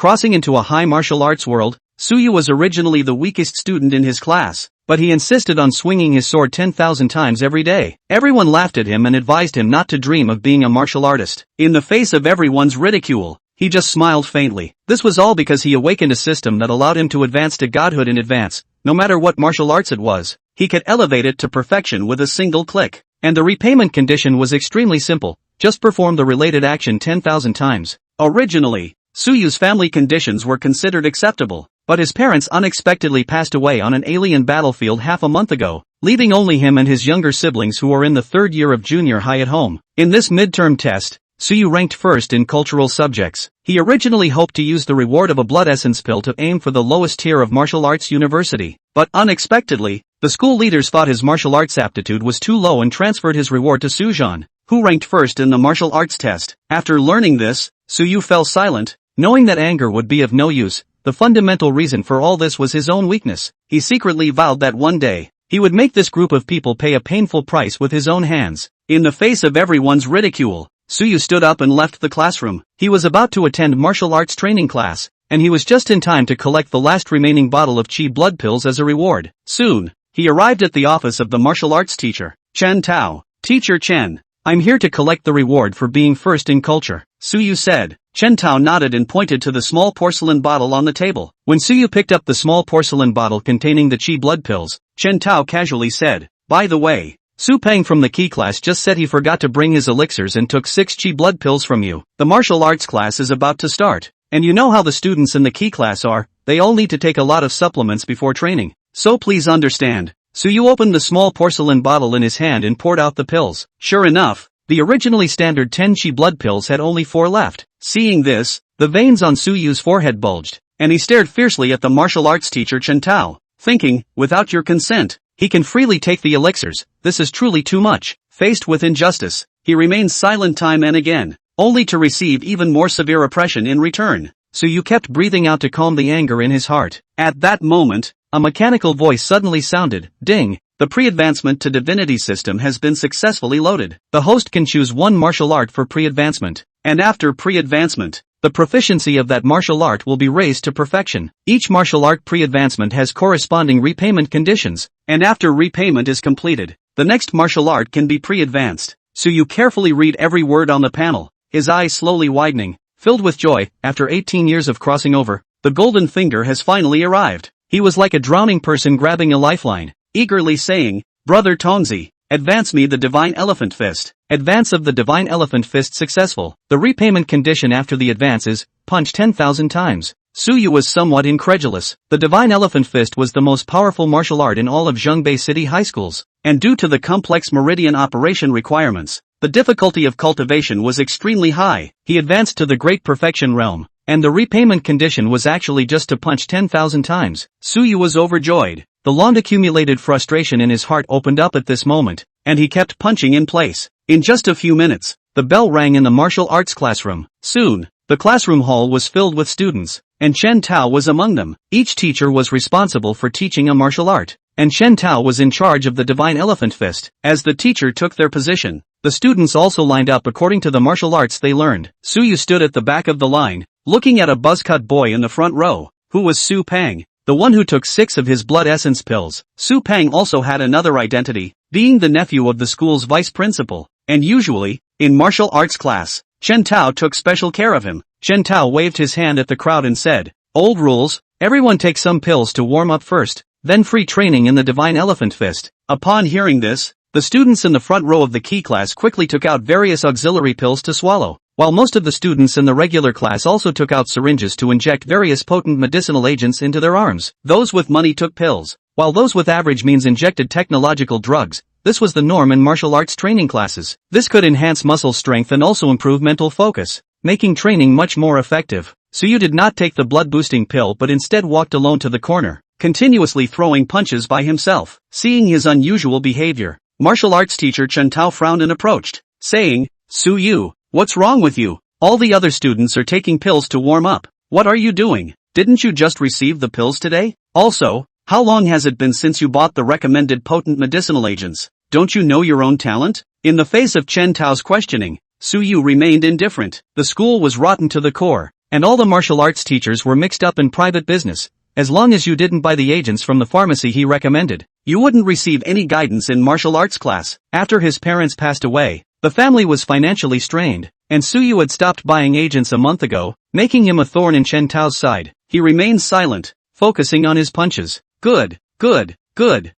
Crossing into a high martial arts world, Suyu was originally the weakest student in his class, but he insisted on swinging his sword 10,000 times every day. Everyone laughed at him and advised him not to dream of being a martial artist. In the face of everyone's ridicule, he just smiled faintly. This was all because he awakened a system that allowed him to advance to godhood in advance. No matter what martial arts it was, he could elevate it to perfection with a single click. And the repayment condition was extremely simple. Just perform the related action 10,000 times. Originally, Suyu's family conditions were considered acceptable, but his parents unexpectedly passed away on an alien battlefield half a month ago, leaving only him and his younger siblings who are in the third year of junior high at home. In this midterm test, Suyu ranked first in cultural subjects. He originally hoped to use the reward of a blood essence pill to aim for the lowest tier of martial arts university, but unexpectedly, the school leaders thought his martial arts aptitude was too low and transferred his reward to Sujan, who ranked first in the martial arts test. After learning this, Suyu fell silent, knowing that anger would be of no use. The fundamental reason for all this was his own weakness. He secretly vowed that one day, he would make this group of people pay a painful price with his own hands. In the face of everyone's ridicule, Suyu stood up and left the classroom. He was about to attend martial arts training class, and he was just in time to collect the last remaining bottle of chi blood pills as a reward. Soon, he arrived at the office of the martial arts teacher, Chen Tao. Teacher Chen, I'm here to collect the reward for being first in culture, Suyu said. Chen Tao nodded and pointed to the small porcelain bottle on the table. When Suyu picked up the small porcelain bottle containing the chi blood pills, Chen Tao casually said, by the way, Su Peng from the key class just said he forgot to bring his elixirs and took 6 chi blood pills from you. The martial arts class is about to start, and you know how the students in the key class are, they all need to take a lot of supplements before training. So please understand. Suyu opened the small porcelain bottle in his hand and poured out the pills. Sure enough, the originally standard 10 chi blood pills had only 4 left. Seeing this, the veins on Suyu's forehead bulged, and he stared fiercely at the martial arts teacher Chen Tao, thinking, without your consent, he can freely take the elixirs. This is truly too much. Faced with injustice, he remained silent time and again, only to receive even more severe oppression in return. Suyu kept breathing out to calm the anger in his heart. At that moment, a mechanical voice suddenly sounded. Ding! The pre-advancement to divinity system has been successfully loaded. The host can choose one martial art for pre-advancement, and after pre-advancement, the proficiency of that martial art will be raised to perfection. Each martial art pre-advancement has corresponding repayment conditions, and after repayment is completed, the next martial art can be pre-advanced. Suyu carefully read every word on the panel, his eyes slowly widening, filled with joy. After 18 years of crossing over, the golden finger has finally arrived. He was like a drowning person grabbing a lifeline, eagerly saying, Brother Tongzi, advance me the divine elephant fist. Advance of the divine elephant fist successful. The repayment condition after the advance is, punch 10,000 times. Suyu was somewhat incredulous. The divine elephant fist was the most powerful martial art in all of Zhongbei City high schools, and due to the complex meridian operation requirements, the difficulty of cultivation was extremely high. He advanced to the great perfection realm, and the repayment condition was actually just to punch 10,000 times. Suyu was overjoyed. The long-accumulated frustration in his heart opened up at this moment, and he kept punching in place. In just a few minutes, the bell rang in the martial arts classroom. Soon, the classroom hall was filled with students, and Chen Tao was among them. Each teacher was responsible for teaching a martial art, and Chen Tao was in charge of the divine elephant fist. As the teacher took their position, the students also lined up according to the martial arts they learned. Suyu stood at the back of the line, looking at a buzzcut boy in the front row, who was Su Peng, the one who took 6 of his blood essence pills. Su Peng also had another identity, being the nephew of the school's vice principal, and usually, in martial arts class, Chen Tao took special care of him. Chen Tao waved his hand at the crowd and said, Old rules, everyone take some pills to warm up first, then free training in the divine elephant fist. Upon hearing this, the students in the front row of the key class quickly took out various auxiliary pills to swallow, while most of the students in the regular class also took out syringes to inject various potent medicinal agents into their arms. Those with money took pills, while those with average means injected technological drugs. This was the norm in martial arts training classes. This could enhance muscle strength and also improve mental focus, making training much more effective. Suyu did not take the blood-boosting pill but instead walked alone to the corner, continuously throwing punches by himself. Seeing his unusual behavior, martial arts teacher Chen Tao frowned and approached, saying, Suyu, what's wrong with you? All the other students are taking pills to warm up. What are you doing? Didn't you just receive the pills today? Also, how long has it been since you bought the recommended potent medicinal agents? Don't you know your own talent? In the face of Chen Tao's questioning, Suyu remained indifferent. The school was rotten to the core, and all the martial arts teachers were mixed up in private business. As long as you didn't buy the agents from the pharmacy he recommended, you wouldn't receive any guidance in martial arts class. After his parents passed away, the family was financially strained, and Suyu had stopped buying agents a month ago, making him a thorn in Chen Tao's side. He remained silent, focusing on his punches. Good.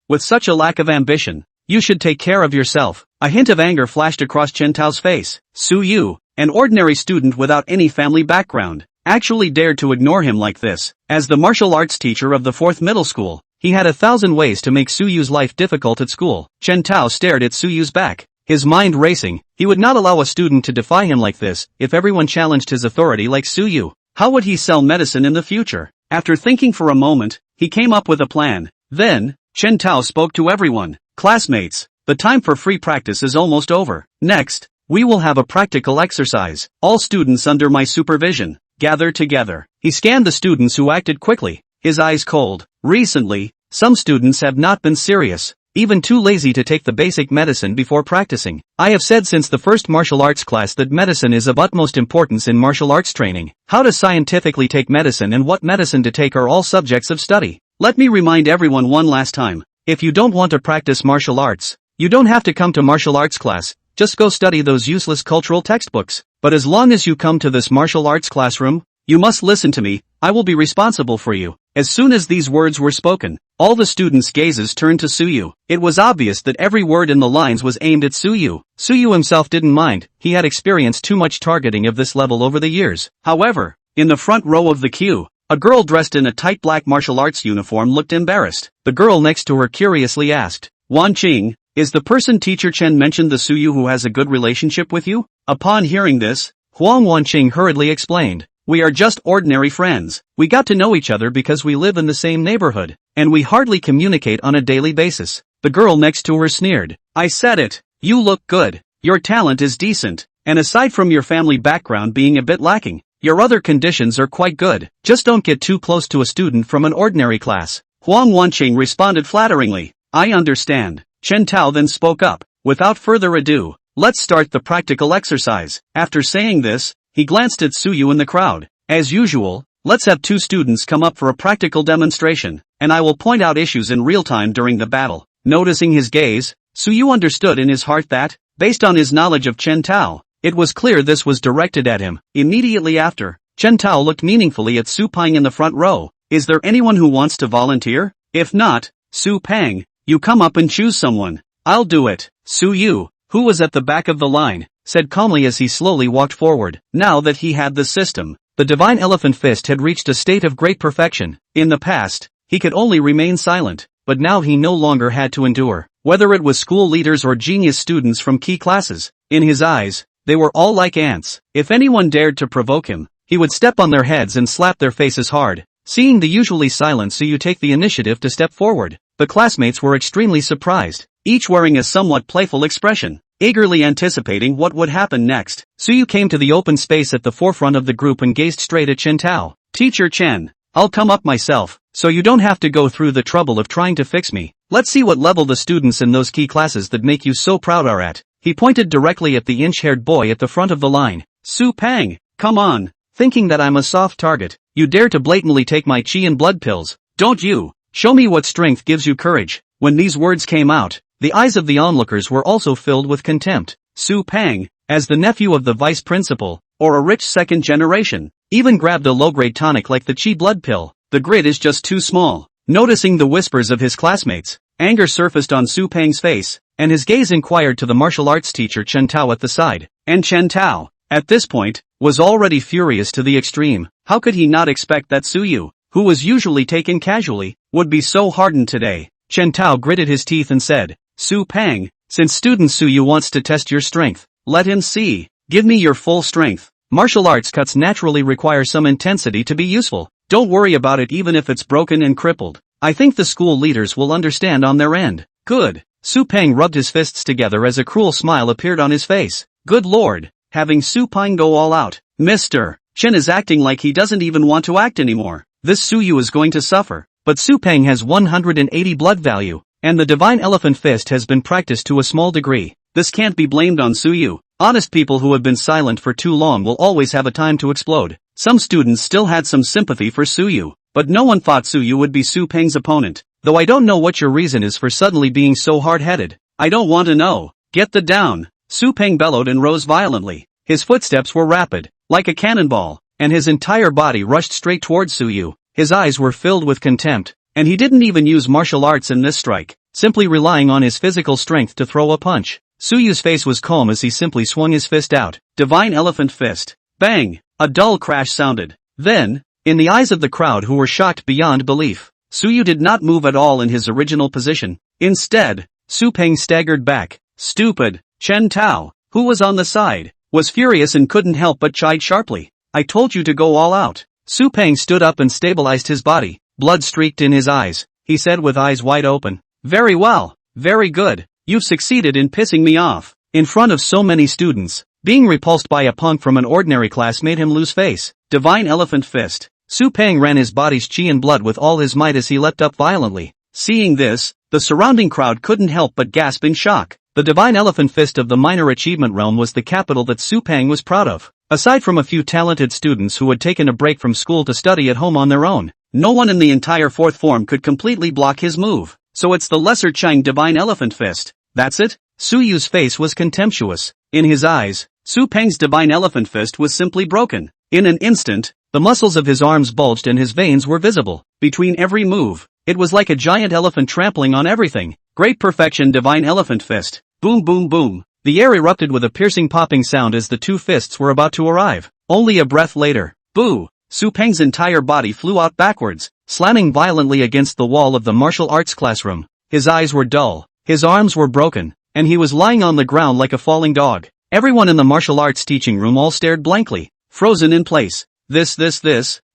With such a lack of ambition, you should take care of yourself. A hint of anger flashed across Chen Tao's face. Suyu, an ordinary student without any family background, actually dared to ignore him like this. As the martial arts teacher of the 4th middle school, he had 1,000 ways to make Suyu's life difficult at school. Chen Tao stared at Suyu's back, his mind racing. He would not allow a student to defy him like this. If everyone challenged his authority like Suyu, how would he sell medicine in the future? After thinking for a moment, he came up with a plan. Then, Chen Tao spoke to everyone. Classmates, the time for free practice is almost over. Next, we will have a practical exercise. All students under my supervision, gather together. He scanned the students who acted quickly, his eyes cold. Recently, some students have not been serious, even too lazy to take the basic medicine before practicing. I have said since the first martial arts class that medicine is of utmost importance in martial arts training. How to scientifically take medicine and what medicine to take are all subjects of study. Let me remind everyone one last time. If you don't want to practice martial arts, you don't have to come to martial arts class, just go study those useless cultural textbooks. But as long as you come to this martial arts classroom, you must listen to me. I will be responsible for you. As soon as these words were spoken, all the students' gazes turned to Suyu. It was obvious that every word in the lines was aimed at Suyu. Suyu himself didn't mind, he had experienced too much targeting of this level over the years. However, in the front row of the queue, a girl dressed in a tight black martial arts uniform looked embarrassed. The girl next to her curiously asked, Wanqing, is the person teacher Chen mentioned the Suyu who has a good relationship with you? Upon hearing this, Huang Wanqing hurriedly explained, we are just ordinary friends. We got to know each other because we live in the same neighborhood, and we hardly communicate on a daily basis. The girl next to her sneered, I said it, you look good, your talent is decent, and aside from your family background being a bit lacking, your other conditions are quite good. Just don't get too close to a student from an ordinary class. Huang Wanqing responded flatteringly, I understand. Chen Tao then spoke up, without further ado, let's start the practical exercise. After saying this, he glanced at Suyu in the crowd. As usual, let's have 2 students come up for a practical demonstration, and I will point out issues in real time during the battle. Noticing his gaze, Suyu understood in his heart that, based on his knowledge of Chen Tao, it was clear this was directed at him. Immediately after, Chen Tao looked meaningfully at Su Pang in the front row. Is there anyone who wants to volunteer? If not, Su Pang, you come up and choose someone. I'll do it. Su Yu, who was at the back of the line, said calmly as he slowly walked forward. Now that he had the system, the divine elephant fist had reached a state of great perfection. In the past, he could only remain silent, but now he no longer had to endure. Whether it was school leaders or genius students from key classes, in his eyes, they were all like ants. If anyone dared to provoke him, he would step on their heads and slap their faces hard. Seeing the usually silent Suyu take the initiative to step forward, the classmates were extremely surprised, each wearing a somewhat playful expression, eagerly anticipating what would happen next. Suyu came to the open space at the forefront of the group and gazed straight at Chen Tao. Teacher Chen, I'll come up myself, so you don't have to go through the trouble of trying to fix me. Let's see what level the students in those key classes that make you so proud are at. He pointed directly at the inch-haired boy at the front of the line. Su Pang, come on, thinking that I'm a soft target, you dare to blatantly take my chi and blood pills, don't you? Show me what strength gives you courage. When these words came out, the eyes of the onlookers were also filled with contempt. Su Pang, as the nephew of the vice principal, or a rich second generation, even grabbed a low-grade tonic like the chi blood pill. The grid is just too small. Noticing the whispers of his classmates, anger surfaced on Su Pang's face, and his gaze inquired to the martial arts teacher Chen Tao at the side. And Chen Tao, at this point, was already furious to the extreme. How could he not expect that Suyu, who was usually taken casually, would be so hardened today? Chen Tao gritted his teeth and said, Su Pang, since student Suyu wants to test your strength, let him see. Give me your full strength. Martial arts cuts naturally require some intensity to be useful. Don't worry about it even if it's broken and crippled. I think the school leaders will understand on their end. Good. Su Pang rubbed his fists together as a cruel smile appeared on his face. Good lord, having Su Pang go all out. Mr. Chen is acting like he doesn't even want to act anymore. This Suyu is going to suffer. But Su Pang has 180 blood value, and the divine elephant fist has been practiced to a small degree. This can't be blamed on Suyu. Honest people who have been silent for too long will always have a time to explode. Some students still had some sympathy for Suyu, but no one thought Suyu would be Su Peng's opponent. Though I don't know what your reason is for suddenly being so hard-headed. I don't want to know. Get the down. Su Peng bellowed and rose violently. His footsteps were rapid, like a cannonball, and his entire body rushed straight towards Suyu. His eyes were filled with contempt, and he didn't even use martial arts in this strike, simply relying on his physical strength to throw a punch. Suyu's face was calm as he simply swung his fist out. Divine Elephant Fist. Bang! A dull crash sounded. Then, in the eyes of the crowd who were shocked beyond belief, Suyu did not move at all in his original position. Instead, Su Peng staggered back. Stupid! Chen Tao, who was on the side, was furious and couldn't help but chide sharply. I told you to go all out. Su Peng stood up and stabilized his body. Blood streaked in his eyes. He said with eyes wide open. Very well. Very good. You've succeeded in pissing me off. In front of so many students, being repulsed by a punk from an ordinary class made him lose face. Divine Elephant Fist. Su Peng ran his body's chi and blood with all his might as he leapt up violently. Seeing this, the surrounding crowd couldn't help but gasp in shock. The Divine Elephant Fist of the minor achievement realm was the capital that Su Peng was proud of. Aside from a few talented students who had taken a break from school to study at home on their own, no one in the entire fourth form could completely block his move. So it's the Lesser Chang Divine Elephant Fist. That's it? Suyu's face was contemptuous. In his eyes, Su Peng's Divine Elephant Fist was simply broken. In an instant, the muscles of his arms bulged and his veins were visible. Between every move, it was like a giant elephant trampling on everything. Great Perfection Divine Elephant Fist. Boom boom boom. The air erupted with a piercing popping sound as the two fists were about to arrive. Only a breath later, boo! Su Peng's entire body flew out backwards, slamming violently against the wall of the martial arts classroom. His eyes were dull, his arms were broken, and he was lying on the ground like a falling dog. Everyone in the martial arts teaching room all stared blankly, frozen in place. This,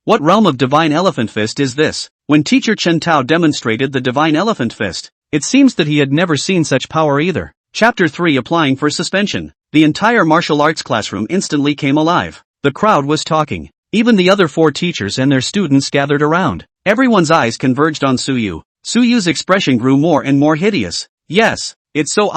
what realm of Divine Elephant Fist is this? When teacher Chen Tao demonstrated the Divine Elephant Fist, it seems that he had never seen such power either. Chapter 3 Applying for Suspension. The entire martial arts classroom instantly came alive. The crowd was talking. Even the other four teachers and their students gathered around. Everyone's eyes converged on Suyu. Suyu's expression grew more and more hideous. Yes, it's so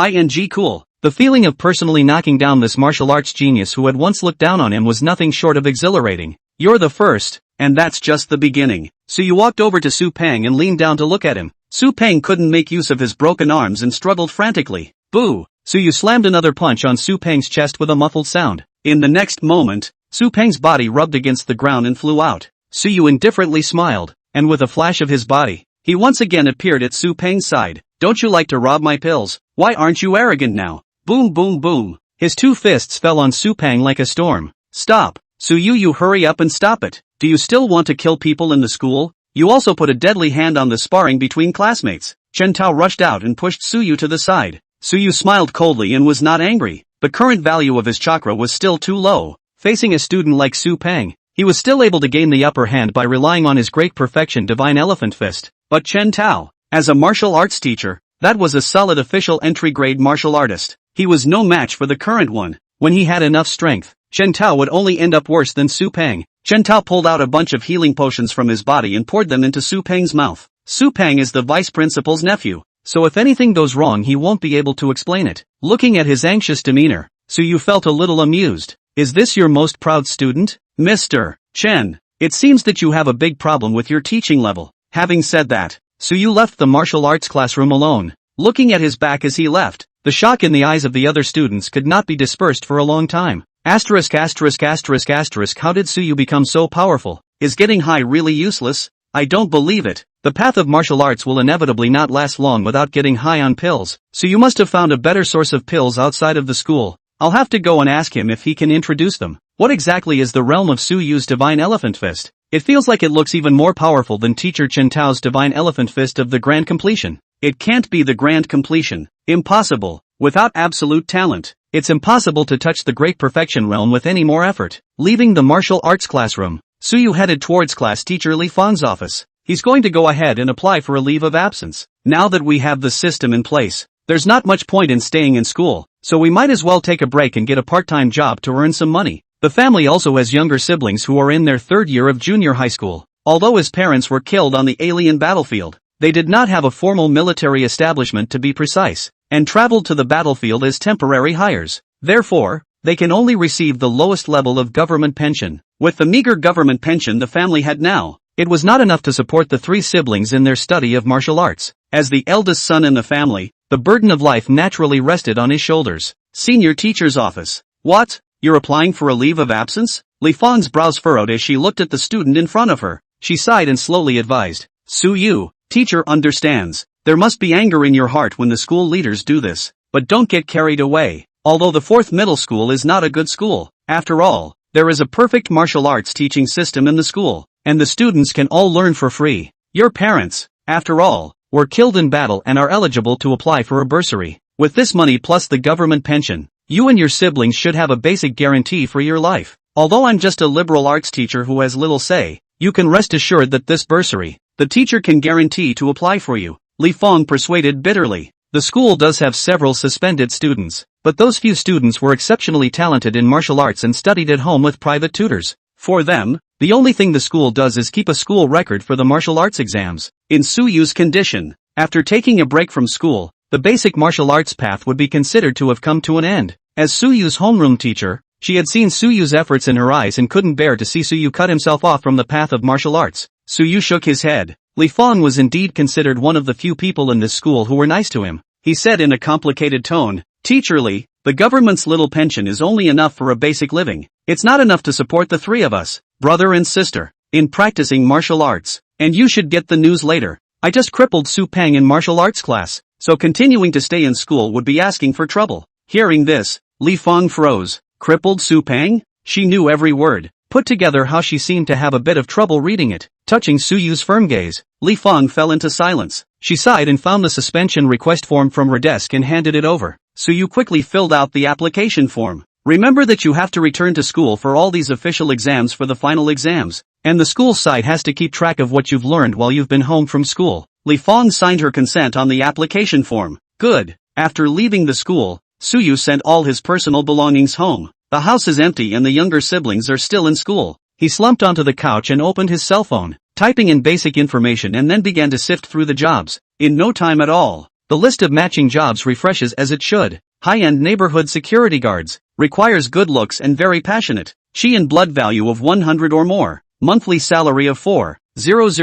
cool. The feeling of personally knocking down this martial arts genius who had once looked down on him was nothing short of exhilarating. You're the first, and that's just the beginning. Suyu walked over to Su Peng and leaned down to look at him. Su Peng couldn't make use of his broken arms and struggled frantically. Boo! Suyu slammed another punch on Su Peng's chest with a muffled sound. In the next moment, Su Peng's body rubbed against the ground and flew out. Suyu indifferently smiled, and with a flash of his body, he once again appeared at Su Peng's side. Don't you like to rob my pills? Why aren't you arrogant now? Boom boom boom. His two fists fell on Su Peng like a storm. Stop. Suyu, you hurry up and stop it. Do you still want to kill people in the school? You also put a deadly hand on the sparring between classmates. Chen Tao rushed out and pushed Suyu to the side. Suyu smiled coldly and was not angry. The current value of his chakra was still too low. Facing a student like Su Peng, he was still able to gain the upper hand by relying on his Great Perfection Divine Elephant Fist. But Chen Tao, as a martial arts teacher, that was a solid official entry-grade martial artist. He was no match for the current one. When he had enough strength, Chen Tao would only end up worse than Su Peng. Chen Tao pulled out a bunch of healing potions from his body and poured them into Su Peng's mouth. Su Peng is the vice principal's nephew, so if anything goes wrong he won't be able to explain it. Looking at his anxious demeanor, Suyu felt a little amused. Is this your most proud student? Mr. Chen, it seems that you have a big problem with your teaching level. Having said that, Suyu left the martial arts classroom alone. Looking at his back as he left, the shock in the eyes of the other students could not be dispersed for a long time. How did Suyu become so powerful? Is getting high really useless? I don't believe it. The path of martial arts will inevitably not last long without getting high on pills, so you must have found a better source of pills outside of the school. I'll have to go and ask him if he can introduce them. What exactly is the realm of Suyu's Divine Elephant Fist? It feels like it looks even more powerful than teacher Chen Tao's Divine Elephant Fist of the Grand Completion. It can't be the Grand Completion. Impossible. Without absolute talent, it's impossible to touch the Great Perfection realm with any more effort. Leaving the martial arts classroom, Suyu headed towards class teacher Li Fan's office. He's going to go ahead and apply for a leave of absence. Now that we have the system in place, there's not much point in staying in school, so we might as well take a break and get a part-time job to earn some money. The family also has younger siblings who are in their third year of junior high school. Although his parents were killed on the alien battlefield, they did not have a formal military establishment to be precise, and traveled to the battlefield as temporary hires. Therefore, they can only receive the lowest level of government pension. With the meager government pension the family had now, it was not enough to support the three siblings in their study of martial arts. As the eldest son in the family, the burden of life naturally rested on his shoulders. Senior teacher's office. What? You're applying for a leave of absence? Li Fang's brows furrowed as she looked at the student in front of her. She sighed and slowly advised. Su Yu, teacher understands. There must be anger in your heart when the school leaders do this, but don't get carried away. Although the 4th middle school is not a good school, after all, there is a perfect martial arts teaching system in the school, and the students can all learn for free. Your parents, after all, were killed in battle and are eligible to apply for a bursary. With this money plus the government pension, you and your siblings should have a basic guarantee for your life. Although I'm just a liberal arts teacher who has little say, you can rest assured that this bursary, the teacher can guarantee to apply for you. Li Fang persuaded bitterly. The school does have several suspended students, but those few students were exceptionally talented in martial arts and studied at home with private tutors. For them, the only thing the school does is keep a school record for the martial arts exams. In Su Yu's condition, after taking a break from school, the basic martial arts path would be considered to have come to an end. As Su Yu's homeroom teacher, she had seen Su Yu's efforts in her eyes and couldn't bear to see Su Yu cut himself off from the path of martial arts. Su Yu shook his head. Li Fang was indeed considered one of the few people in this school who were nice to him. He said in a complicated tone, Teacher Li, the government's little pension is only enough for a basic living. It's not enough to support the three of us, brother and sister, in practicing martial arts. And you should get the news later. I just crippled Su Peng in martial arts class, so continuing to stay in school would be asking for trouble. Hearing this, Li Fang froze. Crippled Su Peng? She knew every word. Put together how she seemed to have a bit of trouble reading it. Touching Su Yu's firm gaze, Li Fang fell into silence. She sighed and found the suspension request form from her desk and handed it over. Su Yu quickly filled out the application form. Remember that you have to return to school for all these official exams for the final exams, and the school site has to keep track of what you've learned while you've been home from school. Li Fang signed her consent on the application form. Good. After leaving the school, Su Yu sent all his personal belongings home. The house is empty and the younger siblings are still in school. He slumped onto the couch and opened his cell phone, typing in basic information and then began to sift through the jobs. In no time at all, the list of matching jobs refreshes as it should. High-end neighborhood security guards. Requires good looks and very passionate. Qi and blood value of 100 or more. Monthly salary of 4,000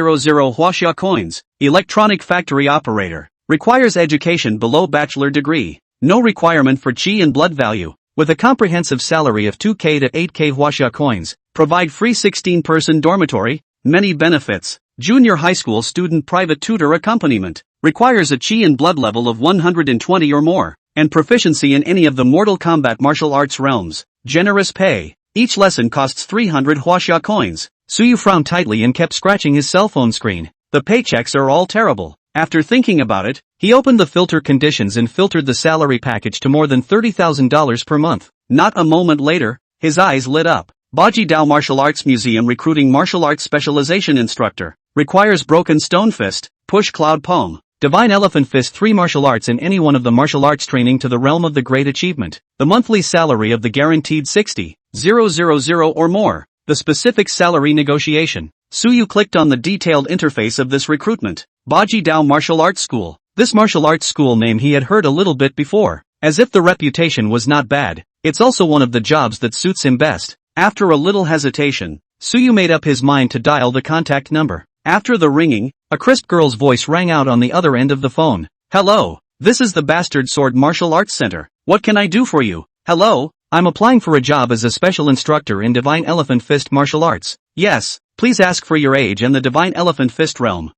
huaxia coins. Electronic factory operator. Requires education below bachelor degree. No requirement for Qi and blood value. With a comprehensive salary of 2k to 8k huaxia coins. Provide free 16-person dormitory. Many benefits. Junior high school student private tutor accompaniment. Requires a Qi and blood level of 120 or more. And proficiency in any of the Mortal Kombat martial arts realms. Generous pay. Each lesson costs 300 huaxia coins. Su Yu frowned tightly and kept scratching his cell phone screen. The paychecks are all terrible. After thinking about it, he opened the filter conditions and filtered the salary package to more than $30,000 per month. Not a moment later, his eyes lit up. Baji Dao Martial Arts Museum recruiting martial arts specialization instructor. Requires broken stone fist, push cloud palm. Divine Elephant Fist 3 martial arts in any one of the martial arts training to the realm of the great achievement. The monthly salary of the guaranteed 60,000 or more. The specific salary negotiation. Su Yu clicked on the detailed interface of this recruitment. Baji Dao Martial Arts School. This martial arts school name he had heard a little bit before. As if the reputation was not bad, it's also one of the jobs that suits him best. After a little hesitation, Su Yu made up his mind to dial the contact number. After the ringing, a crisp girl's voice rang out on the other end of the phone. Hello, this is the Bastard Sword Martial Arts Center. What can I do for you? Hello, I'm applying for a job as a special instructor in Divine Elephant Fist martial arts. Yes, please ask for your age and the Divine Elephant Fist realm.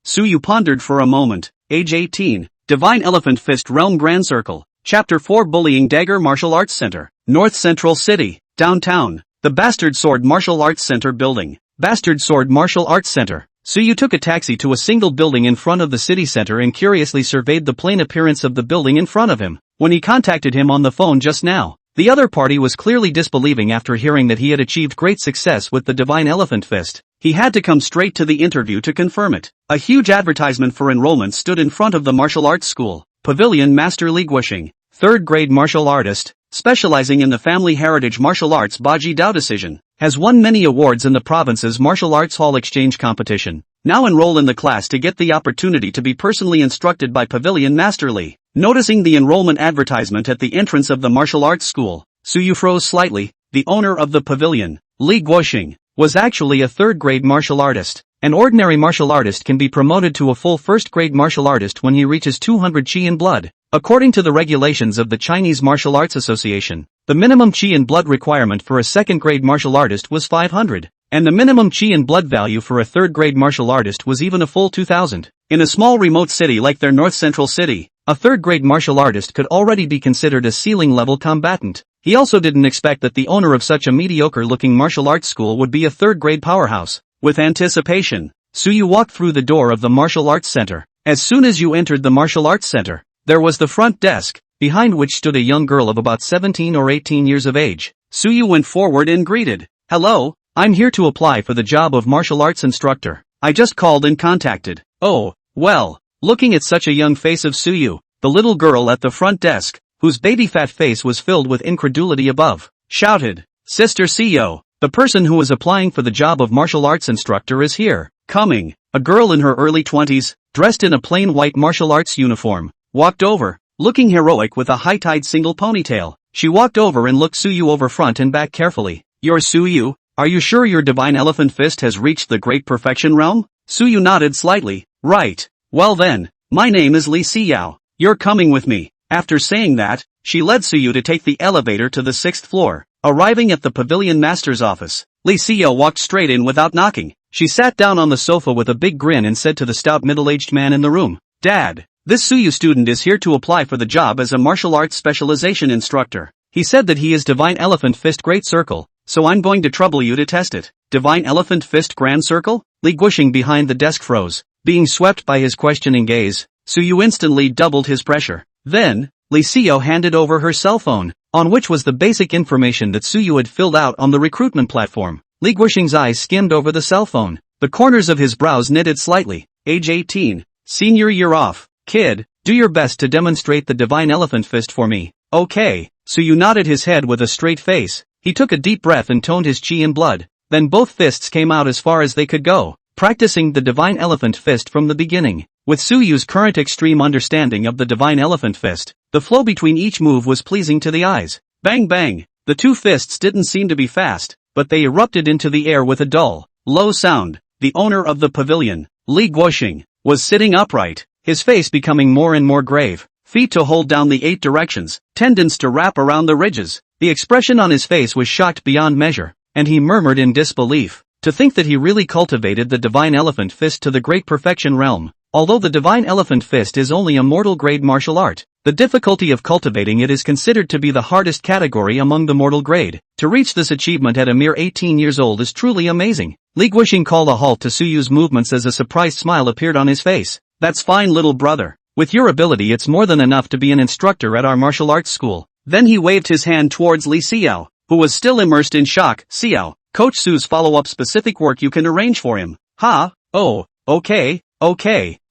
Su Yu pondered for a moment. Age 18. Divine Elephant Fist Realm Grand Circle. Chapter 4 Bullying Dagger Martial Arts Center. North Central City. Downtown. The Bastard Sword Martial Arts Center building. Bastard Sword Martial Arts Center. Su Yu took a taxi to a single building in front of the city center and curiously surveyed the plain appearance of the building in front of him. When he contacted him on the phone just now, the other party was clearly disbelieving after hearing that he had achieved great success with the Divine Elephant Fist. He had to come straight to the interview to confirm it. A huge advertisement for enrollment stood in front of the martial arts school. Pavilion Master Li Guoxing, 3rd grade martial artist, specializing in the family heritage martial arts Baji Dao decision, has won many awards in the province's martial arts hall exchange competition. Now enroll in the class to get the opportunity to be personally instructed by Pavilion Master Li. Noticing the enrollment advertisement at the entrance of the martial arts school, Su Yu froze slightly. The owner of the pavilion, Li Guoxing, was actually a third-grade martial artist. An ordinary martial artist can be promoted to a full first-grade martial artist when he reaches 200 qi in blood. According to the regulations of the Chinese Martial Arts Association, the minimum qi in blood requirement for a second-grade martial artist was 500, and the minimum qi in blood value for a third-grade martial artist was even a full 2000. In a small remote city like their north-central city, a third-grade martial artist could already be considered a ceiling-level combatant. He also didn't expect that the owner of such a mediocre-looking martial arts school would be a third-grade powerhouse. With anticipation, Suyu walked through the door of the martial arts center. As soon as you entered the martial arts center, there was the front desk, behind which stood a young girl of about 17 or 18 years of age. Suyu went forward and greeted. "Hello, I'm here to apply for the job of martial arts instructor. I just called and contacted." "Oh, well." Looking at such a young face of Suyu, the little girl at the front desk, whose baby-fat face was filled with incredulity above, shouted, "Sister Seo, the person who is applying for the job of martial arts instructor is here." Coming, a girl in her early 20s, dressed in a plain white martial arts uniform, walked over, looking heroic with a high-tied single ponytail. She walked over and looked Suyu over front and back carefully. "You're Suyu? Are you sure your divine elephant fist has reached the great perfection realm?" Suyu nodded slightly. "Right. Well then, my name is Li Xiao. You're coming with me." After saying that, she led Suyu to take the elevator to the 6th floor. Arriving at the pavilion master's office, Li Xiao walked straight in without knocking. She sat down on the sofa with a big grin and said to the stout middle-aged man in the room, "Dad, this Suyu student is here to apply for the job as a martial arts specialization instructor. He said that he is Divine Elephant Fist Great Circle, so I'm going to trouble you to test it." Divine Elephant Fist Grand Circle? Li Guoxing behind the desk froze. Being swept by his questioning gaze, Suyu instantly doubled his pressure. Then, Li Xiao handed over her cell phone, on which was the basic information that Suyu had filled out on the recruitment platform. Li Guoxing's eyes skimmed over the cell phone. The corners of his brows knitted slightly. Age 18. Senior year off. Kid, do your best to demonstrate the Divine Elephant Fist for me. Okay. Suyu nodded his head with a straight face. He took a deep breath and toned his qi in blood. Then both fists came out as far as they could go, practicing the Divine Elephant Fist from the beginning. With Suyu's current extreme understanding of the Divine Elephant Fist, the flow between each move was pleasing to the eyes. Bang bang! The two fists didn't seem to be fast, but they erupted into the air with a dull, low sound. The owner of the pavilion, Li Guoxing, was sitting upright, his face becoming more and more grave. Feet to hold down the 8 directions, tendons to wrap around the ridges. The expression on his face was shocked beyond measure, and he murmured in disbelief. To think that he really cultivated the Divine Elephant Fist to the great perfection realm. Although the Divine Elephant Fist is only a mortal grade martial art, the difficulty of cultivating it is considered to be the hardest category among the mortal grade. To reach this achievement at a mere 18 years old is truly amazing. Li Guoxing called a halt to Suyu's movements as a surprised smile appeared on his face. "That's fine, little brother. With your ability it's more than enough to be an instructor at our martial arts school." Then he waved his hand towards Li Xiao, who was still immersed in shock. "Xiao, Coach Su's follow-up specific work you can arrange for him." "Ha? Oh, okay.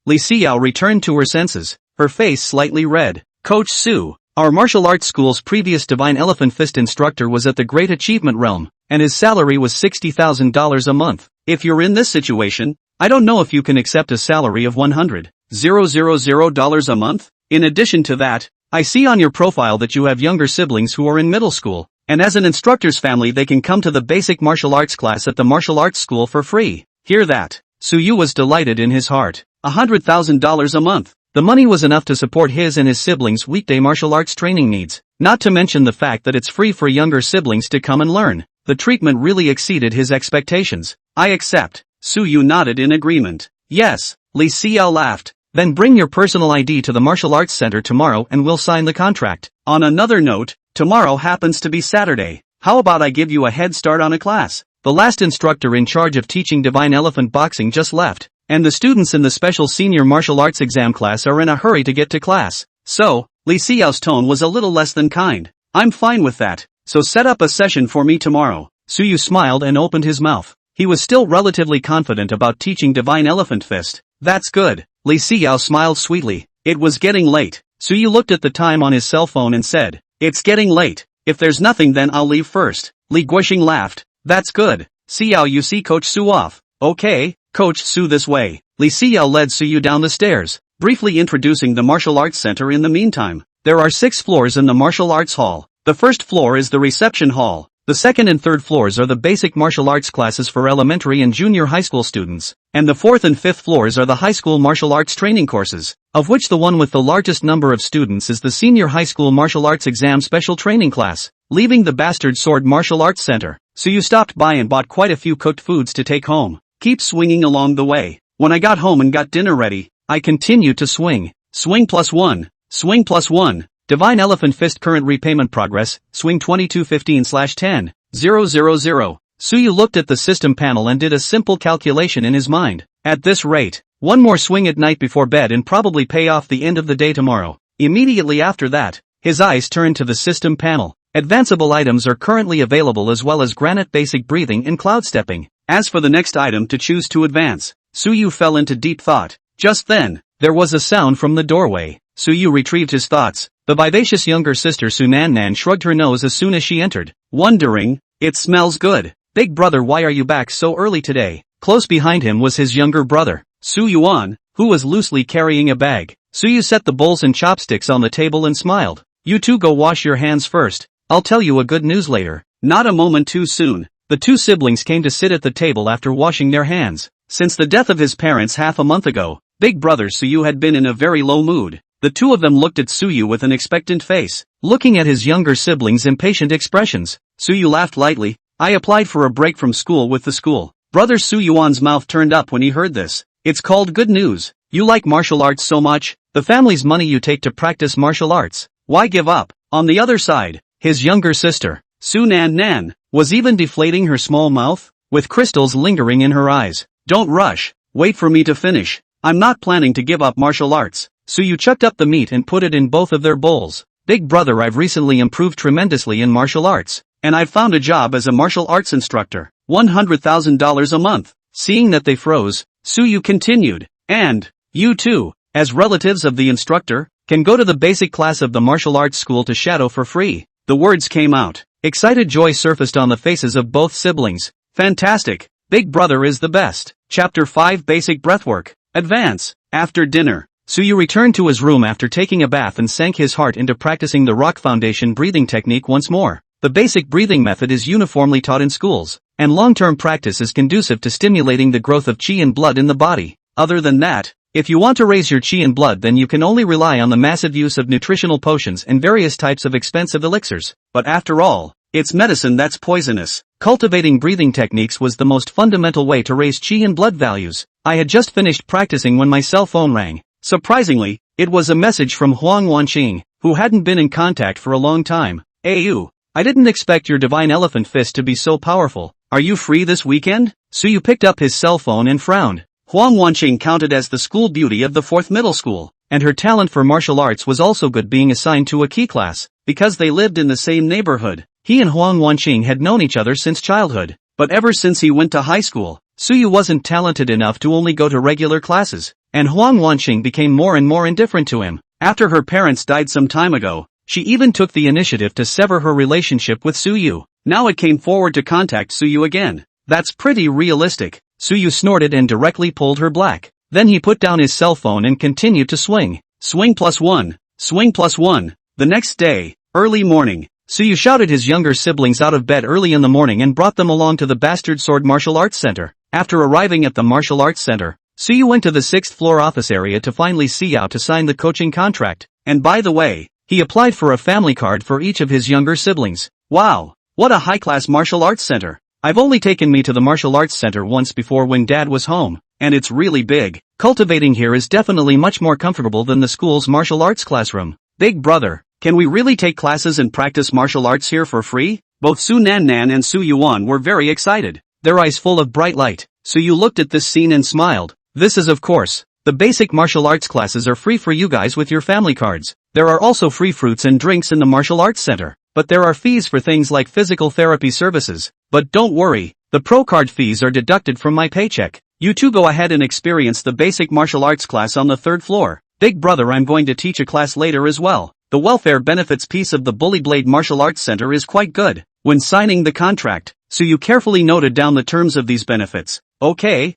Li Xiao returned to her senses, her face slightly red. "Coach Su, our martial arts school's previous Divine Elephant Fist instructor was at the Great Achievement Realm, and his salary was $60,000 a month. If you're in this situation, I don't know if you can accept a salary of $100,000 a month. In addition to that, I see on your profile that you have younger siblings who are in middle school, and as an instructor's family they can come to the basic martial arts class at the martial arts school for free." Hear that? Suyu was delighted in his heart. $100,000 a month. The money was enough to support his and his siblings' weekday martial arts training needs, not to mention the fact that it's free for younger siblings to come and learn. The treatment really exceeded his expectations. "I accept." Suyu nodded in agreement. "Yes." Li Xiao laughed. "Then bring your personal ID to the martial arts center tomorrow and we'll sign the contract. On another note, tomorrow happens to be Saturday. How about I give you a head start on a class?" The last instructor in charge of teaching Divine Elephant Boxing just left, and the students in the special senior martial arts exam class are in a hurry to get to class. So, Li Xiao's tone was a little less than kind. "I'm fine with that, so set up a session for me tomorrow." Suyu smiled and opened his mouth. He was still relatively confident about teaching Divine Elephant Fist. "That's good." Li Xiao smiled sweetly. It was getting late. Suyu looked at the time on his cell phone and said, "It's getting late. If there's nothing then I'll leave first." Li Guoxing laughed. "That's good. Xiao, you see Coach Su off." "Okay, Coach Su, this way." Li Xiao led Suyu down the stairs, briefly introducing the martial arts center. In the meantime, there are 6 floors in the martial arts hall. The first floor is the reception hall. The second and third floors are the basic martial arts classes for elementary and junior high school students, and the fourth and fifth floors are the high school martial arts training courses, of which the one with the largest number of students is the senior high school martial arts exam special training class. Leaving the Bastard Sword Martial Arts Center, Suyu stopped by and bought quite a few cooked foods to take home. Keep swinging along the way. When I got home and got dinner ready, I continued to swing. Swing +1. Swing +1. Divine Elephant Fist current repayment progress, swing 2215/10. 000. Suyu looked at the system panel and did a simple calculation in his mind. At this rate, one more swing at night before bed and probably pay off the end of the day tomorrow. Immediately after that, his eyes turned to the system panel. Advanceable items are currently available as well as granite basic breathing and cloud stepping. As for the next item to choose to advance, Suyu fell into deep thought. Just then, there was a sound from the doorway. Suyu retrieved his thoughts. The vivacious younger sister Sunannan shrugged her nose as soon as she entered, wondering, "It smells good. Big brother, why are you back so early today?" Close behind him was his younger brother, Suyuan, who was loosely carrying a bag. Suyu set the bowls and chopsticks on the table and smiled. "You two go wash your hands first. I'll tell you a good news later." Not a moment too soon, the two siblings came to sit at the table after washing their hands. Since the death of his parents half a month ago, big brother Suyu had been in a very low mood. The two of them looked at Suyu with an expectant face. Looking at his younger siblings' impatient expressions, Suyu laughed lightly. "I applied for a break from school with the school." Brother Suyuan's mouth turned up when he heard this. "It's called good news. You like martial arts so much, the family's money you take to practice martial arts. Why give up?" On the other side, his younger sister, Sunannan, was even deflating her small mouth, with crystals lingering in her eyes. "Don't rush, wait for me to finish. I'm not planning to give up martial arts." Suyu chucked up the meat and put it in both of their bowls. "Big brother, I've recently improved tremendously in martial arts, and I've found a job as a martial arts instructor. $100,000 a month." Seeing that they froze, Suyu continued, "And, you too, as relatives of the instructor, can go to the basic class of the martial arts school to shadow for free." The words came out. Excited joy surfaced on the faces of both siblings. "Fantastic, big brother is the best." Chapter 5 Basic Breathwork. Advance. After dinner, Suyu returned to his room after taking a bath and sank his heart into practicing the Rock Foundation breathing technique once more. The basic breathing method is uniformly taught in schools, and long-term practice is conducive to stimulating the growth of qi and blood in the body. Other than that, if you want to raise your qi and blood, then you can only rely on the massive use of nutritional potions and various types of expensive elixirs. But after all, it's medicine that's poisonous. Cultivating breathing techniques was the most fundamental way to raise qi and blood values. I had just finished practicing when my cell phone rang. Surprisingly, it was a message from Huang Wanqing, who hadn't been in contact for a long time. "Ayu, I didn't expect your Divine Elephant Fist to be so powerful. Are you free this weekend?" Suyu picked up his cell phone and frowned. Huang Wanqing counted as the school beauty of the 4th middle school, and her talent for martial arts was also good, being assigned to a key class, because they lived in the same neighborhood. He and Huang Wanqing had known each other since childhood, but ever since he went to high school, Suyu wasn't talented enough to only go to regular classes, and Huang Wanqing became more and more indifferent to him. After her parents died some time ago, she even took the initiative to sever her relationship with Suyu. Now it came forward to contact Suyu again. "That's pretty realistic." Suyu snorted and directly pulled her black. Then he put down his cell phone and continued to swing. Swing +1. Swing +1. The next day, early morning, Suyu shouted his younger siblings out of bed early in the morning and brought them along to the Bastard Sword Martial Arts Center. After arriving at the Martial Arts Center, Suyu went to the 6th floor office area to finally see Yao to sign the coaching contract. And by the way, he applied for a family card for each of his younger siblings. "Wow, what a high-class martial arts center. I've only taken me to the martial arts center once before when Dad was home, and it's really big. Cultivating here is definitely much more comfortable than the school's martial arts classroom. Big brother, can we really take classes and practice martial arts here for free?" Both Sunannan and Suyuan were very excited, their eyes full of bright light. Suyu looked at this scene and smiled. "This is, of course, the basic martial arts classes are free for you guys with your family cards. There are also free fruits and drinks in the martial arts center, but there are fees for things like physical therapy services. But don't worry, the pro card fees are deducted from my paycheck. You two go ahead and experience the basic martial arts class on the 3rd floor. Big brother, I'm going to teach a class later as well. The welfare benefits piece of the Bully Blade Martial Arts Center is quite good." When signing the contract, Suyu carefully noted down the terms of these benefits. Okay,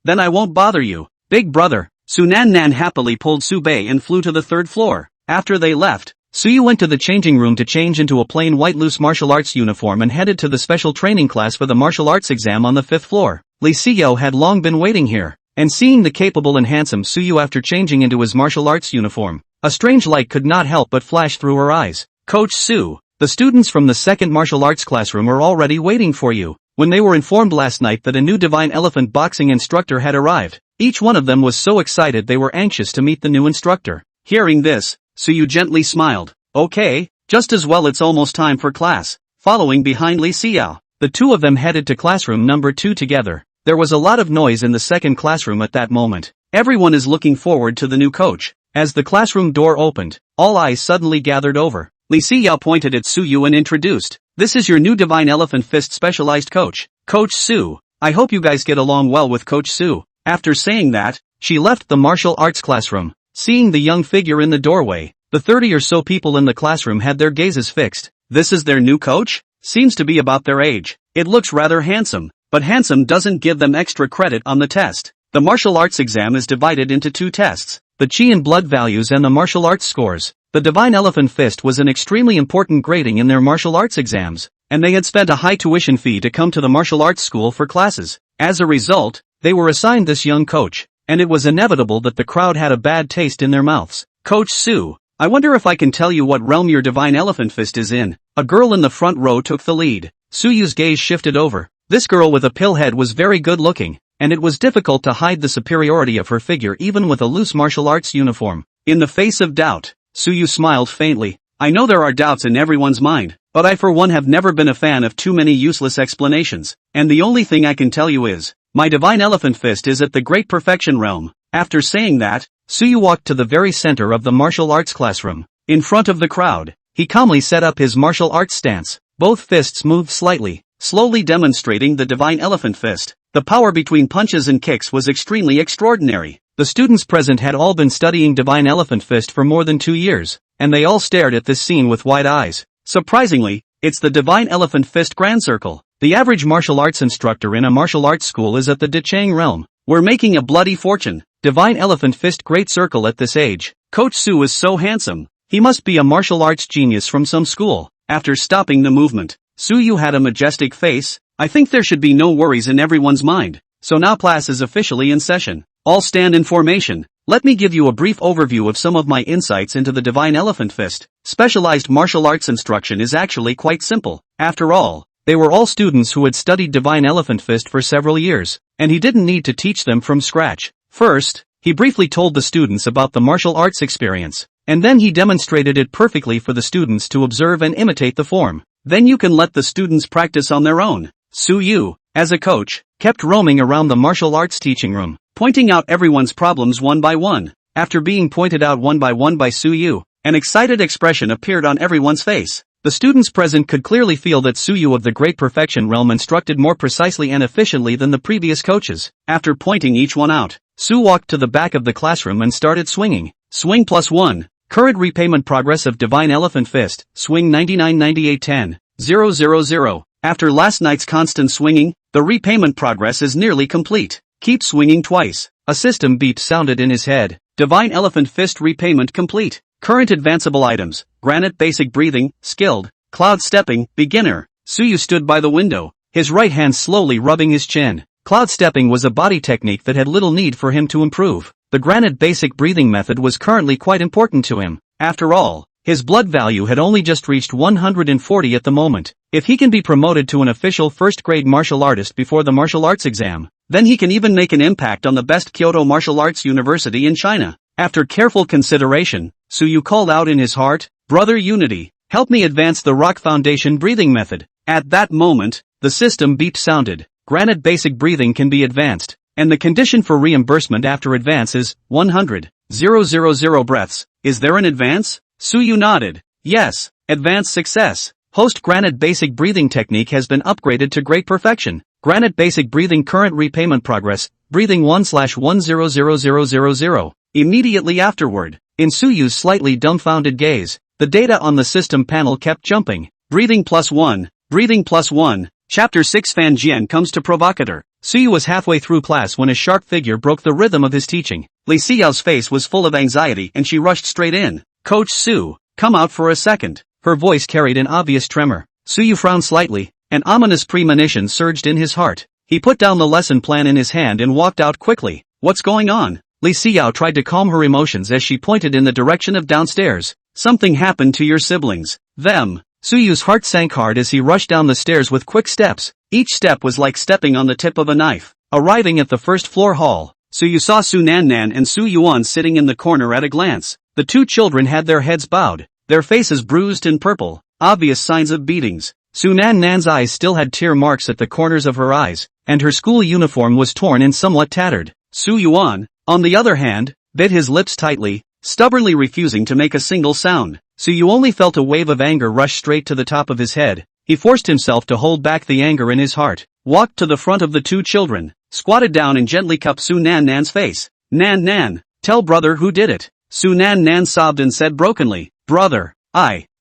then I won't bother you. Big brother, Sunannan happily pulled Subei and flew to the 3rd floor. After they left, Suyu went to the changing room to change into a plain white loose martial arts uniform and headed to the special training class for the martial arts exam on the 5th floor. Lee Xiao had long been waiting here, and seeing the capable and handsome Suyu after changing into his martial arts uniform, a strange light could not help but flash through her eyes. Coach Su, the students from the second martial arts classroom are already waiting for you. When they were informed last night that a new divine elephant boxing instructor had arrived, each one of them was so excited they were anxious to meet the new instructor. Hearing this, Suyu gently smiled. Okay, just as well it's almost time for class. Following behind Li Xiao, the two of them headed to classroom number 2 together. There was a lot of noise in the second classroom at that moment. Everyone is looking forward to the new coach. As the classroom door opened, all eyes suddenly gathered over. Li Xiao pointed at Suyu and introduced, "This is your new Divine Elephant Fist specialized coach, Coach Su. I hope you guys get along well with Coach Su." After saying that, she left the martial arts classroom. Seeing the young figure in the doorway, the 30 or so people in the classroom had their gazes fixed. This is their new coach? Seems to be about their age. It looks rather handsome, but handsome doesn't give them extra credit on the test. The martial arts exam is divided into 2 tests, the chi and blood values and the martial arts scores. The Divine Elephant Fist was an extremely important grading in their martial arts exams, and they had spent a high tuition fee to come to the martial arts school for classes. As a result, they were assigned this young coach, and it was inevitable that the crowd had a bad taste in their mouths. Coach Su, I wonder if I can tell you what realm your Divine Elephant Fist is in. A girl in the front row took the lead. Suyu's gaze shifted over. This girl with a pill head was very good looking, and it was difficult to hide the superiority of her figure even with a loose martial arts uniform. In the face of doubt, Suyu smiled faintly. I know there are doubts in everyone's mind, but I for one have never been a fan of too many useless explanations, and the only thing I can tell you is, my Divine Elephant Fist is at the Great Perfection realm. After saying that, Suyu walked to the very center of the martial arts classroom. In front of the crowd, he calmly set up his martial arts stance. Both fists moved slightly, slowly demonstrating the Divine Elephant Fist. The power between punches and kicks was extremely extraordinary. The students present had all been studying Divine Elephant Fist for more than 2 years, and they all stared at this scene with wide eyes. Surprisingly, it's the Divine Elephant Fist Grand Circle. The average martial arts instructor in a martial arts school is at the Dechang realm. We're making a bloody fortune. Divine Elephant Fist Great Circle at this age. Coach Su is so handsome. He must be a martial arts genius from some school. After stopping the movement, Suyu had a majestic face. I think there should be no worries in everyone's mind. So now class is officially in session. All stand in formation. Let me give you a brief overview of some of my insights into the Divine Elephant Fist. Specialized martial arts instruction is actually quite simple. After all, they were all students who had studied Divine Elephant Fist for several years, and he didn't need to teach them from scratch. First, he briefly told the students about the martial arts experience, and then he demonstrated it perfectly for the students to observe and imitate the form. Then you can let the students practice on their own. Suyu, as a coach, kept roaming around the martial arts teaching room, pointing out everyone's problems one by one. After being pointed out one by Suyu, an excited expression appeared on everyone's face. The students present could clearly feel that Suyu of the Great Perfection realm instructed more precisely and efficiently than the previous coaches. After pointing each one out, Su walked to the back of the classroom and started swinging. Swing +1. Current repayment progress of Divine Elephant Fist. Swing 999810,000. After last night's constant swinging, the repayment progress is nearly complete. Keep swinging twice. A system beep sounded in his head. Divine Elephant Fist repayment complete. Current advanceable items: Granite Basic Breathing, Skilled, Cloud Stepping, Beginner. Suyu stood by the window, his right hand slowly rubbing his chin. Cloud stepping was a body technique that had little need for him to improve. The Granite Basic Breathing method was currently quite important to him. After all, his blood value had only just reached 140 at the moment. If he can be promoted to an official first-grade martial artist before the martial arts exam, then he can even make an impact on the best Kyoto Martial Arts University in China. After careful consideration, Suyu called out in his heart, "Brother Unity, help me advance the Rock Foundation breathing method." At that moment, the system beep sounded. Granite Basic Breathing can be advanced, and the condition for reimbursement after advance is 100,000 breaths. Is there an advance? Suyu nodded. Yes, advance success. Host Granite Basic Breathing technique has been upgraded to Great Perfection. Granite Basic Breathing current repayment progress, breathing 1/100,000. Immediately afterward, in Suyu's slightly dumbfounded gaze, the data on the system panel kept jumping. Breathing +1, breathing +1. Chapter 6 Fan Jian comes to Provocateur. Suyu was halfway through class when a sharp figure broke the rhythm of his teaching. Li Xiao's face was full of anxiety and she rushed straight in. Coach Su, come out for a second. Her voice carried an obvious tremor. Suyu frowned slightly. An ominous premonition surged in his heart. He put down the lesson plan in his hand and walked out quickly. What's going on? Li Xiao tried to calm her emotions as she pointed in the direction of downstairs. Something happened to your siblings. Them. Suyu's heart sank hard as he rushed down the stairs with quick steps. Each step was like stepping on the tip of a knife. Arriving at the first floor hall, Suyu saw Su Nannan and Su Yuan sitting in the corner at a glance. The two children had their heads bowed, their faces bruised and purple, obvious signs of beatings. Su Nannan's eyes still had tear marks at the corners of her eyes, and her school uniform was torn and somewhat tattered. Su Yuan, on the other hand, bit his lips tightly, stubbornly refusing to make a single sound. Suyu only felt a wave of anger rush straight to the top of his head. He forced himself to hold back the anger in his heart, walked to the front of the two children, squatted down and gently cupped Su Nannan's face. Nan, tell brother who did it. Su Nannan sobbed and said brokenly, brother,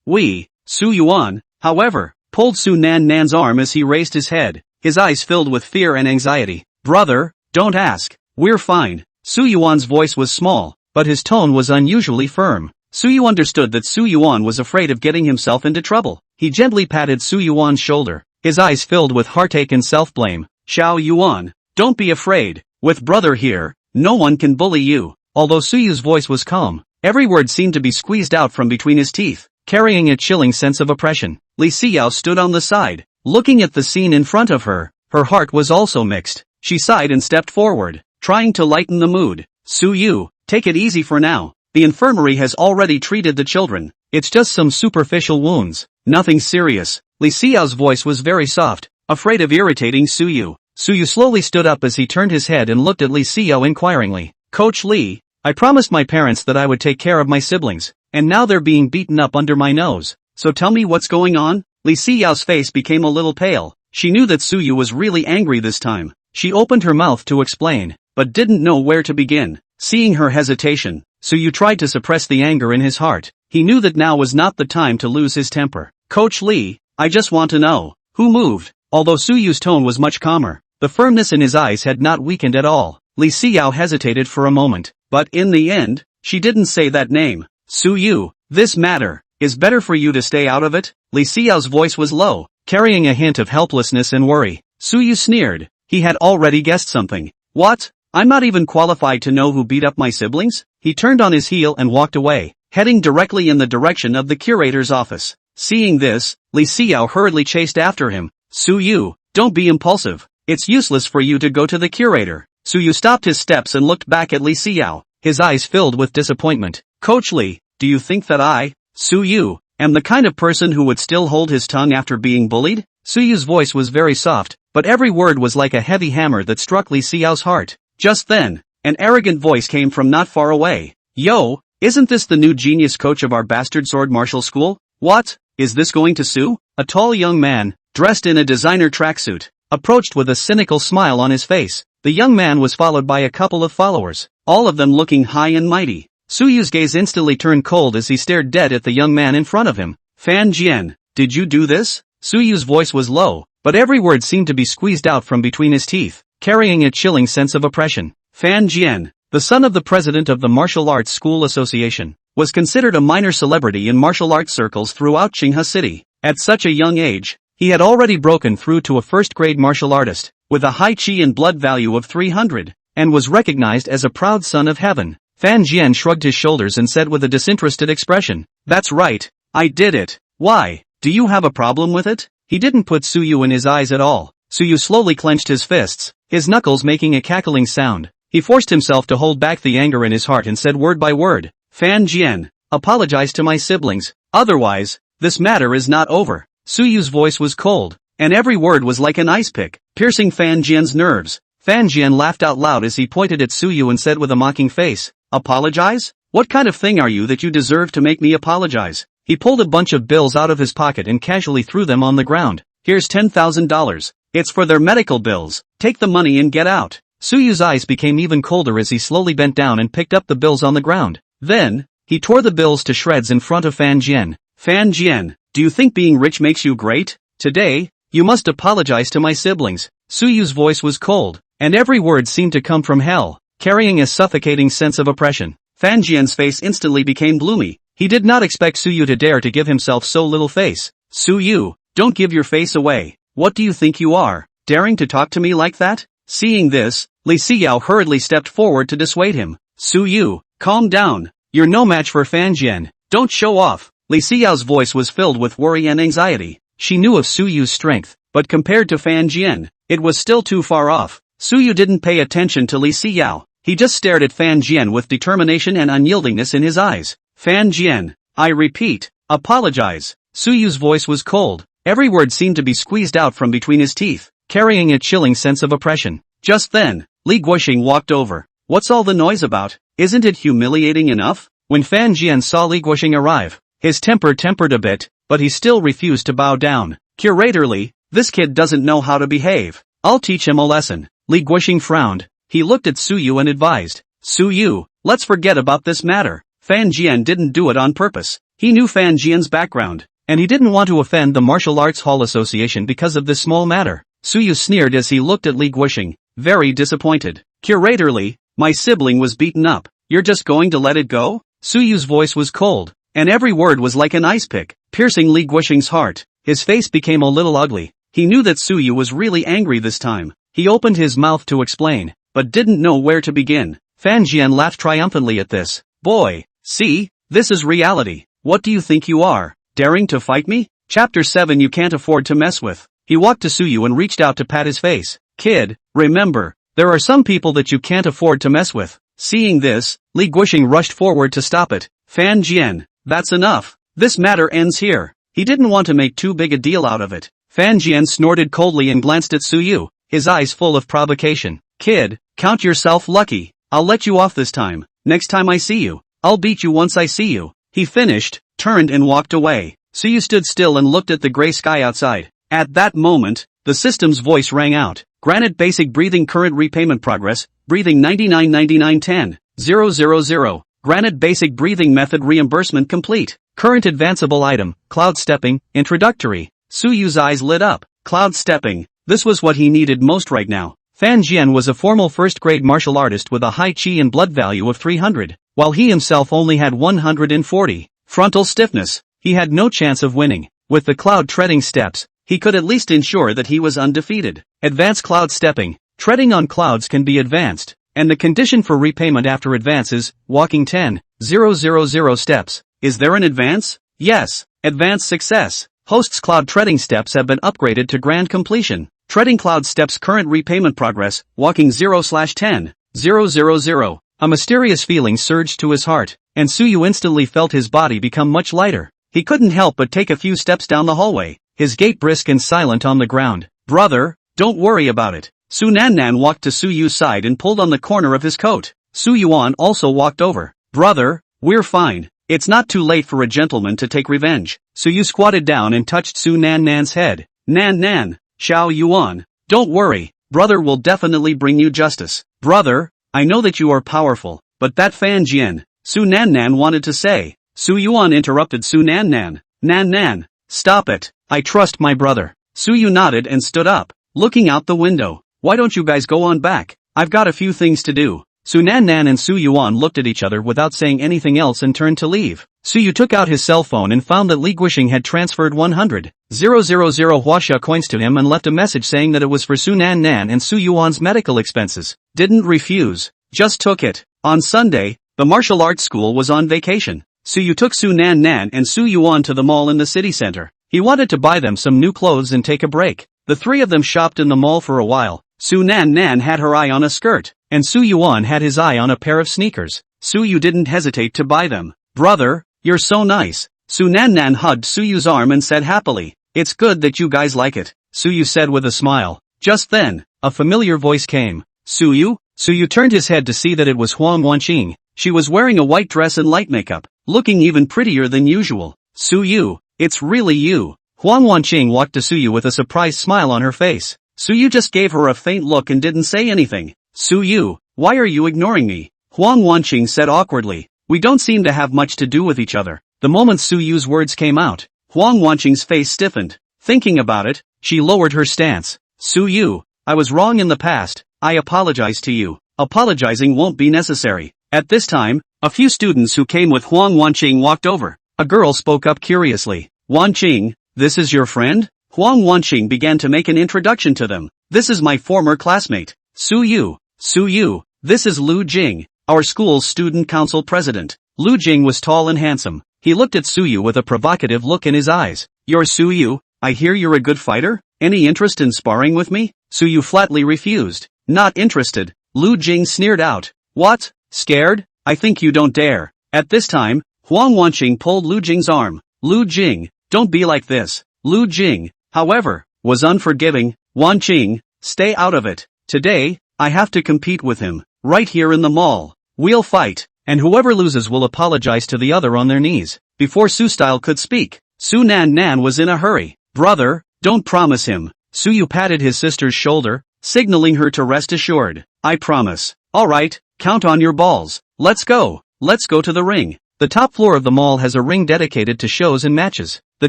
we. Su Yuan, however, pulled Su Nannan's arm as he raised his head, his eyes filled with fear and anxiety. Brother, don't ask, we're fine. Su Yuan's voice was small, but his tone was unusually firm. Suyu understood that Su Yuan was afraid of getting himself into trouble. He gently patted Su Yuan's shoulder, his eyes filled with heartache and self-blame. Xiao Yuan, don't be afraid. With brother here, no one can bully you. Although Suyu's voice was calm, every word seemed to be squeezed out from between his teeth, carrying a chilling sense of oppression. Li Xiao stood on the side, looking at the scene in front of her. Her heart was also mixed. She sighed and stepped forward, trying to lighten the mood. Suyu, take it easy for now. The infirmary has already treated the children. It's just some superficial wounds. Nothing serious. Li Xiao's voice was very soft, afraid of irritating Suyu. Suyu slowly stood up as he turned his head and looked at Li Xiao inquiringly. Coach Li, I promised my parents that I would take care of my siblings, and now they're being beaten up under my nose. So tell me what's going on? Li Xiao's face became a little pale. She knew that Suyu was really angry this time. She opened her mouth to explain, but didn't know where to begin. Seeing her hesitation, Suyu tried to suppress the anger in his heart. He knew that now was not the time to lose his temper. Coach Li, I just want to know, who moved? Although Suyu's tone was much calmer, the firmness in his eyes had not weakened at all. Li Xiao hesitated for a moment, but in the end, she didn't say that name. Suyu, this matter is better for you to stay out of it. Li Xiao's voice was low, carrying a hint of helplessness and worry. Suyu sneered. He had already guessed something. What? I'm not even qualified to know who beat up my siblings? He turned on his heel and walked away, heading directly in the direction of the curator's office. Seeing this, Li Xiao hurriedly chased after him. Suyu, don't be impulsive. It's useless for you to go to the curator. Suyu stopped his steps and looked back at Li Xiao, his eyes filled with disappointment. Coach Li, do you think that I, Suyu, am the kind of person who would still hold his tongue after being bullied? Suyu's voice was very soft, but every word was like a heavy hammer that struck Li Xiao's heart. Just then, an arrogant voice came from not far away. Yo, isn't this the new genius coach of our bastard sword martial school? What? Is this going to Su? A tall young man, dressed in a designer tracksuit, approached with a cynical smile on his face. The young man was followed by a couple of followers, all of them looking high and mighty. Suyu's gaze instantly turned cold as he stared dead at the young man in front of him. Fan Jian, did you do this? Suyu's voice was low, but every word seemed to be squeezed out from between his teeth, carrying a chilling sense of oppression. Fan Jian, the son of the president of the Martial Arts School Association, was considered a minor celebrity in martial arts circles throughout Qinghe City. At such a young age, he had already broken through to a first-grade martial artist, with a high chi and blood value of 300, and was recognized as a proud son of heaven. Fan Jian shrugged his shoulders and said with a disinterested expression, That's right, I did it. Why, do you have a problem with it? He didn't put Suyu in his eyes at all. Suyu slowly clenched his fists, his knuckles making a cackling sound. He forced himself to hold back the anger in his heart and said word by word, Fan Jian, apologize to my siblings, otherwise, this matter is not over. Suyu's voice was cold, and every word was like an ice pick, piercing Fan Jian's nerves. Fan Jian laughed out loud as he pointed at Suyu and said with a mocking face, Apologize? What kind of thing are you that you deserve to make me apologize? He pulled a bunch of bills out of his pocket and casually threw them on the ground. Here's $10,000. It's for their medical bills. Take the money and get out. Suyu's eyes became even colder as he slowly bent down and picked up the bills on the ground. Then, he tore the bills to shreds in front of Fan Jian. Fan Jian, do you think being rich makes you great? Today, you must apologize to my siblings. Suyu's voice was cold, and every word seemed to come from hell, carrying a suffocating sense of oppression. Fan Jian's face instantly became gloomy. He did not expect Su Yu to dare to give himself so little face. Su Yu, don't give your face away. What do you think you are, daring to talk to me like that? Seeing this, Li Xiao hurriedly stepped forward to dissuade him. Su Yu, calm down. You're no match for Fan Jian. Don't show off. Li Xiao's voice was filled with worry and anxiety. She knew of Su Yu's strength, but compared to Fan Jian, it was still too far off. Su Yu didn't pay attention to Li Xiao. He just stared at Fan Jian with determination and unyieldingness in his eyes. Fan Jian, I repeat, apologize. Su Yu's voice was cold. Every word seemed to be squeezed out from between his teeth, carrying a chilling sense of oppression. Just then, Li Guoxing walked over. What's all the noise about? Isn't it humiliating enough? When Fan Jian saw Li Guoxing arrive, his temper tempered a bit, but he still refused to bow down. Curator Li, this kid doesn't know how to behave. I'll teach him a lesson. Li Guoxing frowned. He looked at Su Yu and advised. Su Yu, let's forget about this matter. Fan Jian didn't do it on purpose. He knew Fan Jian's background, and he didn't want to offend the Martial Arts Hall Association because of this small matter. Su Yu sneered as he looked at Li Guoxing, very disappointed. Curator Li, my sibling was beaten up. You're just going to let it go? Su Yu's voice was cold, and every word was like an ice pick, piercing Li Guoxing's heart. His face became a little ugly. He knew that Su Yu was really angry this time. He opened his mouth to explain, but didn't know where to begin. Fan Jian laughed triumphantly at this. Boy, see, this is reality. What do you think you are, daring to fight me? Chapter 7 You can't afford to mess with. He walked to Su Yu and reached out to pat his face. Kid, remember, there are some people that you can't afford to mess with. Seeing this, Li Guoxing rushed forward to stop it. Fan Jian, that's enough. This matter ends here. He didn't want to make too big a deal out of it. Fan Jian snorted coldly and glanced at Su Yu, his eyes full of provocation. Kid, count yourself lucky. I'll let you off this time. Next time I see you, I'll beat you once I see you. He finished, turned and walked away. Su Yu stood still and looked at the gray sky outside. At that moment, the system's voice rang out. Granted basic breathing current repayment progress, breathing 99.99.10.000. Granted basic breathing method reimbursement complete. Current advanceable item, cloud stepping, introductory. Su Yu's eyes lit up. Cloud stepping, this was what he needed most right now. Fan Jian was a formal first-grade martial artist with a high chi and blood value of 300, while he himself only had 140. Frontal stiffness, he had no chance of winning. With the cloud treading steps, he could at least ensure that he was undefeated. Advanced cloud stepping, treading on clouds can be advanced, and the condition for repayment after advance is, walking 10,000 steps. Is there an advance? Yes, advanced success. Host's cloud treading steps have been upgraded to grand completion. Treading cloud steps current repayment progress, walking 0/10,000. A mysterious feeling surged to his heart, and Su Yu instantly felt his body become much lighter. He couldn't help but take a few steps down the hallway, his gait brisk and silent on the ground. Brother, don't worry about it. Su Nannan walked to Su Yu's side and pulled on the corner of his coat. Su Yuan also walked over. Brother, we're fine. It's not too late for a gentleman to take revenge. Su Yu squatted down and touched Su Nannan's head. Nan, Xiao Yuan, don't worry, brother will definitely bring you justice. Brother, I know that you are powerful, but that Fan Jian, Su Nannan wanted to say. Su Yuan interrupted Su Nannan. Nan, stop it, I trust my brother. Su Yu nodded and stood up, looking out the window. Why don't you guys go on back? I've got a few things to do. Su Nannan and Su Yuan looked at each other without saying anything else and turned to leave. Su Yu took out his cell phone and found that Li Guoxing had transferred 100,000 Huaxia coins to him and left a message saying that it was for Su Nannan and Su Yuan's medical expenses. Didn't refuse, just took it. On Sunday, the martial arts school was on vacation. Su Yu took Su Nannan and Su Yuan to the mall in the city center. He wanted to buy them some new clothes and take a break. The three of them shopped in the mall for a while. Su Nannan had her eye on a skirt, and Su Yuan had his eye on a pair of sneakers. Su Yu didn't hesitate to buy them. Brother, you're so nice. Su Nannan hugged Su Yu's arm and said happily, it's good that you guys like it, Su Yu said with a smile. Just then, a familiar voice came. Su Yu? Su Yu turned his head to see that it was Huang Wanqing. She was wearing a white dress and light makeup, looking even prettier than usual. Su Yu, it's really you. Huang Wanqing walked to Su Yu with a surprised smile on her face. Su Yu just gave her a faint look and didn't say anything. Su Yu, why are you ignoring me? Huang Wanqing said awkwardly. We don't seem to have much to do with each other. The moment Su Yu's words came out, Huang Wanqing's face stiffened. Thinking about it, she lowered her stance. Su Yu, I was wrong in the past. I apologize to you. Apologizing won't be necessary. At this time, a few students who came with Huang Wanqing walked over. A girl spoke up curiously. Wanqing, this is your friend? Huang Wanqing began to make an introduction to them. This is my former classmate, Su Yu. Su Yu, this is Lu Jing, our school's student council president. Lu Jing was tall and handsome. He looked at Su Yu with a provocative look in his eyes. You're Su Yu? I hear you're a good fighter? Any interest in sparring with me? Su Yu flatly refused. Not interested. Lu Jing sneered out. What? Scared? I think you don't dare. At this time, Huang Wanqing pulled Lu Jing's arm. Lu Jing, don't be like this. Lu Jing, however, was unforgiving. Wanqing, stay out of it. Today, I have to compete with him. Right here in the mall. We'll fight, and whoever loses will apologize to the other on their knees. Before Su Style could speak, Su Nan Nan was in a hurry. Brother, don't promise him. Su Yu patted his sister's shoulder, signaling her to rest assured. I promise. Alright, count on your balls. Let's go. Let's go to the ring. The top floor of the mall has a ring dedicated to shows and matches. The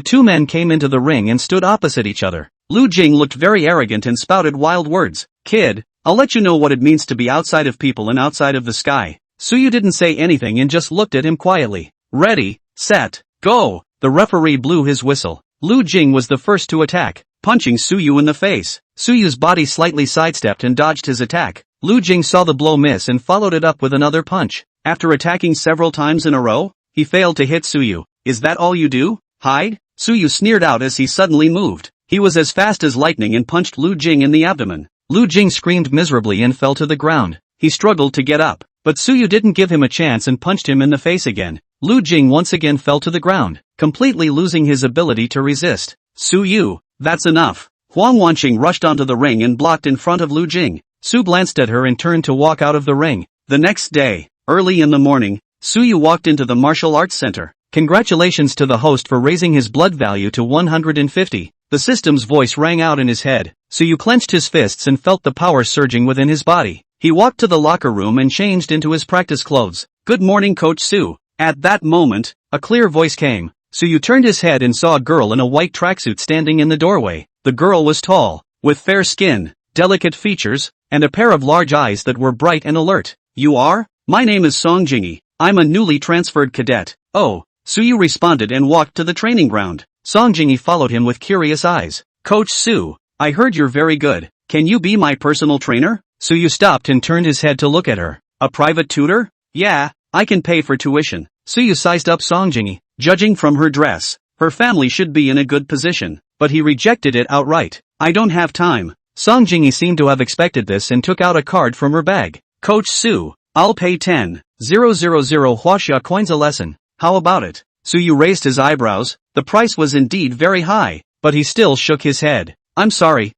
two men came into the ring and stood opposite each other. Lu Jing looked very arrogant and spouted wild words. Kid, I'll let you know what it means to be outside of people and outside of the sky. Su Yu didn't say anything and just looked at him quietly. Ready, set, go. The referee blew his whistle. Lu Jing was the first to attack, punching Su Yu in the face. Su Yu's body slightly sidestepped and dodged his attack. Lu Jing saw the blow miss and followed it up with another punch. After attacking several times in a row, he failed to hit Su Yu. Is that all you do? Hide? Su Yu sneered out as he suddenly moved. He was as fast as lightning and punched Lu Jing in the abdomen. Lu Jing screamed miserably and fell to the ground. He struggled to get up, but Su Yu didn't give him a chance and punched him in the face again. Lu Jing once again fell to the ground, completely losing his ability to resist. Su Yu, that's enough. Huang Wanqing rushed onto the ring and blocked in front of Lu Jing. Su glanced at her and turned to walk out of the ring. The next day, early in the morning, Su Yu walked into the martial arts center. Congratulations to the host for raising his blood value to 150. The system's voice rang out in his head. Su Yu clenched his fists and felt the power surging within his body. He walked to the locker room and changed into his practice clothes. Good morning, Coach Su. At that moment, a clear voice came. Su Yu turned his head and saw a girl in a white tracksuit standing in the doorway. The girl was tall, with fair skin, delicate features, and a pair of large eyes that were bright and alert. You are? My name is Song Jingyi. I'm a newly transferred cadet. Oh, Su Yu responded and walked to the training ground. Song Jingyi followed him with curious eyes. Coach Su, I heard you're very good. Can you be my personal trainer? Su Yu stopped and turned his head to look at her. A private tutor? Yeah, I can pay for tuition. Su Yu sized up Song Jingyi. Judging from her dress, her family should be in a good position, but he rejected it outright. I don't have time. Song Jingyi seemed to have expected this and took out a card from her bag. Coach Su, I'll pay 10,000 Huaxia coins a lesson. How about it? Su Yu raised his eyebrows. The price was indeed very high, but he still shook his head. I'm sorry,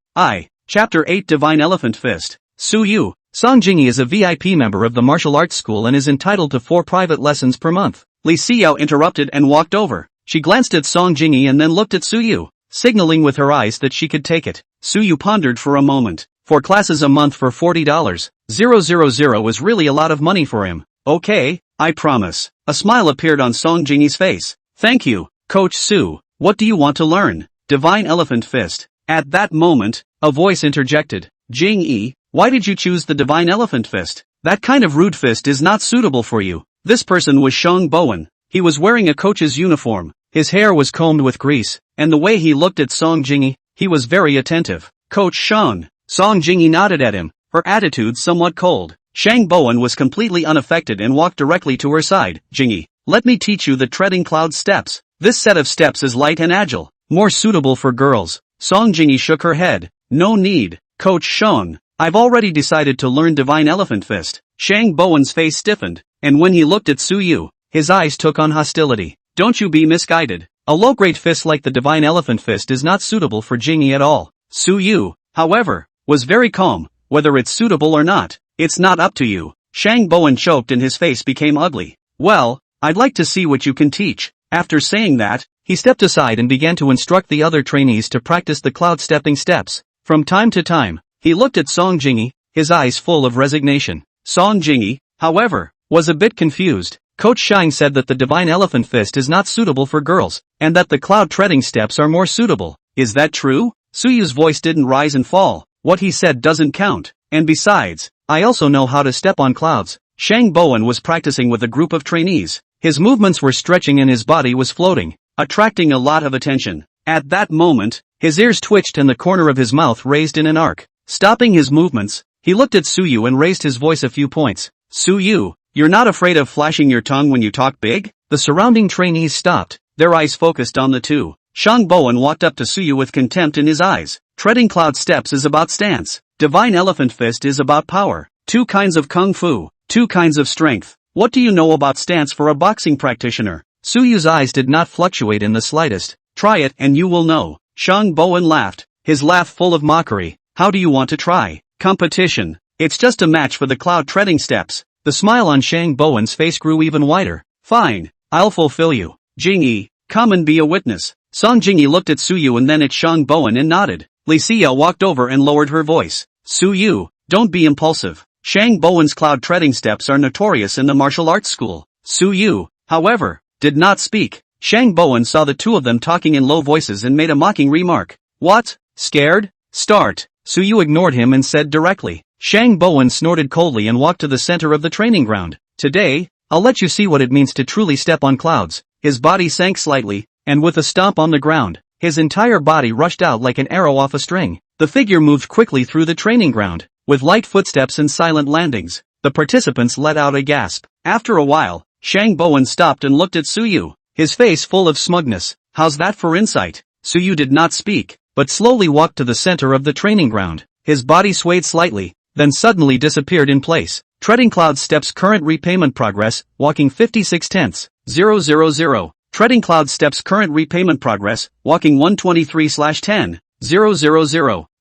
Chapter 8 Divine Elephant Fist. Su Yu, Song Jingyi is a VIP member of the martial arts school and is entitled to 4 private lessons per month. Li Xiao interrupted and walked over. She glanced at Song Jingyi and then looked at Su Yu, signaling with her eyes that she could take it. Su Yu pondered for a moment. 4 classes a month for $40. 000 was really a lot of money for him. Okay, I promise. A smile appeared on Song Jingyi's face. Thank you, Coach Su. What do you want to learn? Divine Elephant Fist. At that moment, a voice interjected. Jingyi, why did you choose the Divine Elephant Fist? That kind of rude fist is not suitable for you. This person was Sheng Bowen. He was wearing a coach's uniform. His hair was combed with grease, and the way he looked at Song Jingyi, he was very attentive. Coach Sheng. Song Jingyi nodded at him, her attitude somewhat cold. Shang Bowen was completely unaffected and walked directly to her side. Jingyi, let me teach you the treading cloud steps. This set of steps is light and agile, more suitable for girls. Song Jingyi shook her head. No need, Coach Sheng. I've already decided to learn Divine Elephant Fist. Shang Bowen's face stiffened, and when he looked at Su Yu, his eyes took on hostility. Don't you be misguided. A low-grade fist like the Divine Elephant Fist is not suitable for Jingyi at all. Su Yu, however, was very calm. Whether it's suitable or not, it's not up to you. Shang Bowen choked and his face became ugly. Well, I'd like to see what you can teach. After saying that, he stepped aside and began to instruct the other trainees to practice the cloud stepping steps. From time to time, he looked at Song Jingyi, his eyes full of resignation. Song Jingyi, however, was a bit confused. Coach Shang said that the Divine Elephant Fist is not suitable for girls, and that the cloud treading steps are more suitable. Is that true? Su Yu's voice didn't rise and fall. What he said doesn't count, and besides, I also know how to step on clouds. Shang Bowen was practicing with a group of trainees. His movements were stretching and his body was floating, attracting a lot of attention. At that moment, his ears twitched and the corner of his mouth raised in an arc. Stopping his movements, he looked at Suyu and raised his voice a few points. Suyu, you're not afraid of flashing your tongue when you talk big? The surrounding trainees stopped, their eyes focused on the two. Shang Bowen walked up to Suyu with contempt in his eyes. Treading cloud steps is about stance. Divine Elephant Fist is about power. 2 kinds of kung fu, 2 kinds of strength. What do you know about stance for a boxing practitioner? Suyu's eyes did not fluctuate in the slightest. Try it and you will know. Shang Bowen laughed, his laugh full of mockery. How do you want to try? Competition. It's just a match for the cloud treading steps. The smile on Shang Bowen's face grew even wider. Fine, I'll fulfill you. Jingyi, come and be a witness. Song Jingyi looked at Suyu and then at Shang Bowen and nodded. Li Xiao walked over and lowered her voice. Suyu, don't be impulsive. Shang Bowen's cloud treading steps are notorious in the martial arts school. Suyu, however, did not speak. Shang Bowen saw the two of them talking in low voices and made a mocking remark. What? Scared? Start. Suyu ignored him and said directly. Shang Bowen snorted coldly and walked to the center of the training ground. Today, I'll let you see what it means to truly step on clouds. His body sank slightly, and with a stomp on the ground, his entire body rushed out like an arrow off a string. The figure moved quickly through the training ground, with light footsteps and silent landings. The participants let out a gasp. After a while, Shang Bowen stopped and looked at Suyu, his face full of smugness. How's that for insight? Suyu did not speak, but slowly walked to the center of the training ground. His body swayed slightly, then suddenly disappeared in place. Treading cloud steps current repayment progress, walking 56/10,000. Treading cloud steps current repayment progress, walking 123/10,000.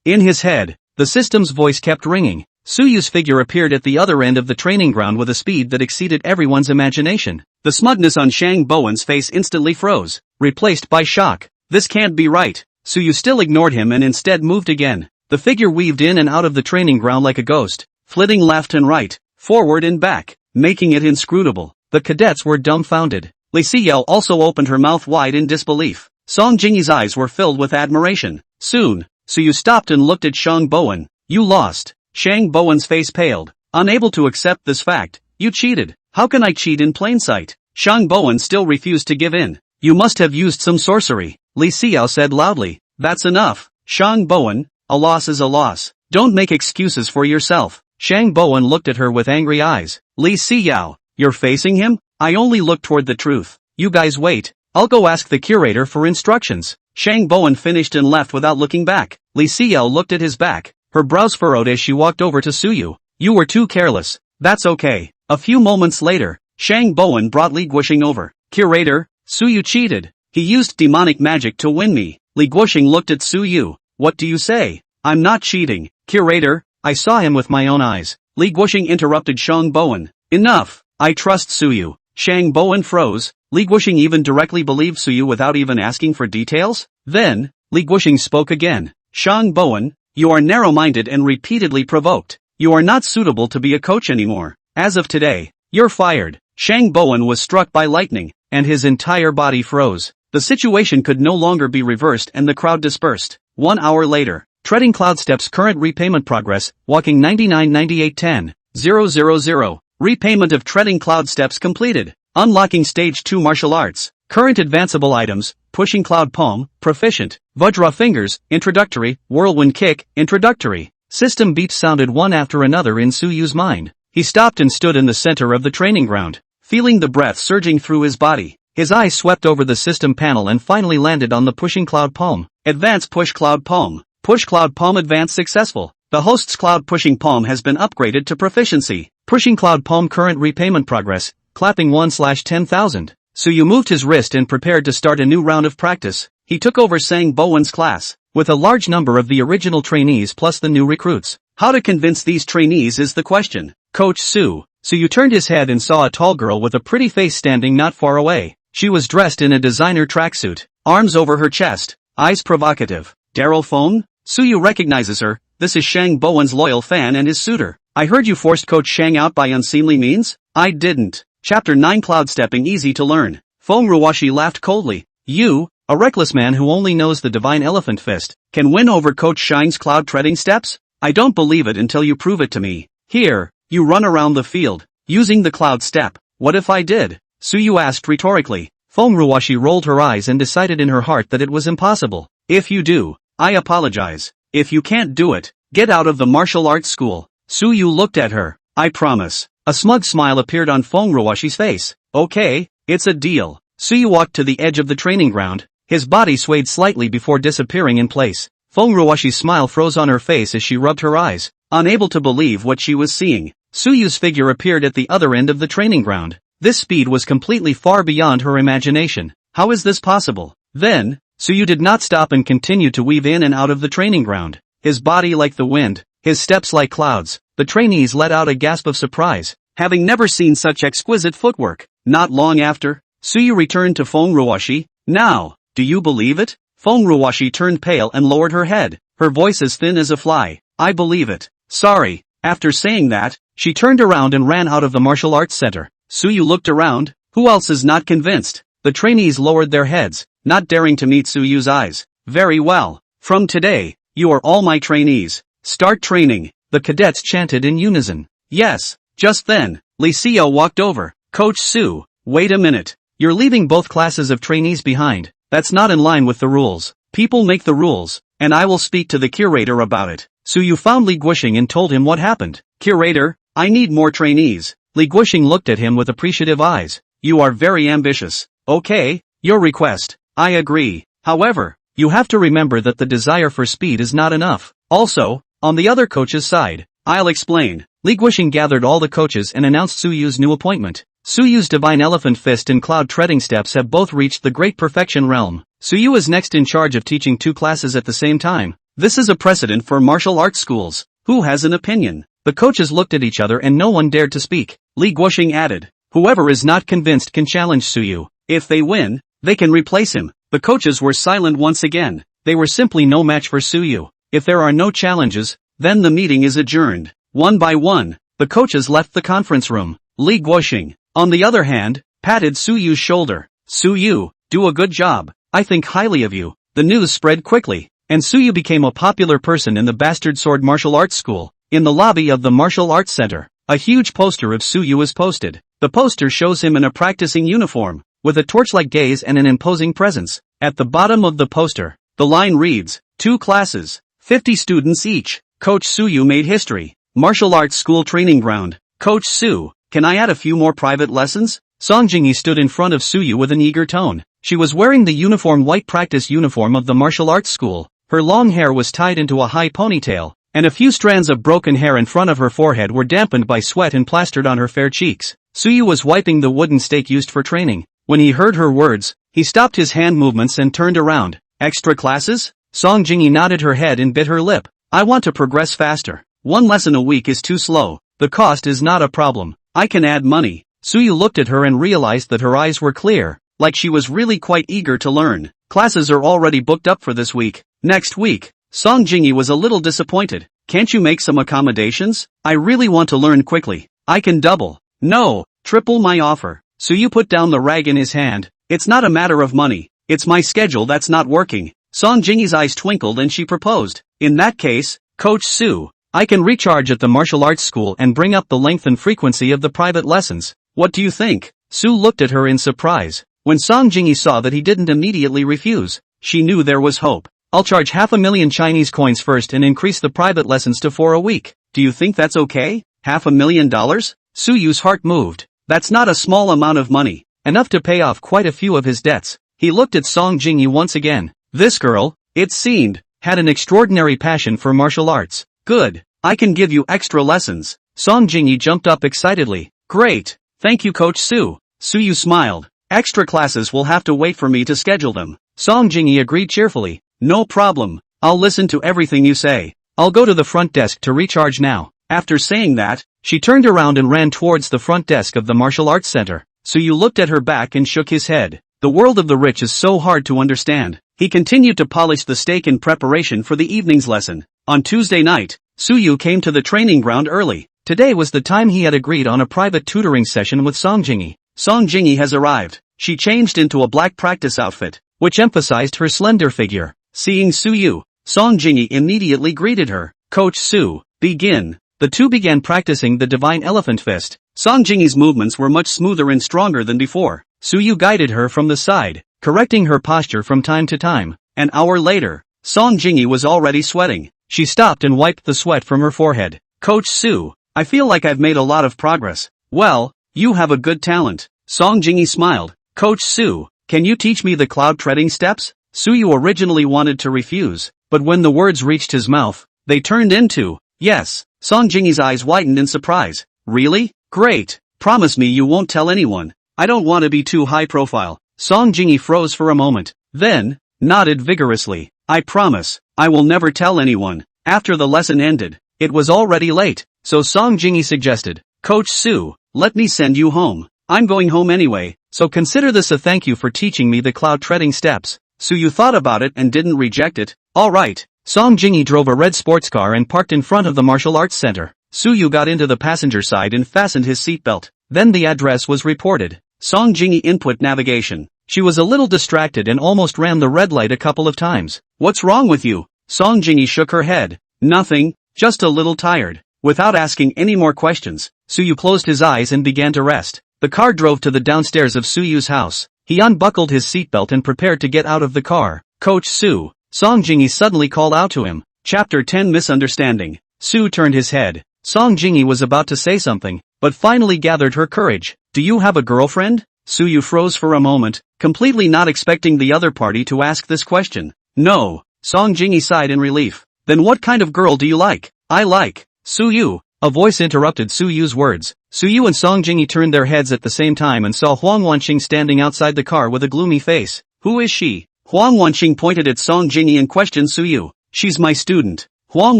In his head, the system's voice kept ringing. Suyu's figure appeared at the other end of the training ground with a speed that exceeded everyone's imagination. The smugness on Shang Bowen's face instantly froze, replaced by shock. This can't be right. Suyu still ignored him and instead moved again. The figure weaved in and out of the training ground like a ghost, flitting left and right, forward and back, making it inscrutable. The cadets were dumbfounded. Li Xiao also opened her mouth wide in disbelief. Song Jingyi's eyes were filled with admiration. Soon, Suyu stopped and looked at Shang Bowen. You lost. Shang Bowen's face paled, unable to accept this fact. You cheated. How can I cheat in plain sight? Shang Bowen still refused to give in. You must have used some sorcery, Li Xiao said loudly. That's enough. Shang Bowen, a loss is a loss. Don't make excuses for yourself. Shang Bowen looked at her with angry eyes. Li Xiao, you're facing him? I only look toward the truth. You guys wait. I'll go ask the curator for instructions. Shang Bowen finished and left without looking back. Li Xiao looked at his back, her brows furrowed as she walked over to Suyu. You were too careless. That's okay. A few moments later, Shang Bowen brought Li Guoxing over. Curator, Suyu cheated. He used demonic magic to win me. Li Guoxing looked at Suyu. What do you say? I'm not cheating. Curator, I saw him with my own eyes. Li Guoxing interrupted Shang Bowen. Enough. I trust Suyu. Shang Bowen froze. Li Guoxing even directly believed Suyu without even asking for details? Then, Li Guoxing spoke again. Shang Bowen, you are narrow-minded and repeatedly provoked. You are not suitable to be a coach anymore. As of today, you're fired. Shang Bowen was struck by lightning, and his entire body froze. The situation could no longer be reversed and the crowd dispersed. 1 hour later, treading cloud steps current repayment progress, walking 99/98/10,000. Repayment of treading cloud steps completed. Unlocking stage 2 martial arts. Current advanceable items, pushing cloud palm, proficient. Vajra fingers, introductory. Whirlwind kick, introductory. System beats sounded one after another in Suyu's mind. He stopped and stood in the center of the training ground, feeling the breath surging through his body. His eyes swept over the system panel and finally landed on the pushing cloud palm. Advance push cloud palm. Push cloud palm advance successful. The host's cloud pushing palm has been upgraded to proficiency. Pushing cloud palm current repayment progress, clapping 1/10,000. Suyu moved his wrist and prepared to start a new round of practice. He took over Shang Bowen's class, with a large number of the original trainees plus the new recruits. How to convince these trainees is the question. Coach Suyu turned his head and saw a tall girl with a pretty face standing not far away. She was dressed in a designer tracksuit, arms over her chest, eyes provocative. Daryl Phone? Suyu recognizes her. This is Shang Bowen's loyal fan and his suitor. I heard you forced Coach Shang out by unseemly means? I didn't. Chapter 9 Cloud Stepping Easy to Learn. Feng Ruoshi laughed coldly. You, a reckless man who only knows the Divine Elephant Fist, can win over Coach Shang's cloud treading steps? I don't believe it until you prove it to me. Here, you run around the field, Using the cloud step. What if I did? Suyu asked rhetorically. Fengruoshi rolled her eyes and decided in her heart that it was impossible. If you do, I apologize. If you can't do it, get out of the martial arts school. Suyu looked at her. I promise. A smug smile appeared on Fengruoshi's face. Okay, it's a deal. Suyu walked to the edge of the training ground. His body swayed slightly before disappearing in place. Fengruoshi's smile froze on her face as she rubbed her eyes, unable to believe what she was seeing. Suyu's figure appeared at the other end of the training ground. This speed was completely far beyond her imagination. How is this possible? Then, Suyu did not stop and continued to weave in and out of the training ground. His body like the wind, his steps like clouds. The trainees let out a gasp of surprise, having never seen such exquisite footwork. Not long after, Suyu returned to Fengruoshi. Now, do you believe it? Fengruoshi turned pale and lowered her head, her voice as thin as a fly. I believe it. Sorry. After saying that, she turned around and ran out of the martial arts center. Suyu looked around. Who else is not convinced? The trainees lowered their heads, not daring to meet Suyu's eyes. Very well. From today, you are all my trainees. Start training. The cadets chanted in unison. Yes. Just then, Li Xiao walked over. Coach Su, wait a minute. You're leaving both classes of trainees behind. That's not in line with the rules. People make the rules, and I will speak to the curator about it. Suyu found Li Guoxing and told him what happened. Curator, I need more trainees. Li Guoxing looked at him with appreciative eyes. You are very ambitious. Okay, your request. I agree. However, you have to remember that the desire for speed is not enough. Also, on the other coach's side, I'll explain. Li Guoxing gathered all the coaches and announced Suyu's new appointment. Suyu's divine elephant fist and cloud treading steps have both reached the great perfection realm. Suyu is next in charge of teaching 2 classes at the same time. This is a precedent for martial arts schools. Who has an opinion? The coaches looked at each other and no one dared to speak. Li Guoxing added, whoever is not convinced can challenge Suyu. If they win, they can replace him. The coaches were silent once again. They were simply no match for Suyu. If there are no challenges, then the meeting is adjourned. One by one, the coaches left the conference room. Li Guoxing, on the other hand, patted Suyu's shoulder. Suyu, do a good job. I think highly of you. The news spread quickly, and Suyu became a popular person in the Bastard Sword Martial Arts School. In the lobby of the Martial Arts Center, a huge poster of Suyu is posted. The poster shows him in a practicing uniform, with a torch-like gaze and an imposing presence. At the bottom of the poster, the line reads, 2 classes, 50 students each. Coach Suyu made history. Martial arts school training ground. Coach Su, can I add a few more private lessons? Song Jingyi stood in front of Suyu with an eager tone. She was wearing the uniform white practice uniform of the martial arts school. Her long hair was tied into a high ponytail, and a few strands of broken hair in front of her forehead were dampened by sweat and plastered on her fair cheeks. Suyu was wiping the wooden stake used for training. When he heard her words, he stopped his hand movements and turned around. Extra classes? Song Jingyi nodded her head and bit her lip. I want to progress faster. 1 lesson a week is too slow. The cost is not a problem. I can add money. Suyu looked at her and realized that her eyes were clear, like she was really quite eager to learn. Classes are already booked up for this week. Next week. Song Jingyi was a little disappointed. Can't you make some accommodations? I really want to learn quickly. I can double. No, triple my offer. Suyu put down the rag in his hand. It's not a matter of money. It's my schedule that's not working. Song Jingyi's eyes twinkled and she proposed. In that case, Coach Su, I can recharge at the martial arts school and bring up the length and frequency of the private lessons. What do you think? Su looked at her in surprise. When Song Jingyi saw that he didn't immediately refuse, she knew there was hope. I'll charge 500,000 Chinese coins first and increase the private lessons to 4 a week. Do you think that's okay? $500,000? Suyu's heart moved. That's not a small amount of money. Enough to pay off quite a few of his debts. He looked at Song Jingyi once again. This girl, it seemed, had an extraordinary passion for martial arts. Good. I can give you extra lessons. Song Jingyi jumped up excitedly. Great. Thank you Coach Su. Suyu smiled. Extra classes will have to wait for me to schedule them. Song Jingyi agreed cheerfully. No problem. I'll listen to everything you say. I'll go to the front desk to recharge now. After saying that, she turned around and ran towards the front desk of the martial arts center. Suyu looked at her back and shook his head. The world of the rich is so hard to understand. He continued to polish the steak in preparation for the evening's lesson. On Tuesday night, Suyu came to the training ground early. Today was the time he had agreed on a private tutoring session with Song Jingyi. Song Jingyi has arrived. She changed into a black practice outfit, which emphasized her slender figure. Seeing Suyu, Song Jingyi immediately greeted her. Coach Su, begin. The two began practicing the divine elephant fist. Song Jingi's movements were much smoother and stronger than before. Suyu guided her from the side, correcting her posture from time to time. An hour later, Song Jingi was already sweating. She stopped and wiped the sweat from her forehead. Coach Su, I feel like I've made a lot of progress. Well, you have a good talent. Song Jingi smiled. Coach Su, can you teach me the cloud treading steps? Suyu originally wanted to refuse, but when the words reached his mouth, they turned into, yes. Song Jingi's eyes widened in surprise. Really? Great. Promise me you won't tell anyone. I don't want to be too high profile. Song Jingi froze for a moment, then nodded vigorously. I promise, I will never tell anyone. After the lesson ended, it was already late, so Song Jingi suggested, Coach Su, let me send you home. I'm going home anyway, so consider this a thank you for teaching me the cloud treading steps. Suyu thought about it and didn't reject it. Alright. Song Jingi drove a red sports car and parked in front of the martial arts center. Suyu got into the passenger side and fastened his seatbelt. Then the address was reported. Song Jingi input navigation. She was a little distracted and almost ran the red light a couple of times. What's wrong with you? Song Jingi shook her head. Nothing, just a little tired. Without asking any more questions, Suyu closed his eyes and began to rest. The car drove to the downstairs of Suyu's house. He unbuckled his seatbelt and prepared to get out of the car. Coach Su, Song Jingi suddenly called out to him. Chapter 10 Misunderstanding. Su turned his head. Song Jingi was about to say something, but finally gathered her courage. Do you have a girlfriend? Suyu froze for a moment, completely not expecting the other party to ask this question. No. Song Jingi sighed in relief. Then what kind of girl do you like? I like Suyu. A voice interrupted Suyu's words. Suyu and Song Jingi turned their heads at the same time and saw Huang Wanqing standing outside the car with a gloomy face. Who is she? Huang Wanqing pointed at Song Jingi and questioned Suyu. She's my student. Huang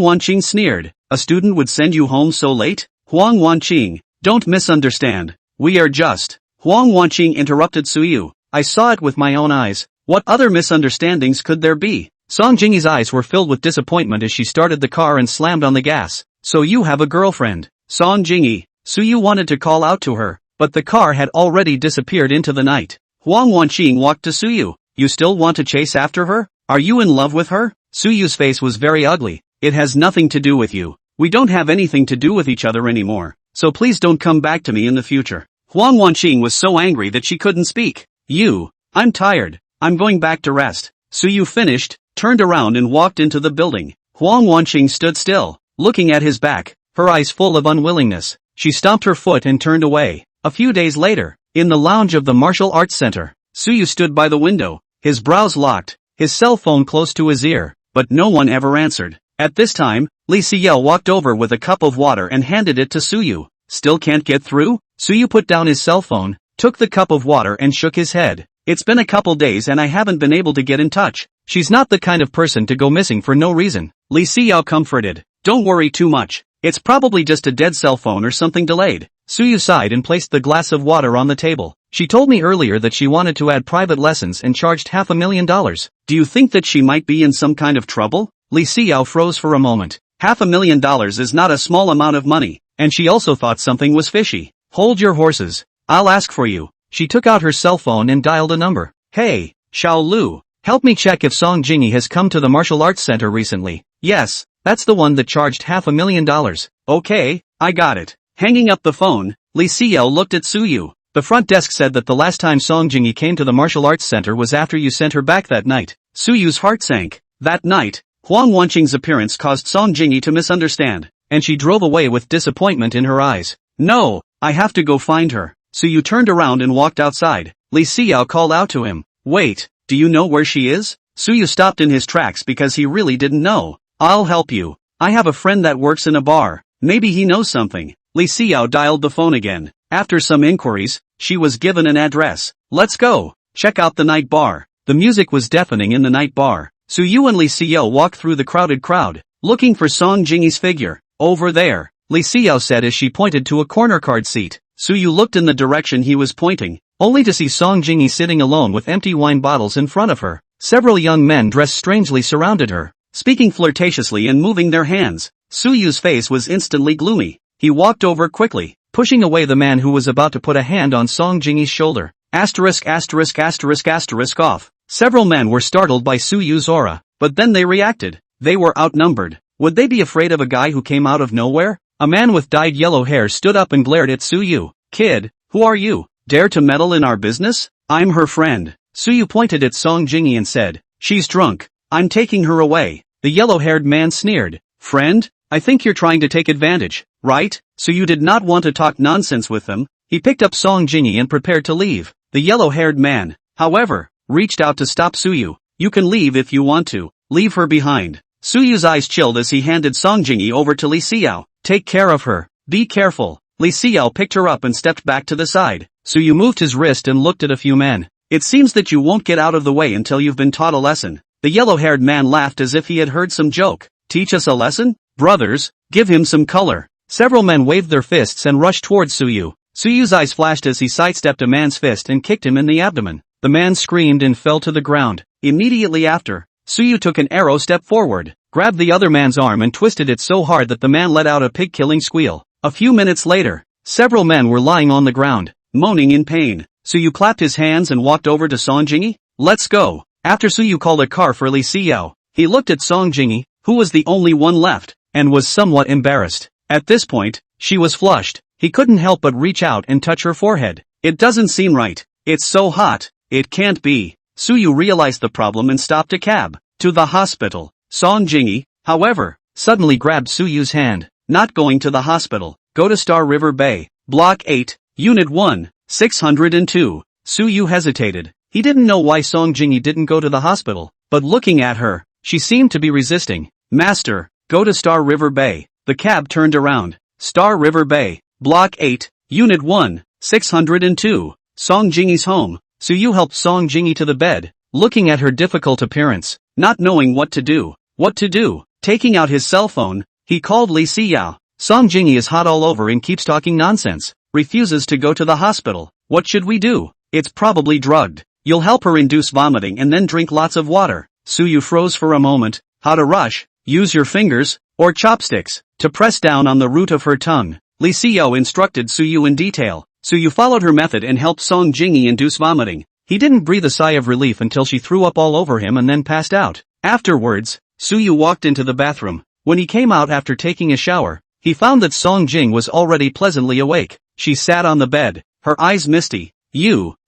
Wanqing sneered. A student would send you home so late? Huang Wanqing, don't misunderstand. We are just. Huang Wanqing interrupted Suyu. I saw it with my own eyes. What other misunderstandings could there be? Song Jingi's eyes were filled with disappointment as she started the car and slammed on the gas. So you have a girlfriend. Song Jingi. Suyu wanted to call out to her, but the car had already disappeared into the night. Huang Wanqing walked to Suyu. You still want to chase after her? Are you in love with her? Suyu's face was very ugly. It has nothing to do with you. We don't have anything to do with each other anymore, so please don't come back to me in the future. Huang Wanqing was so angry that she couldn't speak. I'm tired. I'm going back to rest. Suyu finished, turned around and walked into the building. Huang Wanqing stood still, looking at his back, her eyes full of unwillingness. She stomped her foot and turned away. A few days later, in the lounge of the martial arts center, Suyu stood by the window, his brows locked, his cell phone close to his ear, but no one ever answered. At this time, Li Siyel walked over with a cup of water and handed it to Suyu. Still can't get through? Suyu put down his cell phone, took the cup of water and shook his head. It's been a couple days and I haven't been able to get in touch. She's not the kind of person to go missing for no reason. Li Siyao comforted. Don't worry too much. It's probably just a dead cell phone or something delayed. Suyu sighed and placed the glass of water on the table. She told me earlier that she wanted to add private lessons and charged $500,000. Do you think that she might be in some kind of trouble? Li Siyao froze for a moment. $500,000 is not a small amount of money, and she also thought something was fishy. Hold your horses. I'll ask for you. She took out her cell phone and dialed a number. Hey, Xiao Lu, help me check if Song Jingi has come to the martial arts center recently. Yes, that's the one that charged $500,000. Okay, I got it. Hanging up the phone, Li Siyao looked at Suyu. The front desk said that the last time Song Jingi came to the martial arts center was after you sent her back that night. Suyu's heart sank. That night, Huang Wanqing's appearance caused Song Jingi to misunderstand, and she drove away with disappointment in her eyes. No, I have to go find her. Suyu turned around and walked outside. Li Siyao called out to him. Wait, do you know where she is? Suyu stopped in his tracks because he really didn't know. I'll help you. I have a friend that works in a bar. Maybe he knows something. Li Siyao dialed the phone again. After some inquiries, she was given an address. Let's go. Check out the night bar. The music was deafening in the night bar. Suyu and Li Siyao walked through the crowded crowd, looking for Song Jingi's figure. Over there, Li Siyao said as she pointed to a corner card seat. Suyu looked in the direction he was pointing, only to see Song Jingi sitting alone with empty wine bottles in front of her. Several young men dressed strangely surrounded her, speaking flirtatiously and moving their hands. Suyu's face was instantly gloomy. He walked over quickly, pushing away the man who was about to put a hand on Song Jingi's shoulder. Off. Several men were startled by Suyu's aura, but then they reacted. They were outnumbered. Would they be afraid of a guy who came out of nowhere? A man with dyed yellow hair stood up and glared at Suyu. Kid, who are you? Dare to meddle in our business? I'm her friend. Suyu pointed at Song Jingi and said, she's drunk. I'm taking her away. The yellow-haired man sneered. Friend? I think you're trying to take advantage, right? Suyu did not want to talk nonsense with them. He picked up Song Jingi and prepared to leave. The yellow-haired man, however, reached out to stop Suyu. You can leave if you want to. Leave her behind. Suyu's eyes chilled as he handed Song Jingi over to Li Xiao. Take care of her. Be careful. Li Xiao picked her up and stepped back to the side. Suyu moved his wrist and looked at a few men. It seems that you won't get out of the way until you've been taught a lesson. The yellow-haired man laughed as if he had heard some joke. Teach us a lesson? Brothers, give him some color. Several men waved their fists and rushed towards Suyu. Suyu's eyes flashed as he sidestepped a man's fist and kicked him in the abdomen. The man screamed and fell to the ground. Immediately after, Suyu took an arrow step forward, grabbed the other man's arm and twisted it so hard that the man let out a pig-killing squeal. A few minutes later, several men were lying on the ground, moaning in pain. Suyu clapped his hands and walked over to Song Jingi. Let's go. After Suyu called a car for Li Xiao, he looked at Song Jingi, who was the only one left, and was somewhat embarrassed. At this point, she was flushed. He couldn't help but reach out and touch her forehead. It doesn't seem right. It's so hot. It can't be. Suyu realized the problem and stopped a cab. To the hospital. Song Jingi, however, suddenly grabbed Suyu's hand. Not going to the hospital. Go to Star River Bay. Block 8, Unit 1, 602. Suyu hesitated. He didn't know why Song Jingi didn't go to the hospital, but looking at her, she seemed to be resisting. Master, go to Star River Bay. The cab turned around. Star River Bay, Block 8, Unit 1, 602. Song Jingi's home. Suyu helped Song Jingi to the bed, looking at her difficult appearance, not knowing what to do. Taking out his cell phone, he called Li Xiao. Song Jingi is hot all over and keeps talking nonsense. Refuses to go to the hospital. What should we do? It's probably drugged. You'll help her induce vomiting and then drink lots of water. Suyu froze for a moment. How to rush? Use your fingers, or chopsticks, to press down on the root of her tongue. Li Xiao instructed Suyu in detail. Suyu followed her method and helped Song Jingi induce vomiting. He didn't breathe a sigh of relief until she threw up all over him and then passed out. Afterwards, Suyu walked into the bathroom. When he came out after taking a shower, he found that Song Jing was already pleasantly awake. She sat on the bed, her eyes misty.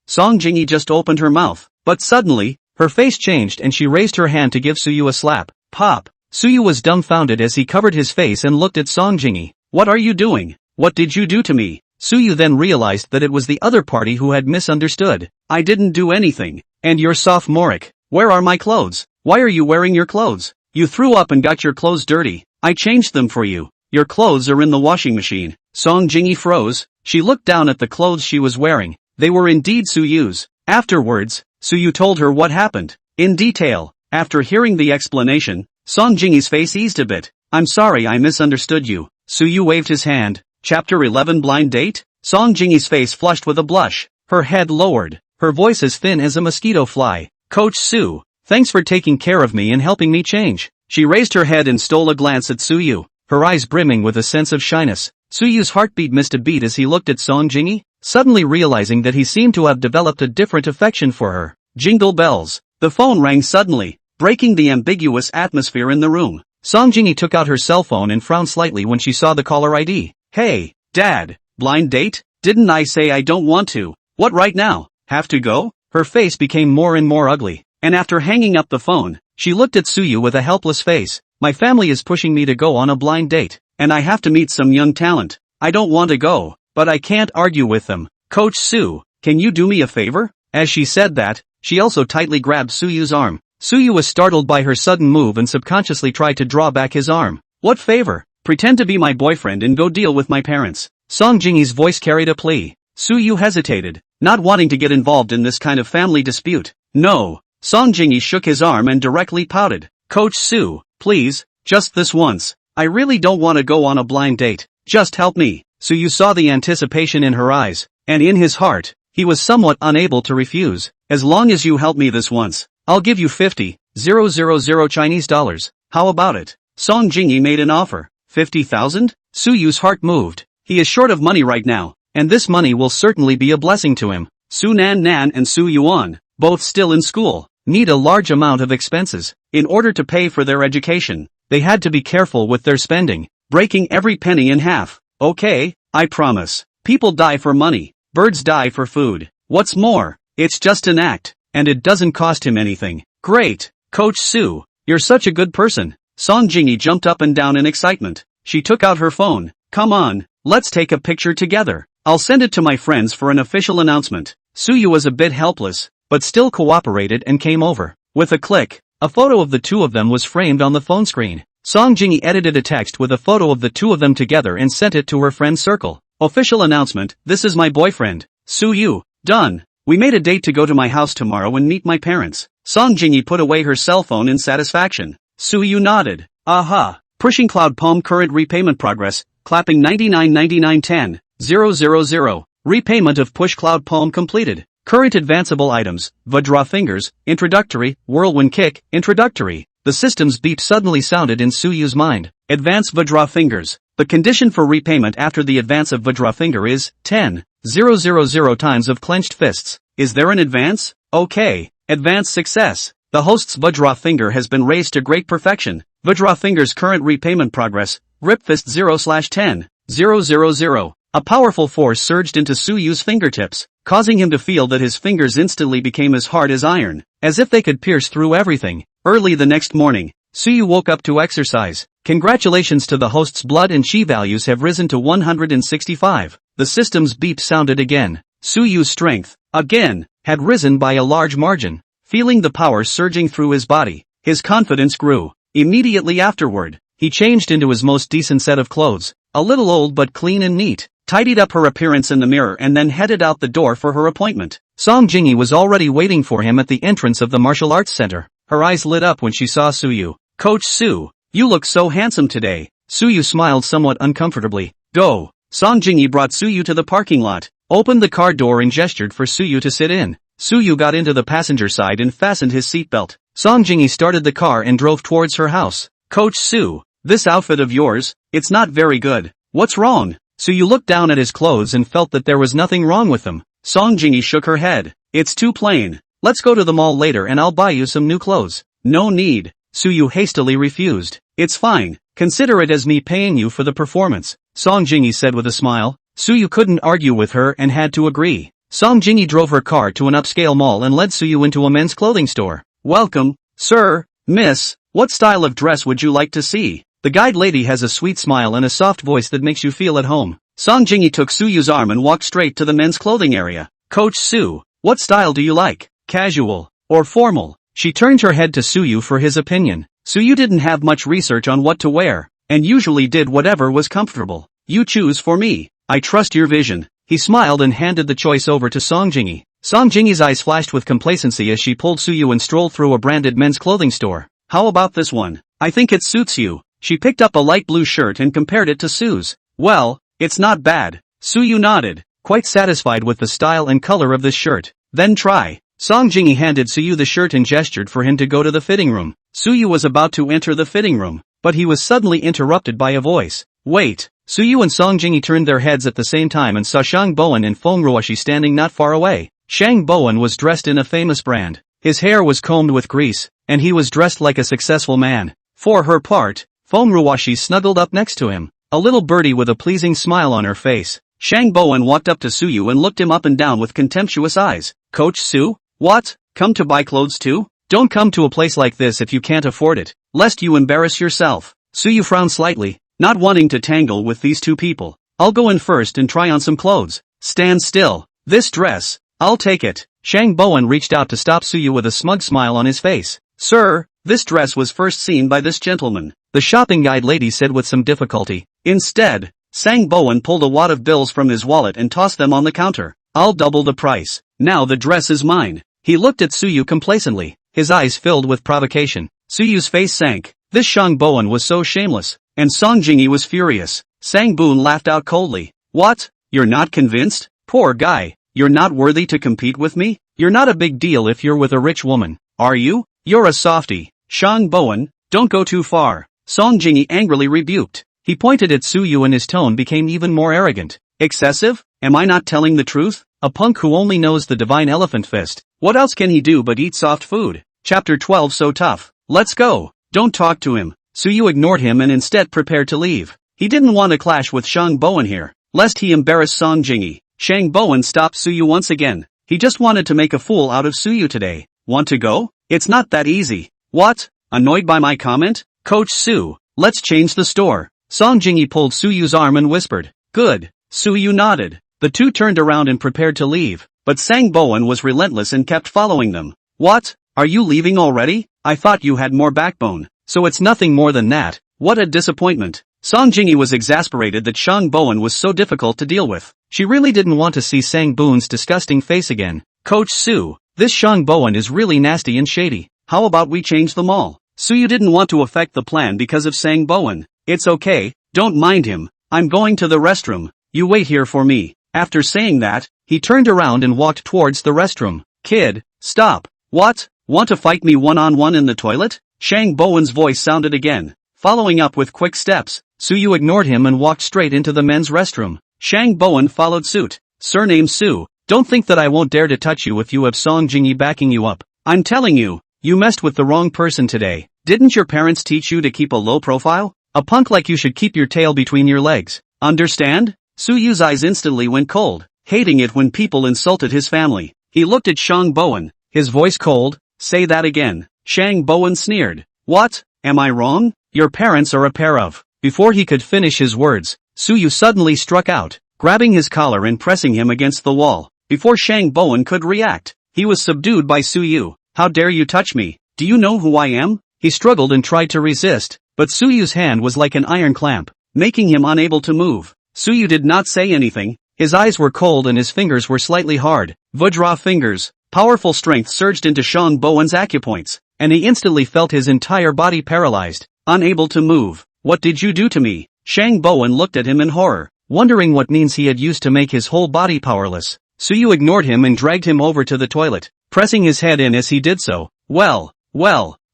Song Jingi just opened her mouth, but suddenly, her face changed and she raised her hand to give Suyu a slap. Pop! Suyu was dumbfounded as he covered his face and looked at Song Jingi. What are you doing? What did you do to me? Suyu then realized that it was the other party who had misunderstood. I didn't do anything. And you're sophomoric. Where are my clothes? Why are you wearing your clothes? You threw up and got your clothes dirty. I changed them for you. Your clothes are in the washing machine. Song Jingi froze. She looked down at the clothes she was wearing. They were indeed Suyu's. Afterwards, Suyu told her what happened, in detail. After hearing the explanation, Song Jingi's face eased a bit. I'm sorry I misunderstood you. Suyu waved his hand. Chapter 11 Blind Date? Song Jingi's face flushed with a blush. Her head lowered. Her voice as thin as a mosquito fly. Coach Su, thanks for taking care of me and helping me change. She raised her head and stole a glance at Suyu, her eyes brimming with a sense of shyness. Suyu's heartbeat missed a beat as he looked at Song Jingi, suddenly realizing that he seemed to have developed a different affection for her. Jingle bells. The phone rang suddenly, breaking the ambiguous atmosphere in the room. Song Jingi took out her cell phone and frowned slightly when she saw the caller ID. Hey, Dad, blind date? Didn't I say I don't want to? What right now? Have to go? Her face became more and more ugly, and after hanging up the phone, she looked at Suyu with a helpless face. My family is pushing me to go on a blind date, and I have to meet some young talent. I don't want to go, but I can't argue with them. Coach Su, can you do me a favor? As she said that, she also tightly grabbed Suyu's arm. Suyu was startled by her sudden move and subconsciously tried to draw back his arm. What favor? Pretend to be my boyfriend and go deal with my parents. Song Jingi's voice carried a plea. Suyu hesitated, not wanting to get involved in this kind of family dispute. No. Song Jingi shook his arm and directly pouted. Coach Su, please, just this once. I really don't want to go on a blind date. Just help me. Suyu saw the anticipation in her eyes, and in his heart, he was somewhat unable to refuse. As long as you help me this once, I'll give you 50,000 Chinese dollars. How about it? Song Jingi made an offer. 50,000? Suyu's heart moved. He is short of money right now, and this money will certainly be a blessing to him. Su Nan Nan and Su Yuan, both still in school, need a large amount of expenses. In order to pay for their education, they had to be careful with their spending. breaking every penny in half. Okay, I promise. People die for money. Birds die for food. What's more, it's just an act, and it doesn't cost him anything. Great, Coach Sue. You're such a good person. Song Jingi jumped up and down in excitement. She took out her phone. Come on, let's take a picture together. I'll send it to my friends for an official announcement. Suyu was a bit helpless, but still cooperated and came over. With a click, a photo of the two of them was framed on the phone screen. Song Jingi edited a text with a photo of the two of them together and sent it to her friend's circle. Official announcement, this is my boyfriend, Suyu. Done. We made a date to go to my house tomorrow and meet my parents. Song Jingi put away her cell phone in satisfaction. Suyu nodded. Aha. Pushing Cloud Palm current repayment progress, clapping 99.9910, 000. Repayment of Push Cloud Palm completed. Current advanceable items, Vajra Fingers, Introductory, Whirlwind Kick, Introductory. The system's beep suddenly sounded in Suyu's mind. Advance Vajra Fingers. The condition for repayment after the advance of Vajra Finger is 10,000 times of clenched fists. Is there an advance? Okay. Advance success. The host's Vajra Finger has been raised to great perfection. Vajra Finger's current repayment progress, Rip Fist 0/10,000. A powerful force surged into Suyu's fingertips, causing him to feel that his fingers instantly became as hard as iron, as if they could pierce through everything. Early the next morning, Suyu woke up to exercise. Congratulations to the host's blood and chi values have risen to 165. The system's beep sounded again. Suyu's strength, again, had risen by a large margin. Feeling the power surging through his body, his confidence grew. Immediately afterward, he changed into his most decent set of clothes, a little old but clean and neat, tidied up her appearance in the mirror and then headed out the door for her appointment. Song Jingi was already waiting for him at the entrance of the martial arts center. Her eyes lit up when she saw Suyu. Coach Su, you look so handsome today. Suyu smiled somewhat uncomfortably. Go. Song Jingi brought Suyu to the parking lot, opened the car door and gestured for Suyu to sit in. Suyu got into the passenger side and fastened his seatbelt. Song Jingi started the car and drove towards her house. Coach Su, this outfit of yours, it's not very good. What's wrong? Suyu looked down at his clothes and felt that there was nothing wrong with them. Song Jingi shook her head. It's too plain. Let's go to the mall later and I'll buy you some new clothes. No need. Suyu hastily refused. It's fine. Consider it as me paying you for the performance, Song Jingi said with a smile. Suyu couldn't argue with her and had to agree. Song Jingi drove her car to an upscale mall and led Suyu into a men's clothing store. Welcome, sir, miss, what style of dress would you like to see? The guide lady has a sweet smile and a soft voice that makes you feel at home. Song Jingi took Suyu's arm and walked straight to the men's clothing area. Coach Su, what style do you like? Casual or formal? She turned her head to Suyu for his opinion. Suyu didn't have much research on what to wear, and usually did whatever was comfortable. You choose for me. I trust your vision. He smiled and handed the choice over to Song Jingi. Song Jingi's eyes flashed with complacency as she pulled Suyu and strolled through a branded men's clothing store. How about this one? I think it suits you. She picked up a light blue shirt and compared it to Sue's. Well, it's not bad. Suyu nodded, quite satisfied with the style and color of this shirt. Then try. Song Jingi handed Suyu the shirt and gestured for him to go to the fitting room. Suyu was about to enter the fitting room, but he was suddenly interrupted by a voice. Wait. Suyu and Song Jingi turned their heads at the same time and saw Shang Bowen and Feng Ruoshi standing not far away. Shang Bowen was dressed in a famous brand. His hair was combed with grease, and he was dressed like a successful man. For her part, Feng Ruoshi snuggled up next to him, a little birdie with a pleasing smile on her face. Shang Bowen walked up to Suyu and looked him up and down with contemptuous eyes. Coach Su? What? Come to buy clothes too? Don't come to a place like this if you can't afford it, lest you embarrass yourself. Suyu frowned slightly, not wanting to tangle with these two people. I'll go in first and try on some clothes. Stand still. This dress. I'll take it. Shang Bowen reached out to stop Suyu with a smug smile on his face. Sir, this dress was first seen by this gentleman, the shopping guide lady said with some difficulty. Instead, Shang Bowen pulled a wad of bills from his wallet and tossed them on the counter. I'll double the price. Now the dress is mine. He looked at Suyu complacently, his eyes filled with provocation. Suyu's face sank. This Shang Bowen was so shameless, and Song Jingi was furious. Sang Boon laughed out coldly. What? You're not convinced? Poor guy. You're not worthy to compete with me? You're not a big deal if you're with a rich woman, are you? You're a softie. Shang Bowen, don't go too far. Song Jingi angrily rebuked. He pointed at Suyu and his tone became even more arrogant. Excessive? Am I not telling the truth? A punk who only knows the divine elephant fist. What else can he do but eat soft food? Chapter 12 So tough. Let's go. Don't talk to him. Suyu ignored him and instead prepared to leave. He didn't want to clash with Shang Bowen here, lest he embarrass Song Jingi. Shang Bowen stopped Suyu once again. He just wanted to make a fool out of Suyu today. Want to go? It's not that easy. What? Annoyed by my comment? Coach Su, let's change the store. Song Jingi pulled Suyu's arm and whispered. Good. Suyu nodded. The two turned around and prepared to leave, but Sang Bowen was relentless and kept following them. What? Are you leaving already? I thought you had more backbone. So it's nothing more than that. What a disappointment. Song Jingi was exasperated that Shang Bowen was so difficult to deal with. She really didn't want to see Sang Boon's disgusting face again. Coach Su, this Shang Bowen is really nasty and shady. How about we change them all? Suyu didn't want to affect the plan because of Sang Bowen. It's okay, don't mind him. I'm going to the restroom. You wait here for me. After saying that, he turned around and walked towards the restroom. Kid, stop. What? Want to fight me one-on-one in the toilet? Shang Bowen's voice sounded again. Following up with quick steps, Suyu ignored him and walked straight into the men's restroom. Shang Bowen followed suit. Surname Su, don't think that I won't dare to touch you if you have Song Jingi backing you up. I'm telling you, you messed with the wrong person today. Didn't your parents teach you to keep a low profile? A punk like you should keep your tail between your legs. Understand? Suyu's eyes instantly went cold, hating it when people insulted his family. He looked at Shang Bowen, his voice cold. Say that again. Shang Bowen sneered. What? Am I wrong? Your parents are a pair of. Before he could finish his words, Suyu suddenly struck out, grabbing his collar and pressing him against the wall. Before Shang Bowen could react, he was subdued by Suyu. How dare you touch me? Do you know who I am? He struggled and tried to resist, but Suyu's hand was like an iron clamp, making him unable to move. Suyu did not say anything. His eyes were cold and his fingers were slightly hard. Vajra fingers. Powerful strength surged into Shang Bowen's acupoints, and he instantly felt his entire body paralyzed, unable to move. What did you do to me? Shang Bowen looked at him in horror, wondering what means he had used to make his whole body powerless. Suyu ignored him and dragged him over to the toilet, pressing his head in as he did so. Well,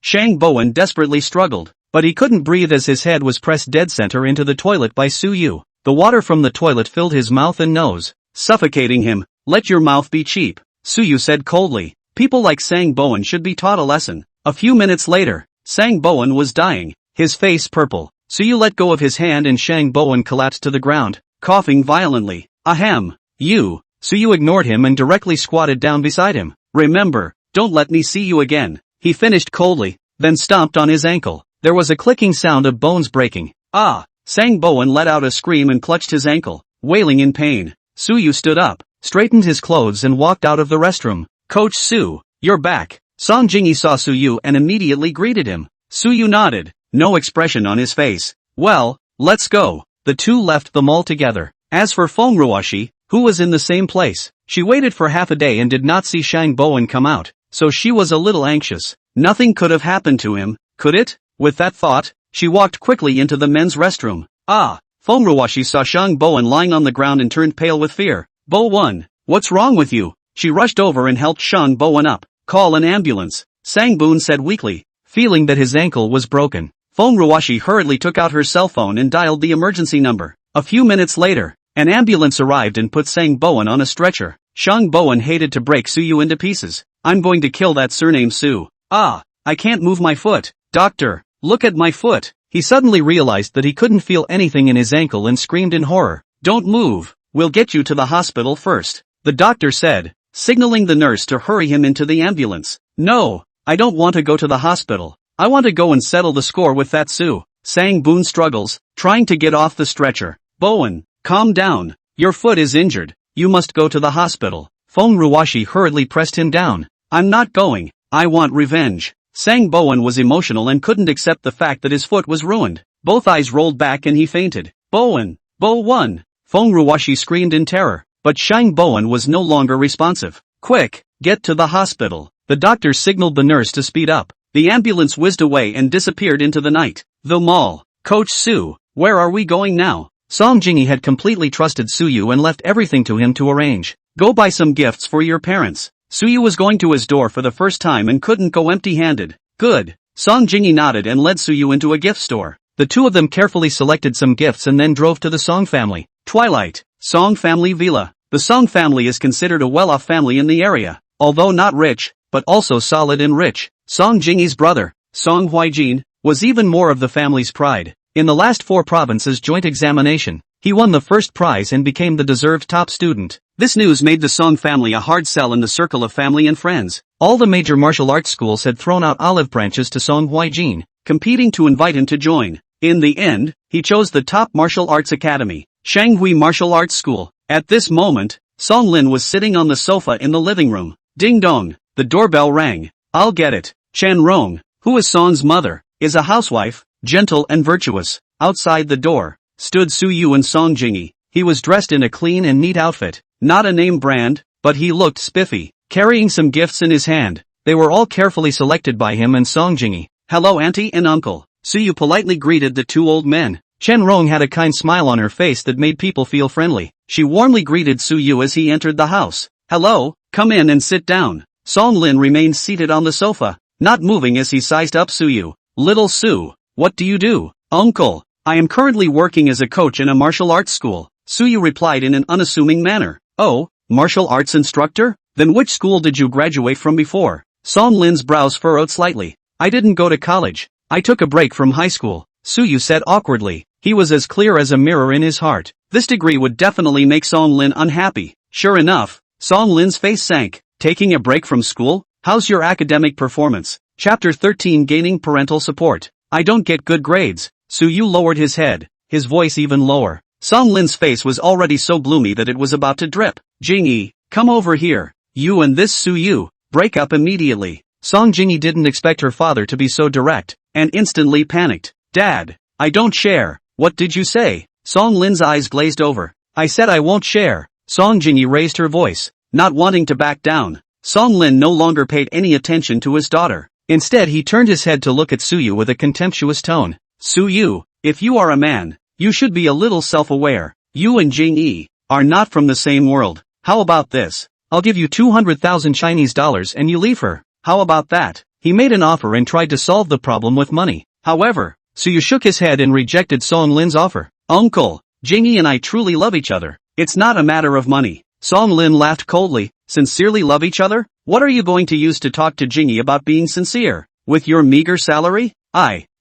Shang Bowen desperately struggled, but he couldn't breathe as his head was pressed dead center into the toilet by Suyu. The water from the toilet filled his mouth and nose, suffocating him. Let your mouth be cheap, Suyu said coldly. People like Sang Bowen should be taught a lesson. A few minutes later, Sang Bowen was dying, his face purple. Suyu let go of his hand and Shang Bowen collapsed to the ground, coughing violently. Ahem. You. Suyu ignored him and directly squatted down beside him. Remember, don't let me see you again. He finished coldly, then stomped on his ankle. There was a clicking sound of bones breaking. Ah! Sang Bowen let out a scream and clutched his ankle, wailing in pain. Suyu stood up, straightened his clothes and walked out of the restroom. Coach Su, you're back. Song Jingi saw Suyu and immediately greeted him. Suyu nodded, no expression on his face. Well, let's go. The two left the mall together. As for Feng Ruoshi, who was in the same place, she waited for half a day and did not see Shang Bowen come out, so she was a little anxious. Nothing could have happened to him, could it? With that thought, she walked quickly into the men's restroom. Ah! Feng Ruoshi saw Shang Bowen lying on the ground and turned pale with fear. Bo-1, what's wrong with you? She rushed over and helped Shang Bowen up. Call an ambulance, Sang Boon said weakly, feeling that his ankle was broken. Feng Ruoshi hurriedly took out her cell phone and dialed the emergency number. A few minutes later, an ambulance arrived and put Sang Bowen on a stretcher. Shang Bowen hated to break Suyu into pieces. I'm going to kill that surname Su. Ah! I can't move my foot. Doctor, look at my foot. He suddenly realized that he couldn't feel anything in his ankle and screamed in horror. Don't move. We'll get you to the hospital first, the doctor said, signaling the nurse to hurry him into the ambulance. No, I don't want to go to the hospital. I want to go and settle the score with that Su. Sang Boon struggles, trying to get off the stretcher. Bowen, calm down. Your foot is injured. You must go to the hospital. Feng Ruoshi hurriedly pressed him down. I'm not going. I want revenge. Sang Bowen was emotional and couldn't accept the fact that his foot was ruined. Both eyes rolled back and he fainted. Bowen! Bo-1! Feng Ruoshi screamed in terror, but Shang Bowen was no longer responsive. Quick, get to the hospital. The doctor signaled the nurse to speed up. The ambulance whizzed away and disappeared into the night. The mall. Coach Su, where are we going now? Song Jingi had completely trusted Suyu and left everything to him to arrange. Go buy some gifts for your parents. Suyu was going to his door for the first time and couldn't go empty-handed. Good. Song Jingi nodded and led Suyu into a gift store. The two of them carefully selected some gifts and then drove to the Song family. Twilight. Song family villa. The Song family is considered a well-off family in the area, although not rich, but also solid and rich. Song Jingi's brother, Song Huijin, was even more of the family's pride. In the last 4 provinces joint examination, he won the first prize and became the deserved top student. This news made the Song family a hard sell in the circle of family and friends. All the major martial arts schools had thrown out olive branches to Song Huijin, competing to invite him to join. In the end, he chose the top martial arts academy, Shanghui Martial Arts School. At this moment, Song Lin was sitting on the sofa in the living room. Ding dong, the doorbell rang. I'll get it. Chen Rong, who is Song's mother, is a housewife, gentle and virtuous. Outside the door stood Su Yu and Song Jingyi. He was dressed in a clean and neat outfit, not a name brand, but he looked spiffy, carrying some gifts in his hand. They were all carefully selected by him and Song Jingyi. Hello auntie and uncle. Su Yu politely greeted the 2 old men. Chen Rong had a kind smile on her face that made people feel friendly. She warmly greeted Su Yu as he entered the house. Hello, come in and sit down. Song Lin remained seated on the sofa, not moving as he sized up Su Yu. Little Su, what do you do? Uncle, I am currently working as a coach in a martial arts school. Su Yu replied in an unassuming manner. Oh, martial arts instructor? Then which school did you graduate from before? Song Lin's brows furrowed slightly. I didn't go to college. I took a break from high school, Su Yu said awkwardly. He was as clear as a mirror in his heart. This degree would definitely make Song Lin unhappy. Sure enough, Song Lin's face sank. Taking a break from school? How's your academic performance? Chapter 13 Gaining Parental Support. I don't get good grades. Su Yu lowered his head, his voice even lower. Song Lin's face was already so gloomy that it was about to drip. Jingyi, come over here. You and this Su Yu, break up immediately. Song Jingyi didn't expect her father to be so direct, and instantly panicked. Dad, I don't share. What did you say? Song Lin's eyes glazed over. I said I won't share. Song Jingyi raised her voice, not wanting to back down. Song Lin no longer paid any attention to his daughter. Instead he turned his head to look at Su Yu with a contemptuous tone. Su Yu, if you are a man, you should be a little self-aware. You and Jingyi are not from the same world. How about this? I'll give you 200,000 Chinese dollars and you leave her. How about that? He made an offer and tried to solve the problem with money. However, Su Yu shook his head and rejected Song Lin's offer. Uncle, Jingyi and I truly love each other. It's not a matter of money. Song Lin laughed coldly. Sincerely love each other? What are you going to use to talk to Jingyi about being sincere? With your meager salary?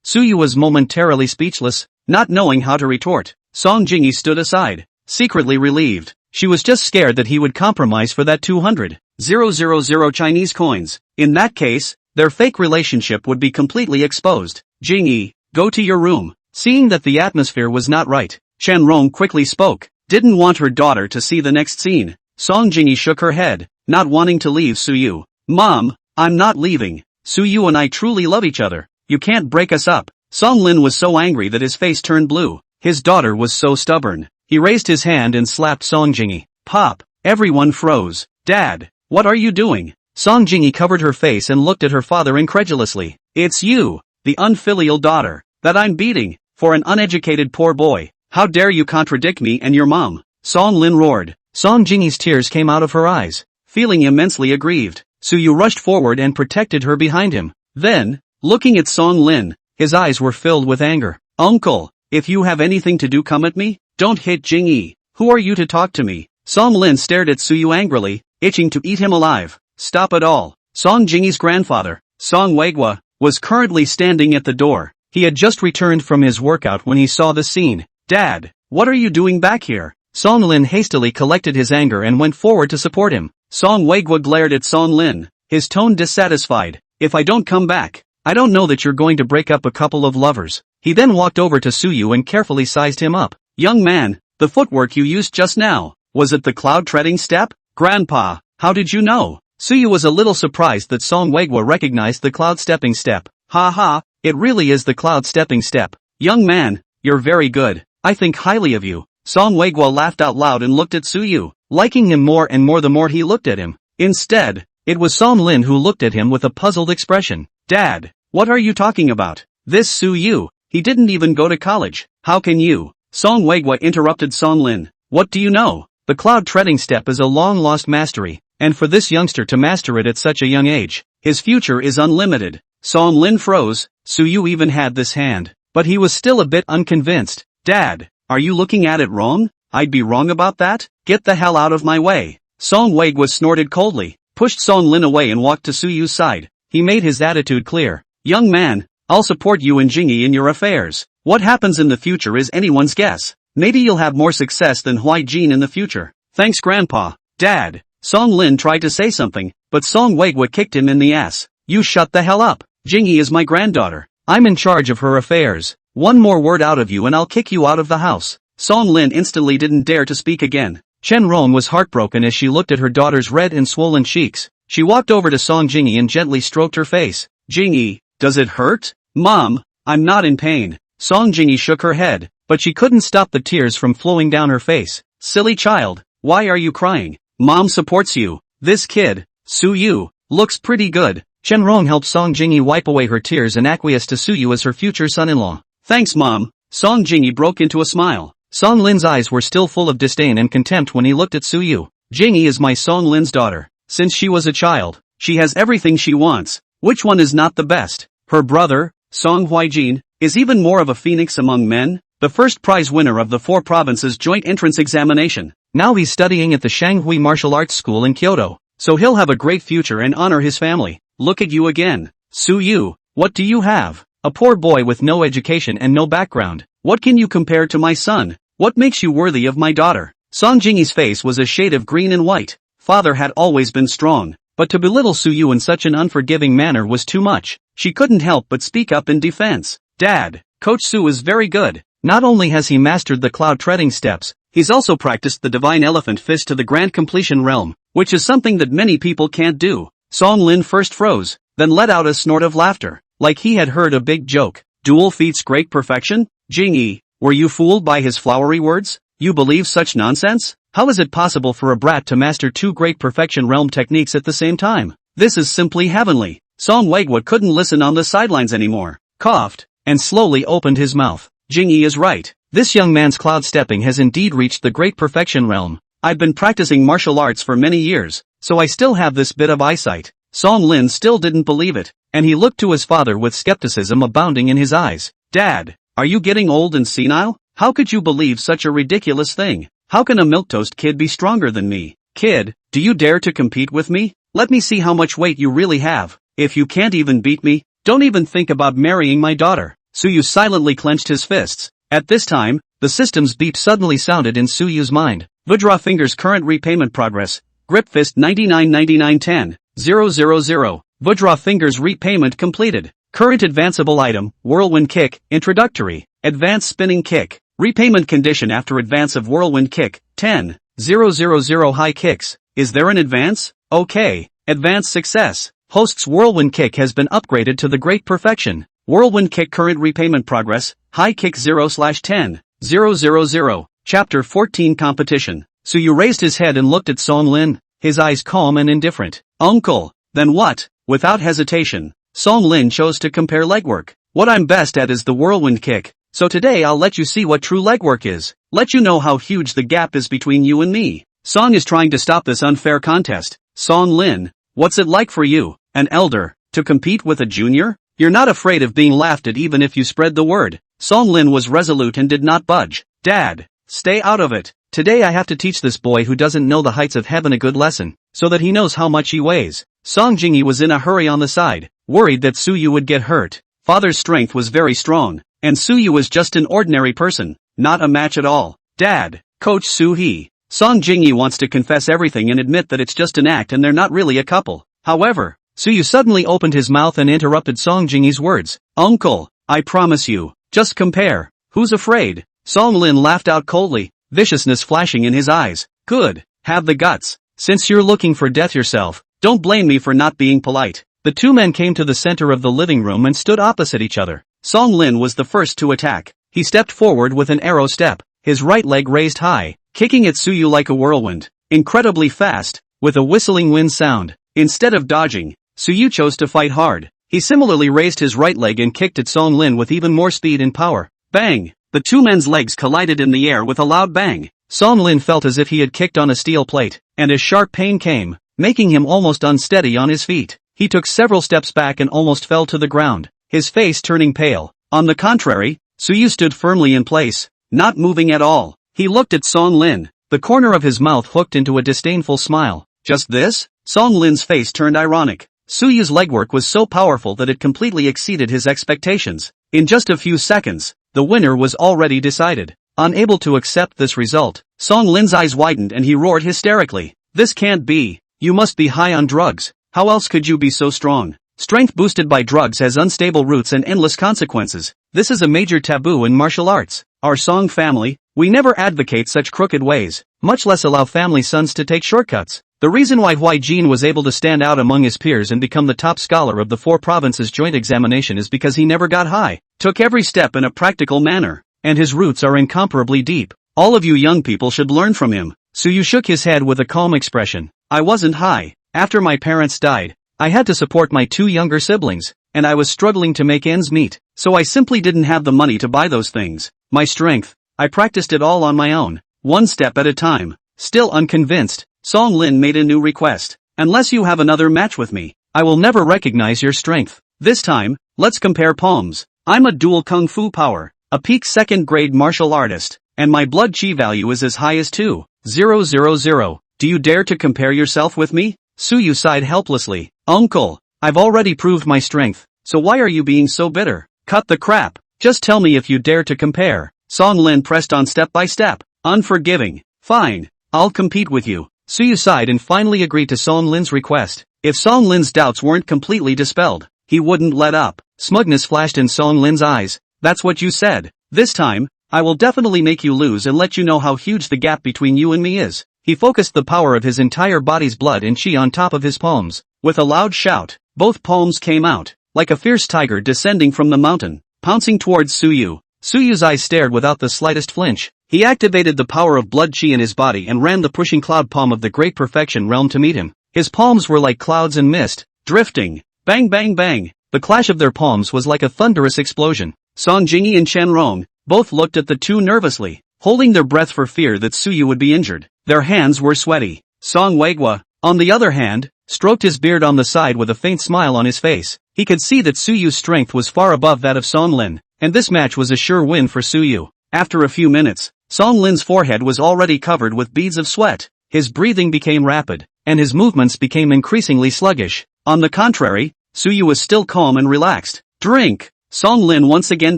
Su Yu was momentarily speechless, not knowing how to retort. Song Jingyi stood aside, secretly relieved. She was just scared that he would compromise for that 200,000 Chinese coins. In that case, their fake relationship would be completely exposed. Jingyi, go to your room. Seeing that the atmosphere was not right, Chen Rong quickly spoke. Didn't want her daughter to see the next scene. Song Jingyi shook her head, not wanting to leave Su Yu. Mom, I'm not leaving. Su Yu and I truly love each other. You can't break us up. Song Lin was so angry that his face turned blue. His daughter was so stubborn. He raised his hand and slapped Song Jingyi. Pop, everyone froze. Dad, what are you doing? Song Jingyi covered her face and looked at her father incredulously. It's you, the unfilial daughter, that I'm beating, for an uneducated poor boy. How dare you contradict me and your mom? Song Lin roared. Song Jingyi's tears came out of her eyes. Feeling immensely aggrieved, Su Yu rushed forward and protected her behind him. Then, looking at Song Lin, his eyes were filled with anger. Uncle, if you have anything to do, come at me. Don't hit Jingyi. Who are you to talk to me? Song Lin stared at Su Yu angrily, itching to eat him alive. Stop it all. Song Jingyi's grandfather, Song Weigua, was currently standing at the door. He had just returned from his workout when he saw the scene. Dad, what are you doing back here? Song Lin hastily collected his anger and went forward to support him. Song Weigua glared at Song Lin, his tone dissatisfied. If I don't come back, I don't know that you're going to break up a couple of lovers. He then walked over to Su Yu and carefully sized him up. Young man, the footwork you used just now, was it the cloud treading step? Grandpa, how did you know? Su Yu was a little surprised that Song Weigua recognized the cloud stepping step. Ha ha, it really is the cloud stepping step. Young man, you're very good. I think highly of you. Song Weigua laughed out loud and looked at Su Yu, liking him more and more the more he looked at him. Instead, it was Song Lin who looked at him with a puzzled expression. Dad, what are you talking about? This Su Yu, he didn't even go to college. How can you? Song Weigua interrupted Song Lin. What do you know? The cloud treading step is a long-lost mastery, and for this youngster to master it at such a young age, his future is unlimited. Song Lin froze. Su Yu even had this hand, but he was still a bit unconvinced. Dad, are you looking at it wrong? I'd be wrong about that? Get the hell out of my way. Song Weigua snorted coldly, pushed Song Lin away and walked to Su Yu's side. He made his attitude clear. Young man, I'll support you and Jingyi in your affairs. What happens in the future is anyone's guess. Maybe you'll have more success than Hui Jin in the future. Thanks Grandpa. Dad. Song Lin tried to say something, but Song Weigwa kicked him in the ass. You shut the hell up. Jingyi is my granddaughter. I'm in charge of her affairs. One more word out of you and I'll kick you out of the house. Song Lin instantly didn't dare to speak again. Chen Rong was heartbroken as she looked at her daughter's red and swollen cheeks. She walked over to Song Jingyi and gently stroked her face. Jingyi, does it hurt? Mom, I'm not in pain. Song Jingyi shook her head, but she couldn't stop the tears from flowing down her face. Silly child, why are you crying? Mom supports you. This kid, Su Yu, looks pretty good. Chen Rong helped Song Jingyi wipe away her tears and acquiesced to Su Yu as her future son-in-law. Thanks Mom. Song Jingyi broke into a smile. Song Lin's eyes were still full of disdain and contempt when he looked at Su Yu. Jingyi is my Song Lin's daughter. Since she was a child, she has everything she wants. Which one is not the best? Her brother, Song Huijin, is even more of a phoenix among men, the first prize winner of the 4 provinces joint entrance examination. Now he's studying at the Shanghui Martial Arts School in Kyoto, so he'll have a great future and honor his family. Look at you again. Su Yu, what do you have? A poor boy with no education and no background. What can you compare to my son? What makes you worthy of my daughter? Song Jingyi's face was a shade of green and white. Father had always been strong, but to belittle Su Yu in such an unforgiving manner was too much. She couldn't help but speak up in defense. Dad, Coach Su is very good. Not only has he mastered the cloud treading steps, he's also practiced the divine elephant fist to the grand completion realm, which is something that many people can't do. Song Lin first froze, then let out a snort of laughter, like he had heard a big joke. Dual feats great perfection? Jingyi, were you fooled by his flowery words? You believe such nonsense? How is it possible for a brat to master 2 great perfection realm techniques at the same time? This is simply heavenly. Song Weigwa couldn't listen on the sidelines anymore, coughed, and slowly opened his mouth. Jingyi is right. This young man's cloud stepping has indeed reached the great perfection realm. I've been practicing martial arts for many years, so I still have this bit of eyesight. Song Lin still didn't believe it, and he looked to his father with skepticism abounding in his eyes. Dad, are you getting old and senile? How could you believe such a ridiculous thing? How can a milquetoast kid be stronger than me? Kid, do you dare to compete with me? Let me see how much weight you really have. If you can't even beat me, don't even think about marrying my daughter. Su Yu silently clenched his fists. At this time, the system's beep suddenly sounded in Su Yu's mind. Withdraw fingers current repayment progress. Grip fist 999910, 000. Withdraw fingers repayment completed. Current advanceable item, whirlwind kick, introductory, advanced spinning kick. Repayment condition after advance of whirlwind kick, 10,000 high kicks. Is there an advance? Okay. Advanced success. Host's whirlwind kick has been upgraded to the great perfection. Whirlwind kick current repayment progress, high kick 0/10,000. Chapter 14 competition. Su Yu raised his head and looked at Song Lin, his eyes calm and indifferent. Uncle, then what? Without hesitation, Song Lin chose to compare legwork. What I'm best at is the whirlwind kick, so today I'll let you see what true legwork is. Let you know how huge the gap is between you and me. Song is trying to stop this unfair contest. Song Lin, what's it like for you, an elder, to compete with a junior? You're not afraid of being laughed at even if you spread the word. Song Lin was resolute and did not budge. Dad, stay out of it. Today I have to teach this boy who doesn't know the heights of heaven a good lesson, so that he knows how much he weighs. Song Jingyi was in a hurry on the side, worried that Su Yu would get hurt. Father's strength was very strong, and Su Yu was just an ordinary person, not a match at all. Dad, Coach Su He. Song Jingyi wants to confess everything and admit that it's just an act and they're not really a couple. However, Su Yu suddenly opened his mouth and interrupted Song Jingyi's words. Uncle, I promise you, just compare. Who's afraid? Song Lin laughed out coldly, viciousness flashing in his eyes. Good, have the guts. Since you're looking for death yourself, don't blame me for not being polite. The two men came to the center of the living room and stood opposite each other. Song Lin was the first to attack. He stepped forward with an arrow step, his right leg raised high, kicking at Su Yu like a whirlwind. Incredibly fast, with a whistling wind sound. Instead of dodging, Su Yu chose to fight hard. He similarly raised his right leg and kicked at Song Lin with even more speed and power. Bang! The two men's legs collided in the air with a loud bang. Song Lin felt as if he had kicked on a steel plate, and a sharp pain came, making him almost unsteady on his feet. He took several steps back and almost fell to the ground, his face turning pale. On the contrary, Su Yu stood firmly in place, not moving at all. He looked at Song Lin, the corner of his mouth hooked into a disdainful smile. Just this? Song Lin's face turned ironic. Su Yu's legwork was so powerful that it completely exceeded his expectations. In just a few seconds, the The winner was already decided. Unable to accept this result, Song Lin's eyes widened and he roared hysterically. This can't be. You must be high on drugs. How else could you be so strong? Strength boosted by drugs has unstable roots and endless consequences. This is a major taboo in martial arts. Our Song family, we never advocate such crooked ways, much less allow family sons to take shortcuts. The reason why Hui Jin was able to stand out among his peers and become the top scholar of the 4 provinces joint examination is because he never got high, took every step in a practical manner, and his roots are incomparably deep. All of you young people should learn from him. Suyu shook his head with a calm expression. I wasn't high. After my parents died, I had to support my 2 younger siblings, and I was struggling to make ends meet, so I simply didn't have the money to buy those things. My strength, I practiced it all on my own, one step at a time. Still unconvinced, Song Lin made a new request. Unless you have another match with me, I will never recognize your strength. This time, let's compare palms. I'm a dual kung fu power, a peak 2nd grade martial artist, and my blood chi value is as high as 2,000. Do you dare to compare yourself with me? Suyu sighed helplessly. Uncle, I've already proved my strength, so why are you being so bitter? Cut the crap. Just tell me if you dare to compare. Song Lin pressed on step by step. Unforgiving. Fine. I'll compete with you. Suyu sighed and finally agreed to Song Lin's request. If Song Lin's doubts weren't completely dispelled, he wouldn't let up. Smugness flashed in Song Lin's eyes. That's what you said. This time, I will definitely make you lose and let you know how huge the gap between you and me is. He focused the power of his entire body's blood and chi on top of his palms. With a loud shout, both palms came out, like a fierce tiger descending from the mountain, pouncing towards Suyu. Suyu's eyes stared without the slightest flinch. He activated the power of blood chi in his body and ran the pushing cloud palm of the Great Perfection realm to meet him. His palms were like clouds and mist, drifting. Bang bang bang. The clash of their palms was like a thunderous explosion. Song Jingyi and Chen Rong both looked at the two nervously, holding their breath for fear that Suyu would be injured. Their hands were sweaty. Song Weigua, on the other hand, stroked his beard on the side with a faint smile on his face. He could see that Suyu's strength was far above that of Song Lin, and this match was a sure win for Suyu. After a few minutes, Song Lin's forehead was already covered with beads of sweat. His breathing became rapid, and his movements became increasingly sluggish. On the contrary, Suyu was still calm and relaxed. Drink! Song Lin once again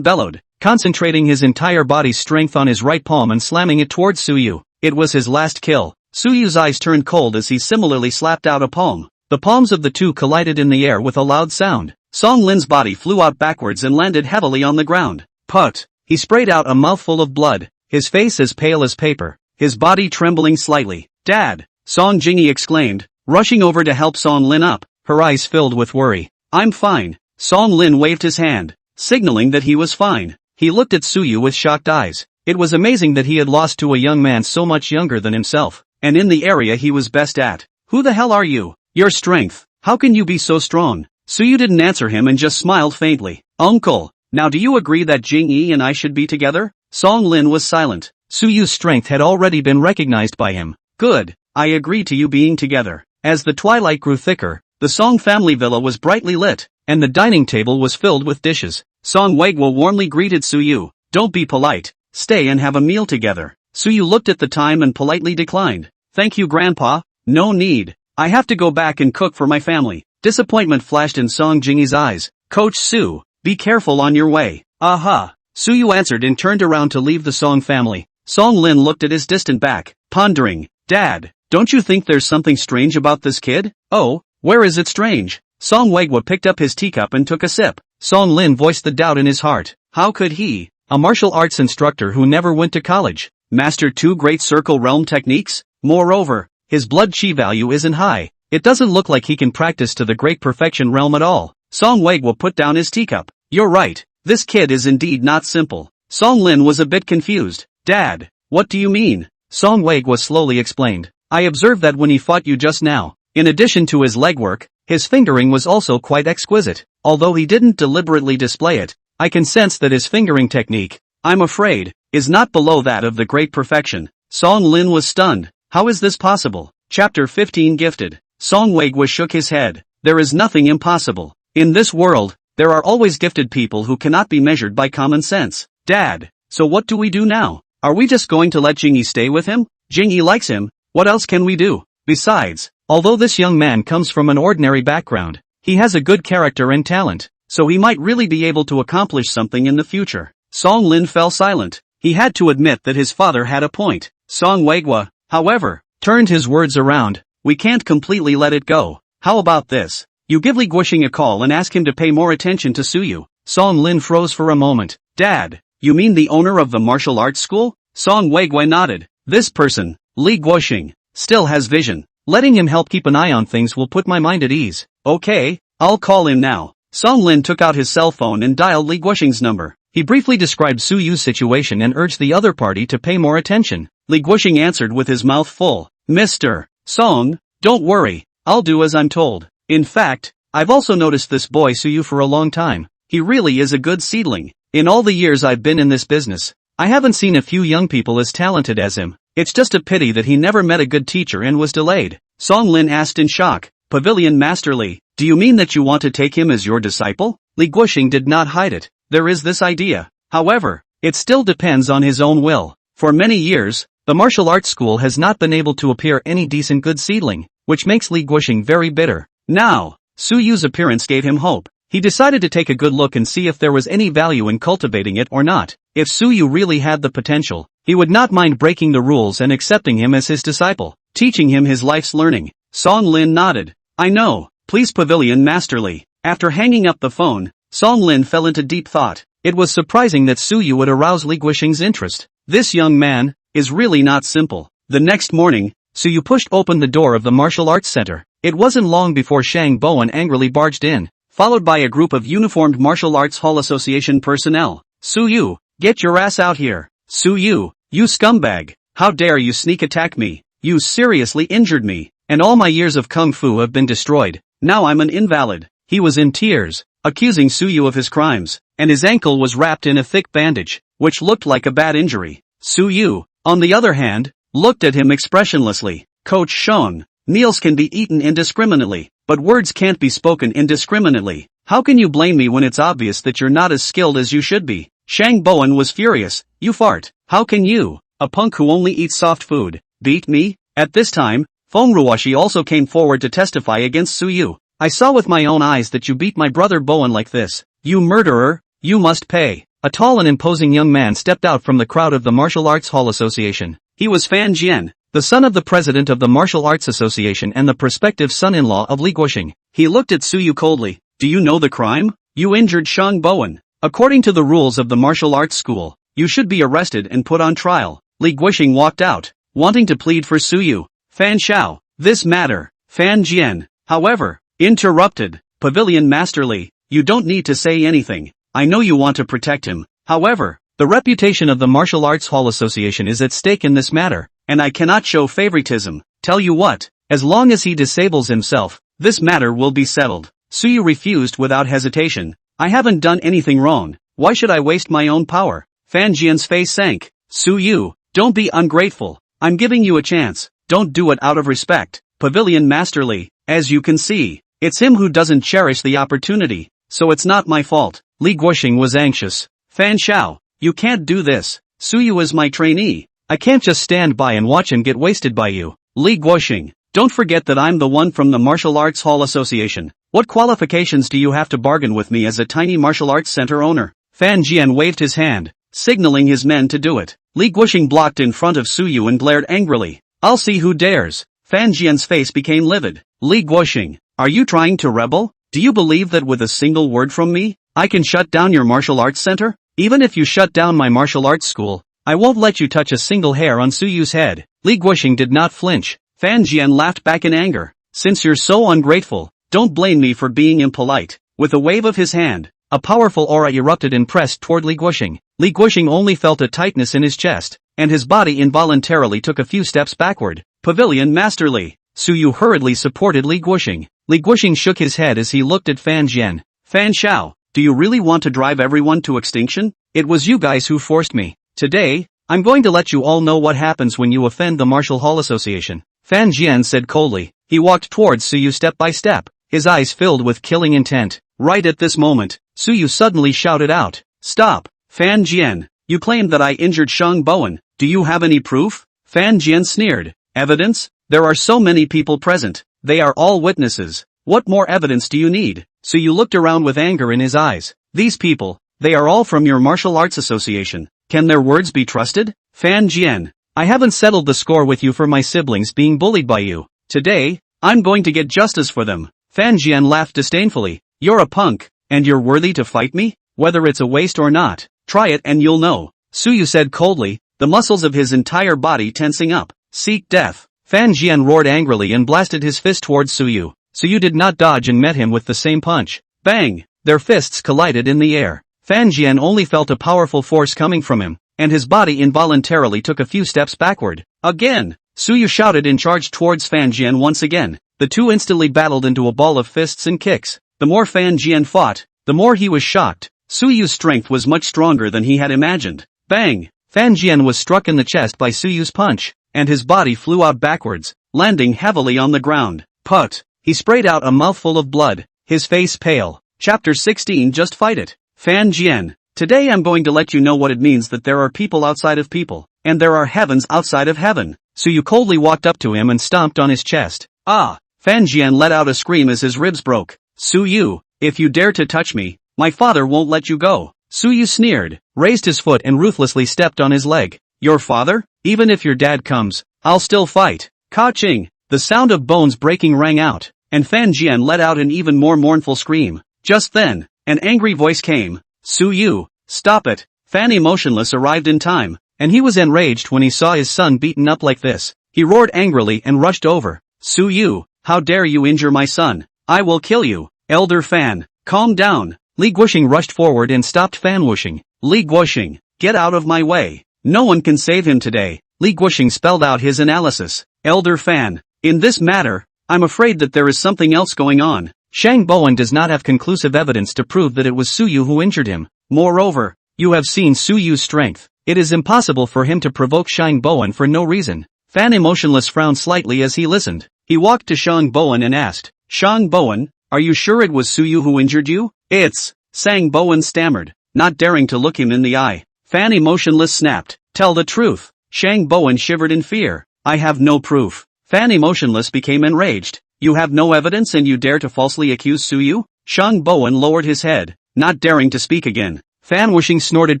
bellowed, concentrating his entire body's strength on his right palm and slamming it towards Suyu. It was his last kill. Suyu's eyes turned cold as he similarly slapped out a palm. The palms of the two collided in the air with a loud sound. Song Lin's body flew out backwards and landed heavily on the ground. Put! He sprayed out a mouthful of blood, his face as pale as paper, his body trembling slightly. Dad! Song Jingyi exclaimed, rushing over to help Song Lin up, her eyes filled with worry. I'm fine. Song Lin waved his hand, signaling that he was fine. He looked at Suyu with shocked eyes. It was amazing that he had lost to a young man so much younger than himself, and in the area he was best at. Who the hell are you? Your strength. How can you be so strong? Suyu didn't answer him and just smiled faintly. Uncle, now do you agree that Jingyi and I should be together? Song Lin was silent. Suyu's strength had already been recognized by him. Good, I agree to you being together. As the twilight grew thicker, the Song family villa was brightly lit, and the dining table was filled with dishes. Song Weiguo warmly greeted Suyu. Don't be polite. Stay and have a meal together. Suyu looked at the time and politely declined. Thank you, Grandpa. No need. I have to go back and cook for my family. Disappointment flashed in Song Jingyi's eyes. Coach Su, be careful on your way. Aha. Suyu answered and turned around to leave the Song family. Song Lin looked at his distant back, pondering. Dad, don't you think there's something strange about this kid? Oh, where is it strange? Song Weiguo picked up his teacup and took a sip. Song Lin voiced the doubt in his heart. How could he, a martial arts instructor who never went to college, master 2 great circle realm techniques? Moreover, his blood chi value isn't high. It doesn't look like he can practice to the Great Perfection realm at all. Song Weiguo put down his teacup. You're right. This kid is indeed not simple. Song Lin was a bit confused. Dad, what do you mean? Song Weiguo slowly explained. I observed that when he fought you just now, in addition to his legwork, his fingering was also quite exquisite. Although he didn't deliberately display it, I can sense that his fingering technique, I'm afraid, is not below that of the Great Perfection. Song Lin was stunned. How is this possible? Chapter 15 Gifted. Song Weiguo shook his head. There is nothing impossible. In this world, there are always gifted people who cannot be measured by common sense. Dad, so what do we do now? Are we just going to let Jingyi stay with him? Jingyi likes him. What else can we do? Besides, although this young man comes from an ordinary background, he has a good character and talent, so he might really be able to accomplish something in the future. Song Lin fell silent. He had to admit that his father had a point. Song Weigua, however, turned his words around. We can't completely let it go. How about this? You give Li Guoxing a call and ask him to pay more attention to Suyu. Song Lin froze for a moment. Dad, you mean the owner of the martial arts school? Song Weigua nodded. This person, Li Guoxing, still has vision. Letting him help keep an eye on things will put my mind at ease. Okay, I'll call him now. Song Lin took out his cell phone and dialed Li Guoxing's number. He briefly described Suyu's situation and urged the other party to pay more attention. Li Guoxing answered with his mouth full. Mr. Song, don't worry, I'll do as I'm told. In fact, I've also noticed this boy Suyu for a long time. He really is a good seedling. In all the years I've been in this business, I haven't seen a few young people as talented as him. It's just a pity that he never met a good teacher and was delayed. Song Lin asked in shock. Pavilion Master Li, do you mean that you want to take him as your disciple? Li Guoxing did not hide it. There is this idea. However, it still depends on his own will. For many years, the martial arts school has not been able to appear any decent good seedling, which makes Li Guoxing very bitter. Now, Suyu's appearance gave him hope. He decided to take a good look and see if there was any value in cultivating it or not. If Suyu really had the potential, he would not mind breaking the rules and accepting him as his disciple, teaching him his life's learning. Song Lin nodded. I know, please Pavilion Master Li. After hanging up the phone, Song Lin fell into deep thought. It was surprising that Suyu would arouse Li Guoxing's interest. This young man is really not simple. The next morning, Suyu pushed open the door of the martial arts center. It wasn't long before Shang Bowen angrily barged in, followed by a group of uniformed Martial Arts Hall Association personnel. Suyu, get your ass out here. Suyu, you scumbag. How dare you sneak attack me? You seriously injured me, and all my years of kung fu have been destroyed. Now I'm an invalid. He was in tears, accusing Suyu of his crimes, and his ankle was wrapped in a thick bandage, which looked like a bad injury. Suyu, on the other hand, looked at him expressionlessly. Coach Shang, meals can be eaten indiscriminately, but words can't be spoken indiscriminately. How can you blame me when it's obvious that you're not as skilled as you should be? Shang Bowen was furious. You fart. How can you, a punk who only eats soft food, beat me? At this time, Feng Ruoshi also came forward to testify against Suyu. I saw with my own eyes that you beat my brother Bowen like this. You murderer, you must pay. A tall and imposing young man stepped out from the crowd of the Martial Arts Hall Association. He was Fan Jian, the son of the president of the Martial Arts Association and the prospective son-in-law of Li Guoxing. He looked at Suyu coldly. Do you know the crime? You injured Shang Bowen. According to the rules of the martial arts school, you should be arrested and put on trial. Li Guoxing walked out, wanting to plead for Suyu. Fan Xiao, this matter, Fan Jian, however, interrupted. Pavilion Master Li, you don't need to say anything. I know you want to protect him. However, the reputation of the Martial Arts Hall Association is at stake in this matter, and I cannot show favoritism. Tell you what, as long as he disables himself, this matter will be settled. Suyu refused without hesitation. I haven't done anything wrong. Why should I waste my own power? Fan Jian's face sank. Suyu, don't be ungrateful. I'm giving you a chance. Don't do it out of respect. Pavilion Master Li, as you can see, it's him who doesn't cherish the opportunity, so it's not my fault. Li Guoxing was anxious. Fan Xiao, you can't do this. Suyu is my trainee. I can't just stand by and watch him get wasted by you. Li Guoxing, don't forget that I'm the one from the Martial Arts Hall Association. What qualifications do you have to bargain with me as a tiny martial arts center owner? Fan Jian waved his hand, signaling his men to do it. Li Guoxing blocked in front of Suyu and glared angrily. I'll see who dares. Fan Jian's face became livid. Li Guoxing, are you trying to rebel? Do you believe that with a single word from me, I can shut down your martial arts center? Even if you shut down my martial arts school, I won't let you touch a single hair on Suyu's head. Li Guoxing did not flinch. Fan Jian laughed back in anger. Since you're so ungrateful, don't blame me for being impolite. With a wave of his hand, a powerful aura erupted and pressed toward Li Guoxing. Li Guoxing only felt a tightness in his chest, and his body involuntarily took a few steps backward. Pavilion Master Li. Suyu hurriedly supported Li Guoxing. Li Guoxing shook his head as he looked at Fan Jian. Fan Xiao, do you really want to drive everyone to extinction? It was you guys who forced me. Today, I'm going to let you all know what happens when you offend the Martial Hall Association. Fan Jian said coldly. He walked towards Suyu step by step, his eyes filled with killing intent. Right at this moment, Suyu suddenly shouted out, Stop! Fan Jian, you claimed that I injured Shang Bowen. Do you have any proof? Fan Jian sneered. Evidence? There are so many people present. They are all witnesses. What more evidence do you need? Suyu looked around with anger in his eyes. These people, They are all from your martial arts association. Can their words be trusted? Fan Jian, I haven't settled the score with you for my siblings being bullied by you. Today, I'm going to get justice for them. Fan Jian laughed disdainfully. You're a punk, and you're worthy to fight me? Whether it's a waste or not, try it and you'll know. Suyu said coldly, the muscles of his entire body tensing up. Seek death. Fan Jian roared angrily and blasted his fist towards Suyu. Suyu did not dodge and met him with the same punch. Bang! Their fists collided in the air. Fan Jian only felt a powerful force coming from him, and his body involuntarily took a few steps backward. Again! Suyu shouted and charged towards Fan Jian once again. The two instantly battled into a ball of fists and kicks. The more Fan Jian fought, the more he was shocked. Suyu's strength was much stronger than he had imagined. Bang! Fan Jian was struck in the chest by Suyu's punch, and his body flew out backwards, landing heavily on the ground. Put! He sprayed out a mouthful of blood, his face pale. Chapter 16 Just Fight It. Fan Jian, today I'm going to let you know what it means that there are people outside of people, and there are heavens outside of heaven. Suyu coldly walked up to him and stomped on his chest. Ah! Fan Jian let out a scream as his ribs broke. Suyu, if you dare to touch me, my father won't let you go. Suyu sneered, raised his foot and ruthlessly stepped on his leg. Your father? Even if your dad comes, I'll still fight. Ka-ching! The sound of bones breaking rang out, and Fan Jian let out an even more mournful scream. Just then, an angry voice came. Suyu, stop it. Fan Emotionless arrived in time, and he was enraged when he saw his son beaten up like this. He roared angrily and rushed over. Suyu, how dare you injure my son? I will kill you. Elder Fan, calm down. Li Guoxing rushed forward and stopped Fan Wuxing. Li Guoxing, get out of my way. No one can save him today. Li Guoxing spelled out his analysis. Elder Fan, in this matter, I'm afraid that there is something else going on. Shang Bowen does not have conclusive evidence to prove that it was Suyu who injured him. Moreover, you have seen Suyu's strength. It is impossible for him to provoke Shang Bowen for no reason. Fan Emotionless frowned slightly as he listened. He walked to Shang Bowen and asked, Shang Bowen, are you sure it was Suyu who injured you? It's, Shang Bowen stammered, not daring to look him in the eye. Fan Emotionless snapped, tell the truth. Shang Bowen shivered in fear. I have no proof. Fan Emotionless became enraged. You have no evidence and you dare to falsely accuse Suyu? Shang Bowen lowered his head, not daring to speak again. Fan Wuxing snorted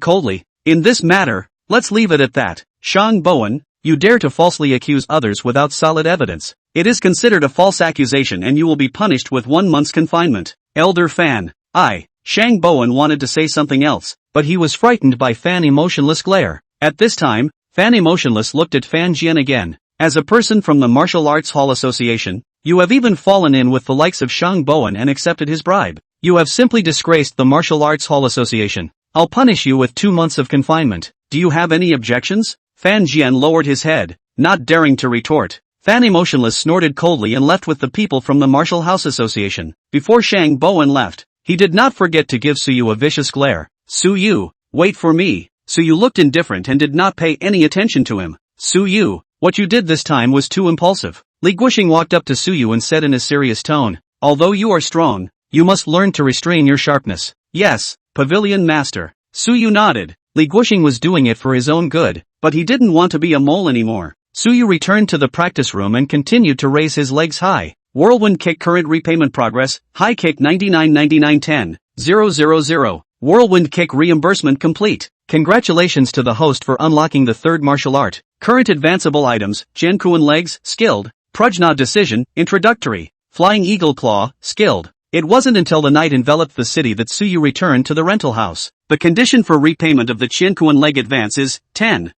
coldly. In this matter, let's leave it at that. Shang Bowen, you dare to falsely accuse others without solid evidence. It is considered a false accusation and you will be punished with 1 month's confinement. Elder Fan, Shang Bowen wanted to say something else, but he was frightened by Fan Emotionless' glare. At this time, Fan Emotionless looked at Fan Jian again. As a person from the Martial Arts Hall Association, you have even fallen in with the likes of Shang Bowen and accepted his bribe. You have simply disgraced the Martial Arts Hall Association. I'll punish you with 2 months of confinement. Do you have any objections? Fan Jian lowered his head, not daring to retort. Fan Emotionless snorted coldly and left with the people from the Martial House Association. Before Shang Bowen left, he did not forget to give Suyu a vicious glare. Suyu, wait for me. Suyu looked indifferent and did not pay any attention to him. Suyu, what you did this time was too impulsive. Li Guoxing walked up to Suyu and said in a serious tone, although you are strong, you must learn to restrain your sharpness. Yes, Pavilion Master. Suyu nodded. Li Guoxing was doing it for his own good, but he didn't want to be a mole anymore. Suyu returned to the practice room and continued to raise his legs high. Whirlwind kick current repayment progress, high kick 99.99.10.000. Whirlwind kick reimbursement complete. Congratulations to the host for unlocking the third martial art. Current advanceable items, Jiankuan legs, skilled. Prajna decision, introductory. Flying eagle claw, skilled. It wasn't until the night enveloped the city that Suyu returned to the rental house. The condition for repayment of the Qiankuan leg advance is 10,000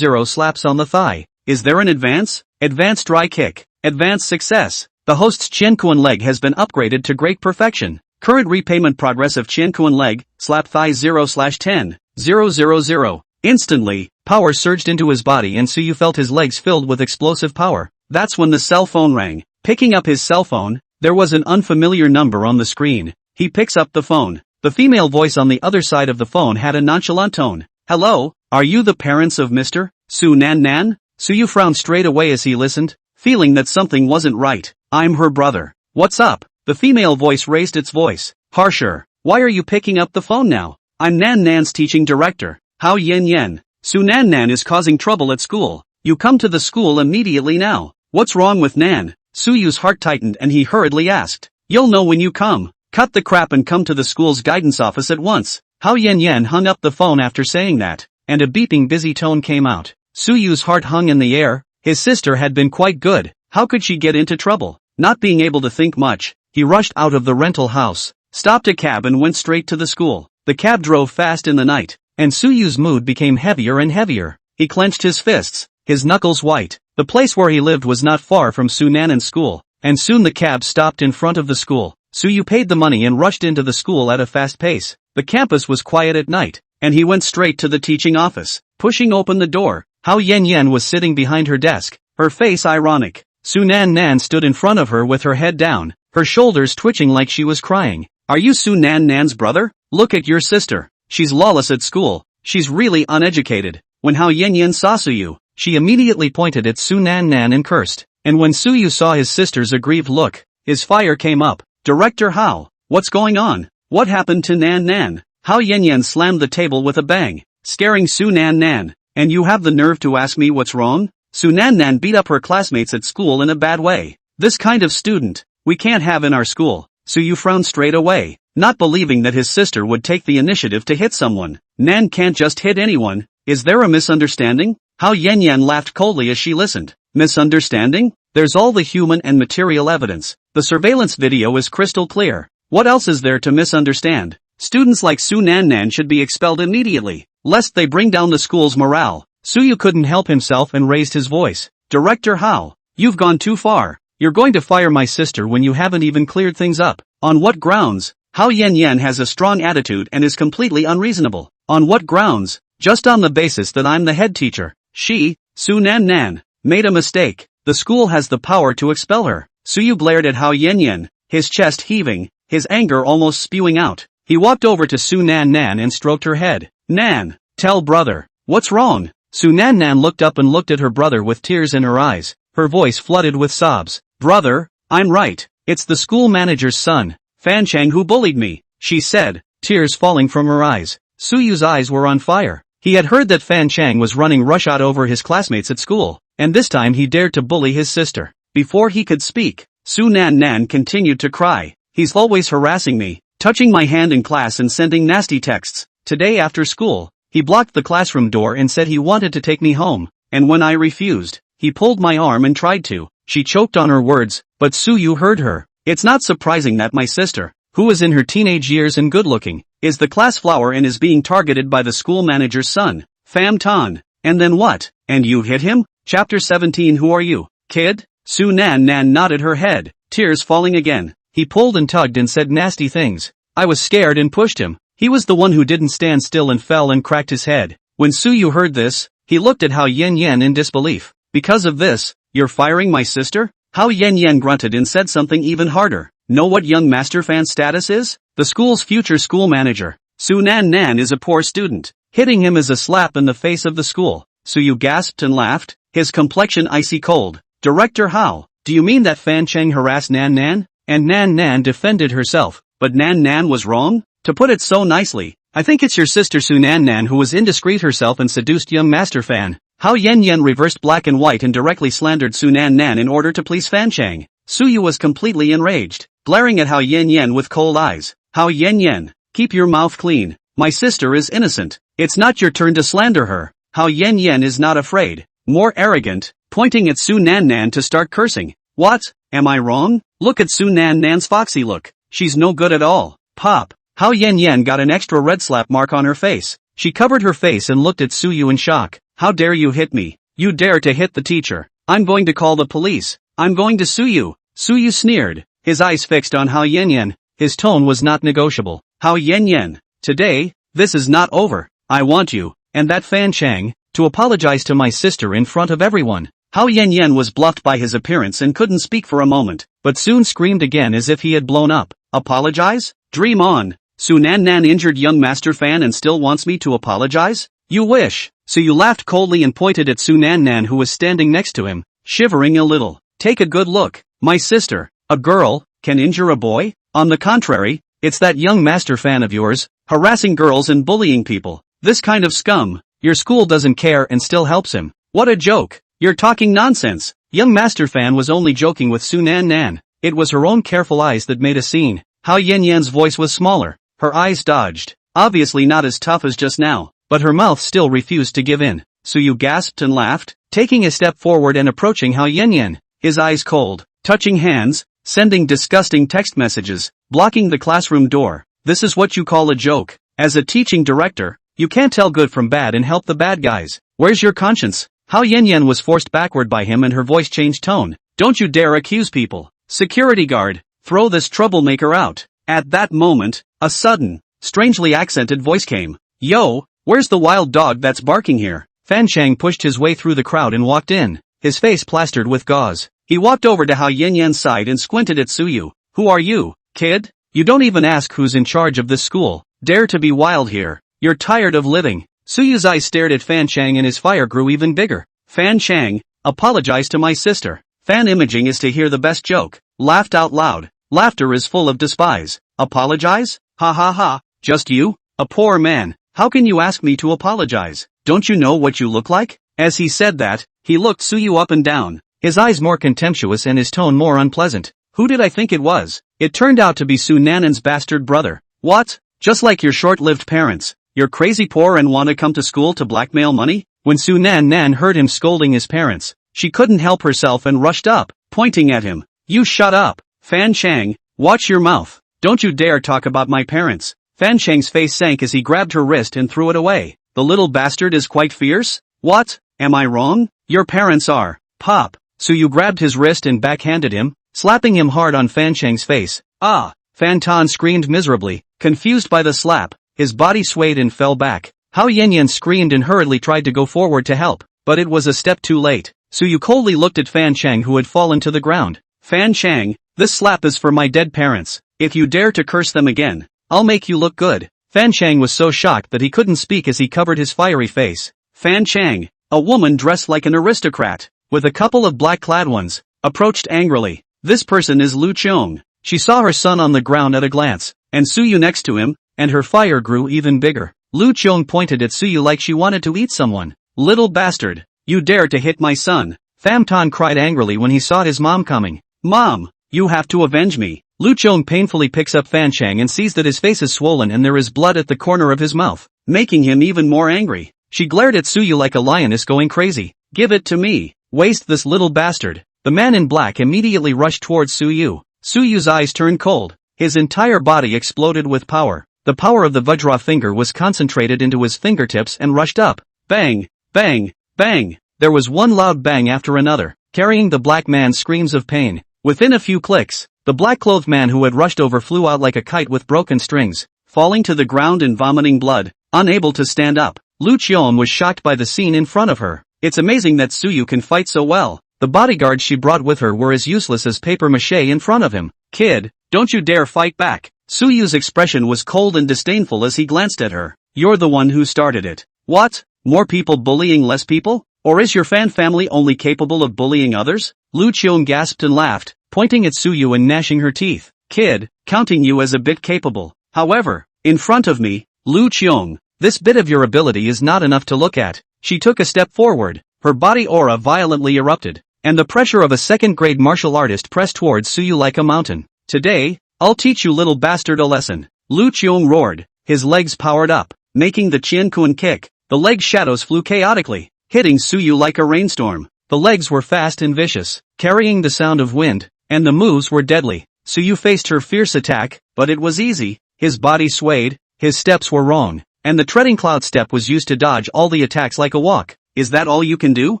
slaps on the thigh. Is there an advance? Advanced dry kick. Advanced success. The host's Qiankuan leg has been upgraded to great perfection. Current repayment progress of Qiankuan leg, slap thigh 0/10,000. Instantly, power surged into his body and Suyu felt his legs filled with explosive power. That's when the cell phone rang. Picking up his cell phone, there was an unfamiliar number on the screen. He picks up the phone. The female voice on the other side of the phone had a nonchalant tone. Hello, are you the parents of Mr. Su Nan Nan? Suyu frowned straight away as he listened, feeling that something wasn't right. I'm her brother. What's up? The female voice raised its voice. Harsher. Why are you picking up the phone now? I'm Nan Nan's teaching director. How Yen Yen. Su Nan Nan is causing trouble at school. You come to the school immediately now. What's wrong with Nan? Suyu's heart tightened and he hurriedly asked. You'll know when you come. Cut the crap and come to the school's guidance office at once. Hao Yan hung up the phone after saying that, and a beeping busy tone came out. Suyu's heart hung in the air. His sister had been quite good. How could she get into trouble? Not being able to think much, he rushed out of the rental house, stopped a cab and went straight to the school. The cab drove fast in the night, and Suyu's mood became heavier and heavier. He clenched his fists, his knuckles white. The place where he lived was not far from Sunannan's school, and soon the cab stopped in front of the school. Suyu paid the money and rushed into the school at a fast pace. The campus was quiet at night, and he went straight to the teaching office. Pushing open the door, Hao Yan was sitting behind her desk, her face ironic. Sunannan stood in front of her with her head down, her shoulders twitching like she was crying. Are you Sunannan's brother? Look at your sister. She's lawless at school. She's really uneducated. When Hao Yan saw Suyu, she immediately pointed at Sunannan and cursed. And when Suyu saw his sister's aggrieved look, his fire came up. Director Hao, what's going on? What happened to Nan? Hao Yan slammed the table with a bang, scaring Sunannan. And you have the nerve to ask me what's wrong? Sunannan beat up her classmates at school in a bad way. This kind of student, we can't have in our school. Suyu frowned straight away, not believing that his sister would take the initiative to hit someone. Nan can't just hit anyone. Is there a misunderstanding? Hao Yan laughed coldly as she listened. Misunderstanding? There's all the human and material evidence. The surveillance video is crystal clear. What else is there to misunderstand? Students like Sunannan should be expelled immediately, lest they bring down the school's morale. Suyu couldn't help himself and raised his voice. Director Hao, you've gone too far. You're going to fire my sister when you haven't even cleared things up. On what grounds? Hao Yan has a strong attitude and is completely unreasonable. On what grounds? Just on the basis that I'm the head teacher. She, Sunannan, made a mistake. The school has the power to expel her. Suyu glared at Hao Yan, his chest heaving, his anger almost spewing out. He walked over to Sunannan and stroked her head. Nan, tell brother, what's wrong? Sunannan looked up and looked at her brother with tears in her eyes, her voice flooded with sobs. Brother, I'm right. It's the school manager's son, Fan Chang, who bullied me, she said, tears falling from her eyes. Suyu's eyes were on fire. He had heard that Fan Chang was running roughshod over his classmates at school, and this time he dared to bully his sister. Before he could speak, Sunannan continued to cry. He's always harassing me, touching my hand in class and sending nasty texts. Today after school, he blocked the classroom door and said he wanted to take me home, and when I refused, he pulled my arm and tried to. She choked on her words, but Suyu heard her. It's not surprising that my sister, who is in her teenage years and good-looking, is the class flower and is being targeted by the school manager's son, Pham Tan. And then what? And you hit him? Chapter 17. Who are you, kid? Sunannan nodded her head, tears falling again. He pulled and tugged and said nasty things. I was scared and pushed him. He was the one who didn't stand still and fell and cracked his head. When Suyu heard this, he looked at Hao Yan in disbelief. Because of this, you're firing my sister? Hao Yan grunted and said something even harder. Know what young master fan's status is? The school's future school manager. Sunannan is a poor student. Hitting him is a slap in the face of the school. Suyu gasped and laughed, his complexion icy cold. Director Hao, do you mean that Fan Cheng harassed Nan? And Nan defended herself, but Nan was wrong? To put it so nicely, I think it's your sister Sunannan who was indiscreet herself and seduced young Master Fan. Hao Yan reversed black and white and directly slandered Sunannan in order to please Fan Chang. Suyu was completely enraged, glaring at Hao Yan with cold eyes. Hao Yan, keep your mouth clean. My sister is innocent. It's not your turn to slander her. Hao Yan is not afraid. More arrogant, pointing at Sunannan to start cursing. What? Am I wrong? Look at Sunannan's foxy look. She's no good at all. Pop. Hao Yan got an extra red slap mark on her face. She covered her face and looked at Suyu in shock. How dare you hit me? You dare to hit the teacher. I'm going to call the police. I'm going to sue you. Suyu sneered, his eyes fixed on Hao Yan. His tone was not negotiable. Hao Yan, today, this is not over. I want you, and that Fan Chang, to apologize to my sister in front of everyone. Hao Yan was bluffed by his appearance and couldn't speak for a moment, but soon screamed again as if he had blown up. Apologize? Dream on. Sunannan injured young Master Fan and still wants me to apologize? You wish. Suyu laughed coldly and pointed at Sunannan, who was standing next to him, shivering a little. Take a good look. My sister, a girl, can injure a boy? On the contrary, it's that young Master Fan of yours, harassing girls and bullying people. This kind of scum. Your school doesn't care and still helps him. What a joke. You're talking nonsense. Young Master Fan was only joking with Sunannan. It was her own careful eyes that made a scene. Hao Yan's voice was smaller. Her eyes dodged. obviously not as tough as just now, but her mouth still refused to give in. Suyu gasped and laughed, taking a step forward and approaching Hao Yanyan, his eyes cold, touching hands, sending disgusting text messages, blocking the classroom door. This is what you call a joke. As a teaching director, you can't tell good from bad and help the bad guys. Where's your conscience? Hao Yanyan was forced backward by him and her voice changed tone. Don't you dare accuse people. Security guard, throw this troublemaker out. At that moment, a sudden, strangely accented voice came. Yo, where's the wild dog that's barking here? Fan Chang pushed his way through the crowd and walked in, his face plastered with gauze. He walked over to Hao Yanyan's side and squinted at Suyu. Who are you, kid? You don't even ask who's in charge of this school. Dare to be wild here. You're tired of living. Suyu's eyes stared at Fan Chang and his fire grew even bigger. Fan Chang, apologize to my sister. Fan Imaging is to hear the best joke. Laughed out loud. Laughter is full of despise. Apologize? Ha ha ha. Just you? A poor man. How can you ask me to apologize? Don't you know what you look like? As he said that, he looked Suyu up and down, his eyes more contemptuous and his tone more unpleasant. Who did I think it was? It turned out to be Su Nanan's bastard brother. What? Just like your short-lived parents. You're crazy poor and want to come to school to blackmail money? When Su Nan heard him scolding his parents, she couldn't help herself and rushed up, pointing at him. You shut up. Fan Chang, watch your mouth. Don't you dare talk about my parents. Fan Chang's face sank as he grabbed her wrist and threw it away. The little bastard is quite fierce? What? Am I wrong? Your parents are. Pop. Suyu grabbed his wrist and backhanded him, slapping him hard on Fan Chang's face. Ah! Fan Tan screamed miserably, confused by the slap. His body swayed and fell back. Hao Yanyan screamed and hurriedly tried to go forward to help, but it was a step too late. Suyu coldly looked at Fan Chang who had fallen to the ground. Fan Chang, this slap is for my dead parents. If you dare to curse them again, I'll make you look good. Fan Chang was so shocked that he couldn't speak as he covered his fiery face. Fan Chang, a woman dressed like an aristocrat, with a couple of black-clad ones, approached angrily. This person is Lu Qiong. She saw her son on the ground at a glance, and Suyu next to him, and her fire grew even bigger. Lu Qiong pointed at Suyu like she wanted to eat someone. Little bastard, you dared to hit my son. Pham Tan cried angrily when he saw his mom coming. Mom, you have to avenge me. Lu Qiong painfully picks up Fan Chang and sees that his face is swollen and there is blood at the corner of his mouth, making him even more angry. She glared at Suyu like a lioness going crazy. Give it to me. Waste this little bastard. The man in black immediately rushed towards Suyu. Suyu's eyes turned cold. His entire body exploded with power. The power of the Vajra finger was concentrated into his fingertips and rushed up. Bang! Bang! Bang! There was one loud bang after another, carrying the black man's screams of pain. Within a few clicks, the black-clothed man who had rushed over flew out like a kite with broken strings, falling to the ground and vomiting blood, unable to stand up. Lu Qiong was shocked by the scene in front of her. It's amazing that Suyu can fight so well. The bodyguards she brought with her were as useless as papier-mâché in front of him. Kid, don't you dare fight back. Suyu's expression was cold and disdainful as he glanced at her. You're the one who started it. What? More people bullying less people? Or is your fan family only capable of bullying others? Lu Qiong gasped and laughed, pointing at Suyu and gnashing her teeth. Kid, counting you as a bit capable. However, in front of me, Lu Qiong, this bit of your ability is not enough to look at. She took a step forward, her body aura violently erupted, and the pressure of a second-grade martial artist pressed towards Suyu like a mountain. Today, I'll teach you little bastard a lesson. Lu Qiong roared, his legs powered up, making the Qian Kun kick. The leg shadows flew chaotically, hitting Suyu like a rainstorm. The legs were fast and vicious, carrying the sound of wind, and the moves were deadly. Suyu faced her fierce attack, but it was easy. His body swayed, his steps were wrong, and the treading cloud step was used to dodge all the attacks like a walk. Is that all you can do?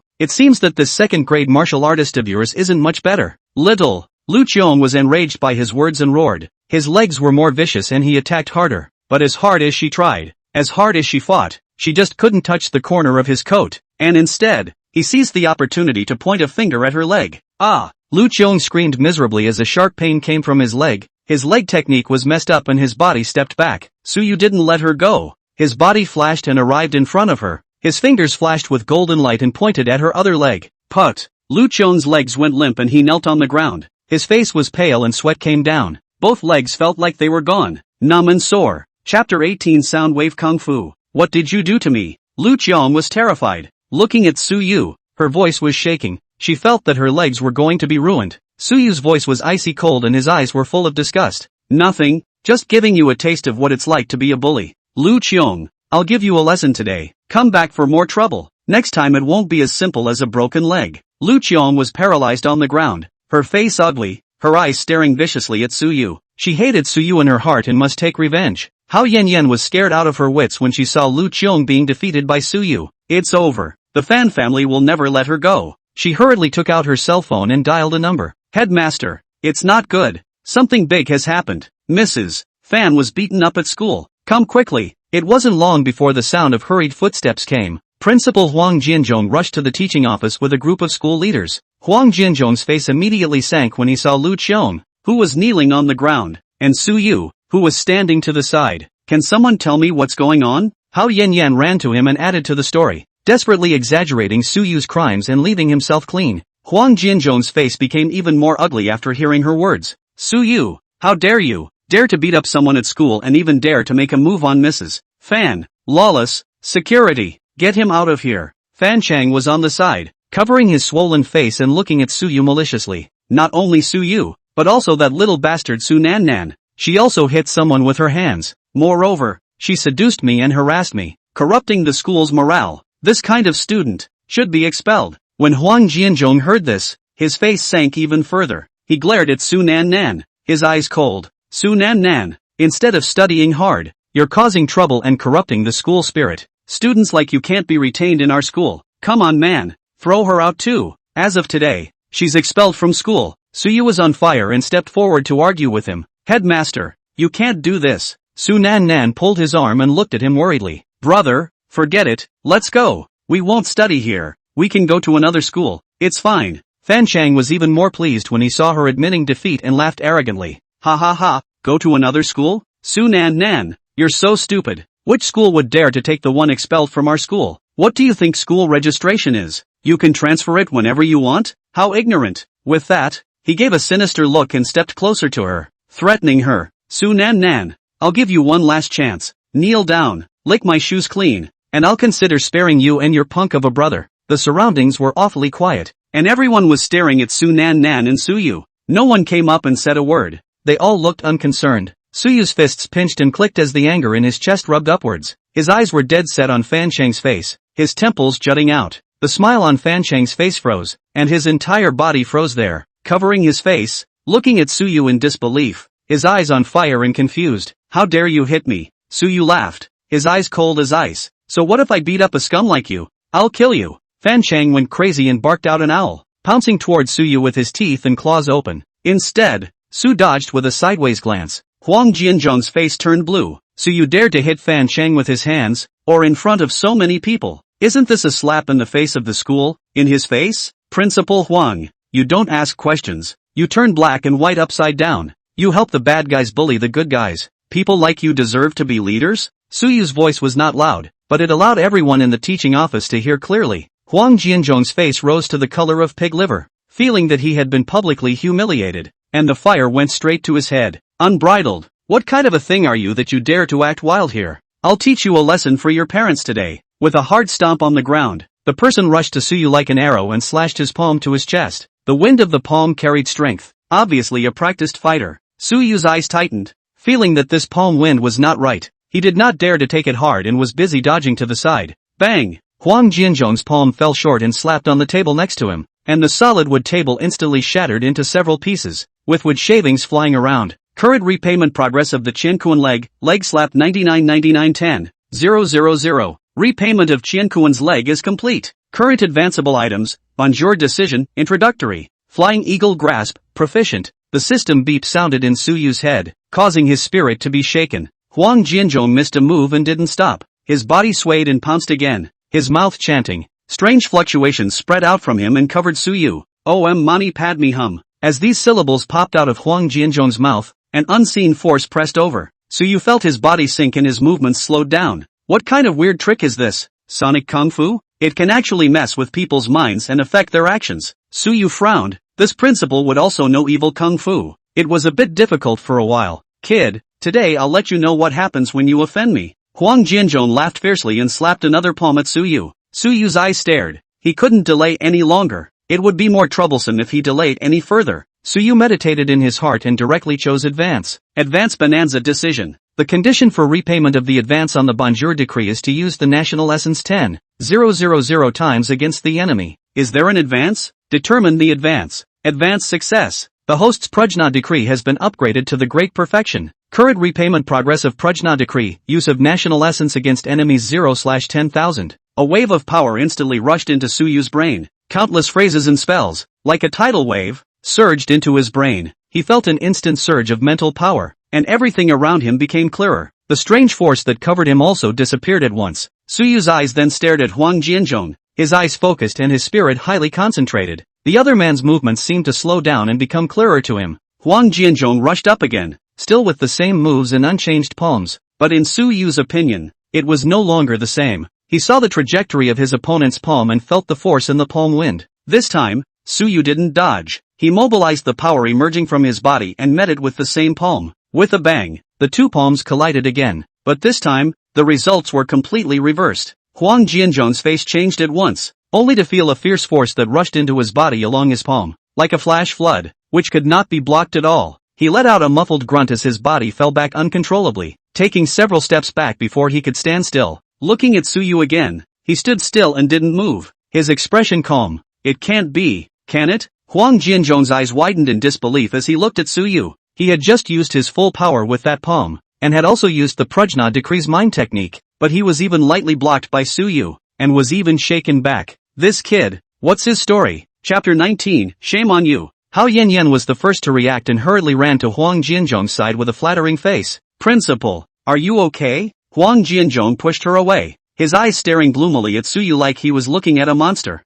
It seems that this second-grade martial artist of yours isn't much better. Little. Lu Qiong was enraged by his words and roared. His legs were more vicious and he attacked harder, but as hard as she tried, as hard as she fought, she just couldn't touch the corner of his coat, and instead, he seized the opportunity to point a finger at her leg. Ah! Lu Qiong screamed miserably as a sharp pain came from his leg. His leg technique was messed up and his body stepped back. Suyu didn't let her go. His body flashed and arrived in front of her. His fingers flashed with golden light and pointed at her other leg. Put! Lu Qiong's legs went limp and he knelt on the ground. His face was pale and sweat came down. Both legs felt like they were gone, numb and sore. Chapter 18 Soundwave Kung Fu. What did you do to me? Lu Qiong was terrified. Looking at Suyu, her voice was shaking. She felt that her legs were going to be ruined. Suyu's voice was icy cold and his eyes were full of disgust. Nothing, just giving you a taste of what it's like to be a bully. Lu Qiong, I'll give you a lesson today. Come back for more trouble. Next time it won't be as simple as a broken leg. Lu Qiong was paralyzed on the ground, her face ugly, her eyes staring viciously at Su Yu. She hated Su Yu in her heart and must take revenge. Hao Yan was scared out of her wits when she saw Lu Qiong being defeated by Su Yu. It's over. The Fan family will never let her go. She hurriedly took out her cell phone and dialed a number. Headmaster, it's not good. Something big has happened. Mrs. Fan was beaten up at school. Come quickly. It wasn't long before the sound of hurried footsteps came. Principal Huang Jianzhong rushed to the teaching office with a group of school leaders. Huang Jianzhong's face immediately sank when he saw Lu Qiong, who was kneeling on the ground, and Su Yu, who was standing to the side. Can someone tell me what's going on? Hao Yan ran to him and added to the story, desperately exaggerating Su Yu's crimes and leaving himself clean. Huang Jianzhong's face became even more ugly after hearing her words. Su Yu, how dare you? Dare to beat up someone at school and even dare to make a move on Mrs. Fan. Lawless. Security. Get him out of here. Fan Chang was on the side, covering his swollen face and looking at Su Yu maliciously. Not only Su Yu, but also that little bastard Su Nan. She also hit someone with her hands. Moreover, she seduced me and harassed me, corrupting the school's morale. This kind of student should be expelled. When Huang Jianzhong heard this, his face sank even further. He glared at Su Nan, his eyes cold. Su Nan, instead of studying hard, you're causing trouble and corrupting the school spirit. Students like you can't be retained in our school. Come on man, throw her out too. As of today, she's expelled from school. Su Yu was on fire and stepped forward to argue with him. Headmaster, you can't do this. Su Nan pulled his arm and looked at him worriedly. Brother, forget it, let's go. We won't study here. We can go to another school. It's fine. Fan Chang was even more pleased when he saw her admitting defeat and laughed arrogantly. Ha ha ha, go to another school? Su Nan, you're so stupid. Which school would dare to take the one expelled from our school? What do you think school registration is? You can transfer it whenever you want? How ignorant. With that, he gave a sinister look and stepped closer to her, threatening her. Su Nan, I'll give you one last chance. Kneel down, lick my shoes clean, and I'll consider sparing you and your punk of a brother. The surroundings were awfully quiet, and everyone was staring at Su Nan and Su Yu. No one came up and said a word. They all looked unconcerned. Su Yu's fists pinched and clicked as the anger in his chest rubbed upwards. His eyes were dead set on Fan Chang's face, his temples jutting out. The smile on Fan Chang's face froze, and his entire body froze there, covering his face, looking at Su Yu in disbelief, his eyes on fire and confused. How dare you hit me? Su Yu laughed, his eyes cold as ice. So what if I beat up a scum like you? I'll kill you. Fan Chang went crazy and barked out an owl, pouncing towards Su Yu with his teeth and claws open. Instead, Su dodged with a sideways glance. Huang Jianzhong's face turned blue. So you dared to hit Fan Chang with his hands, or in front of so many people? Isn't this a slap in the face of the school? In his face? Principal Huang, you don't ask questions. You turn black and white upside down. You help the bad guys bully the good guys. People like you deserve to be leaders? Su Yu's voice was not loud, but it allowed everyone in the teaching office to hear clearly. Huang Jianzhong's face rose to the color of pig liver, feeling that he had been publicly humiliated, and the fire went straight to his head. Unbridled. What kind of a thing are you that you dare to act wild here? I'll teach you a lesson for your parents today. With a hard stomp on the ground, the person rushed to Su Yu like an arrow and slashed his palm to his chest. The wind of the palm carried strength, obviously a practiced fighter. Su Yu's eyes tightened, feeling that this palm wind was not right. He did not dare to take it hard and was busy dodging to the side. Bang! Huang Jianzhong's palm fell short and slapped on the table next to him, and the solid wood table instantly shattered into several pieces, with wood shavings flying around. Current repayment progress of the Qiankuan leg slap 99.9910, 000. Repayment of Qiankuan's leg is complete. Current advanceable items, Bonjour Decision, Introductory, Flying Eagle Grasp, Proficient. The system beep sounded in Su Yu's head, causing his spirit to be shaken. Huang Jianzhong missed a move and didn't stop. His body swayed and pounced again, his mouth chanting. Strange fluctuations spread out from him and covered Su Yu. Om Mani Padme Hum. As these syllables popped out of Huang Jianzhong's mouth, an unseen force pressed over. Su Yu felt his body sink and his movements slowed down. What kind of weird trick is this? Sonic Kung Fu? It can actually mess with people's minds and affect their actions. Su Yu frowned. This principal would also know evil Kung Fu. It was a bit difficult for a while. Kid, today I'll let you know what happens when you offend me. Huang Jianzhong laughed fiercely and slapped another palm at Su Yu. Su Yu's eyes stared. He couldn't delay any longer. It would be more troublesome if he delayed any further. Su Yu meditated in his heart and directly chose Advance. Advance Bonanza Decision. The condition for repayment of the advance on the Bonjour decree is to use the national essence 10,000 times against the enemy. Is there an advance? Determine the advance. Advance success. The host's Prajna decree has been upgraded to the great perfection. Current repayment progress of Prajna decree, use of national essence against enemies 0/10,000. A wave of power instantly rushed into Suyu's brain. Countless phrases and spells, like a tidal wave, surged into his brain. He felt an instant surge of mental power, and everything around him became clearer. The strange force that covered him also disappeared at once. Suyu's eyes then stared at Huang Jianzhong, his eyes focused and his spirit highly concentrated. The other man's movements seemed to slow down and become clearer to him. Huang Jianzhong rushed up again, still with the same moves and unchanged palms, but in Suyu's opinion, it was no longer the same. He saw the trajectory of his opponent's palm and felt the force in the palm wind. This time, Suyu didn't dodge. He mobilized the power emerging from his body and met it with the same palm. With a bang, the two palms collided again, but this time, the results were completely reversed. Huang Jianzhong's face changed at once, only to feel a fierce force that rushed into his body along his palm, like a flash flood, which could not be blocked at all. He let out a muffled grunt as his body fell back uncontrollably, taking several steps back before he could stand still. Looking at Suyu again, he stood still and didn't move, his expression calm. It can't be, can it? Huang Jianzhong's eyes widened in disbelief as he looked at Suyu. He had just used his full power with that palm, and had also used the Prajna decree's mind technique, but he was even lightly blocked by Suyu, and was even shaken back. This kid, what's his story? Chapter 19, Shame on You. Hao Yanyan was the first to react and hurriedly ran to Huang Jianzhong's side with a flattering face. Principal, are you okay? Huang Jianzhong pushed her away, his eyes staring gloomily at Suyu like he was looking at a monster.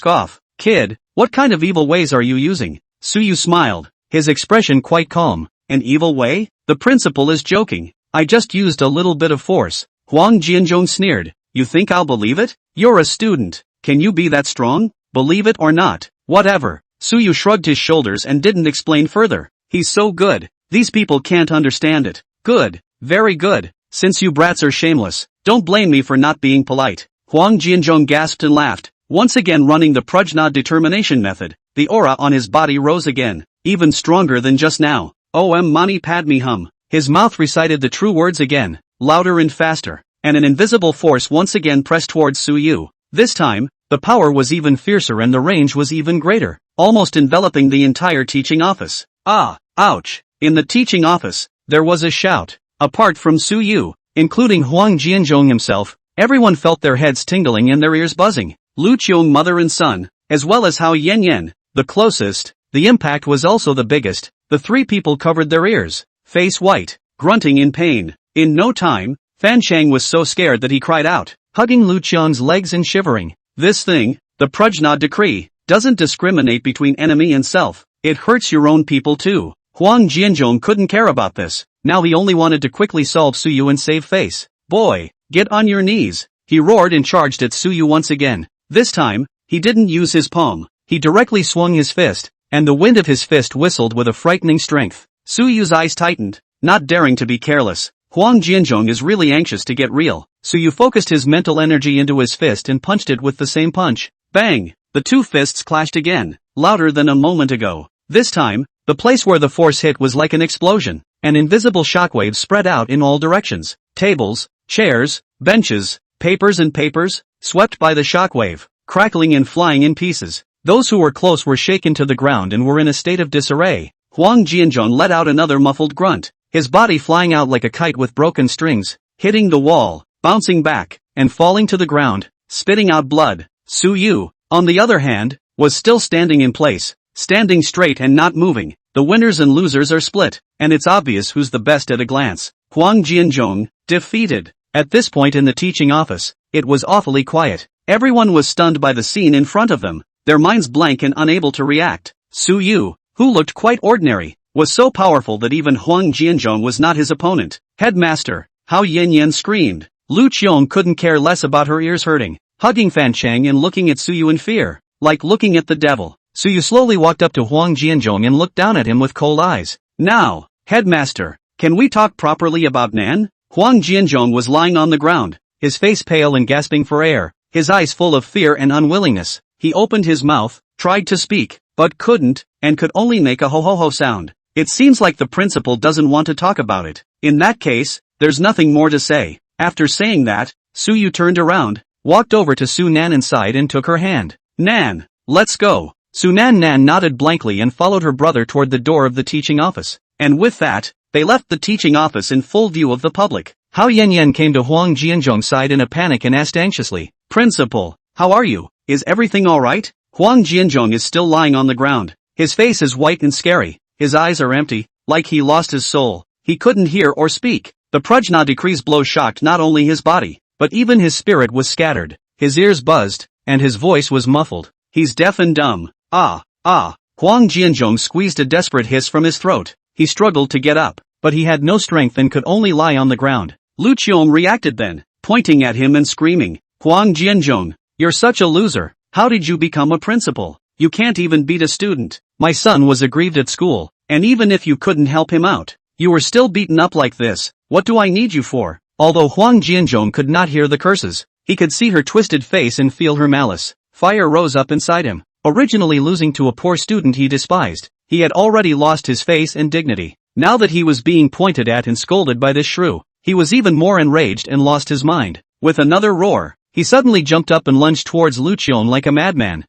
Off. Kid, what kind of evil ways are you using? Suyu smiled, his expression quite calm. An evil way? The principal is joking. I just used a little bit of force. Huang Jianzhong sneered. You think I'll believe it? You're a student. Can you be that strong? Believe it or not, whatever. Suyu shrugged his shoulders and didn't explain further. He's so good. These people can't understand it. Good. Very good. Since you brats are shameless, don't blame me for not being polite. Huang Jianzhong gasped and laughed, once again running the Prajna determination method. The aura on his body rose again, even stronger than just now. Om Mani Padme Hum. His mouth recited the true words again, louder and faster, and an invisible force once again pressed towards Suyu. This time, the power was even fiercer and the range was even greater, almost enveloping the entire teaching office. Ah, ouch. In the teaching office, there was a shout. Apart from Suyu, including Huang Jianzhong himself, everyone felt their heads tingling and their ears buzzing. Lu Qiong, mother and son, as well as Hao Yanyan, the closest. The impact was also the biggest. The three people covered their ears, face white, grunting in pain. In no time, Fan Shang was so scared that he cried out, hugging Lu Qiong's legs and shivering. This thing, the Prajna decree, doesn't discriminate between enemy and self. It hurts your own people too. Huang Jianzhong couldn't care about this. Now he only wanted to quickly solve Suyu and save face. Boy, get on your knees. He roared and charged at Suyu once again. This time, he didn't use his palm. He directly swung his fist, and the wind of his fist whistled with a frightening strength. Suyu's eyes tightened, not daring to be careless. Huang Jianzhong is really anxious to get real. Suyu focused his mental energy into his fist and punched it with the same punch. Bang! The two fists clashed again, louder than a moment ago. This time, the place where the force hit was like an explosion. An invisible shockwave spread out in all directions. Tables, chairs, benches, papers and papers, swept by the shockwave, crackling and flying in pieces. Those who were close were shaken to the ground and were in a state of disarray. Huang Jianzhong let out another muffled grunt, his body flying out like a kite with broken strings, hitting the wall, bouncing back, and falling to the ground, spitting out blood. Suyu, on the other hand, was still standing in place, standing straight and not moving. The winners and losers are split, and it's obvious who's the best at a glance. Huang Jianzhong, defeated. At this point in the teaching office, it was awfully quiet. Everyone was stunned by the scene in front of them, their minds blank and unable to react. Suyu, who looked quite ordinary, was so powerful that even Huang Jianzhong was not his opponent. Headmaster, Hao Yanyan screamed. Lu Qiong couldn't care less about her ears hurting, hugging Fan Cheng and looking at Suyu in fear, like looking at the devil. Suyu slowly walked up to Huang Jianzhong and looked down at him with cold eyes. Now, Headmaster, can we talk properly about Nan? Huang Jianzhong was lying on the ground, his face pale and gasping for air, his eyes full of fear and unwillingness. He opened his mouth, tried to speak, but couldn't, and could only make a ho-ho-ho sound. It seems like the principal doesn't want to talk about it. In that case, there's nothing more to say. After saying that, Suyu turned around, walked over to Su Nan inside and took her hand. Nan, let's go. Su Nan nodded blankly and followed her brother toward the door of the teaching office. And with that, they left the teaching office in full view of the public. Hao Yanyan came to Huang Jianzhong's side in a panic and asked anxiously, Principal, how are you? Is everything alright? Huang Jianzhong is still lying on the ground. His face is white and scary. His eyes are empty, like he lost his soul. He couldn't hear or speak. The Prajna decree's blow shocked not only his body, but even his spirit was scattered. His ears buzzed, and his voice was muffled. He's deaf and dumb. Ah. Huang Jianzhong squeezed a desperate hiss from his throat. He struggled to get up, but he had no strength and could only lie on the ground. Lu Qiong reacted then, pointing at him and screaming, Huang Jianzhong, you're such a loser. How did you become a principal? You can't even beat a student. My son was aggrieved at school, and even if you couldn't help him out, you were still beaten up like this. What do I need you for? Although Huang Jianzhong could not hear the curses, he could see her twisted face and feel her malice. Fire rose up inside him. Originally losing to a poor student he despised, he had already lost his face and dignity. Now that he was being pointed at and scolded by this shrew, he was even more enraged and lost his mind. With another roar, he suddenly jumped up and lunged towards Lu Qiong like a madman.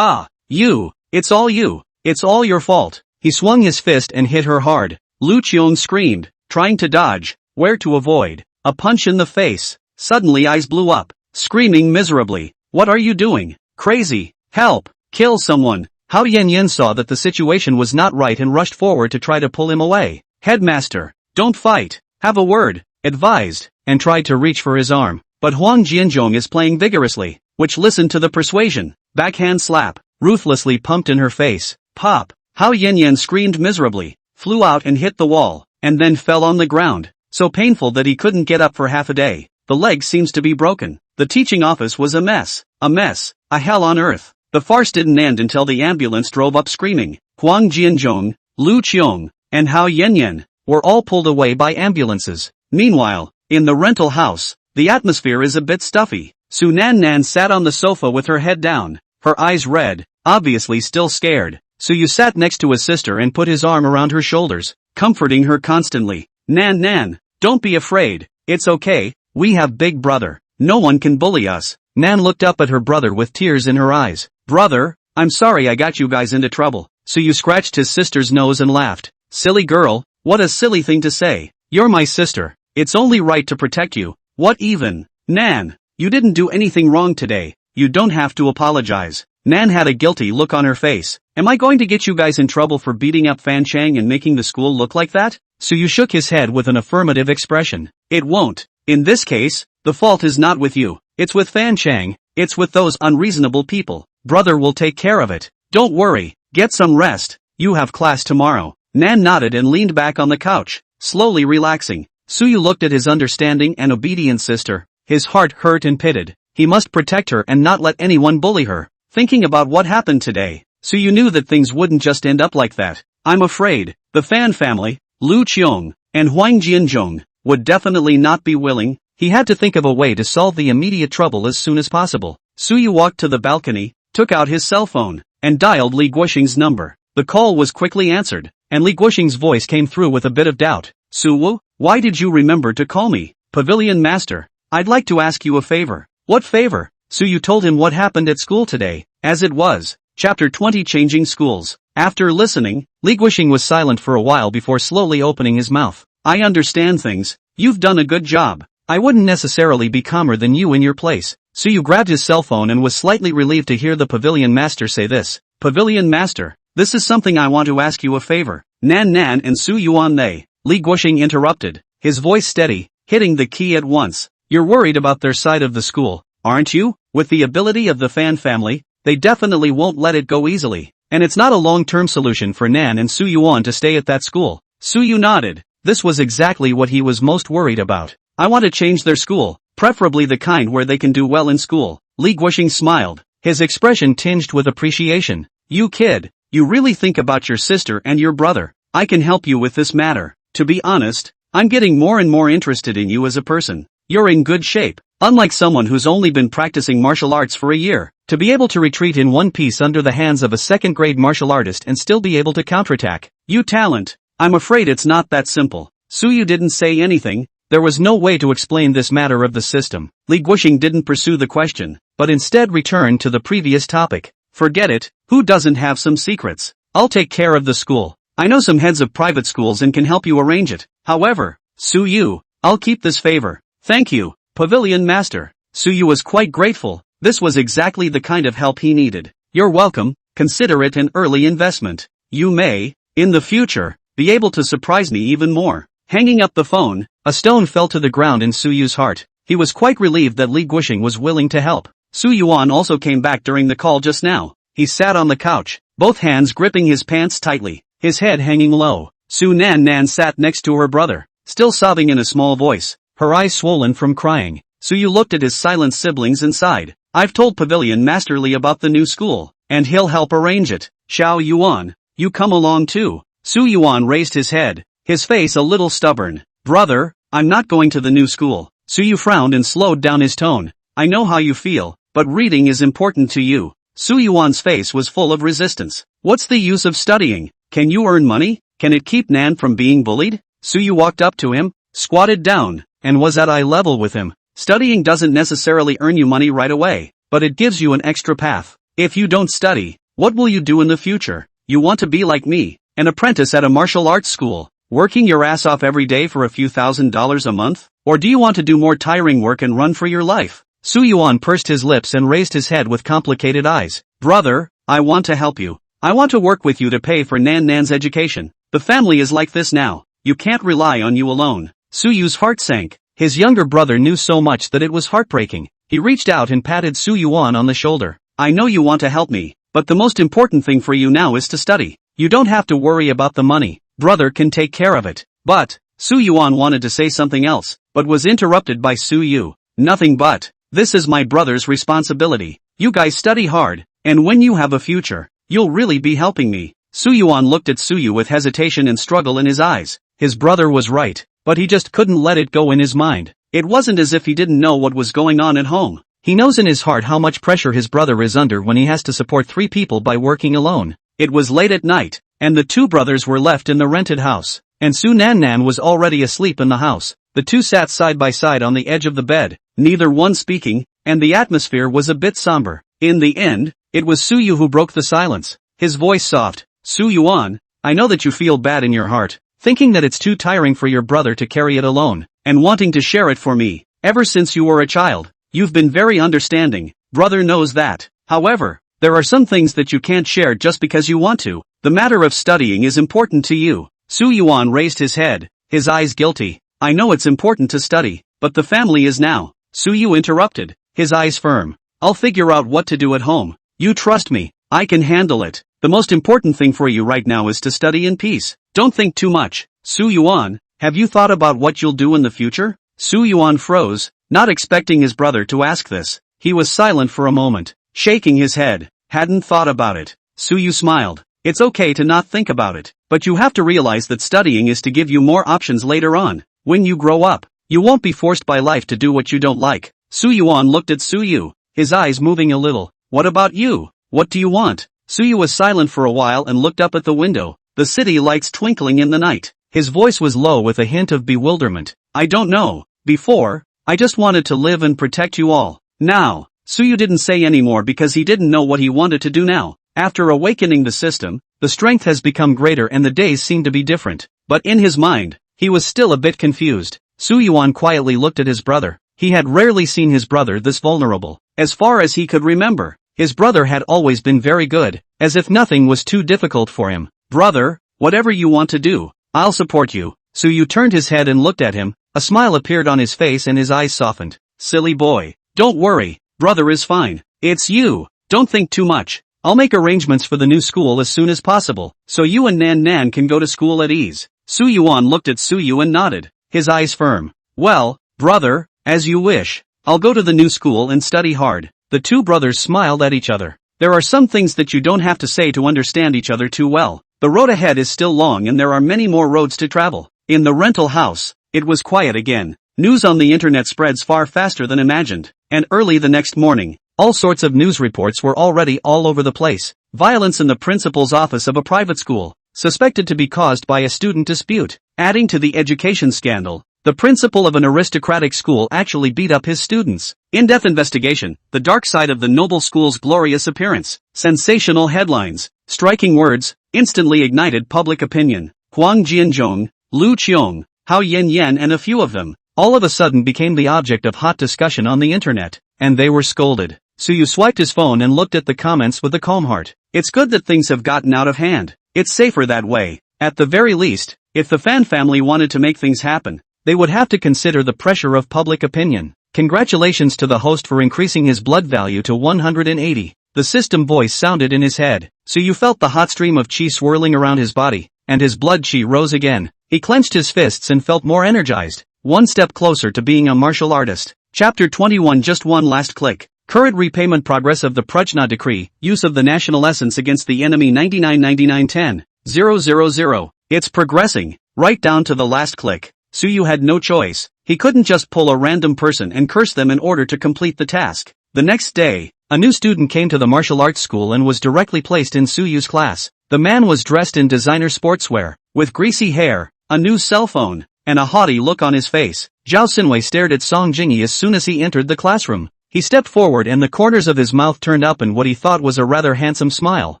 You! It's all you! It's all your fault! He swung his fist and hit her hard. Lu Qiong screamed, trying to dodge, where to avoid. A punch in the face. Suddenly eyes blew up, screaming miserably. What are you doing? Crazy! Help! Kill someone! Hao Yanyan saw that the situation was not right and rushed forward to try to pull him away. Headmaster, don't fight! Have a word! Advised, and tried to reach for his arm. But Huang Jianzhong is playing vigorously, which listened to the persuasion. Backhand slap, ruthlessly pumped in her face. Pop! Hao Yanyan screamed miserably, flew out and hit the wall, and then fell on the ground. So painful that he couldn't get up for half a day. The leg seems to be broken. The teaching office was a mess. A hell on earth. The farce didn't end until the ambulance drove up screaming. Huang Jianzhong, Lu Qiong, and Hao Yanyan were all pulled away by ambulances. Meanwhile, in the rental house, the atmosphere is a bit stuffy. Su Nan sat on the sofa with her head down, her eyes red, obviously still scared. Suyu sat next to his sister and put his arm around her shoulders, comforting her constantly. Nan, don't be afraid. It's okay, we have Big Brother. No one can bully us. Nan looked up at her brother with tears in her eyes. Brother, I'm sorry I got you guys into trouble. Suyu scratched his sister's nose and laughed. Silly girl, what a silly thing to say. You're my sister. It's only right to protect you. What even? Nan, you didn't do anything wrong today. You don't have to apologize. Nan had a guilty look on her face. Am I going to get you guys in trouble for beating up Fan Chang and making the school look like that? Suyu shook his head with an affirmative expression. It won't. In this case, the fault is not with you. It's with Fan Chang. It's with those unreasonable people. Brother will take care of it. Don't worry. Get some rest. You have class tomorrow. Nan nodded and leaned back on the couch, slowly relaxing. Suyu looked at his understanding and obedient sister. His heart hurt and pitted. He must protect her and not let anyone bully her. Thinking about what happened today, Suyu knew that things wouldn't just end up like that. I'm afraid, the Fan family, Lu Qiong, and Huang Jianzhong, would definitely not be willing. He had to think of a way to solve the immediate trouble as soon as possible. Suyu walked to the balcony, took out his cell phone, and dialed Li Guoxing's number. The call was quickly answered, and Li Guoxing's voice came through with a bit of doubt. Suwu, why did you remember to call me? Pavilion Master, I'd like to ask you a favor. What favor? Suyu told him what happened at school today, as it was. Chapter 20 Changing Schools. After listening, Li Guoxing was silent for a while before slowly opening his mouth. I understand things. You've done a good job. I wouldn't necessarily be calmer than you in your place. Suyu grabbed his cell phone and was slightly relieved to hear the Pavilion Master say this. Pavilion Master, this is something I want to ask you a favor. Nan and Su Yuan they. Li Guoxing interrupted, his voice steady, hitting the key at once. You're worried about their side of the school, aren't you? With the ability of the Fan family, they definitely won't let it go easily. And it's not a long-term solution for Nan and Su Yuan to stay at that school. Suyu nodded. This was exactly what he was most worried about. I want to change their school, preferably the kind where they can do well in school. Li Guoxing smiled, his expression tinged with appreciation. You kid, you really think about your sister and your brother. I can help you with this matter. To be honest, I'm getting more and more interested in you as a person. You're in good shape. Unlike someone who's only been practicing martial arts for a year, to be able to retreat in one piece under the hands of a second-grade martial artist and still be able to counterattack. You talent. I'm afraid it's not that simple. Suyu didn't say anything. There was no way to explain this matter of the system. Li Guoxing didn't pursue the question, but instead returned to the previous topic. Forget it, who doesn't have some secrets? I'll take care of the school. I know some heads of private schools and can help you arrange it. However, Suyu, I'll keep this favor. Thank you, Pavilion Master. Suyu was quite grateful. This was exactly the kind of help he needed. You're welcome, consider it an early investment. You may, in the future, be able to surprise me even more. Hanging up the phone, a stone fell to the ground in Suyu's heart. He was quite relieved that Li Guoxing was willing to help. Su Yuan also came back during the call just now. He sat on the couch, both hands gripping his pants tightly, his head hanging low. Su Nan Nan sat next to her brother, still sobbing in a small voice, her eyes swollen from crying. Suyu looked at his silent siblings and sighed. I've told Pavilion Master Li about the new school, and he'll help arrange it. Xiao Yuan, you come along too. Su Yuan raised his head, his face a little stubborn. Brother, I'm not going to the new school. Suyu frowned and slowed down his tone. I know how you feel, but reading is important to you. Su Yuan's face was full of resistance. What's the use of studying? Can you earn money? Can it keep Nan from being bullied? Suyu walked up to him, squatted down, and was at eye level with him. Studying doesn't necessarily earn you money right away, but it gives you an extra path. If you don't study, what will you do in the future? You want to be like me, an apprentice at a martial arts school, working your ass off every day for a few $1,000s a month? Or do you want to do more tiring work and run for your life? Su Yuan pursed his lips and raised his head with complicated eyes. Brother, I want to help you. I want to work with you to pay for Nan Nan's education. The family is like this now. You can't rely on you alone. Su Yu's heart sank. His younger brother knew so much that it was heartbreaking. He reached out and patted Su Yuan on the shoulder. I know you want to help me, but the most important thing for you now is to study. You don't have to worry about the money. Brother can take care of it. But, Su Yuan wanted to say something else, but was interrupted by Su Yu. Nothing but, this is my brother's responsibility. You guys study hard, and when you have a future, you'll really be helping me. Su Yuan looked at Su Yu with hesitation and struggle in his eyes. His brother was right, but he just couldn't let it go in his mind. It wasn't as if he didn't know what was going on at home. He knows in his heart how much pressure his brother is under when he has to support 3 people by working alone. It was late at night, and the 2 brothers were left in the rented house, and Su Nan Nan was already asleep in the house. The 2 sat side by side on the edge of the bed, neither one speaking, and the atmosphere was a bit somber. In the end, it was Su Yu who broke the silence, his voice soft. Su Yuan, I know that you feel bad in your heart, thinking that it's too tiring for your brother to carry it alone, and wanting to share it for me. Ever since you were a child, you've been very understanding. Brother knows that. However, there are some things that you can't share just because you want to. The matter of studying is important to you. Su Yuan raised his head, his eyes guilty. I know it's important to study, but the family is now. Su Yu interrupted, his eyes firm. I'll figure out what to do at home. You trust me, I can handle it. The most important thing for you right now is to study in peace. Don't think too much. Su Yuan, have you thought about what you'll do in the future? Su Yuan froze, not expecting his brother to ask this. He was silent for a moment, shaking his head. Hadn't thought about it. Su Yu smiled. It's okay to not think about it, but you have to realize that studying is to give you more options later on. When you grow up, you won't be forced by life to do what you don't like. Su Yuan looked at Su Yu, his eyes moving a little. What about you? What do you want? Su Yu was silent for a while and looked up at the window, the city lights twinkling in the night. His voice was low with a hint of bewilderment. I don't know. Before, I just wanted to live and protect you all. Now, Su Yu didn't say any more because he didn't know what he wanted to do now. After awakening the system, the strength has become greater and the days seem to be different. But in his mind, he was still a bit confused. Su Yuan quietly looked at his brother. He had rarely seen his brother this vulnerable. As far as he could remember, his brother had always been very good, as if nothing was too difficult for him. Brother, whatever you want to do, I'll support you. Su Yu turned his head and looked at him. A smile appeared on his face and his eyes softened. Silly boy. Don't worry, brother is fine. It's you. Don't think too much. I'll make arrangements for the new school as soon as possible, so you and Nan Nan can go to school at ease. Su Yuan looked at Su Yu and nodded, his eyes firm. Well, brother, as you wish. I'll go to the new school and study hard. The 2 brothers smiled at each other. There are some things that you don't have to say to understand each other too well. The road ahead is still long and there are many more roads to travel. In the rental house, it was quiet again. News on the internet spreads far faster than imagined. And early the next morning, all sorts of news reports were already all over the place. Violence in the principal's office of a private school. suspected to be caused by a student dispute. Adding to the education scandal, the principal of an aristocratic school actually beat up his students. In-depth investigation, the dark side of the noble school's glorious appearance. Sensational headlines, striking words, instantly ignited public opinion. Huang Jianzhong, Lu Qiong, Hao Yan and a few of them, all of a sudden became the object of hot discussion on the internet, and they were scolded. Suyu swiped his phone and looked at the comments with a calm heart. It's good that things have gotten out of hand. It's safer that way. At the very least, if the fan family wanted to make things happen, they would have to consider the pressure of public opinion. Congratulations to the host for increasing his blood value to 180. The system voice sounded in his head. Suyu felt the hot stream of chi swirling around his body, and his blood chi rose again. He clenched his fists and felt more energized. One step closer to being a martial artist. Chapter 21. Just one last click. Current repayment progress of the Prajna Decree, use of the national essence against the enemy 999910,000. It's progressing, right down to the last click. Suyu had no choice. He couldn't just pull a random person and curse them in order to complete the task. The next day, a new student came to the martial arts school and was directly placed in Suyu's class. The man was dressed in designer sportswear, with greasy hair, a new cell phone, and a haughty look on his face. Zhao Xinwei stared at Song Jingyi as soon as he entered the classroom. He stepped forward and the corners of his mouth turned up in what he thought was a rather handsome smile.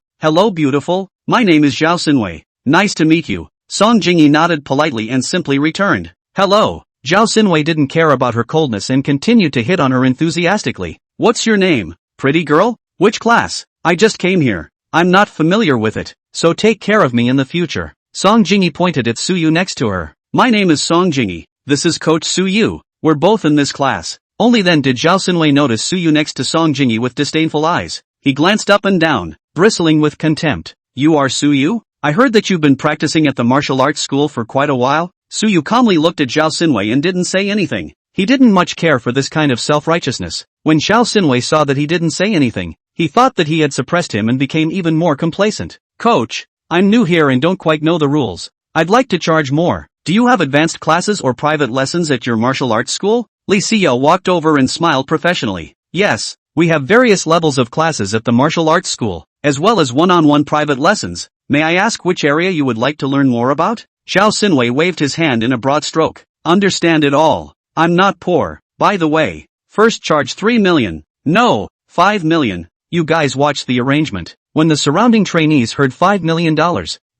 Hello beautiful, my name is Zhao Xinwei. Nice to meet you. Song Jingyi nodded politely and simply returned. Hello. Zhao Xinwei didn't care about her coldness and continued to hit on her enthusiastically. What's your name, pretty girl? Which class? I just came here. I'm not familiar with it, so take care of me in the future. Song Jingyi pointed at Suyu next to her. My name is Song Jingyi. This is Coach Suyu. We're both in this class. Only then did Zhao Xinwei notice Suyu next to Song Jingyi with disdainful eyes. He glanced up and down, bristling with contempt. You are Suyu? I heard that you've been practicing at the martial arts school for quite a while. Suyu calmly looked at Zhao Xinwei and didn't say anything. He didn't much care for this kind of self-righteousness. When Zhao Xinwei saw that he didn't say anything, he thought that he had suppressed him and became even more complacent. Coach, I'm new here and don't quite know the rules. I'd like to charge more. Do you have advanced classes or private lessons at your martial arts school? Li Xiao walked over and smiled professionally. Yes, we have various levels of classes at the martial arts school, as well as one-on-one private lessons. May I ask which area you would like to learn more about? Zhao Xinwei waved his hand in a broad stroke. Understand it all. I'm not poor. By the way, first charge 3 million. No, 5 million. You guys watch the arrangement. When the surrounding trainees heard $5 million,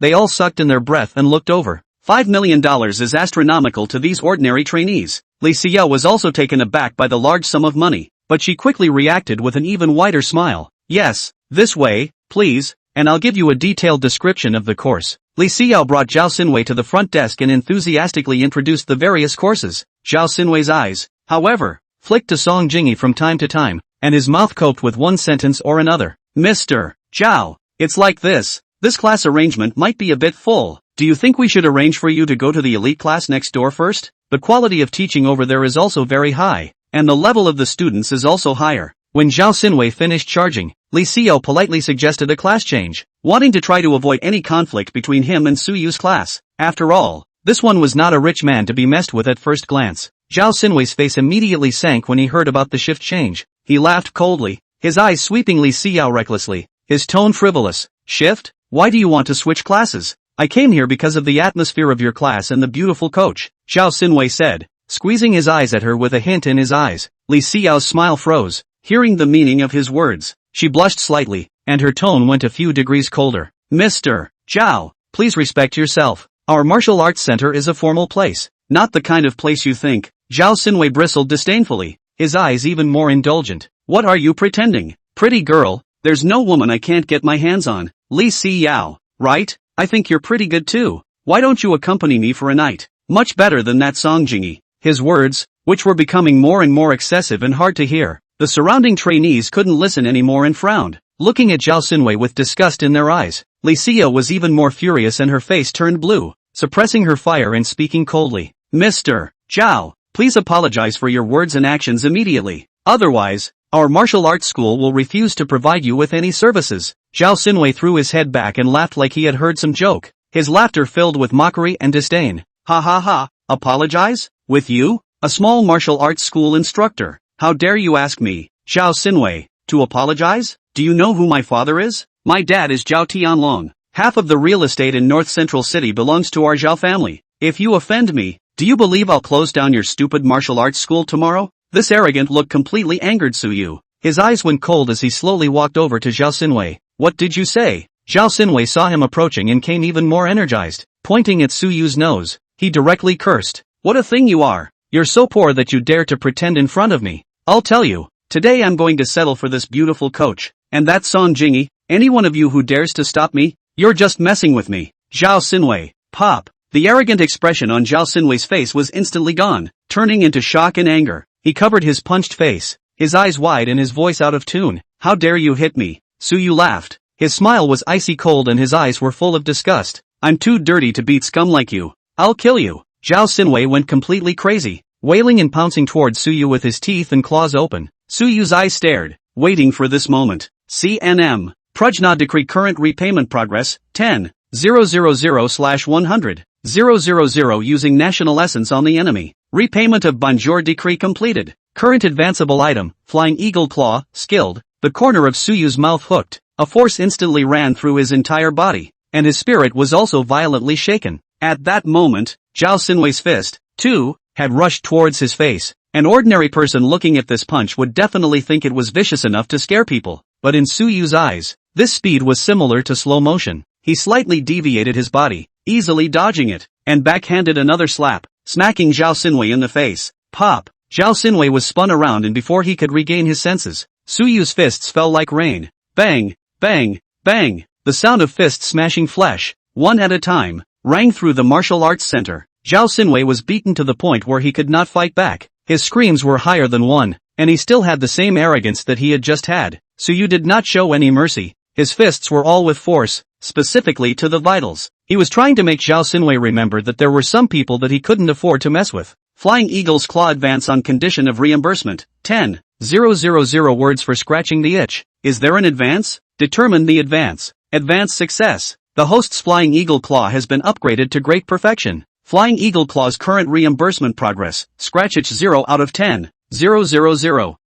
they all sucked in their breath and looked over. $5 million is astronomical to these ordinary trainees. Li Xiao was also taken aback by the large sum of money, but she quickly reacted with an even wider smile. Yes, this way, please, and I'll give you a detailed description of the course. Li Xiao brought Zhao Xinwei to the front desk and enthusiastically introduced the various courses. Zhao Xinwei's eyes, however, flicked to Song Jingyi from time to time, and his mouth coped with one sentence or another. Mr. Zhao, it's like this. This class arrangement might be a bit full. Do you think we should arrange for you to go to the elite class next door first? The quality of teaching over there is also very high, and the level of the students is also higher. When Zhao Xinwei finished charging, Li Xiao politely suggested a class change, wanting to try to avoid any conflict between him and Suyu's class. After all, this one was not a rich man to be messed with at first glance. Zhao Xinwei's face immediately sank when he heard about the shift change. He laughed coldly, his eyes sweeping Li Xiao recklessly, his tone frivolous. Shift? Why do you want to switch classes? I came here because of the atmosphere of your class and the beautiful coach, Zhao Xinwei said, squeezing his eyes at her with a hint in his eyes. Li Xiao's smile froze, hearing the meaning of his words. She blushed slightly, and her tone went a few degrees colder. Mr. Zhao, please respect yourself. Our martial arts center is a formal place, not the kind of place you think. Zhao Xinwei bristled disdainfully, his eyes even more indulgent. What are you pretending? Pretty girl, there's no woman I can't get my hands on. Li Xiao, right? I think you're pretty good too. Why don't you accompany me for a night? Much better than that Song Jingyi. His words, which were becoming more and more excessive and hard to hear. The surrounding trainees couldn't listen anymore and frowned, looking at Zhao Xinwei with disgust in their eyes. Li Xiao was even more furious and her face turned blue, suppressing her fire and speaking coldly. Mr. Zhao, please apologize for your words and actions immediately. Otherwise, our martial arts school will refuse to provide you with any services. Zhao Xinwei threw his head back and laughed like he had heard some joke. His laughter filled with mockery and disdain. Ha ha ha, apologize? With you? A small martial arts school instructor. How dare you ask me, Zhao Xinwei, to apologize? Do you know who my father is? My dad is Zhao Tianlong, Half of the real estate in North Central City belongs to our Zhao family. If you offend me, do you believe I'll close down your stupid martial arts school tomorrow? This arrogant look completely angered Suyu. His eyes went cold as he slowly walked over to Zhao Xinwei. What did you say? Zhao Xinwei saw him approaching and came even more energized. Pointing at Suyu's nose, he directly cursed. What a thing you are! You're so poor that you dare to pretend in front of me. I'll tell you, today I'm going to settle for this beautiful coach. And that Song Jingy, any one of you who dares to stop me, you're just messing with me. Zhao Xinwei, pop. The arrogant expression on Zhao Xinwei's face was instantly gone, turning into shock and anger. He covered his punched face, his eyes wide and his voice out of tune. How dare you hit me? Suyu laughed. His smile was icy cold and his eyes were full of disgust. I'm too dirty to beat scum like you. I'll kill you. Zhao Xinwei went completely crazy, wailing and pouncing towards Suyu with his teeth and claws open. Suyu's eyes stared, waiting for this moment. CNM. Prajna Decree Current Repayment Progress, 10,000/100, 000 using National Essence on the enemy. Repayment of Bonjour Decree completed. Current advanceable item, Flying Eagle Claw, skilled. The corner of Suyu's mouth hooked. A force instantly ran through his entire body, and his spirit was also violently shaken. At that moment, Zhao Xinwei's fist, too, had rushed towards his face. An ordinary person looking at this punch would definitely think it was vicious enough to scare people, but in Suyu's eyes, this speed was similar to slow motion. He slightly deviated his body, easily dodging it, and backhanded another slap, smacking Zhao Xinwei in the face. Pop! Zhao Xinwei was spun around and before he could regain his senses, Suyu's fists fell like rain. Bang! Bang! Bang! The sound of fists smashing flesh, one at a time, rang through the martial arts center. Zhao Xinwei was beaten to the point where he could not fight back. His screams were higher than one, and he still had the same arrogance that he had just had. Suyu did not show any mercy. His fists were all with force, specifically to the vitals. He was trying to make Zhao Xinwei remember that there were some people that he couldn't afford to mess with. Flying Eagle's Claw advance on condition of reimbursement, 10,000 words for scratching the itch. Is there an advance? Determine the advance. Advance success. The host's Flying Eagle Claw has been upgraded to great perfection. Flying Eagle Claw's current reimbursement progress, scratch itch 0 out of 10,000.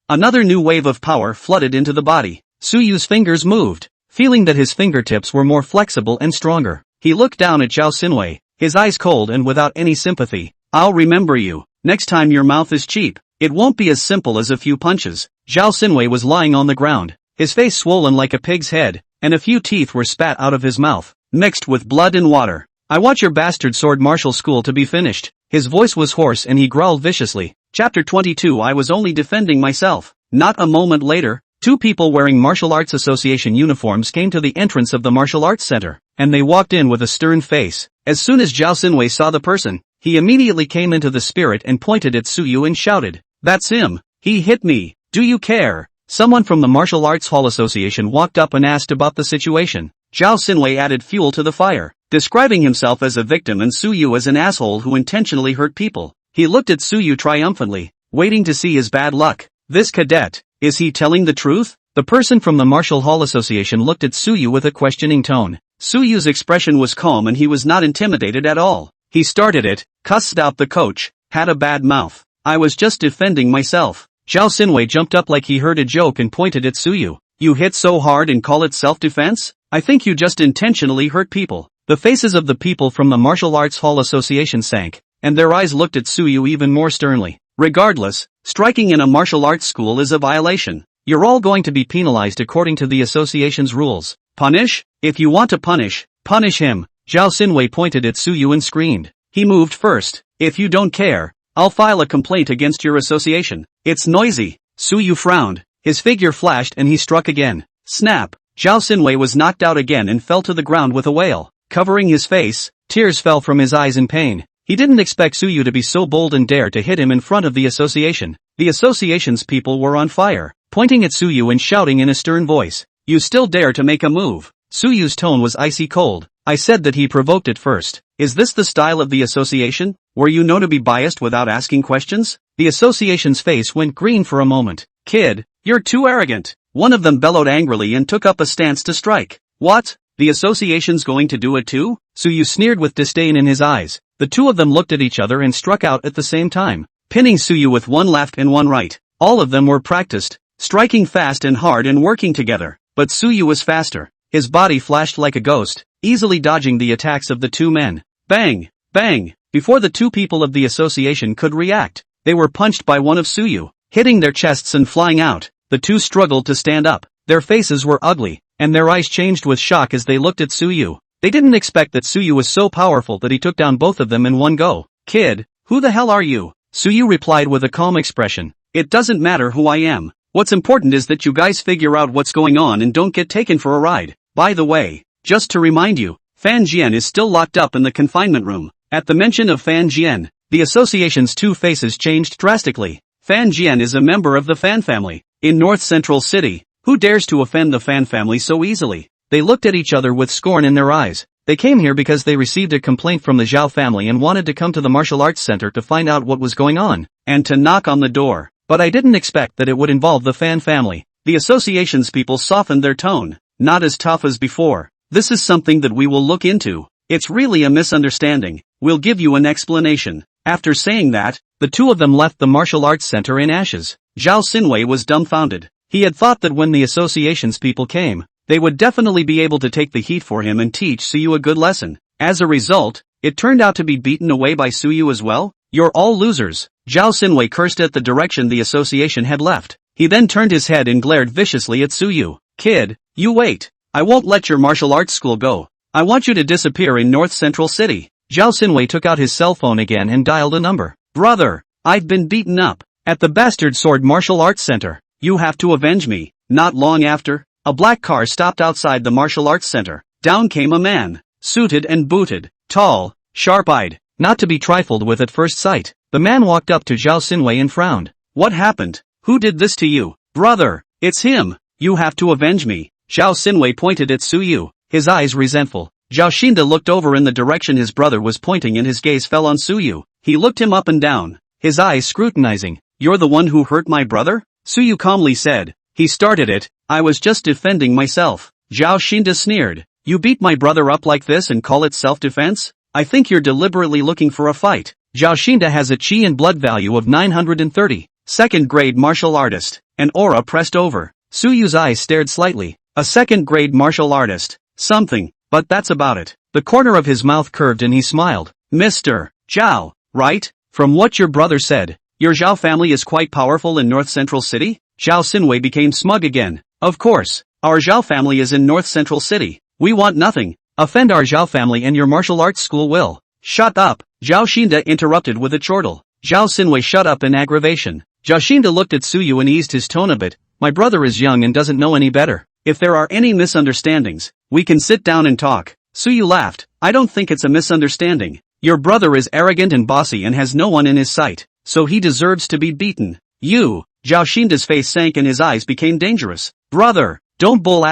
Another new wave of power flooded into the body. Suyu's fingers moved, feeling that his fingertips were more flexible and stronger. He looked down at Zhao Xinwei, his eyes cold and without any sympathy. I'll remember you. Next time your mouth is cheap, it won't be as simple as a few punches. Zhao Xinwei was lying on the ground, his face swollen like a pig's head, and a few teeth were spat out of his mouth, mixed with blood and water. I want your bastard sword martial school to be finished. His voice was hoarse and he growled viciously. Chapter 22 I was only defending myself. Not a moment later, two people wearing Martial Arts Association uniforms came to the entrance of the Martial Arts Center, and they walked in with a stern face. As soon as Zhao Xinwei saw the person, he immediately came into the spirit and pointed at Suyu and shouted, "That's him! He hit me! Do you care?" Someone from the Martial Arts Hall Association walked up and asked about the situation. Zhao Xinwei added fuel to the fire, describing himself as a victim and Suyu as an asshole who intentionally hurt people. He looked at Suyu triumphantly, waiting to see his bad luck. This cadet, is he telling the truth? The person from the Martial Hall Association looked at Suyu with a questioning tone. Suyu's expression was calm and he was not intimidated at all. He started it, cussed out the coach, had a bad mouth. I was just defending myself. Zhao Xinwei jumped up like he heard a joke and pointed at Suyu. You hit so hard and call it self-defense? I think you just intentionally hurt people. The faces of the people from the Martial Arts Hall Association sank, and their eyes looked at Suyu even more sternly. Regardless, striking in a martial arts school is a violation. You're all going to be penalized according to the association's rules. Punish? If you want to punish, punish him. Zhao Xinwei pointed at Suyu and screamed. He moved first. If you don't care, I'll file a complaint against your association. It's noisy. Suyu frowned. His figure flashed and he struck again. Snap. Zhao Xinwei was knocked out again and fell to the ground with a wail. Covering his face, tears fell from his eyes in pain. He didn't expect Suyu to be so bold and dare to hit him in front of the association. The association's people were on fire, pointing at Suyu and shouting in a stern voice. You still dare to make a move? Suyu's tone was icy cold. I said that he provoked it first. Is this the style of the association? Were you known to be biased without asking questions? The association's face went green for a moment. Kid, you're too arrogant. One of them bellowed angrily and took up a stance to strike. What? The association's going to do it too? Suyu sneered with disdain in his eyes. The two of them looked at each other and struck out at the same time, pinning Suyu with one left and one right. All of them were practiced, striking fast and hard and working together. But Suyu was faster. His body flashed like a ghost, easily dodging the attacks of the two men. Bang! Bang! Before the two people of the association could react, they were punched by one of Suyu, hitting their chests and flying out. The two struggled to stand up. Their faces were ugly, and their eyes changed with shock as they looked at Suyu. They didn't expect that Suyu was so powerful that he took down both of them in one go. Kid, who the hell are you? Suyu replied with a calm expression. It doesn't matter who I am. What's important is that you guys figure out what's going on and don't get taken for a ride. By the way, just to remind you, Fan Jian is still locked up in the confinement room. At the mention of Fan Jian, the association's two faces changed drastically. Fan Jian is a member of the Fan family, in North Central City. Who dares to offend the Fan family so easily? They looked at each other with scorn in their eyes. They came here because they received a complaint from the Zhao family and wanted to come to the martial arts center to find out what was going on, and to knock on the door. But I didn't expect that it would involve the Fan family. The association's people softened their tone, not as tough as before. This is something that we will look into. It's really a misunderstanding. We'll give you an explanation. After saying that, the two of them left the martial arts center in ashes. Zhao Xinwei was dumbfounded. He had thought that when the association's people came, they would definitely be able to take the heat for him and teach Suyu a good lesson. As a result, it turned out to be beaten away by Suyu as well. You're all losers. Zhao Xinwei cursed at the direction the association had left. He then turned his head and glared viciously at Suyu. Kid, you wait. I won't let your martial arts school go. I want you to disappear in North Central City. Zhao Xinwei took out his cell phone again and dialed a number. Brother, I've been beaten up at the Bastard Sword Martial Arts Center. You have to avenge me. Not long after, a black car stopped outside the martial arts center. Down came a man, suited and booted, tall, sharp-eyed, not to be trifled with at first sight. The man walked up to Zhao Xinwei and frowned. What happened? Who did this to you? Brother, it's him. You have to avenge me. Zhao Xinwei pointed at Suyu, his eyes resentful. Zhao Xinda looked over in the direction his brother was pointing and his gaze fell on Suyu. He looked him up and down, his eyes scrutinizing. You're the one who hurt my brother? Suyu calmly said. He started it. I was just defending myself. Zhao Xinda sneered. You beat my brother up like this and call it self-defense? I think you're deliberately looking for a fight. Zhao Xinda has a chi and blood value of 930. Second-grade martial artist. An aura pressed over. Suyu's eyes stared slightly. A second-grade martial artist. Something, but that's about it. The corner of his mouth curved and he smiled. Mr. Zhao, right? From what your brother said, your Zhao family is quite powerful in North Central City? Zhao Xinwei became smug again. Of course, our Zhao family is in North Central City. We want nothing. Offend our Zhao family and your martial arts school will. Shut up. Zhao Xinda interrupted with a chortle. Zhao Xinwei shut up in aggravation. Zhao Xinda looked at Suyu and eased his tone a bit. My brother is young and doesn't know any better. If there are any misunderstandings, we can sit down and talk. Suyu laughed. I don't think it's a misunderstanding. Your brother is arrogant and bossy and has no one in his sight, so he deserves to be beaten. You. Zhao Xinda's face sank and his eyes became dangerous. Brother, don't bull ****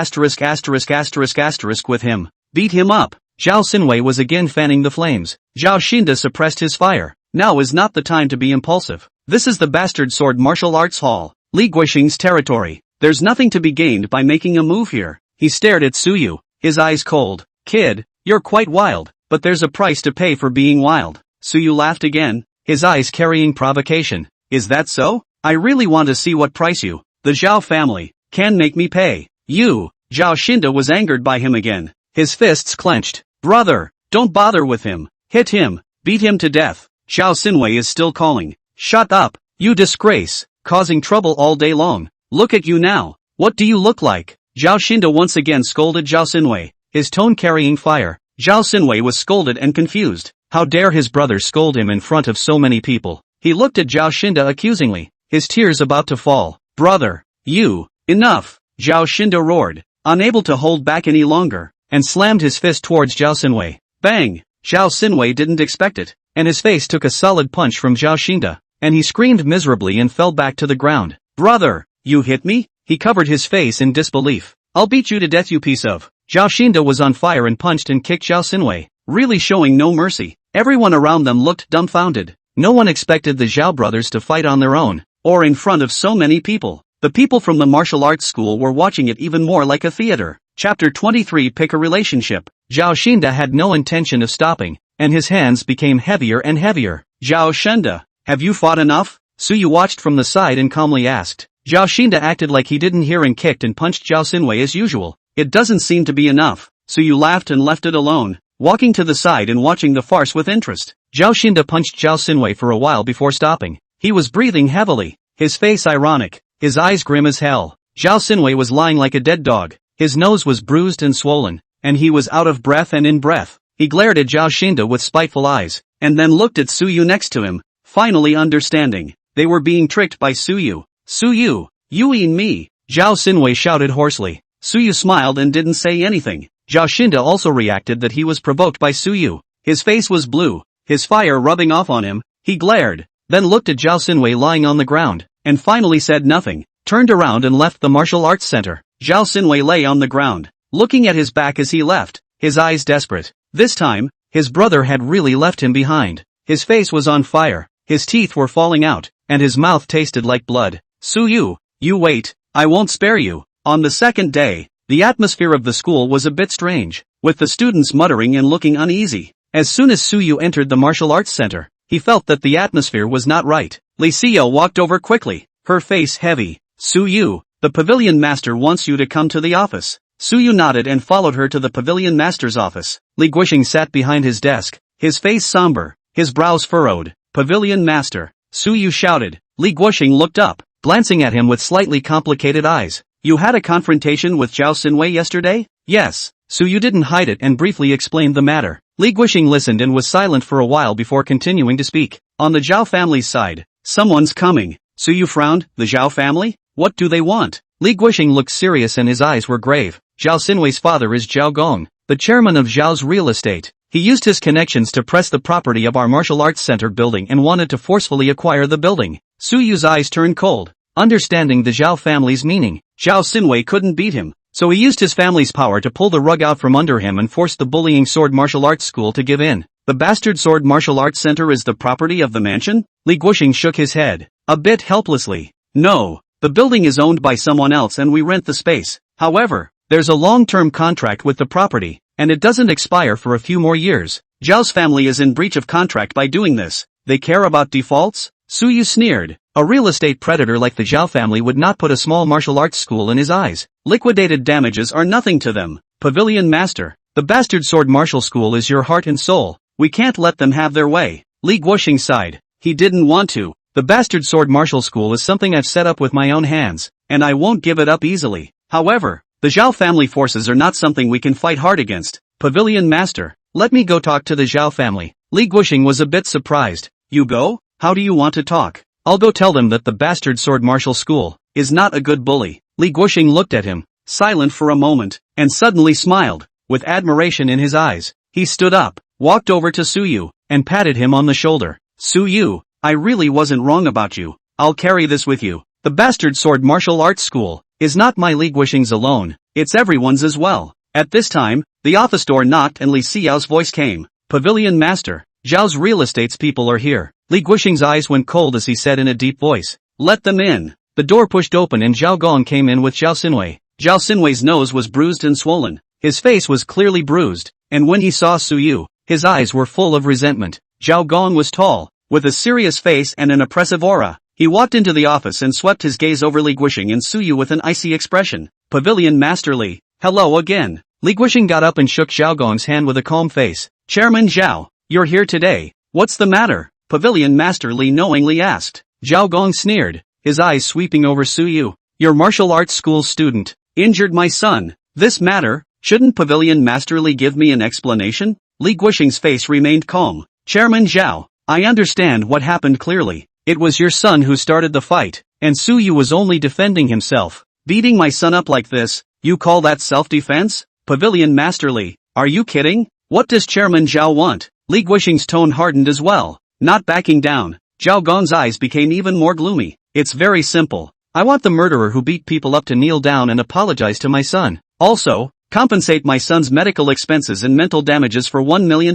with him. Beat him up. Zhao Xinwei was again fanning the flames. Zhao Xinda suppressed his fire. Now is not the time to be impulsive. This is the Bastard Sword Martial Arts Hall, Li Guixing's territory. There's nothing to be gained by making a move here. He stared at Suyu, his eyes cold. Kid, you're quite wild, but there's a price to pay for being wild. Suyu laughed again, his eyes carrying provocation. Is that so? I really want to see what price you, the Zhao family, can make me pay. You. Zhao Xinda was angered by him again. His fists clenched. Brother, don't bother with him. Hit him. Beat him to death. Zhao Xinwei is still calling. Shut up. You disgrace. Causing trouble all day long. Look at you now. What do you look like? Zhao Xinda once again scolded Zhao Xinwei, his tone carrying fire. Zhao Xinwei was scolded and confused. How dare his brother scold him in front of so many people? He looked at Zhao Xinda accusingly, his tears about to fall. Brother, you, enough! Zhao Xinda roared, unable to hold back any longer, and slammed his fist towards Zhao Xinwei. Bang! Zhao Xinwei didn't expect it, and his face took a solid punch from Zhao Xinda, and he screamed miserably and fell back to the ground. Brother, you hit me? He covered his face in disbelief. I'll beat you to death, you piece of. Zhao Xinda was on fire and punched and kicked Zhao Xinwei, really showing no mercy. Everyone around them looked dumbfounded. No one expected the Zhao brothers to fight on their own, or in front of so many people. The people from the martial arts school were watching it even more like a theater. Chapter 23 Pick a relationship. Zhao Xinda had no intention of stopping, and his hands became heavier and heavier. Zhao Xinda, have you fought enough? Suyu watched from the side and calmly asked. Zhao Xinda acted like he didn't hear and kicked and punched Zhao Xinwei as usual. It doesn't seem to be enough. Suyu laughed and left it alone, walking to the side and watching the farce with interest. Zhao Xinda punched Zhao Xinwei for a while before stopping. He was breathing heavily, his face ironic, his eyes grim as hell. Zhao Xinwei was lying like a dead dog. His nose was bruised and swollen, and he was out of breath and in breath. He glared at Zhao Xinda with spiteful eyes, and then looked at Suyu next to him, finally understanding. They were being tricked by Suyu. Suyu, you and me, Zhao Xinwei shouted hoarsely. Suyu smiled and didn't say anything. Zhao Xinda also reacted that he was provoked by Suyu. His face was blue, his fire rubbing off on him. He glared, then looked at Zhao Xinwei lying on the ground, and finally said nothing, turned around and left the martial arts center. Zhao Xinwei lay on the ground, looking at his back as he left, his eyes desperate. This time, his brother had really left him behind. His face was on fire, his teeth were falling out, and his mouth tasted like blood. Suyu, you wait, I won't spare you. On the second day, the atmosphere of the school was a bit strange, with the students muttering and looking uneasy. As soon as Suyu entered the martial arts center, he felt that the atmosphere was not right. Li Xiao walked over quickly, her face heavy. Suyu, the pavilion master wants you to come to the office. Suyu nodded and followed her to the pavilion master's office. Li Guoxing sat behind his desk, his face somber, his brows furrowed. Pavilion master, Suyu shouted. Li Guoxing looked up, glancing at him with slightly complicated eyes. You had a confrontation with Zhao Xinwei yesterday? Yes. Suyu didn't hide it and briefly explained the matter. Li Guoxing listened and was silent for a while before continuing to speak. On the Zhao family's side, someone's coming. Suyu frowned. The Zhao family? What do they want? Li Guoxing looked serious and his eyes were grave. Zhao Xinwei's father is Zhao Gong, the chairman of Zhao's real estate. He used his connections to press the property of our martial arts center building and wanted to forcefully acquire the building. Suyu's eyes turned cold, understanding the Zhao family's meaning. Zhao Xinwei couldn't beat him, so he used his family's power to pull the rug out from under him and forced the bullying sword martial arts school to give in. The bastard sword martial arts center is the property of the mansion? Li Guoxing shook his head, a bit helplessly. No, the building is owned by someone else and we rent the space. However, there's a long-term contract with the property, and it doesn't expire for a few more years. Zhao's family is in breach of contract by doing this. They care about defaults? Suyu sneered. A real estate predator like the Zhao family would not put a small martial arts school in his eyes. Liquidated damages are nothing to them. Pavilion master, the bastard sword martial school is your heart and soul. We can't let them have their way. Li Guoxing sighed. He didn't want to. The bastard sword martial school is something I've set up with my own hands, and I won't give it up easily. However, the Zhao family forces are not something we can fight hard against. Pavilion master, let me go talk to the Zhao family. Li Guoxing was a bit surprised. You go? How do you want to talk? I'll go tell them that the bastard sword martial school is not a good bully. Li Guoxing looked at him, silent for a moment, and suddenly smiled, with admiration in his eyes. He stood up, walked over to Suyu, and patted him on the shoulder. Suyu, I really wasn't wrong about you. I'll carry this with you. The bastard sword martial arts school is not my Li Guoxing's alone, it's everyone's as well. At this time, the office door knocked and Li Xiao's voice came. Pavilion master, Zhao's real estate's people are here. Li Guoxing's eyes went cold as he said in a deep voice. Let them in. The door pushed open and Zhao Gong came in with Zhao Xinwei. Zhao Xinwei's nose was bruised and swollen. His face was clearly bruised, and when he saw Suyu, his eyes were full of resentment. Zhao Gong was tall, with a serious face and an oppressive aura. He walked into the office and swept his gaze over Li Guoxing and Suyu with an icy expression. Pavilion master Li, hello again. Li Guoxing got up and shook Zhao Gong's hand with a calm face. Chairman Zhao, you're here today. What's the matter? Pavilion master Li knowingly asked. Zhao Gong sneered, his eyes sweeping over Suyu. Your martial arts school student injured my son. This matter, shouldn't Pavilion master Li give me an explanation? Li Guoxing's face remained calm. Chairman Zhao, I understand what happened clearly. It was your son who started the fight, and Suyu was only defending himself. Beating my son up like this, you call that self-defense? Pavilion master Li, are you kidding? What does Chairman Zhao want? Li Guoxing's tone hardened as well. Not backing down, Zhao Gong's eyes became even more gloomy. It's very simple. I want the murderer who beat people up to kneel down and apologize to my son. Also, compensate my son's medical expenses and mental damages for $1 million.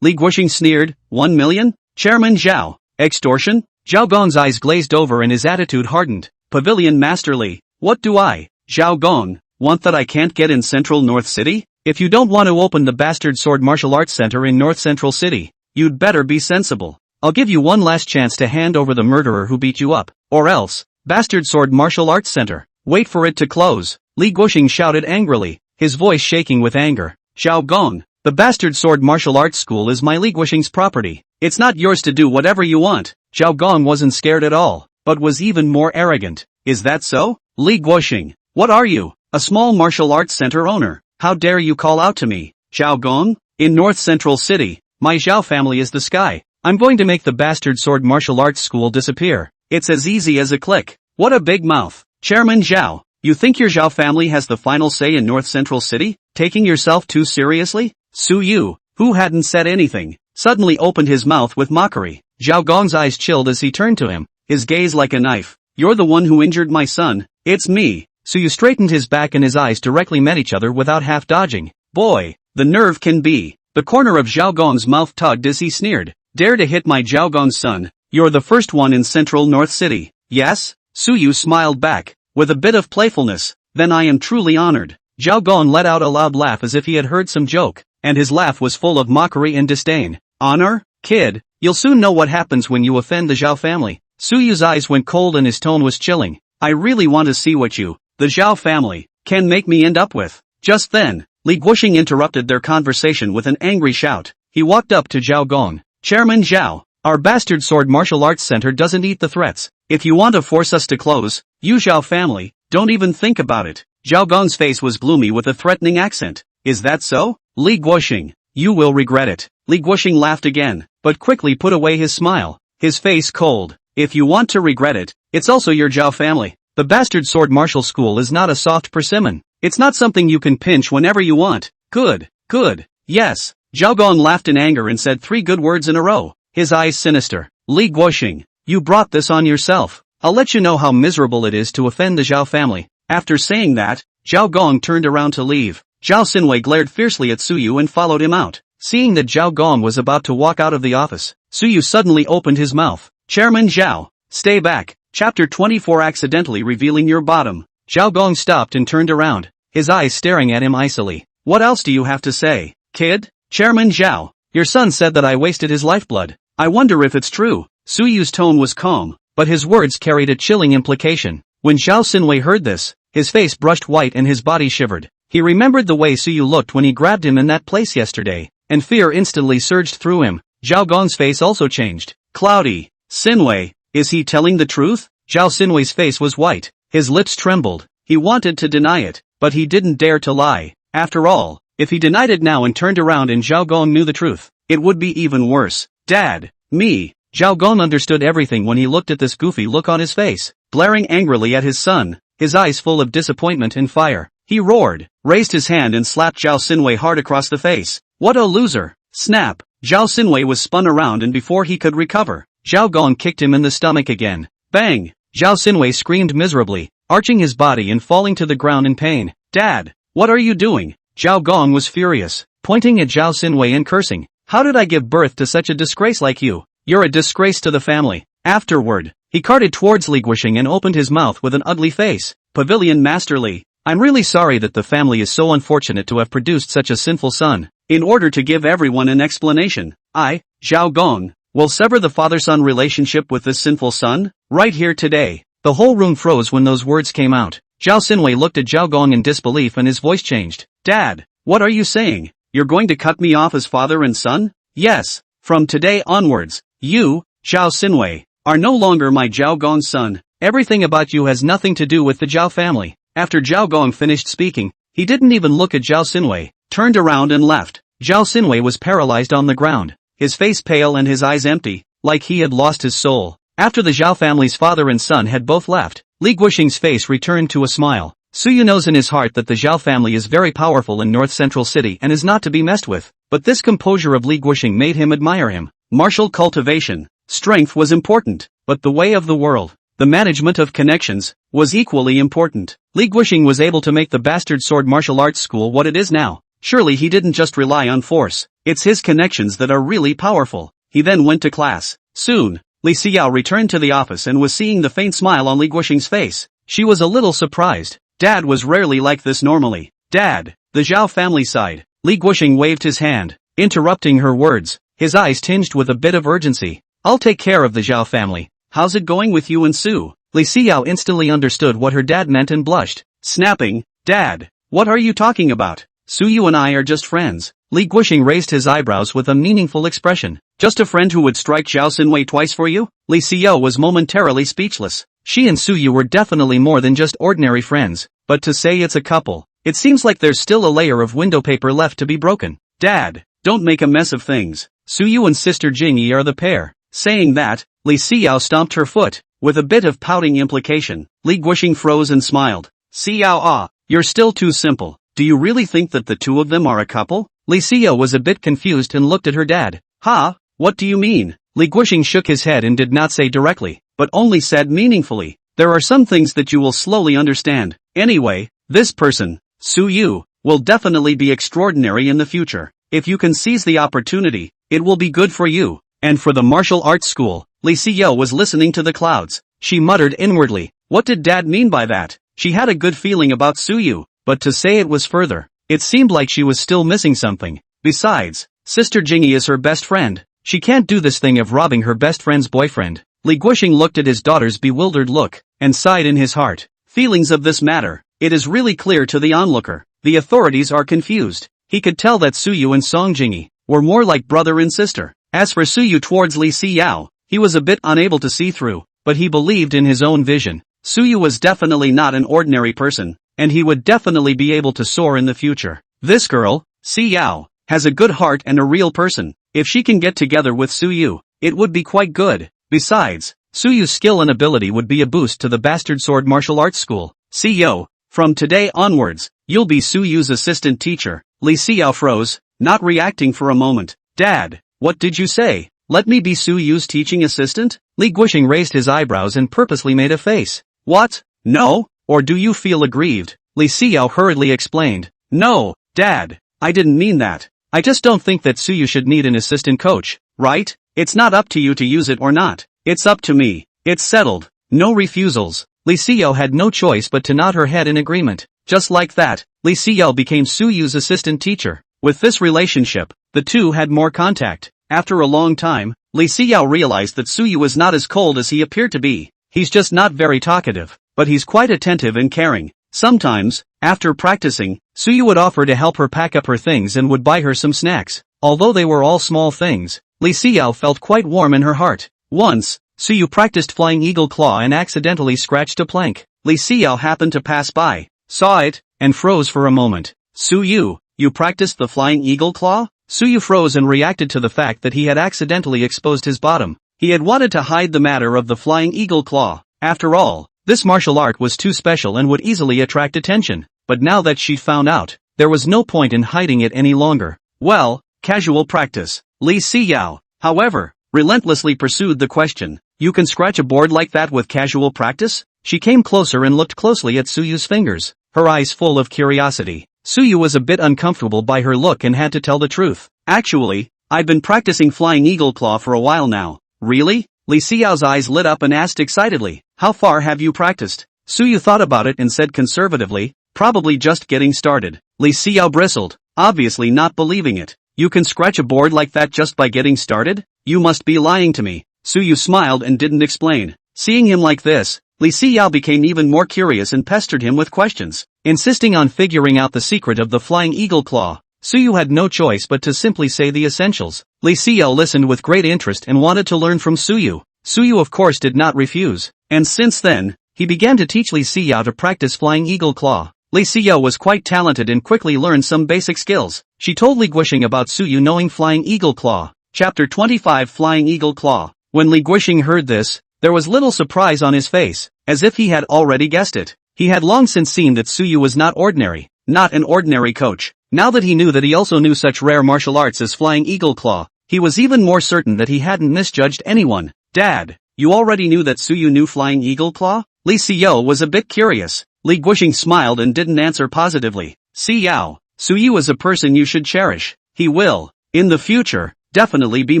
Li Guoxing sneered, 1 million? Chairman Zhao, extortion? Zhao Gong's eyes glazed over and his attitude hardened. Pavilion master Li, what do I, Zhao Gong, want that I can't get in Central North City? If you don't want to open the bastard sword martial arts center in North Central City, you'd better be sensible. I'll give you one last chance to hand over the murderer who beat you up, or else, bastard sword martial arts center, wait for it to close. Li Guoxing shouted angrily, his voice shaking with anger. Zhao Gong, the bastard sword martial arts school is my Li Guoxing's property. It's not yours to do whatever you want. Zhao Gong wasn't scared at all, but was even more arrogant. Is that so? Li Guoxing, what are you? A small martial arts center owner. How dare you call out to me? Zhao Gong? In North Central City, my Zhao family is the sky. I'm going to make the bastard sword martial arts school disappear. It's as easy as a click. What a big mouth. Chairman Zhao, you think your Zhao family has the final say in North Central City? Taking yourself too seriously? Su Yu, who hadn't said anything, suddenly opened his mouth with mockery. Zhao Gong's eyes chilled as he turned to him, his gaze like a knife. You're the one who injured my son. It's me. Su Yu straightened his back and his eyes directly met each other without half dodging. Boy, the nerve can be. The corner of Zhao Gong's mouth tugged as he sneered. Dare to hit my Zhao Gong's son. You're the first one in Central North City. Yes? Su Yu smiled back, with a bit of playfulness. Then I am truly honored. Zhao Gong let out a loud laugh as if he had heard some joke, and his laugh was full of mockery and disdain. Honor? Kid, you'll soon know what happens when you offend the Zhao family. Su Yu's eyes went cold and his tone was chilling. I really want to see what you, the Zhao family, can make me end up with. Just then, Li Guoxing interrupted their conversation with an angry shout. He walked up to Zhao Gong. Chairman Zhao, our bastard sword martial arts center doesn't eat the threats. If you want to force us to close, you Zhao family, don't even think about it. Zhao Gong's face was gloomy with a threatening accent. Is that so? Li Guoxing, you will regret it. Li Guoxing laughed again, but quickly put away his smile, his face cold. If you want to regret it, it's also your Zhao family. The bastard sword martial school is not a soft persimmon. It's not something you can pinch whenever you want. Good, good, yes. Zhao Gong laughed in anger and said 3 good words in a row, his eyes sinister. Li Guoxing, you brought this on yourself. I'll let you know how miserable it is to offend the Zhao family. After saying that, Zhao Gong turned around to leave. Zhao Xinwei glared fiercely at Su Yu and followed him out. Seeing that Zhao Gong was about to walk out of the office, Su Yu suddenly opened his mouth. Chairman Zhao, stay back. Chapter 24 Accidentally Revealing Your Bottom. Zhao Gong stopped and turned around, his eyes staring at him icily. What else do you have to say, kid? Chairman Zhao, your son said that I wasted his lifeblood. I wonder if it's true. Su Yu's tone was calm, but his words carried a chilling implication. When Zhao Xinwei heard this, his face brushed white and his body shivered. He remembered the way Su Yu looked when he grabbed him in that place yesterday, and fear instantly surged through him. Zhao Gong's face also changed. Cloudy. Xinwei, is he telling the truth? Zhao Xinwei's face was white, his lips trembled. He wanted to deny it, but he didn't dare to lie. After all, if he denied it now and turned around and Zhao Gong knew the truth, it would be even worse. Dad, me. Zhao Gong understood everything when he looked at this goofy look on his face, glaring angrily at his son, his eyes full of disappointment and fire. He roared, raised his hand and slapped Zhao Xinwei hard across the face. What a loser! Snap! Zhao Xinwei was spun around and before he could recover, Zhao Gong kicked him in the stomach again. Bang! Zhao Xinwei screamed miserably, arching his body and falling to the ground in pain. Dad, what are you doing? Zhao Gong was furious, pointing at Zhao Xinwei and cursing. How did I give birth to such a disgrace like you? You're a disgrace to the family. Afterward, he carted towards Li Guoxing and opened his mouth with an ugly face. Pavilion Master Li, I'm really sorry that the family is so unfortunate to have produced such a sinful son. In order to give everyone an explanation, I, Zhao Gong, will sever the father-son relationship with this sinful son, right here today. The whole room froze when those words came out. Zhao Xinwei looked at Zhao Gong in disbelief and his voice changed. Dad, what are you saying? You're going to cut me off as father and son? Yes, from today onwards, you, Zhao Xinwei, are no longer my Zhao Gong's son. Everything about you has nothing to do with the Zhao family. After Zhao Gong finished speaking, he didn't even look at Zhao Xinwei, turned around and left. Zhao Xinwei was paralyzed on the ground, his face pale and his eyes empty, like he had lost his soul. After the Zhao family's father and son had both left, Li Guoxing's face returned to a smile. Su Yu knows in his heart that the Zhao family is very powerful in North Central City and is not to be messed with, but this composure of Li Guoxing made him admire him. Martial cultivation, strength was important, but the way of the world, the management of connections, was equally important. Li Guoxing was able to make the bastard sword martial arts school what it is now. Surely he didn't just rely on force, it's his connections that are really powerful. He then went to class. Soon, Li Xiao returned to the office and was seeing the faint smile on Li Guoxing's face. She was a little surprised. Dad was rarely like this normally. Dad, the Zhao family side. Li Guoxing waved his hand, interrupting her words, his eyes tinged with a bit of urgency. I'll take care of the Zhao family. How's it going with you and Sue? Li Xiao instantly understood what her dad meant and blushed, snapping, Dad, what are you talking about? Suyu and I are just friends. Li Guoxing raised his eyebrows with a meaningful expression. Just a friend who would strike Zhao Xinwei twice for you? Li Xiao was momentarily speechless. She and Suyu were definitely more than just ordinary friends, but to say it's a couple, it seems like there's still a layer of window paper left to be broken. Dad, don't make a mess of things. Suyu and sister Jingyi are the pair. Saying that, Li Xiao stomped her foot, with a bit of pouting implication. Li Guoxing froze and smiled. Xiao, you're still too simple. Do you really think that the two of them are a couple? Li Xiao was a bit confused and looked at her dad. Ha, what do you mean? Li Guoxing shook his head and did not say directly, but only said meaningfully. There are some things that you will slowly understand. Anyway, this person, Suyu, will definitely be extraordinary in the future. If you can seize the opportunity, it will be good for you. And for the martial arts school. Li Xiao was listening to the clouds. She muttered inwardly. What did Dad mean by that? She had a good feeling about Suyu, but to say it was further, it seemed like she was still missing something. Besides, Sister Jingyi is her best friend. She can't do this thing of robbing her best friend's boyfriend. Li Guoxing looked at his daughter's bewildered look, and sighed in his heart. Feelings of this matter, it is really clear to the onlooker. The authorities are confused. He could tell that Suyu and Song Jingyi were more like brother and sister. As for Suyu towards Li Xiao, he was a bit unable to see through, but he believed in his own vision. Suyu was definitely not an ordinary person, and he would definitely be able to soar in the future. This girl, Xiao, has a good heart and a real person. If she can get together with Suyu, it would be quite good. Besides, Suyu's skill and ability would be a boost to the bastard sword martial arts school. Xiao, from today onwards, you'll be Suyu's assistant teacher. Li Xiao froze, not reacting for a moment. Dad, what did you say? Let me be Suyu's teaching assistant? Li Guoxing raised his eyebrows and purposely made a face. What? No? Or do you feel aggrieved? Li Xiao hurriedly explained. No, Dad, I didn't mean that. I just don't think that Suyu should need an assistant coach, right? It's not up to you to use it or not. It's up to me. It's settled. No refusals. Li Xiao had no choice but to nod her head in agreement. Just like that, Li Xiao became Suyu's assistant teacher. With this relationship, the two had more contact. After a long time, Li Xiao realized that Suyu was not as cold as he appeared to be. He's just not very talkative, but he's quite attentive and caring. Sometimes, after practicing, Suyu would offer to help her pack up her things and would buy her some snacks. Although they were all small things, Li Xiao felt quite warm in her heart. Once, Suyu practiced flying eagle claw and accidentally scratched a plank. Li Xiao happened to pass by, saw it, and froze for a moment. Suyu, you practiced the flying eagle claw? Suyu froze and reacted to the fact that he had accidentally exposed his bottom. He had wanted to hide the matter of the flying eagle claw. After all, this martial art was too special and would easily attract attention. But now that she'd found out, there was no point in hiding it any longer. Well, casual practice. Li Xiao, however, relentlessly pursued the question. You can scratch a board like that with casual practice? She came closer and looked closely at Suyu's fingers, her eyes full of curiosity. Suyu was a bit uncomfortable by her look and had to tell the truth. Actually, I've been practicing flying eagle claw for a while now. Really? Li Xiao's eyes lit up and asked excitedly. How far have you practiced? Suyu thought about it and said conservatively, probably just getting started. Li Xiao bristled, obviously not believing it. You can scratch a board like that just by getting started? You must be lying to me. Suyu smiled and didn't explain. Seeing him like this, Li Xiao became even more curious and pestered him with questions. Insisting on figuring out the secret of the flying eagle claw, Suyu had no choice but to simply say the essentials. Li Xiao listened with great interest and wanted to learn from Suyu. Suyu of course did not refuse, and since then, he began to teach Li Xiao to practice flying eagle claw. Li Xiao was quite talented and quickly learned some basic skills. She told Li Guoxing about Suyu knowing flying eagle claw. Chapter 25 Flying Eagle Claw. When Li Guoxing heard this, there was little surprise on his face, as if he had already guessed it. He had long since seen that Suyu was not ordinary, not an ordinary coach. Now that he knew that he also knew such rare martial arts as flying eagle claw, he was even more certain that he hadn't misjudged anyone. Dad, you already knew that Suyu knew flying eagle claw? Li Xiao was a bit curious. Li Guoxing smiled and didn't answer positively. Xiao, Suyu is a person you should cherish. He will, in the future, definitely be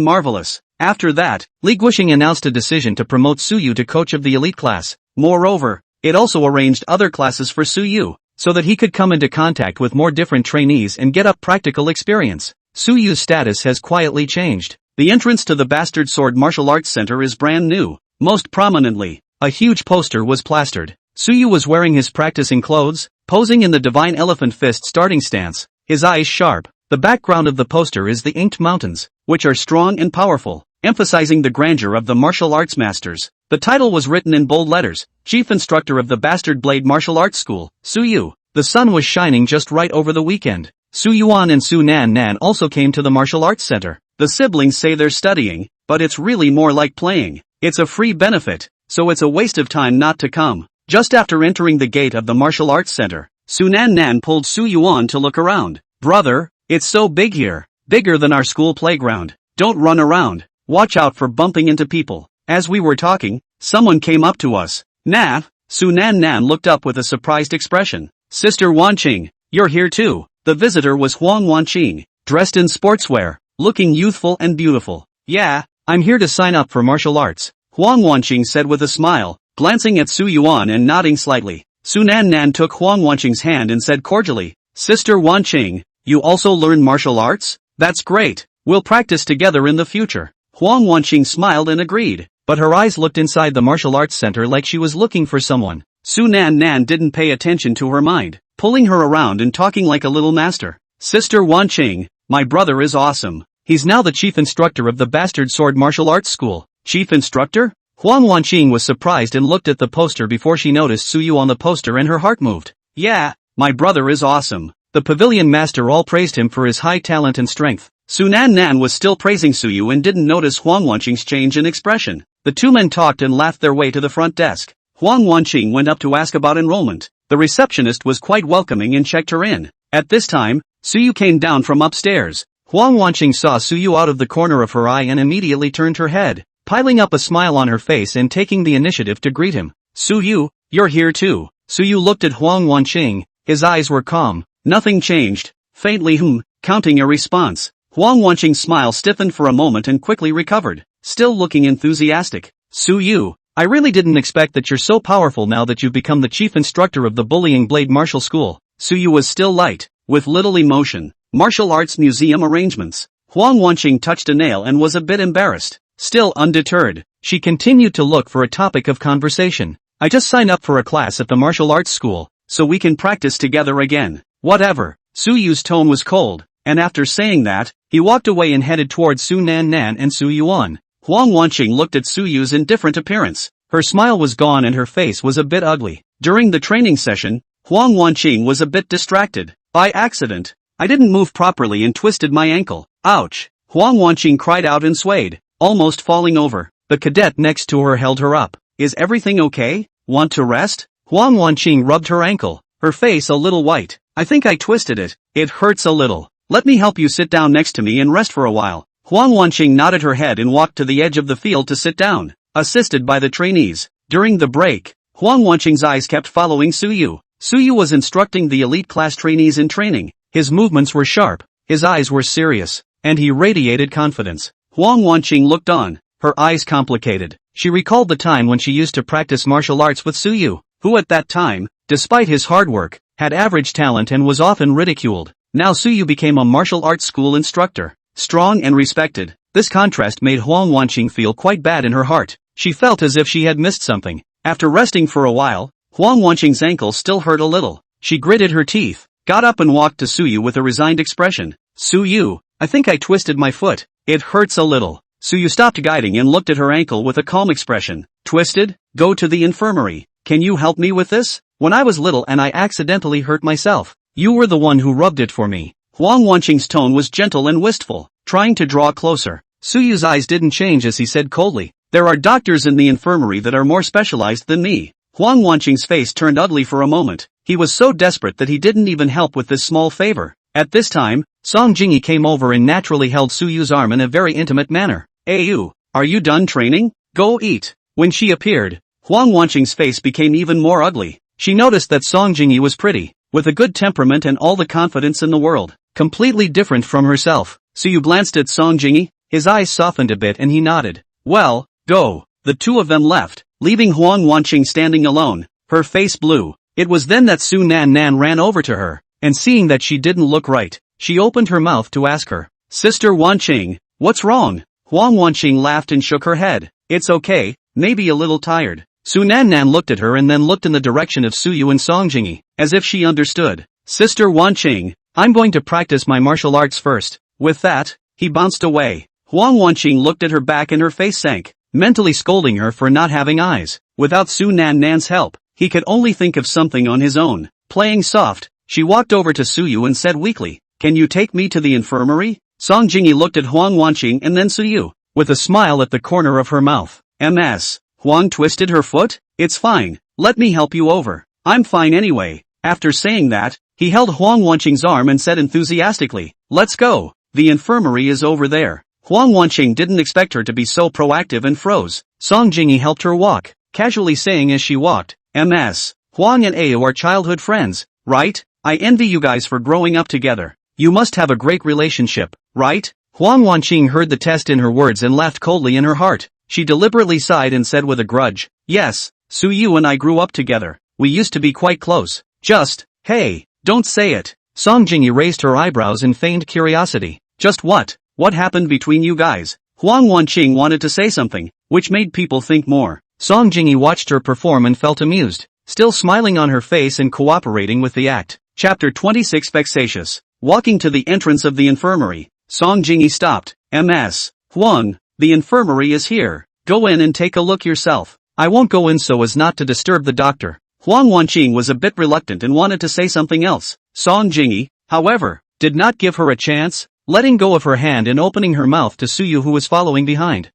marvelous. After that, Li Guoxing announced a decision to promote Suyu to coach of the elite class. Moreover, it also arranged other classes for Suyu, so that he could come into contact with more different trainees and get up practical experience. Suyu's status has quietly changed. The entrance to the Bastard Sword Martial Arts Center is brand new. Most prominently, a huge poster was plastered. Suyu was wearing his practicing clothes, posing in the Divine Elephant Fist starting stance. his eyes sharp. The background of the poster is the inked mountains, which are strong and powerful, emphasizing the grandeur of the martial arts masters. The title was written in bold letters, Chief Instructor of the Bastard Blade Martial Arts School, Suyu. The sun was shining just right over the weekend. Su Yuan and Su Nan Nan also came to the martial arts center. The siblings say they're studying, but it's really more like playing. It's a free benefit, so it's a waste of time not to come. Just after entering the gate of the martial arts center, Su Nan Nan pulled Su Yuan to look around. Brother, it's so big here. Bigger than our school playground. Don't run around. Watch out for bumping into people. As we were talking, someone came up to us. Nah. Su Nan Nan looked up with a surprised expression. Sister Wanqing, you're here too. The visitor was Huang Wanqing, dressed in sportswear, looking youthful and beautiful. Yeah, I'm here to sign up for martial arts, Huang Wanqing said with a smile, glancing at Su Yuan and nodding slightly. Su Nan Nan took Huang Wanqing's hand and said cordially, Sister Wanqing, you also learn martial arts? That's great. We'll practice together in the future. Huang Wanqing smiled and agreed, but her eyes looked inside the martial arts center like she was looking for someone. Su Nan Nan didn't pay attention to her mind, pulling her around and talking like a little master. Sister Wanqing, my brother is awesome. He's now the chief instructor of the Bastard Sword Martial Arts School. Chief instructor? Huang Wanqing was surprised and looked at the poster before she noticed Suyu on the poster and her heart moved. Yeah, my brother is awesome. The pavilion master all praised him for his high talent and strength. Su Nan Nan was still praising Suyu and didn't notice Huang Wanqing's change in expression. The two men talked and laughed their way to the front desk. Huang Wanqing went up to ask about enrollment. The receptionist was quite welcoming and checked her in. At this time, Suyu came down from upstairs. Huang Wanqing saw Suyu out of the corner of her eye and immediately turned her head, piling up a smile on her face and taking the initiative to greet him. Suyu, you're here too. Suyu looked at Huang Wanqing. His eyes were calm. Nothing changed. Faintly counting a response. Huang Wanqing's smile stiffened for a moment and quickly recovered, still looking enthusiastic. Suyu, I really didn't expect that you're so powerful now that you've become the chief instructor of the Bullying Blade Martial School. Suyu was still light, with little emotion. Martial Arts Museum arrangements. Huang Wanqing touched a nail and was a bit embarrassed. Still undeterred, she continued to look for a topic of conversation. I just signed up for a class at the martial arts school, so we can practice together again. Whatever. Suyu's tone was cold, and after saying that, he walked away and headed towards Su Nan Nan and Su Yuan. Huang Wanqing looked at Suyu's indifferent appearance. Her smile was gone and her face was a bit ugly. During the training session, Huang Wanqing was a bit distracted. By accident, I didn't move properly and twisted my ankle. Ouch! Huang Wanqing cried out and swayed, almost falling over. The cadet next to her held her up. Is everything okay? Want to rest? Huang Wanqing rubbed her ankle, her face a little white. I think I twisted it. It hurts a little. Let me help you sit down next to me and rest for a while. Huang Wanqing nodded her head and walked to the edge of the field to sit down, assisted by the trainees. During the break, Huang Wanqing's eyes kept following Suyu. Suyu was instructing the elite class trainees in training. His movements were sharp, his eyes were serious, and he radiated confidence. Huang Wanqing looked on, her eyes complicated. She recalled the time when she used to practice martial arts with Suyu, who at that time, despite his hard work, had average talent and was often ridiculed. Now Suyu became a martial arts school instructor, strong and respected. This contrast made Huang Wanqing feel quite bad in her heart. She felt as if she had missed something. After resting for a while, Huang Wanqing's ankle still hurt a little. She gritted her teeth, got up and walked to Suyu with a resigned expression. Suyu, I think I twisted my foot. It hurts a little. Suyu stopped guiding and looked at her ankle with a calm expression. Twisted? Go to the infirmary. Can you help me with this? When I was little and I accidentally hurt myself. You were the one who rubbed it for me. Huang Wanqing's tone was gentle and wistful, trying to draw closer. Suyu's eyes didn't change as he said coldly, there are doctors in the infirmary that are more specialized than me. Huang Wanqing's face turned ugly for a moment. He was so desperate that he didn't even help with this small favor. At this time, Song Jingyi came over and naturally held Suyu's arm in a very intimate manner. Ayu, are you done training? Go eat. When she appeared, Huang Wanqing's face became even more ugly. She noticed that Song Jingyi was pretty, with a good temperament and all the confidence in the world, completely different from herself. Suyu glanced at Song Jingyi, his eyes softened a bit and he nodded. Well, go. The two of them left, leaving Huang Wanqing standing alone, her face blue. It was then that Su Nan Nan ran over to her, and seeing that she didn't look right, she opened her mouth to ask her, Sister Wanqing, what's wrong? Huang Wanqing laughed and shook her head. It's okay, maybe a little tired. Su Nan Nan looked at her and then looked in the direction of Suyu and Song Jingyi, as if she understood. Sister Wanqing, I'm going to practice my martial arts first. With that, he bounced away. Huang Wanqing looked at her back and her face sank, mentally scolding her for not having eyes. Without Su Nan's help, he could only think of something on his own. Playing soft, she walked over to Suyu and said weakly, "Can you take me to the infirmary?" Song Jingyi looked at Huang Wanqing and then Suyu, with a smile at the corner of her mouth. "Ms. Huang twisted her foot? It's fine, let me help you over. I'm fine anyway." After saying that, he held Huang Wanqing's arm and said enthusiastically, "Let's go, the infirmary is over there." Huang Wanqing didn't expect her to be so proactive and froze. Song Jingyi helped her walk, casually saying as she walked, "Ms. Huang and Ayu are childhood friends, right? I envy you guys for growing up together. You must have a great relationship, right?" Huang Wanqing heard the test in her words and laughed coldly in her heart. She deliberately sighed and said with a grudge, "Yes, Suyu and I grew up together. We used to be quite close. Just, hey, don't say it." Song Jingyi raised her eyebrows in feigned curiosity. "Just what? What happened between you guys?" Huang Wanqing wanted to say something, which made people think more. Song Jingyi watched her perform and felt amused, still smiling on her face and cooperating with the act. Chapter 26 Vexatious. Walking to the entrance of the infirmary, Song Jingyi stopped. "Ms. Huang, the infirmary is here. Go in and take a look yourself. I won't go in so as not to disturb the doctor." Huang Wanqing was a bit reluctant and wanted to say something else. Song Jingyi, however, did not give her a chance, letting go of her hand and opening her mouth to Suyu who was following behind.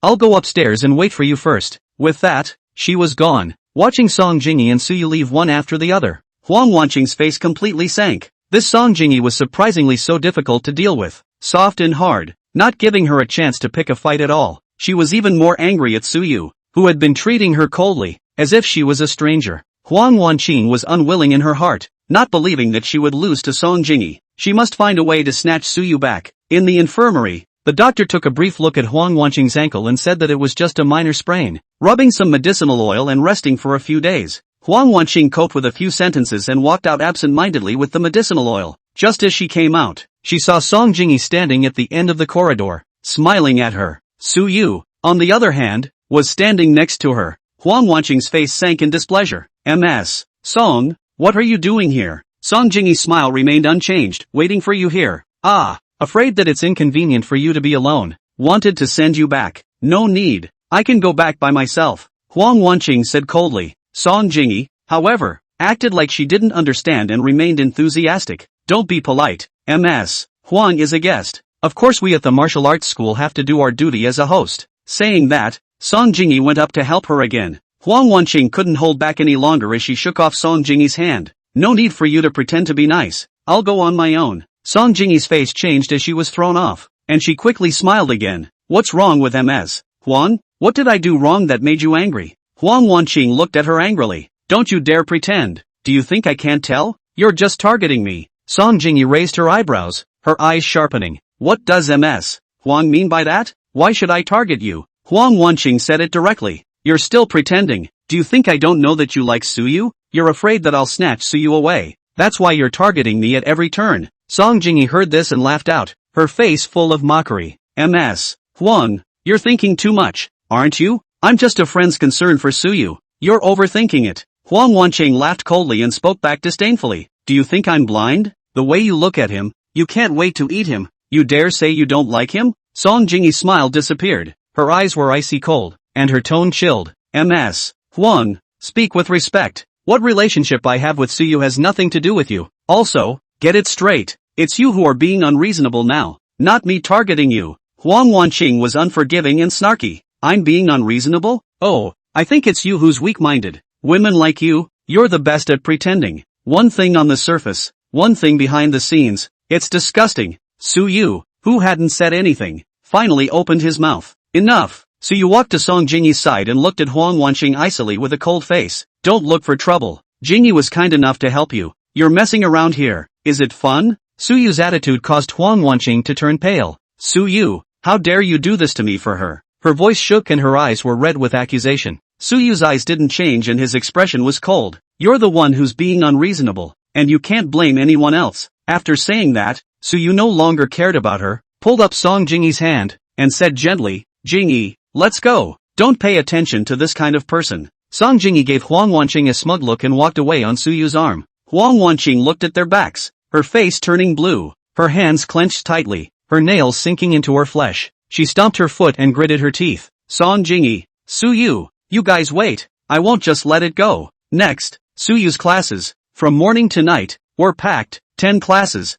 I'll go upstairs and wait for you first." With that, she was gone, watching Song Jingyi and Suyu leave one after the other. Huang Wanqing's face completely sank. This Song Jingyi was surprisingly so difficult to deal with, soft and hard, not giving her a chance to pick a fight at all. She was even more angry at Suyu, who had been treating her coldly, as if she was a stranger. Huang Wanqing was unwilling in her heart, not believing that she would lose to Song Jingyi. She must find a way to snatch Suyu back. In the infirmary, the doctor took a brief look at Huang Wanqing's ankle and said that it was just a minor sprain, rubbing some medicinal oil and resting for a few days. Huang Wanqing coped with a few sentences and walked out absent-mindedly with the medicinal oil. Just as she came out, she saw Song Jingyi standing at the end of the corridor, smiling at her. Suyu, on the other hand, was standing next to her. Huang Wanqing's face sank in displeasure. "Ms. Song, what are you doing here?" Song Jingyi's smile remained unchanged. "Waiting for you here." "Ah, afraid that it's inconvenient for you to be alone. Wanted to send you back." "No need, I can go back by myself," Huang Wanqing said coldly. Song Jingyi, however, acted like she didn't understand and remained enthusiastic. "Don't be polite. Ms. Huang is a guest. Of course we at the martial arts school have to do our duty as a host." Saying that, Song Jingyi went up to help her again. Huang Wanqing couldn't hold back any longer as she shook off Song Jingyi's hand. "No need for you to pretend to be nice. I'll go on my own." Song Jingyi's face changed as she was thrown off, and she quickly smiled again. "What's wrong with Ms. Huang? What did I do wrong that made you angry?" Huang Wanqing looked at her angrily. "Don't you dare pretend. Do you think I can't tell? You're just targeting me." Song Jingyi raised her eyebrows, her eyes sharpening. "What does Ms. Huang mean by that? Why should I target you?" Huang Wanqing said it directly. "You're still pretending. Do you think I don't know that you like Suyu? You're afraid that I'll snatch Suyu away. That's why you're targeting me at every turn." Song Jingyi heard this and laughed out, her face full of mockery. "Ms. Huang, you're thinking too much, aren't you? I'm just a friend's concern for Suyu. You're overthinking it." Huang Wanqing laughed coldly and spoke back disdainfully. "Do you think I'm blind? The way you look at him, you can't wait to eat him. You dare say you don't like him?" Song Jingyi's smile disappeared. Her eyes were icy cold, and her tone chilled. "Ms. Huang, speak with respect. What relationship I have with Suyu has nothing to do with you. Also, get it straight. It's you who are being unreasonable now, not me targeting you." Huang Wanqing was unforgiving and snarky. "I'm being unreasonable? Oh, I think it's you who's weak-minded. Women like you, you're the best at pretending. One thing on the surface, one thing behind the scenes. It's disgusting." Suyu, who hadn't said anything, finally opened his mouth. "Enough." Suyu walked to Song Jingyi's side and looked at Huang Wanqing icily with a cold face. "Don't look for trouble. Jingyi was kind enough to help you. You're messing around here. Is it fun?" Suyu's attitude caused Huang Wanqing to turn pale. "Suyu, how dare you do this to me for her?" Her voice shook and her eyes were red with accusation. Suyu's eyes didn't change and his expression was cold. "You're the one who's being unreasonable, and you can't blame anyone else." After saying that, Suyu no longer cared about her, pulled up Song Jingyi's hand, and said gently, "Jingyi, let's go. Don't pay attention to this kind of person." Song Jingyi gave Huang Wanqing a smug look and walked away on Suyu's arm. Huang Wanqing looked at their backs. her face turning blue, her hands clenched tightly, her nails sinking into her flesh. She stomped her foot and gritted her teeth. Song Jingi, Suyu, you guys wait, I won't just let it go. Next, Suyu's classes, from morning to night, were packed. 10 classes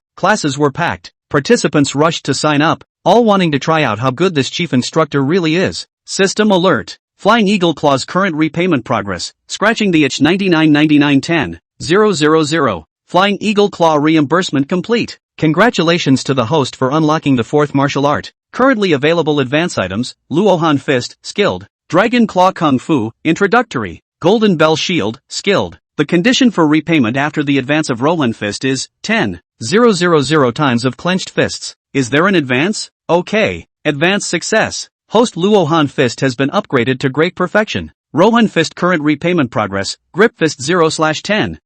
were packed. Participants rushed to sign up, all wanting to try out how good this chief instructor really is. System alert. Flying Eagle Claw's current repayment progress, scratching the itch 99.99.10.000. Flying Eagle Claw reimbursement complete. Congratulations to the host for unlocking the 4th martial art. Currently available advance items, Luohan Fist, Skilled. Dragon Claw Kung Fu, Introductory. Golden Bell Shield, Skilled. The condition for repayment after the advance of Rohan Fist is 10,000 times of clenched fists. Is there an advance? Okay. Advance success. Host Luohan Fist has been upgraded to great perfection. Rohan Fist current repayment progress, Grip Fist 0/10,000.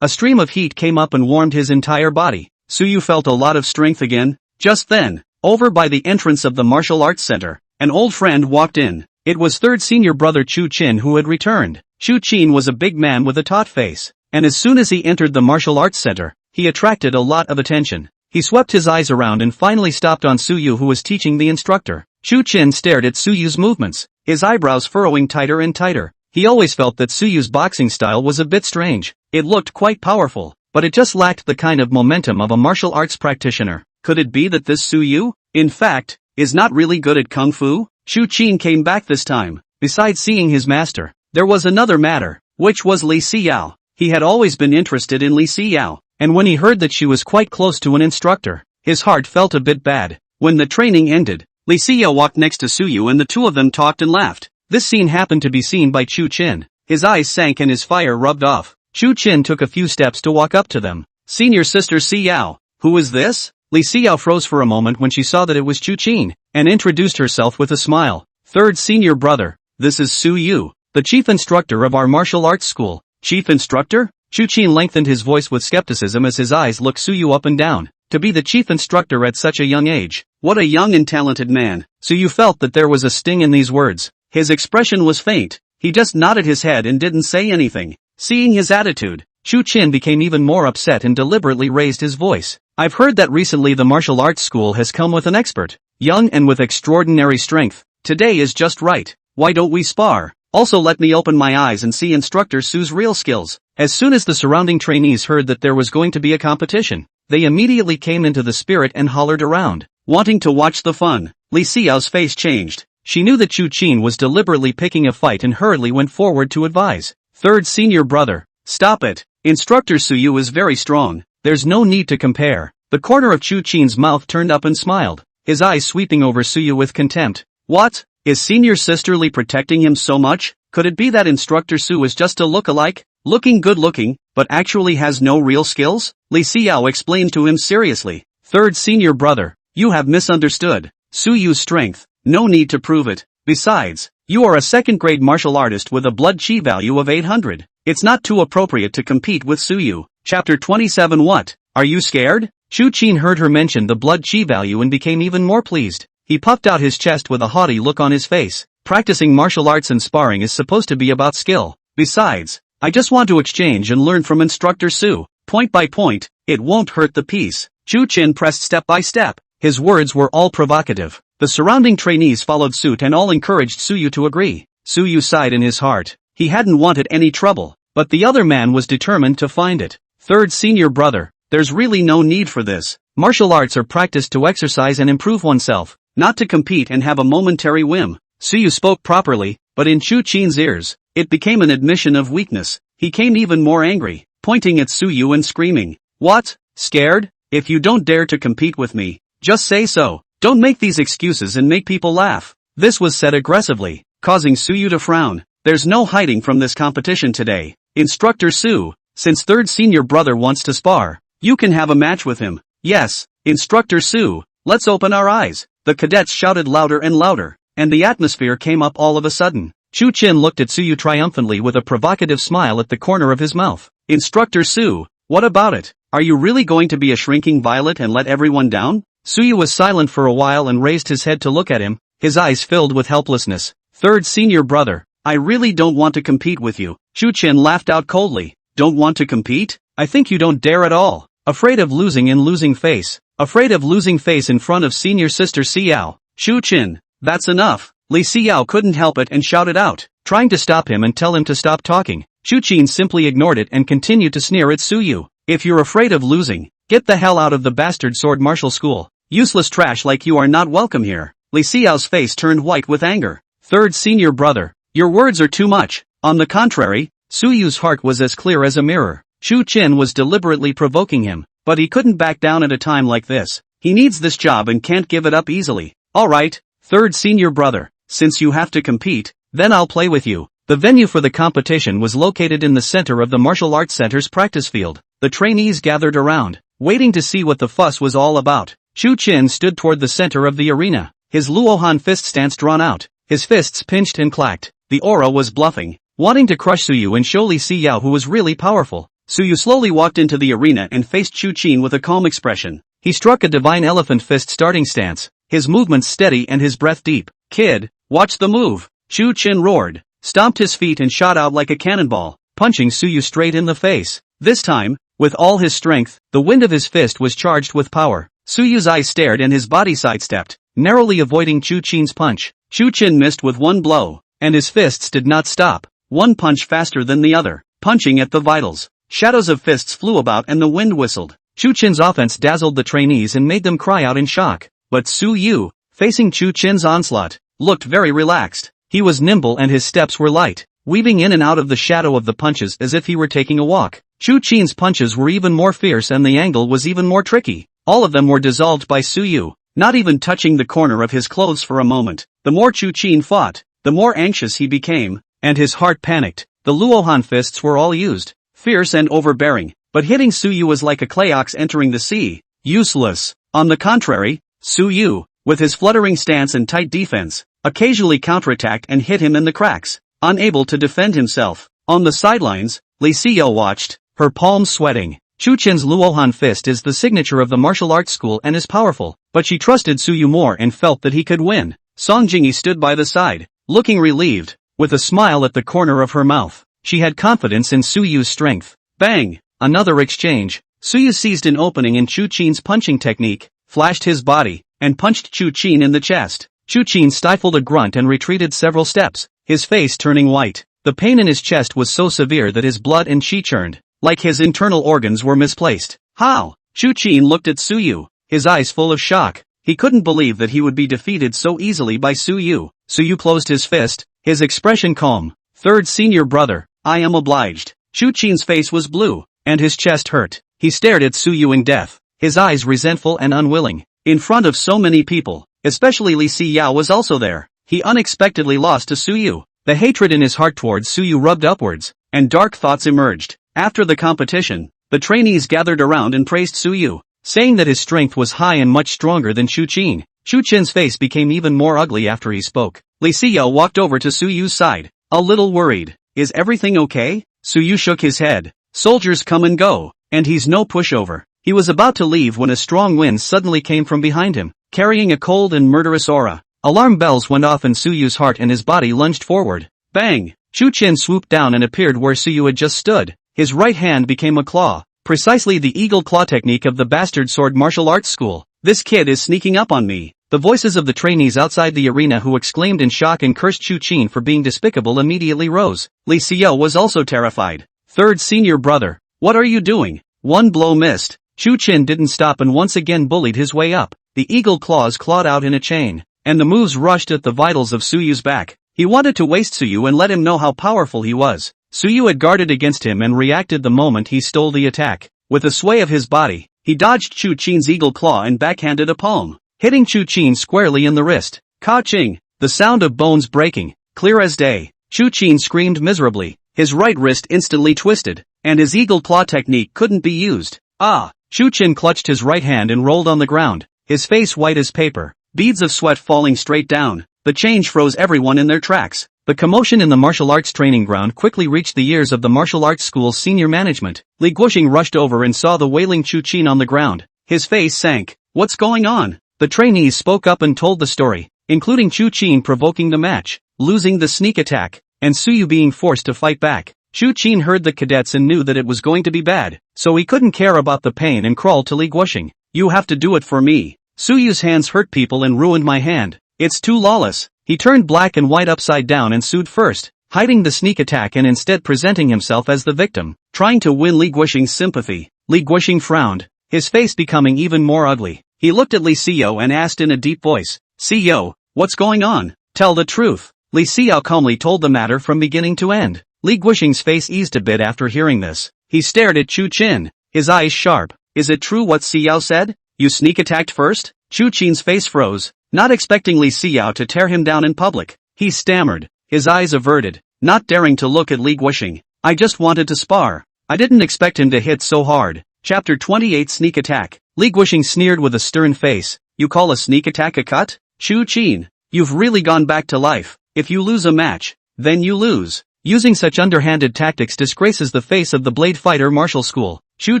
A stream of heat came up and warmed his entire body. Suyu felt a lot of strength again. Just then, over by the entrance of the martial arts center, an old friend walked in. It was third senior brother Chu Chin who had returned. Chu Chin was a big man with a taut face, and as soon as he entered the martial arts center, he attracted a lot of attention. He swept his eyes around and finally stopped on Suyu, who was teaching the instructor. Chu Chin stared at Suyu's movements, his eyebrows furrowing tighter and tighter. He always felt that Suyu's boxing style was a bit strange. It looked quite powerful, but it just lacked the kind of momentum of a martial arts practitioner. Could it be that this Suyu, in fact, is not really good at kung fu? Chu Chin came back this time. Besides seeing his master, there was another matter, which was Li Xiao. He had always been interested in Li Xiao, and when he heard that she was quite close to an instructor, his heart felt a bit bad. When the training ended, Li Xiao walked next to Suyu and the two of them talked and laughed. This scene happened to be seen by Chu Chin. His eyes sank and his fire rubbed off. Chu Chin took a few steps to walk up to them. Senior sister Xiao, who is this? Li Xiao froze for a moment when she saw that it was Chu Chin, and introduced herself with a smile. Third senior brother, this is Suyu, the chief instructor of our martial arts school. Chief instructor? Chu Chin lengthened his voice with skepticism as his eyes looked Suyu up and down. To be the chief instructor at such a young age. What a young and talented man. Suyu felt that there was a sting in these words. His expression was faint. He just nodded his head and didn't say anything. Seeing his attitude, Chu Chin became even more upset and deliberately raised his voice. I've heard that recently the martial arts school has come with an expert. Young and with extraordinary strength. Today is just right. Why don't we spar? Also let me open my eyes and see instructor Su's real skills. As soon as the surrounding trainees heard that there was going to be a competition, they immediately came into the spirit and hollered around, wanting to watch the fun. Li Xiao's face changed. She knew that Chu Chin was deliberately picking a fight and hurriedly went forward to advise. Third senior brother, stop it. Instructor Suyu is very strong. There's no need to compare. The corner of Chu Chin's mouth turned up and smiled, his eyes sweeping over Suyu with contempt. What? Is senior sisterly protecting him so much? Could it be that instructor Su is just a look-alike? Looking good looking, but actually has no real skills? Li Xiao explained to him seriously. Third senior brother, you have misunderstood. Suyu's strength. No need to prove it. Besides, you are a second-grade martial artist with a blood chi value of 800. It's not too appropriate to compete with Suyu. Chapter 27. What? Are you scared? Chu Chin heard her mention the blood chi value and became even more pleased. He puffed out his chest with a haughty look on his face. Practicing martial arts and sparring is supposed to be about skill. Besides, I just want to exchange and learn from instructor Su. Point by point, it won't hurt the peace. Chu Chin pressed step by step. His words were all provocative. The surrounding trainees followed suit and all encouraged Suyu to agree. Suyu sighed in his heart. He hadn't wanted any trouble, but the other man was determined to find it. Third senior brother, there's really no need for this. Martial arts are practiced to exercise and improve oneself, not to compete and have a momentary whim. Suyu spoke properly, but in Chu Chin's ears, it became an admission of weakness. He came even more angry, pointing at Suyu and screaming. What? Scared? If you don't dare to compete with me, just say so. Don't make these excuses and make people laugh. This was said aggressively, causing Suyu to frown. There's no hiding from this competition today. Instructor Su, since third senior brother wants to spar, you can have a match with him. Yes, Instructor Su, let's open our eyes. The cadets shouted louder and louder, and the atmosphere came up all of a sudden. Chu Chin looked at Suyu triumphantly with a provocative smile at the corner of his mouth. Instructor Su, what about it? Are you really going to be a shrinking violet and let everyone down? Suyu was silent for a while and raised his head to look at him, his eyes filled with helplessness. Third senior brother, I really don't want to compete with you. Chu Chin laughed out coldly. Don't want to compete? I think you don't dare at all. Afraid of losing in losing face. Afraid of losing face in front of senior sister Xiao. Shu Qin, that's enough. Li Xiao couldn't help it and shouted out, trying to stop him and tell him to stop talking. Shu Qin simply ignored it and continued to sneer at Suyu. If you're afraid of losing, get the hell out of the bastard sword martial school. Useless trash like you are not welcome here. Li Xiao's face turned white with anger. Third senior brother, your words are too much. On the contrary, Suyu's heart was as clear as a mirror. Shu Qin was deliberately provoking him, but he couldn't back down at a time like this. He needs this job and can't give it up easily. Alright, third senior brother, since you have to compete, then I'll play with you. The venue for the competition was located in the center of the martial arts center's practice field. The trainees gathered around, waiting to see what the fuss was all about. Shu Qin stood toward the center of the arena, his Luohan fist stance drawn out, his fists pinched and clacked. The aura was bluffing, wanting to crush Suyu and show Li Xiao who was really powerful. Suyu slowly walked into the arena and faced Shu Qin with a calm expression. He struck a divine elephant fist starting stance, his movements steady and his breath deep. Kid, watch the move. Shu Qin roared, stomped his feet and shot out like a cannonball, punching Suyu straight in the face. This time, with all his strength, the wind of his fist was charged with power. Suyu's eyes stared and his body sidestepped, narrowly avoiding Shu Qin's punch. Shu Qin missed with one blow, and his fists did not stop, one punch faster than the other, punching at the vitals. Shadows of fists flew about and the wind whistled. Shu Qin's offense dazzled the trainees and made them cry out in shock. But Suyu, facing Shu Qin's onslaught, looked very relaxed. He was nimble and his steps were light, weaving in and out of the shadow of the punches as if he were taking a walk. Shu Qin's punches were even more fierce and the angle was even more tricky. All of them were dissolved by Suyu, not even touching the corner of his clothes for a moment. The more Shu Qin fought, the more anxious he became, and his heart panicked. The Luohan fists were all used, fierce and overbearing, but hitting Suyu was like a clay ox entering the sea. Useless. On the contrary, Suyu, with his fluttering stance and tight defense, occasionally counterattacked and hit him in the cracks. Unable to defend himself, on the sidelines, Li Xiao watched, her palms sweating. Shu Qin's Luohan fist is the signature of the martial arts school and is powerful, but she trusted Suyu more and felt that he could win. Song Jingyi stood by the side, looking relieved, with a smile at the corner of her mouth. She had confidence in Suyu's strength. Bang! Another exchange. Suyu seized an opening in Shu Qin's punching technique, flashed his body, and punched Shu Qin in the chest. Shu Qin stifled a grunt and retreated several steps, his face turning white. The pain in his chest was so severe that his blood and qi churned, like his internal organs were misplaced. How? Shu Qin looked at Suyu, his eyes full of shock. He couldn't believe that he would be defeated so easily by Suyu. Suyu closed his fist, his expression calm. Third senior brother, I am obliged. Shu Qin's face was blue, and his chest hurt. He stared at Suyu in death, his eyes resentful and unwilling. In front of so many people, especially Li Xiao was also there. He unexpectedly lost to Suyu. The hatred in his heart towards Suyu rubbed upwards, and dark thoughts emerged. After the competition, the trainees gathered around and praised Suyu, saying that his strength was high and much stronger than Shu Qin. Shu Qin's face became even more ugly after he spoke. Li Xiao walked over to Suyu's side, a little worried. Is everything okay? Suyu shook his head. Soldiers come and go, and he's no pushover. He was about to leave when a strong wind suddenly came from behind him, carrying a cold and murderous aura. Alarm bells went off in Suyu's heart and his body lunged forward. Bang! Shu Qin swooped down and appeared where Suyu had just stood. His right hand became a claw, precisely the eagle claw technique of the bastard sword martial arts school. This kid is sneaking up on me. The voices of the trainees outside the arena who exclaimed in shock and cursed Shu Qin for being despicable immediately rose. Li Xiao was also terrified. Third senior brother, what are you doing? One blow missed. Shu Qin didn't stop and once again bullied his way up. The eagle claws clawed out in a chain, and the moves rushed at the vitals of Suyu's back. He wanted to waste Suyu and let him know how powerful he was. Suyu had guarded against him and reacted the moment he stole the attack. With a sway of his body, he dodged Shu Qin's eagle claw and backhanded a palm, hitting Shu Qin squarely in the wrist. Ka-ching! The sound of bones breaking, clear as day. Shu Qin screamed miserably. His right wrist instantly twisted, and his eagle claw technique couldn't be used. Ah! Shu Qin clutched his right hand and rolled on the ground, his face white as paper, beads of sweat falling straight down. The change froze everyone in their tracks. The commotion in the martial arts training ground quickly reached the ears of the martial arts school's senior management. Li Guoxing rushed over and saw the wailing Shu Qin on the ground. His face sank. What's going on? The trainees spoke up and told the story, including Shu Qin provoking the match, losing the sneak attack, and Suyu being forced to fight back. Shu Qin heard the cadets and knew that it was going to be bad, so he couldn't care about the pain and crawled to Li Guoxing. You have to do it for me. Suyu's hands hurt people and ruined my hand. It's too lawless. He turned black and white upside down and sued first, hiding the sneak attack and instead presenting himself as the victim, trying to win Li Guoxing's sympathy. Li Guoxing frowned, his face becoming even more ugly. He looked at Li Xiao and asked in a deep voice, Xiao, what's going on? Tell the truth. Li Xiao calmly told the matter from beginning to end. Li Guoxing's face eased a bit after hearing this. He stared at Chu Qin, his eyes sharp. Is it true what Xiao said? You sneak attacked first? Chu Qin's face froze, not expecting Li Xiao to tear him down in public. He stammered, his eyes averted, not daring to look at Li Guoxing. I just wanted to spar. I didn't expect him to hit so hard. Chapter 28 Sneak Attack. Li Guoxing sneered with a stern face. You call a sneak attack a cut? Chu Qin, you've really gone back to life. If you lose a match, then you lose. Using such underhanded tactics disgraces the face of the blade fighter martial school. Chu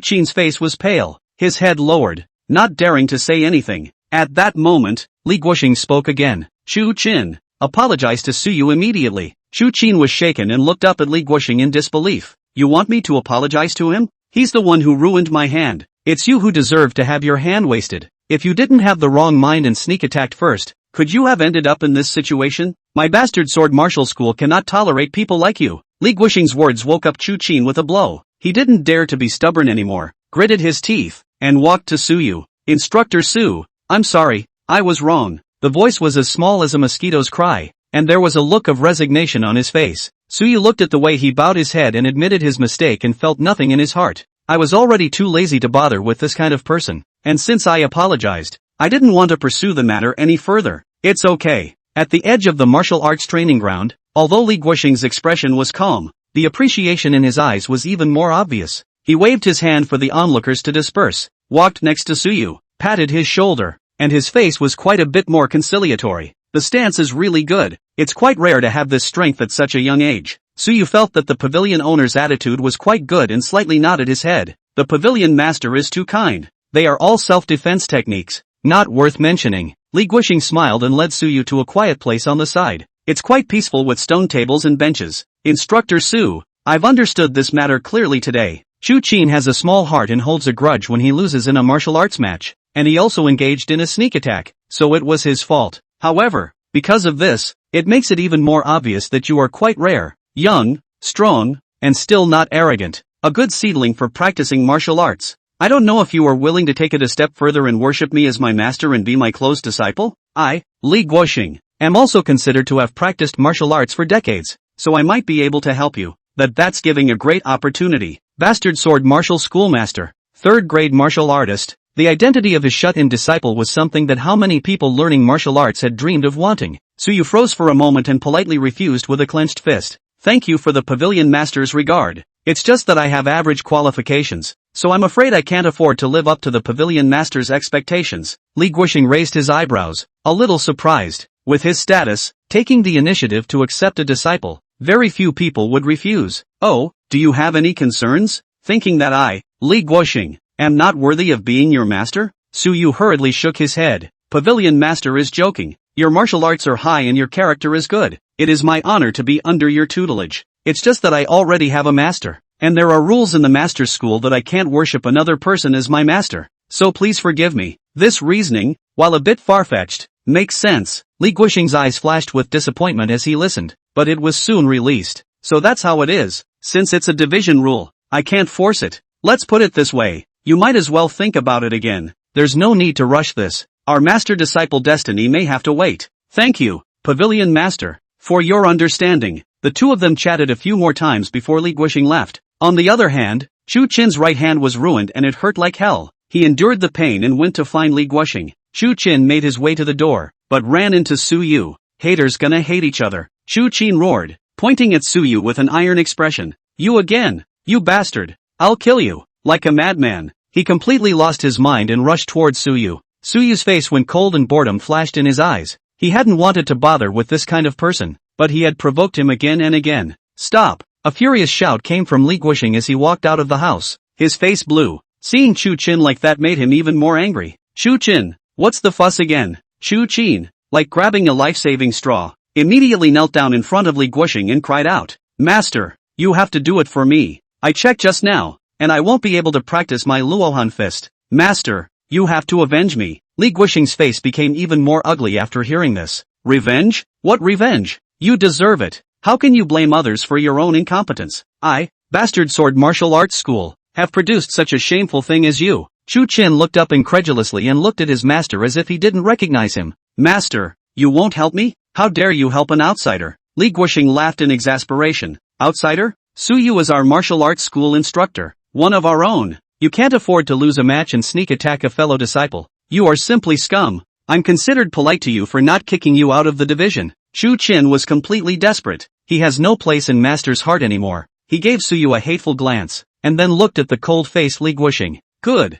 Qin's face was pale, his head lowered, not daring to say anything. At that moment, Li Guoxing spoke again. Chu Qin, apologize to Suyu immediately. Chu Qin was shaken and looked up at Li Guoxing in disbelief. You want me to apologize to him? He's the one who ruined my hand. It's you who deserve to have your hand wasted. If you didn't have the wrong mind and sneak attacked first, could you have ended up in this situation? My bastard sword martial school cannot tolerate people like you. Li Guoxing's words woke up Chu Qin with a blow. He didn't dare to be stubborn anymore, gritted his teeth, and walked to Suyu. Instructor Su, I'm sorry, I was wrong. The voice was as small as a mosquito's cry, and there was a look of resignation on his face. Suyu looked at the way he bowed his head and admitted his mistake and felt nothing in his heart. I was already too lazy to bother with this kind of person, and since I apologized, I didn't want to pursue the matter any further. It's okay. At the edge of the martial arts training ground, although Li Guoxing's expression was calm, the appreciation in his eyes was even more obvious. He waved his hand for the onlookers to disperse, walked next to Suyu, patted his shoulder, and his face was quite a bit more conciliatory. The stance is really good. It's quite rare to have this strength at such a young age. Suyu felt that the pavilion owner's attitude was quite good and slightly nodded his head. The pavilion master is too kind. They are all self-defense techniques, not worth mentioning. Li Guoxing smiled and led Suyu to a quiet place on the side. It's quite peaceful with stone tables and benches. Instructor Su, I've understood this matter clearly today. Chu Qin has a small heart and holds a grudge when he loses in a martial arts match, and he also engaged in a sneak attack, so it was his fault. However, because of this, it makes it even more obvious that you are quite rare, young, strong, and still not arrogant. A good seedling for practicing martial arts. I don't know if you are willing to take it a step further and worship me as my master and be my close disciple? I, Li Guoxing, am also considered to have practiced martial arts for decades, so I might be able to help you. That's giving a great opportunity. Bastard sword martial schoolmaster, 3rd grade martial artist. The identity of his shut-in disciple was something that how many people learning martial arts had dreamed of wanting. Suyu froze for a moment and politely refused with a clenched fist. Thank you for the pavilion master's regard. It's just that I have average qualifications, so I'm afraid I can't afford to live up to the pavilion master's expectations. Li Guoxing raised his eyebrows, a little surprised. With his status, taking the initiative to accept a disciple, very few people would refuse. Oh, do you have any concerns? Thinking that I, Li Guoxing, am not worthy of being your master? Suyu hurriedly shook his head. Pavilion master is joking. Your martial arts are high and your character is good. It is my honor to be under your tutelage. It's just that I already have a master, and there are rules in the master's school that I can't worship another person as my master. So please forgive me. This reasoning, while a bit far-fetched, makes sense. Li Guoxing's eyes flashed with disappointment as he listened, but it was soon released. So that's how it is. Since it's a division rule, I can't force it. Let's put it this way. You might as well think about it again. There's no need to rush this. Our master-disciple destiny may have to wait. Thank you, Pavilion Master, for your understanding. The two of them chatted a few more times before Li Guoxing left. On the other hand, Chu Qin's right hand was ruined and it hurt like hell. He endured the pain and went to find Li Guoxing. Chu Qin made his way to the door, but ran into Suyu. Haters gonna hate each other. Chu Qin roared, pointing at Suyu with an iron expression. You again, you bastard. I'll kill you. Like a madman, he completely lost his mind and rushed towards Suyu. Suyu's face went cold and boredom flashed in his eyes. He hadn't wanted to bother with this kind of person, but he had provoked him again and again. Stop! A furious shout came from Li Guoxing as he walked out of the house. His face blew. Seeing Chu Qin like that made him even more angry. Chu Qin, what's the fuss again? Chu Qin, like grabbing a life-saving straw, immediately knelt down in front of Li Guoxing and cried out. Master, You have to do it for me. I checked just now, and I won't be able to practice my Luohan fist. Master, you have to avenge me. Li Guoxing's face became even more ugly after hearing this. Revenge? What revenge? You deserve it. How can you blame others for your own incompetence? I, bastard sword martial arts school, have produced such a shameful thing as you. Chu Qin looked up incredulously and looked at his master as if he didn't recognize him. Master, you won't help me? How dare you help an outsider? Li Guoxing laughed in exasperation. Outsider? Su Yu is our martial arts school instructor. One of our own. You can't afford to lose a match and sneak attack a fellow disciple. You are simply scum. I'm considered polite to you for not kicking you out of the division. Chu Qin was completely desperate. He has no place in Master's heart anymore. He gave Su Yu a hateful glance, and then looked at the cold-faced Li Guoxing. Good.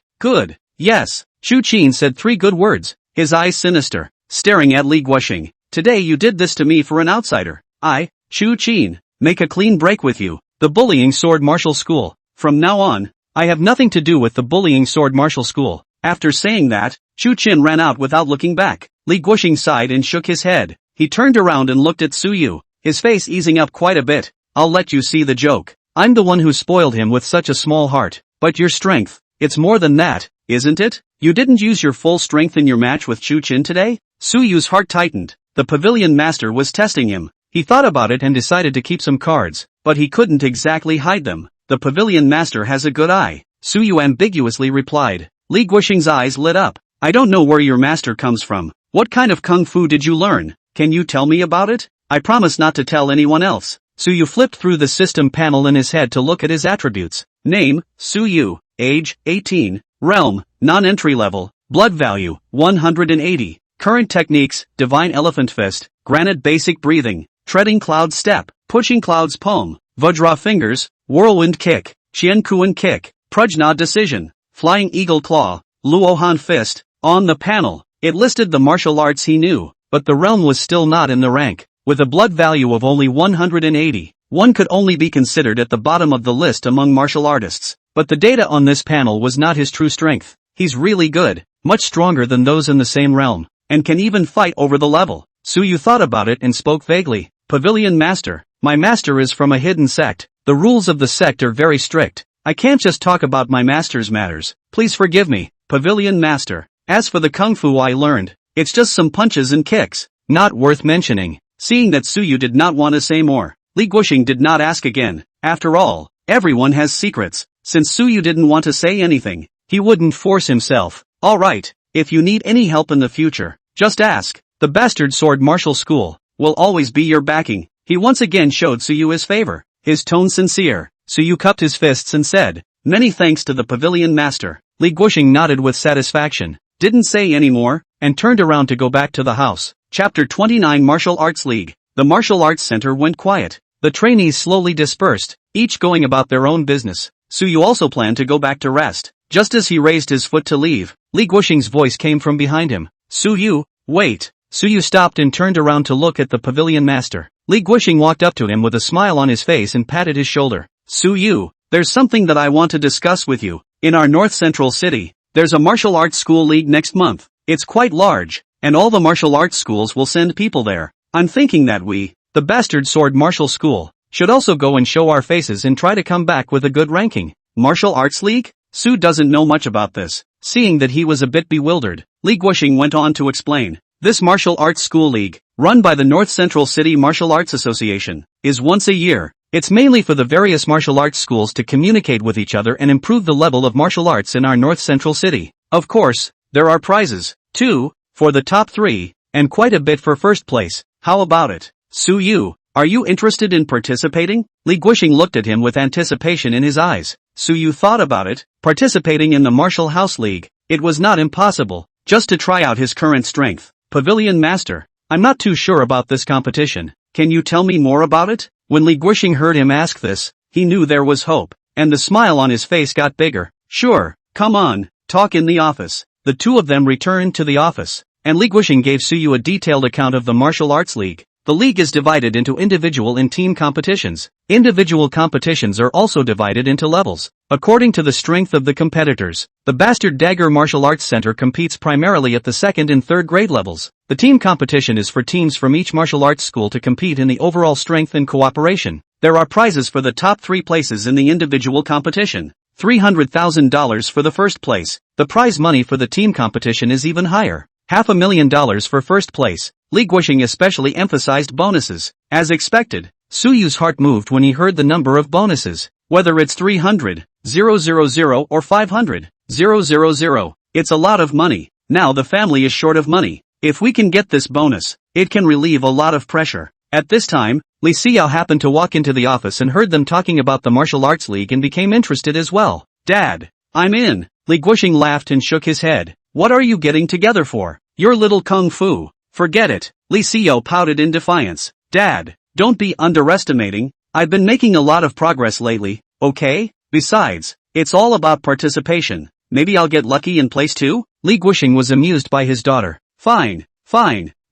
Yes. Chu Qin said 3 good words, his eyes sinister, staring at Li Guoxing. Today you did this to me for an outsider. I, Chu Qin, make a clean break with you. The Bullying Sword Martial School. From now on, I have nothing to do with the Bullying Sword Martial School. After saying that, Chu Qin ran out without looking back. Li Guoxing sighed and shook his head. He turned around and looked at Su Yu, his face easing up quite a bit. I'll let you see the joke. I'm the one who spoiled him with such a small heart. But your strength, it's more than that, isn't it? You didn't use your full strength in your match with Chu Qin today? Su Yu's heart tightened. The pavilion master was testing him. He thought about it and decided to keep some cards, but he couldn't exactly hide them. The pavilion master has a good eye, Su Yu ambiguously replied. Li Guoxing's eyes lit up. I don't know where your master comes from. What kind of kung fu did you learn? Can you tell me about it? I promise not to tell anyone else. Su Yu flipped through the system panel in his head to look at his attributes. Name, Su Yu. Age, 18. Realm, non-entry level. Blood value, 180. Current techniques, Divine Elephant Fist, Granite Basic Breathing, Treading Cloud Step, Pushing Clouds Palm, Vajra Fingers, Whirlwind Kick, Qian Kuan Kick, Prajna Decision, Flying Eagle Claw, Luohan Fist. On the panel, it listed the martial arts he knew, but the realm was still not in the rank. With a blood value of only 180, one could only be considered at the bottom of the list among martial artists. But the data on this panel was not his true strength. He's really good, much stronger than those in the same realm, and can even fight over the level. Su Yu thought about it and spoke vaguely. Pavilion Master, my master is from a hidden sect. The rules of the sect are very strict. I can't just talk about my master's matters. Please forgive me, Pavilion Master. As for the kung fu I learned, it's just some punches and kicks. Not worth mentioning. Seeing that Su Yu did not want to say more, Li Guoxing did not ask again. After all, everyone has secrets. Since Su Yu didn't want to say anything, he wouldn't force himself. Alright, if you need any help in the future, just ask. The Bastard Sword Martial School will always be your backing. He once again showed Su Yu his favor, his tone sincere. Su Yu cupped his fists and said, many thanks to the Pavilion Master. Li Guoxing nodded with satisfaction, didn't say any more, and turned around to go back to the house. Chapter 29 Martial Arts League. The Martial Arts Center went quiet. The trainees slowly dispersed, each going about their own business. Su Yu also planned to go back to rest. Just as he raised his foot to leave, Li Guoxing's voice came from behind him. Su Yu, wait. Su Yu stopped and turned around to look at the pavilion master. Li Guoxing walked up to him with a smile on his face and patted his shoulder. Su Yu, there's something that I want to discuss with you. In our North Central City, there's a martial arts school league next month. It's quite large, and all the martial arts schools will send people there. I'm thinking that we, the Bastard Sword Martial School, should also go and show our faces and try to come back with a good ranking. Martial Arts League? Su doesn't know much about this. Seeing that he was a bit bewildered, Li Guoxing went on to explain. This martial arts school league, run by the North Central City Martial Arts Association, is once a year. It's mainly for the various martial arts schools to communicate with each other and improve the level of martial arts in our North Central City. Of course, there are prizes, too, for the top 3, and quite a bit for first place. How about it? Su Yu, are you interested in participating? Li Guoxing looked at him with anticipation in his eyes. Su Yu thought about it, participating in the Martial House League. It was not impossible, just to try out his current strength. Pavilion Master, I'm not too sure about this competition. Can you tell me more about it? When Li Guoxing heard him ask this, he knew there was hope, and the smile on his face got bigger. Sure, come on, talk in the office. The two of them returned to the office, and Li Guoxing gave Su Yu a detailed account of the Martial Arts League. The league is divided into individual and team competitions. Individual competitions are also divided into levels, according to the strength of the competitors. The Bastard Dagger Martial Arts Center competes primarily at the 2nd and 3rd grade levels. The team competition is for teams from each martial arts school to compete in the overall strength and cooperation. There are prizes for the top 3 places in the individual competition. $300,000 for the first place. The prize money for the team competition is even higher. $500,000 for first place. Li Guoxing especially emphasized bonuses. As expected, Suyu's heart moved when he heard the number of bonuses. Whether it's 300,000 or 500,000, it's a lot of money. Now the family is short of money. If we can get this bonus, it can relieve a lot of pressure. At this time, Li Xiao happened to walk into the office and heard them talking about the martial arts league and became interested as well. Dad, I'm in. Li Guoxing laughed and shook his head. What are you getting together for? Your little kung fu. Forget it. Li Xiao pouted in defiance. Dad, don't be underestimating. I've been making a lot of progress lately, okay? Besides, it's all about participation. Maybe I'll get lucky and place too? Li Guoxing was amused by his daughter. Fine.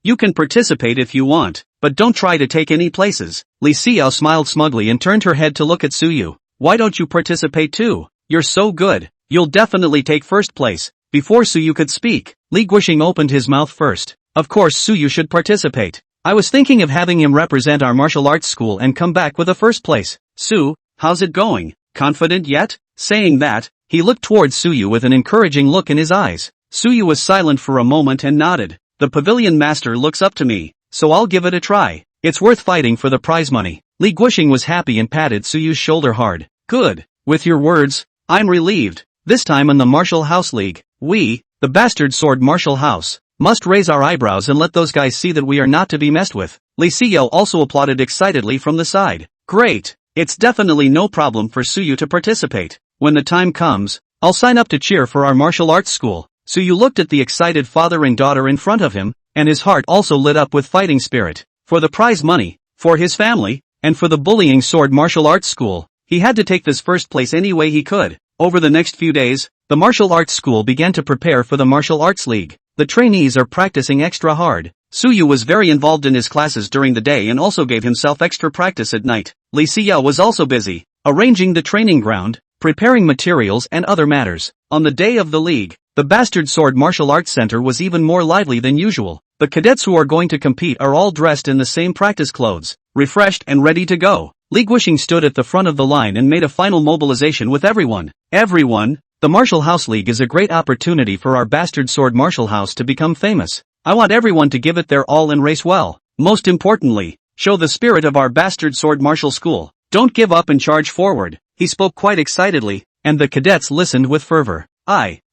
You can participate if you want, but don't try to take any places. Li Xiao smiled smugly and turned her head to look at Suyu. Why don't you participate too? You're so good. You'll definitely take first place. Before Suyu could speak, Li Guoxing opened his mouth first. Of course Suyu should participate. I was thinking of having him represent our martial arts school and come back with a first place. Su, how's it going? Confident yet? Saying that, he looked towards Suyu with an encouraging look in his eyes. Suyu was silent for a moment and nodded. The pavilion master looks up to me, so I'll give it a try. It's worth fighting for the prize money. Li Guoxing was happy and patted Suyu's shoulder hard. Good. With your words, I'm relieved. This time in the Martial House League, we, the Bastard Sword Martial House, must raise our eyebrows and let those guys see that we are not to be messed with. Li Xiao also applauded excitedly from the side. Great. It's definitely no problem for Suyu to participate. When the time comes, I'll sign up to cheer for our martial arts school. Suyu looked at the excited father and daughter in front of him, and his heart also lit up with fighting spirit. For the prize money, for his family, and for the bullying sword martial arts school, he had to take this first place any way he could. Over the next few days, the martial arts school began to prepare for the martial arts league. The trainees are practicing extra hard. Suyu was very involved in his classes during the day and also gave himself extra practice at night. Li Xiao was also busy, arranging the training ground, preparing materials and other matters. On the day of the league, the Bastard Sword Martial Arts Center was even more lively than usual. The cadets who are going to compete are all dressed in the same practice clothes, refreshed and ready to go. Li Guoxing stood at the front of the line and made a final mobilization with everyone. Everyone, the Martial House League is a great opportunity for our Bastard Sword Martial House to become famous. I want everyone to give it their all and race well. Most importantly, show the spirit of our Bastard Sword Martial School. Don't give up and charge forward. He spoke quite excitedly, and the cadets listened with fervor.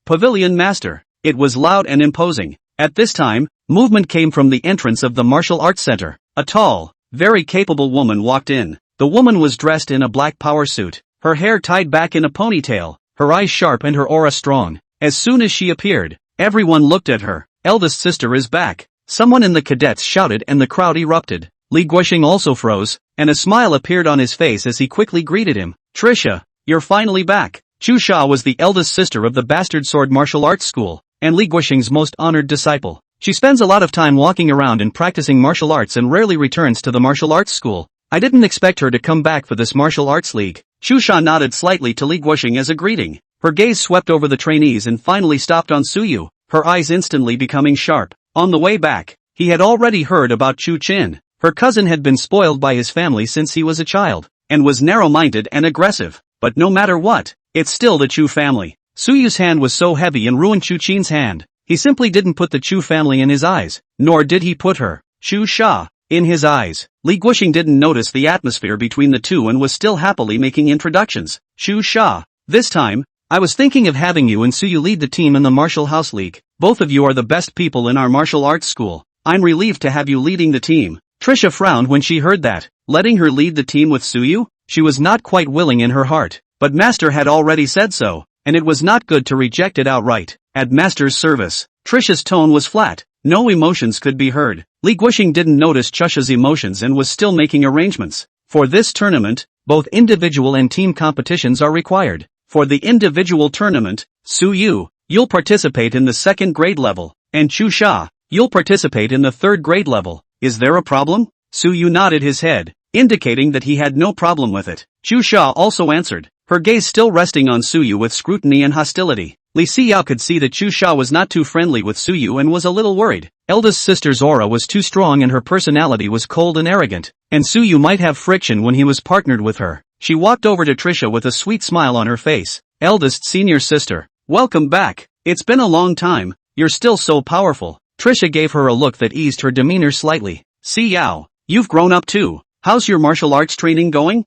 Pavilion Master. It was loud and imposing. At this time, movement came from the entrance of the Martial Arts Center. A tall, very capable woman walked in. The woman was dressed in a black power suit, her hair tied back in a ponytail, her eyes sharp and her aura strong. As soon as she appeared, everyone looked at her. Eldest sister is back. Someone in the cadets shouted and the crowd erupted. Li Guoxing also froze, and a smile appeared on his face as he quickly greeted him. Trisha, you're finally back. Chu Sha was the eldest sister of the Bastard Sword Martial Arts School, and Li Guoxing's most honored disciple. She spends a lot of time walking around and practicing martial arts and rarely returns to the martial arts school. I didn't expect her to come back for this martial arts league. Chu Sha nodded slightly to Li Guoxing as a greeting. Her gaze swept over the trainees and finally stopped on Suyu, her eyes instantly becoming sharp. On the way back, he had already heard about Chu Qin. Her cousin had been spoiled by his family since he was a child, and was narrow-minded and aggressive. But no matter what, it's still the Chu family. Suyu's hand was so heavy and ruined Chu Qin's hand. He simply didn't put the Chu family in his eyes, nor did he put her, Chu Sha, in his eyes. Li Guoxing didn't notice the atmosphere between the two and was still happily making introductions. Chu Sha, this time, I was thinking of having you and Suyu lead the team in the Martial House League. Both of you are the best people in our martial arts school. I'm relieved to have you leading the team. Trisha frowned when she heard that. Letting her lead the team with Suyu? She was not quite willing in her heart, but Master had already said so, and it was not good to reject it outright. At Master's service, Trisha's tone was flat. No emotions could be heard. Li Guoxing didn't notice Trisha's emotions and was still making arrangements. For this tournament, both individual and team competitions are required. For the individual tournament, Suyu, you'll participate in the second grade level, and Chu Sha, you'll participate in the third grade level. Is there a problem? Suyu nodded his head, indicating that he had no problem with it. Chu Sha also answered, her gaze still resting on Suyu with scrutiny and hostility. Li Xiao could see that Chu Sha was not too friendly with Suyu and was a little worried. Eldest sister's aura was too strong and her personality was cold and arrogant, and Suyu might have friction when he was partnered with her. She walked over to Trisha with a sweet smile on her face. Eldest senior sister, welcome back. It's been a long time, you're still so powerful. Trisha gave her a look that eased her demeanor slightly. Xiao, you've grown up too. How's your martial arts training going?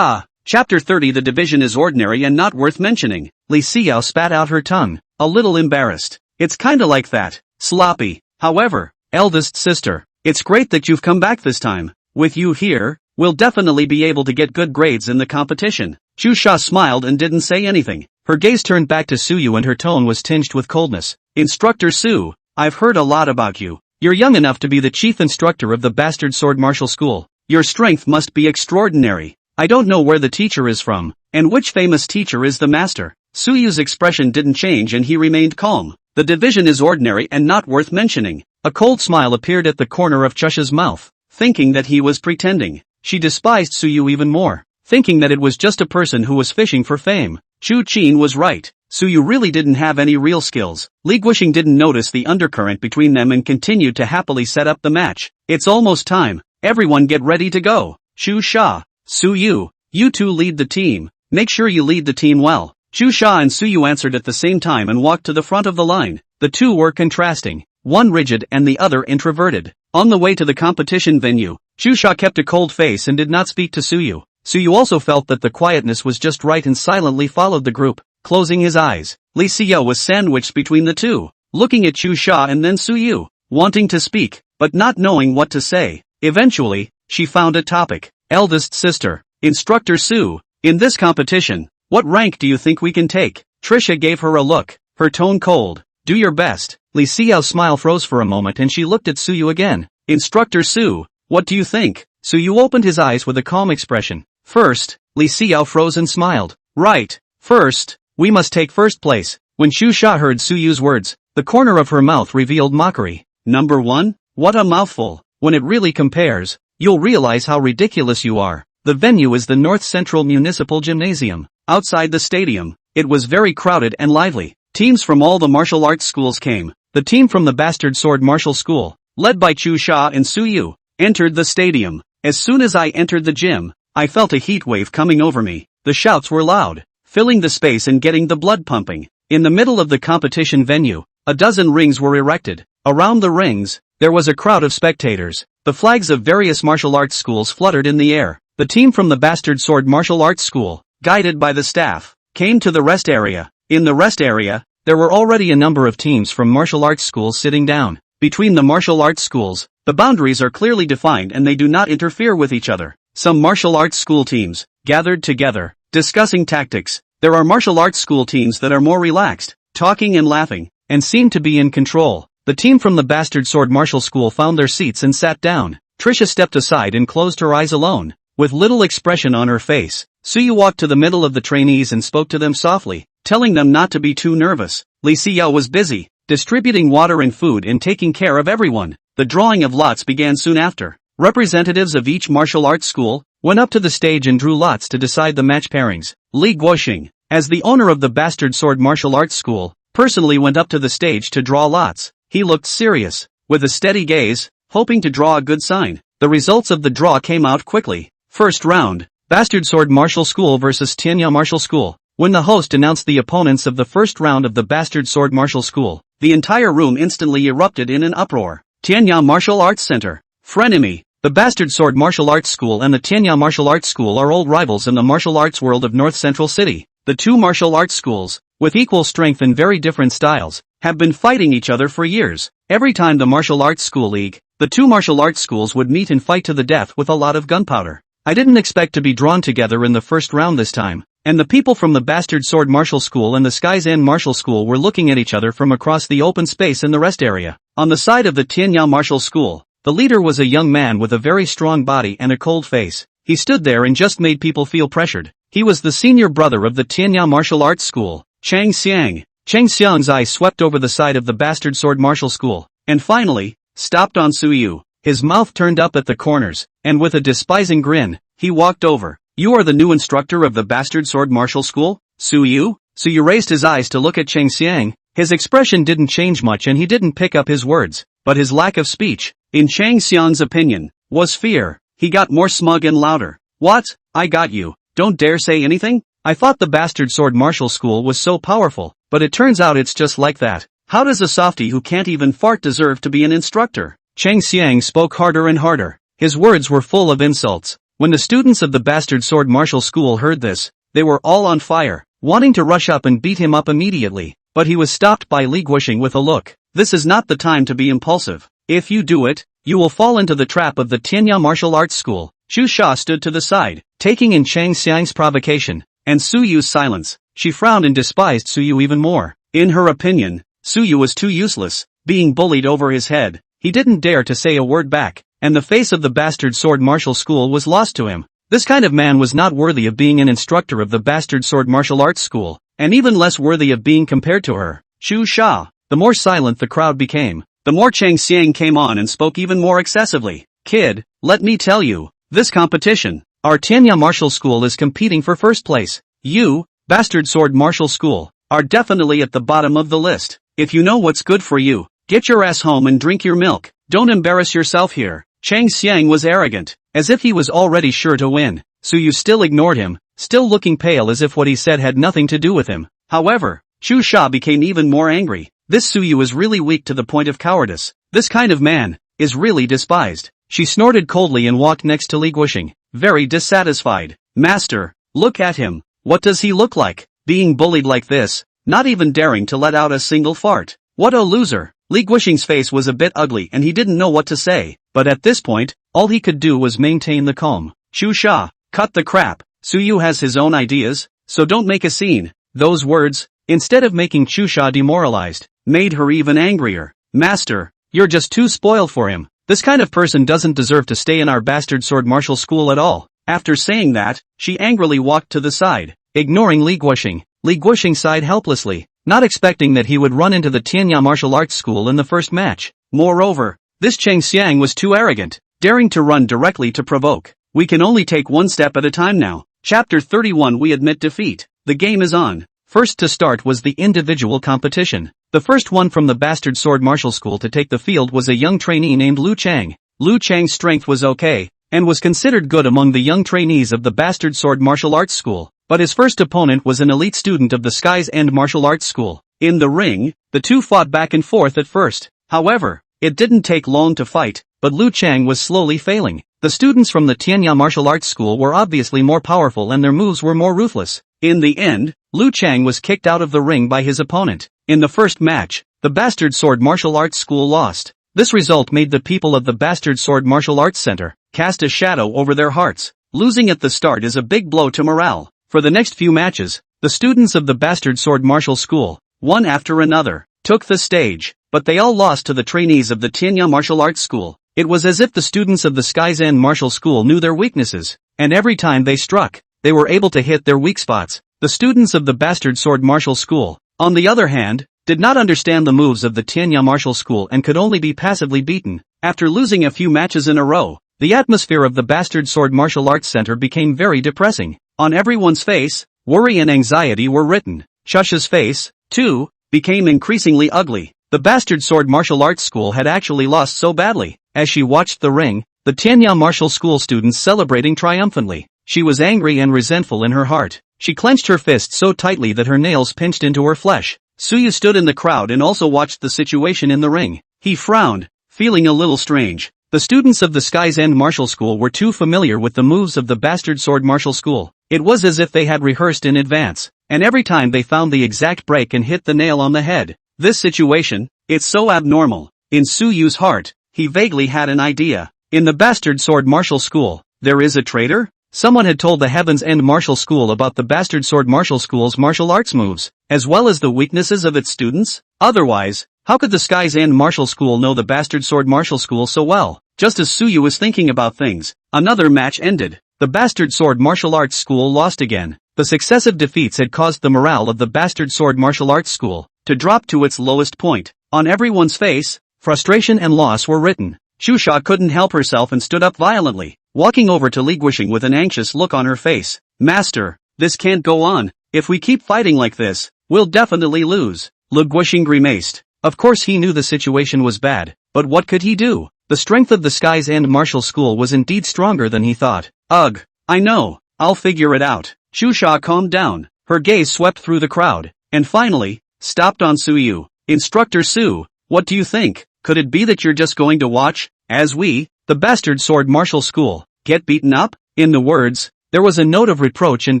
Chapter 30. The division is ordinary and not worth mentioning. Li Xiao spat out her tongue, a little embarrassed. It's kinda like that. Sloppy. However, eldest sister, it's great that you've come back this time. With you here, we'll definitely be able to get good grades in the competition. Chu Sha smiled and didn't say anything. Her gaze turned back to Suyu and her tone was tinged with coldness. Instructor Su, I've heard a lot about you. You're young enough to be the chief instructor of the Bastard Sword Martial School. Your strength must be extraordinary. I don't know where the teacher is from, and which famous teacher is the master. Suyu's expression didn't change and he remained calm. The division is ordinary and not worth mentioning. A cold smile appeared at the corner of Chusha's mouth. Thinking that he was pretending, she despised Suyu even more, thinking that it was just a person who was fishing for fame. Chu Qin was right. Suyu really didn't have any real skills. Li Guoxing didn't notice the undercurrent between them and continued to happily set up the match. It's almost time. Everyone get ready to go. Chu Sha, Suyu, you two lead the team. Make sure you lead the team well. Chu Sha and Suyu answered at the same time and walked to the front of the line. The two were contrasting, one rigid and the other introverted. On the way to the competition venue, Chu Sha kept a cold face and did not speak to Suyu. Suyu also felt that the quietness was just right and silently followed the group, closing his eyes. Li Xiao was sandwiched between the two, looking at Chu Sha and then Suyu, wanting to speak, but not knowing what to say. Eventually, she found a topic. Eldest sister, Instructor Su, in this competition, what rank do you think we can take? Trisha gave her a look, her tone cold. Do your best. Li Xiao's smile froze for a moment and she looked at Suyu again. Instructor Su, what do you think? Suyu opened his eyes with a calm expression. First, Li Xiao froze and smiled. Right. First, we must take first place. When Chu Sha heard Suyu's words, the corner of her mouth revealed mockery. Number 1? What a mouthful. When it really compares, you'll realize how ridiculous you are. The venue is the North Central Municipal Gymnasium. Outside the stadium, it was very crowded and lively. Teams from all the martial arts schools came. The team from the Bastard Sword Martial School, led by Chu Sha and Suyu, entered the stadium. As soon as I entered the gym, I felt a heat wave coming over me. The shouts were loud, filling the space and getting the blood pumping. In the middle of the competition venue, a dozen rings were erected. Around the rings, there was a crowd of spectators. The flags of various martial arts schools fluttered in the air. The team from the Bastard Sword Martial Arts School, guided by the staff, came to the rest area. In the rest area, there were already a number of teams from martial arts schools sitting down. Between the martial arts schools, the boundaries are clearly defined and they do not interfere with each other. Some martial arts school teams, gathered together, discussing tactics. There are martial arts school teams that are more relaxed, talking and laughing, and seem to be in control. The team from the Bastard Sword Martial School found their seats and sat down. Trisha stepped aside and closed her eyes alone. With little expression on her face, Suyu walked to the middle of the trainees and spoke to them softly, telling them not to be too nervous. Li Xiao was busy, distributing water and food and taking care of everyone. The drawing of lots began soon after. Representatives of each martial arts school went up to the stage and drew lots to decide the match pairings. Li Guoxing, as the owner of the Bastard Sword Martial Arts School, personally went up to the stage to draw lots. He looked serious, with a steady gaze, hoping to draw a good sign. The results of the draw came out quickly. First round, Bastard Sword Martial School versus Tianya Martial School. When the host announced the opponents of the first round of the Bastard Sword Martial School, the entire room instantly erupted in an uproar. Tianya Martial Arts Center. Frenemy. The Bastard Sword Martial Arts School and the Tianya Martial Arts School are old rivals in the martial arts world of North Central City. The two martial arts schools, with equal strength and very different styles, have been fighting each other for years. Every time the Martial Arts School League, the two martial arts schools would meet and fight to the death with a lot of gunpowder. I didn't expect to be drawn together in the first round this time, and the people from the Bastard Sword Martial School and the Sky's End Martial School were looking at each other from across the open space in the rest area. On the side of the Tianya Martial School, the leader was a young man with a very strong body and a cold face. He stood there and just made people feel pressured. He was the senior brother of the Tianya Martial Arts School, Chang Xiang. Chang Xiang's eyes swept over the side of the Bastard Sword Martial School, and finally, stopped on Suyu. His mouth turned up at the corners, and with a despising grin, he walked over. You are the new instructor of the Bastard Sword Martial School, Suyu? Suyu raised his eyes to look at Chang Xiang. His expression didn't change much and he didn't pick up his words, but his lack of speech, in Chang Xiang's opinion, was fear. He got more smug and louder. What? I got you. Don't dare say anything? I thought the bastard sword martial school was so powerful, but it turns out it's just like that. How does a softie who can't even fart deserve to be an instructor? Chang Xiang spoke harder and harder. His words were full of insults. When the students of the bastard sword martial school heard this, they were all on fire, wanting to rush up and beat him up immediately. But he was stopped by Li Guoxing with a look. This is not the time to be impulsive. If you do it, you will fall into the trap of the Tianya martial arts school. Xu Sha stood to the side, taking in Chang Xiang's provocation, and Suyu's silence. She frowned and despised Suyu even more. In her opinion, Suyu was too useless, being bullied over his head. He didn't dare to say a word back, and the face of the bastard sword martial school was lost to him. This kind of man was not worthy of being an instructor of the bastard sword martial arts school, and even less worthy of being compared to her. Xu Sha. The more silent the crowd became, the more Chang Xiang came on and spoke even more excessively. Kid, let me tell you, this competition, our Tianya martial school is competing for first place. You, bastard sword martial school, are definitely at the bottom of the list. If you know what's good for you, get your ass home and drink your milk. Don't embarrass yourself here. Chang Xiang was arrogant, as if he was already sure to win. Suyu still ignored him, still looking pale as if what he said had nothing to do with him. However, Xu Sha became even more angry. This Suyu is really weak to the point of cowardice. This kind of man is really despised. She snorted coldly and walked next to Li Guoxing, very dissatisfied. Master, look at him. What does he look like? Being bullied like this, not even daring to let out a single fart. What a loser. Li Guoxing's face was a bit ugly and he didn't know what to say, but at this point, all he could do was maintain the calm. Xu Sha, cut the crap. Suyu has his own ideas, so don't make a scene. Those words, instead of making Xu Sha demoralized, made her even angrier. Master, you're just too spoiled for him. This kind of person doesn't deserve to stay in our bastard sword martial school at all. After saying that, she angrily walked to the side, ignoring Li Guoxing. Li Guoxing sighed helplessly, not expecting that he would run into the Tianya martial arts school in the first match. Moreover, this Chang Xiang was too arrogant, daring to run directly to provoke. We can only take one step at a time now. Chapter 31. We admit defeat. The game is on. First to start was the individual competition. The first one from the bastard sword martial school to take the field was a young trainee named Lu Chang. Lu Chang's strength was okay, and was considered good among the young trainees of the bastard sword martial arts school. But his first opponent was an elite student of the Sky's End martial arts school. In the ring, the two fought back and forth at first. However, it didn't take long to fight, but Lu Chang was slowly failing. The students from the Tianya martial arts school were obviously more powerful and their moves were more ruthless. In the end, Lu Chang was kicked out of the ring by his opponent. In the first match, the bastard sword martial arts school lost. This result made the people of the bastard sword martial arts center cast a shadow over their hearts. Losing at the start is a big blow to morale. For the next few matches, the students of the bastard sword martial school, one after another, took the stage, but they all lost to the trainees of the Tianya martial arts school. It was as if the students of the Sky's End martial school knew their weaknesses, and every time they struck, they were able to hit their weak spots. The students of the bastard sword martial school, on the other hand, did not understand the moves of the Tianya martial school and could only be passively beaten. After losing a few matches in a row, the atmosphere of the bastard sword martial arts center became very depressing. On everyone's face, worry and anxiety were written. Shusha's face, too, became increasingly ugly. The bastard sword martial arts school had actually lost so badly. As she watched the ring, the Tianya martial school students celebrating triumphantly, she was angry and resentful in her heart. She clenched her fists so tightly that her nails pinched into her flesh. Suyu stood in the crowd and also watched the situation in the ring. He frowned, feeling a little strange. The students of the Sky's End martial school were too familiar with the moves of the bastard sword martial school. It was as if they had rehearsed in advance, and every time they found the exact break and hit the nail on the head. This situation, it's so abnormal. In Suyu's heart, he vaguely had an idea. In the bastard sword martial school, there is a traitor? Someone had told the Heaven's End martial school about the bastard sword martial school's martial arts moves, as well as the weaknesses of its students? Otherwise, how could the Sky's End martial school know the bastard sword martial school so well? Just as Suyu was thinking about things, another match ended. The bastard sword martial arts school lost again. The successive defeats had caused the morale of the bastard sword martial arts school to drop to its lowest point. On everyone's face, frustration and loss were written. Shusha couldn't help herself and stood up violently, walking over to Li Guoxing with an anxious look on her face. Master, this can't go on. If we keep fighting like this, we'll definitely lose. Lu Guoxing grimaced. Of course he knew the situation was bad, but what could he do? The strength of the Sky's End martial school was indeed stronger than he thought. Ugh, I know, I'll figure it out. Chusha calmed down, her gaze swept through the crowd, and finally, stopped on Suyu. Instructor Su, what do you think? Could it be that you're just going to watch, as we, the bastard sword martial school, get beaten up? In the words, there was a note of reproach and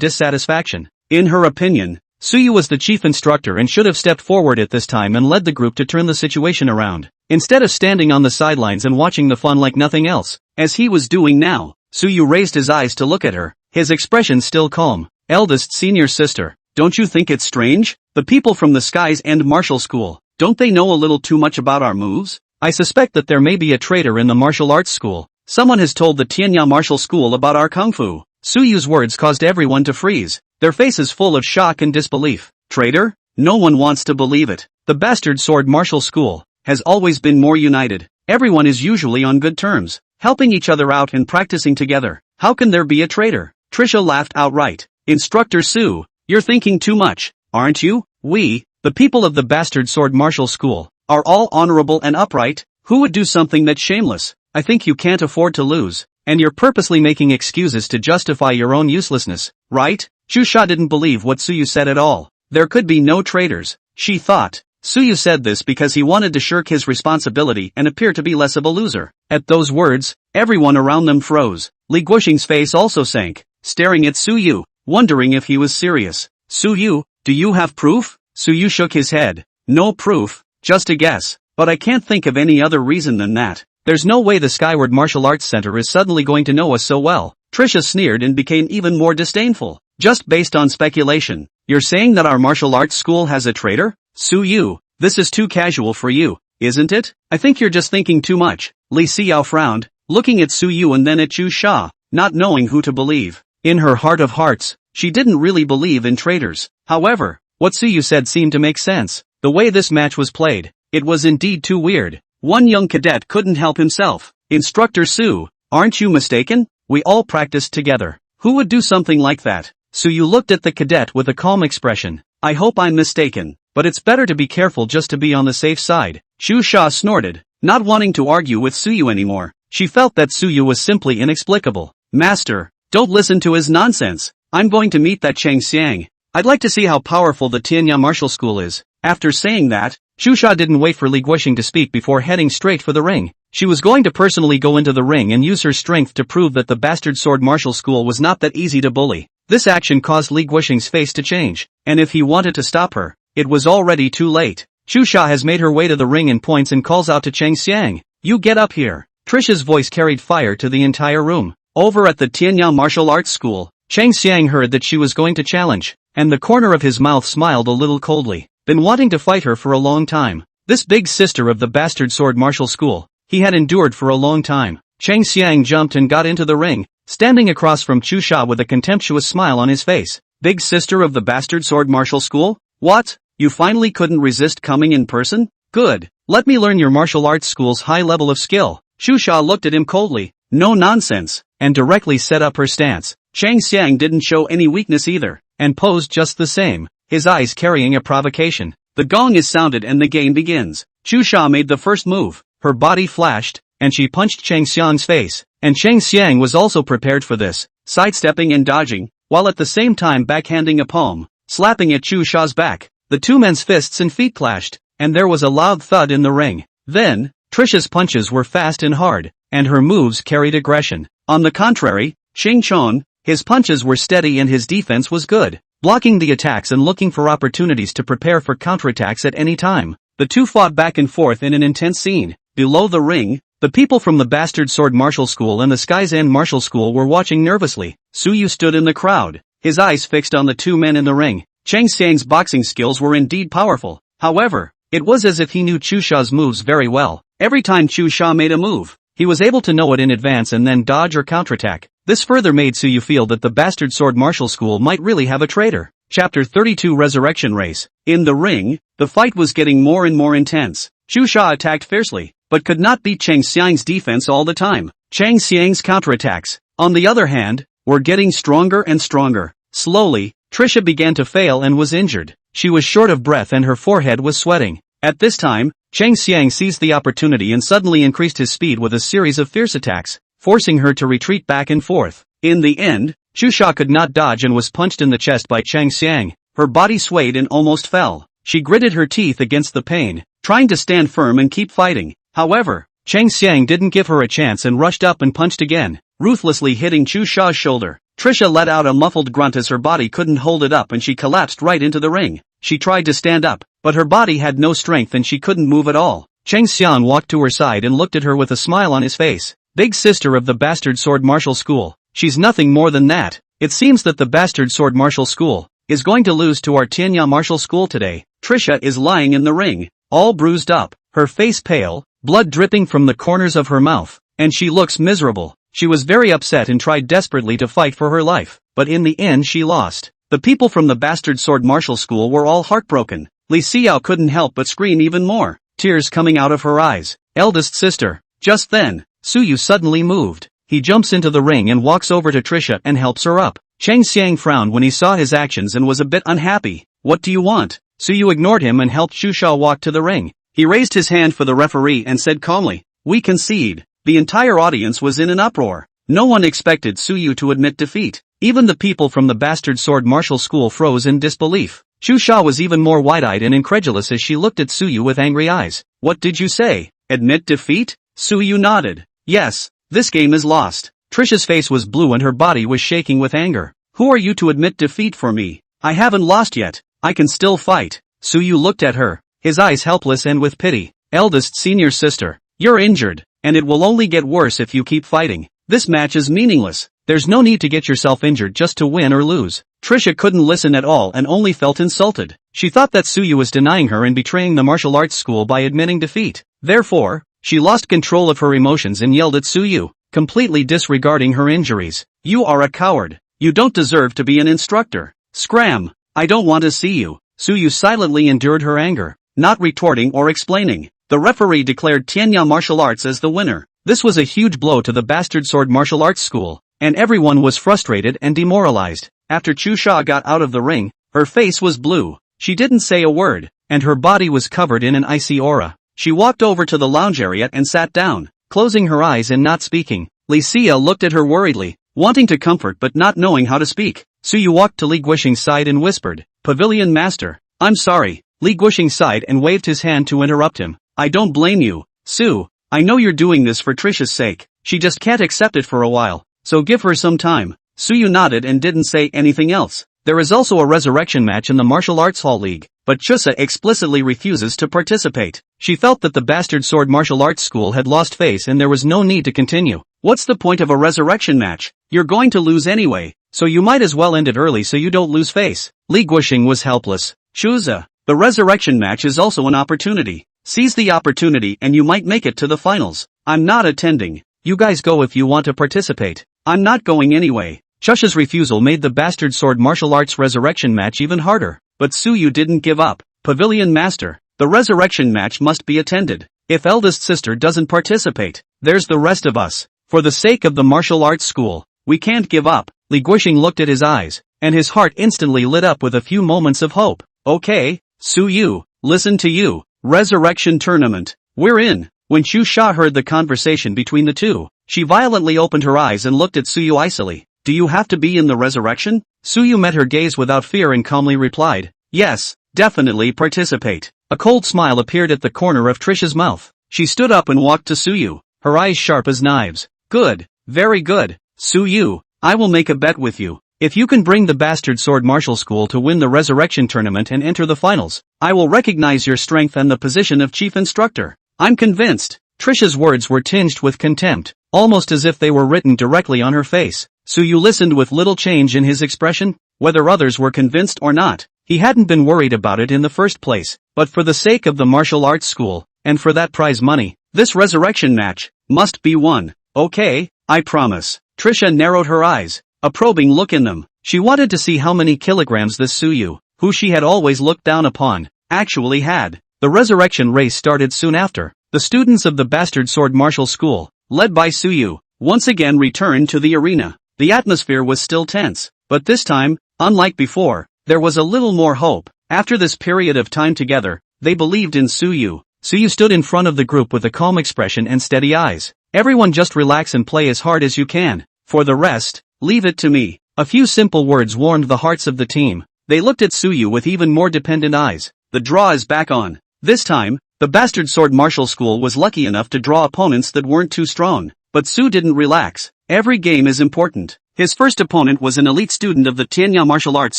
dissatisfaction. In her opinion, Suyu was the chief instructor and should have stepped forward at this time and led the group to turn the situation around, instead of standing on the sidelines and watching the fun like nothing else. As he was doing now, Suyu raised his eyes to look at her, his expression still calm. Eldest senior sister, don't you think it's strange? The people from the Sky's End martial school, don't they know a little too much about our moves? I suspect that there may be a traitor in the martial arts school. Someone has told the Tianya martial school about our kung fu. Suyu's words caused everyone to freeze, their faces full of shock and disbelief. Traitor? No one wants to believe it. The bastard sword martial school has always been more united. Everyone is usually on good terms, helping each other out and practicing together. How can there be a traitor? Trisha laughed outright. Instructor Su, you're thinking too much, aren't you? We, the people of the bastard sword martial school, are all honorable and upright. Who would do something that's shameless? I think you can't afford to lose, and you're purposely making excuses to justify your own uselessness, right? Chusha didn't believe what Suyu said at all. There could be no traitors, she thought. Suyu said this because he wanted to shirk his responsibility and appear to be less of a loser. At those words, everyone around them froze. Li Guoxing's face also sank, staring at Suyu, wondering if he was serious. Suyu, do you have proof? Suyu shook his head. No proof, just a guess, but I can't think of any other reason than that. There's no way the Skyward Martial Arts Center is suddenly going to know us so well. Trisha sneered and became even more disdainful. Just based on speculation, you're saying that our martial arts school has a traitor? Suyu, this is too casual for you, isn't it? I think you're just thinking too much. Li Xiao frowned, looking at Suyu and then at Chusha, not knowing who to believe. In her heart of hearts, she didn't really believe in traitors. However, what Suyu said seemed to make sense. The way this match was played, it was indeed too weird. One young cadet couldn't help himself. Instructor Su, aren't you mistaken? We all practiced together. Who would do something like that? Suyu looked at the cadet with a calm expression. I hope I'm mistaken, but it's better to be careful just to be on the safe side. Chusha snorted, not wanting to argue with Suyu anymore. She felt that Suyu was simply inexplicable. Master, don't listen to his nonsense. I'm going to meet that Chang Xiang. I'd like to see how powerful the Tianya martial school is. After saying that, Chusha didn't wait for Li Guoxing to speak before heading straight for the ring. She was going to personally go into the ring and use her strength to prove that the bastard sword martial school was not that easy to bully. This action caused Li Guoxing's face to change, and if he wanted to stop her, it was already too late. Chusha has made her way to the ring and points and calls out to Chang Xiang. You get up here. Trisha's voice carried fire to the entire room. Over at the Tianya martial arts school, Chang Xiang heard that she was going to challenge, and the corner of his mouth smiled a little coldly. Been wanting to fight her for a long time. This big sister of the bastard sword martial school, he had endured for a long time. Chang Xiang jumped and got into the ring, standing across from Chusha with a contemptuous smile on his face. Big sister of the bastard sword martial school? What? You finally couldn't resist coming in person? Good. Let me learn your martial arts school's high level of skill. Chusha looked at him coldly. No nonsense, and directly set up her stance. Chang Xiang didn't show any weakness either, and posed just the same, his eyes carrying a provocation. The gong is sounded and the game begins. Chusha made the first move. Her body flashed, and she punched Chang Xiang's face, and Chang Xiang was also prepared for this, sidestepping and dodging, while at the same time backhanding a palm, slapping at Chusha's back. The two men's fists and feet clashed, and there was a loud thud in the ring. Then, Trisha's punches were fast and hard, and her moves carried aggression. On the contrary, Xing Chong, his punches were steady and his defense was good, blocking the attacks and looking for opportunities to prepare for counterattacks at any time. The two fought back and forth in an intense scene. Below the ring, the people from the Bastard Sword Martial School and the Sky's End Martial School were watching nervously. Suyu stood in the crowd, his eyes fixed on the two men in the ring. Chang Xiang's boxing skills were indeed powerful. However, it was as if he knew Chusha's moves very well. Every time Chusha made a move, he was able to know it in advance and then dodge or counterattack. This further made Suyu feel that the Bastard Sword Martial School might really have a traitor. Chapter 32 Resurrection Race. In the ring, the fight was getting more and more intense. Chusha attacked fiercely, but could not beat Chang Xiang's defense all the time. Chang Xiang's counterattacks, on the other hand, were getting stronger and stronger. Slowly, Trisha began to fail and was injured. She was short of breath and her forehead was sweating. At this time, Chang Xiang seized the opportunity and suddenly increased his speed with a series of fierce attacks, forcing her to retreat back and forth. In the end, Chusha could not dodge and was punched in the chest by Chang Xiang. Her body swayed and almost fell. She gritted her teeth against the pain, trying to stand firm and keep fighting. However, Chang Xiang didn't give her a chance and rushed up and punched again, ruthlessly hitting Chusha's shoulder. Trisha let out a muffled grunt as her body couldn't hold it up and she collapsed right into the ring. She tried to stand up, but her body had no strength and she couldn't move at all. Chang Xiang walked to her side and looked at her with a smile on his face. Big sister of the Bastard Sword Martial School. She's nothing more than that. It seems that the Bastard Sword Martial School is going to lose to our Tianya Martial School today. Trisha is lying in the ring, all bruised up, her face pale, blood dripping from the corners of her mouth, and she looks miserable. She was very upset and tried desperately to fight for her life, but in the end she lost. The people from the Bastard Sword Martial School were all heartbroken. Li Xiao couldn't help but scream even more, tears coming out of her eyes. Eldest sister. Just then, Suyu suddenly moved. He jumps into the ring and walks over to Trisha and helps her up. Chang Xiang frowned when he saw his actions and was a bit unhappy. What do you want? Suyu ignored him and helped Chusha walk to the ring. He raised his hand for the referee and said calmly, "We concede." The entire audience was in an uproar. No one expected Suyu to admit defeat. Even the people from the Bastard Sword Martial School froze in disbelief. Chusha was even more wide-eyed and incredulous as she looked at Suyu with angry eyes. What did you say? Admit defeat? Suyu nodded. Yes, this game is lost. Trisha's face was blue and her body was shaking with anger. Who are you to admit defeat for me? I haven't lost yet. I can still fight. Suyu looked at her, his eyes helpless and with pity. Eldest senior sister, you're injured, and it will only get worse if you keep fighting. This match is meaningless. There's no need to get yourself injured just to win or lose. Trisha couldn't listen at all and only felt insulted. She thought that Suyu was denying her and betraying the martial arts school by admitting defeat. Therefore, she lost control of her emotions and yelled at Suyu, completely disregarding her injuries. You are a coward. You don't deserve to be an instructor. Scram. I don't want to see you. Suyu silently endured her anger, not retorting or explaining. The referee declared Tianya Martial Arts as the winner. This was a huge blow to the Bastard Sword Martial Arts School, and everyone was frustrated and demoralized. After Chusha got out of the ring, her face was blue. She didn't say a word, and her body was covered in an icy aura. She walked over to the lounge area and sat down, closing her eyes and not speaking. Li Xia looked at her worriedly, wanting to comfort but not knowing how to speak. Suyu walked to Li Guixing's side and whispered, "Pavilion Master, I'm sorry." Li Guixing sighed and waved his hand to interrupt him. "I don't blame you, Su. I know you're doing this for Trisha's sake. She just can't accept it for a while, so give her some time." Suyu nodded and didn't say anything else. There is also a resurrection match in the Martial Arts Hall League, but Chusa explicitly refuses to participate. She felt that the Bastard Sword Martial Arts School had lost face and there was no need to continue. What's the point of a resurrection match? You're going to lose anyway, so you might as well end it early so you don't lose face. Li Guixing was helpless. Chusa, the resurrection match is also an opportunity. Seize the opportunity and you might make it to the finals. I'm not attending. You guys go if you want to participate. I'm not going anyway. Chusha's refusal made the Bastard Sword Martial Arts resurrection match even harder. But Suyu didn't give up. Pavilion Master, the resurrection match must be attended. If eldest sister doesn't participate, there's the rest of us. For the sake of the martial arts school, we can't give up. Li Guixing looked at his eyes, and his heart instantly lit up with a few moments of hope. Okay, Suyu, listen to you. Resurrection tournament. We're in. When Chusha heard the conversation between the two, she violently opened her eyes and looked at Suyu icily. Do you have to be in the resurrection? Suyu met her gaze without fear and calmly replied, yes, definitely participate. A cold smile appeared at the corner of Trisha's mouth. She stood up and walked to Suyu, her eyes sharp as knives. Good, very good. Suyu, I will make a bet with you. If you can bring the Bastard Sword Martial School to win the resurrection tournament and enter the finals, I will recognize your strength and the position of chief instructor. I'm convinced. Trisha's words were tinged with contempt, almost as if they were written directly on her face. Suyu listened with little change in his expression. Whether others were convinced or not, he hadn't been worried about it in the first place. But for the sake of the martial arts school, and for that prize money, this resurrection match must be won. Okay, I promise. Trisha narrowed her eyes, a probing look in them. She wanted to see how many kilograms this Suyu, who she had always looked down upon, actually had. The resurrection race started soon after. The students of the Bastard Sword Martial School, led by Suyu, once again returned to the arena. The atmosphere was still tense, but this time, Unlike before, there was a little more hope. After this period of time together, they believed in Suyu. Suyu stood in front of the group with a calm expression and steady eyes. Everyone just relax and play as hard as you can. For the rest, leave it to me. A few simple words warmed the hearts of the team. They looked at Suyu with even more dependent eyes. The draw is back on. This time, the Bastard Sword Martial School was lucky enough to draw opponents that weren't too strong. But Su didn't relax. Every game is important. His first opponent was an elite student of the Tianya Martial Arts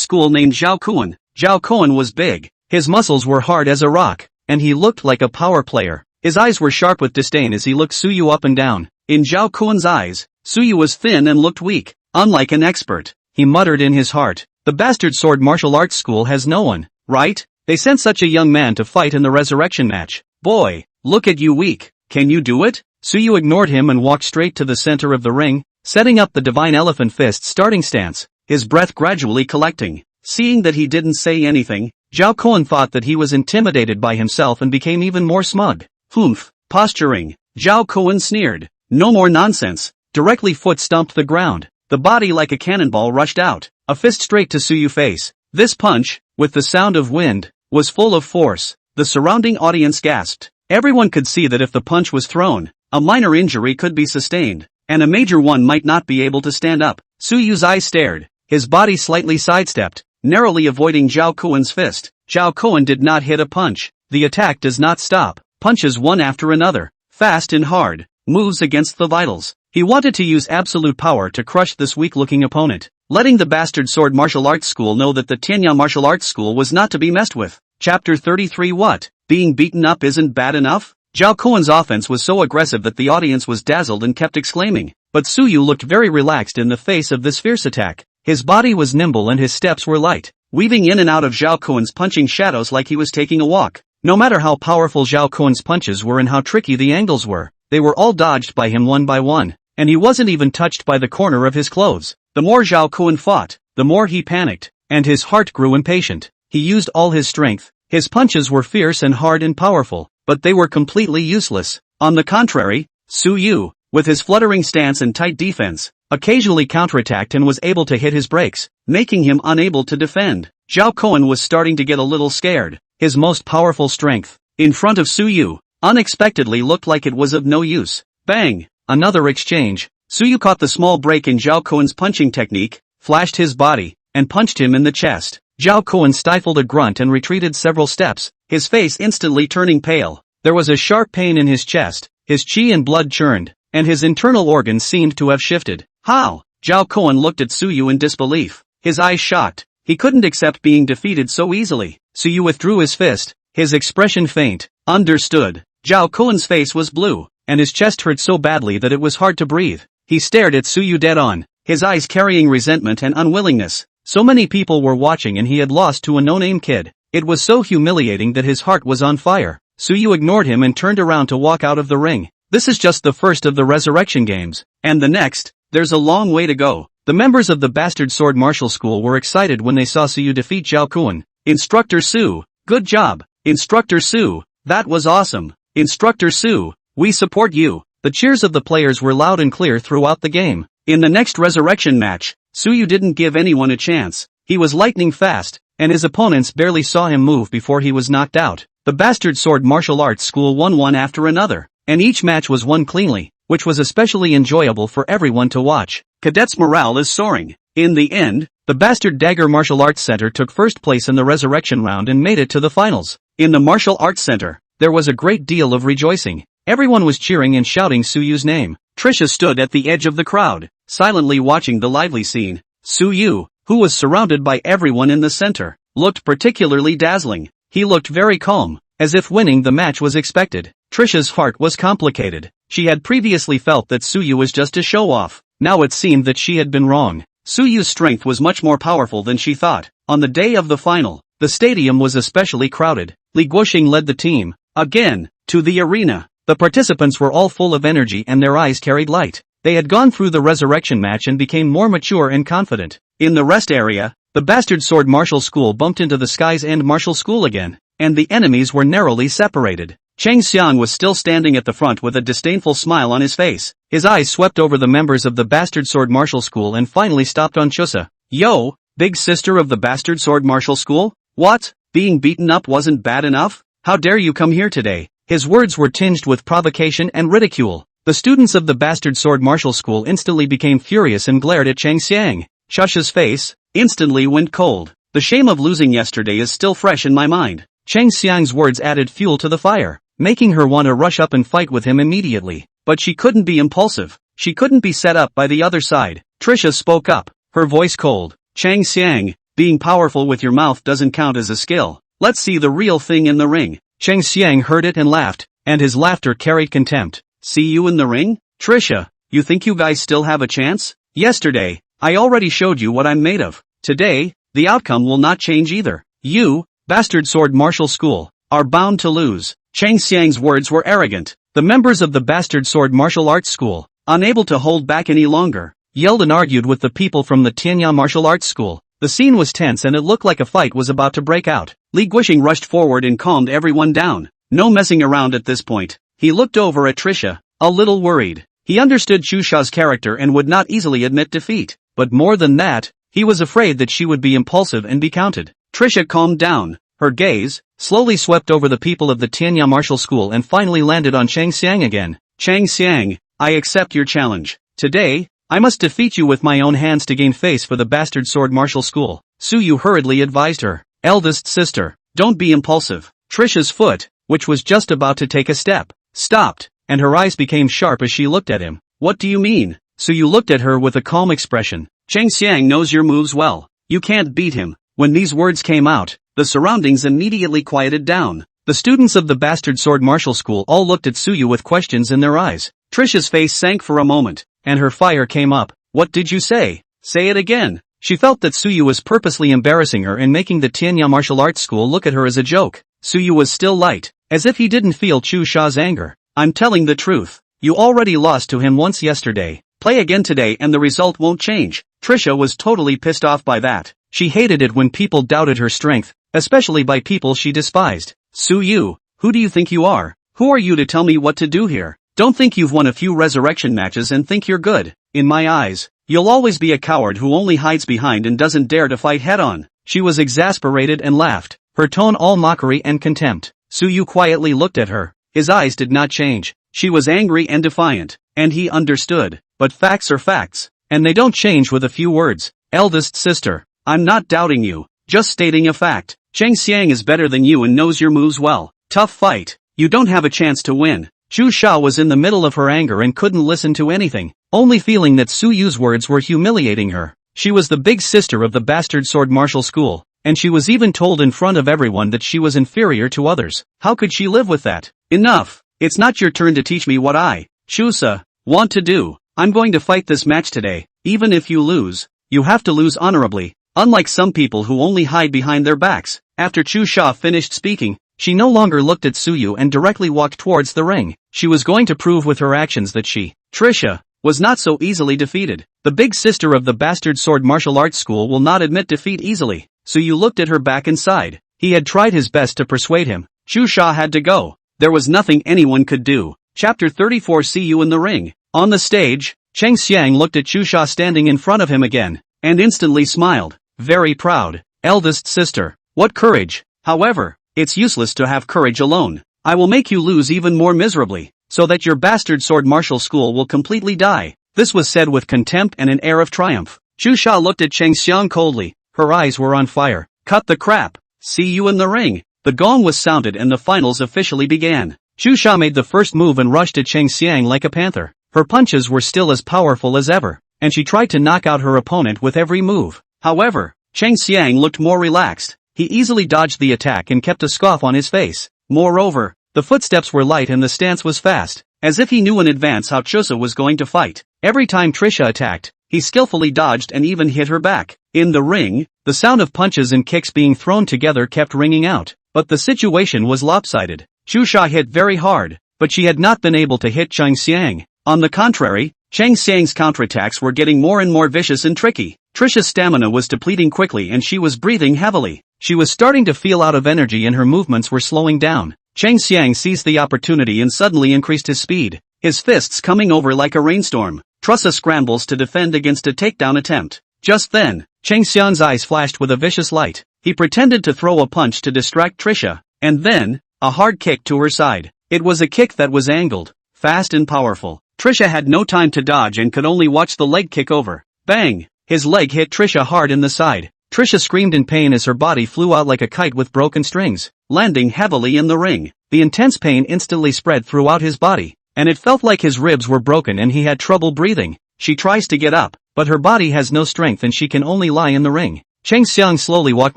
School named Zhao Kuan. Zhao Kuan was big. His muscles were hard as a rock, and he looked like a power player. His eyes were sharp with disdain as he looked Suyu up and down. In Zhao Kuan's eyes, Suyu was thin and looked weak. Unlike an expert, he muttered in his heart, the Bastard Sword Martial Arts School has no one, right? They sent such a young man to fight in the resurrection match. Boy, look at you weak. Can you do it? Suyu ignored him and walked straight to the center of the ring, setting up the divine elephant fist starting stance, his breath gradually collecting. Seeing that he didn't say anything, Zhao Kuan thought that he was intimidated by himself and became even more smug. Humph, posturing. Zhao Kuan sneered. No more nonsense. Directly foot stomped the ground. The body like a cannonball rushed out, a fist straight to Suyu's face. This punch, with the sound of wind, was full of force. The surrounding audience gasped. Everyone could see that if the punch was thrown, a minor injury could be sustained, and a major one might not be able to stand up. Suyu's eyes stared, his body slightly sidestepped, narrowly avoiding Zhao Kuan's fist. Zhao Kuan did not hit a punch. The attack does not stop. Punches one after another, fast and hard, moves against the vitals. He wanted to use absolute power to crush this weak-looking opponent, letting the Bastard Sword Martial Arts School know that the Tianya Martial Arts School was not to be messed with. Chapter 33. What? Being beaten up isn't bad enough? Zhao Kuan's offense was so aggressive that the audience was dazzled and kept exclaiming. But Suyu looked very relaxed in the face of this fierce attack. His body was nimble and his steps were light, weaving in and out of Zhao Kuan's punching shadows like he was taking a walk. No matter how powerful Zhao Kuan's punches were and how tricky the angles were, they were all dodged by him one by one, and he wasn't even touched by the corner of his clothes. The more Zhao Kuan fought, the more he panicked, and his heart grew impatient. He used all his strength. His punches were fierce and hard and powerful, but they were completely useless. On the contrary, Suyu, with his fluttering stance and tight defense, occasionally counterattacked and was able to hit his breaks, making him unable to defend. Zhao Kuan was starting to get a little scared. His most powerful strength, in front of Suyu, unexpectedly looked like it was of no use. Bang! Another exchange. Suyu caught the small break in Zhao Kuan's punching technique, flashed his body, and punched him in the chest. Zhao Kuan stifled a grunt and retreated several steps, his face instantly turning pale. There was a sharp pain in his chest, his chi and blood churned, and his internal organs seemed to have shifted. How? Zhao Kuan looked at Suyu in disbelief, his eyes shocked. He couldn't accept being defeated so easily. Suyu withdrew his fist, his expression faint. Understood. Zhao Kuan's face was blue, and his chest hurt so badly that it was hard to breathe. He stared at Suyu dead on, his eyes carrying resentment and unwillingness. So many people were watching and he had lost to a no-name kid. It was so humiliating that his heart was on fire. Suyu ignored him and turned around to walk out of the ring. This is just the first of the resurrection games. And the next, there's a long way to go. The members of the Bastard Sword Martial School were excited when they saw Suyu defeat Zhao Kuan. Instructor Su, good job. Instructor Su, that was awesome. Instructor Su, we support you. The cheers of the players were loud and clear throughout the game. In the next resurrection match, Suyu didn't give anyone a chance. He was lightning fast, and his opponents barely saw him move before he was knocked out. The Bastard Sword Martial Arts School won one after another, and each match was won cleanly, which was especially enjoyable for everyone to watch. Cadets' morale is soaring. In the end, the Bastard Dagger Martial Arts Center took first place in the resurrection round and made it to the finals. In the Martial Arts Center, there was a great deal of rejoicing. Everyone was cheering and shouting Suyu's name. Trisha stood at the edge of the crowd, silently watching the lively scene. Suyu, who was surrounded by everyone in the center, looked particularly dazzling. He looked very calm, as if winning the match was expected. Trisha's heart was complicated. She had previously felt that Suyu was just a show-off. Now it seemed that she had been wrong. Suyu's strength was much more powerful than she thought. On the day of the final, the stadium was especially crowded. Li Guoxing led the team, again, to the arena. The participants were all full of energy and their eyes carried light. They had gone through the resurrection match and became more mature and confident. In the rest area, the Bastard Sword Martial School bumped into the Sky's End Martial School again, and the enemies were narrowly separated. Cheng Xiang was still standing at the front with a disdainful smile on his face. His eyes swept over the members of the Bastard Sword Martial School and finally stopped on Chusa. Yo, Big sister of the bastard sword martial school? What? Being beaten up wasn't bad enough? How dare you come here today? His words were tinged with provocation and ridicule. The students of the bastard sword martial school instantly became furious and glared at Chang Xiang. Shush's face instantly went cold. The shame of losing yesterday is still fresh in my mind. Chang Xiang's words added fuel to the fire, making her want to rush up and fight with him immediately. But she couldn't be impulsive. She couldn't be set up by the other side. Trisha spoke up, her voice cold. Chang Xiang, being powerful with your mouth doesn't count as a skill. Let's see the real thing in the ring. Chang Xiang heard it and laughed, and his laughter carried contempt. See you in the ring? Trisha, you think you guys still have a chance? Yesterday, I already showed you what I'm made of. Today, the outcome will not change either. You, bastard sword martial school, are bound to lose. Chang Xiang's words were arrogant. The members of the bastard sword martial arts school, unable to hold back any longer, yelled and argued with the people from the Tianya martial arts school. The scene was tense and it looked like a fight was about to break out. Li Guisheng rushed forward and calmed everyone down. No messing around at this point. He looked over at Trisha, a little worried. He understood Chu Sha's character and would not easily admit defeat. But more than that, he was afraid that she would be impulsive and be counted. Trisha calmed down. Her gaze slowly swept over the people of the Tianya martial school and finally landed on Chang Xiang again. Chang Xiang, I accept your challenge. Today, I must defeat you with my own hands to gain face for the bastard sword martial school. Su Yu hurriedly advised her. Eldest sister, don't be impulsive. Trisha's foot, which was just about to take a step, stopped, and her eyes became sharp as she looked at him. What do you mean? Su Yu looked at her with a calm expression. Chang Xiang knows your moves well. You can't beat him. When these words came out, the surroundings immediately quieted down. The students of the bastard sword martial school all looked at Su Yu with questions in their eyes. Trisha's face sank for a moment, and her fire came up. What did you say? Say it again. She felt that Su Yu was purposely embarrassing her and making the Tianya martial arts school look at her as a joke. Su Yu was still light, as if he didn't feel Chu Sha's anger. I'm telling the truth. You already lost to him once yesterday. Play again today and the result won't change. Trisha was totally pissed off by that. She hated it when people doubted her strength, especially by people she despised. Su Yu, who do you think you are? Who are you to tell me what to do here? Don't think you've won a few resurrection matches and think you're good. In my eyes, you'll always be a coward who only hides behind and doesn't dare to fight head-on. She was exasperated and laughed, her tone all mockery and contempt. Su Yu quietly looked at her. His eyes did not change. She was angry and defiant, and he understood. But facts are facts, and they don't change with a few words. Eldest sister, I'm not doubting you, just stating a fact. Chang Xiang is better than you and knows your moves well. Tough fight. You don't have a chance to win. Chu Sha was in the middle of her anger and couldn't listen to anything, only feeling that Su Yu's words were humiliating her. She was the big sister of the bastard sword martial school, and she was even told in front of everyone that she was inferior to others. How could she live with that? Enough. It's not your turn to teach me what I, Chusa, want to do. I'm going to fight this match today. Even if you lose, you have to lose honorably, unlike some people who only hide behind their backs. After Chu Sha finished speaking, she no longer looked at Su Yu and directly walked towards the ring. She was going to prove with her actions that she, Trisha, was not so easily defeated. The big sister of the bastard sword martial arts school will not admit defeat easily. Su Yu looked at her back and sighed. He had tried his best to persuade him. Chu Sha had to go. There was nothing anyone could do. Chapter 34. See you in the ring. On the stage, Chang Xiang looked at Chu Sha standing in front of him again, and instantly smiled. Very proud. Eldest sister. What courage. However, it's useless to have courage alone. I will make you lose even more miserably, so that your bastard sword martial school will completely die. This was said with contempt and an air of triumph. Chu Sha looked at Chang Xiang coldly. Her eyes were on fire. Cut the crap. See you in the ring. The gong was sounded and the finals officially began. Chu Sha made the first move and rushed at Chang Xiang like a panther. Her punches were still as powerful as ever, and she tried to knock out her opponent with every move. However, Chang Xiang looked more relaxed. He easily dodged the attack and kept a scoff on his face. Moreover, the footsteps were light and the stance was fast, as if he knew in advance how Chusa was going to fight. Every time Trisha attacked, he skillfully dodged and even hit her back. In the ring, the sound of punches and kicks being thrown together kept ringing out, but the situation was lopsided. Chu Sha hit very hard, but she had not been able to hit Chang Xiang. On the contrary, Chang Xiang's counterattacks were getting more and more vicious and tricky. Trisha's stamina was depleting quickly and she was breathing heavily. She was starting to feel out of energy and her movements were slowing down. Chang Xiang seized the opportunity and suddenly increased his speed, his fists coming over like a rainstorm. Trussa scrambles to defend against a takedown attempt. Just then, Chang Xiang's eyes flashed with a vicious light. He pretended to throw a punch to distract Trisha, and then, a hard kick to her side. It was a kick that was angled, fast and powerful. Trisha had no time to dodge and could only watch the leg kick over. Bang! His leg hit Trisha hard in the side. Trisha screamed in pain as her body flew out like a kite with broken strings, landing heavily in the ring. The intense pain instantly spread throughout his body, and it felt like his ribs were broken and he had trouble breathing. She tries to get up, but her body has no strength and she can only lie in the ring. Chang Xiang slowly walked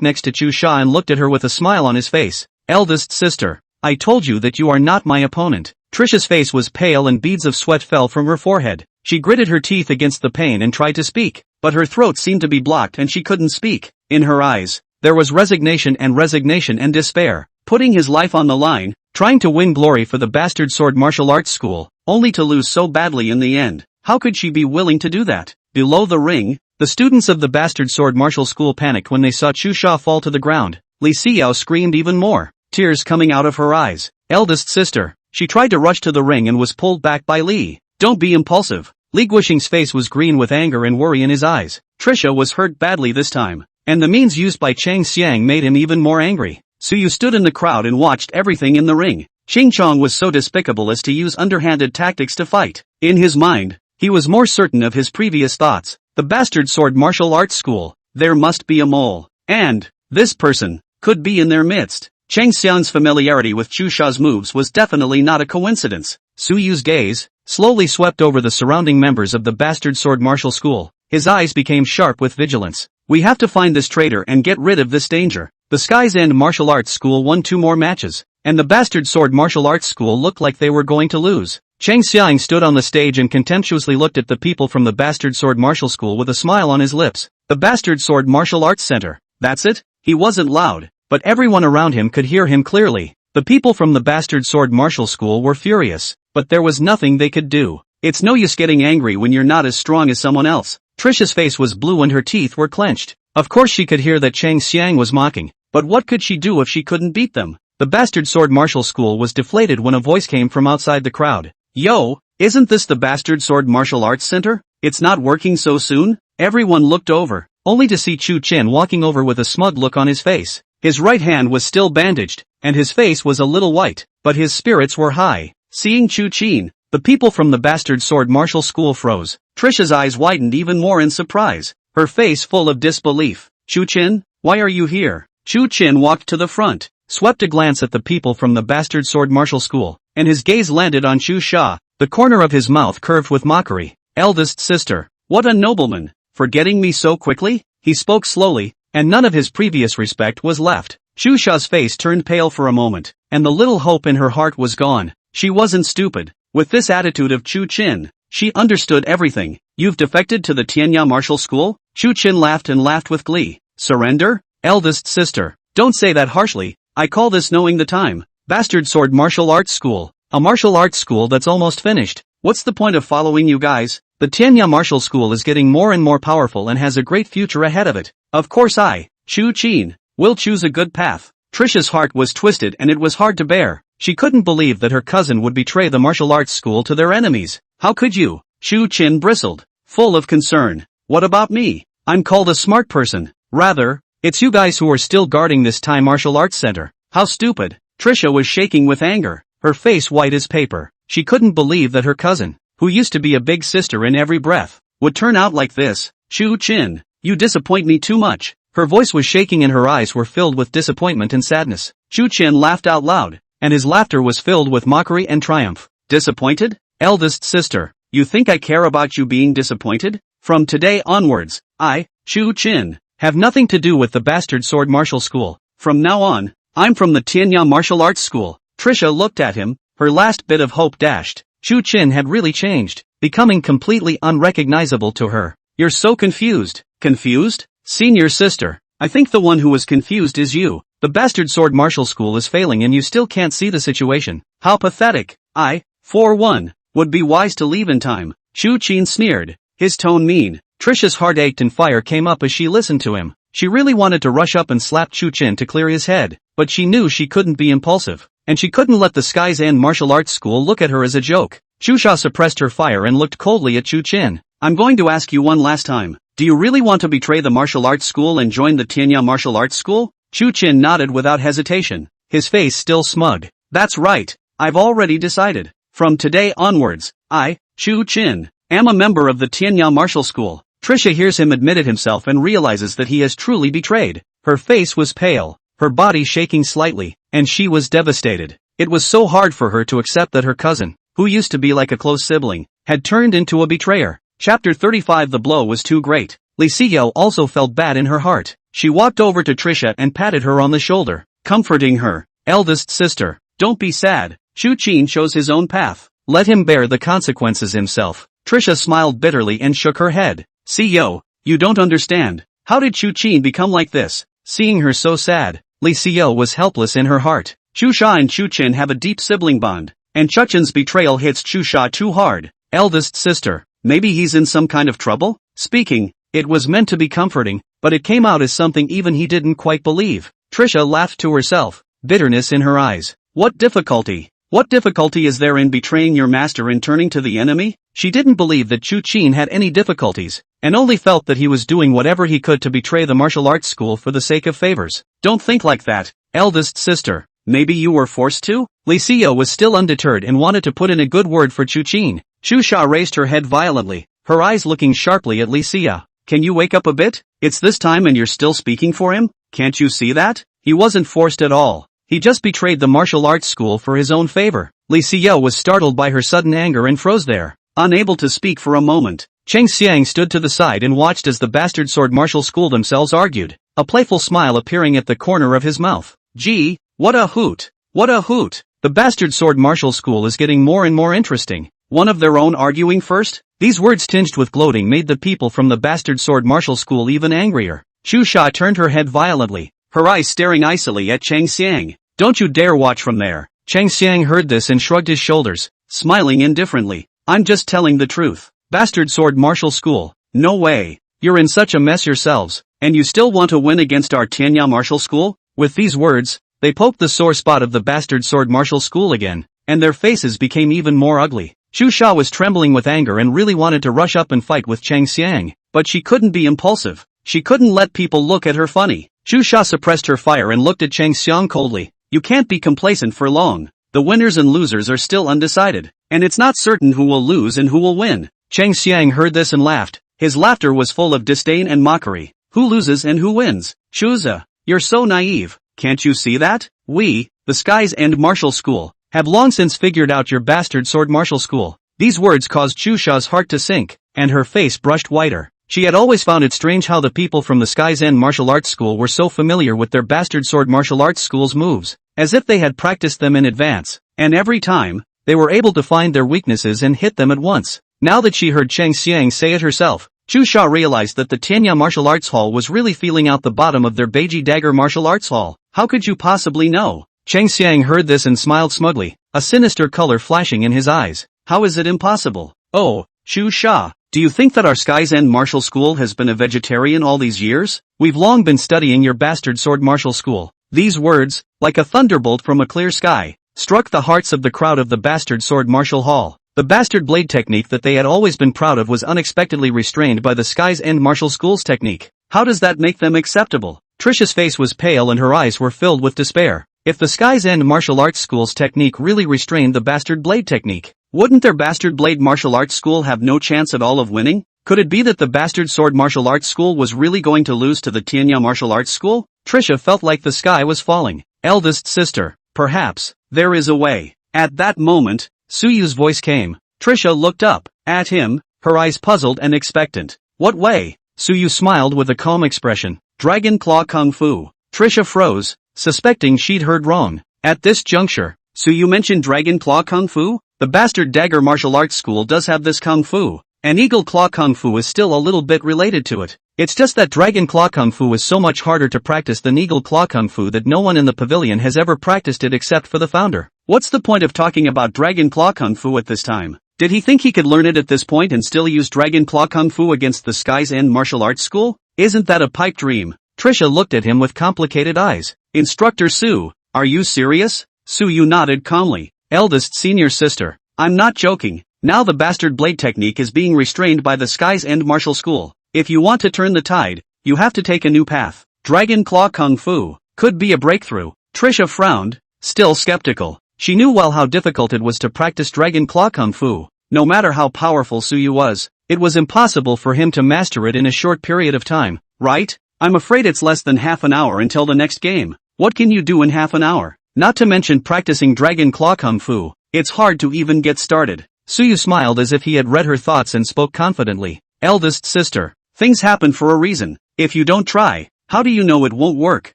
next to Chu Sha and looked at her with a smile on his face. Eldest sister, I told you that you are not my opponent. Trisha's face was pale and beads of sweat fell from her forehead. She gritted her teeth against the pain and tried to speak, but her throat seemed to be blocked and she couldn't speak. In her eyes, there was resignation and despair. Putting his life on the line, trying to win glory for the bastard sword martial arts school, only to lose so badly in the end. How could she be willing to do that? Below the ring, the students of the bastard sword martial school panicked when they saw Chu Sha fall to the ground. Li Xiao screamed even more, tears coming out of her eyes. Eldest sister. She tried to rush to the ring and was pulled back by Li. Don't be impulsive. Li Guoxing's face was green with anger and worry in his eyes. Trisha was hurt badly this time, and the means used by Chang Xiang made him even more angry. Suyu stood in the crowd and watched everything in the ring. Xing Chong was so despicable as to use underhanded tactics to fight. In his mind, he was more certain of his previous thoughts. The bastard sword martial arts school. There must be a mole. And, this person, could be in their midst. Chang Xiang's familiarity with Chu Sha's moves was definitely not a coincidence. Suyu's gaze slowly swept over the surrounding members of the bastard sword martial school. His eyes became sharp with vigilance. We have to find this traitor and get rid of this danger. The Sky's End martial arts school won 2 more matches, and the bastard sword martial arts school looked like they were going to lose. Chang Xiang stood on the stage and contemptuously looked at the people from the bastard sword martial school with a smile on his lips. The bastard sword martial arts center. That's it? He wasn't loud, but everyone around him could hear him clearly. The people from the bastard sword martial school were furious, but there was nothing they could do. It's no use getting angry when you're not as strong as someone else. Trisha's face was blue and her teeth were clenched. Of course she could hear that Chang Xiang was mocking, but what could she do if she couldn't beat them? The bastard sword martial school was deflated when a voice came from outside the crowd. Yo, isn't this the bastard sword martial arts center? It's not working so soon? Everyone looked over, only to see Chu Qin walking over with a smug look on his face. His right hand was still bandaged, and his face was a little white, but his spirits were high. Seeing Chu Qin, the people from the bastard sword martial school froze. Trisha's eyes widened even more in surprise, her face full of disbelief. Chu Qin, why are you here? Chu Qin walked to the front, swept a glance at the people from the bastard sword martial school, and his gaze landed on Chu Sha. The corner of his mouth curved with mockery. Eldest sister, what a nobleman, forgetting me so quickly? He spoke slowly, and none of his previous respect was left. Chu Sha's face turned pale for a moment, and the little hope in her heart was gone. She wasn't stupid. With this attitude of Chu Qin, she understood everything. You've defected to the Tianya martial school? Chu Qin laughed and laughed with glee. Surrender? Eldest sister, don't say that harshly. I call this knowing the time. Bastard sword martial arts school. A martial arts school that's almost finished. What's the point of following you guys? The Tianya martial school is getting more and more powerful and has a great future ahead of it. Of course I, Chu Qin, will choose a good path. Trisha's heart was twisted and it was hard to bear. She couldn't believe that her cousin would betray the martial arts school to their enemies. How could you? Chu Qin bristled, full of concern. What about me? I'm called a smart person. Rather, it's you guys who are still guarding this Thai martial arts center. How stupid. Trisha was shaking with anger, her face white as paper. She couldn't believe that her cousin, who used to be a big sister in every breath, would turn out like this. Chu Qin, you disappoint me too much. Her voice was shaking and her eyes were filled with disappointment and sadness. Chu Qin laughed out loud, and his laughter was filled with mockery and triumph. Disappointed? Eldest sister, you think I care about you being disappointed? From today onwards, I, Chu Qin, have nothing to do with the bastard sword martial school. From now on, I'm from the Tianya martial arts school. Trisha looked at him, her last bit of hope dashed. Chu Qin had really changed, becoming completely unrecognizable to her. You're so confused. Confused? Senior sister, I think the one who was confused is you. The bastard sword martial school is failing and you still can't see the situation. How pathetic. I, for one, would be wise to leave in time. Chu Qin sneered, his tone mean. Trisha's heart ached and fire came up as she listened to him. She really wanted to rush up and slap Chu Qin to clear his head, but she knew she couldn't be impulsive, and she couldn't let the Sky's End martial arts school look at her as a joke. Chu Sha suppressed her fire and looked coldly at Chu Qin. I'm going to ask you one last time. Do you really want to betray the martial arts school and join the Tianya martial arts school? Chu Qin nodded without hesitation, his face still smug. That's right. I've already decided. From today onwards, I, Chu Qin, am a member of the Tianya martial school. Trisha hears him admit it himself and realizes that he has truly betrayed. Her face was pale, her body shaking slightly, and she was devastated. It was so hard for her to accept that her cousin, who used to be like a close sibling, had turned into a betrayer. Chapter 35. The blow was too great. Li Xiao also felt bad in her heart. She walked over to Trisha and patted her on the shoulder, comforting her. Eldest sister, don't be sad. Chu Qin chose his own path. Let him bear the consequences himself. Trisha smiled bitterly and shook her head. Xiao, you don't understand. How did Chu Qin become like this? Seeing her so sad, Li Xiao was helpless in her heart. Chu Sha and Chu Qin have a deep sibling bond, and Chu Qin's betrayal hits Chu Sha too hard. Eldest sister, maybe he's in some kind of trouble? Speaking, it was meant to be comforting, but it came out as something even he didn't quite believe. Trisha laughed to herself, bitterness in her eyes. What difficulty? What difficulty is there in betraying your master and turning to the enemy? She didn't believe that Chu Qin had any difficulties, and only felt that he was doing whatever he could to betray the martial arts school for the sake of favors. Don't think like that, eldest sister. Maybe you were forced to? Li Xiao was still undeterred and wanted to put in a good word for Chu Qin. Chu Sha raised her head violently, her eyes looking sharply at Li Xiao. Can you wake up a bit? It's this time and you're still speaking for him? Can't you see that? He wasn't forced at all. He just betrayed the martial arts school for his own favor. Li Xiao was startled by her sudden anger and froze there, unable to speak for a moment. Cheng Xiang stood to the side and watched as the bastard sword martial school themselves argued, a playful smile appearing at the corner of his mouth. Gee, what a hoot! What a hoot! The bastard sword martial school is getting more and more interesting. One of their own arguing first? These words tinged with gloating made the people from the bastard sword martial school even angrier. Chu Sha turned her head violently, her eyes staring icily at Cheng Xiang. Don't you dare watch from there. Cheng Xiang heard this and shrugged his shoulders, smiling indifferently. I'm just telling the truth. Bastard sword martial school. No way. You're in such a mess yourselves, and you still want to win against our Tianya martial school? With these words, they poked the sore spot of the bastard sword martial school again, and their faces became even more ugly. Chu Sha was trembling with anger and really wanted to rush up and fight with Cheng Xiang, but she couldn't be impulsive. She couldn't let people look at her funny. Chu Sha suppressed her fire and looked at Cheng Xiang coldly. You can't be complacent for long. The winners and losers are still undecided, and it's not certain who will lose and who will win. Cheng Xiang heard this and laughed. His laughter was full of disdain and mockery. Who loses and who wins? Chuza, you're so naive. Can't you see that? We, the Sky's End Martial School, have long since figured out your bastard sword martial school. These words caused Chu Sha's heart to sink, and her face brushed whiter. She had always found it strange how the people from the Sky's End Martial Arts School were so familiar with their bastard sword martial arts school's moves, as if they had practiced them in advance, and every time, they were able to find their weaknesses and hit them at once. Now that she heard Cheng Xiang say it herself, Chu Sha realized that the Tianya Martial Arts Hall was really feeling out the bottom of their Beiji Dagger Martial Arts Hall. How could you possibly know? Cheng Xiang heard this and smiled smugly, a sinister color flashing in his eyes. How is it impossible? Oh, Chu Sha, do you think that our Sky's End Martial School has been a vegetarian all these years? We've long been studying your bastard sword martial school. These words, like a thunderbolt from a clear sky, struck the hearts of the crowd of the bastard sword martial hall. The bastard blade technique that they had always been proud of was unexpectedly restrained by the Sky's End Martial School's technique. How does that make them acceptable? Trisha's face was pale and her eyes were filled with despair. If the Sky's End Martial Arts School's technique really restrained the bastard blade technique, wouldn't their bastard blade martial arts school have no chance at all of winning? Could it be that the bastard sword martial arts school was really going to lose to the Tianya martial arts school? Trisha felt like the sky was falling. Eldest sister, perhaps, there is a way. At that moment, Suyu's voice came. Trisha looked up at him, her eyes puzzled and expectant. What way? Suyu smiled with a calm expression. Dragon Claw Kung Fu. Trisha froze, suspecting she'd heard wrong. At this juncture, Suyu mentioned Dragon Claw Kung Fu? The bastard dagger martial arts school does have this Kung Fu, and Eagle Claw Kung Fu is still a little bit related to it. It's just that Dragon Claw Kung Fu is so much harder to practice than Eagle Claw Kung Fu that no one in the pavilion has ever practiced it except for the founder. What's the point of talking about Dragon Claw Kung Fu at this time? Did he think he could learn it at this point and still use Dragon Claw Kung Fu against the Sky's End Martial Arts School? Isn't that a pipe dream? Trisha looked at him with complicated eyes. Instructor Su, are you serious? Suyu nodded calmly. Eldest senior sister, I'm not joking. Now the bastard blade technique is being restrained by the Sky's End Martial School. If you want to turn the tide, you have to take a new path. Dragon Claw Kung Fu could be a breakthrough. Trisha frowned, still skeptical. She knew well how difficult it was to practice Dragon Claw Kung Fu. No matter how powerful Suyu was, it was impossible for him to master it in a short period of time, right? I'm afraid it's less than half an hour until the next game. What can you do in half an hour? Not to mention practicing Dragon Claw Kung Fu. It's hard to even get started. Suyu smiled as if he had read her thoughts and spoke confidently. Eldest sister, things happen for a reason. If you don't try, how do you know it won't work?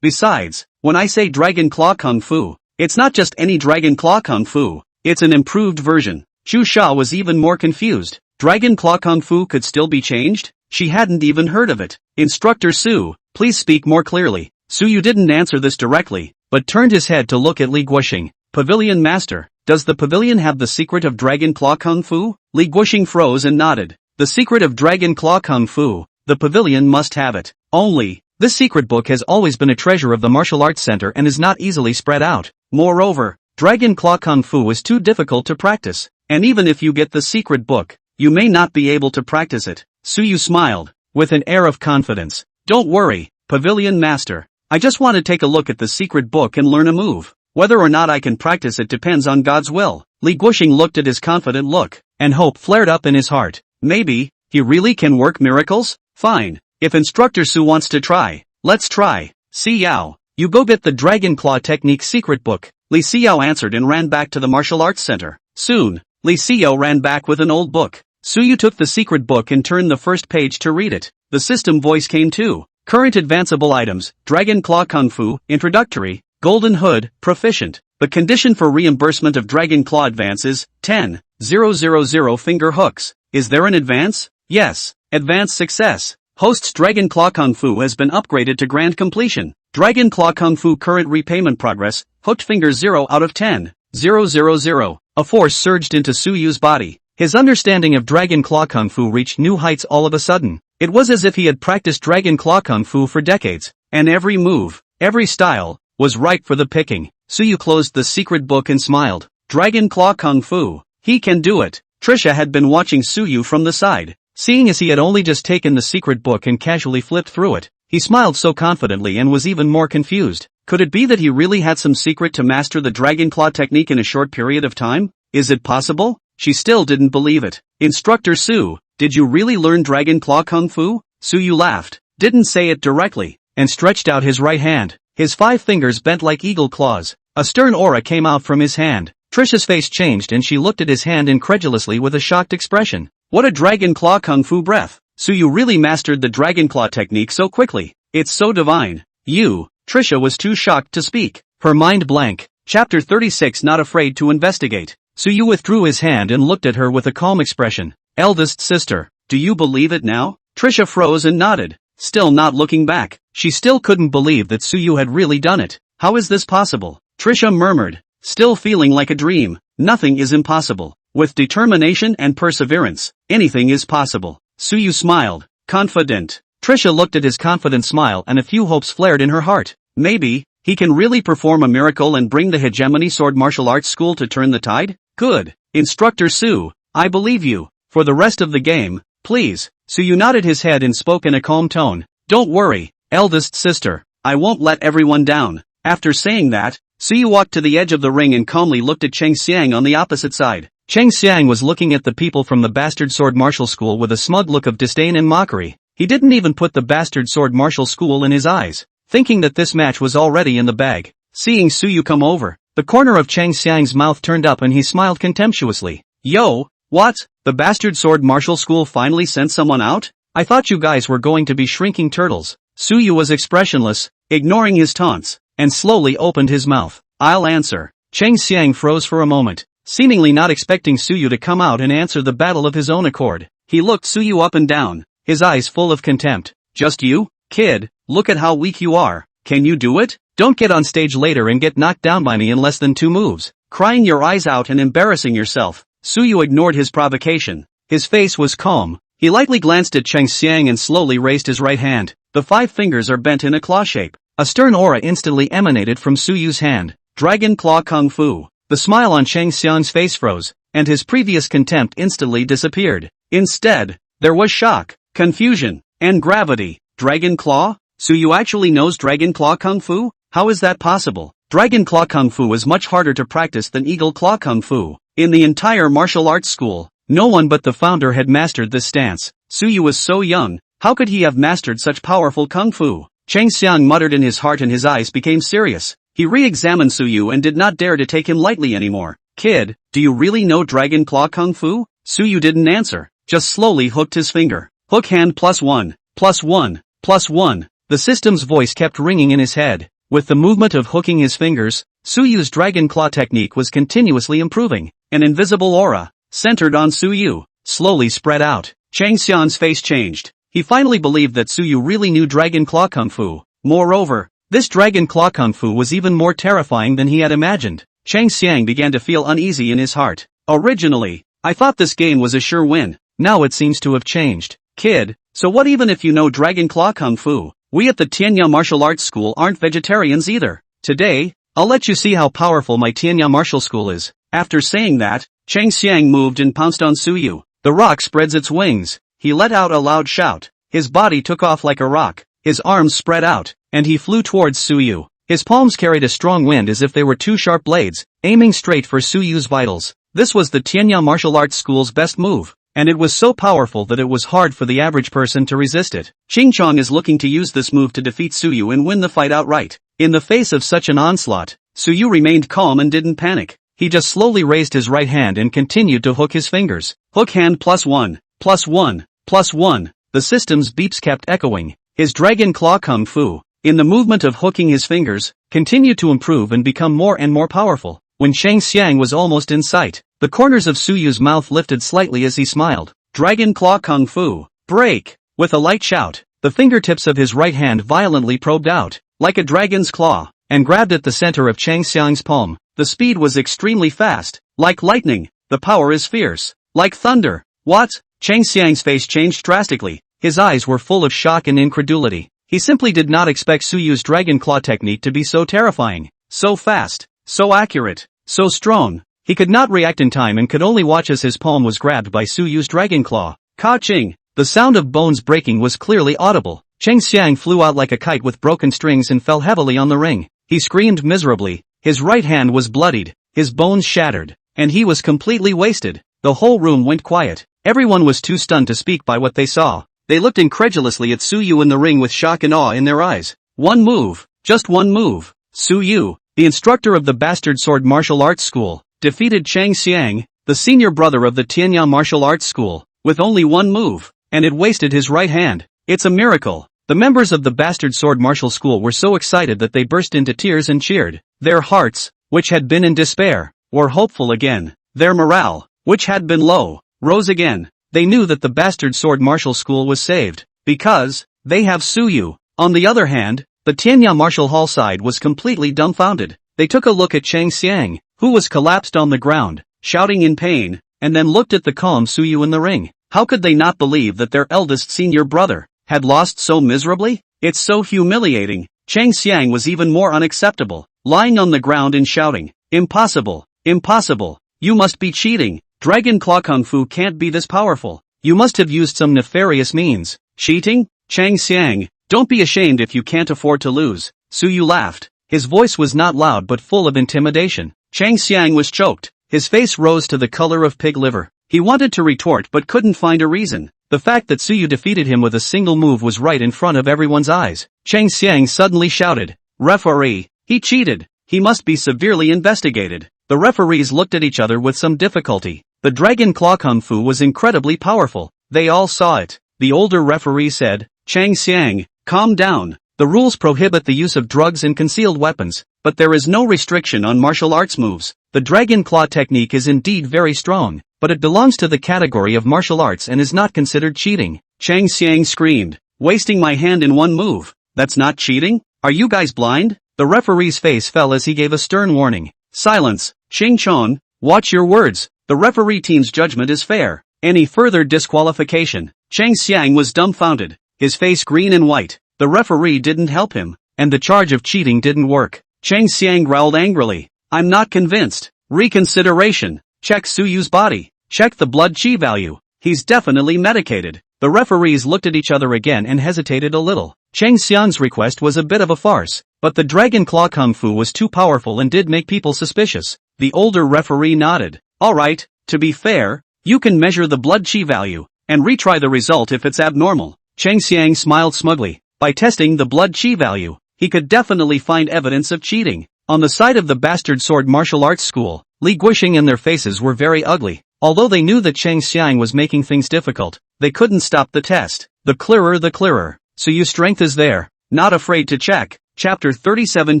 Besides, when I say Dragon Claw Kung Fu, it's not just any Dragon Claw Kung Fu. It's an improved version. Chu Sha was even more confused. Dragon Claw Kung Fu could still be changed? She hadn't even heard of it. Instructor Su, please speak more clearly. Suyu didn't answer this directly, but turned his head to look at Li Guoxing. Pavilion Master, does the pavilion have the secret of Dragon Claw Kung Fu? Li Guoxing froze and nodded. The secret of Dragon Claw Kung Fu, the pavilion must have it. Only, this secret book has always been a treasure of the martial arts center and is not easily spread out. Moreover, Dragon Claw Kung Fu is too difficult to practice. And even if you get the secret book, you may not be able to practice it. Suyu smiled, with an air of confidence. Don't worry, Pavilion Master. I just want to take a look at the secret book and learn a move. Whether or not I can practice it depends on God's will. Li Guoxing looked at his confident look, and hope flared up in his heart. Maybe, he really can work miracles? Fine. If Instructor Su wants to try, let's try. Xiao, you go get the Dragon Claw Technique secret book. Li Xiao answered and ran back to the martial arts center. Soon, Li Xiao ran back with an old book. Suyu took the secret book and turned the first page to read it. The system voice came too. Current advanceable items, Dragon Claw Kung Fu, Introductory, Golden Hood, Proficient. The condition for reimbursement of Dragon Claw advance is 10,000 finger hooks. Is there an advance? Yes. Advance success. Host's Dragon Claw Kung Fu has been upgraded to Grand Completion. Dragon Claw Kung Fu current repayment progress, hooked finger 0 out of 10. 000. A force surged into Suyu's body. His understanding of Dragon Claw Kung Fu reached new heights all of a sudden. It was as if he had practiced Dragon Claw Kung Fu for decades, and every move, every style, was ripe for the picking. Suyu closed the secret book and smiled. Dragon Claw Kung Fu. He can do it. Trisha had been watching Suyu from the side. Seeing as he had only just taken the secret book and casually flipped through it, he smiled so confidently and was even more confused. Could it be that he really had some secret to master the Dragon Claw technique in a short period of time? Is it possible? She still didn't believe it. Instructor Su, did you really learn Dragon Claw Kung Fu? Suyu laughed, didn't say it directly, and stretched out his right hand. His 5 fingers bent like eagle claws. A stern aura came out from his hand. Trisha's face changed and she looked at his hand incredulously with a shocked expression. What a Dragon Claw Kung Fu breath! Suyu really mastered the Dragon Claw technique so quickly. It's so divine. Trisha was too shocked to speak. Her mind blank. Chapter 36. Not afraid to investigate. Suyu withdrew his hand and looked at her with a calm expression. Eldest sister, do you believe it now? Trisha froze and nodded, still not looking back. She still couldn't believe that Suyu had really done it. How is this possible? Trisha murmured, still feeling like a dream. Nothing is impossible. With determination and perseverance, anything is possible. Suyu smiled, confident. Trisha looked at his confident smile and a few hopes flared in her heart. Maybe, he can really perform a miracle and bring the Hegemony Sword Martial Arts School to turn the tide? Good. Instructor Su, I believe you. For the rest of the game, please. Suyu nodded his head and spoke in a calm tone. Don't worry, eldest sister. I won't let everyone down. After saying that, Suyu walked to the edge of the ring and calmly looked at Cheng Xiang on the opposite side. Cheng Xiang was looking at the people from the Bastard Sword Martial School with a smug look of disdain and mockery. He didn't even put the Bastard Sword Martial School in his eyes, thinking that this match was already in the bag. Seeing Suyu come over, the corner of Cheng Xiang's mouth turned up and he smiled contemptuously. Yo, what? The Bastard Sword Martial School finally sent someone out? I thought you guys were going to be shrinking turtles. Suyu was expressionless, ignoring his taunts, and slowly opened his mouth. I'll answer. Cheng Xiang froze for a moment, seemingly not expecting Suyu to come out and answer the battle of his own accord. He looked Suyu up and down, his eyes full of contempt. Just you? Kid, look at how weak you are. Can you do it? Don't get on stage later and get knocked down by me in less than 2 moves. Crying your eyes out and embarrassing yourself. Suyu ignored his provocation. His face was calm. He lightly glanced at Cheng Xiang and slowly raised his right hand. The 5 fingers are bent in a claw shape. A stern aura instantly emanated from Suyu's hand. Dragon Claw Kung Fu. The smile on Chang Xiang's face froze, and his previous contempt instantly disappeared. Instead, there was shock, confusion, and gravity. Dragon Claw? Suyu actually knows Dragon Claw Kung Fu? How is that possible? Dragon Claw Kung Fu is much harder to practice than Eagle Claw Kung Fu. In the entire martial arts school, no one but the founder had mastered this stance. Suyu was so young, how could he have mastered such powerful Kung Fu? Chang Xiang muttered in his heart and his eyes became serious. He re-examined Suyu and did not dare to take him lightly anymore. Kid, do you really know Dragon Claw Kung Fu? Suyu didn't answer, just slowly hooked his finger. Hook hand +1, +1, +1. The system's voice kept ringing in his head. With the movement of hooking his fingers, Suyu's Dragon Claw technique was continuously improving. An invisible aura, centered on Suyu, slowly spread out. Chang Xiang's face changed. He finally believed that Suyu really knew Dragon Claw Kung Fu. Moreover, this Dragon Claw Kung Fu was even more terrifying than he had imagined. Chang Xiang began to feel uneasy in his heart. Originally, I thought this game was a sure win. Now it seems to have changed. Kid, so what even if you know Dragon Claw Kung Fu? We at the Tianya Martial Arts School aren't vegetarians either. Today, I'll let you see how powerful my Tianya Martial School is. After saying that, Chang Xiang moved and pounced on Suyu. The rock spreads its wings. He let out a loud shout. His body took off like a rock. His arms spread out, and he flew towards Suyu. His palms carried a strong wind as if they were two sharp blades, aiming straight for Suyu's vitals. This was the Tianya Martial Arts School's best move, and it was so powerful that it was hard for the average person to resist it. Ching Chong is looking to use this move to defeat Suyu and win the fight outright. In the face of such an onslaught, Suyu remained calm and didn't panic. He just slowly raised his right hand and continued to hook his fingers. Hook hand +1, +1, +1. The system's beeps kept echoing. His Dragon Claw Kung Fu, in the movement of hooking his fingers, continued to improve and become more and more powerful. When Chang Xiang was almost in sight, the corners of Suyu's mouth lifted slightly as he smiled. Dragon Claw Kung Fu, break! With a light shout, the fingertips of his right hand violently probed out, like a dragon's claw, and grabbed at the center of Chang Xiang's palm. The speed was extremely fast. Like lightning, the power is fierce. Like thunder. What? Chang Xiang's face changed drastically. His eyes were full of shock and incredulity. He simply did not expect Suyu's Dragon Claw technique to be so terrifying, so fast, so accurate, so strong. He could not react in time and could only watch as his palm was grabbed by Suyu's Dragon Claw. Ka-ching! The sound of bones breaking was clearly audible. Chang Xiang flew out like a kite with broken strings and fell heavily on the ring. He screamed miserably. His right hand was bloodied, his bones shattered, and he was completely wasted. The whole room went quiet. Everyone was too stunned to speak by what they saw. They looked incredulously at Suyu in the ring with shock and awe in their eyes. One move, just one move. Suyu, the instructor of the Bastard Sword Martial Arts School, defeated Chang Xiang, the senior brother of the Tianya Martial Arts School, with only one move, and it wasted his right hand. It's a miracle. The members of the Bastard Sword Martial School were so excited that they burst into tears and cheered. Their hearts, which had been in despair, were hopeful again. Their morale, which had been low, rose again. They knew that the Bastard Sword Martial School was saved, because they have Suyu. On the other hand, the Tianya Martial Hall side was completely dumbfounded. They took a look at Chang Xiang, who was collapsed on the ground, shouting in pain, and then looked at the calm Suyu in the ring. How could they not believe that their eldest senior brother had lost so miserably? It's so humiliating. Chang Xiang was even more unacceptable, lying on the ground and shouting, "Impossible, impossible, you must be cheating. Dragon Claw Kung Fu can't be this powerful. You must have used some nefarious means." Cheating? Chang Xiang, don't be ashamed if you can't afford to lose. Suyu laughed. His voice was not loud but full of intimidation. Chang Xiang was choked. His face rose to the color of pig liver. He wanted to retort but couldn't find a reason. The fact that Suyu defeated him with a single move was right in front of everyone's eyes. Chang Xiang suddenly shouted, "Referee, he cheated. He must be severely investigated." The referees looked at each other with some difficulty. The Dragon Claw Kung Fu was incredibly powerful. They all saw it. The older referee said, "Chang Xiang, calm down. The rules prohibit the use of drugs and concealed weapons, but there is no restriction on martial arts moves. The Dragon Claw technique is indeed very strong, but it belongs to the category of martial arts and is not considered cheating." Chang Xiang screamed, "Wasting my hand in one move? That's not cheating? Are you guys blind?" The referee's face fell as he gave a stern warning. "Silence, Ching Chong, watch your words. The referee team's judgment is fair. Any further disqualification." Chang Xiang was dumbfounded, his face green and white. The referee didn't help him, and the charge of cheating didn't work. Chang Xiang growled angrily, "I'm not convinced. Reconsideration. Check Suyu's body. Check the blood chi value. He's definitely medicated. The referees looked at each other again and hesitated a little. Chang Xiang's request was a bit of a farce, but the Dragon Claw Kung Fu was too powerful and did make people suspicious. The older referee nodded. Alright, to be fair, you can measure the blood chi value, and retry the result if it's abnormal. Chang Xiang smiled smugly. By testing the blood chi value, he could definitely find evidence of cheating. On the side of the bastard sword martial arts school, Li Guixing and their faces were very ugly. Although they knew that Chang Xiang was making things difficult, they couldn't stop the test. The clearer. Suyu's strength is there. Not afraid to check. Chapter 37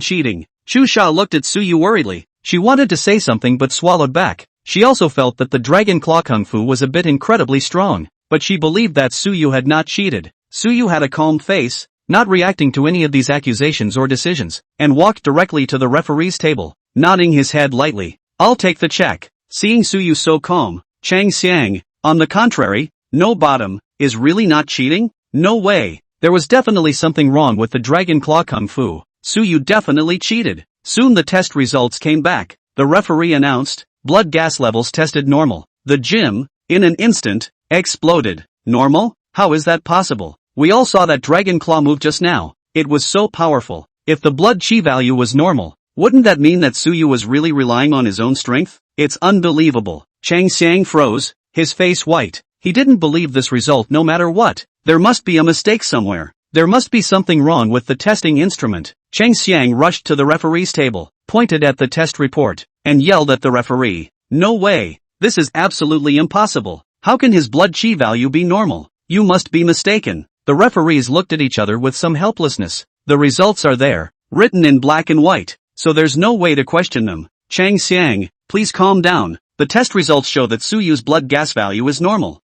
Cheating. Chu Sha looked at Suyu worriedly. She wanted to say something but swallowed back. She also felt that the Dragon Claw Kung Fu was a bit incredibly strong, but she believed that Suyu had not cheated. Suyu had a calm face, not reacting to any of these accusations or decisions, and walked directly to the referee's table, nodding his head lightly. I'll take the check. Seeing Suyu so calm, Chang Xiang, on the contrary, no bottom, is really not cheating? No way. There was definitely something wrong with the Dragon Claw Kung Fu. Suyu definitely cheated. Soon the test results came back. The referee announced, blood gas levels tested normal. The gym, in an instant, exploded. Normal? How is that possible? We all saw that Dragon Claw move just now. It was so powerful. If the blood chi value was normal, wouldn't that mean that Suyu was really relying on his own strength? It's unbelievable. Chang Xiang froze, his face white. He didn't believe this result no matter what. There must be a mistake somewhere. There must be something wrong with the testing instrument. Chang Xiang rushed to the referee's table, pointed at the test report, and yelled at the referee. No way. This is absolutely impossible. How can his blood chi value be normal? You must be mistaken. The referees looked at each other with some helplessness. The results are there, written in black and white, so there's no way to question them. Chang Xiang, please calm down. The test results show that Suyu's blood gas value is normal.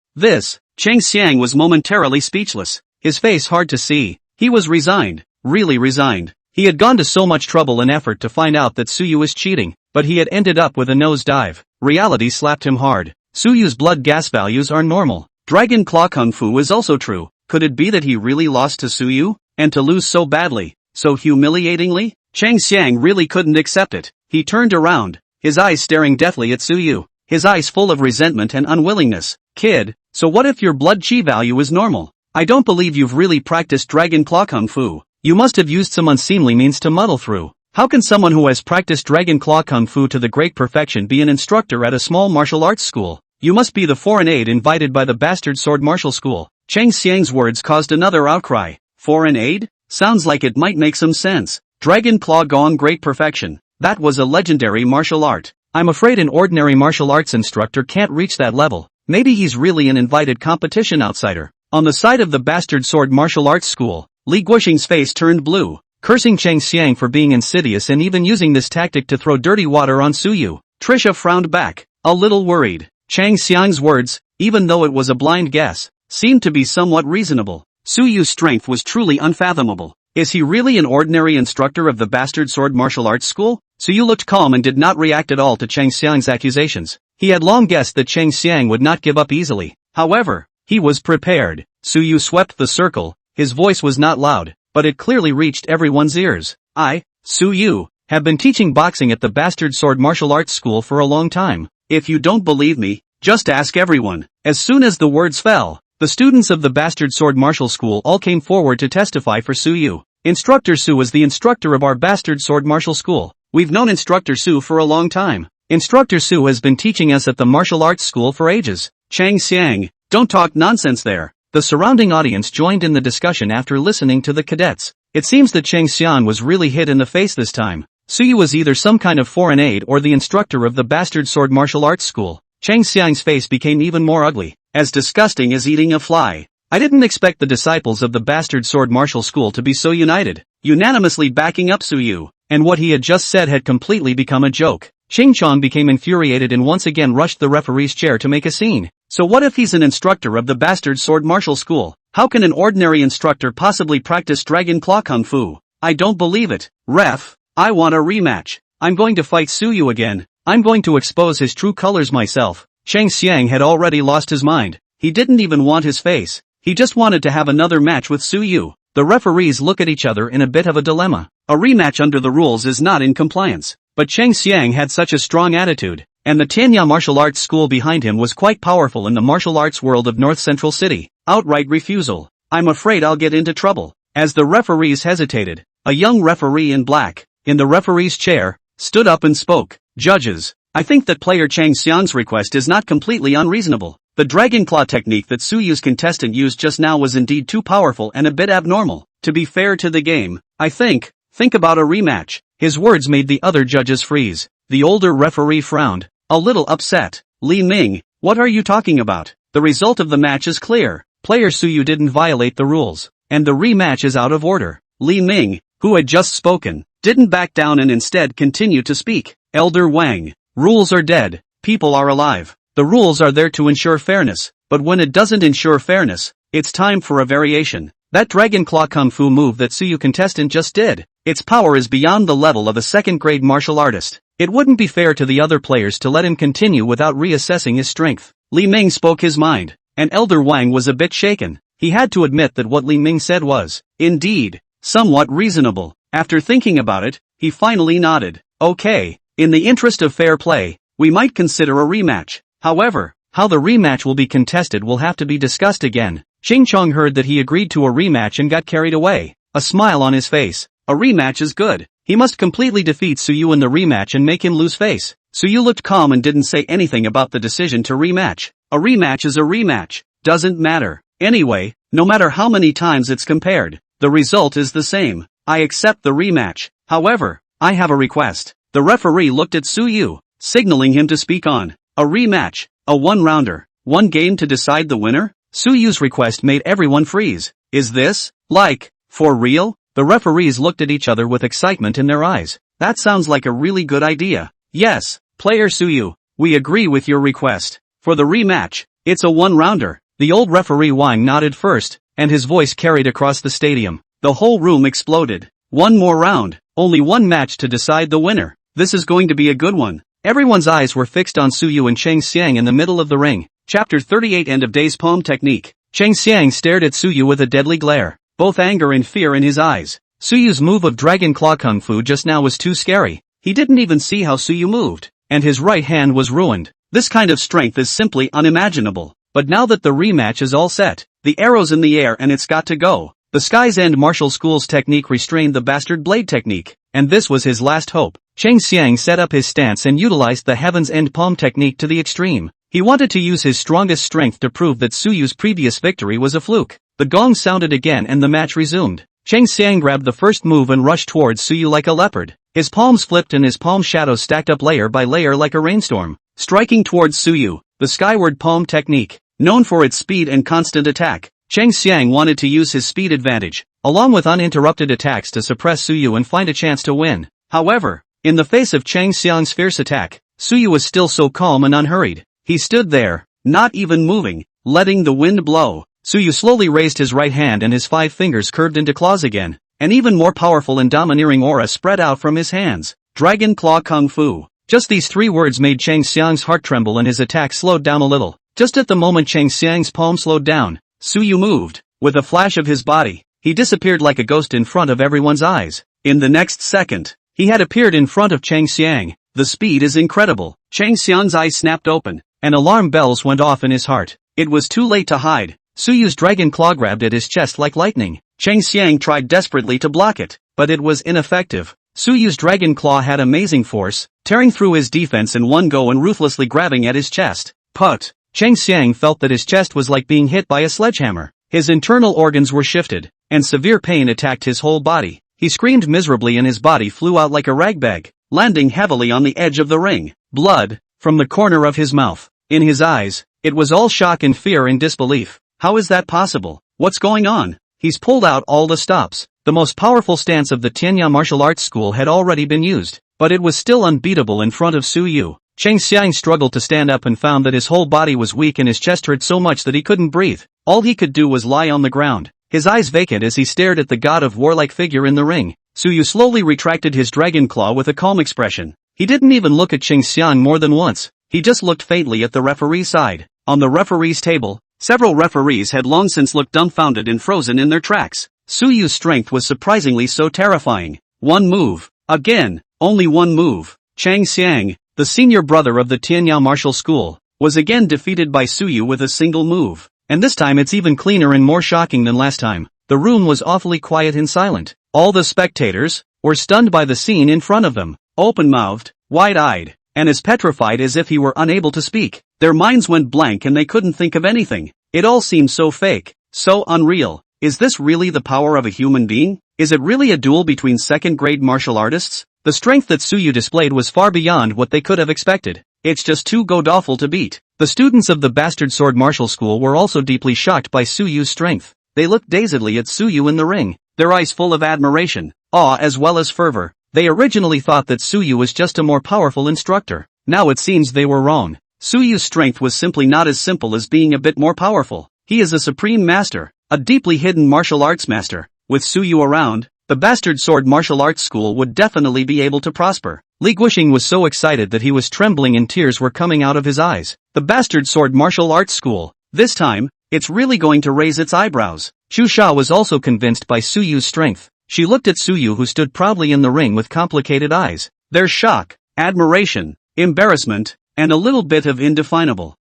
Chang Xiang was momentarily speechless, his face hard to see. He was resigned, really resigned. He had gone to so much trouble and effort to find out that Suyu was cheating, but he had ended up with a nosedive. Reality slapped him hard. Suyu's blood gas values are normal. Dragon Claw Kung Fu is also true. Could it be that he really lost to Suyu? And to lose so badly, so humiliatingly? Chang Xiang really couldn't accept it. He turned around, his eyes staring deathly at Suyu, his eyes full of resentment and unwillingness. Kid, so what if your blood chi value is normal? I don't believe you've really practiced Dragon Claw Kung Fu. You must have used some unseemly means to muddle through. How can someone who has practiced Dragon Claw Kung Fu to the great perfection be an instructor at a small martial arts school? You must be the foreign aide invited by the bastard sword martial school. Chang Xiang's words caused another outcry. Foreign aide? Sounds like it might make some sense. Dragon Claw Gong Great Perfection. That was a legendary martial art. I'm afraid an ordinary martial arts instructor can't reach that level. Maybe he's really an invited competition outsider. On the side of the bastard sword martial arts school, Li Guixing's face turned blue, cursing Chang Xiang for being insidious and even using this tactic to throw dirty water on Suyu. Trisha frowned back, a little worried. Chang Xiang's words, even though it was a blind guess, seemed to be somewhat reasonable. Suyu's strength was truly unfathomable. Is he really an ordinary instructor of the bastard sword martial arts school? Suyu looked calm and did not react at all to Chang Xiang's accusations. He had long guessed that Chang Xiang would not give up easily. However, he was prepared. Suyu swept the circle. His voice was not loud, but it clearly reached everyone's ears. I, Suyu, have been teaching boxing at the bastard sword martial arts school for a long time. If you don't believe me, just ask everyone. As soon as the words fell, the students of the bastard sword martial school all came forward to testify for Suyu. Instructor Su is the instructor of our bastard sword martial school. We've known Instructor Su for a long time. Instructor Su has been teaching us at the martial arts school for ages. Chang Xiang, don't talk nonsense there. The surrounding audience joined in the discussion after listening to the cadets. It seems that Chang Xiang was really hit in the face this time. Suyu was either some kind of foreign aide or the instructor of the bastard sword martial arts school. Chang Xiang's face became even more ugly, as disgusting as eating a fly. I didn't expect the disciples of the bastard sword martial school to be so united, unanimously backing up Suyu, and what he had just said had completely become a joke. Ching Chong became infuriated and once again rushed the referee's chair to make a scene. So what if he's an instructor of the bastard sword martial school? How can an ordinary instructor possibly practice Dragon Claw Kung Fu? I don't believe it. Ref, I want a rematch. I'm going to fight Suyu again. I'm going to expose his true colors myself. Chang Xiang had already lost his mind. He didn't even want his face. He just wanted to have another match with Suyu. The referees look at each other in a bit of a dilemma. A rematch under the rules is not in compliance. But Cheng Xiang had such a strong attitude, and the Tianya martial arts school behind him was quite powerful in the martial arts world of North Central City. Outright refusal. I'm afraid I'll get into trouble. As the referees hesitated, a young referee in black, in the referee's chair, stood up and spoke. Judges, I think that player Cheng Xiang's request is not completely unreasonable. The Dragon Claw technique that Suyu's contestant used just now was indeed too powerful and a bit abnormal. To be fair to the game, I think about a rematch. His words made the other judges freeze. The older referee frowned, a little upset. Li Ming, what are you talking about? The result of the match is clear. Player Suyu didn't violate the rules, and the rematch is out of order. Li Ming, who had just spoken, didn't back down and instead continued to speak. Elder Wang, rules are dead, people are alive. The rules are there to ensure fairness, but when it doesn't ensure fairness, it's time for a variation. That Dragon Claw Kung Fu move that Suyu contestant just did, its power is beyond the level of a second-grade martial artist. It wouldn't be fair to the other players to let him continue without reassessing his strength. Li Ming spoke his mind, and Elder Wang was a bit shaken. He had to admit that what Li Ming said was, indeed, somewhat reasonable. After thinking about it, he finally nodded. Okay, in the interest of fair play, we might consider a rematch. However, how the rematch will be contested will have to be discussed again. Ching Chong heard that he agreed to a rematch and got carried away, a smile on his face. A rematch is good. He must completely defeat Suyu in the rematch and make him lose face. Suyu looked calm and didn't say anything about the decision to rematch. A rematch is a rematch. Doesn't matter. Anyway, no matter how many times it's compared, the result is the same. I accept the rematch. However, I have a request. The referee looked at Suyu, signaling him to speak on. A rematch, a one-rounder, one game to decide the winner? Suyu's request made everyone freeze. Is this, like, for real? The referees looked at each other with excitement in their eyes. That sounds like a really good idea. Yes, player Suyu, we agree with your request. For the rematch, it's a one-rounder. The old referee Wang nodded first, and his voice carried across the stadium. The whole room exploded. One more round, only one match to decide the winner. This is going to be a good one. Everyone's eyes were fixed on Suyu and Cheng Xiang in the middle of the ring. Chapter 38 End of Day's Poem Technique. Cheng Xiang stared at Suyu with a deadly glare, both anger and fear in his eyes. Suyu's move of Dragon Claw Kung Fu just now was too scary. He didn't even see how Suyu moved, and his right hand was ruined. This kind of strength is simply unimaginable. But now that the rematch is all set, the arrow's in the air and it's got to go. The Sky's End Martial School's technique restrained the Bastard Blade technique, and this was his last hope. Cheng Xiang set up his stance and utilized the Heaven's End Palm technique to the extreme. He wanted to use his strongest strength to prove that Suyu's previous victory was a fluke. The gong sounded again and the match resumed. Cheng Xiang grabbed the first move and rushed towards Suyu like a leopard. His palms flipped and his palm shadows stacked up layer by layer like a rainstorm. Striking towards Suyu, the skyward palm technique, known for its speed and constant attack, Cheng Xiang wanted to use his speed advantage, along with uninterrupted attacks to suppress Suyu and find a chance to win. However, in the face of Cheng Xiang's fierce attack, Suyu was still so calm and unhurried. He stood there, not even moving, letting the wind blow. Suyu slowly raised his right hand and his 5 fingers curved into claws again. An even more powerful and domineering aura spread out from his hands. Dragon Claw Kung Fu. Just these 3 words made Cheng Xiang's heart tremble and his attack slowed down a little. Just at the moment Cheng Xiang's palm slowed down, Suyu moved. With a flash of his body, he disappeared like a ghost in front of everyone's eyes. In the next second, he had appeared in front of Cheng Xiang. The speed is incredible. Cheng Xiang's eyes snapped open, and alarm bells went off in his heart. It was too late to hide. Suyu's dragon claw grabbed at his chest like lightning. Cheng Xiang tried desperately to block it, but it was ineffective. Suyu's dragon claw had amazing force, tearing through his defense in one go and ruthlessly grabbing at his chest. Put! Cheng Xiang felt that his chest was like being hit by a sledgehammer. His internal organs were shifted, and severe pain attacked his whole body. He screamed miserably and his body flew out like a ragbag, landing heavily on the edge of the ring. Blood, from the corner of his mouth. In his eyes, it was all shock and fear and disbelief. How is that possible? What's going on? He's pulled out all the stops. The most powerful stance of the Tianya martial arts school had already been used, but it was still unbeatable in front of Suyu. Cheng Xiang struggled to stand up and found that his whole body was weak and his chest hurt so much that he couldn't breathe. All he could do was lie on the ground, his eyes vacant as he stared at the god of war-like figure in the ring. Suyu slowly retracted his dragon claw with a calm expression. He didn't even look at Cheng Xiang more than once. He just looked faintly at the referee's side. On the referee's table, several referees had long since looked dumbfounded and frozen in their tracks. Suyu's strength was surprisingly so terrifying. One move. Again, only one move. Chang Xiang, the senior brother of the Tianyao martial school, was again defeated by Suyu with a single move. And this time it's even cleaner and more shocking than last time. The room was awfully quiet and silent. All the spectators were stunned by the scene in front of them, open-mouthed, wide-eyed, and as petrified as if he were unable to speak. Their minds went blank and they couldn't think of anything. It all seemed so fake, so unreal. Is this really the power of a human being? Is it really a duel between second-grade martial artists? The strength that Suyu displayed was far beyond what they could have expected. It's just too god-awful to beat. The students of the Bastard Sword Martial School were also deeply shocked by Suyu's strength. They looked dazedly at Suyu in the ring, their eyes full of admiration, awe as well as fervor. They originally thought that Suyu was just a more powerful instructor. Now it seems they were wrong. Suyu's strength was simply not as simple as being a bit more powerful. He is a supreme master, a deeply hidden martial arts master. With Suyu around, the Bastard Sword Martial Arts School would definitely be able to prosper. Li Guoxing was so excited that he was trembling and tears were coming out of his eyes. The Bastard Sword Martial Arts School. This time, it's really going to raise its eyebrows. Xu Sha was also convinced by Suyu's strength. She looked at Suyu who stood proudly in the ring with complicated eyes. There's shock, admiration, embarrassment, and a little bit of indefinable.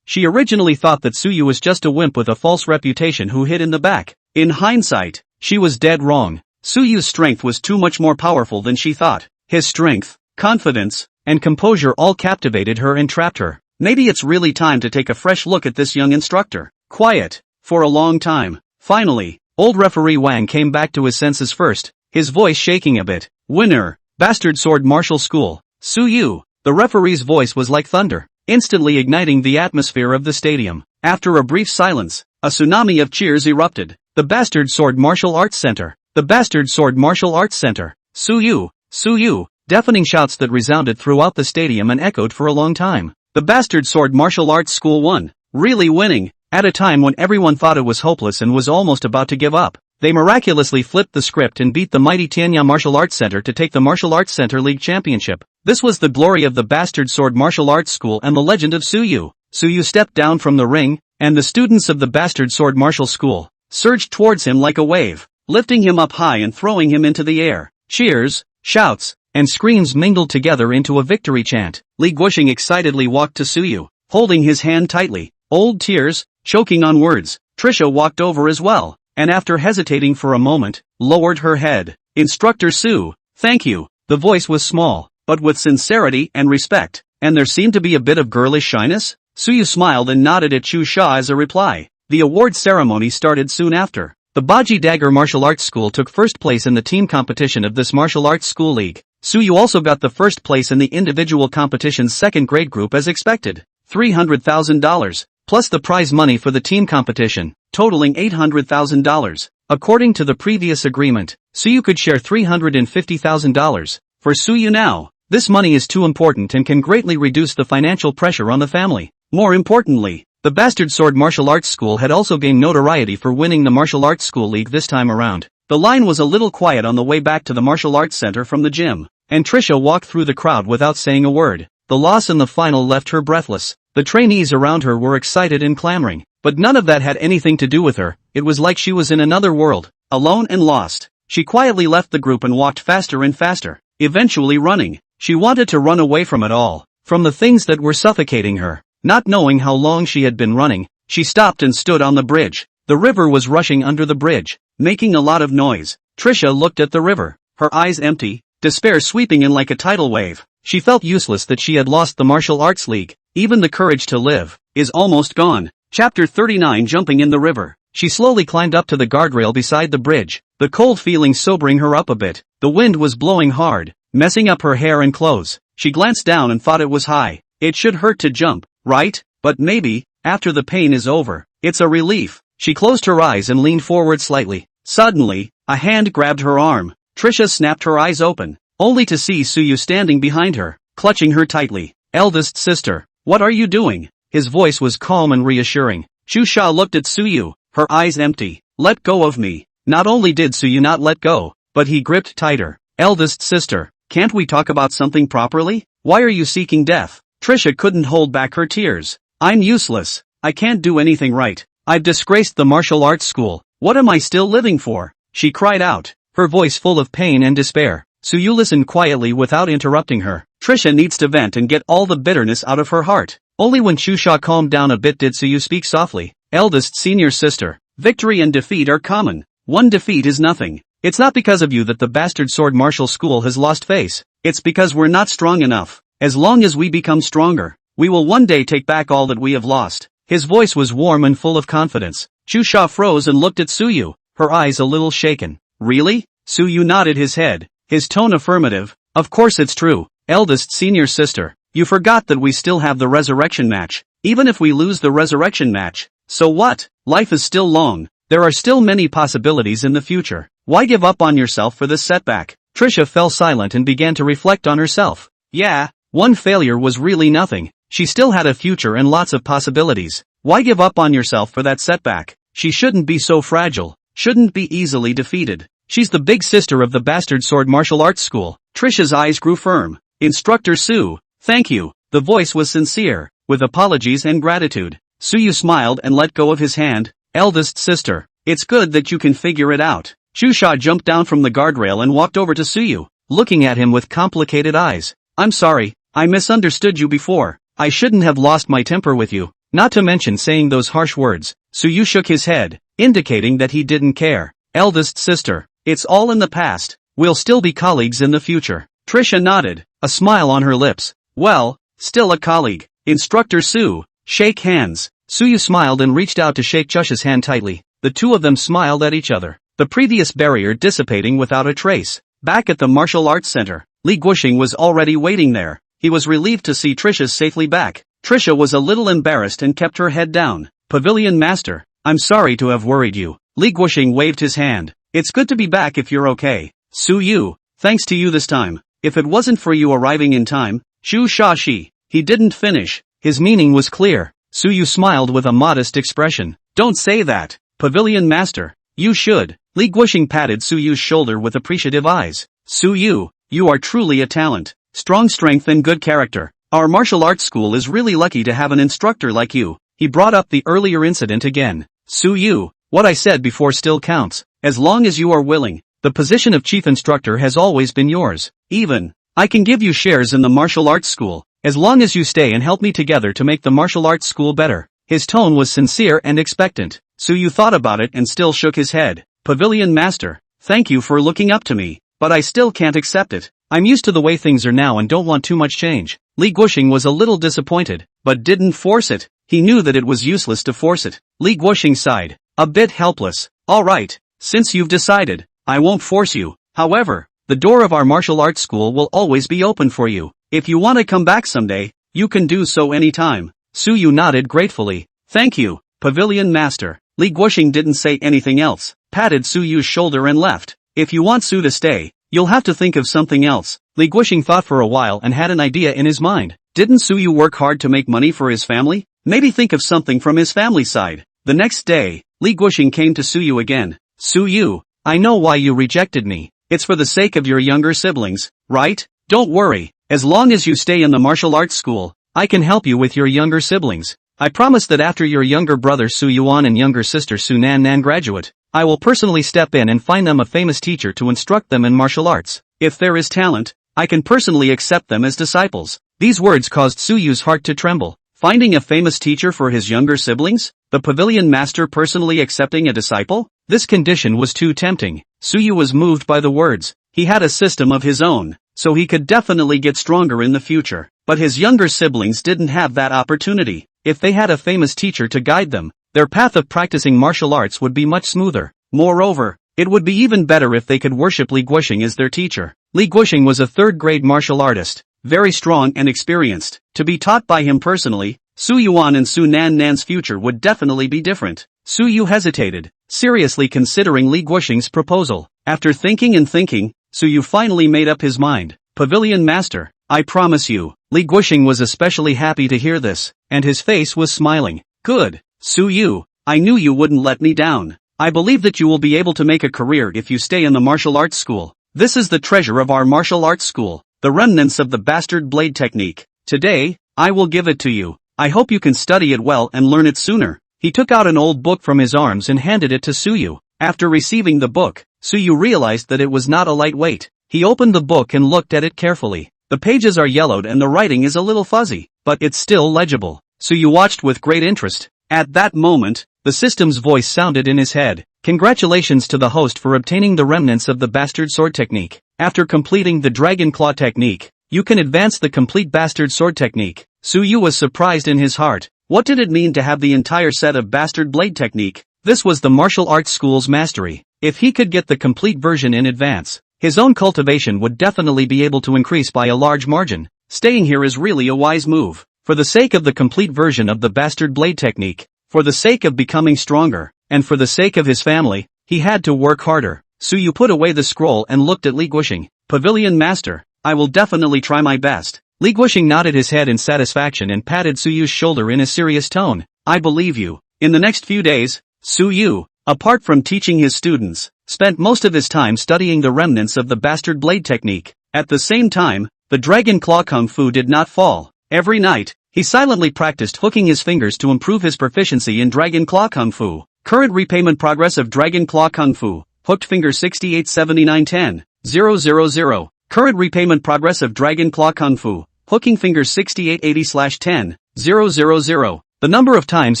She originally thought that Suyu was just a wimp with a false reputation who hid in the back. In hindsight, she was dead wrong. Suyu's strength was too much more powerful than she thought. His strength, confidence, and composure all captivated her and trapped her. Maybe it's really time to take a fresh look at this young instructor. Quiet, for a long time. Finally, old referee Wang came back to his senses first, his voice shaking a bit. Winner, Bastard Sword Martial School, Suyu. The referee's voice was like thunder, instantly igniting the atmosphere of the stadium. After a brief silence, a tsunami of cheers erupted. The Bastard Sword Martial Arts Center. The Bastard Sword Martial Arts Center. Suyu, Suyu. Deafening shouts that resounded throughout the stadium and echoed for a long time. The Bastard Sword Martial Arts School won. Really winning. At a time when everyone thought it was hopeless and was almost about to give up, they miraculously flipped the script and beat the mighty Tianyao Martial Arts Center to take the Martial Arts Center League Championship. This was the glory of the Bastard Sword Martial Arts School and the legend of Suyu. Suyu stepped down from the ring, and the students of the Bastard Sword Martial School surged towards him like a wave, lifting him up high and throwing him into the air. Cheers, shouts, and screams mingled together into a victory chant. Li Guoxing excitedly walked to Suyu, holding his hand tightly, old tears, choking on words. Trisha walked over as well, and after hesitating for a moment, lowered her head. Instructor Su, thank you. The voice was small, but with sincerity and respect, and there seemed to be a bit of girlish shyness. Suyu smiled and nodded at Xu Sha as a reply. The award ceremony started soon after. The Baji Dagger Martial Arts School took first place in the team competition of this martial arts school league. Suyu also got the first place in the individual competition's second grade group as expected. $300,000, plus the prize money for the team competition, totaling $800,000. According to the previous agreement, Suyu could share $350,000. For Suyu now, this money is too important and can greatly reduce the financial pressure on the family. More importantly, the Bastard Sword Martial Arts School had also gained notoriety for winning the Martial Arts School League this time around. The line was a little quiet on the way back to the Martial Arts Center from the gym, and Trisha walked through the crowd without saying a word. The loss in the final left her breathless. The trainees around her were excited and clamoring, but none of that had anything to do with her. It was like she was in another world, alone and lost. She quietly left the group and walked faster and faster, eventually running. She wanted to run away from it all, from the things that were suffocating her. Not knowing how long she had been running, she stopped and stood on the bridge. The river was rushing under the bridge, making a lot of noise. Trisha looked at the river, her eyes empty, despair sweeping in like a tidal wave. She felt useless that she had lost the martial arts league. Even the courage to live is almost gone. Chapter 39 Jumping in the River. She slowly climbed up to the guardrail beside the bridge, the cold feeling sobering her up a bit. The wind was blowing hard, messing up her hair and clothes. She glanced down and thought it was high. It should hurt to jump, right? But maybe, after the pain is over, it's a relief. She closed her eyes and leaned forward slightly. Suddenly, a hand grabbed her arm. Trisha snapped her eyes open, only to see Suyu standing behind her, clutching her tightly. Eldest sister, what are you doing? His voice was calm and reassuring. Xu Sha looked at Suyu, her eyes empty. Let go of me. Not only did Suyu not let go, but he gripped tighter. Eldest sister, can't we talk about something properly? Why are you seeking death? Trisha couldn't hold back her tears. I'm useless. I can't do anything right. I've disgraced the martial arts school. What am I still living for? She cried out, her voice full of pain and despair. Suyu listened quietly without interrupting her. Trisha needs to vent and get all the bitterness out of her heart. Only when Chusha calmed down a bit did Suyu speak softly. Eldest senior sister, victory and defeat are common. One defeat is nothing. It's not because of you that the bastard sword martial school has lost face. It's because we're not strong enough. As long as we become stronger, we will one day take back all that we have lost. His voice was warm and full of confidence. Chusha froze and looked at Suyu, her eyes a little shaken. Really? Suyu nodded his head, his tone affirmative. Of course it's true, eldest senior sister. You forgot that we still have the resurrection match. Even if we lose the resurrection match, so what? Life is still long. There are still many possibilities in the future. Why give up on yourself for this setback? Trisha fell silent and began to reflect on herself. Yeah, one failure was really nothing. She still had a future and lots of possibilities. Why give up on yourself for that setback? She shouldn't be so fragile, shouldn't be easily defeated. She's the big sister of the bastard sword martial arts school. Trisha's eyes grew firm. Instructor Su, thank you. The voice was sincere, with apologies and gratitude. Suyu smiled and let go of his hand. Eldest sister, it's good that you can figure it out. Chusha jumped down from the guardrail and walked over to Suyu, looking at him with complicated eyes. I'm sorry, I misunderstood you before. I shouldn't have lost my temper with you, not to mention saying those harsh words. Suyu shook his head, indicating that he didn't care. Eldest sister, it's all in the past. We'll still be colleagues in the future. Trisha nodded, a smile on her lips. Well, still a colleague. Instructor Su, shake hands. Suyu smiled and reached out to shake Chusha's hand tightly. The two of them smiled at each other, the previous barrier dissipating without a trace. Back at the martial arts center, Li Guoxing was already waiting there. He was relieved to see Trisha safely back. Trisha was a little embarrassed and kept her head down. Pavilion Master, I'm sorry to have worried you. Li Guoxing waved his hand. It's good to be back if you're okay. Suyu, thanks to you this time. If it wasn't for you arriving in time, Shu Shashi. He didn't finish. His meaning was clear. Suyu smiled with a modest expression. Don't say that, Pavilion Master. You should. Li Guoxing patted Suyu's shoulder with appreciative eyes. Suyu, you are truly a talent. Strong strength and good character. Our martial arts school is really lucky to have an instructor like you. He brought up the earlier incident again. Suyu, what I said before still counts. As long as you are willing, the position of chief instructor has always been yours. Even, I can give you shares in the martial arts school, as long as you stay and help me together to make the martial arts school better. His tone was sincere and expectant. Suyu thought about it and still shook his head. Pavilion Master, thank you for looking up to me, but I still can't accept it. I'm used to the way things are now and don't want too much change. Li Guoxing was a little disappointed, but didn't force it. He knew that it was useless to force it. Li Guoxing sighed, a bit helpless. Alright, since you've decided, I won't force you. However, the door of our martial arts school will always be open for you. If you want to come back someday, you can do so anytime. Suyu nodded gratefully. Thank you, Pavilion Master. Li Guoxing didn't say anything else, patted Suyu's shoulder and left. If you want Su to stay, you'll have to think of something else. Li Guoxing thought for a while and had an idea in his mind. Didn't Suyu work hard to make money for his family? Maybe think of something from his family side. The next day, Li Guoxing came to Suyu again. Suyu, I know why you rejected me. It's for the sake of your younger siblings, right? Don't worry, as long as you stay in the martial arts school, I can help you with your younger siblings. I promise that after your younger brother Su Yuan and younger sister Su Nan Nan graduate, I will personally step in and find them a famous teacher to instruct them in martial arts. If there is talent, I can personally accept them as disciples. These words caused Suyu's heart to tremble. Finding a famous teacher for his younger siblings? The Pavilion Master personally accepting a disciple? This condition was too tempting. Suyu was moved by the words. He had a system of his own, so he could definitely get stronger in the future. But his younger siblings didn't have that opportunity. If they had a famous teacher to guide them, their path of practicing martial arts would be much smoother. Moreover, it would be even better if they could worship Li Guoxing as their teacher. Li Guoxing was a third-grade martial artist, very strong and experienced. To be taught by him personally, Su Yuan and Su Nan Nan's future would definitely be different. Suyu hesitated, seriously considering Li Guoxing's proposal. After thinking and thinking, Suyu finally made up his mind. Pavilion Master, I promise you. Li Guoxing was especially happy to hear this, and his face was smiling. Good, Suyu, I knew you wouldn't let me down. I believe that you will be able to make a career if you stay in the martial arts school. This is the treasure of our martial arts school, the remnants of the bastard blade technique. Today, I will give it to you. I hope you can study it well and learn it sooner. He took out an old book from his arms and handed it to Suyu. After receiving the book, Suyu realized that it was not a lightweight. He opened the book and looked at it carefully. The pages are yellowed and the writing is a little fuzzy, but it's still legible. Suyu watched with great interest. At that moment, the system's voice sounded in his head. Congratulations to the host for obtaining the remnants of the bastard sword technique. After completing the dragon claw technique, you can advance the complete bastard sword technique. Suyu was surprised in his heart. What did it mean to have the entire set of bastard blade technique? This was the martial arts school's mastery. If he could get the complete version in advance, his own cultivation would definitely be able to increase by a large margin. Staying here is really a wise move. For the sake of the complete version of the bastard blade technique, for the sake of becoming stronger, and for the sake of his family, he had to work harder. Suyu put away the scroll and looked at Li Guoxing. Pavilion Master, I will definitely try my best. Li Guoxing nodded his head in satisfaction and patted Suyu's shoulder in a serious tone. I believe you. In the next few days, Suyu, apart from teaching his students, spent most of his time studying the remnants of the bastard blade technique. At the same time, the dragon claw kung fu did not fall. Every night, he silently practiced hooking his fingers to improve his proficiency in dragon claw kung fu. Current repayment progress of dragon claw kung fu. Hooked finger 687910. 000. Current repayment progress of dragon claw kung fu. Hooking fingers 6880/10. 000. The number of times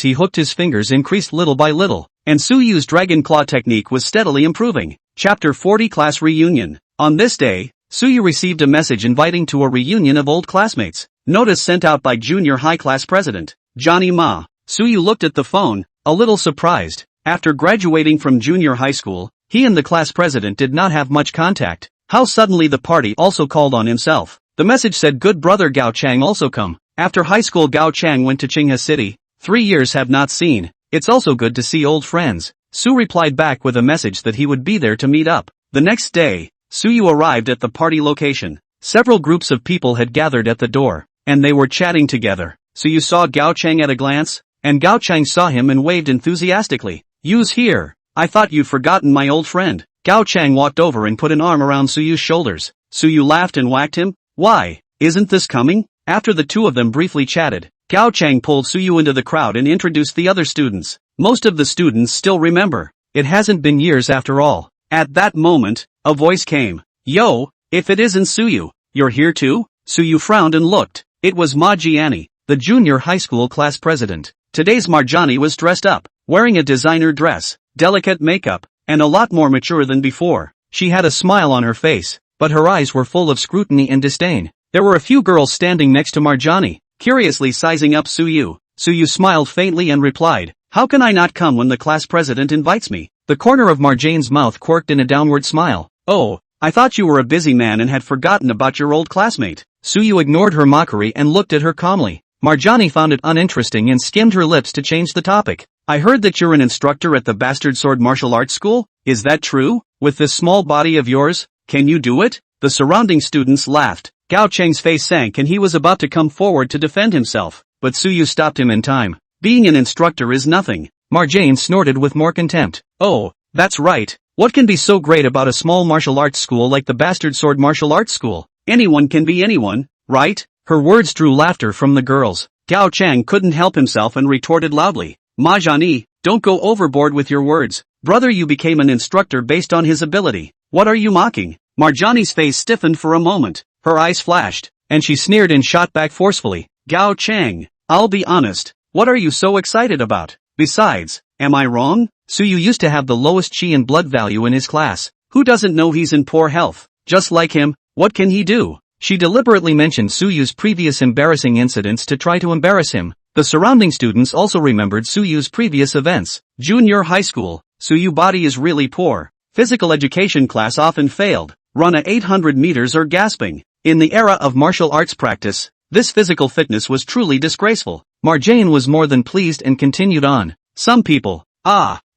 he hooked his fingers increased little by little, and Suyu's dragon claw technique was steadily improving. Chapter 40 Class Reunion. On this day, Suyu received a message inviting to a reunion of old classmates. Notice sent out by Junior High Class President Johnny Ma. Suyu looked at the phone, a little surprised. After graduating from junior high school, he and the class president did not have much contact. How suddenly the party also called on himself. The message said good brother Gao Chang also come. After high school Gao Chang went to Qinghe City. 3 years have not seen. It's also good to see old friends. Su replied back with a message that he would be there to meet up. The next day, Suyu arrived at the party location. Several groups of people had gathered at the door, and they were chatting together. Suyu saw Gao Chang at a glance, and Gao Chang saw him and waved enthusiastically. You's here. I thought you'd forgotten my old friend. Gao Chang walked over and put an arm around Suyu's shoulders. Suyu laughed and whacked him. Why, isn't this coming? After the two of them briefly chatted, Gao Chang pulled Suyu into the crowd and introduced the other students. Most of the students still remember. It hasn't been years after all. At that moment, a voice came. Yo, if it isn't Suyu, you're here too? Suyu frowned and looked. It was Ma Jiani, the junior high school class president. Today's Marjani was dressed up, wearing a designer dress, delicate makeup, and a lot more mature than before. She had a smile on her face, but her eyes were full of scrutiny and disdain. There were a few girls standing next to Marjani, curiously sizing up Suyu. Suyu smiled faintly and replied, how can I not come when the class president invites me? The corner of Marjane's mouth quirked in a downward smile. Oh, I thought you were a busy man and had forgotten about your old classmate. Suyu ignored her mockery and looked at her calmly. Marjani found it uninteresting and skimmed her lips to change the topic. I heard that you're an instructor at the Bastard Sword Martial Arts School? Is that true? With this small body of yours, can you do it? The surrounding students laughed. Gao Cheng's face sank and he was about to come forward to defend himself, but Suyu stopped him in time. Being an instructor is nothing. Marjane snorted with more contempt. Oh, that's right. What can be so great about a small martial arts school like the Bastard Sword Martial Arts School? Anyone can be anyone, right? Her words drew laughter from the girls. Gao Chang couldn't help himself and retorted loudly. Marjani, don't go overboard with your words. Brother, you became an instructor based on his ability. What are you mocking? Marjani's face stiffened for a moment. Her eyes flashed, and she sneered and shot back forcefully. Gao Chang, I'll be honest. What are you so excited about? Besides, am I wrong? Suyu used to have the lowest chi and blood value in his class. Who doesn't know he's in poor health? Just like him, what can he do? She deliberately mentioned Suyu's previous embarrassing incidents to try to embarrass him. The surrounding students also remembered Suyu's previous events. Junior high school, Suyu body is really poor. Physical education class often failed. Run a 800 meters or gasping. In the era of martial arts practice, this physical fitness was truly disgraceful. Marjane was more than pleased and continued on. Some people,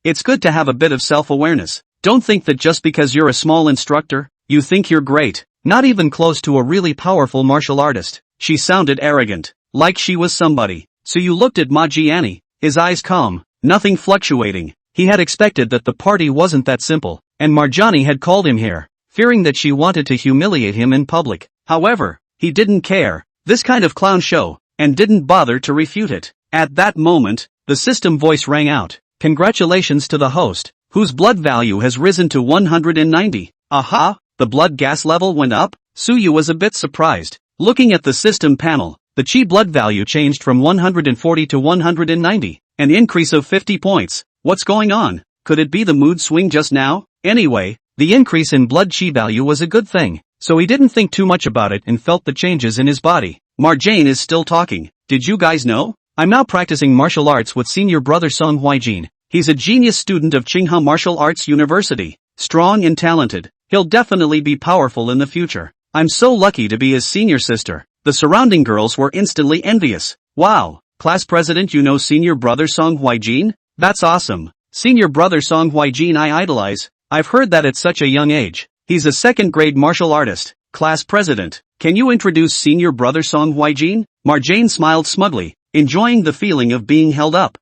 it's good to have a bit of self-awareness. Don't think that just because you're a small instructor, you think you're great. Not even close to a really powerful martial artist. She sounded arrogant, like she was somebody. Suyu looked at Ma Jiani, his eyes calm, nothing fluctuating. He had expected that the party wasn't that simple, and Marjani had called him here, fearing that she wanted to humiliate him in public. However, he didn't care, this kind of clown show, and didn't bother to refute it. At that moment, the system voice rang out. Congratulations to the host, whose blood value has risen to 190. Aha, The blood gas level went up? Suyu was a bit surprised. Looking at the system panel, the chi blood value changed from 140 to 190, an increase of 50 points. What's going on? Could it be the mood swing just now? Anyway, the increase in blood chi value was a good thing, so he didn't think too much about it and felt the changes in his body. Marjane is still talking. Did you guys know? I'm now practicing martial arts with senior brother Song Hwaijin. He's a genius student of Tsinghua Martial Arts University. Strong and talented. He'll definitely be powerful in the future. I'm so lucky to be his senior sister. The surrounding girls were instantly envious. Wow, class president, you know senior brother Song Hwaijin? That's awesome. Senior brother Song Hwaijin I idolize. I've heard that at such a young age. He's a second-grade martial artist. Class president. Can you introduce senior brother Song Hwaijin? Marjane smiled smugly, enjoying the feeling of being held up.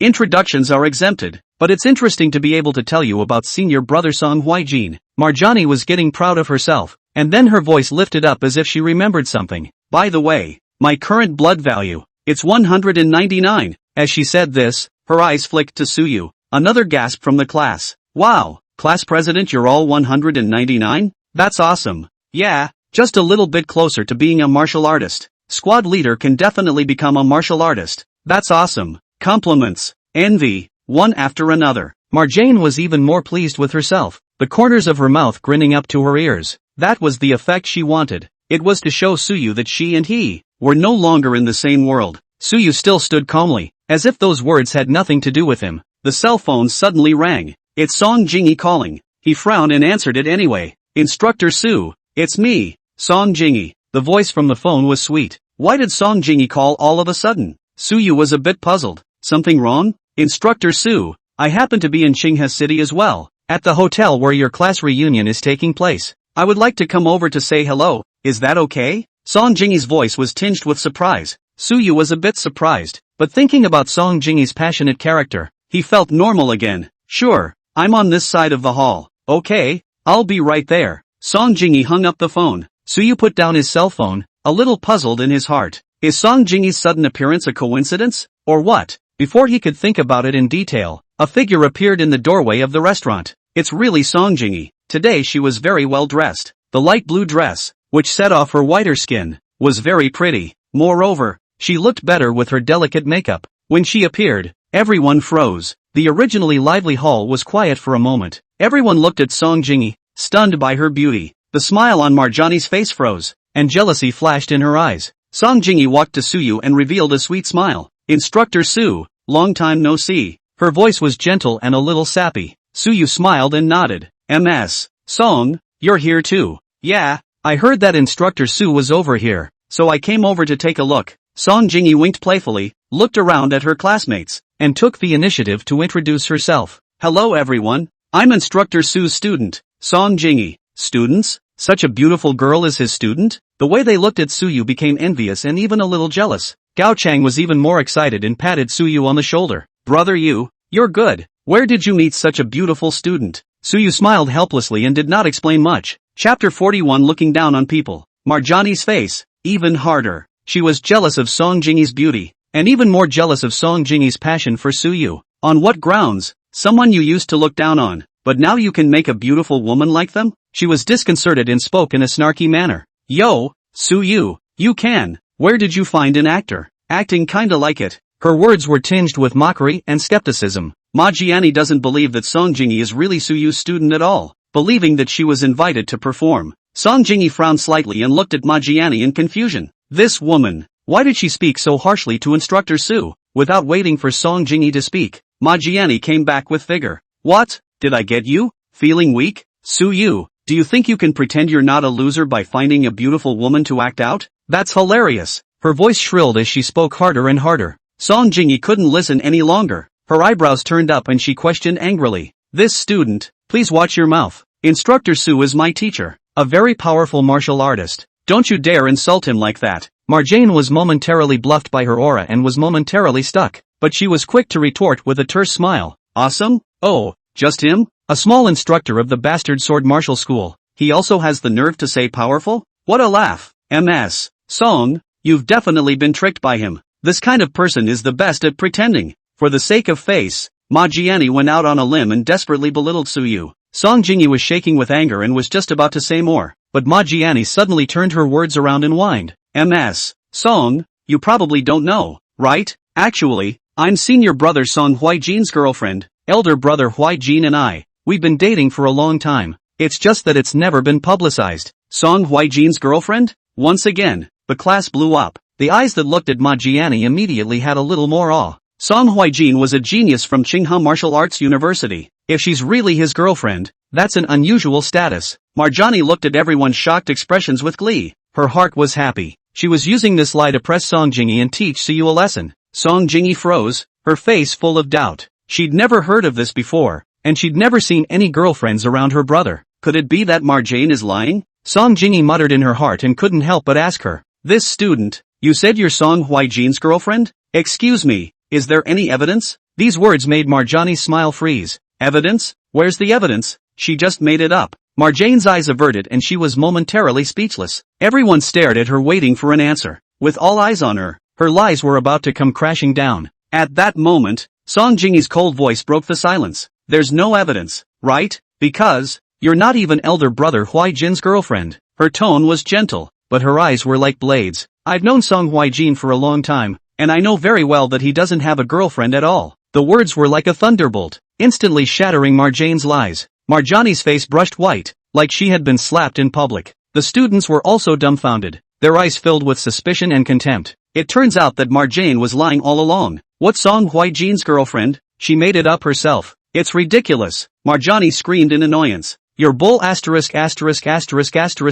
Introductions are exempted, but it's interesting to be able to tell you about senior brother Song Hwaijin. Marjane was getting proud of herself, and then her voice lifted up as if she remembered something. By the way, my current blood value, it's 199. As she said this, her eyes flicked to Suyu. Another gasp from the class. Wow, class president, you're all 199? That's awesome. Yeah, just a little bit closer to being a martial artist. Squad leader can definitely become a martial artist. That's awesome. Compliments. Envy. One after another. Marjane was even more pleased with herself, the corners of her mouth grinning up to her ears. That was the effect she wanted. It was to show Suyu that she and he were no longer in the same world. Suyu still stood calmly, as if those words had nothing to do with him. The cell phone suddenly rang. It's Song Jingyi calling. He frowned and answered it anyway. Instructor Su. It's me, Song Jingyi. The voice from the phone was sweet. Why did Song Jingyi call all of a sudden? Suyu was a bit puzzled. Something wrong? Instructor Su, I happen to be in Tsinghua City as well, at the hotel where your class reunion is taking place. I would like to come over to say hello. Is that okay? Song Jingyi's voice was tinged with surprise. Suyu was a bit surprised, but thinking about Song Jingyi's passionate character, he felt normal again. Sure, I'm on this side of the hall. Okay, I'll be right there. Song Jingyi hung up the phone. Suyu put down his cell phone, a little puzzled in his heart. Is Song Jingyi's sudden appearance a coincidence, or what? Before he could think about it in detail, a figure appeared in the doorway of the restaurant. It's really Song Jingyi. Today she was very well dressed. The light blue dress, which set off her whiter skin, was very pretty. Moreover, she looked better with her delicate makeup. When she appeared, everyone froze. The originally lively hall was quiet for a moment. Everyone looked at Song Jingyi, stunned by her beauty. The smile on Marjani's face froze, and jealousy flashed in her eyes. Song Jingyi walked to Suyu and revealed a sweet smile. Instructor Su, long time no see. Her voice was gentle and a little sappy. Suyu smiled and nodded. MS. Song, you're here too. Yeah, I heard that Instructor Su was over here, so I came over to take a look. Song Jingyi winked playfully, looked around at her classmates, and took the initiative to introduce herself. Hello everyone, I'm Instructor Su's student, Song Jingyi. Students? Such a beautiful girl is his student? The way they looked at Suyu became envious and even a little jealous. Gao Chang was even more excited and patted Suyu on the shoulder. Brother, you're good. Where did you meet such a beautiful student? Suyu smiled helplessly and did not explain much. Chapter 41. Looking down on people. Marjani's face, even harder. She was jealous of Song Jingyi's beauty, and even more jealous of Song Jingyi's passion for Suyu. On what grounds? Someone you used to look down on, but now you can make a beautiful woman like them? She was disconcerted and spoke in a snarky manner. Yo, Suyu, you can. Where did you find an actor? Acting kinda like it. Her words were tinged with mockery and skepticism. Majiani doesn't believe that Song Jingyi is really Suyu's student at all, believing that she was invited to perform. Song Jingyi frowned slightly and looked at Majiani in confusion. This woman, why did she speak so harshly to Instructor Su? Without waiting for Song Jingyi to speak, Majiani came back with vigor. What? Did I get you? Feeling weak? Suyu, do you think you can pretend you're not a loser by finding a beautiful woman to act out? That's hilarious. Her voice shrilled as she spoke harder and harder. Song Jingyi couldn't listen any longer. Her eyebrows turned up and she questioned angrily. This student, please watch your mouth. Instructor Su is my teacher, a very powerful martial artist. Don't you dare insult him like that. Marjane was momentarily bluffed by her aura and was momentarily stuck, but she was quick to retort with a terse smile. Awesome? Oh, just him? A small instructor of the bastard sword martial school. He also has the nerve to say powerful? What a laugh. MS. Song, you've definitely been tricked by him. This kind of person is the best at pretending. For the sake of face, Majiani went out on a limb and desperately belittled Suyu. Song Jingyi was shaking with anger and was just about to say more, but Ma Jiani suddenly turned her words around and whined. "Ms. Song, you probably don't know, right? Actually, I'm senior brother Song Huijin's girlfriend, elder brother Huijin and we've been dating for a long time. It's just that it's never been publicized." Song Huijin's girlfriend? Once again, the class blew up. The eyes that looked at Ma Jiani immediately had a little more awe. Song Huijin was a genius from Tsinghua Martial Arts University. If she's really his girlfriend, that's an unusual status. Marjani looked at everyone's shocked expressions with glee. Her heart was happy. She was using this lie to press Song Jingyi and teach Suyu a lesson. Song Jingyi froze, her face full of doubt. She'd never heard of this before, and she'd never seen any girlfriends around her brother. Could it be that Marjane is lying? Song Jingyi muttered in her heart and couldn't help but ask her. "This student, you said you're Song Huijin's girlfriend? Excuse me, is there any evidence?" These words made Marjani's smile freeze. Evidence? Where's the evidence? She just made it up. Marjane's eyes averted and she was momentarily speechless. Everyone stared at her waiting for an answer. With all eyes on her, her lies were about to come crashing down. At that moment, Song Jingyi's cold voice broke the silence. "There's no evidence, right? Because you're not even elder brother Huijin's girlfriend." Her tone was gentle, but her eyes were like blades. "I've known Song Huijin for a long time, and I know very well that he doesn't have a girlfriend at all." The words were like a thunderbolt, instantly shattering Marjane's lies. Marjani's face brushed white, like she had been slapped in public. The students were also dumbfounded, their eyes filled with suspicion and contempt. It turns out that Marjane was lying all along. What Song Huijin's girlfriend? She made it up herself. It's ridiculous. Marjani screamed in annoyance. "Your bull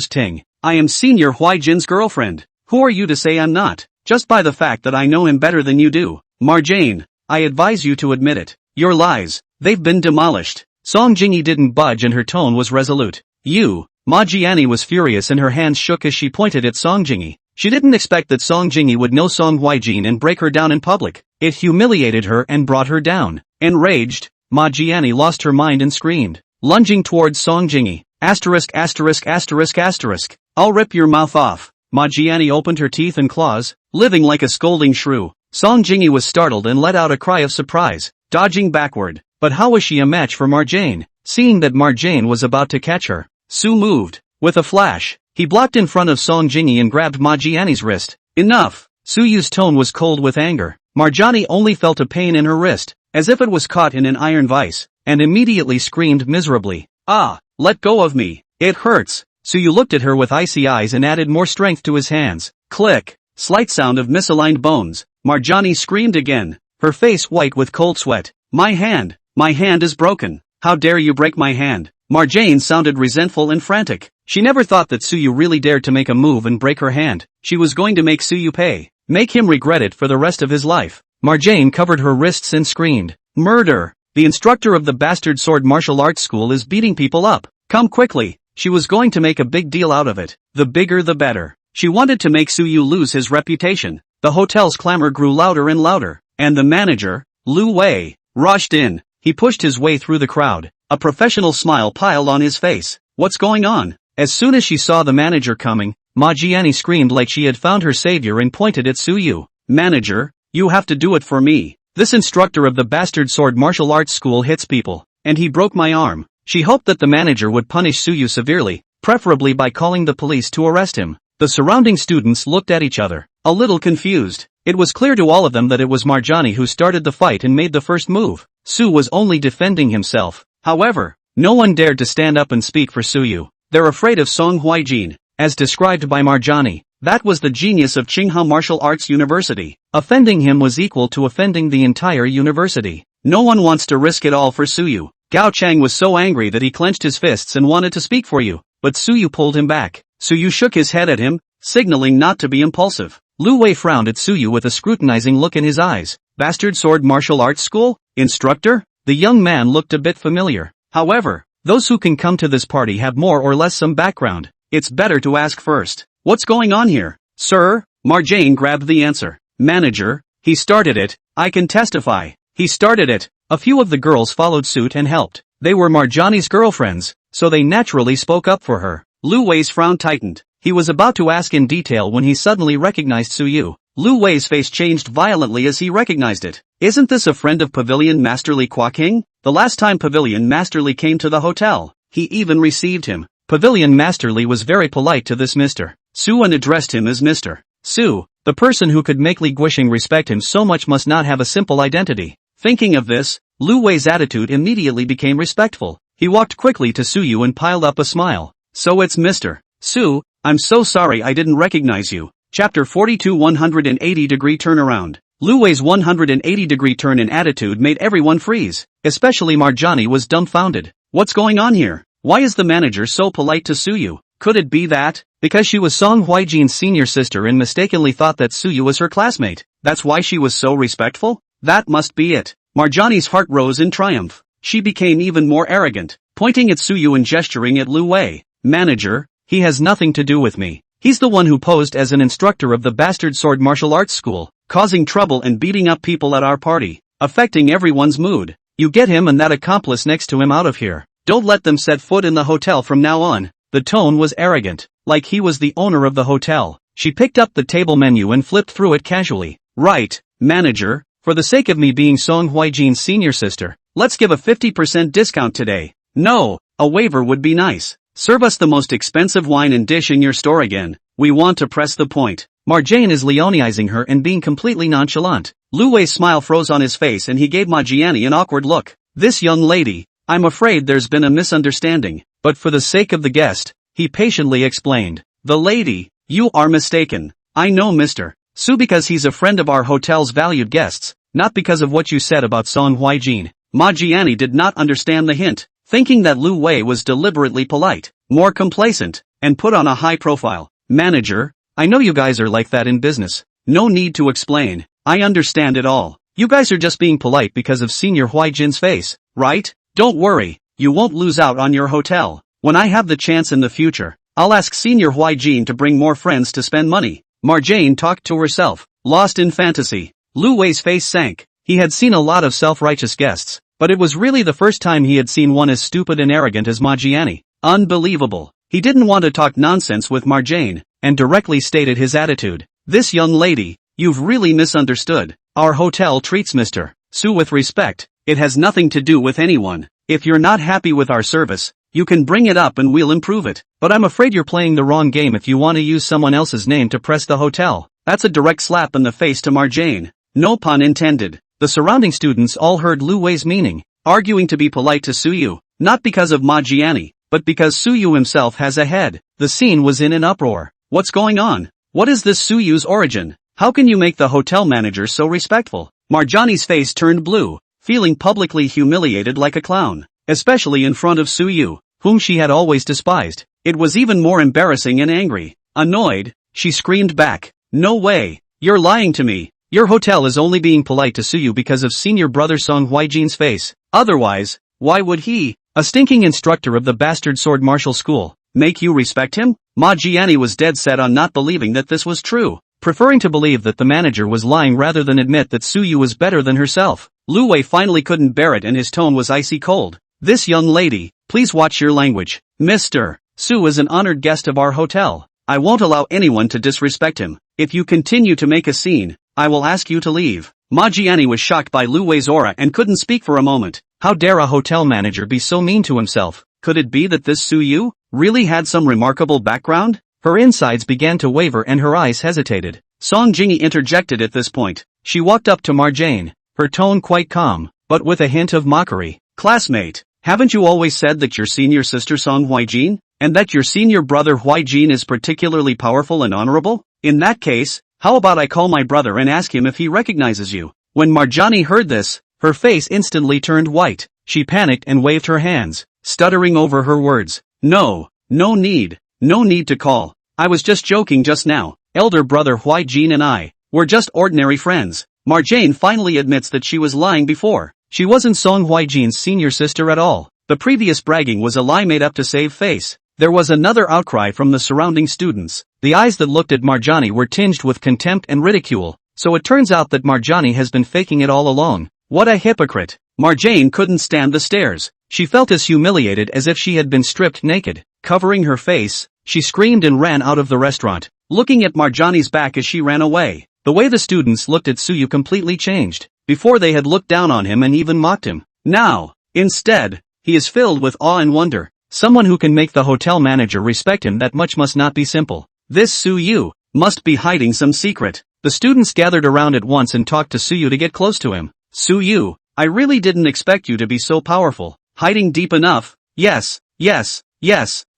ting. I am senior Huijin's girlfriend. Who are you to say I'm not? Just by the fact that I know him better than you do. Marjane, I advise you to admit it. Your lies, they've been demolished." Song Jingyi didn't budge and her tone was resolute. "You." Ma Jiani was furious and her hands shook as she pointed at Song Jingyi. She didn't expect that Song Jingyi would know Song Huijin and break her down in public. It humiliated her and brought her down. Enraged, Ma Jiani lost her mind and screamed, lunging towards Song Jingyi. "I'll rip your mouth off." Ma Jiani opened her teeth and claws, living like a scolding shrew. Song Jingyi was startled and let out a cry of surprise, dodging backward. But how was she a match for Marjane? Seeing that Marjane was about to catch her, Su moved. With a flash, he blocked in front of Song Jingyi and grabbed Ma Jiani's wrist. "Enough!" Suyu's tone was cold with anger. Marjani only felt a pain in her wrist, as if it was caught in an iron vise, and immediately screamed miserably. "Ah, let go of me, it hurts." Suyu looked at her with icy eyes and added more strength to his hands. Click! Slight sound of misaligned bones. Marjani screamed again, her face white with cold sweat. My hand is broken. How dare you break my hand?" Marjane sounded resentful and frantic. She never thought that Suyu really dared to make a move and break her hand. She was going to make Suyu pay, make him regret it for the rest of his life. Marjane covered her wrists and screamed, "Murder! The instructor of the bastard sword martial arts school is beating people up. Come quickly." She was going to make a big deal out of it. The bigger the better. She wanted to make Suyu lose his reputation. The hotel's clamor grew louder and louder, and the manager, Lu Wei, rushed in. He pushed his way through the crowd, a professional smile piled on his face. "What's going on?" As soon as she saw the manager coming, Ma Jiani screamed like she had found her savior and pointed at Suyu. "Manager, you have to do it for me. This instructor of the bastard sword martial arts school hits people, and he broke my arm." She hoped that the manager would punish Suyu severely, preferably by calling the police to arrest him. The surrounding students looked at each other, a little confused. It was clear to all of them that it was Marjani who started the fight and made the first move. Su was only defending himself. However, no one dared to stand up and speak for Suyu. They're afraid of Song Huijin, as described by Marjani. That was the genius of Tsinghua Martial Arts University. Offending him was equal to offending the entire university. No one wants to risk it all for Suyu. Gao Chang was so angry that he clenched his fists and wanted to speak for you, but Suyu pulled him back. Suyu shook his head at him, signaling not to be impulsive. Lu Wei frowned at Suyu with a scrutinizing look in his eyes. Bastard sword martial arts school? Instructor? The young man looked a bit familiar. However, those who can come to this party have more or less some background. It's better to ask first. What's going on here? Sir? Marjane grabbed the answer. Manager, he started it. I can testify. He started it. A few of the girls followed suit and helped. They were Marjani's girlfriends, so they naturally spoke up for her. Lu Wei's frown tightened. He was about to ask in detail when he suddenly recognized Suyu. Lu Wei's face changed violently as he recognized it. Isn't this a friend of Pavilion Master Li King? The last time Pavilion Master Li came to the hotel, he even received him. Pavilion Master Li was very polite to this Mr. Su and addressed him as Mr. Su. The person who could make Li Guisheng respect him so much must not have a simple identity. Thinking of this, Lu Wei's attitude immediately became respectful. He walked quickly to Su Yu and piled up a smile. So it's Mr. Su, I'm so sorry I didn't recognize you. Chapter 42 180-degree turnaround. Lu Wei's 180-degree turn in attitude made everyone freeze. Especially Marjani was dumbfounded. What's going on here? Why is the manager so polite to Su Yu? Could it be that, because she was Song Huijin's senior sister and mistakenly thought that Su Yu was her classmate, that's why she was so respectful? That must be it. Marjani's heart rose in triumph. She became even more arrogant, pointing at Su Yu and gesturing at Lu Wei. Manager, he has nothing to do with me. He's the one who posed as an instructor of the bastard sword martial arts school, causing trouble and beating up people at our party, affecting everyone's mood. You get him and that accomplice next to him out of here. Don't let them set foot in the hotel from now on. The tone was arrogant, like he was the owner of the hotel. She picked up the table menu and flipped through it casually. Right, manager, for the sake of me being Song Huijin's senior sister, let's give a 50% discount today. No, a waiver would be nice. Serve us the most expensive wine and dish in your store again. We want to press the point. Marjane is leonizing her and being completely nonchalant. Lu Wei's smile froze on his face and he gave Marjiani an awkward look. This young lady, I'm afraid there's been a misunderstanding, but for the sake of the guest, he patiently explained. The lady, you are mistaken. I know Mr. Su because he's a friend of our hotel's valued guests, not because of what you said about Song Huijin. Marjiani did not understand the hint, thinking that Lu Wei was deliberately polite, more complacent, and put on a high profile. Manager, I know you guys are like that in business. No need to explain. I understand it all. You guys are just being polite because of Senior Huijin's face, right? Don't worry, you won't lose out on your hotel. When I have the chance in the future, I'll ask Senior Huijin to bring more friends to spend money. Marjane talked to herself, lost in fantasy. Lu Wei's face sank. He had seen a lot of self-righteous guests, but it was really the first time he had seen one as stupid and arrogant as Marjiani. Unbelievable. He didn't want to talk nonsense with Marjane, and directly stated his attitude. This young lady, you've really misunderstood. Our hotel treats Mr. Su with respect. It has nothing to do with anyone. If you're not happy with our service, you can bring it up and we'll improve it. But I'm afraid you're playing the wrong game if you want to use someone else's name to press the hotel. That's a direct slap in the face to Marjane. No pun intended. The surrounding students all heard Lu Wei's meaning, arguing to be polite to Su Yu, not because of Marjiani, but because Su Yu himself has a head. The scene was in an uproar. What's going on? What is this Su Yu's origin? How can you make the hotel manager so respectful? Marjani's face turned blue, feeling publicly humiliated like a clown, especially in front of Su Yu, whom she had always despised. It was even more embarrassing and angry. Annoyed, she screamed back. No way, you're lying to me. Your hotel is only being polite to Su Yu because of senior brother Song Huijin's face. Otherwise, why would he, a stinking instructor of the bastard sword martial school, make you respect him? Ma Jiani was dead set on not believing that this was true, preferring to believe that the manager was lying rather than admit that Su Yu was better than herself. Lu Wei finally couldn't bear it and his tone was icy cold. This young lady, please watch your language. Mr. Su is an honored guest of our hotel. I won't allow anyone to disrespect him. If you continue to make a scene, I will ask you to leave. Ma Jiani was shocked by Lu Wei's aura and couldn't speak for a moment. How dare a hotel manager be so mean to himself? Could it be that this Su Yu really had some remarkable background? Her insides began to waver and her eyes hesitated. Song Jingi interjected at this point. She walked up to Marjane, her tone quite calm, but with a hint of mockery. Classmate, haven't you always said that your senior sister Song Huijin, and that your senior brother Huijin is particularly powerful and honorable? In that case, how about I call my brother and ask him if he recognizes you? When Marjani heard this, her face instantly turned white. She panicked and waved her hands, stuttering over her words. No need to call. I was just joking just now. Elder brother Huijin and I, we're just ordinary friends. Marjane finally admits that she was lying before. She wasn't Song Huijin's senior sister at all. The previous bragging was a lie made up to save face. There was another outcry from the surrounding students. The eyes that looked at Marjani were tinged with contempt and ridicule. So it turns out that Marjani has been faking it all along. What a hypocrite. Marjane couldn't stand the stares. She felt as humiliated as if she had been stripped naked. Covering her face, she screamed and ran out of the restaurant, looking at Marjani's back as she ran away. The way the students looked at Suyu completely changed. Before they had looked down on him and even mocked him. Now, instead, he is filled with awe and wonder. Someone who can make the hotel manager respect him that much must not be simple. This Suyu must be hiding some secret. The students gathered around at once and talked to Suyu to get close to him. Suyu, I really didn't expect you to be so powerful. Hiding deep enough? Yes.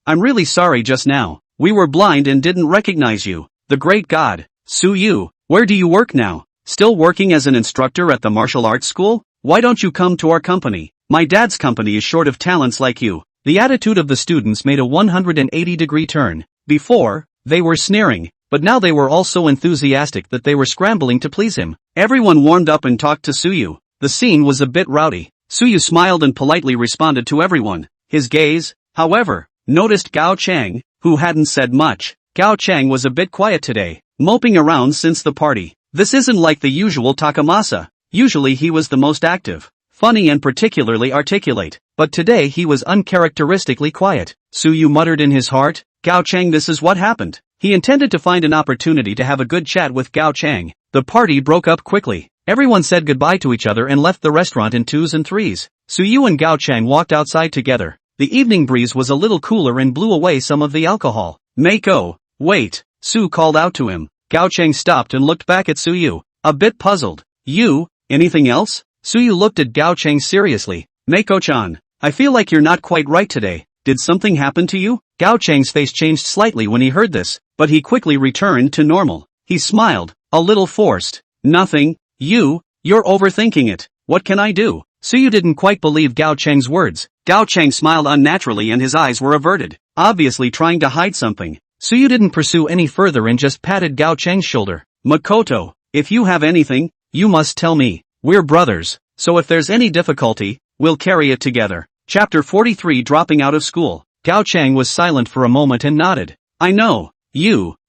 I'm really sorry just now. We were blind and didn't recognize you. The great God. Suyu, where do you work now? Still working as an instructor at the martial arts school? Why don't you come to our company? My dad's company is short of talents like you. The attitude of the students made a 180-degree turn. Before, they were sneering, but now they were all so enthusiastic that they were scrambling to please him. Everyone warmed up and talked to Suyu. The scene was a bit rowdy. Suyu smiled and politely responded to everyone. His gaze, however, noticed Gao Chang, who hadn't said much. Gao Chang was a bit quiet today, moping around since the party. This isn't like the usual Takamasa. Usually he was the most active, funny and particularly articulate, but today he was uncharacteristically quiet. Suyu muttered in his heart, Gao Chang, this is what happened. He intended to find an opportunity to have a good chat with Gao Chang. The party broke up quickly. Everyone said goodbye to each other and left the restaurant in twos and threes. Suyu and Gao Chang walked outside together. The evening breeze was a little cooler and blew away some of the alcohol. Mako, wait, Su called out to him. Gao Chang stopped and looked back at Suyu, a bit puzzled. You, anything else? Suyu looked at Gao Chang seriously. Mako-chan, I feel like you're not quite right today. Did something happen to you? Gao Chang's face changed slightly when he heard this, but he quickly returned to normal. He smiled, a little forced. Nothing, you're overthinking it. What can I do? Suyu didn't quite believe Gao Chang's words. Gao Chang smiled unnaturally and his eyes were averted, obviously trying to hide something. Suyu didn't pursue any further and just patted Gao Chang's shoulder. Makoto, if you have anything, you must tell me. We're brothers, so if there's any difficulty, we'll carry it together. Chapter 43 Dropping Out of School. Gao Chang was silent for a moment and nodded. I know.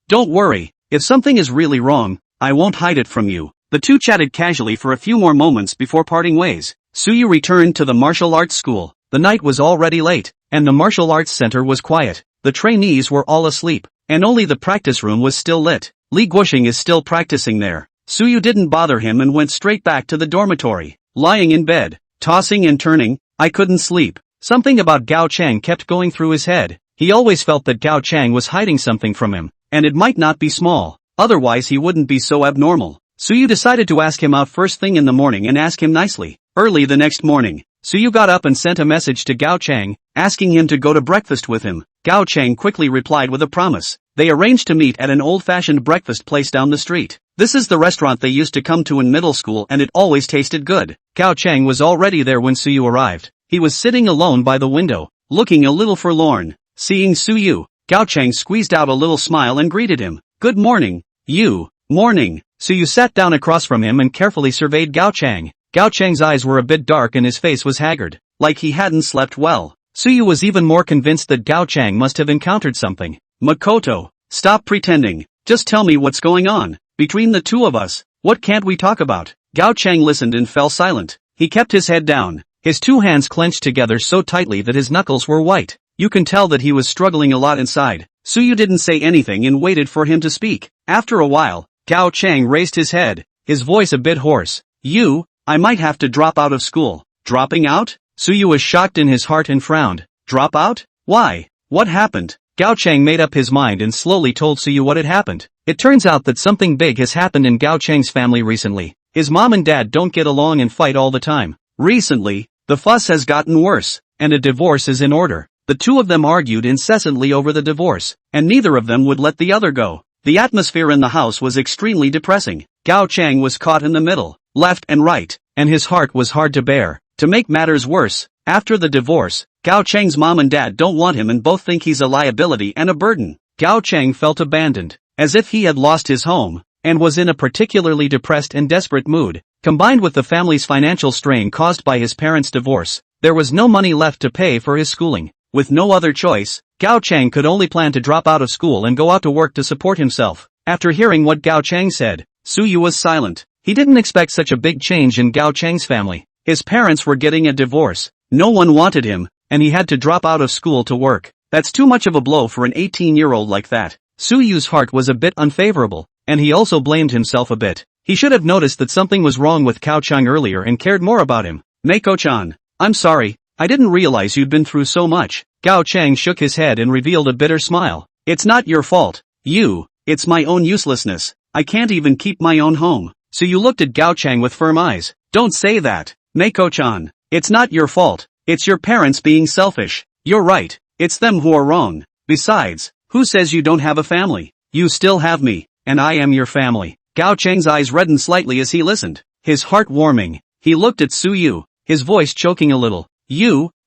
Don't worry. If something is really wrong, I won't hide it from you. The two chatted casually for a few more moments before parting ways. Suyu returned to the martial arts school. The night was already late, and the martial arts center was quiet. The trainees were all asleep, and only the practice room was still lit. Li Guoxing is still practicing there. Suyu didn't bother him and went straight back to the dormitory. Lying in bed, tossing and turning, I couldn't sleep. Something about Gao Chang kept going through his head. He always felt that Gao Chang was hiding something from him, and it might not be small. Otherwise he wouldn't be so abnormal. Suyu decided to ask him out first thing in the morning and ask him nicely. Early the next morning, Suyu got up and sent a message to Gao Chang, asking him to go to breakfast with him. Gao Chang quickly replied with a promise. They arranged to meet at an old-fashioned breakfast place down the street. This is the restaurant they used to come to in middle school and it always tasted good. Gao Chang was already there when Suyu arrived. He was sitting alone by the window, looking a little forlorn. Seeing Suyu, Gao Chang squeezed out a little smile and greeted him. Good morning. Morning. Suyu sat down across from him and carefully surveyed Gao Chang. Gao Chang's eyes were a bit dark and his face was haggard, like he hadn't slept well. Suyu was even more convinced that Gao Chang must have encountered something. Makoto, stop pretending. Just tell me what's going on. Between the two of us, what can't we talk about? Gao Chang listened and fell silent. He kept his head down, his two hands clenched together so tightly that his knuckles were white. You can tell that he was struggling a lot inside. Suyu didn't say anything and waited for him to speak. After a while, Gao Chang raised his head, his voice a bit hoarse. I might have to drop out of school. Dropping out? Suyu was shocked in his heart and frowned. Drop out? Why? What happened? Gao Chang made up his mind and slowly told Suyu what had happened. It turns out that something big has happened in Gao Chang's family recently. His mom and dad don't get along and fight all the time. Recently, the fuss has gotten worse, and a divorce is in order. The two of them argued incessantly over the divorce, and neither of them would let the other go. The atmosphere in the house was extremely depressing. Gao Chang was caught in the middle, left and right, and his heart was hard to bear. To make matters worse, after the divorce, Gao Chang's mom and dad don't want him and both think he's a liability and a burden. Gao Chang felt abandoned, as if he had lost his home, and was in a particularly depressed and desperate mood. Combined with the family's financial strain caused by his parents' divorce, there was no money left to pay for his schooling. With no other choice, Gao Chang could only plan to drop out of school and go out to work to support himself. After hearing what Gao Chang said, Suyu was silent. He didn't expect such a big change in Gao Chang's family. His parents were getting a divorce, no one wanted him, and he had to drop out of school to work. That's too much of a blow for an 18-year-old like that. Suyu's heart was a bit unfavorable. and he also blamed himself a bit. He should have noticed that something was wrong with Cao Chang earlier and cared more about him. Mako-chan, I'm sorry, I didn't realize you'd been through so much. Gao Chang shook his head and revealed a bitter smile. It's not your fault. It's my own uselessness. I can't even keep my own home. So you looked at Gao Chang with firm eyes. Don't say that. Mako-chan, it's not your fault. It's your parents being selfish. You're right. It's them who are wrong. Besides, who says you don't have a family? You still have me, and I am your family. Gao Chang's eyes reddened slightly as he listened, his heart warming. He looked at Su Yu, his voice choking a little.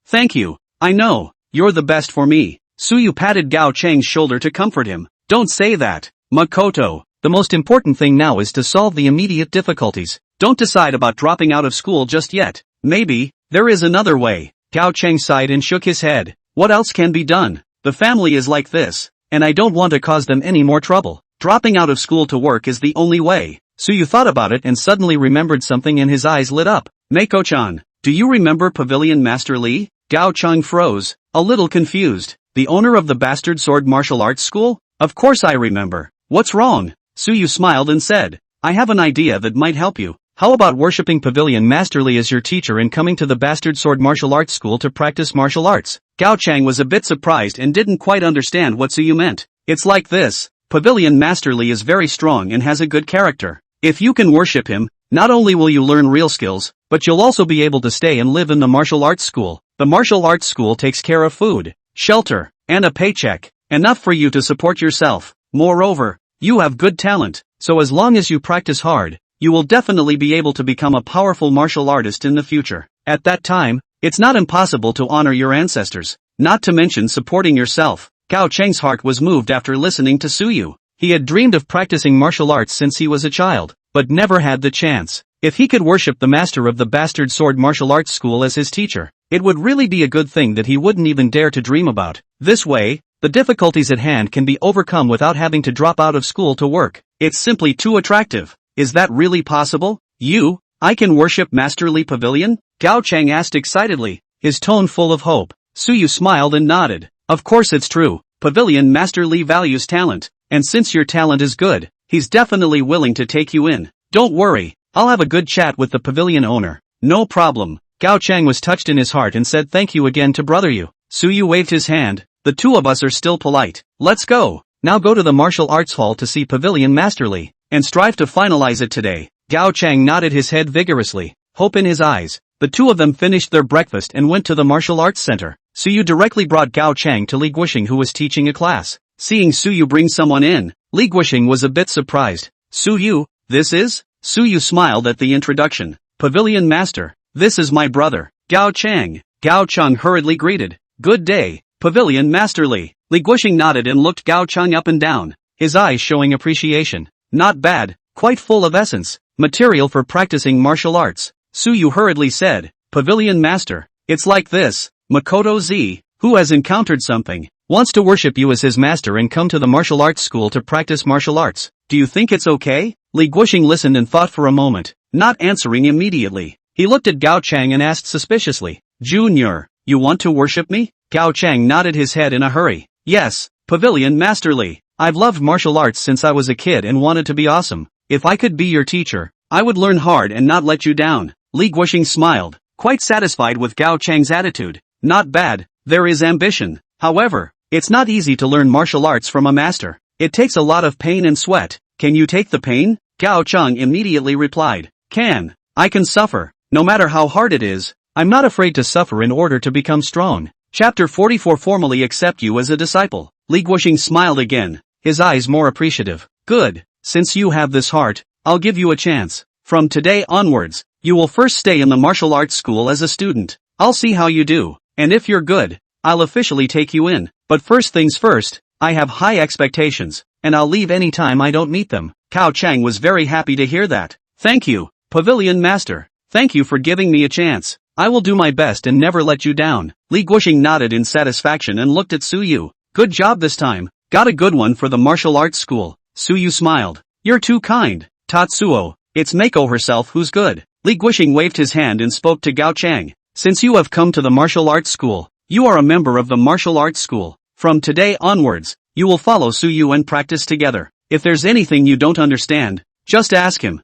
Thank you. I know, you're the best for me. Su Yu patted Gao Chang's shoulder to comfort him. Don't say that. Makoto, the most important thing now is to solve the immediate difficulties. Don't decide about dropping out of school just yet. Maybe, there is another way. Gao Chang sighed and shook his head. What else can be done? The family is like this, and I don't want to cause them any more trouble. Dropping out of school to work is the only way. Su Yu thought about it and suddenly remembered something and his eyes lit up. Mako-chan, do you remember Pavilion Master Lee? Gao Chang froze, a little confused. The owner of the Bastard Sword Martial Arts School? Of course I remember. What's wrong? Su Yu smiled and said, I have an idea that might help you. How about worshipping Pavilion Master Lee as your teacher and coming to the Bastard Sword Martial Arts School to practice martial arts? Gao Chang was a bit surprised and didn't quite understand what Su Yu meant. It's like this. Pavilion Master Lee is very strong and has a good character. If you can worship him, not only will you learn real skills, but you'll also be able to stay and live in the martial arts school. The martial arts school takes care of food, shelter, and a paycheck, enough for you to support yourself. Moreover, you have good talent, so as long as you practice hard, you will definitely be able to become a powerful martial artist in the future. At that time, it's not impossible to honor your ancestors, not to mention supporting yourself. Gao Cheng's heart was moved after listening to Su Yu. He had dreamed of practicing martial arts since he was a child, but never had the chance. If he could worship the master of the Bastard Sword Martial Arts School as his teacher, it would really be a good thing that he wouldn't even dare to dream about. This way, the difficulties at hand can be overcome without having to drop out of school to work. It's simply too attractive. Is that really possible? I can worship Master Lee Pavilion? Gao Chang asked excitedly, his tone full of hope. Su Yu smiled and nodded. Of course it's true. Pavilion Master Lee values talent, and since your talent is good, he's definitely willing to take you in. Don't worry, I'll have a good chat with the pavilion owner. No problem. Gao Chang was touched in his heart and said thank you again to Brother Yu. Su Yu waved his hand. The two of us are still polite. Let's go. Now go to the martial arts hall to see Pavilion Master Lee, and strive to finalize it today. Gao Chang nodded his head vigorously, hope in his eyes. The two of them finished their breakfast and went to the martial arts center. Su Yu directly brought Gao Chang to Li Guoxing, who was teaching a class. Seeing Su Yu bring someone in, Li Guoxing was a bit surprised. Su Yu, this is? Su Yu smiled at the introduction. Pavilion Master, this is my brother, Gao Chang. Gao Chang hurriedly greeted. Good day, Pavilion Master Li. Li Guoxing nodded and looked Gao Chang up and down, his eyes showing appreciation. Not bad, quite full of essence, material for practicing martial arts. Su Yu hurriedly said, Pavilion Master, it's like this. Makoto Z, who has encountered something, wants to worship you as his master and come to the martial arts school to practice martial arts. Do you think it's okay? Li Guoxing listened and thought for a moment, not answering immediately. He looked at Gao Chang and asked suspiciously, Junior, you want to worship me? Gao Chang nodded his head in a hurry. Yes, Pavilion Master Li. I've loved martial arts since I was a kid and wanted to be awesome. If I could be your teacher, I would learn hard and not let you down. Li Guoxing smiled, quite satisfied with Gao Chang's attitude. Not bad, there is ambition. However, it's not easy to learn martial arts from a master. It takes a lot of pain and sweat. Can you take the pain? Gao Chang immediately replied. I can suffer. No matter how hard it is, I'm not afraid to suffer in order to become strong. Chapter 44 Formally accept you as a disciple. Li Guoxing smiled again, his eyes more appreciative. Good, since you have this heart, I'll give you a chance. From today onwards, you will first stay in the martial arts school as a student. I'll see how you do, and if you're good, I'll officially take you in. But first things first, I have high expectations, and I'll leave any time I don't meet them. Gao Chang was very happy to hear that. Thank you, Pavilion Master. Thank you for giving me a chance. I will do my best and never let you down. Li Guoxing nodded in satisfaction and looked at Su Yu. Good job this time. Got a good one for the martial arts school. Su Yu smiled. You're too kind. Tatsuo, it's Mako herself who's good. Li Guoxing waved his hand and spoke to Gao Chang. Since you have come to the martial arts school, you are a member of the martial arts school. From today onwards, you will follow Su Yu and practice together. If there's anything you don't understand, just ask him.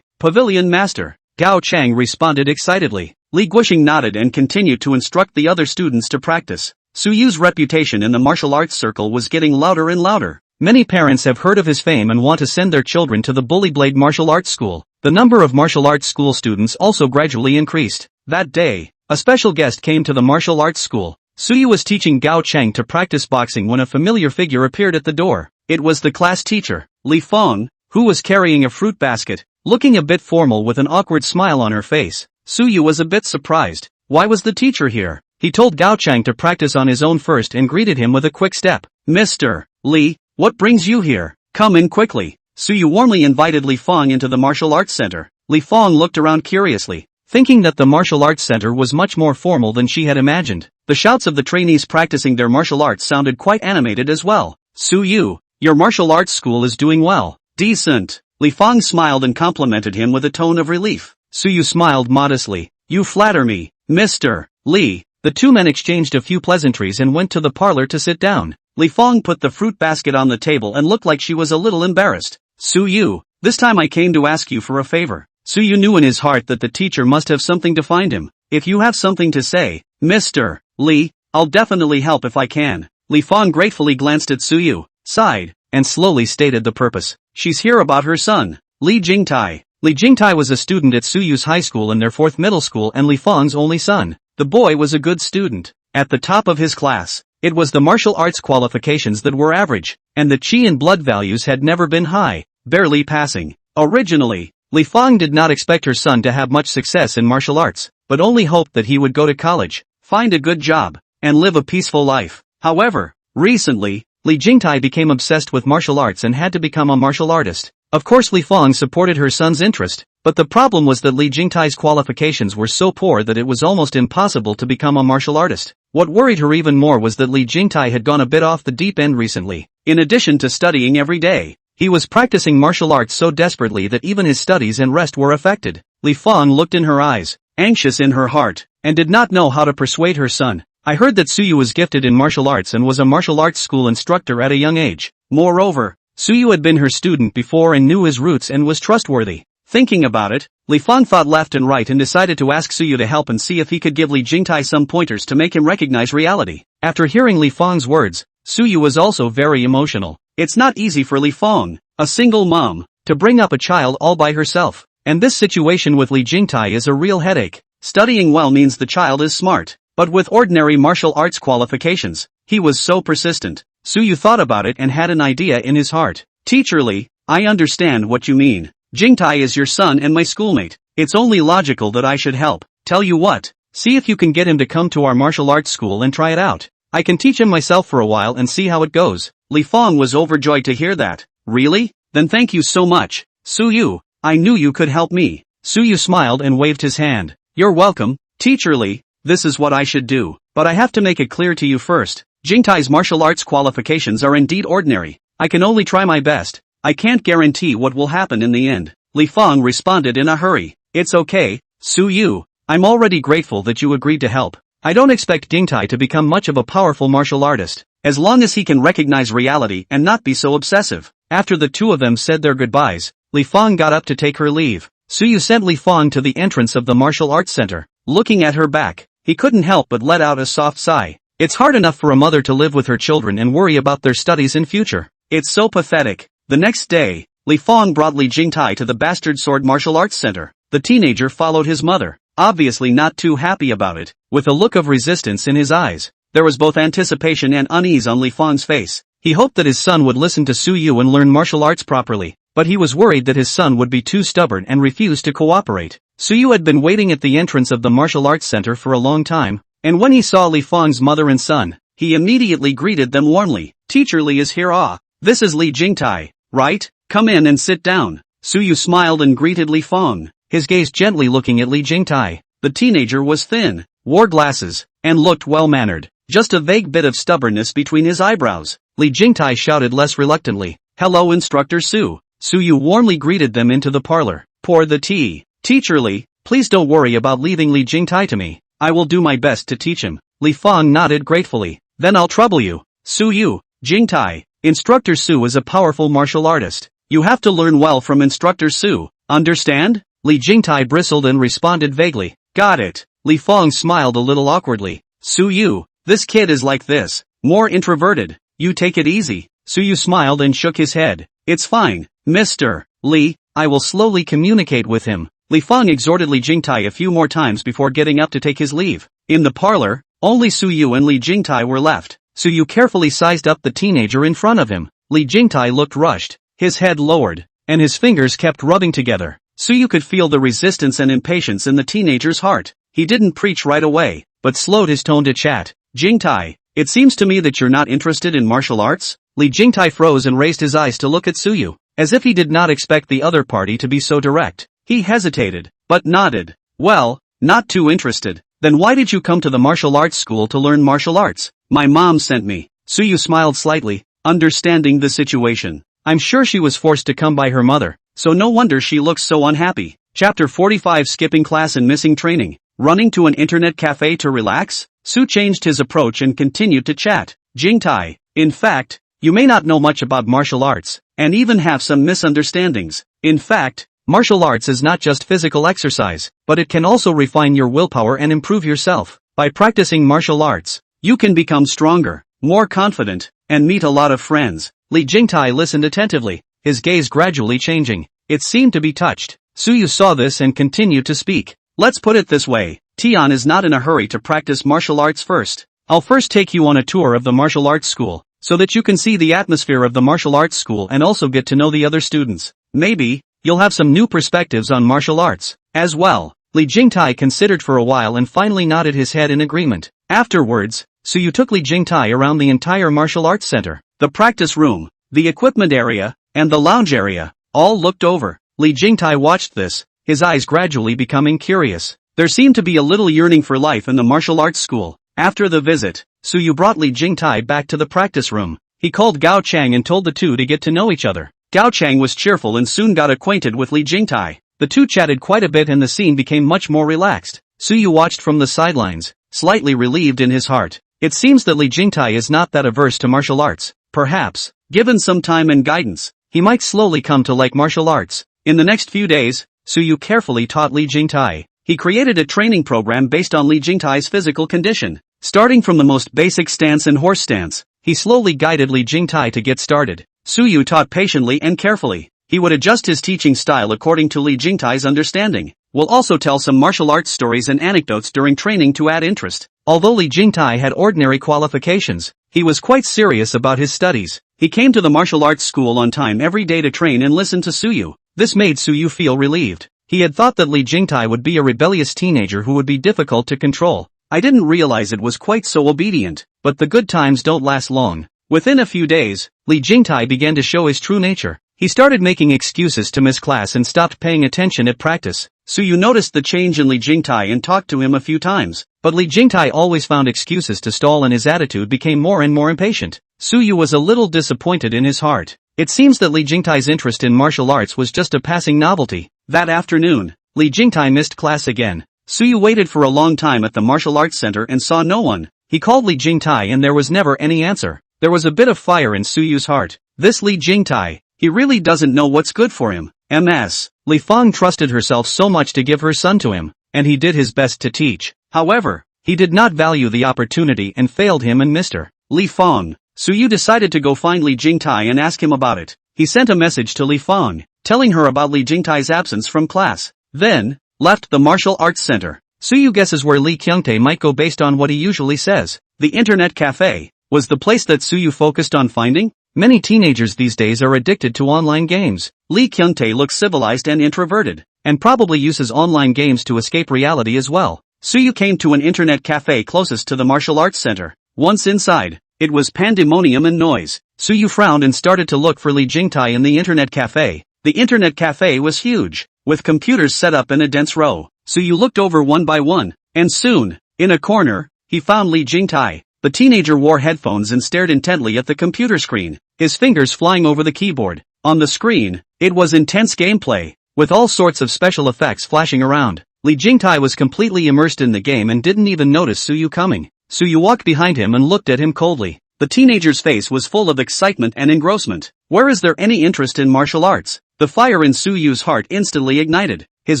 Pavilion Master. Gao Chang responded excitedly. Li Guoxing nodded and continued to instruct the other students to practice. Su Yu's reputation in the martial arts circle was getting louder and louder. Many parents have heard of his fame and want to send their children to the Bully Blade Martial Arts School. The number of martial arts school students also gradually increased. That day, a special guest came to the martial arts school. Su Yu was teaching Gao Chang to practice boxing when a familiar figure appeared at the door. It was the class teacher, Li Fong, who was carrying a fruit basket, looking a bit formal with an awkward smile on her face. Su Yu was a bit surprised. Why was the teacher here? He told Gao Chang to practice on his own first and greeted him with a quick step. Mr. Li, what brings you here? Come in quickly. Su Yu warmly invited Li Fong into the martial arts center. Li Fong looked around curiously, thinking that the martial arts center was much more formal than she had imagined. The shouts of the trainees practicing their martial arts sounded quite animated as well. Su Yu, your martial arts school is doing well. Decent. Li Fong smiled and complimented him with a tone of relief. Su Yu smiled modestly. You flatter me, Mr. Li. The two men exchanged a few pleasantries and went to the parlor to sit down. Li Fong put the fruit basket on the table and looked like she was a little embarrassed. Su Yu, this time I came to ask you for a favor. Su Yu knew in his heart that the teacher must have something to find him. If you have something to say, Mr. Li, I'll definitely help if I can. Li Fong gratefully glanced at Su Yu, sighed, and slowly stated the purpose. She's here about her son, Li Jingtai. Li Jingtai was a student at Su Yu's high school and their fourth middle school and Li Fong's only son. The boy was a good student. At the top of his class, it was the martial arts qualifications that were average, and the qi and blood values had never been high, barely passing. Originally, Li Fong did not expect her son to have much success in martial arts, but only hoped that he would go to college, find a good job, and live a peaceful life. However, recently, Li Jingtai became obsessed with martial arts and had to become a martial artist. Of course Li Fong supported her son's interest, but the problem was that Li Jingtai's qualifications were so poor that it was almost impossible to become a martial artist. What worried her even more was that Li Jingtai had gone a bit off the deep end recently. In addition to studying every day, he was practicing martial arts so desperately that even his studies and rest were affected. Li Fong looked in her eyes, anxious in her heart, and did not know how to persuade her son. I heard that Su Yu was gifted in martial arts and was a martial arts school instructor at a young age. Moreover, Su Yu had been her student before and knew his roots and was trustworthy. Thinking about it, Li Fong thought left and right and decided to ask Su Yu to help and see if he could give Li Jingtai some pointers to make him recognize reality. After hearing Li Fong's words, Su Yu was also very emotional. It's not easy for Li Fong, a single mom, to bring up a child all by herself. And this situation with Li Jingtai is a real headache. Studying well means the child is smart, but with ordinary martial arts qualifications, he was so persistent. Su Yu thought about it and had an idea in his heart. Teacher Li, I understand what you mean. Jingtai is your son and my schoolmate. It's only logical that I should help. Tell you what, see if you can get him to come to our martial arts school and try it out. I can teach him myself for a while and see how it goes. Li Fong was overjoyed to hear that. Really? Then thank you so much, Su Yu. I knew you could help me. Su Yu smiled and waved his hand. You're welcome, Teacher Li. This is what I should do. But I have to make it clear to you first. Jingtai's martial arts qualifications are indeed ordinary. I can only try my best. I can't guarantee what will happen in the end. Li Fong responded in a hurry. It's okay, Su Yu. I'm already grateful that you agreed to help. I don't expect Jingtai to become much of a powerful martial artist, as long as he can recognize reality and not be so obsessive. After the two of them said their goodbyes, Li Fong got up to take her leave. Su Yu sent Li Fong to the entrance of the martial arts center. Looking at her back, he couldn't help but let out a soft sigh. It's hard enough for a mother to live with her children and worry about their studies in future. It's so pathetic. The next day, Li Fong brought Li Jingtai to the Bastard Sword Martial Arts Center. The teenager followed his mother, obviously not too happy about it, with a look of resistance in his eyes. There was both anticipation and unease on Li Fong's face. He hoped that his son would listen to Su Yu and learn martial arts properly, but he was worried that his son would be too stubborn and refuse to cooperate. Su Yu had been waiting at the entrance of the martial arts center for a long time, and when he saw Li Fong's mother and son, he immediately greeted them warmly. Teacher Li is here. This is Li Jingtai, right? Come in and sit down. Su Yu smiled and greeted Li Fong, his gaze gently looking at Li Jingtai. The teenager was thin, wore glasses, and looked well-mannered, just a vague bit of stubbornness between his eyebrows. Li Jingtai shouted less reluctantly, "Hello Instructor Su." Su Yu warmly greeted them into the parlor. Pour the tea. Teacher Li, please don't worry about leaving Li Jingtai to me. I will do my best to teach him. Li Fong nodded gratefully. Then I'll trouble you. Su Yu, Jingtai, Instructor Su is a powerful martial artist. You have to learn well from Instructor Su, understand? Li Jingtai bristled and responded vaguely. Got it. Li Fong smiled a little awkwardly. Su Yu, this kid is like this, more introverted. You take it easy. Su Yu smiled and shook his head. It's fine, Mr. Li, I will slowly communicate with him. Li Fong exhorted Li Jingtai a few more times before getting up to take his leave. In the parlor, only Su Yu and Li Jingtai were left. Su Yu carefully sized up the teenager in front of him. Li Jingtai looked rushed, his head lowered, and his fingers kept rubbing together. Su Yu could feel the resistance and impatience in the teenager's heart. He didn't preach right away, but slowed his tone to chat. Jingtai, it seems to me that you're not interested in martial arts? Li Jingtai froze and raised his eyes to look at Su Yu, as if he did not expect the other party to be so direct. He hesitated, but nodded. Well, not too interested. Then why did you come to the martial arts school to learn martial arts? My mom sent me. Su Yu smiled slightly, understanding the situation. I'm sure she was forced to come by her mother, so no wonder she looks so unhappy. Chapter 45 Skipping class and missing training. Running to an internet cafe to relax? Su changed his approach and continued to chat. Jingtai, in fact, you may not know much about martial arts, and even have some misunderstandings. In fact, martial arts is not just physical exercise, but it can also refine your willpower and improve yourself. By practicing martial arts, you can become stronger, more confident, and meet a lot of friends. Li Jingtai listened attentively, his gaze gradually changing. It seemed to be touched. Su Yu saw this and continued to speak. Let's put it this way, Tian is not in a hurry to practice martial arts first. I'll first take you on a tour of the martial arts school, so that you can see the atmosphere of the martial arts school and also get to know the other students. Maybe, you'll have some new perspectives on martial arts, as well. Li Jingtai considered for a while and finally nodded his head in agreement. Afterwards, Su Yu took Li Jingtai around the entire martial arts center. The practice room, the equipment area, and the lounge area, all looked over. Li Jingtai watched this, his eyes gradually becoming curious. There seemed to be a little yearning for life in the martial arts school. After the visit, Su Yu brought Li Jingtai back to the practice room. He called Gao Chang and told the two to get to know each other. Gao Chang was cheerful and soon got acquainted with Li Jingtai. The two chatted quite a bit and the scene became much more relaxed. Su Yu watched from the sidelines, slightly relieved in his heart. It seems that Li Jingtai is not that averse to martial arts. Perhaps, given some time and guidance, he might slowly come to like martial arts. In the next few days, Su Yu carefully taught Li Jingtai. He created a training program based on Li Jingtai's physical condition. Starting from the most basic stance and horse stance, he slowly guided Li Jingtai to get started. Su Yu taught patiently and carefully. He would adjust his teaching style according to Li Jingtai's understanding. Will also tell some martial arts stories and anecdotes during training to add interest. Although Li Jingtai had ordinary qualifications, he was quite serious about his studies. He came to the martial arts school on time every day to train and listen to Su Yu. This made Su Yu feel relieved. He had thought that Li Jingtai would be a rebellious teenager who would be difficult to control. I didn't realize it was quite so obedient, but the good times don't last long. Within a few days, Li Jingtai began to show his true nature. He started making excuses to miss class and stopped paying attention at practice. Su Yu noticed the change in Li Jingtai and talked to him a few times, but Li Jingtai always found excuses to stall and his attitude became more and more impatient. Su Yu was a little disappointed in his heart. It seems that Li Jingtai's interest in martial arts was just a passing novelty. That afternoon, Li Jingtai missed class again. Su Yu waited for a long time at the martial arts center and saw no one. He called Li Jingtai and there was never any answer. There was a bit of fire in Su Yu's heart. This Li Jingtai, he really doesn't know what's good for him. Ms. Li Fong trusted herself so much to give her son to him, and he did his best to teach. However, he did not value the opportunity and failed him and Mr. Li Fong. Su Yu decided to go find Li Jingtai and ask him about it. He sent a message to Li Fong, telling her about Li Jingtai's absence from class. Then, left the martial arts center. Su Yu guesses where Li Kyungtae might go based on what he usually says. The internet cafe was the place that Su Yu focused on finding. Many teenagers these days are addicted to online games. Li Kyungtae looks civilized and introverted, and probably uses online games to escape reality as well. Su Yu came to an internet cafe closest to the martial arts center. Once inside, it was pandemonium and noise. Su Yu frowned and started to look for Li Jingtai in the internet cafe. The internet cafe was huge, with computers set up in a dense row. Su Yu looked over one by one, and soon, in a corner, he found Li Jingtai. The teenager wore headphones and stared intently at the computer screen, his fingers flying over the keyboard. On the screen, it was intense gameplay, with all sorts of special effects flashing around. Li Jingtai was completely immersed in the game and didn't even notice Su Yu coming. Su Yu walked behind him and looked at him coldly. The teenager's face was full of excitement and engrossment. Where is there any interest in martial arts? The fire in Suyu's heart instantly ignited. His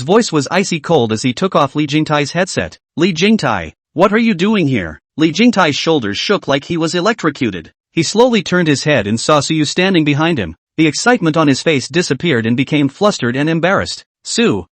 voice was icy cold as he took off Li Jingtai's headset. Li Jingtai, what are you doing here? Li Jingtai's shoulders shook like he was electrocuted. He slowly turned his head and saw Suyu standing behind him. The excitement on his face disappeared and became flustered and embarrassed.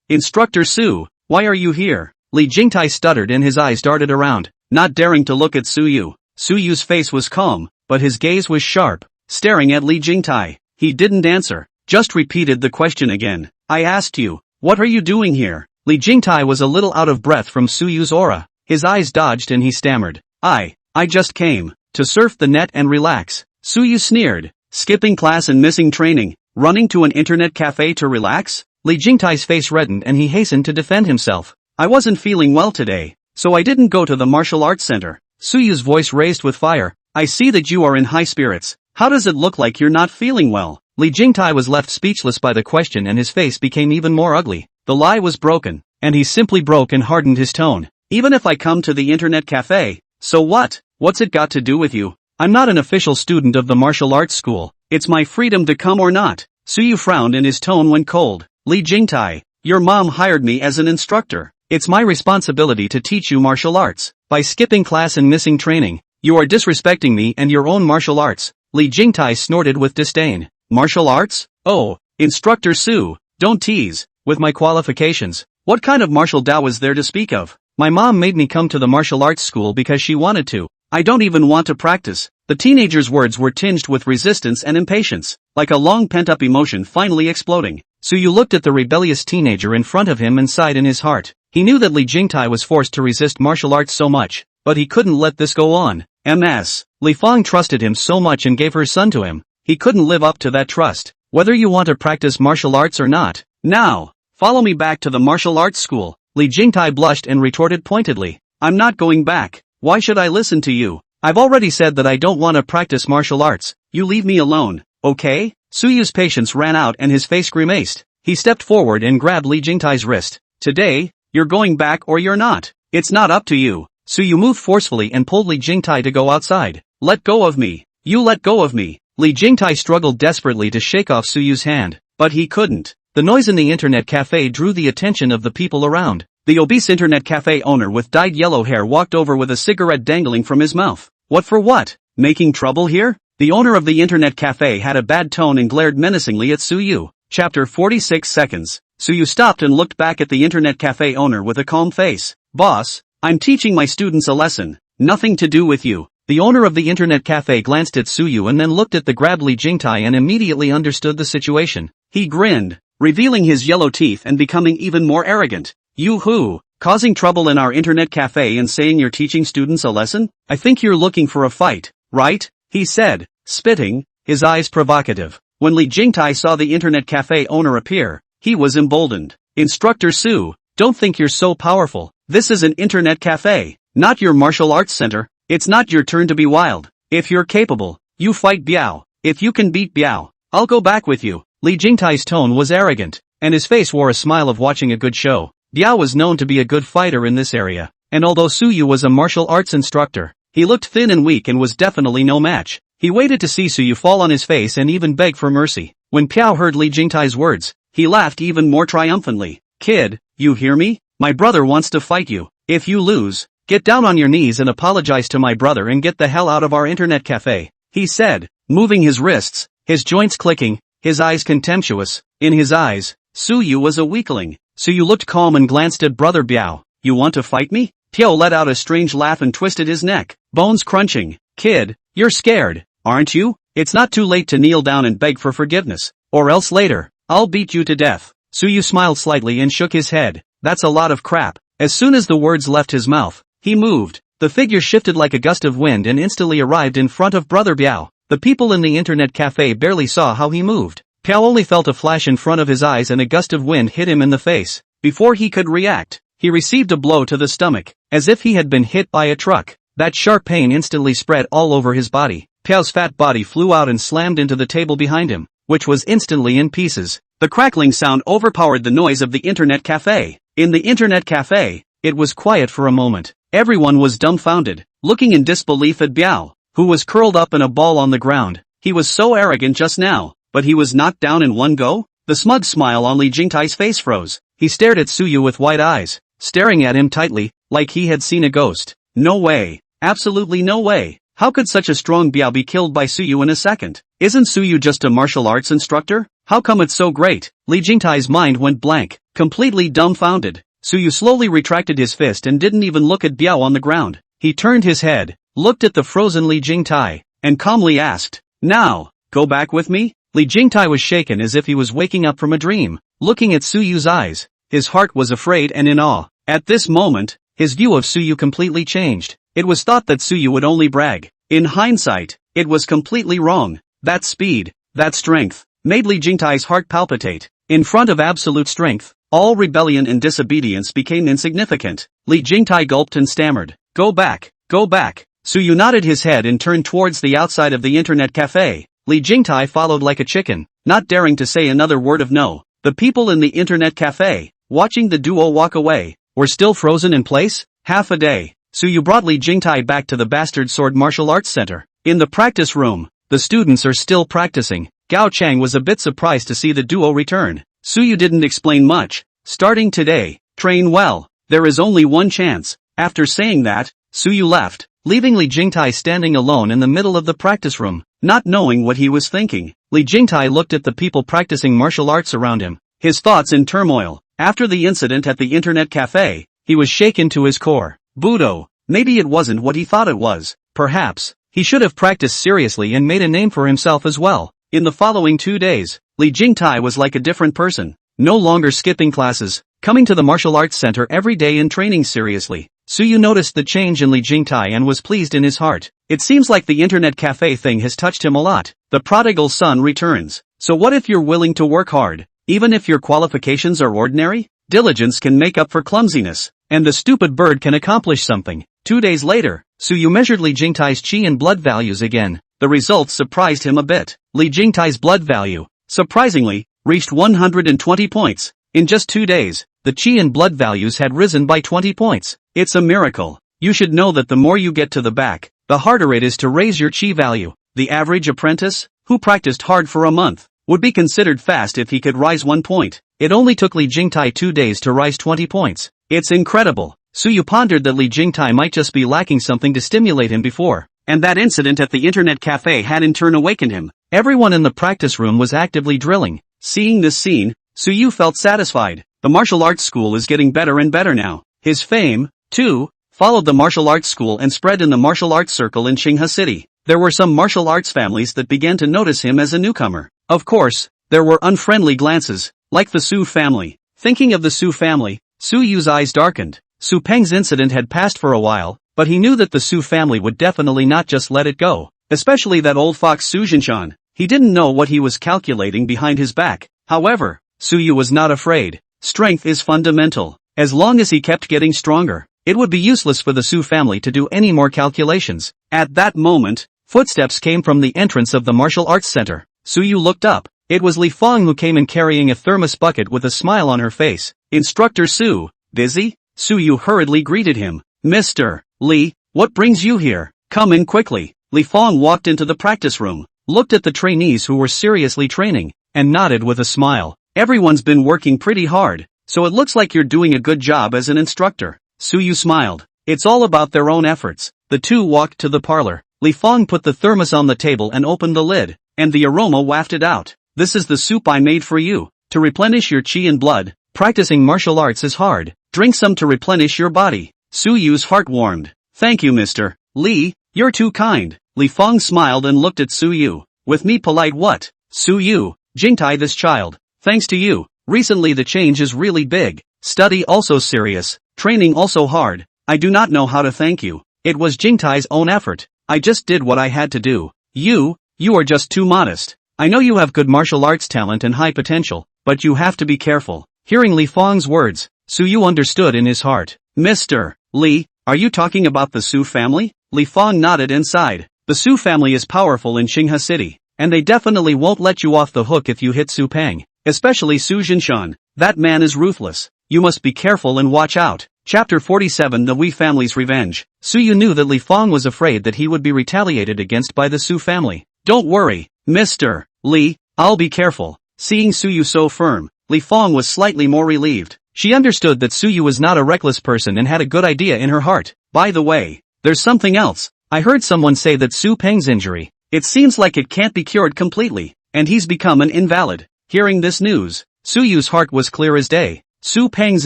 Instructor Su, why are you here? Li Jingtai stuttered and his eyes darted around, not daring to look at Suyu. Suyu's face was calm, but his gaze was sharp, staring at Li Jingtai. He didn't answer, just repeated the question again. I asked you, what are you doing here? Li Jingtai was a little out of breath from Suyu's aura. His eyes dodged and he stammered. I just came to surf the net and relax. Suyu sneered. Skipping class and missing training, running to an internet cafe to relax? Li Jingtai's face reddened and he hastened to defend himself. I wasn't feeling well today, so I didn't go to the martial arts center. Suyu's voice raised with fire. I see that you are in high spirits. How does it look like you're not feeling well? Li Jingtai was left speechless by the question and his face became even more ugly. The lie was broken, and he simply broke and hardened his tone. Even if I come to the internet cafe, so what? What's it got to do with you? I'm not an official student of the martial arts school. It's my freedom to come or not. Suyu frowned and his tone went cold. Li Jingtai, your mom hired me as an instructor. It's my responsibility to teach you martial arts. By skipping class and missing training, you are disrespecting me and your own martial arts. Li Jingtai snorted with disdain. Martial arts? Oh, Instructor Su, don't tease. With my qualifications, what kind of martial Dao is there to speak of? My mom made me come to the martial arts school because she wanted to. I don't even want to practice. The teenager's words were tinged with resistance and impatience, like a long pent-up emotion finally exploding. Suyu looked at the rebellious teenager in front of him and sighed in his heart. He knew that Li Jingtai was forced to resist martial arts so much, but he couldn't let this go on. Li Fang trusted him so much and gave her son to him. He couldn't live up to that trust. Whether you want to practice martial arts or not, now, follow me back to the martial arts school. Li Jingtai blushed and retorted pointedly. I'm not going back. Why should I listen to you? I've already said that I don't want to practice martial arts. You leave me alone, okay? Suyu's patience ran out and his face grimaced. He stepped forward and grabbed Li Jingtai's wrist. Today, you're going back or you're not. It's not up to you. Suyu moved forcefully and pulled Li Jingtai to go outside. Let go of me. You let go of me. Li Jingtai struggled desperately to shake off Suyu's hand, but he couldn't. The noise in the internet cafe drew the attention of the people around. The obese internet cafe owner with dyed yellow hair walked over with a cigarette dangling from his mouth. What for what? Making trouble here? The owner of the internet cafe had a bad tone and glared menacingly at Suyu. Chapter 46 seconds. Suyu stopped and looked back at the internet cafe owner with a calm face. Boss, I'm teaching my students a lesson. Nothing to do with you. The owner of the internet cafe glanced at Suyu and then looked at the grabbed Li Jingtai and immediately understood the situation. He grinned, revealing his yellow teeth and becoming even more arrogant. You who? Causing trouble in our internet cafe and saying you're teaching students a lesson? I think you're looking for a fight, right? He said, spitting, his eyes provocative. When Li Jingtai saw the internet cafe owner appear, he was emboldened. Instructor Su, don't think you're so powerful. This is an internet cafe, not your martial arts center. It's not your turn to be wild. If you're capable, you fight Biao. If you can beat Biao, I'll go back with you. Li Jingtai's tone was arrogant, and his face wore a smile of watching a good show. Biao was known to be a good fighter in this area, and although Suyu was a martial arts instructor, he looked thin and weak and was definitely no match. He waited to see Suyu fall on his face and even beg for mercy. When Biao heard Li Jingtai's words, he laughed even more triumphantly. Kid, you hear me? My brother wants to fight you. If you lose, get down on your knees and apologize to my brother and get the hell out of our internet cafe, he said, moving his wrists, his joints clicking, his eyes contemptuous. In his eyes, Suyu was a weakling. Suyu looked calm and glanced at brother Biao. You want to fight me? Biao let out a strange laugh and twisted his neck, bones crunching. Kid, you're scared, aren't you? It's not too late to kneel down and beg for forgiveness, or else later, I'll beat you to death. Suyu smiled slightly and shook his head. That's a lot of crap. As soon as the words left his mouth, he moved. The figure shifted like a gust of wind and instantly arrived in front of brother Biao. The people in the internet cafe barely saw how he moved. Biao only felt a flash in front of his eyes and a gust of wind hit him in the face. Before he could react, he received a blow to the stomach, as if he had been hit by a truck. That sharp pain instantly spread all over his body. Biao's fat body flew out and slammed into the table behind him, which was instantly in pieces. The crackling sound overpowered the noise of the internet cafe. In the internet cafe, it was quiet for a moment. Everyone was dumbfounded, looking in disbelief at Biao. who was curled up in a ball on the ground. He was so arrogant just now, but he was knocked down in one go? The smug smile on Li Jingtai's face froze. He stared at Suyu with wide eyes, staring at him tightly, like he had seen a ghost. No way. Absolutely no way. How could such a strong Biao be killed by Suyu in a second? Isn't Suyu just a martial arts instructor? How come it's so great? Li Jingtai's mind went blank, completely dumbfounded. Suyu slowly retracted his fist and didn't even look at Biao on the ground. He turned his head, looked at the frozen Li Jingtai, and calmly asked, "Now, go back with me?" Li Jingtai was shaken as if he was waking up from a dream. Looking at Suyu's eyes, his heart was afraid and in awe. At this moment, his view of Suyu completely changed. It was thought that Suyu would only brag. In hindsight, it was completely wrong. That speed, that strength, made Li Jingtai's heart palpitate. In front of absolute strength, all rebellion and disobedience became insignificant. Li Jingtai gulped and stammered, "Go back, go back." Suyu nodded his head and turned towards the outside of the internet cafe. Li Jingtai followed like a chicken, not daring to say another word of no. The people in the internet cafe, watching the duo walk away, were still frozen in place. Half a day, Suyu brought Li Jingtai back to the Bastard Sword Martial Arts Center. In the practice room, the students are still practicing. Gao Chang was a bit surprised to see the duo return. Suyu didn't explain much. "Starting today, train well. There is only one chance." After saying that, Suyu left, leaving Li Jingtai standing alone in the middle of the practice room, not knowing what he was thinking. Li Jingtai looked at the people practicing martial arts around him, his thoughts in turmoil. After the incident at the internet cafe, he was shaken to his core. Budo, maybe it wasn't what he thought it was. Perhaps, he should have practiced seriously and made a name for himself as well. In the following 2 days, Li Jingtai was like a different person. No longer skipping classes, coming to the martial arts center every day and training seriously. Suyu noticed the change in Li Jingtai and was pleased in his heart. It seems like the internet cafe thing has touched him a lot. The prodigal son returns. So what if you're willing to work hard, even if your qualifications are ordinary? Diligence can make up for clumsiness, and the stupid bird can accomplish something. 2 days later, Suyu measured Li Jingtai's qi and blood values again. The results surprised him a bit. Li Jingtai's blood value, surprisingly, reached 120 points. In just 2 days, the qi and blood values had risen by 20 points. It's a miracle. You should know that the more you get to the back, the harder it is to raise your qi value. The average apprentice, who practiced hard for a month, would be considered fast if he could rise 1 point. It only took Li Jingtai 2 days to rise 20 points. It's incredible. Suyu pondered that Li Jingtai might just be lacking something to stimulate him before, and that incident at the internet cafe had in turn awakened him. Everyone in the practice room was actively drilling. Seeing this scene, Suyu felt satisfied. The martial arts school is getting better and better now. His fame, too, followed the martial arts school and spread in the martial arts circle in Qinghe City. There were some martial arts families that began to notice him as a newcomer. Of course, there were unfriendly glances, like the Su family. Thinking of the Su family, Suyu's eyes darkened. Su Peng's incident had passed for a while, but he knew that the Su family would definitely not just let it go, especially that old fox Su Jinshan. He didn't know what he was calculating behind his back. However, Suyu was not afraid. Strength is fundamental. As long as he kept getting stronger, it would be useless for the Su family to do any more calculations. At that moment, footsteps came from the entrance of the martial arts center. Suyu looked up. It was Li Feng who came in carrying a thermos bucket with a smile on her face. "Instructor Su, busy?" Suyu hurriedly greeted him. "Mr. Li, what brings you here? Come in quickly." Li Feng walked into the practice room, looked at the trainees who were seriously training, and nodded with a smile. "Everyone's been working pretty hard, so it looks like you're doing a good job as an instructor." Suyu smiled. "It's all about their own efforts." The two walked to the parlor. Li Feng put the thermos on the table and opened the lid, and the aroma wafted out. "This is the soup I made for you. To replenish your qi and blood, practicing martial arts is hard. Drink some to replenish your body." Suyu's heart warmed. "Thank you, Mr. Li, you're too kind." Li Feng smiled and looked at Suyu. "With me polite what?" "Suyu, Jingtai this child. Thanks to you, recently the change is really big. Study also serious, training also hard. I do not know how to thank you. It was Jingtai's own effort. I just did what I had to do. You are just too modest. I know you have good martial arts talent and high potential, but you have to be careful." Hearing Li Feng's words, Suyu understood in his heart. "Mr. Li, are you talking about the Su family?" Li Feng nodded and sighed. "The Su family is powerful in Qinghe City, and they definitely won't let you off the hook if you hit Su Peng. Especially Su Jinshan. That man is ruthless. You must be careful and watch out." Chapter 47 The Wei family's revenge. Suyu knew that Li Fong was afraid that he would be retaliated against by the Su family. Don't worry, Mr. Li, I'll be careful. Seeing Suyu so firm, Li Fong was slightly more relieved. She understood that Suyu was not a reckless person and had a good idea in her heart. By the way, there's something else. I heard someone say that Su Peng's injury, it seems like it can't be cured completely, and he's become an invalid. Hearing this news, Suyu's heart was clear as day. Su Peng's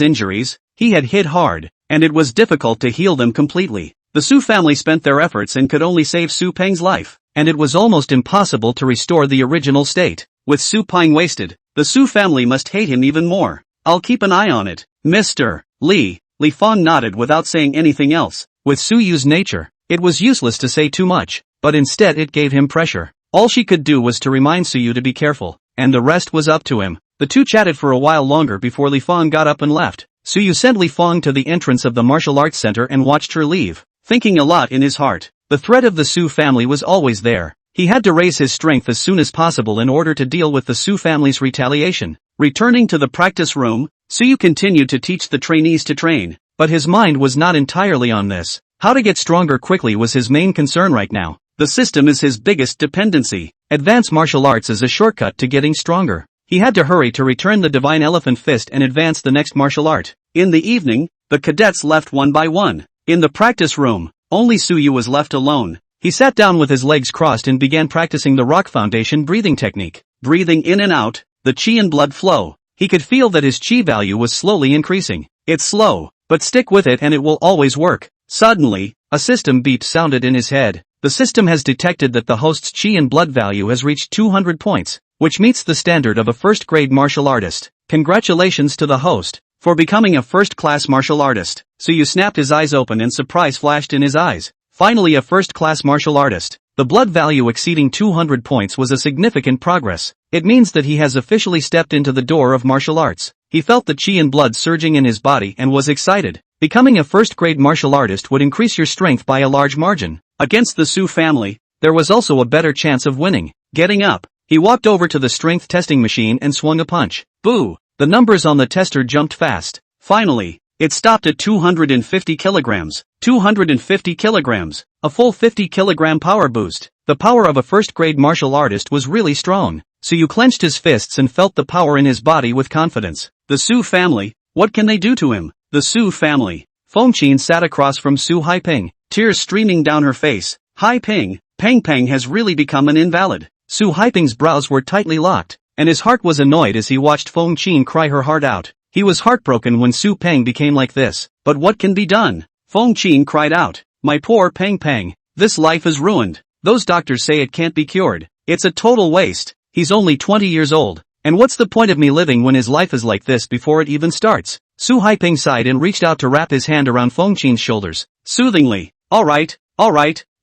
injuries, he had hit hard, and it was difficult to heal them completely. The Su family spent their efforts and could only save Su Peng's life, and it was almost impossible to restore the original state. With Su Peng wasted, the Su family must hate him even more. I'll keep an eye on it, Mr. Li. Li Fong nodded without saying anything else. With Suyu's nature, it was useless to say too much, but instead it gave him pressure. All she could do was to remind Suyu to be careful, and the rest was up to him. The two chatted for a while longer before Li Fong got up and left. Suyu sent Li Fong to the entrance of the martial arts center and watched her leave, thinking a lot in his heart. The threat of the Su family was always there. He had to raise his strength as soon as possible in order to deal with the Su family's retaliation. Returning to the practice room, Suyu continued to teach the trainees to train, but his mind was not entirely on this. How to get stronger quickly was his main concern right now. The system is his biggest dependency. Advanced martial arts is a shortcut to getting stronger. He had to hurry to return the divine elephant fist and advance the next martial art. In the evening, the cadets left one by one. In the practice room, only Suyu was left alone. He sat down with his legs crossed and began practicing the rock foundation breathing technique. Breathing in and out, the qi and blood flow. He could feel that his qi value was slowly increasing. It's slow, but stick with it and it will always work. Suddenly, a system beep sounded in his head. The system has detected that the host's qi and blood value has reached 200 points, which meets the standard of a first-grade martial artist. Congratulations to the host for becoming a first-class martial artist. Suyu snapped his eyes open and surprise flashed in his eyes. Finally a first-class martial artist. The blood value exceeding 200 points was a significant progress. It means that he has officially stepped into the door of martial arts. He felt the qi and blood surging in his body and was excited. Becoming a first-grade martial artist would increase your strength by a large margin. Against the Su family, there was also a better chance of winning. Getting up, he walked over to the strength testing machine and swung a punch. Boo! The numbers on the tester jumped fast. Finally, it stopped at 250 kilograms. 250 kilograms. A full 50-kilogram power boost. The power of a first-grade martial artist was really strong. Suyu clenched his fists and felt the power in his body with confidence. The Su family, what can they do to him? The Su family. Fengqin sat across from Su Haiping, tears streaming down her face. Haiping, Peng has really become an invalid. Su Haiping's brows were tightly locked, and his heart was annoyed as he watched Fengqin cry her heart out. He was heartbroken when Su Peng became like this. But what can be done? Fengqin cried out. My poor Peng, this life is ruined. Those doctors say it can't be cured. It's a total waste. He's only 20 years old. And what's the point of me living when his life is like this before it even starts? Su Haiping sighed and reached out to wrap his hand around Fengqin's shoulders, soothingly. Alright,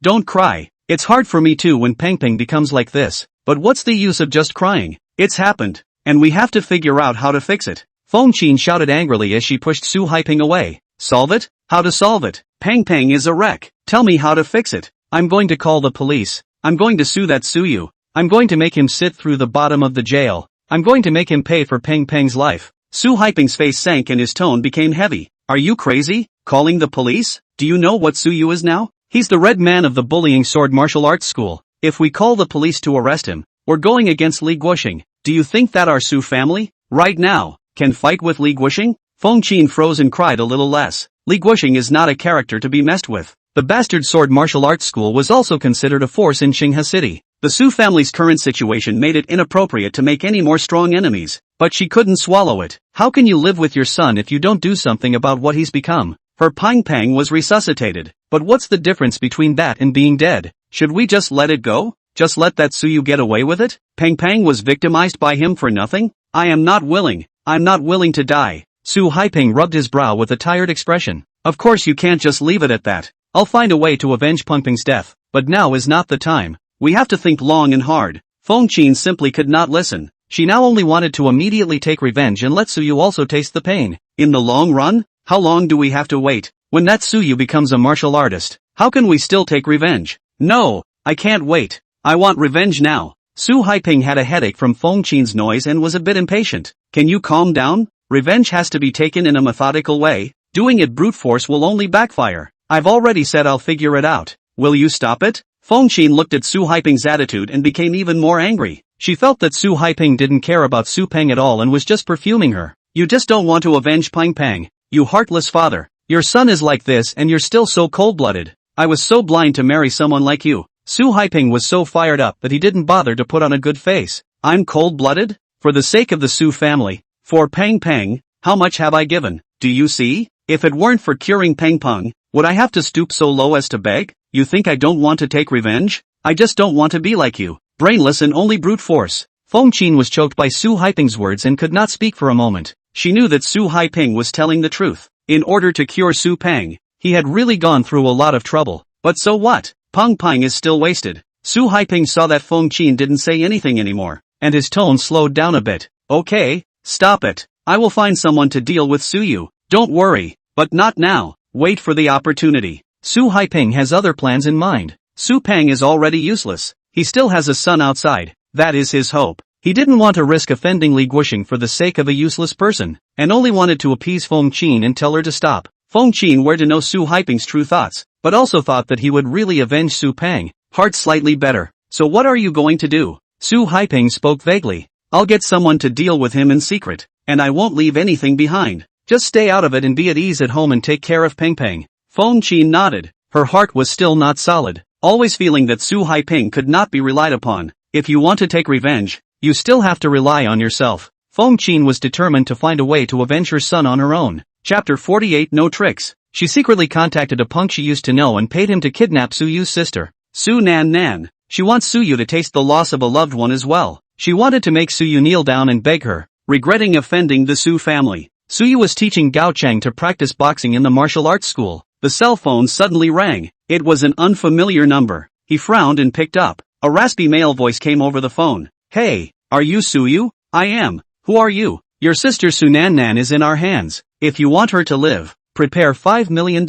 don't cry. It's hard for me too when Peng becomes like this. But what's the use of just crying? It's happened, and we have to figure out how to fix it. Fengqin shouted angrily as she pushed Su Haiping away. Solve it? How to solve it? Peng is a wreck. Tell me how to fix it. I'm going to call the police. I'm going to sue that Suyu. I'm going to make him sit through the bottom of the jail. I'm going to make him pay for Peng's life. Su Haiping's face sank and his tone became heavy. Are you crazy? Calling the police? Do you know what Suyu is now? He's the red man of the bullying sword martial arts school. If we call the police to arrest him, we're going against Li Guoxing. Do you think that our Su family, right now, can fight with Li Guoxing? Fengqin froze and cried a little less. Li Guoxing is not a character to be messed with. The bastard sword martial arts school was also considered a force in Qinghe City. The Su family's current situation made it inappropriate to make any more strong enemies, but she couldn't swallow it. How can you live with your son if you don't do something about what he's become? Her Peng was resuscitated, but what's the difference between that and being dead? Should we just let it go? Just let that Suyu get away with it? Peng was victimized by him for nothing? I'm not willing to die. Su Haiping rubbed his brow with a tired expression. Of course you can't just leave it at that. I'll find a way to avenge Peng's death, but now is not the time. We have to think long and hard. Fengqin simply could not listen. She now only wanted to immediately take revenge and let Suyu also taste the pain. In the long run, how long do we have to wait? When that Suyu becomes a martial artist, how can we still take revenge? No, I can't wait. I want revenge now. Su Haiping had a headache from Fengqin's noise and was a bit impatient. Can you calm down? Revenge has to be taken in a methodical way. Doing it brute force will only backfire. I've already said I'll figure it out. Will you stop it? Feng Qin looked at Su Haiping's attitude and became even more angry. She felt that Su Haiping didn't care about Su Peng at all and was just perfuming her. You just don't want to avenge Peng Peng, you heartless father. Your son is like this and you're still so cold-blooded. I was so blind to marry someone like you. Su Haiping was so fired up that he didn't bother to put on a good face. I'm cold-blooded? For the sake of the Su family. For Peng Peng, how much have I given? Do you see? If it weren't for curing Peng Peng, would I have to stoop so low as to beg? You think I don't want to take revenge? I just don't want to be like you. Brainless and only brute force. Feng Qin was choked by Su Haiping's words and could not speak for a moment. She knew that Su Haiping was telling the truth. In order to cure Su Peng, he had really gone through a lot of trouble. But so what? Peng Peng is still wasted. Su Haiping saw that Feng Qin didn't say anything anymore, and his tone slowed down a bit. Okay, stop it. I will find someone to deal with Su Yu. Don't worry, but not now. Wait for the opportunity. Su Haiping has other plans in mind. Su Peng is already useless. He still has a son outside. That is his hope. He didn't want to risk offending Li Guoxing for the sake of a useless person, and only wanted to appease Feng Qin and tell her to stop. Feng Qin were to know Su Haiping's true thoughts, but also thought that he would really avenge Su Peng. Heart slightly better. So what are you going to do? Su Haiping spoke vaguely. I'll get someone to deal with him in secret, and I won't leave anything behind. Just stay out of it and be at ease at home and take care of Peng Peng. Feng Qin nodded. Her heart was still not solid, always feeling that Su Haiping could not be relied upon. If you want to take revenge, you still have to rely on yourself. Feng Qin was determined to find a way to avenge her son on her own. Chapter 48 No Tricks. She secretly contacted a punk she used to know and paid him to kidnap Su Yu's sister, Su Nan Nan. She wants Su Yu to taste the loss of a loved one as well. She wanted to make Su Yu kneel down and beg her, regretting offending the Su family. Su Yu was teaching Gao Cheng to practice boxing in the martial arts school. The cell phone suddenly rang. It was an unfamiliar number. He frowned and picked up. A raspy male voice came over the phone. Hey, are you Su Yu? I am. Who are you? Your sister Su Nan Nan is in our hands. If you want her to live, prepare $5 million.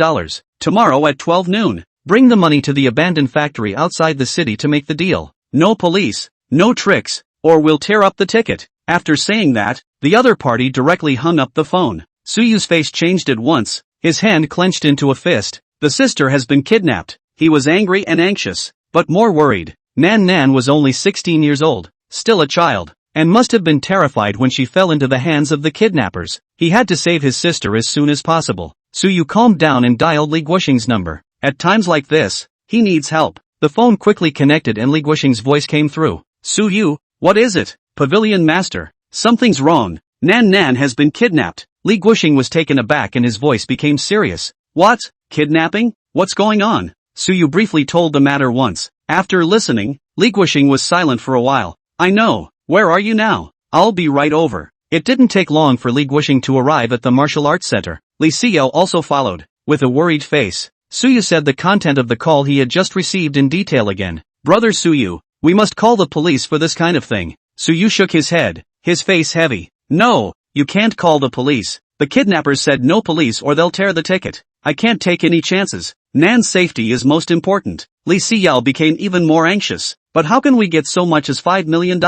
Tomorrow at 12 noon. Bring the money to the abandoned factory outside the city to make the deal. No police, no tricks, or we'll tear up the ticket. After saying that, the other party directly hung up the phone. Su Yu's face changed at once. His hand clenched into a fist. The sister has been kidnapped. He was angry and anxious, but more worried. Nan Nan was only 16 years old, still a child, and must have been terrified when she fell into the hands of the kidnappers. He had to save his sister as soon as possible. Su Yu calmed down and dialed Li Guoxing's number. At times like this, he needs help. The phone quickly connected and Li Guoxing's voice came through. Su Yu, what is it? Pavilion Master. Something's wrong. Nan Nan has been kidnapped. Li Guoxing was taken aback and his voice became serious. What? Kidnapping? What's going on? Su Yu briefly told the matter once. After listening, Li Guoxing was silent for a while. I know. Where are you now? I'll be right over. It didn't take long for Li Guoxing to arrive at the martial arts center. Li Xiao also followed, with a worried face. Su Yu said the content of the call he had just received in detail again. Brother Su Yu, we must call the police for this kind of thing. Su Yu shook his head, his face heavy. No, you can't call the police. The kidnappers said no police or they'll tear the ticket. I can't take any chances. Nan's safety is most important. Li Xiao became even more anxious. But how can we get so much as $5 million?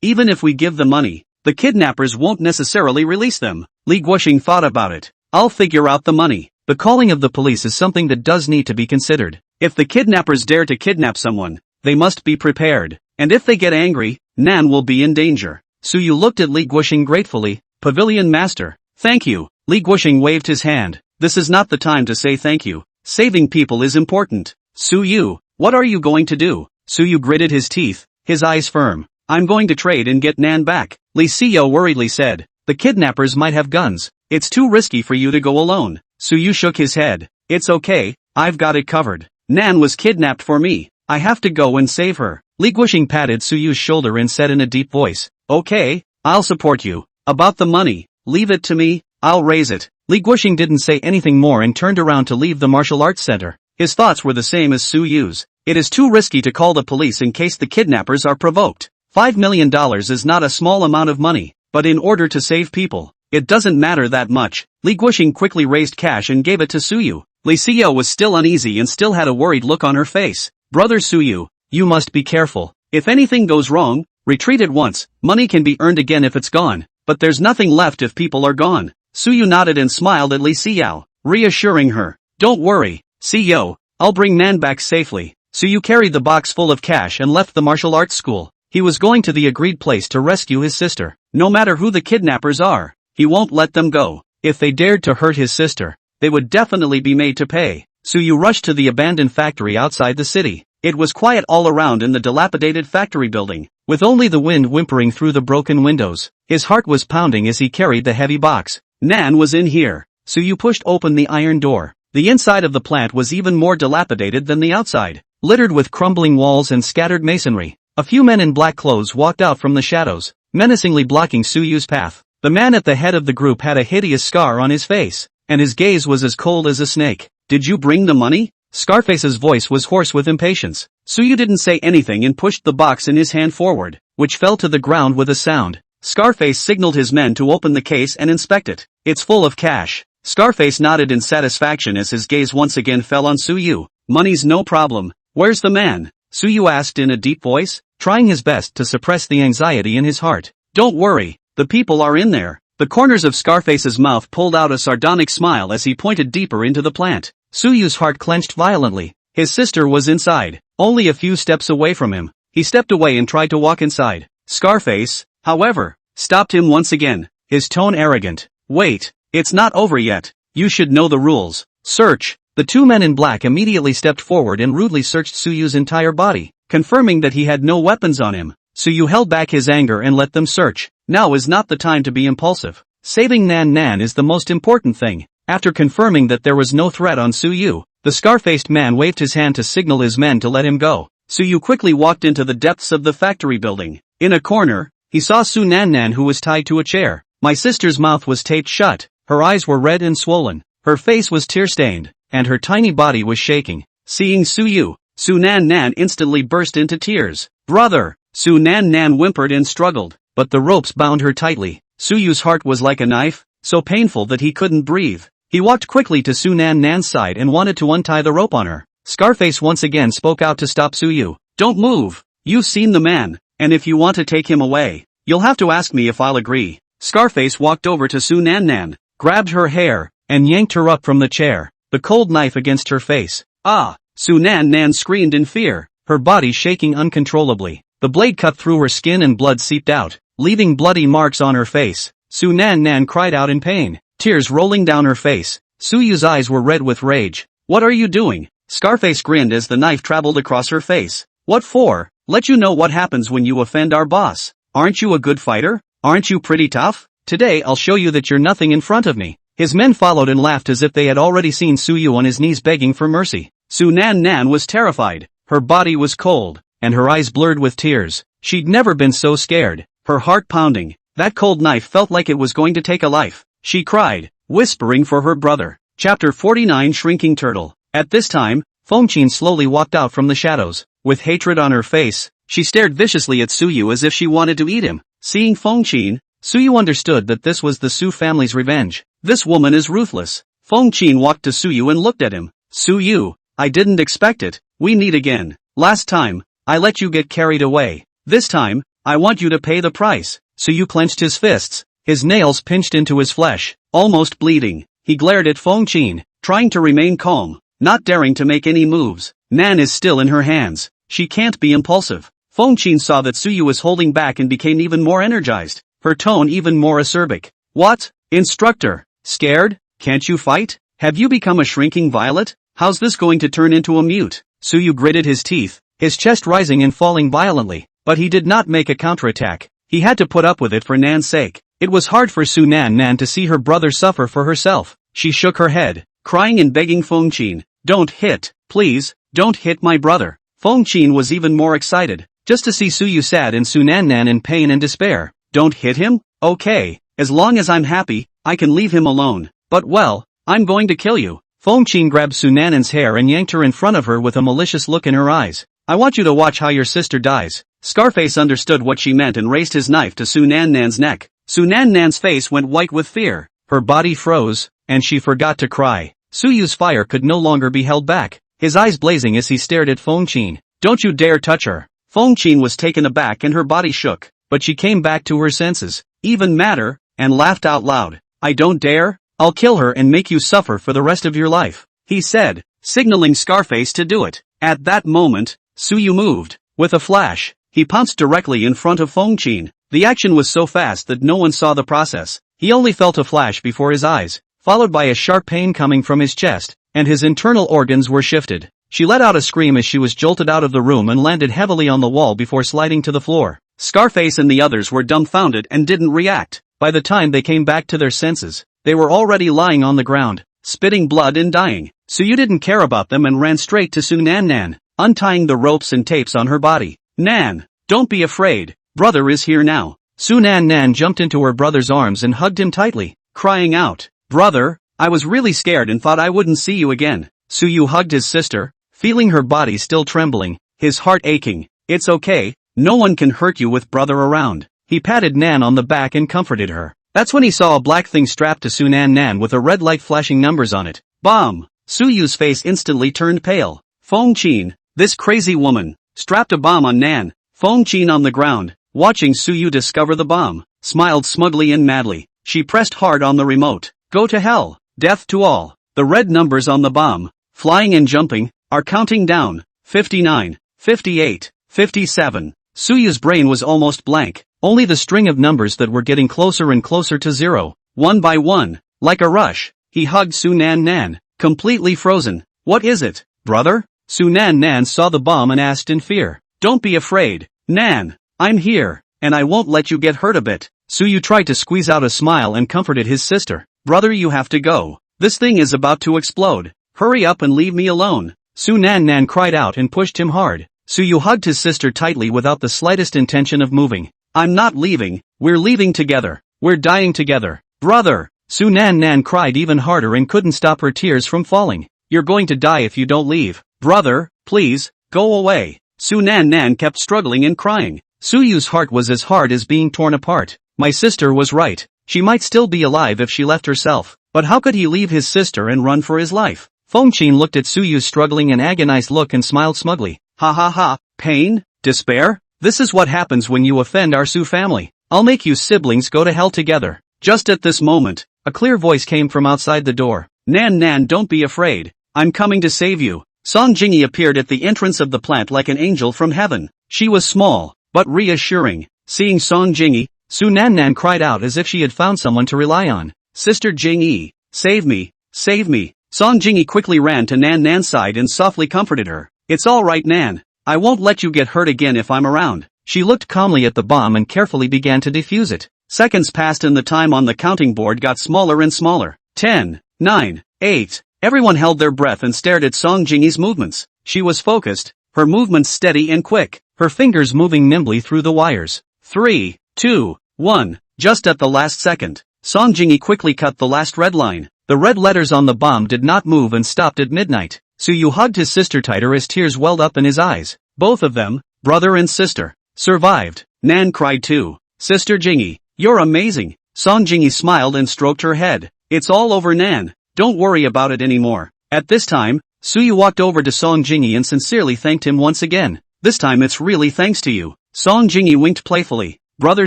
Even if we give the money, the kidnappers won't necessarily release them. Li Guoxing thought about it. I'll figure out the money. The calling of the police is something that does need to be considered. If the kidnappers dare to kidnap someone, they must be prepared. And if they get angry, Nan will be in danger. Su Yu looked at Li Guoxing gratefully. Pavilion Master. Thank you. Li Guoxing waved his hand. This is not the time to say thank you. Saving people is important. Su Yu, what are you going to do? Su Yu gritted his teeth, his eyes firm. I'm going to trade and get Nan back. Li Xiao worriedly said. The kidnappers might have guns. It's too risky for you to go alone. Su Yu shook his head. It's okay, I've got it covered. Nan was kidnapped for me. I have to go and save her. Li Guoxing patted Su Yu's shoulder and said in a deep voice. Okay, I'll support you. About the money, leave it to me, I'll raise it. Li Guoxing didn't say anything more and turned around to leave the martial arts center. His thoughts were the same as Su Yu's. It is too risky to call the police in case the kidnappers are provoked. $5 million is not a small amount of money, but in order to save people, it doesn't matter that much. Li Guoxing quickly raised cash and gave it to Su Yu. Li Xiao was still uneasy and still had a worried look on her face. Brother Su Yu, you must be careful. If anything goes wrong, retreat at once. Money can be earned again if it's gone, but there's nothing left if people are gone. Su Yu nodded and smiled at Li Xiao. reassuring her. Don't worry, CEO, I'll bring Nan back safely. Suyu carried the box full of cash and left the martial arts school. He was going to the agreed place to rescue his sister. No matter who the kidnappers are, he won't let them go. If they dared to hurt his sister, they would definitely be made to pay. Suyu rushed to the abandoned factory outside the city. It was quiet all around in the dilapidated factory building, with only the wind whimpering through the broken windows. His heart was pounding as he carried the heavy box. Nan was in here. Suyu pushed open the iron door. The inside of the plant was even more dilapidated than the outside, littered with crumbling walls and scattered masonry. A few men in black clothes walked out from the shadows, menacingly blocking Suyu's path. The man at the head of the group had a hideous scar on his face, and his gaze was as cold as a snake. Did you bring the money? Scarface's voice was hoarse with impatience. Suyu didn't say anything and pushed the box in his hand forward, which fell to the ground with a sound. Scarface signaled his men to open the case and inspect it. It's full of cash. Scarface nodded in satisfaction as his gaze once again fell on Suyu. Money's no problem. Where's the man? Suyu asked in a deep voice, trying his best to suppress the anxiety in his heart. Don't worry, the people are in there. The corners of Scarface's mouth pulled out a sardonic smile as he pointed deeper into the plant. Suyu's heart clenched violently. His sister was inside, only a few steps away from him. He stepped away and tried to walk inside. Scarface, however, stopped him once again, his tone arrogant. Wait, it's not over yet. You should know the rules. Search. The two men in black immediately stepped forward and rudely searched Suyu's entire body, confirming that he had no weapons on him. Suyu held back his anger and let them search. Now is not the time to be impulsive. Saving Nan is the most important thing. After confirming that there was no threat on Suyu, the scar-faced man waved his hand to signal his men to let him go. Suyu quickly walked into the depths of the factory building. In a corner, he saw Su Nan who was tied to a chair. My sister's mouth was taped shut, her eyes were red and swollen, her face was tear-stained, and her tiny body was shaking. Seeing Suyu, Su Nan instantly burst into tears. Brother! Su Nan whimpered and struggled, but the ropes bound her tightly. Suyu's heart was like a knife, so painful that he couldn't breathe. He walked quickly to Su Nan's side and wanted to untie the rope on her. Scarface once again spoke out to stop Suyu. Don't move! You've seen the man, and if you want to take him away, you'll have to ask me if I'll agree. Scarface walked over to Su Nan, grabbed her hair, and yanked her up from the chair, the cold knife against her face. Ah! Su Nan screamed in fear, her body shaking uncontrollably. The blade cut through her skin and blood seeped out, leaving bloody marks on her face. Su Nan cried out in pain, tears rolling down her face. Suyu's eyes were red with rage. What are you doing? Scarface grinned as the knife traveled across her face. What for? Let you know what happens when you offend our boss. Aren't you a good fighter? Aren't you pretty tough? Today I'll show you that you're nothing in front of me. His men followed and laughed as if they had already seen Suyu on his knees begging for mercy. Su Nan was terrified. Her body was cold, and her eyes blurred with tears. She'd never been so scared, her heart pounding. That cold knife felt like it was going to take a life. She cried, whispering for her brother. Chapter 49 Shrinking Turtle. At this time, Fengqin slowly walked out from the shadows. With hatred on her face, she stared viciously at Suyu as if she wanted to eat him. Seeing Fengqin, Suyu understood that this was the Su family's revenge. This woman is ruthless. Fengqin walked to Suyu and looked at him. Suyu, I didn't expect it. We meet again. Last time, I let you get carried away. This time, I want you to pay the price. Suyu clenched his fists, his nails pinched into his flesh, almost bleeding. He glared at Fengqin, trying to remain calm, not daring to make any moves. Nan is still in her hands. She can't be impulsive. Fengqin saw that Suyu was holding back and became even more energized, her tone even more acerbic. What? Instructor? Scared? Can't you fight? Have you become a shrinking violet? How's this going to turn into a mute? Suyu gritted his teeth, his chest rising and falling violently, but he did not make a counterattack. He had to put up with it for Nan's sake. It was hard for Su Nan to see her brother suffer for herself. She shook her head, crying and begging Fengqin, don't hit, please, don't hit my brother. Fengqin was even more excited, just to see Suyu sad and Su Nan in pain and despair. Don't hit him? Okay, as long as I'm happy, I can leave him alone. But well, I'm going to kill you. Fengqin grabbed Su Nan's hair and yanked her in front of her with a malicious look in her eyes. I want you to watch how your sister dies. Scarface understood what she meant and raised his knife to Su Nan's neck. Su Nan's face went white with fear. Her body froze, and she forgot to cry. Suyu's fire could no longer be held back, his eyes blazing as he stared at Fengqin. Don't you dare touch her. Fengqin was taken aback and her body shook, but she came back to her senses. Even madder, and laughed out loud. I don't dare? I'll kill her and make you suffer for the rest of your life," he said, signaling Scarface to do it. At that moment, Suyu moved. With a flash, he pounced directly in front of Fengqin. The action was so fast that no one saw the process. He only felt a flash before his eyes, followed by a sharp pain coming from his chest, and his internal organs were shifted. She let out a scream as she was jolted out of the room and landed heavily on the wall before sliding to the floor. Scarface and the others were dumbfounded and didn't react. By the time they came back to their senses, they were already lying on the ground, spitting blood and dying. Suyu didn't care about them and ran straight to Su Nan Nan, untying the ropes and tapes on her body. "Nan, don't be afraid, brother is here now." Su Nan Nan jumped into her brother's arms and hugged him tightly, crying out, "Brother, I was really scared and thought I wouldn't see you again." Suyu hugged his sister, feeling her body still trembling, his heart aching. "It's okay, no one can hurt you with brother around." He patted Nan on the back and comforted her. That's when he saw a black thing strapped to Su Nan Nan with a red light flashing numbers on it. Bomb! Suyu's face instantly turned pale. Fengqin, this crazy woman, strapped a bomb on Nan. Fengqin on the ground, watching Suyu discover the bomb, smiled smugly and madly. She pressed hard on the remote. "Go to hell, death to all." The red numbers on the bomb, flying and jumping, are counting down. 59, 58, 57. Suyu's brain was almost blank, only the string of numbers that were getting closer and closer to zero. One by one, like a rush, he hugged Su Nan Nan, completely frozen. "What is it, brother?" Su Nan Nan saw the bomb and asked in fear. "Don't be afraid, Nan, I'm here, and I won't let you get hurt a bit." Suyu tried to squeeze out a smile and comforted his sister. "Brother, you have to go. This thing is about to explode. Hurry up and leave me alone." Su Nan Nan cried out and pushed him hard. Suyu hugged his sister tightly without the slightest intention of moving. "I'm not leaving, we're leaving together. We're dying together. Brother!" Su Nan Nan cried even harder and couldn't stop her tears from falling. "You're going to die if you don't leave. Brother, please, go away." Su Nan Nan kept struggling and crying. Suyu's heart was as hard as being torn apart. My sister was right. She might still be alive if she left herself. But how could he leave his sister and run for his life? Fengqin looked at Suyu's struggling and agonized look and smiled smugly. "Ha ha ha, pain? Despair? This is what happens when you offend our Su family. I'll make you siblings go to hell together." Just at this moment, a clear voice came from outside the door. "Nan Nan, don't be afraid. I'm coming to save you." Song Jingyi appeared at the entrance of the plant like an angel from heaven. She was small, but reassuring. Seeing Song Jingyi, Su Nan Nan cried out as if she had found someone to rely on. "Sister Jingyi, save me, save me." Song Jingyi quickly ran to Nan Nan's side and softly comforted her. "It's all right, Nan. I won't let you get hurt again if I'm around." She looked calmly at the bomb and carefully began to defuse it. Seconds passed and the time on the counting board got smaller and smaller. 10, 9, 8. Everyone held their breath and stared at Song Jingyi's movements. She was focused, her movements steady and quick, her fingers moving nimbly through the wires. 3, 2, 1. Just at the last second, Song Jingyi quickly cut the last red line. The red letters on the bomb did not move and stopped at midnight. Suyu hugged his sister tighter as tears welled up in his eyes. Both of them, brother and sister, survived. Nan cried too. "Sister Jingyi, you're amazing." Song Jingyi smiled and stroked her head. "It's all over, Nan. Don't worry about it anymore." At this time, Suyu walked over to Song Jingyi and sincerely thanked him once again. "This time it's really thanks to you." Song Jingyi winked playfully. "Brother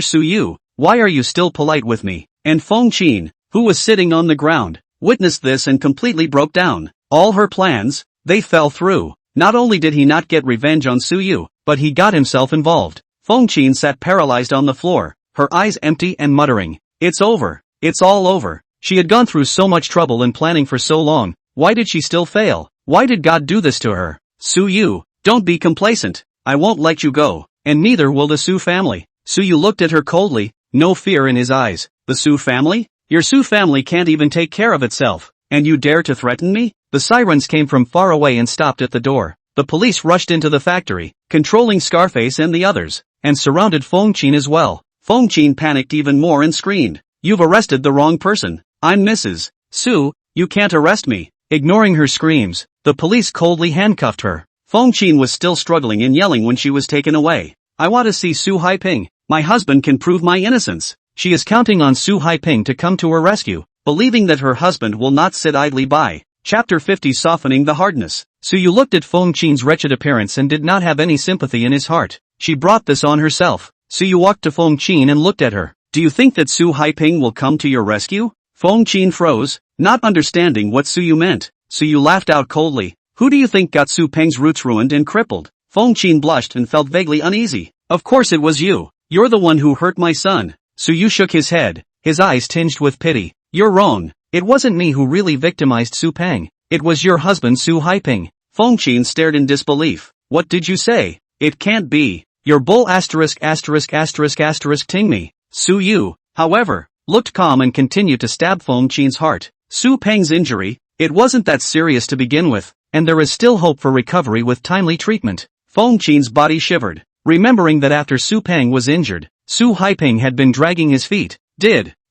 Suyu, why are you still polite with me?" And Fengqin, who was sitting on the ground, witnessed this and completely broke down. All her plans, they fell through. Not only did he not get revenge on Suyu, but he got himself involved. Fengqin sat paralyzed on the floor, her eyes empty and muttering, "It's over. It's all over." She had gone through so much trouble and planning for so long. Why did she still fail? Why did God do this to her? "Suyu, don't be complacent. I won't let you go, and neither will the Su family." Suyu looked at her coldly, no fear in his eyes. "The Su family? Your Su family can't even take care of itself, and you dare to threaten me?" The sirens came from far away and stopped at the door. The police rushed into the factory, controlling Scarface and the others, and surrounded Fengqin as well. Fengqin panicked even more and screamed, "You've arrested the wrong person. I'm Mrs. Su, you can't arrest me." Ignoring her screams, the police coldly handcuffed her. Fengqin was still struggling and yelling when she was taken away. "I want to see Su Haiping. My husband can prove my innocence." She is counting on Su Haiping to come to her rescue, believing that her husband will not sit idly by. Chapter 50, Softening the Hardness. Suyu looked at Fengqin's wretched appearance and did not have any sympathy in his heart. She brought this on herself. Suyu walked to Fengqin and looked at her. "Do you think that Su Haiping will come to your rescue?" Feng Qin froze, not understanding what Suyu meant. Suyu laughed out coldly. Who do you think got Su Peng's roots ruined and crippled? Feng Qin blushed and felt vaguely uneasy. Of course it was you. You're the one who hurt my son. Suyu shook his head, his eyes tinged with pity. You're wrong. It wasn't me who really victimized Su Peng. It was your husband Su Haiping. Feng Qin stared in disbelief. What did you say? It can't be. Your bull ting me. Su Yu, however, looked calm and continued to stab Feng Qin's heart. Su Peng's injury, it wasn't that serious to begin with, and there is still hope for recovery with timely treatment. Feng Qin's body shivered, remembering that after Su Peng was injured, Su Haiping had been dragging his feet.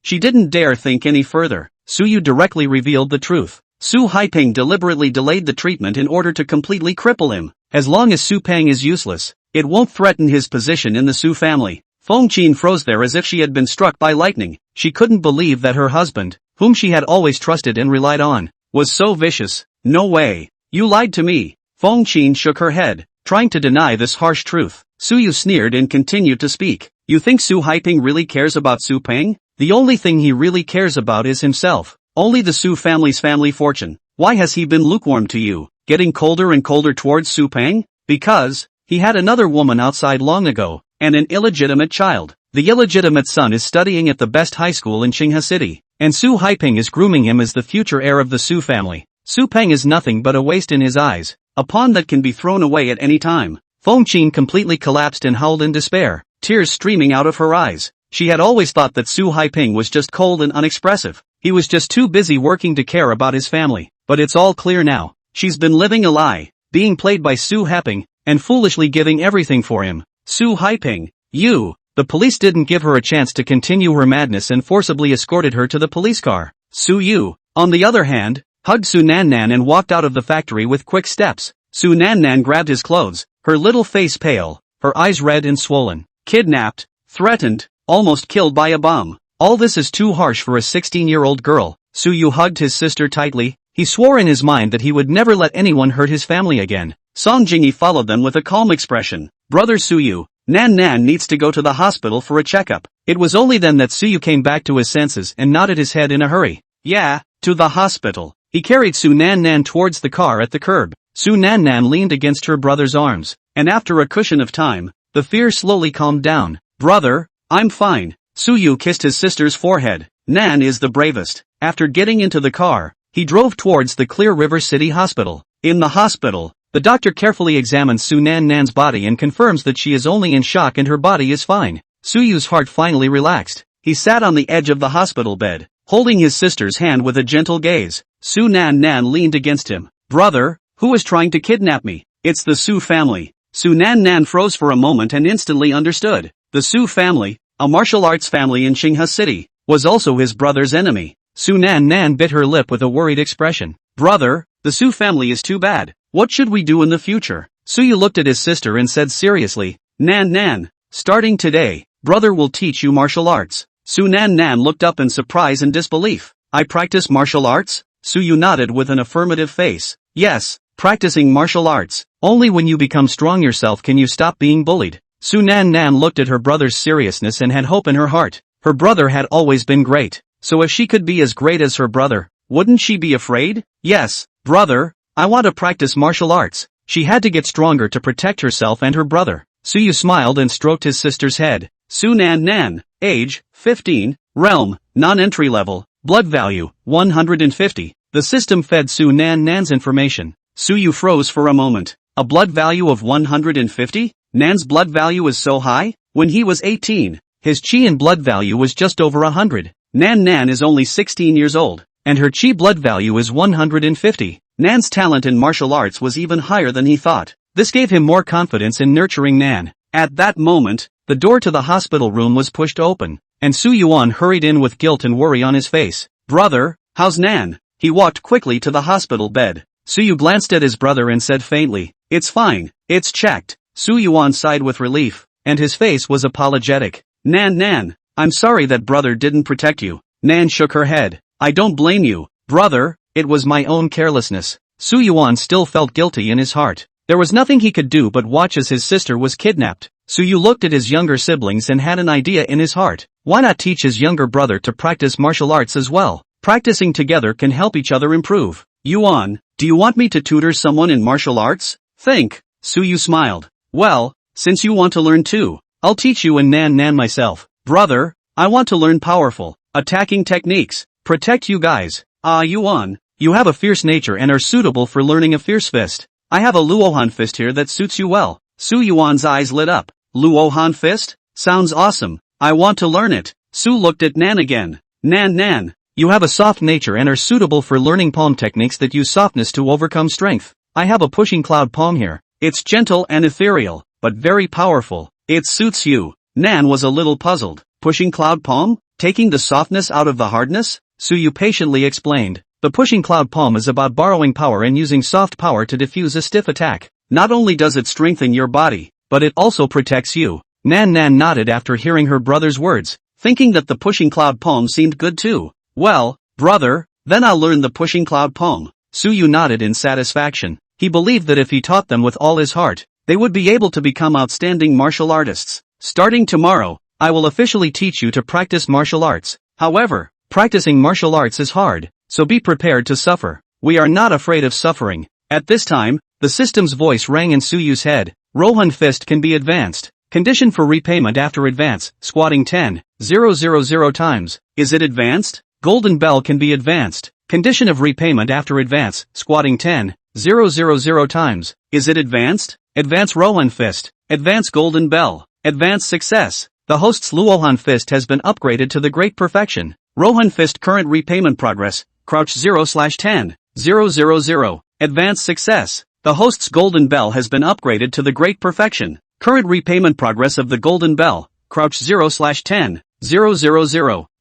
She didn't dare think any further. Su Yu directly revealed the truth. Su Haiping deliberately delayed the treatment in order to completely cripple him. As long as Su Peng is useless, it won't threaten his position in the Su family. Feng Qin froze there as if she had been struck by lightning. She couldn't believe that her husband, whom she had always trusted and relied on, was so vicious. No way. You lied to me. Feng Qin shook her head, trying to deny this harsh truth. Su Yu sneered and continued to speak. You think Su Haiping really cares about Su Peng? The only thing he really cares about is himself. Only the Su family's family fortune. Why has he been lukewarm to you, getting colder and colder towards Su Peng? Because he had another woman outside long ago, and an illegitimate child. The illegitimate son is studying at the best high school in Qinghe City, and Su Haiping is grooming him as the future heir of the Su family. Su Peng is nothing but a waste in his eyes, a pawn that can be thrown away at any time. Feng Qin completely collapsed and howled in despair, tears streaming out of her eyes. She had always thought that Su Haiping was just cold and unexpressive. He was just too busy working to care about his family. But it's all clear now. She's been living a lie, being played by Su Haiping, and foolishly giving everything for him. Su Haiping, you! The police didn't give her a chance to continue her madness and forcibly escorted her to the police car. Su Yu, on the other hand, hugged Su Nannan and walked out of the factory with quick steps. Su Nannan grabbed his clothes, her little face pale, her eyes red and swollen. Kidnapped, threatened, almost killed by a bomb. All this is too harsh for a 16-year-old girl. Su Yu hugged his sister tightly. He swore in his mind that he would never let anyone hurt his family again. Song Jingyi followed them with a calm expression. Brother Su Yu, Nan Nan needs to go to the hospital for a checkup. It was only then that Su Yu came back to his senses and nodded his head in a hurry. Yeah, to the hospital. He carried Su Nan Nan towards the car at the curb. Su Nan Nan leaned against her brother's arms, and after a cushion of time, the fear slowly calmed down. Brother, I'm fine. Su Yu kissed his sister's forehead. Nan is the bravest. After getting into the car, he drove towards the Clear River City Hospital. In the hospital, the doctor carefully examines Su Nan Nan's body and confirms that she is only in shock and her body is fine. Su Yu's heart finally relaxed. He sat on the edge of the hospital bed, holding his sister's hand with a gentle gaze. Su Nan Nan leaned against him. Brother, who is trying to kidnap me? It's the Su family. Su Nan Nan froze for a moment and instantly understood. The Su family, a martial arts family in Qinghe City, was also his brother's enemy. Su Nan Nan bit her lip with a worried expression. Brother, the Su family is too bad. What should we do in the future? Su Yu looked at his sister and said seriously, Nan Nan, starting today, brother will teach you martial arts. Su Nan Nan looked up in surprise and disbelief. I practice martial arts? Su Yu nodded with an affirmative face. Yes, practicing martial arts. Only when you become strong yourself can you stop being bullied. Su Nan Nan looked at her brother's seriousness and had hope in her heart. Her brother had always been great. So if she could be as great as her brother, wouldn't she be afraid? Yes, brother, I want to practice martial arts. She had to get stronger to protect herself and her brother. Su Yu smiled and stroked his sister's head. Su Nan Nan, age, 15, realm, non-entry level, blood value, 150. The system fed Su Nan Nan's information. Su Yu froze for a moment. A blood value of 150? Nan's blood value is so high? When he was 18, his qi and blood value was just over 100. Nan Nan is only 16 years old, and her qi blood value is 150. Nan's talent in martial arts was even higher than he thought. This gave him more confidence in nurturing Nan. At that moment, the door to the hospital room was pushed open, and Su Yuan hurried in with guilt and worry on his face. Brother, how's Nan? He walked quickly to the hospital bed. Su Yu glanced at his brother and said faintly, it's fine, it's checked. Su Yuan sighed with relief, and his face was apologetic. Nan, I'm sorry that brother didn't protect you. Nan shook her head. I don't blame you, brother, it was my own carelessness. Su Yuan still felt guilty in his heart. There was nothing he could do but watch as his sister was kidnapped. Su Yu looked at his younger siblings and had an idea in his heart. Why not teach his younger brother to practice martial arts as well? Practicing together can help each other improve. Yuan, do you want me to tutor someone in martial arts? Think. Suyu smiled. Well, since you want to learn too, I'll teach you in Nan myself. Brother, I want to learn powerful, attacking techniques. Protect you guys. Yuan, you have a fierce nature and are suitable for learning a fierce fist. I have a Luohan fist here that suits you well. Su Yuan's eyes lit up. Luohan fist? Sounds awesome. I want to learn it. Su looked at Nan again. Nan, you have a soft nature and are suitable for learning palm techniques that use softness to overcome strength. I have a pushing cloud palm here. It's gentle and ethereal, but very powerful. It suits you. Nan was a little puzzled. Pushing cloud palm? Taking the softness out of the hardness? Suyu patiently explained. The pushing cloud palm is about borrowing power and using soft power to diffuse a stiff attack. Not only does it strengthen your body, but it also protects you. Nan nodded after hearing her brother's words, thinking that the pushing cloud palm seemed good too. Well, brother, then I'll learn the pushing cloud palm. Suyu nodded in satisfaction. He believed that if he taught them with all his heart, they would be able to become outstanding martial artists. Starting tomorrow, I will officially teach you to practice martial arts. However, practicing martial arts is hard, so be prepared to suffer. We are not afraid of suffering. At this time, the system's voice rang in Suyu's head. Rohan fist can be advanced. Condition for repayment after advance, squatting 10,000 times. Is it advanced? Golden bell can be advanced. Condition of repayment after advance, squatting 10,000 times. Is it advanced? Advance Rohan fist. Advance golden bell. Advance success. The host's Luohan fist has been upgraded to the great perfection. Rohan fist current repayment progress, crouch 0/10,000. Advance success. The host's golden bell has been upgraded to the great perfection. Current repayment progress of the golden bell, crouch 0/10,000.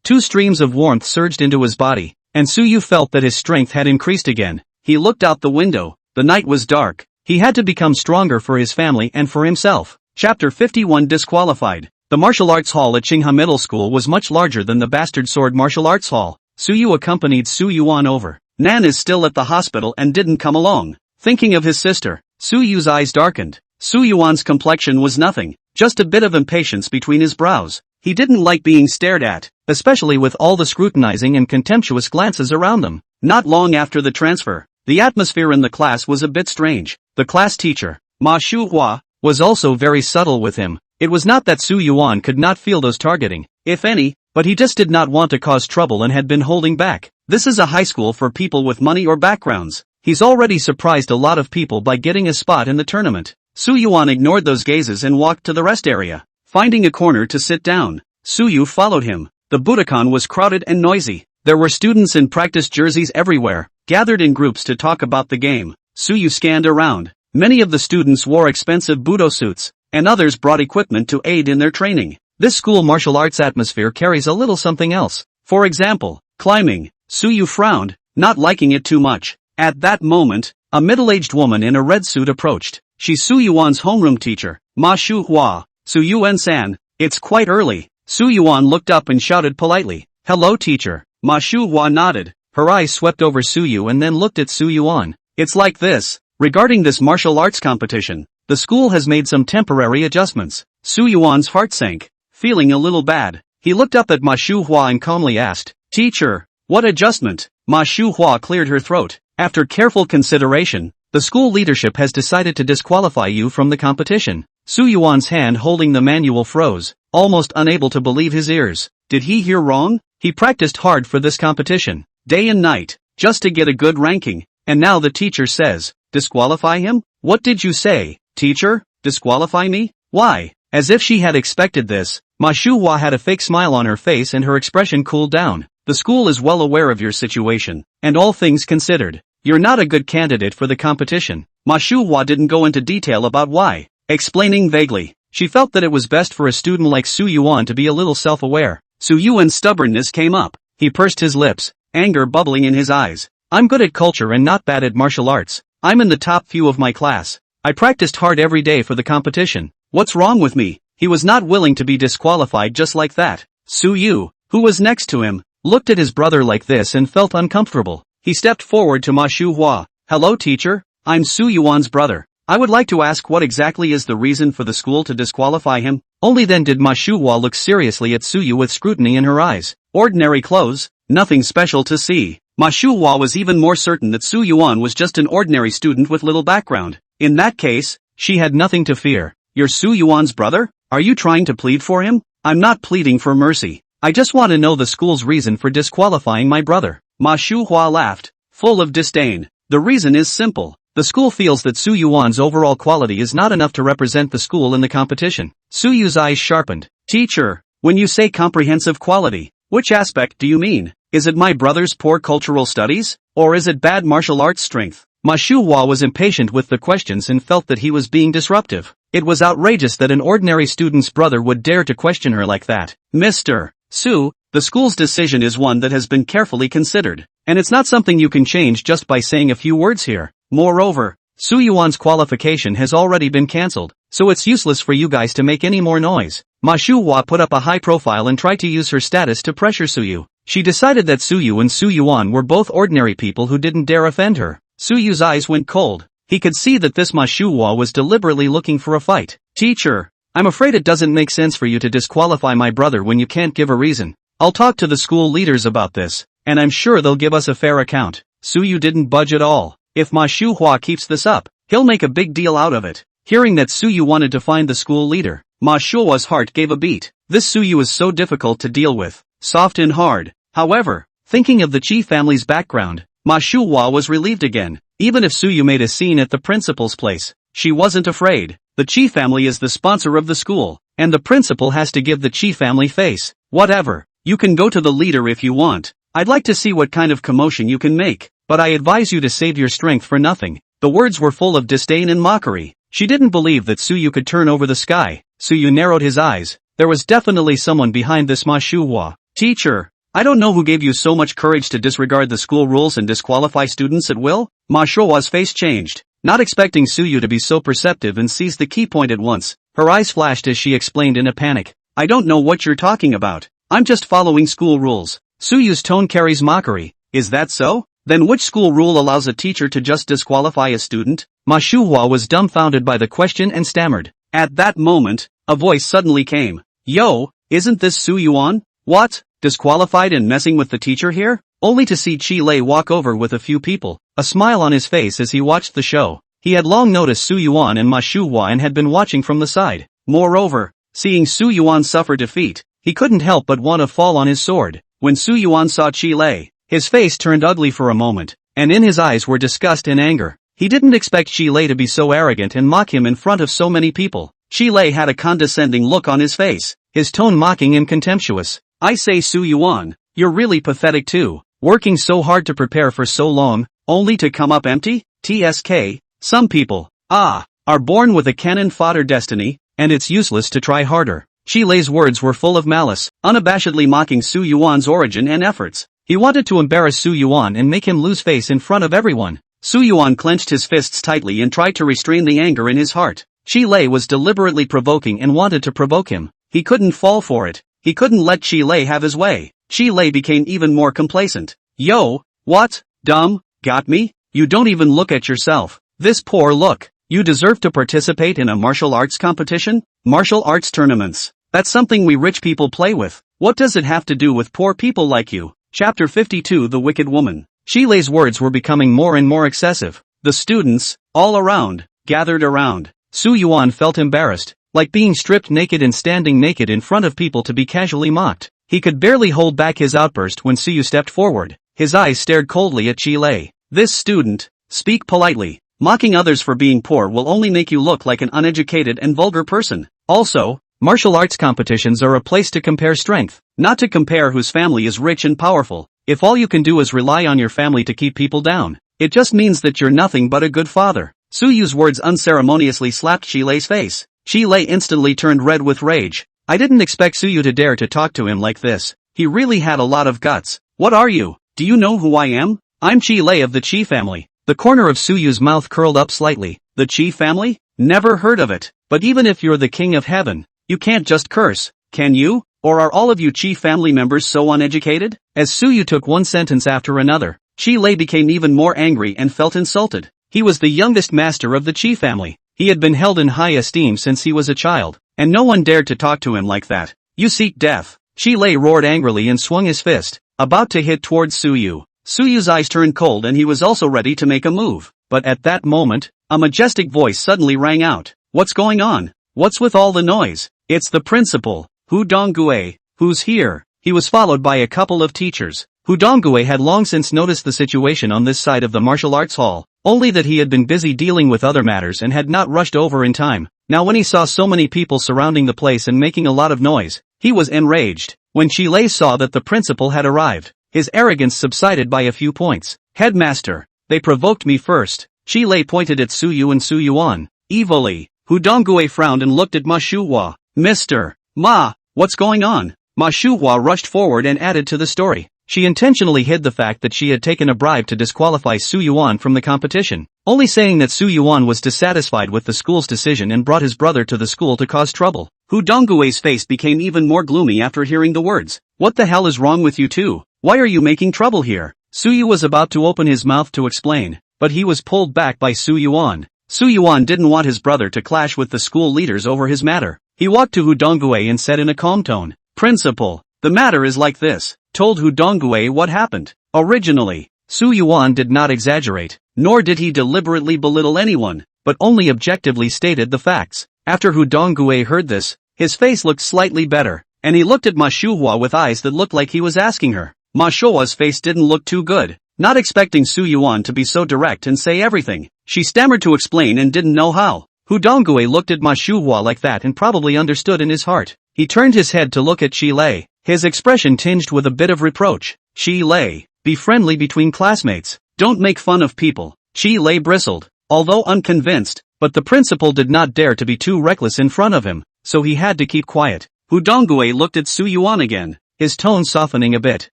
Two streams of warmth surged into his body, and Suyu felt that his strength had increased again. He looked out the window. The night was dark. He had to become stronger for his family and for himself. Chapter 51 Disqualified. The martial arts hall at Qinghe Middle School was much larger than the Bastard Sword Martial Arts Hall. Suyu accompanied Su Yuan over. Nan is still at the hospital and didn't come along. Thinking of his sister, Suyu's eyes darkened. Su Yuan's complexion was nothing, just a bit of impatience between his brows. He didn't like being stared at, especially with all the scrutinizing and contemptuous glances around them. Not long after the transfer, the atmosphere in the class was a bit strange. The class teacher, Ma Shuhua, was also very subtle with him. It was not that Su Yuan could not feel those targeting, if any, but he just did not want to cause trouble and had been holding back. This is a high school for people with money or backgrounds. He's already surprised a lot of people by getting a spot in the tournament. Su Yuan ignored those gazes and walked to the rest area. Finding a corner to sit down, Suyu followed him. The Budokan was crowded and noisy. There were students in practice jerseys everywhere, gathered in groups to talk about the game. Suyu scanned around. Many of the students wore expensive Budo suits, and others brought equipment to aid in their training. This school martial arts atmosphere carries a little something else. For example, climbing. Suyu frowned, not liking it too much. At that moment, a middle-aged woman in a red suit approached. She's Su Yuan's homeroom teacher, Ma Shuhua. Su Yuan-san, it's quite early. Su Yuan looked up and shouted politely, "Hello teacher." Ma Shuhua nodded. Her eyes swept over Suyu and then looked at Su Yuan. It's like this. Regarding this martial arts competition, the school has made some temporary adjustments. Su Yuan's heart sank, feeling a little bad. He looked up at Ma Shuhua and calmly asked, "Teacher, what adjustment?" Ma Shuhua cleared her throat. After careful consideration, the school leadership has decided to disqualify you from the competition. Su Yuan's hand holding the manual froze, almost unable to believe his ears. Did he hear wrong? He practiced hard for this competition, day and night, just to get a good ranking, and now the teacher says, disqualify him? What did you say, teacher? Disqualify me? Why? As if she had expected this, Ma Shuhua had a fake smile on her face and her expression cooled down. The school is well aware of your situation, and all things considered, you're not a good candidate for the competition. Ma Shuhua didn't go into detail about why, explaining vaguely. She felt that it was best for a student like Su Yuan to be a little self-aware. Su Yuan's stubbornness came up. He pursed his lips, anger bubbling in his eyes. I'm good at culture and not bad at martial arts. I'm in the top few of my class. I practiced hard every day for the competition. What's wrong with me? He was not willing to be disqualified just like that. Su Yu, who was next to him, looked at his brother like this and felt uncomfortable. He stepped forward to Ma Shuhua. Hello teacher, I'm Su Yuan's brother. I would like to ask what exactly is the reason for the school to disqualify him? Only then did Ma Shuhua look seriously at Suyu with scrutiny in her eyes. Ordinary clothes, nothing special to see. Ma Shuhua was even more certain that Su Yuan was just an ordinary student with little background. In that case, she had nothing to fear. You're Su Yuan's brother? Are you trying to plead for him? I'm not pleading for mercy. I just want to know the school's reason for disqualifying my brother. Ma Shuhua laughed, full of disdain. The reason is simple. The school feels that Su Yuan's overall quality is not enough to represent the school in the competition. Su Yu's eyes sharpened. Teacher, when you say comprehensive quality, which aspect do you mean? Is it my brother's poor cultural studies? Or is it bad martial arts strength? Ma Shuhua was impatient with the questions and felt that he was being disruptive. It was outrageous that an ordinary student's brother would dare to question her like that. Mr. Su, the school's decision is one that has been carefully considered, and it's not something you can change just by saying a few words here. Moreover, Su Yuan's qualification has already been cancelled, so it's useless for you guys to make any more noise. Ma Shuhua put up a high profile and tried to use her status to pressure Suyu. She decided that Suyu and Su Yuan were both ordinary people who didn't dare offend her. Suyu's eyes went cold. He could see that this Ma Shuhua was deliberately looking for a fight. Teacher, I'm afraid it doesn't make sense for you to disqualify my brother when you can't give a reason. I'll talk to the school leaders about this, and I'm sure they'll give us a fair account. Suyu didn't budge at all. If Ma Shuhua keeps this up, he'll make a big deal out of it. Hearing that Suyu wanted to find the school leader, Ma Shuhua's heart gave a beat. This Suyu is so difficult to deal with, soft and hard. However, thinking of the Chi family's background, Ma Shuhua was relieved again. Even if Suyu made a scene at the principal's place, she wasn't afraid. The Chi family is the sponsor of the school, and the principal has to give the Chi family face. Whatever, you can go to the leader if you want. I'd like to see what kind of commotion you can make, but I advise you to save your strength for nothing. The words were full of disdain and mockery. She didn't believe that Suyu could turn over the sky. Suyu narrowed his eyes. There was definitely someone behind this Ma Shuhua. Teacher, I don't know who gave you so much courage to disregard the school rules and disqualify students at will? Ma Shuhua's face changed, not expecting Suyu to be so perceptive and seized the key point at once. Her eyes flashed as she explained in a panic. I don't know what you're talking about. I'm just following school rules. Suyu's tone carries mockery. Is that so? Then which school rule allows a teacher to just disqualify a student? Ma Shuhua was dumbfounded by the question and stammered. At that moment, a voice suddenly came. Yo, isn't this Su Yuan? What? Disqualified and messing with the teacher here? Only to see Chi Lei walk over with a few people, a smile on his face as he watched the show. He had long noticed Su Yuan and Ma Shuhua and had been watching from the side. Moreover, seeing Su Yuan suffer defeat, he couldn't help but want to fall on his sword. When Su Yuan saw Chi Lei, his face turned ugly for a moment, and in his eyes were disgust and anger. He didn't expect Chi Lei to be so arrogant and mock him in front of so many people. Chi Lei had a condescending look on his face, his tone mocking and contemptuous. I say Su Yuan, you're really pathetic too, working so hard to prepare for so long, only to come up empty? TSK, some people, are born with a cannon fodder destiny, and it's useless to try harder. Chi Lei's words were full of malice, unabashedly mocking Su Yuan's origin and efforts. He wanted to embarrass Su Yuan and make him lose face in front of everyone. Su Yuan clenched his fists tightly and tried to restrain the anger in his heart. Chi Lei was deliberately provoking and wanted to provoke him. He couldn't fall for it. He couldn't let Chi Lei have his way. Chi Lei became even more complacent. Yo, what? Dumb? Got me? You don't even look at yourself. This poor look. You deserve to participate in a martial arts competition? Martial arts tournaments. That's something we rich people play with. What does it have to do with poor people like you? Chapter 52 The Wicked Woman. Chi Lei's words were becoming more and more excessive. The students, all around, gathered around. Su Yuan felt embarrassed, like being stripped naked and standing naked in front of people to be casually mocked. He could barely hold back his outburst when Suyu stepped forward. His eyes stared coldly at Chi Lei. This student, speak politely. Mocking others for being poor will only make you look like an uneducated and vulgar person. Also, martial arts competitions are a place to compare strength, not to compare whose family is rich and powerful. If all you can do is rely on your family to keep people down, it just means that you're nothing but a good father. Suyu's words unceremoniously slapped Chi Lei's face. Chi Lei instantly turned red with rage. I didn't expect Suyu to dare to talk to him like this. He really had a lot of guts. What are you? Do you know who I am? I'm Chi Lei of the Chi family. The corner of Suyu's mouth curled up slightly. The Chi family? Never heard of it. But even if you're the king of heaven, you can't just curse, can you? Or are all of you Chi family members so uneducated? As Suyu took one sentence after another, Chi Lei became even more angry and felt insulted. He was the youngest master of the Chi family. He had been held in high esteem since he was a child, and no one dared to talk to him like that. You seek death. Chi Lei roared angrily and swung his fist, about to hit towards Suyu. Suyu's eyes turned cold and he was also ready to make a move. But at that moment, a majestic voice suddenly rang out. What's going on? What's with all the noise? It's the principal, Hu Donggue, who's here. He was followed by a couple of teachers. Hu Donggue had long since noticed the situation on this side of the martial arts hall, only that he had been busy dealing with other matters and had not rushed over in time. Now when he saw so many people surrounding the place and making a lot of noise, he was enraged. When Chi Lei saw that the principal had arrived, his arrogance subsided by a few points. Headmaster, they provoked me first. Chi Lei pointed at Suyu and Suyuan. Evilly, Hu Donggue frowned and looked at Ma Shuhua. Mr. Ma, what's going on? Ma Shuhua rushed forward and added to the story. She intentionally hid the fact that she had taken a bribe to disqualify Suyuan from the competition, only saying that Suyuan was dissatisfied with the school's decision and brought his brother to the school to cause trouble. Hu Donggue's face became even more gloomy after hearing the words. What the hell is wrong with you two? Why are you making trouble here? Suyu was about to open his mouth to explain, but he was pulled back by Suyuan. Suyuan didn't want his brother to clash with the school leaders over his matter. He walked to Hu Donggue and said in a calm tone, Principal, the matter is like this. Told Hu Donggue what happened. Originally, Suyuan did not exaggerate, nor did he deliberately belittle anyone, but only objectively stated the facts. After Hu Donggue heard this, his face looked slightly better, and he looked at Ma Shuhua with eyes that looked like he was asking her. Ma Shuhua's face didn't look too good, not expecting Suyuan to be so direct and say everything. She stammered to explain and didn't know how. Hu Donggue looked at Ma Shuhua like that and probably understood in his heart. He turned his head to look at Chi Lei, his expression tinged with a bit of reproach. Chi Lei, be friendly between classmates. Don't make fun of people. Chi Lei bristled, although unconvinced, but the principal did not dare to be too reckless in front of him, so he had to keep quiet. Hu Donggue looked at Suyuan again, his tone softening a bit.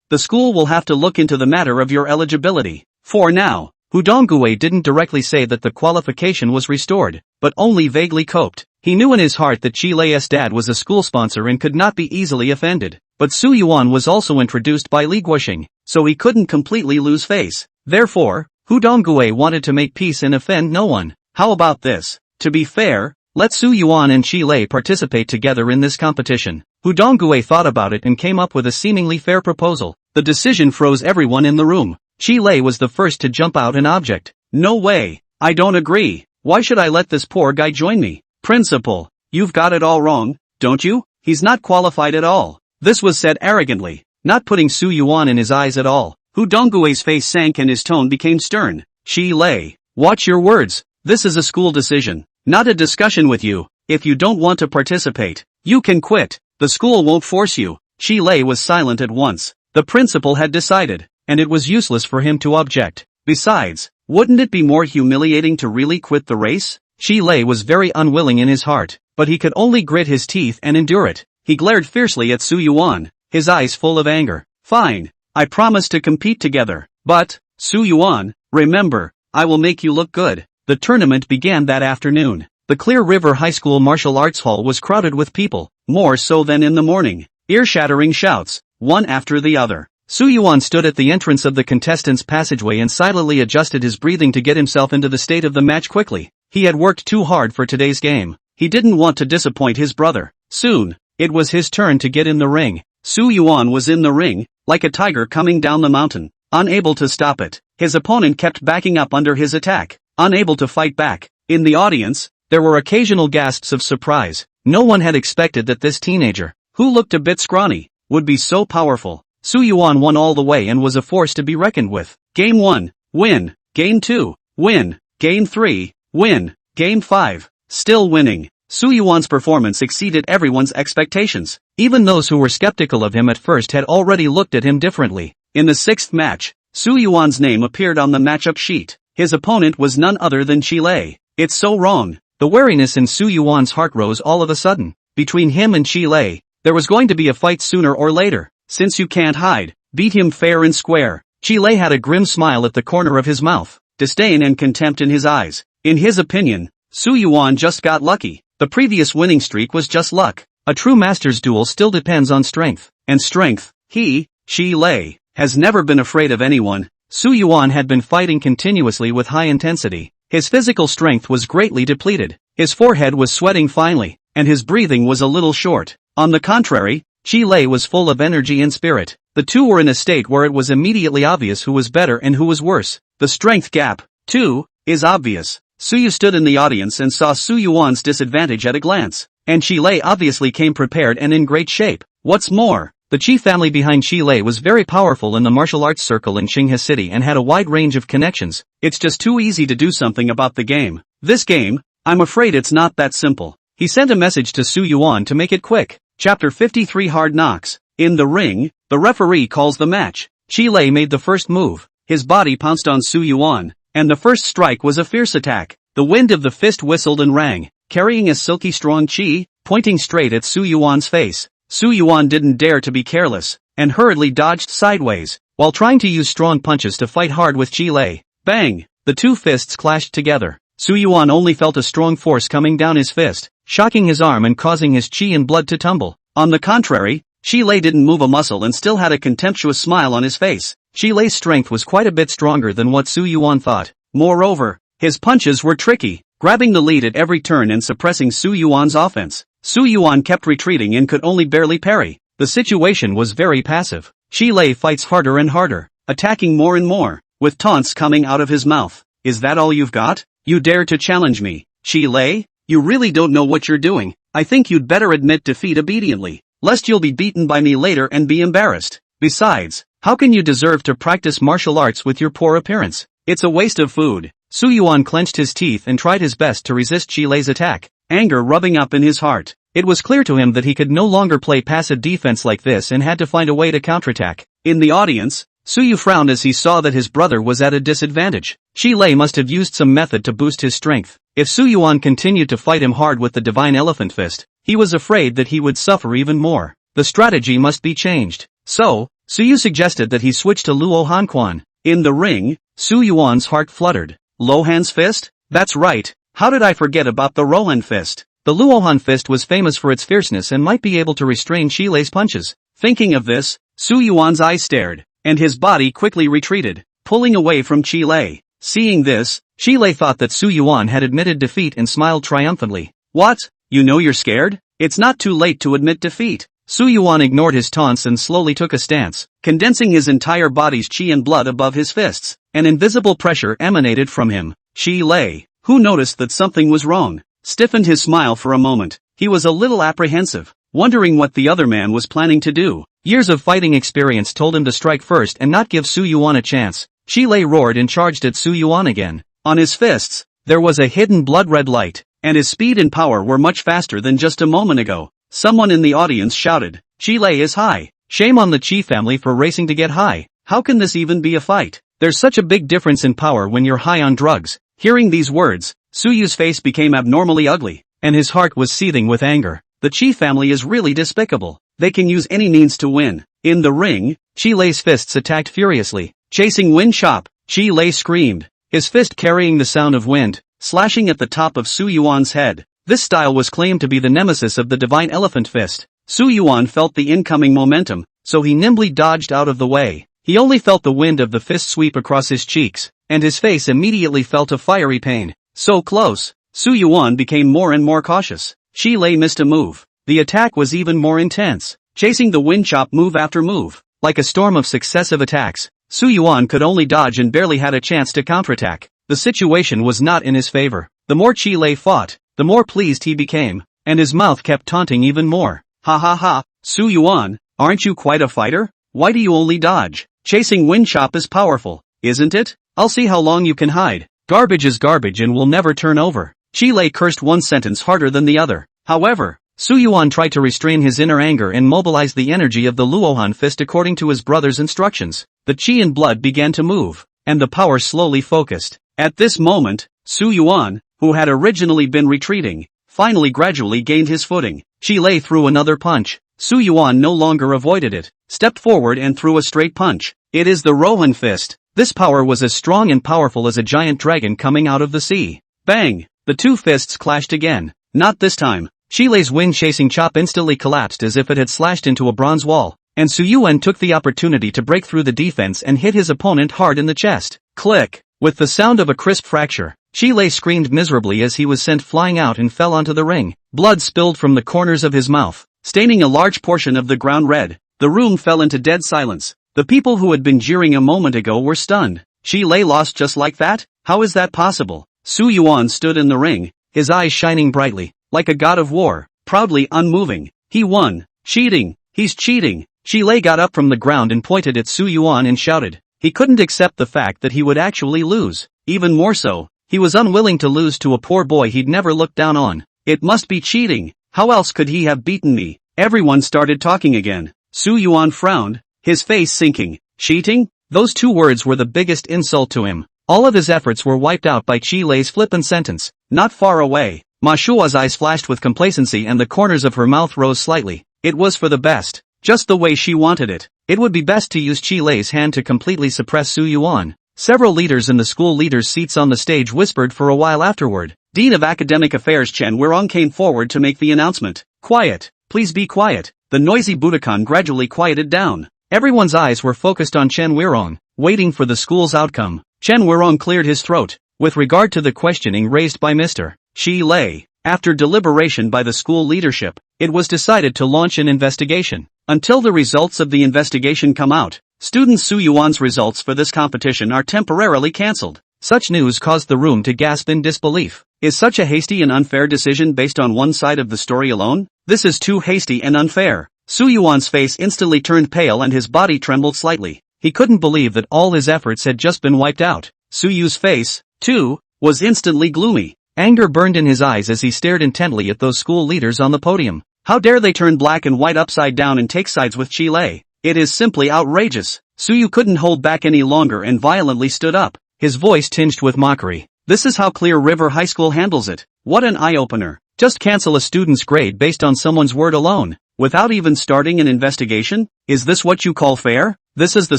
The school will have to look into the matter of your eligibility. For now. Hu Donggue didn't directly say that the qualification was restored, but only vaguely coped. He knew in his heart that Chi Lei's dad was a school sponsor and could not be easily offended. But Suyuan was also introduced by Li Guoxing, so he couldn't completely lose face. Therefore, Hu Donggue wanted to make peace and offend no one. How about this? To be fair, let Suyuan and Chi Lei participate together in this competition. Hu Donggue thought about it and came up with a seemingly fair proposal. The decision froze everyone in the room. Chi Lei was the first to jump out and object. No way. I don't agree. Why should I let this poor guy join me? Principal, you've got it all wrong, don't you? He's not qualified at all. This was said arrogantly, not putting Suyuan in his eyes at all. Hu Donggue's face sank and his tone became stern. Chi Lei, watch your words. This is a school decision, not a discussion with you. If you don't want to participate, you can quit. The school won't force you. Chi Lei was silent at once. The principal had decided, and it was useless for him to object. Besides, wouldn't it be more humiliating to really quit the race? Chi Lei was very unwilling in his heart, but he could only grit his teeth and endure it. He glared fiercely at Suyuan, his eyes full of anger. Fine, I promise to compete together. But, Suyuan, remember, I will make you look good. The tournament began that afternoon. The Clear River High School Martial Arts Hall was crowded with people, more so than in the morning. Ear-shattering shouts, one after the other. Suyuan stood at the entrance of the contestants' passageway and silently adjusted his breathing to get himself into the state of the match quickly. He had worked too hard for today's game. He didn't want to disappoint his brother. Soon, it was his turn to get in the ring. Suyuan was in the ring, like a tiger coming down the mountain, unable to stop it. His opponent kept backing up under his attack, unable to fight back. In the audience, there were occasional gasps of surprise. No one had expected that this teenager, who looked a bit scrawny, would be so powerful. Suyuan won all the way and was a force to be reckoned with. Game 1, win. Game 2, win. Game 3, win. Game 5, still winning. Suyuan's performance exceeded everyone's expectations. Even those who were skeptical of him at first had already looked at him differently. In the sixth match, Suyuan's name appeared on the matchup sheet. His opponent was none other than Chi Lei. It's so wrong. The wariness in Suyuan's heart rose all of a sudden. Between him and Chi Lei, there was going to be a fight sooner or later. Since you can't hide, beat him fair and square. Chi Lei had a grim smile at the corner of his mouth, disdain and contempt in his eyes. In his opinion, Suyuan just got lucky. The previous winning streak was just luck. A true master's duel still depends on strength. And strength, Chi Lei, has never been afraid of anyone. Suyuan had been fighting continuously with high intensity. His physical strength was greatly depleted. His forehead was sweating finely, and his breathing was a little short. On the contrary, Chi Lei was full of energy and spirit. The two were in a state where it was immediately obvious who was better and who was worse. The strength gap, too, is obvious. Suyu stood in the audience and saw Su Yuan's disadvantage at a glance. And Chi Lei obviously came prepared and in great shape. What's more, the Chi family behind Chi Lei was very powerful in the martial arts circle in Qinghe City and had a wide range of connections. It's just too easy to do something about the game. This game, I'm afraid it's not that simple. He sent a message to Su Yuan to make it quick. Chapter 53 Hard Knocks. In the ring, the referee calls the match. Chi Lei made the first move. His body pounced on Su Yuan, and the first strike was a fierce attack. The wind of the fist whistled and rang, carrying a silky strong chi, pointing straight at Su Yuan's face. Su Yuan didn't dare to be careless, and hurriedly dodged sideways, while trying to use strong punches to fight hard with Chi Lei. Bang! The two fists clashed together. Su Yuan only felt a strong force coming down his fist, shocking his arm and causing his chi and blood to tumble. On the contrary, Chi Lei didn't move a muscle and still had a contemptuous smile on his face. Chi Lei's strength was quite a bit stronger than what Su Yuan thought. Moreover, his punches were tricky, grabbing the lead at every turn and suppressing Su Yuan's offense. Su Yuan kept retreating and could only barely parry. The situation was very passive. Chi Lei fights harder and harder, attacking more and more, with taunts coming out of his mouth. Is that all you've got? You dare to challenge me, Chi Lei? You really don't know what you're doing. I think you'd better admit defeat obediently, lest you'll be beaten by me later and be embarrassed. Besides, how can you deserve to practice martial arts with your poor appearance? It's a waste of food. Su Yuan clenched his teeth and tried his best to resist Chi Lei's attack, anger rubbing up in his heart. It was clear to him that he could no longer play passive defense like this and had to find a way to counterattack. In the audience, Suyu frowned as he saw that his brother was at a disadvantage. Chi Lei must have used some method to boost his strength. If Su Yuan continued to fight him hard with the divine elephant fist, he was afraid that he would suffer even more. The strategy must be changed. So, Suyu suggested that he switch to Luo Hanquan. In the ring, Su Yuan's heart fluttered. Lohan's fist? That's right. How did I forget about the Rohan fist? The Luohan fist was famous for its fierceness and might be able to restrain Chi Lei's punches. Thinking of this, Su Yuan's eyes stared, and his body quickly retreated, pulling away from Chi Lei. Seeing this, Chi Lei thought that Su Yuan had admitted defeat and smiled triumphantly. What? You know you're scared? It's not too late to admit defeat. Su Yuan ignored his taunts and slowly took a stance, condensing his entire body's chi and blood above his fists. An invisible pressure emanated from him. Chi Lei, who noticed that something was wrong, stiffened his smile for a moment. He was a little apprehensive, wondering what the other man was planning to do. Years of fighting experience told him to strike first and not give Su Yuan a chance. Chi Lei roared and charged at Su Yuan again. On his fists, there was a hidden blood-red light, and his speed and power were much faster than just a moment ago. Someone in the audience shouted, Chi Lei is high. Shame on the Chi family for racing to get high. How can this even be a fight? There's such a big difference in power when you're high on drugs. Hearing these words, Suyu's face became abnormally ugly, and his heart was seething with anger. The Chi family is really despicable. They can use any means to win. In the ring, Chi Lei's fists attacked furiously, chasing Wind Chop. Chi Lei screamed, his fist carrying the sound of wind, slashing at the top of Su Yuan's head. This style was claimed to be the nemesis of the divine elephant fist. Su Yuan felt the incoming momentum, so he nimbly dodged out of the way. He only felt the wind of the fist sweep across his cheeks, and his face immediately felt a fiery pain. So close, Su Yuan became more and more cautious. Chi Lei missed a move. The attack was even more intense, chasing the wind chop move after move. Like a storm of successive attacks, Su Yuan could only dodge and barely had a chance to counterattack. The situation was not in his favor. The more Chi Lei fought, the more pleased he became, and his mouth kept taunting even more. Ha ha ha, Su Yuan, aren't you quite a fighter? Why do you only dodge? Chasing wind chop is powerful, isn't it? I'll see how long you can hide. Garbage is garbage and will never turn over. Chi Lei cursed one sentence harder than the other. However, Su Yuan tried to restrain his inner anger and mobilize the energy of the Luohan fist according to his brother's instructions. The chi and blood began to move, and the power slowly focused. At this moment, Su Yuan, who had originally been retreating, finally gradually gained his footing. Chi Lei threw another punch. Su Yuan no longer avoided it, stepped forward and threw a straight punch. It is the Rohan fist. This power was as strong and powerful as a giant dragon coming out of the sea. Bang! The two fists clashed again. Not this time. Chi Lei's wind-chasing chop instantly collapsed as if it had slashed into a bronze wall, and Su Yuan took the opportunity to break through the defense and hit his opponent hard in the chest. Click! With the sound of a crisp fracture, Lei screamed miserably as he was sent flying out and fell onto the ring. Blood spilled from the corners of his mouth, staining a large portion of the ground red. The room fell into dead silence. The people who had been jeering a moment ago were stunned. Lei lost just like that? How is that possible? Su Yuan stood in the ring, his eyes shining brightly, like a god of war, proudly unmoving. He won. Cheating. He's cheating. Lei got up from the ground and pointed at Su Yuan and shouted. He couldn't accept the fact that he would actually lose. Even more so, he was unwilling to lose to a poor boy he'd never looked down on. It must be cheating. How else could he have beaten me? Everyone started talking again. Su Yuan frowned, his face sinking. Cheating? Those two words were the biggest insult to him. All of his efforts were wiped out by Lei's flippant sentence. Not far away, Ma Shua's eyes flashed with complacency and the corners of her mouth rose slightly. It was for the best. Just the way she wanted it. It would be best to use Lei's hand to completely suppress Su Yuan. Several leaders in the school leaders' seats on the stage whispered for a while afterward. Dean of Academic Affairs Chen Weirong came forward to make the announcement. Quiet. Please be quiet. The noisy Budokan gradually quieted down. Everyone's eyes were focused on Chen Weirong, waiting for the school's outcome. Chen Weirong cleared his throat. With regard to the questioning raised by Mr. Lei, after deliberation by the school leadership, it was decided to launch an investigation. Until the results of the investigation come out, student Su Yuan's results for this competition are temporarily cancelled. Such news caused the room to gasp in disbelief. Is such a hasty and unfair decision based on one side of the story alone? This is too hasty and unfair. Su Yuan's face instantly turned pale and his body trembled slightly. He couldn't believe that all his efforts had just been wiped out. Su Yu's face, too, was instantly gloomy. Anger burned in his eyes as he stared intently at those school leaders on the podium. How dare they turn black and white upside down and take sides with Lei? It is simply outrageous. Su Yu couldn't hold back any longer and violently stood up, his voice tinged with mockery. This is how Clear River High School handles it. What an eye-opener. Just cancel a student's grade based on someone's word alone, without even starting an investigation? Is this what you call fair? This is the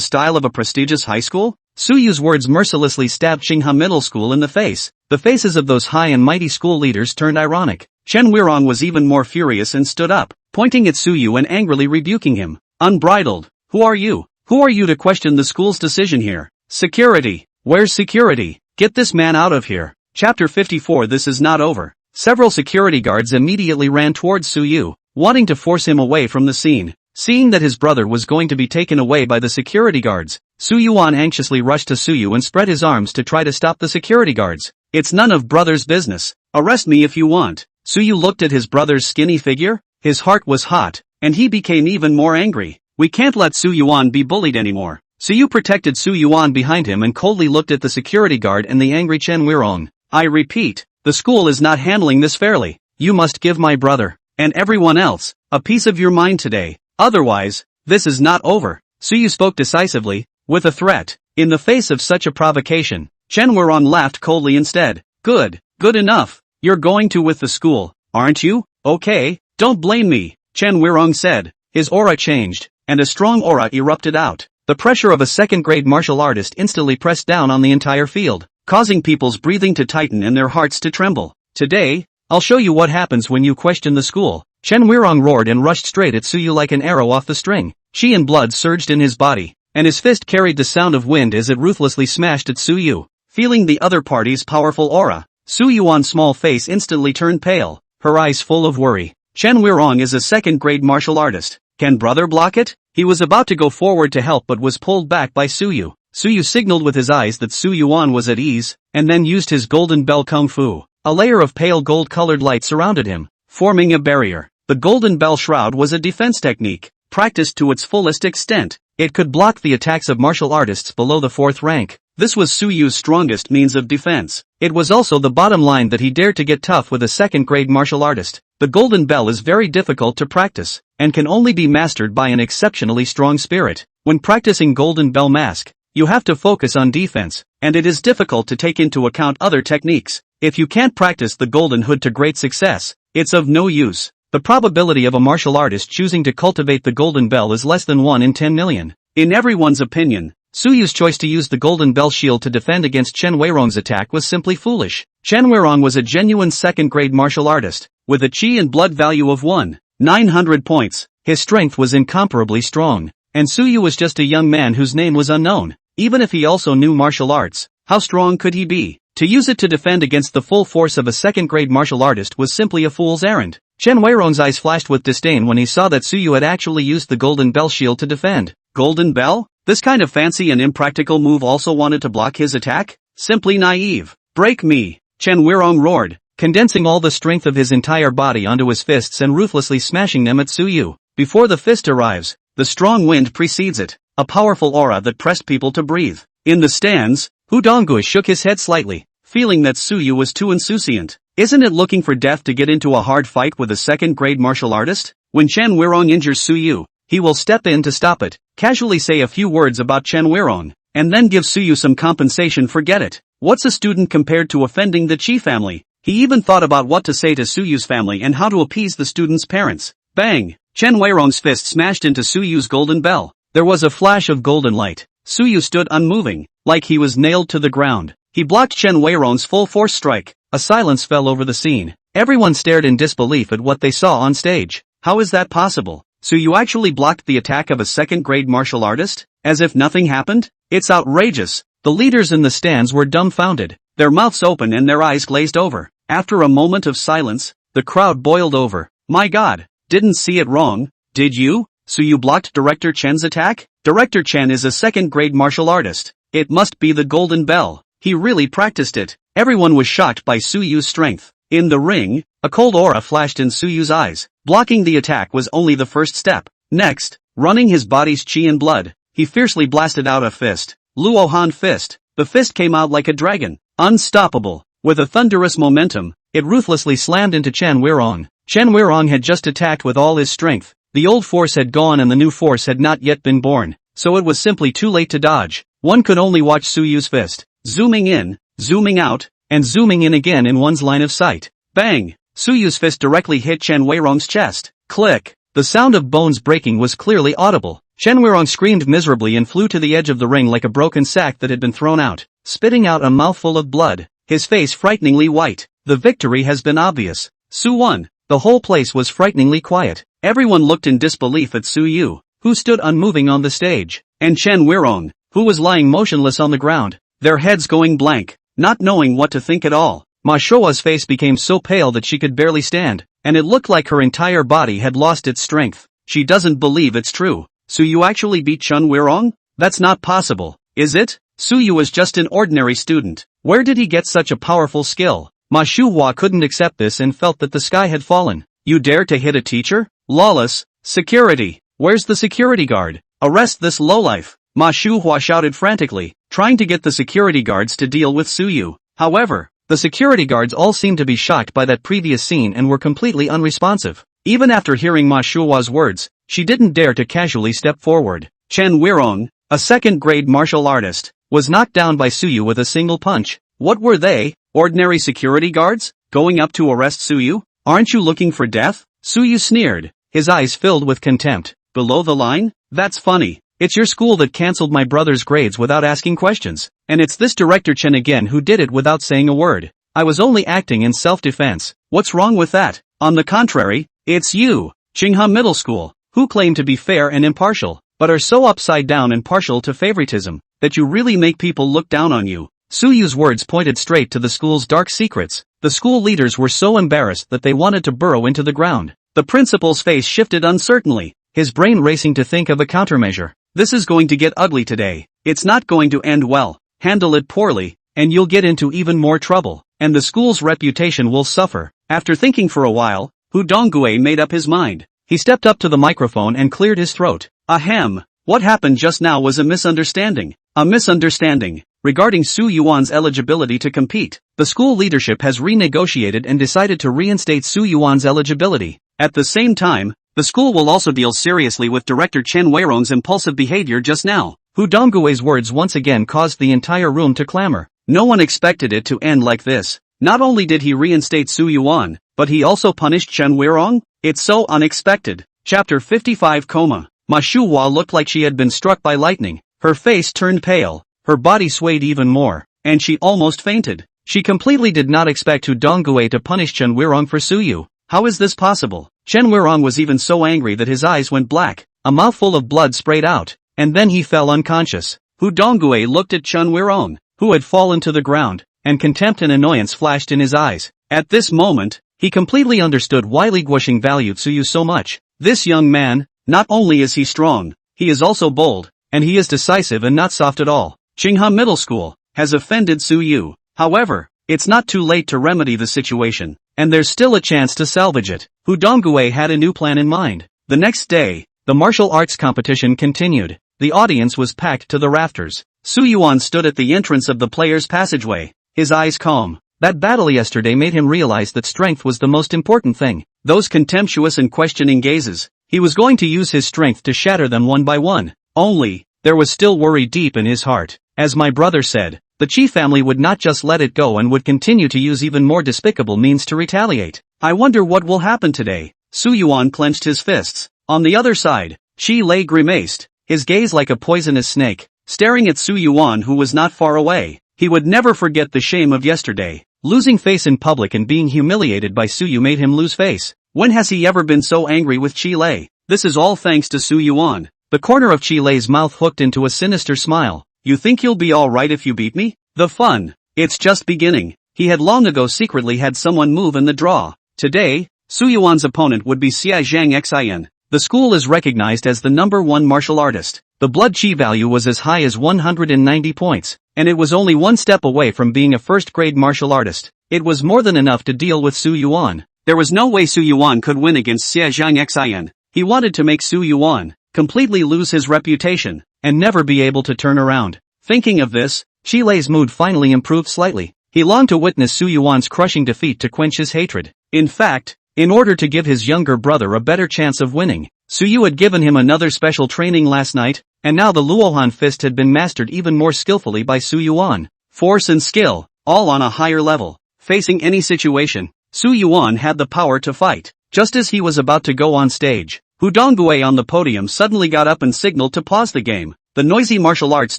style of a prestigious high school? Su Yu's words mercilessly stabbed Xinghe Middle School in the face. The faces of those high and mighty school leaders turned ironic. Chen Weirong was even more furious and stood up, pointing at Su Yu and angrily rebuking him. Unbridled. Who are you? Who are you to question the school's decision here? Security. Where's security? Get this man out of here. Chapter 54. This is not over. Several security guards immediately ran towards Su Yu, wanting to force him away from the scene. Seeing that his brother was going to be taken away by the security guards, Su Yuan anxiously rushed to Su Yu and spread his arms to try to stop the security guards. It's none of brother's business. Arrest me if you want. Su Yu looked at his brother's skinny figure. His heart was hot, and he became even more angry. We can't let Su Yuan be bullied anymore. Su Yu protected Su Yuan behind him and coldly looked at the security guard and the angry Chen Weirong. I repeat, the school is not handling this fairly. You must give my brother, and everyone else, a piece of your mind today. Otherwise, this is not over. Su Yu spoke decisively, with a threat. In the face of such a provocation, Chen Weirong laughed coldly instead. Good enough. You're going to with the school, aren't you? Okay, don't blame me, Chen Weirong said. His aura changed, and a strong aura erupted out. The pressure of a second-grade martial artist instantly pressed down on the entire field, causing people's breathing to tighten and their hearts to tremble. Today, I'll show you what happens when you question the school. Chen Weirong roared and rushed straight at Su Yu like an arrow off the string. Qi and blood surged in his body, and his fist carried the sound of wind as it ruthlessly smashed at Su Yu. Feeling the other party's powerful aura, Su Yuan's small face instantly turned pale, her eyes full of worry. Chen Weirong is a second-grade martial artist. Can brother block it? He was about to go forward to help but was pulled back by Su Yu. Su Yu signaled with his eyes that Su Yuan was at ease, and then used his golden bell kung fu. A layer of pale gold-colored light surrounded him, forming a barrier. The golden bell shroud was a defense technique, practiced to its fullest extent. It could block the attacks of martial artists below the 4th rank. This was Su Yu's strongest means of defense. It was also the bottom line that he dared to get tough with a second-grade martial artist. The golden bell is very difficult to practice, and can only be mastered by an exceptionally strong spirit. When practicing golden bell mask, you have to focus on defense, and it is difficult to take into account other techniques. If you can't practice the golden hood to great success, it's of no use. The probability of a martial artist choosing to cultivate the golden bell is less than 1 in 10 million. In everyone's opinion, Su Yu's choice to use the golden bell shield to defend against Chen Weirong's attack was simply foolish. Chen Weirong was a genuine second-grade martial artist, with a qi and blood value of 1,900 points. His strength was incomparably strong, and Su Yu was just a young man whose name was unknown. Even if he also knew martial arts, how strong could he be? To use it to defend against the full force of a second-grade martial artist was simply a fool's errand. Chen Weirong's eyes flashed with disdain when he saw that Suyu had actually used the Golden Bell shield to defend. Golden Bell? This kind of fancy and impractical move also wanted to block his attack? Simply naive. Break me! Chen Weirong roared, condensing all the strength of his entire body onto his fists and ruthlessly smashing them at Suyu. Before the fist arrives, the strong wind precedes it, a powerful aura that pressed people to breathe. In the stands, Hu Donggui shook his head slightly, feeling that Suyu was too insouciant. Isn't it looking for death to get into a hard fight with a second-grade martial artist? When Chen Weirong injures Suyu, he will step in to stop it, casually say a few words about Chen Weirong, and then give Suyu some compensation. Forget it. What's a student compared to offending the Chi family? He even thought about what to say to Suyu's family and how to appease the student's parents. Bang! Chen Weirong's fist smashed into Suyu's golden bell. There was a flash of golden light. Suyu stood unmoving, like he was nailed to the ground. He blocked Chen Weirong's full force strike. A silence fell over the scene. Everyone stared in disbelief at what they saw on stage. How is that possible? Suyu actually blocked the attack of a second-grade martial artist? As if nothing happened? It's outrageous. The leaders in the stands were dumbfounded, their mouths open and their eyes glazed over. After a moment of silence, the crowd boiled over. My God, didn't see it wrong, did you? Suyu blocked Director Chen's attack? Director Chen is a second-grade martial artist. It must be the Golden Bell. He really practiced it. Everyone was shocked by Suyu's strength. In the ring, a cold aura flashed in Suyu's eyes. Blocking the attack was only the first step. Next, running his body's chi and blood, he fiercely blasted out a fist. Luohan fist. The fist came out like a dragon. Unstoppable. With a thunderous momentum, it ruthlessly slammed into Chen Weirong. Chen Weirong had just attacked with all his strength. The old force had gone and the new force had not yet been born, so it was simply too late to dodge. One could only watch Suyu's fist, zooming in, zooming out, and zooming in again in one's line of sight. Bang! Suyu's fist directly hit Chen Weirong's chest. Click! The sound of bones breaking was clearly audible. Chen Weirong screamed miserably and flew to the edge of the ring like a broken sack that had been thrown out, spitting out a mouthful of blood, his face frighteningly white. The victory has been obvious. Su won. The whole place was frighteningly quiet. Everyone looked in disbelief at Suyu, who stood unmoving on the stage, and Chen Weirong, who was lying motionless on the ground, their heads going blank, not knowing what to think at all. Ma Shuo's face became so pale that she could barely stand, and it looked like her entire body had lost its strength. She doesn't believe it's true. Suyu actually beat Chen Weirong? That's not possible, is it? Suyu was just an ordinary student. Where did he get such a powerful skill? Ma Shuhua couldn't accept this and felt that the sky had fallen. You dare to hit a teacher? Lawless. Security. Where's the security guard? Arrest this lowlife. Ma Shuhua shouted frantically, trying to get the security guards to deal with Suyu. However, the security guards all seemed to be shocked by that previous scene and were completely unresponsive. Even after hearing Ma Shuhua's words, she didn't dare to casually step forward. Chen Weirong, a second-grade martial artist, was knocked down by Suyu with a single punch. What were they? Ordinary security guards? Going up to arrest Suyu? Aren't you looking for death? Suyu sneered, his eyes filled with contempt. Below the line? That's funny. It's your school that cancelled my brother's grades without asking questions. And it's this Director Chen again who did it without saying a word. I was only acting in self-defense. What's wrong with that? On the contrary, it's you, Qinghe Middle School, who claim to be fair and impartial, but are so upside down and partial to favoritism, that you really make people look down on you. Suyu's words pointed straight to the school's dark secrets. The school leaders were so embarrassed that they wanted to burrow into the ground. The principal's face shifted uncertainly, his brain racing to think of a countermeasure. This is going to get ugly today. It's not going to end well. Handle it poorly, and you'll get into even more trouble, and the school's reputation will suffer. After thinking for a while, Hu Donggui made up his mind. He stepped up to the microphone and cleared his throat. Ahem. What happened just now was a misunderstanding. A misunderstanding. Regarding Su Yuan's eligibility to compete, the school leadership has renegotiated and decided to reinstate Su Yuan's eligibility. At the same time, the school will also deal seriously with Director Chen Weirong's impulsive behavior just now. Hu Donggui's words once again caused the entire room to clamor. No one expected it to end like this. Not only did he reinstate Su Yuan, but he also punished Chen Weirong? It's so unexpected. Chapter 55 Coma. Ma Shuhua looked like she had been struck by lightning. Her face turned pale. Her body swayed even more, and she almost fainted. She completely did not expect Hu Donggui to punish Chen Weirong for Suyu. How is this possible? Chen Weirong was even so angry that his eyes went black. A mouthful of blood sprayed out, and then he fell unconscious. Hu Donggui looked at Chen Weirong, who had fallen to the ground. and contempt and annoyance flashed in his eyes. At this moment, he completely understood why Li Guoxing valued Su Yu so much. This young man, not only is he strong, he is also bold, and he is decisive and not soft at all. Qinghe Middle School has offended Su Yu. However, it's not too late to remedy the situation, and there's still a chance to salvage it. Hu Donggui had a new plan in mind. The next day, the martial arts competition continued. The audience was packed to the rafters. Su Yuan stood at the entrance of the players' passageway, his eyes calm. That battle yesterday made him realize that strength was the most important thing. Those contemptuous and questioning gazes, he was going to use his strength to shatter them one by one. Only, there was still worry deep in his heart. As my brother said, the Qi family would not just let it go and would continue to use even more despicable means to retaliate. I wonder what will happen today. Su Yuan clenched his fists. On the other side, Qi Lei grimaced, his gaze like a poisonous snake, staring at Su Yuan who was not far away. He would never forget the shame of yesterday. Losing face in public and being humiliated by Su Yu made him lose face. When has he ever been so angry with Qi Lei? This is all thanks to Su Yuan. The corner of Qi Lei's mouth hooked into a sinister smile. You think you'll be alright if you beat me? The fun. It's just beginning. He had long ago secretly had someone move in the draw. Today, Su Yuan's opponent would be Xia Zhang Xian. The school is recognized as the #1 martial artist. The blood chi value was as high as 190 points, and it was only one step away from being a first-grade martial artist. It was more than enough to deal with Su Yuan. There was no way Su Yuan could win against Xia Zhang Xian. He wanted to make Su Yuan completely lose his reputation, and never be able to turn around. Thinking of this, Qi Lei's mood finally improved slightly. He longed to witness Su Yuan's crushing defeat to quench his hatred. In fact, in order to give his younger brother a better chance of winning, Su Yu had given him another special training last night, and now the Luohan fist had been mastered even more skillfully by Su Yuan. Force and skill, all on a higher level. Facing any situation, Su Yuan had the power to fight. Just as he was about to go on stage, Hu Donggui on the podium suddenly got up and signaled to pause the game. The noisy martial arts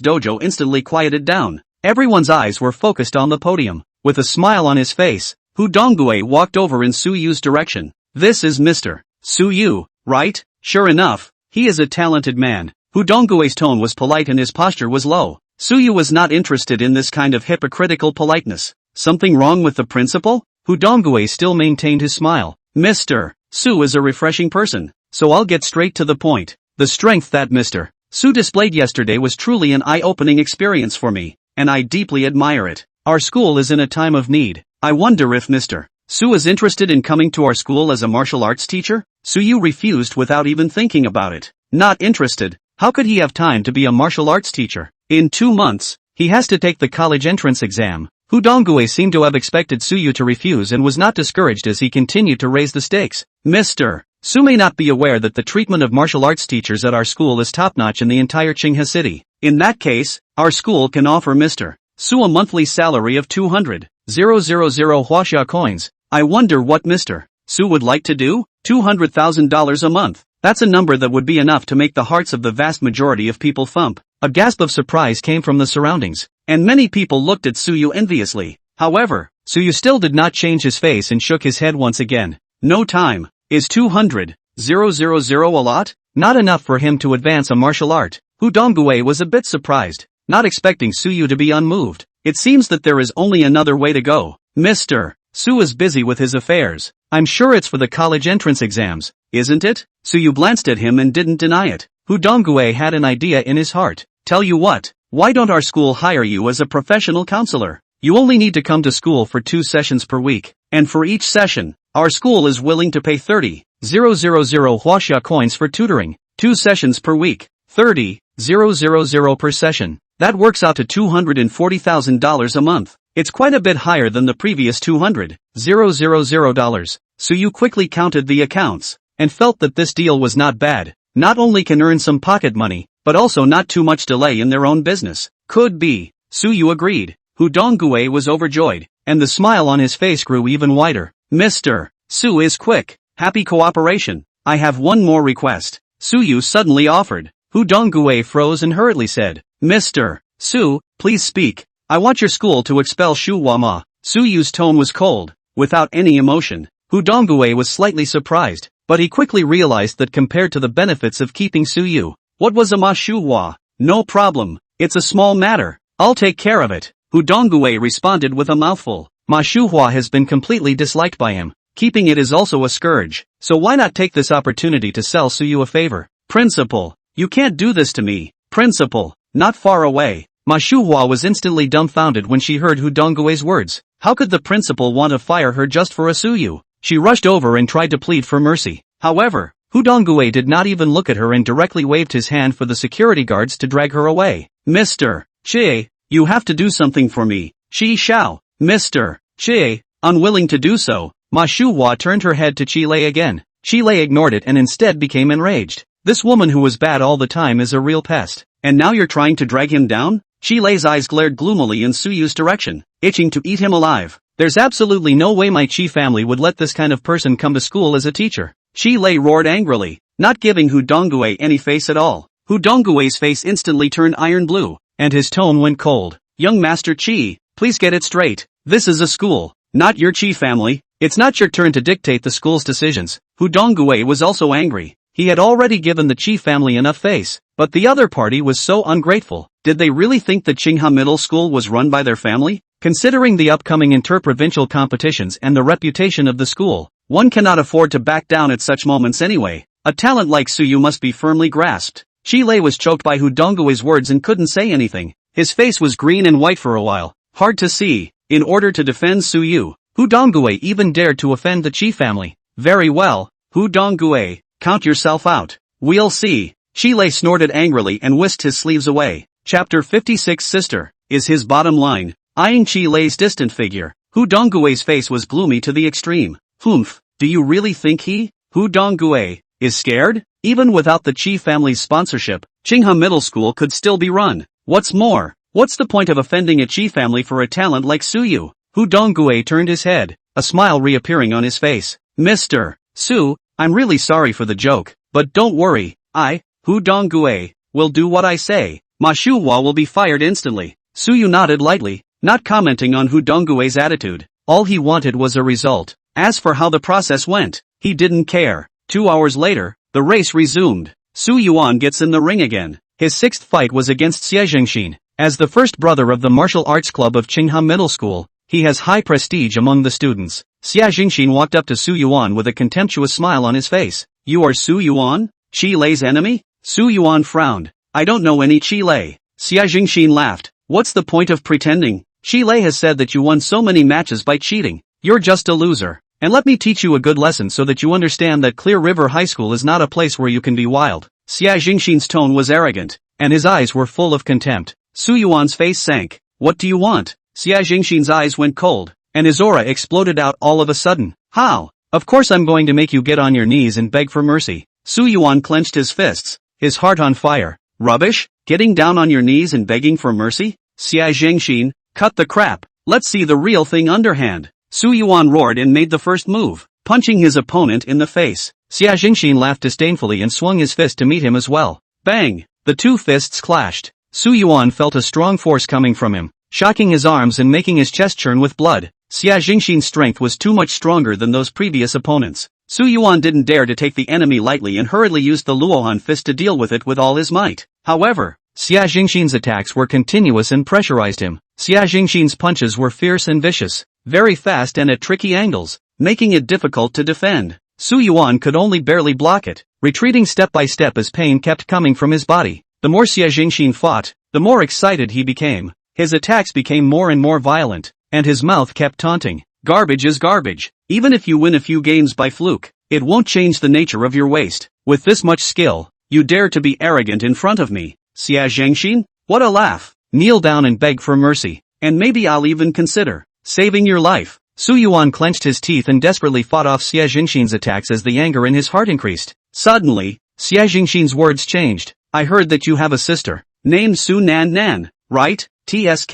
dojo instantly quieted down. Everyone's eyes were focused on the podium. With a smile on his face, Hu Donggui walked over in Su Yu's direction. This is Mr. Su Yu, right? Sure enough, he is a talented man. Hu Donggui's tone was polite and his posture was low. Su Yu was not interested in this kind of hypocritical politeness. Something wrong with the principal? Hu Donggui still maintained his smile. Mr. Su is a refreshing person, so I'll get straight to the point. The strength that Mr. Su displayed yesterday was truly an eye-opening experience for me, and I deeply admire it. Our school is in a time of need. I wonder if Mr. Su is interested in coming to our school as a martial arts teacher? Su Yu refused without even thinking about it. Not interested? How could he have time to be a martial arts teacher? In 2 months, he has to take the college entrance exam. Hu Donggui seemed to have expected Su Yu to refuse and was not discouraged as he continued to raise the stakes. Mr. Su may not be aware that the treatment of martial arts teachers at our school is top-notch in the entire Qinghe city. In that case, our school can offer Mr. Su a monthly salary of 200,000 Huaxia coins. I wonder what Mr. Su would like to do? $200,000 a month. That's a number that would be enough to make the hearts of the vast majority of people thump. A gasp of surprise came from the surroundings, and many people looked at Su Yu enviously. However, Su Yu still did not change his face and shook his head once again. No time. Is 200,000 a lot? Not enough for him to advance a martial art. Hu Donggui was a bit surprised, not expecting Su Yu to be unmoved. It seems that there is only another way to go. Mr. Su is busy with his affairs. I'm sure it's for the college entrance exams, isn't it? Su Yu glanced at him and didn't deny it. Hu Donggui had an idea in his heart. Tell you what, why don't our school hire you as a professional counselor? You only need to come to school for 2 sessions per week, and for each session, our school is willing to pay 30,000 Huaxia coins for tutoring. 2 sessions per week, 30,000 per session. That works out to $240,000 a month. It's quite a bit higher than the previous $200,000. Su Yu quickly counted the accounts, and felt that this deal was not bad. Not only can earn some pocket money, but also not too much delay in their own business. Could be. Su Yu agreed. Hu Donggui was overjoyed, and the smile on his face grew even wider. Mr. Su is quick. Happy cooperation. I have one more request. Su Yu suddenly offered. Hu Donggui froze and hurriedly said, Mr. Su, please speak. I want your school to expel Shu Wama. Su Yu's tone was cold, without any emotion. Hu Donggui was slightly surprised, but he quickly realized that compared to the benefits of keeping Su Yu, what was a ma Shu Wa? No problem. It's a small matter. I'll take care of it. Hu Donggui responded with a mouthful. Ma Shuhua has been completely disliked by him. Keeping it is also a scourge, so why not take this opportunity to sell Suyu a favor? Principal, you can't do this to me. Principal, not far away. Ma Shuhua was instantly dumbfounded when she heard Hu Donggui's words. How could the principal want to fire her just for a Suyu? She rushed over and tried to plead for mercy. However, Hu Donggui did not even look at her and directly waved his hand for the security guards to drag her away. Mr. Chie, you have to do something for me. Shi Xiao. Mr. Chie, unwilling to do so, Ma Shuhua turned her head to Chi Lei again. Chi Lei ignored it and instead became enraged. This woman who was bad all the time is a real pest. And now you're trying to drag him down? Chi Lei's eyes glared gloomily in Suyu's direction, itching to eat him alive. There's absolutely no way my Chi family would let this kind of person come to school as a teacher. Chi Lei roared angrily, not giving Hu Donggui any face at all. Hu Donggui's face instantly turned iron blue, and his tone went cold. Young Master Chi, please get it straight. This is a school, not your Chi family. It's not your turn to dictate the school's decisions. Hu Donggui was also angry. He had already given the Chi family enough face, but the other party was so ungrateful. Did they really think that Qingha Middle School was run by their family? Considering the upcoming interprovincial competitions and the reputation of the school, one cannot afford to back down at such moments anyway. A talent like Suyu must be firmly grasped. Chi Lei was choked by Hu Donggui's words and couldn't say anything. His face was green and white for a while, hard to see. In order to defend Suyu, Hu Donggui even dared to offend the Chi family. Very well, Hu Donggui, count yourself out. We'll see. Chi Lei snorted angrily and whisked his sleeves away. Chapter 56 Sister, is his bottom line. Eyeing Chi Lei's distant figure, Hu Donggui's face was gloomy to the extreme. Humph, do you really think Hu Donggui, is scared? Even without the Chi family's sponsorship, Qingha Middle School could still be run. What's more, what's the point of offending a Chi family for a talent like Suyu? Hu Donggui turned his head, a smile reappearing on his face. Mr. Su, I'm really sorry for the joke, but don't worry, Hu Donggui, will do what I say. Ma Shuhua will be fired instantly. Suyu nodded lightly, not commenting on Hu Donggui's attitude. All he wanted was a result. As for how the process went, he didn't care. 2 hours later, the race resumed. Su Yuan gets in the ring again. His sixth fight was against Xie Zhengxin. As the first brother of the martial arts club of Qingha Middle School, he has high prestige among the students. Xie Zhengxin walked up to Su Yuan with a contemptuous smile on his face. You are Su Yuan? Chi Lei's enemy? Su Yuan frowned. I don't know any Chi Lei. Xie Zhengxin laughed. What's the point of pretending? Chi Lei has said that you won so many matches by cheating. You're just a loser. And let me teach you a good lesson so that you understand that Clear River High School is not a place where you can be wild. Xie Zhengxin's tone was arrogant, and his eyes were full of contempt. Su Yuan's face sank. What do you want? Xie Zhengxin's eyes went cold, and his aura exploded out all of a sudden. How? Of course I'm going to make you get on your knees and beg for mercy. Su Yuan clenched his fists, his heart on fire. Rubbish? Getting down on your knees and begging for mercy? Xie Zhengxin, cut the crap. Let's see the real thing underhand. Su Yuan roared and made the first move, punching his opponent in the face. Xie Zhengxin laughed disdainfully and swung his fist to meet him as well. Bang! The two fists clashed. Su Yuan felt a strong force coming from him, shocking his arms and making his chest churn with blood. Xie Zhengxin's strength was too much stronger than those previous opponents. Su Yuan didn't dare to take the enemy lightly and hurriedly used the Luohan fist to deal with it with all his might. However, Xie Zhengxin's attacks were continuous and pressurized him. Xie Zhengxin's punches were fierce and vicious, very fast and at tricky angles, making it difficult to defend. Su Yuan could only barely block it, retreating step by step as pain kept coming from his body. The more Xie Zhengxin fought, the more excited he became. His attacks became more and more violent, and his mouth kept taunting. Garbage is garbage. Even if you win a few games by fluke, it won't change the nature of your waist. With this much skill, you dare to be arrogant in front of me. Xie Zhengxin? What a laugh. Kneel down and beg for mercy, and maybe I'll even consider saving your life. Su Yuan clenched his teeth and desperately fought off Xie Zhengxin's attacks as the anger in his heart increased. Suddenly, Xie Zhengxin's words changed. I heard that you have a sister, named Su Nan Nan, right? TSK,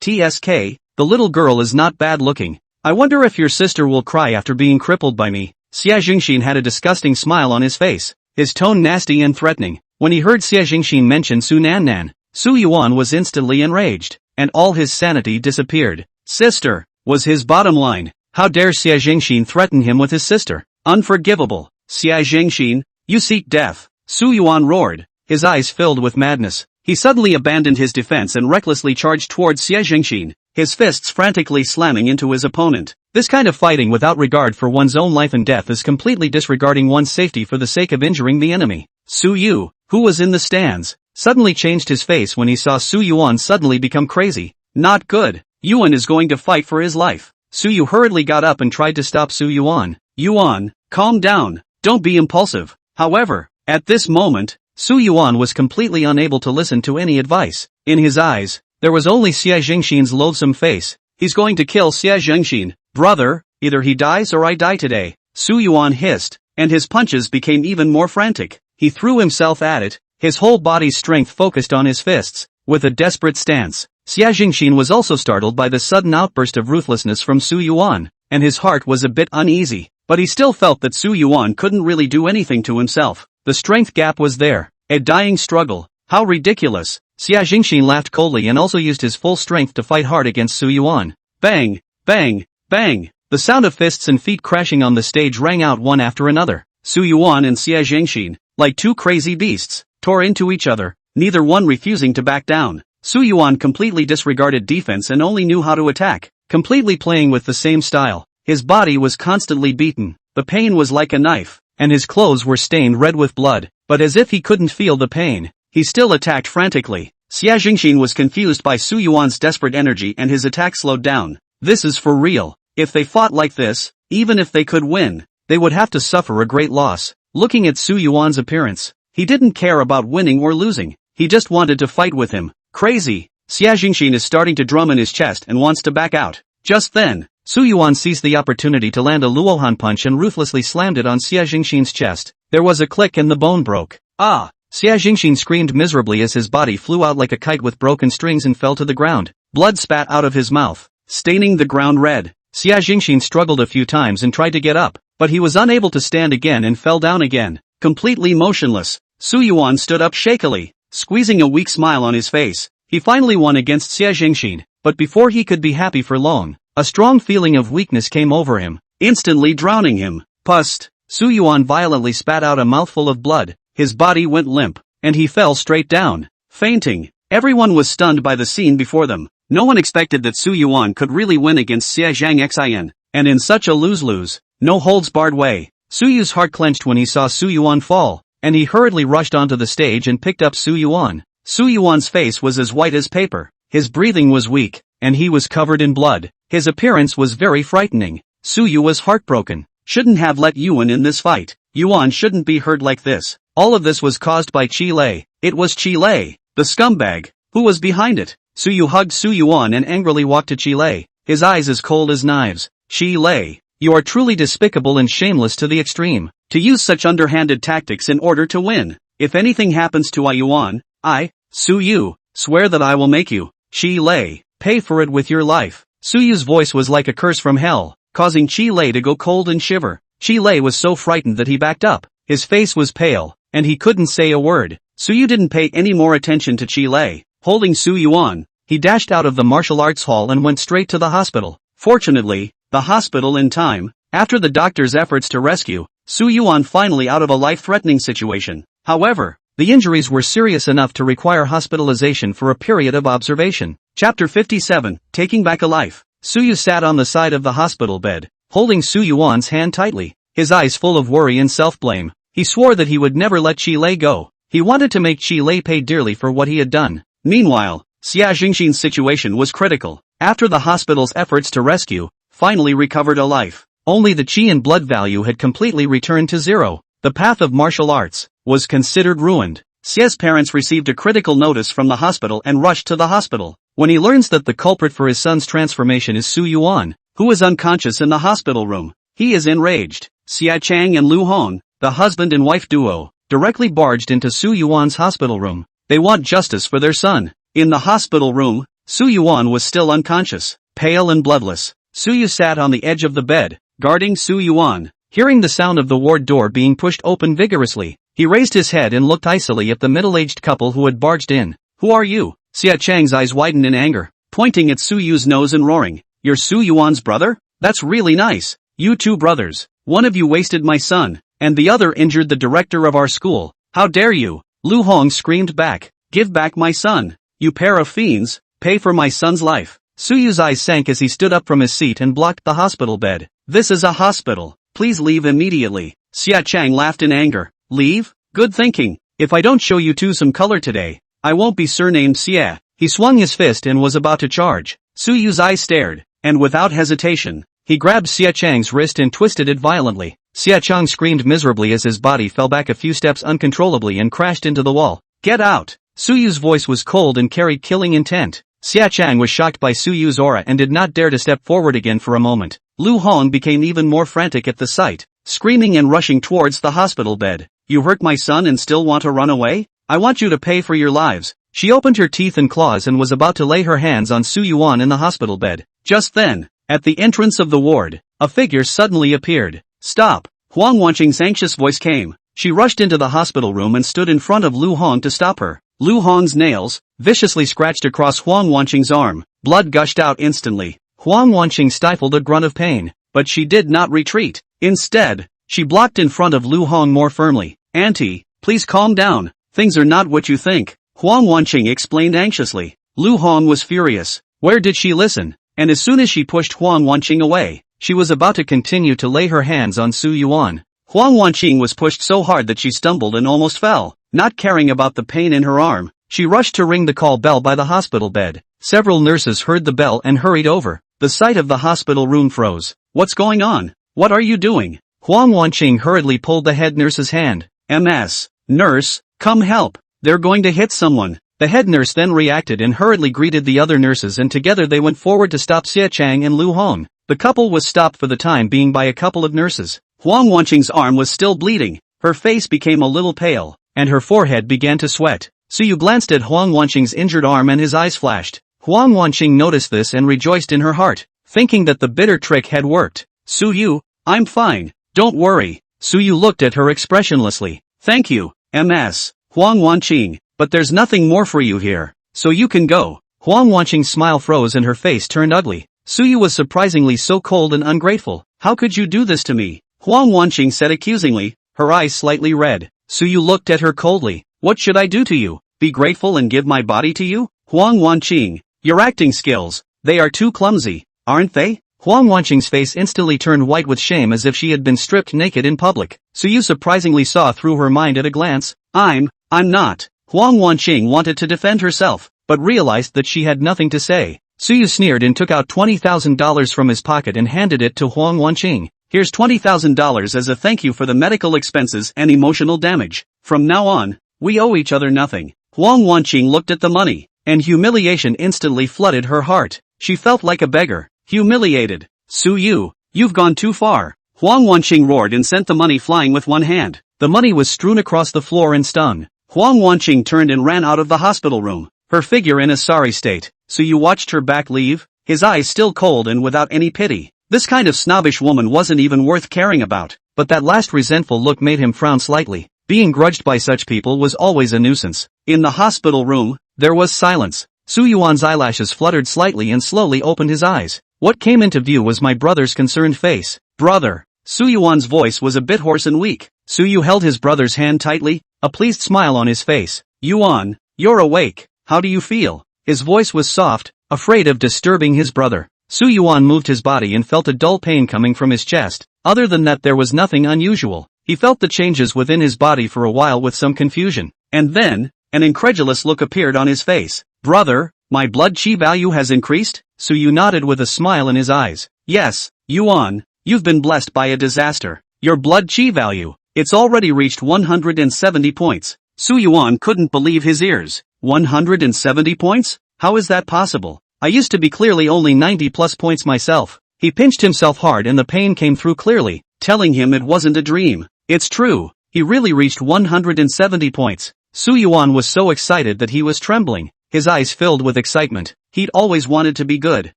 the little girl is not bad looking. I wonder if your sister will cry after being crippled by me. Xie Zhengxin had a disgusting smile on his face, his tone nasty and threatening. When he heard Xie Zhengxin mention Su Nan Nan, Su Yuan was instantly enraged, and all his sanity disappeared. Sister, was his bottom line. How dare Xie Zhengxin threaten him with his sister? Unforgivable. Xie Zhengxin, you seek death. Su Yuan roared, his eyes filled with madness. He suddenly abandoned his defense and recklessly charged towards Xie Zhengxin. his fists frantically slamming into his opponent. This kind of fighting without regard for one's own life and death is completely disregarding one's safety for the sake of injuring the enemy. Su Yu, who was in the stands, suddenly changed his face when he saw Su Yuan suddenly become crazy. Not good. Yuan is going to fight for his life. Su Yu hurriedly got up and tried to stop Su Yuan. Yuan, calm down. Don't be impulsive. However, at this moment, Su Yuan was completely unable to listen to any advice. In his eyes, there was only Xie Jingxin's loathsome face. He's going to kill Xie Jingxin. Brother, either he dies or I die today. Su Yuan hissed, and his punches became even more frantic. He threw himself at it, his whole body's strength focused on his fists, with a desperate stance. Xie Jingxin was also startled by the sudden outburst of ruthlessness from Su Yuan, and his heart was a bit uneasy, but he still felt that Su Yuan couldn't really do anything to himself. The strength gap was there. A dying struggle. How ridiculous. Xie Jingxin laughed coldly and also used his full strength to fight hard against Su Yuan. Bang! Bang! Bang! The sound of fists and feet crashing on the stage rang out one after another. Su Yuan and Xie Jingxin, like two crazy beasts, tore into each other, neither one refusing to back down. Su Yuan completely disregarded defense and only knew how to attack, completely playing with the same style. His body was constantly beaten, the pain was like a knife, and his clothes were stained red with blood, but as if he couldn't feel the pain, he still attacked frantically. Xie Jingxin was confused by Su Yuan's desperate energy and his attack slowed down. This is for real. If they fought like this, even if they could win, they would have to suffer a great loss. Looking at Su Yuan's appearance, he didn't care about winning or losing, he just wanted to fight with him. Crazy. Xie Jingxin is starting to drum in his chest and wants to back out. Just then, Su Yuan seized the opportunity to land a Luohan punch and ruthlessly slammed it on Xie Jingxin's chest. There was a click and the bone broke. Ah! Xie Jingxin screamed miserably as his body flew out like a kite with broken strings and fell to the ground. Blood spat out of his mouth, staining the ground red. Xie Jingxin struggled a few times and tried to get up, but he was unable to stand again and fell down again, completely motionless. Su Yuan stood up shakily, squeezing a weak smile on his face. He finally won against Xie Jingxin, but before he could be happy for long, a strong feeling of weakness came over him, instantly drowning him. Pust! Su Yuan violently spat out a mouthful of blood, his body went limp, and he fell straight down, fainting. Everyone was stunned by the scene before them. No one expected that Su Yuan could really win against Xie Zhangxin, and in such a lose-lose, no-holds-barred way. Su Yu's heart clenched when he saw Su Yuan fall, and he hurriedly rushed onto the stage and picked up Su Yuan. Su Yuan's face was as white as paper, his breathing was weak, and he was covered in blood. His appearance was very frightening. Su Yu was heartbroken. Shouldn't have let Yuan in this fight. Yuan shouldn't be hurt like this. All of this was caused by Qi Lei. It was Qi Lei, the scumbag, who was behind it. Su Yu hugged Su Yuan and angrily walked to Qi Lei, his eyes as cold as knives. Qi Lei, you are truly despicable and shameless to the extreme, to use such underhanded tactics in order to win. If anything happens to Yuan, I, Su Yu, swear that I will make you, Qi Lei, pay for it with your life. Su Yu's voice was like a curse from hell, causing Qi Lei to go cold and shiver. Qi Lei was so frightened that he backed up. His face was pale, and he couldn't say a word. Su Yu didn't pay any more attention to Qi Lei. Holding Su Yuan, he dashed out of the martial arts hall and went straight to the hospital. Fortunately, the hospital in time. After the doctor's efforts to rescue Su Yuan finally out of a life-threatening situation. However, the injuries were serious enough to require hospitalization for a period of observation. Chapter 57, Taking Back a Life. Su Yu sat on the side of the hospital bed, holding Su Yuan's hand tightly, his eyes full of worry and self-blame. He swore that he would never let Qi Lei go. He wanted to make Qi Lei pay dearly for what he had done. Meanwhile, Xie Jingxin's situation was critical. After the hospital's efforts to rescue, finally recovered a life, only the qi and blood value had completely returned to zero. The path of martial arts was considered ruined. Xie's parents received a critical notice from the hospital and rushed to the hospital. When he learns that the culprit for his son's transformation is Su Yuan, who is unconscious in the hospital room, he is enraged. Xia Chang and Lu Hong, the husband and wife duo, directly barged into Su Yuan's hospital room. They want justice for their son. In the hospital room, Su Yuan was still unconscious, pale and bloodless. Su Yu sat on the edge of the bed, guarding Su Yuan. Hearing the sound of the ward door being pushed open vigorously, he raised his head and looked icily at the middle-aged couple who had barged in. Who are you? Xia Chang's eyes widened in anger, pointing at Su Yu's nose and roaring. You're Su Yuan's brother? That's really nice. You two brothers. One of you wasted my son, and the other injured the director of our school. How dare you? Lu Hong screamed back. Give back my son. You pair of fiends, pay for my son's life. Suyu's eyes sank as he stood up from his seat and blocked the hospital bed. This is a hospital. Please leave immediately. Xia Chang laughed in anger. Leave? Good thinking. If I don't show you two some color today, I won't be surnamed Xia. He swung his fist and was about to charge. Suyu's eyes stared, and without hesitation, he grabbed Xia Chang's wrist and twisted it violently. Xia Chang screamed miserably as his body fell back a few steps uncontrollably and crashed into the wall. Get out! Suyu's voice was cold and carried killing intent. Xia Chang was shocked by Suyu's aura and did not dare to step forward again for a moment. Lu Hong became even more frantic at the sight, screaming and rushing towards the hospital bed. You hurt my son and still want to run away? I want you to pay for your lives. She opened her teeth and claws and was about to lay her hands on Su Yuan in the hospital bed. Just then, at the entrance of the ward, a figure suddenly appeared. Stop! Huang Wanqing's anxious voice came. She rushed into the hospital room and stood in front of Lu Hong to stop her. Lu Hong's nails viciously scratched across Huang Wanqing's arm. Blood gushed out instantly. Huang Wanqing stifled a grunt of pain, but she did not retreat. Instead, she blocked in front of Lu Hong more firmly. Auntie, please calm down. Things are not what you think, Huang Wanqing explained anxiously. Lu Hong was furious. Where did she listen? And as soon as she pushed Huang Wanqing away, she was about to continue to lay her hands on Su Yuan. Huang Wanqing was pushed so hard that she stumbled and almost fell. Not caring about the pain in her arm, she rushed to ring the call bell by the hospital bed. Several nurses heard the bell and hurried over. The sight of the hospital room froze. What's going on? What are you doing? Huang Wanqing hurriedly pulled the head nurse's hand. MS. Nurse, come help. They're going to hit someone. The head nurse then reacted and hurriedly greeted the other nurses, and together they went forward to stop Xia Chang and Lu Hong. The couple was stopped for the time being by a couple of nurses. Huang Wanqing's arm was still bleeding. Her face became a little pale, and her forehead began to sweat. Suyu glanced at Huang Wanqing's injured arm and his eyes flashed. Huang Wanqing noticed this and rejoiced in her heart, thinking that the bitter trick had worked. Suyu, I'm fine. Don't worry. Suyu looked at her expressionlessly. Thank you, MS. Huang Wanqing, but there's nothing more for you here, so you can go. Huang Wanqing's smile froze and her face turned ugly. Suyu was surprisingly so cold and ungrateful. How could you do this to me? Huang Wanqing said accusingly, her eyes slightly red. Suyu looked at her coldly. What should I do to you? Be grateful and give my body to you? Huang Wanqing, your acting skills, they are too clumsy, aren't they? Huang Wanqing's face instantly turned white with shame as if she had been stripped naked in public. Suyu surprisingly saw through her mind at a glance. I'm not. Huang Wanqing wanted to defend herself, but realized that she had nothing to say. Suyu sneered and took out $20,000 from his pocket and handed it to Huang Wanqing. Here's $20,000 as a thank you for the medical expenses and emotional damage. From now on, we owe each other nothing. Huang Wanqing looked at the money, and humiliation instantly flooded her heart. She felt like a beggar, humiliated. Suyu, you've gone too far. Huang Wanqing roared and sent the money flying with one hand. The money was strewn across the floor and stung. Huang Wanqing turned and ran out of the hospital room, her figure in a sorry state. Suyu watched her back leave, his eyes still cold and without any pity. This kind of snobbish woman wasn't even worth caring about, but that last resentful look made him frown slightly. Being grudged by such people was always a nuisance. In the hospital room, there was silence. Su Yuan's eyelashes fluttered slightly and slowly opened his eyes. What came into view was my brother's concerned face. Brother. Su Yuan's voice was a bit hoarse and weak. Su Yu held his brother's hand tightly, a pleased smile on his face. Yuan, you're awake. How do you feel? His voice was soft, afraid of disturbing his brother. Su Yuan moved his body and felt a dull pain coming from his chest. Other than that, there was nothing unusual. He felt the changes within his body for a while with some confusion. And then, an incredulous look appeared on his face. Brother, my blood chi value has increased? Su Yu nodded with a smile in his eyes. Yes, Yuan, you've been blessed by a disaster. Your blood chi value, it's already reached 170 points. Su Yuan couldn't believe his ears. 170 points? How is that possible? I used to be clearly only 90 plus points myself. He pinched himself hard and the pain came through clearly, telling him it wasn't a dream. It's true, he really reached 170 points. Su Yuan was so excited that he was trembling, his eyes filled with excitement. He'd always wanted to be good,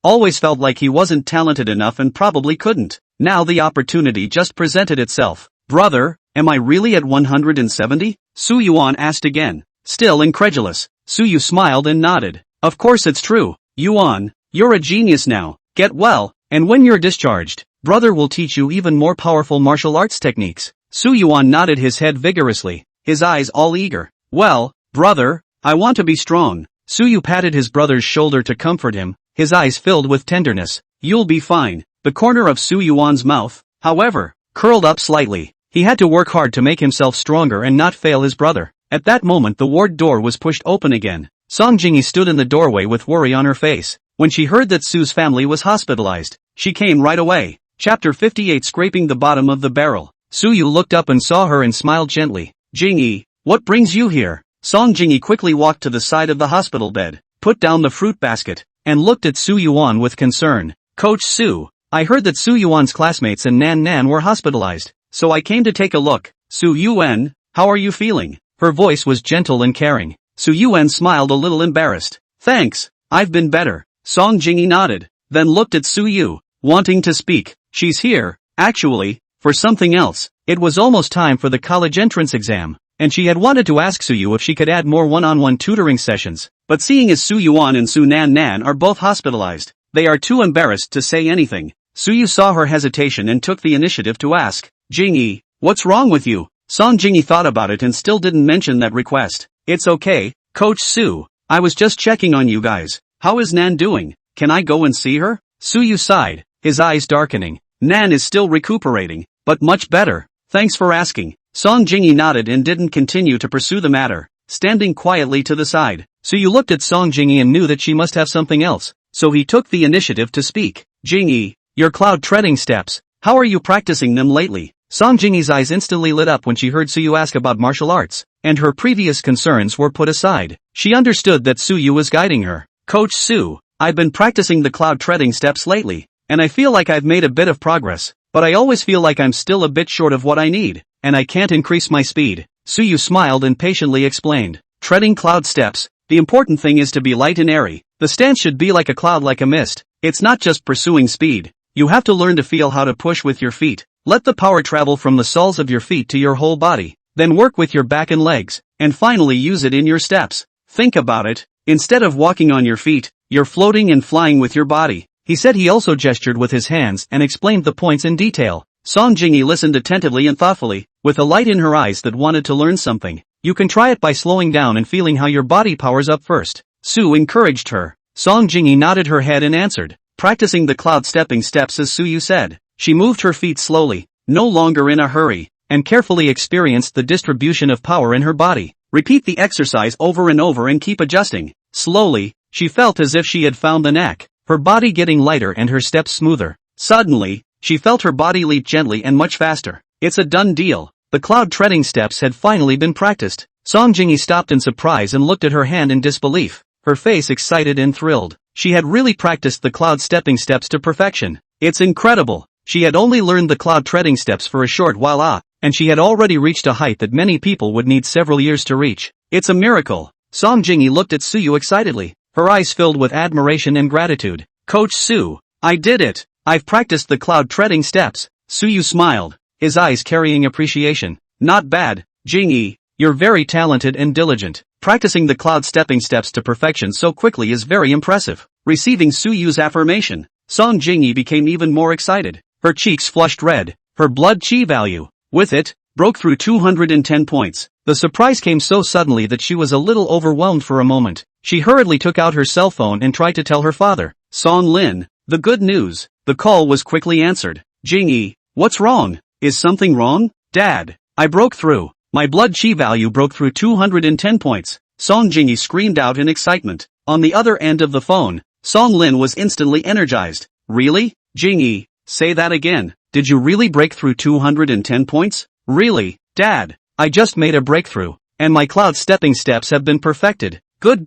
always felt like he wasn't talented enough and probably couldn't. Now the opportunity just presented itself. Brother, am I really at 170? Su Yuan asked again, still incredulous. Su Yu smiled and nodded. Of course it's true. Yuan, you're a genius now. Get well, and when you're discharged, brother will teach you even more powerful martial arts techniques. Su Yuan nodded his head vigorously, his eyes all eager. Well, brother, I want to be strong. Su Yu patted his brother's shoulder to comfort him, his eyes filled with tenderness. You'll be fine. The corner of Su Yuan's mouth, however, curled up slightly. He had to work hard to make himself stronger and not fail his brother. At that moment the ward door was pushed open again. Song Jingyi stood in the doorway with worry on her face. When she heard that Su's family was hospitalized, she came right away. Chapter 58 Scraping the bottom of the barrel. Su Yu looked up and saw her and smiled gently. Jingyi, what brings you here? Song Jingyi quickly walked to the side of the hospital bed, put down the fruit basket, and looked at Su Yuan with concern. Coach Su, I heard that Su Yuan's classmates and Nan Nan were hospitalized, so I came to take a look. Su Yuan, how are you feeling? Her voice was gentle and caring. Su Yuan smiled a little embarrassed. Thanks, I've been better. Song Jingyi nodded, then looked at Su Yu, wanting to speak. She's here, actually, for something else. It was almost time for the college entrance exam, and she had wanted to ask Su Yu if she could add more one-on-one tutoring sessions, but seeing as Su Yuan and Su Nan Nan are both hospitalized, they are too embarrassed to say anything. Su Yu saw her hesitation and took the initiative to ask, Jingyi, what's wrong with you? Song Jingyi thought about it and still didn't mention that request. It's okay, Coach Su, I was just checking on you guys. How is Nan doing? Can I go and see her? Su Yu sighed, his eyes darkening. Nan is still recuperating, but much better. Thanks for asking. Song Jingyi nodded and didn't continue to pursue the matter, standing quietly to the side. Su Yu looked at Song Jingyi and knew that she must have something else, so he took the initiative to speak. Jingyi, your cloud treading steps, how are you practicing them lately? Song Jingyi's eyes instantly lit up when she heard Su Yu ask about martial arts, and her previous concerns were put aside. She understood that Su Yu was guiding her. Coach Su, I've been practicing the cloud treading steps lately, and I feel like I've made a bit of progress, but I always feel like I'm still a bit short of what I need, and I can't increase my speed. Su Yu smiled and patiently explained. Treading cloud steps, the important thing is to be light and airy. The stance should be like a cloud, like a mist. It's not just pursuing speed. You have to learn to feel how to push with your feet. Let the power travel from the soles of your feet to your whole body. Then work with your back and legs, and finally use it in your steps. Think about it. Instead of walking on your feet, you're floating and flying with your body. He said. He also gestured with his hands and explained the points in detail. Song Jingyi listened attentively and thoughtfully, with a light in her eyes that wanted to learn something. You can try it by slowing down and feeling how your body powers up first. Su encouraged her. Song Jingyi nodded her head and answered, practicing the cloud stepping steps as Su Yu said. She moved her feet slowly, no longer in a hurry, and carefully experienced the distribution of power in her body. Repeat the exercise over and over and keep adjusting. Slowly, she felt as if she had found the knack, her body getting lighter and her steps smoother. Suddenly, she felt her body leap gently and much faster. It's a done deal. The cloud treading steps had finally been practiced. Song Jingyi stopped in surprise and looked at her hand in disbelief, her face excited and thrilled. She had really practiced the cloud stepping steps to perfection. It's incredible. She had only learned the cloud treading steps for a short while, and she had already reached a height that many people would need several years to reach. It's a miracle. Song Jingyi looked at Su Yu excitedly, her eyes filled with admiration and gratitude. Coach Su, I did it. I've practiced the cloud treading steps. Su Yu smiled, his eyes carrying appreciation. Not bad, Jingyi. You're very talented and diligent. Practicing the cloud stepping steps to perfection so quickly is very impressive. Receiving Su Yu's affirmation, Song Jingyi became even more excited. Her cheeks flushed red. Her blood chi value, with it, broke through 210 points. The surprise came so suddenly that she was a little overwhelmed for a moment. She hurriedly took out her cell phone and tried to tell her father. Song Lin, the good news. The call was quickly answered. Jingyi, what's wrong? Is something wrong? Dad, I broke through. My blood chi value broke through 210 points. Song Jingyi screamed out in excitement. On the other end of the phone, Song Lin was instantly energized. Really? Jingyi, say that again. Did you really break through 210 points? Really, Dad? I just made a breakthrough, and my cloud stepping steps have been perfected. Good.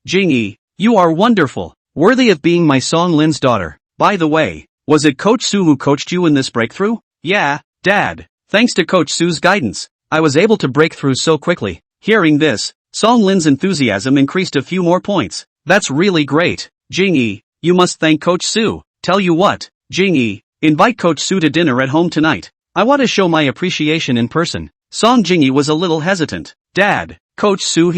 Jingyi, you are wonderful, worthy of being my Song Lin's daughter. By the way, was it Coach Su who coached you in this breakthrough? Yeah, Dad. Thanks to Coach Su's guidance, I was able to break through so quickly. Hearing this, Song Lin's enthusiasm increased a few more points. That's really great. Jingyi, you must thank Coach Su. Tell you what, Jingyi, invite Coach Su to dinner at home tonight. I want to show my appreciation in person. Song Jingyi was a little hesitant. Dad, Coach Su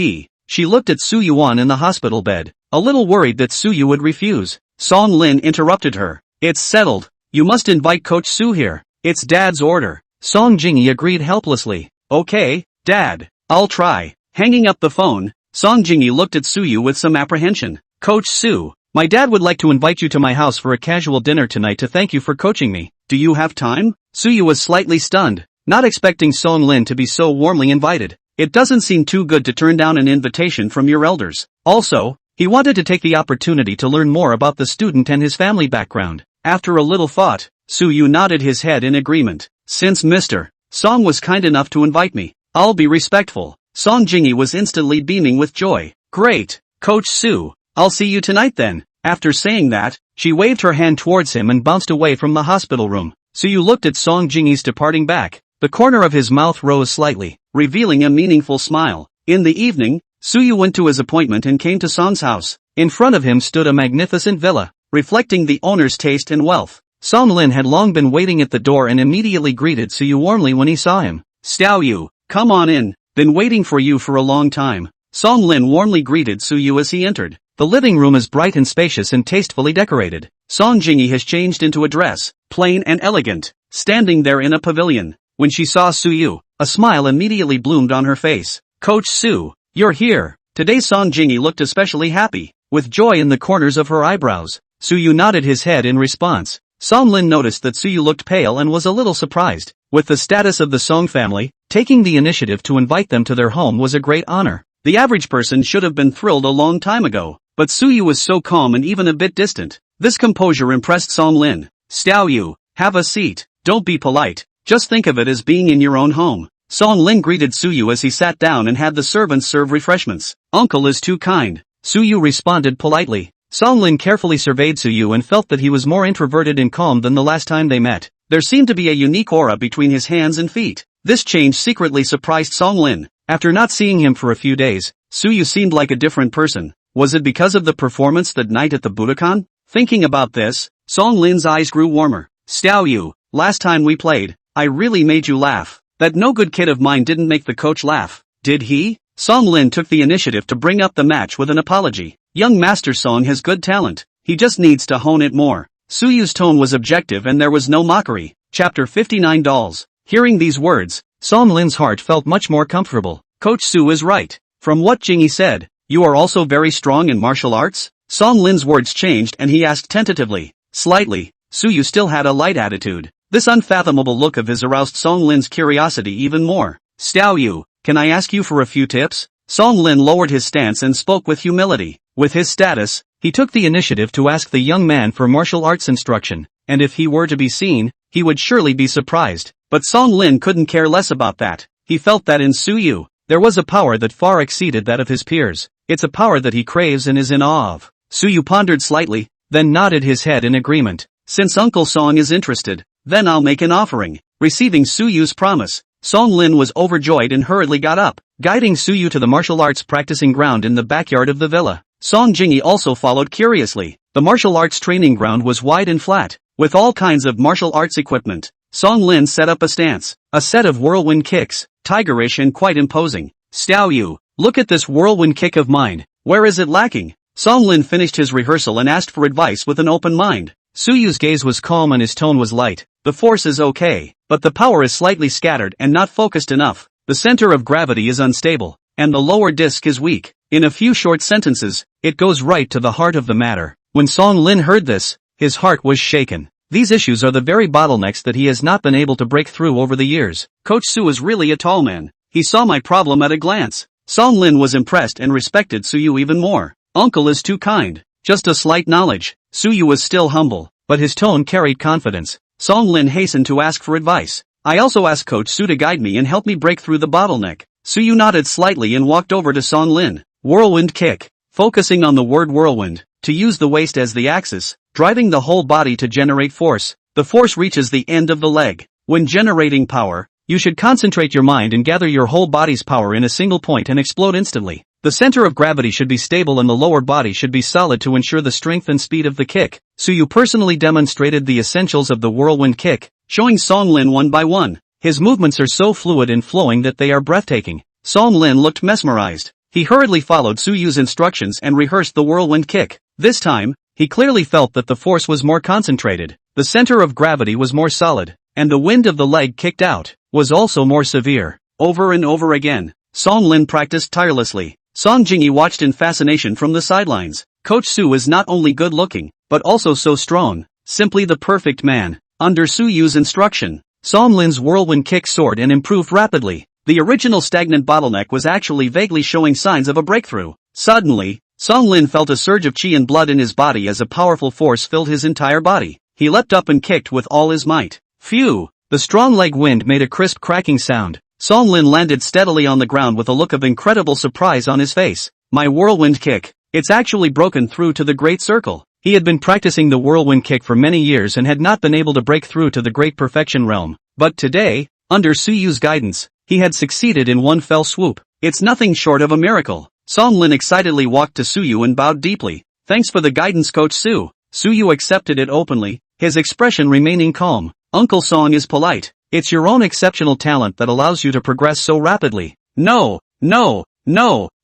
She looked at Su Yuan in the hospital bed, a little worried that Su Yu would refuse. Song Lin interrupted her. It's settled. You must invite Coach Su here. It's Dad's order. Song Jingyi agreed helplessly. Okay, Dad, I'll try. Hanging up the phone, Song Jingyi looked at Su Yu with some apprehension. Coach Su, My dad would like to invite you to my house for a casual dinner tonight to thank you for coaching me. Do you have time? Suyu was slightly stunned, not expecting Song Lin to be so warmly invited. It doesn't seem too good to turn down an invitation from your elders. Also, he wanted to take the opportunity to learn more about the student and his family background. After a little thought, Suyu nodded his head in agreement. Since Mr. Song was kind enough to invite me, I'll be respectful. Song Jingi was instantly beaming with joy. Great, Coach Su. I'll see you tonight then. After saying that, she waved her hand towards him and bounced away from the hospital room. Suyu looked at Song Jingi's departing back. The corner of his mouth rose slightly, revealing a meaningful smile. In the evening, Suyu went to his appointment and came to Song's house. In front of him stood a magnificent villa, reflecting the owner's taste and wealth. Song Lin had long been waiting at the door and immediately greeted Suyu warmly when he saw him. Xiao Yu, come on in, been waiting for you for a long time. Song Lin warmly greeted Suyu as he entered. The living room is bright and spacious and tastefully decorated. Song Jingi has changed into a dress, plain and elegant, standing there in a pavilion. When she saw Suyu, a smile immediately bloomed on her face. Coach Su, you're here. Today Song Jingi looked especially happy, with joy in the corners of her eyebrows. Suyu nodded his head in response. Song Lin noticed that Suyu looked pale and was a little surprised. With the status of the Song family, taking the initiative to invite them to their home was a great honor. The average person should have been thrilled a long time ago, but Suyu was so calm and even a bit distant. This composure impressed Song Lin. Xiao Yu, have a seat. Don't be polite. Just think of it as being in your own home. Song Lin greeted Suyu as he sat down and had the servants serve refreshments. Uncle is too kind. Suyu responded politely. Song Lin carefully surveyed Suyu and felt that he was more introverted and calm than the last time they met. There seemed to be a unique aura between his hands and feet. This change secretly surprised Song Lin. After not seeing him for a few days, Suyu seemed like a different person. Was it because of the performance that night at the Budokan? Thinking about this, Song Lin's eyes grew warmer. Xiao Yu, last time we played, I really made you laugh. That no good kid of mine didn't make the coach laugh, did he? Song Lin took the initiative to bring up the match with an apology. Young Master Song has good talent, he just needs to hone it more. Suyu's tone was objective and there was no mockery. Chapter 59 Dolls. Hearing these words, Song Lin's heart felt much more comfortable. Coach Su is right. From what Jingi said, you are also very strong in martial arts? Song Lin's words changed and he asked tentatively. Slightly. Suyu still had a light attitude. This unfathomable look of his aroused Song Lin's curiosity even more. Xiao Yu, can I ask you for a few tips? Song Lin lowered his stance and spoke with humility. With his status, he took the initiative to ask the young man for martial arts instruction, and if he were to be seen, he would surely be surprised. But Song Lin couldn't care less about that. He felt that in Suyu, there was a power that far exceeded that of his peers. It's a power that he craves and is in awe of. Suyu pondered slightly, then nodded his head in agreement. Since Uncle Song is interested, then I'll make an offering. Receiving Suyu's promise, Song Lin was overjoyed and hurriedly got up, guiding Suyu to the martial arts practicing ground in the backyard of the villa. Song Jingi also followed curiously. The martial arts training ground was wide and flat, with all kinds of martial arts equipment. Song Lin set up a stance, a set of whirlwind kicks, tigerish and quite imposing. Xiao Yu, look at this whirlwind kick of mine, where is it lacking? Song Lin finished his rehearsal and asked for advice with an open mind. Suyu's gaze was calm and his tone was light. The force is okay, but the power is slightly scattered and not focused enough. The center of gravity is unstable, and the lower disc is weak. In a few short sentences, it goes right to the heart of the matter. When Song Lin heard this, his heart was shaken. These issues are the very bottlenecks that he has not been able to break through over the years. Coach Su is really a tall man. He saw my problem at a glance. Song Lin was impressed and respected Suyu even more. Uncle is too kind. Just a slight knowledge. Suyu was still humble, but his tone carried confidence. Song Lin hastened to ask for advice. I also asked Coach Su to guide me and help me break through the bottleneck. Suyu nodded slightly and walked over to Song Lin. Whirlwind kick. Focusing on the word whirlwind, to use the waist as the axis, driving the whole body to generate force. The force reaches the end of the leg. When generating power, you should concentrate your mind and gather your whole body's power in a single point and explode instantly. The center of gravity should be stable and the lower body should be solid to ensure the strength and speed of the kick. Suyu personally demonstrated the essentials of the whirlwind kick, showing Song Lin one by one. His movements are so fluid and flowing that they are breathtaking. Song Lin looked mesmerized. He hurriedly followed Suyu's instructions and rehearsed the whirlwind kick. This time, he clearly felt that the force was more concentrated, the center of gravity was more solid, and the wind of the leg kicked out was also more severe. Over and over again, Song Lin practiced tirelessly. Song Jingyi watched in fascination from the sidelines. Coach Su is not only good looking, but also so strong. Simply the perfect man. Under Su Yu's instruction, Song Lin's whirlwind kick soared and improved rapidly. The original stagnant bottleneck was actually vaguely showing signs of a breakthrough. Suddenly, Song Lin felt a surge of qi and blood in his body as a powerful force filled his entire body. He leapt up and kicked with all his might. Phew! The strong leg wind made a crisp cracking sound. Song Lin landed steadily on the ground with a look of incredible surprise on his face. My whirlwind kick. It's actually broken through to the great circle. He had been practicing the whirlwind kick for many years and had not been able to break through to the great perfection realm. But today, under Su Yu's guidance, he had succeeded in one fell swoop. It's nothing short of a miracle. Song Lin excitedly walked to Su Yu and bowed deeply. Thanks for the guidance, Coach Su. Su Yu accepted it openly, his expression remaining calm. Uncle Song is polite. It's your own exceptional talent that allows you to progress so rapidly. No,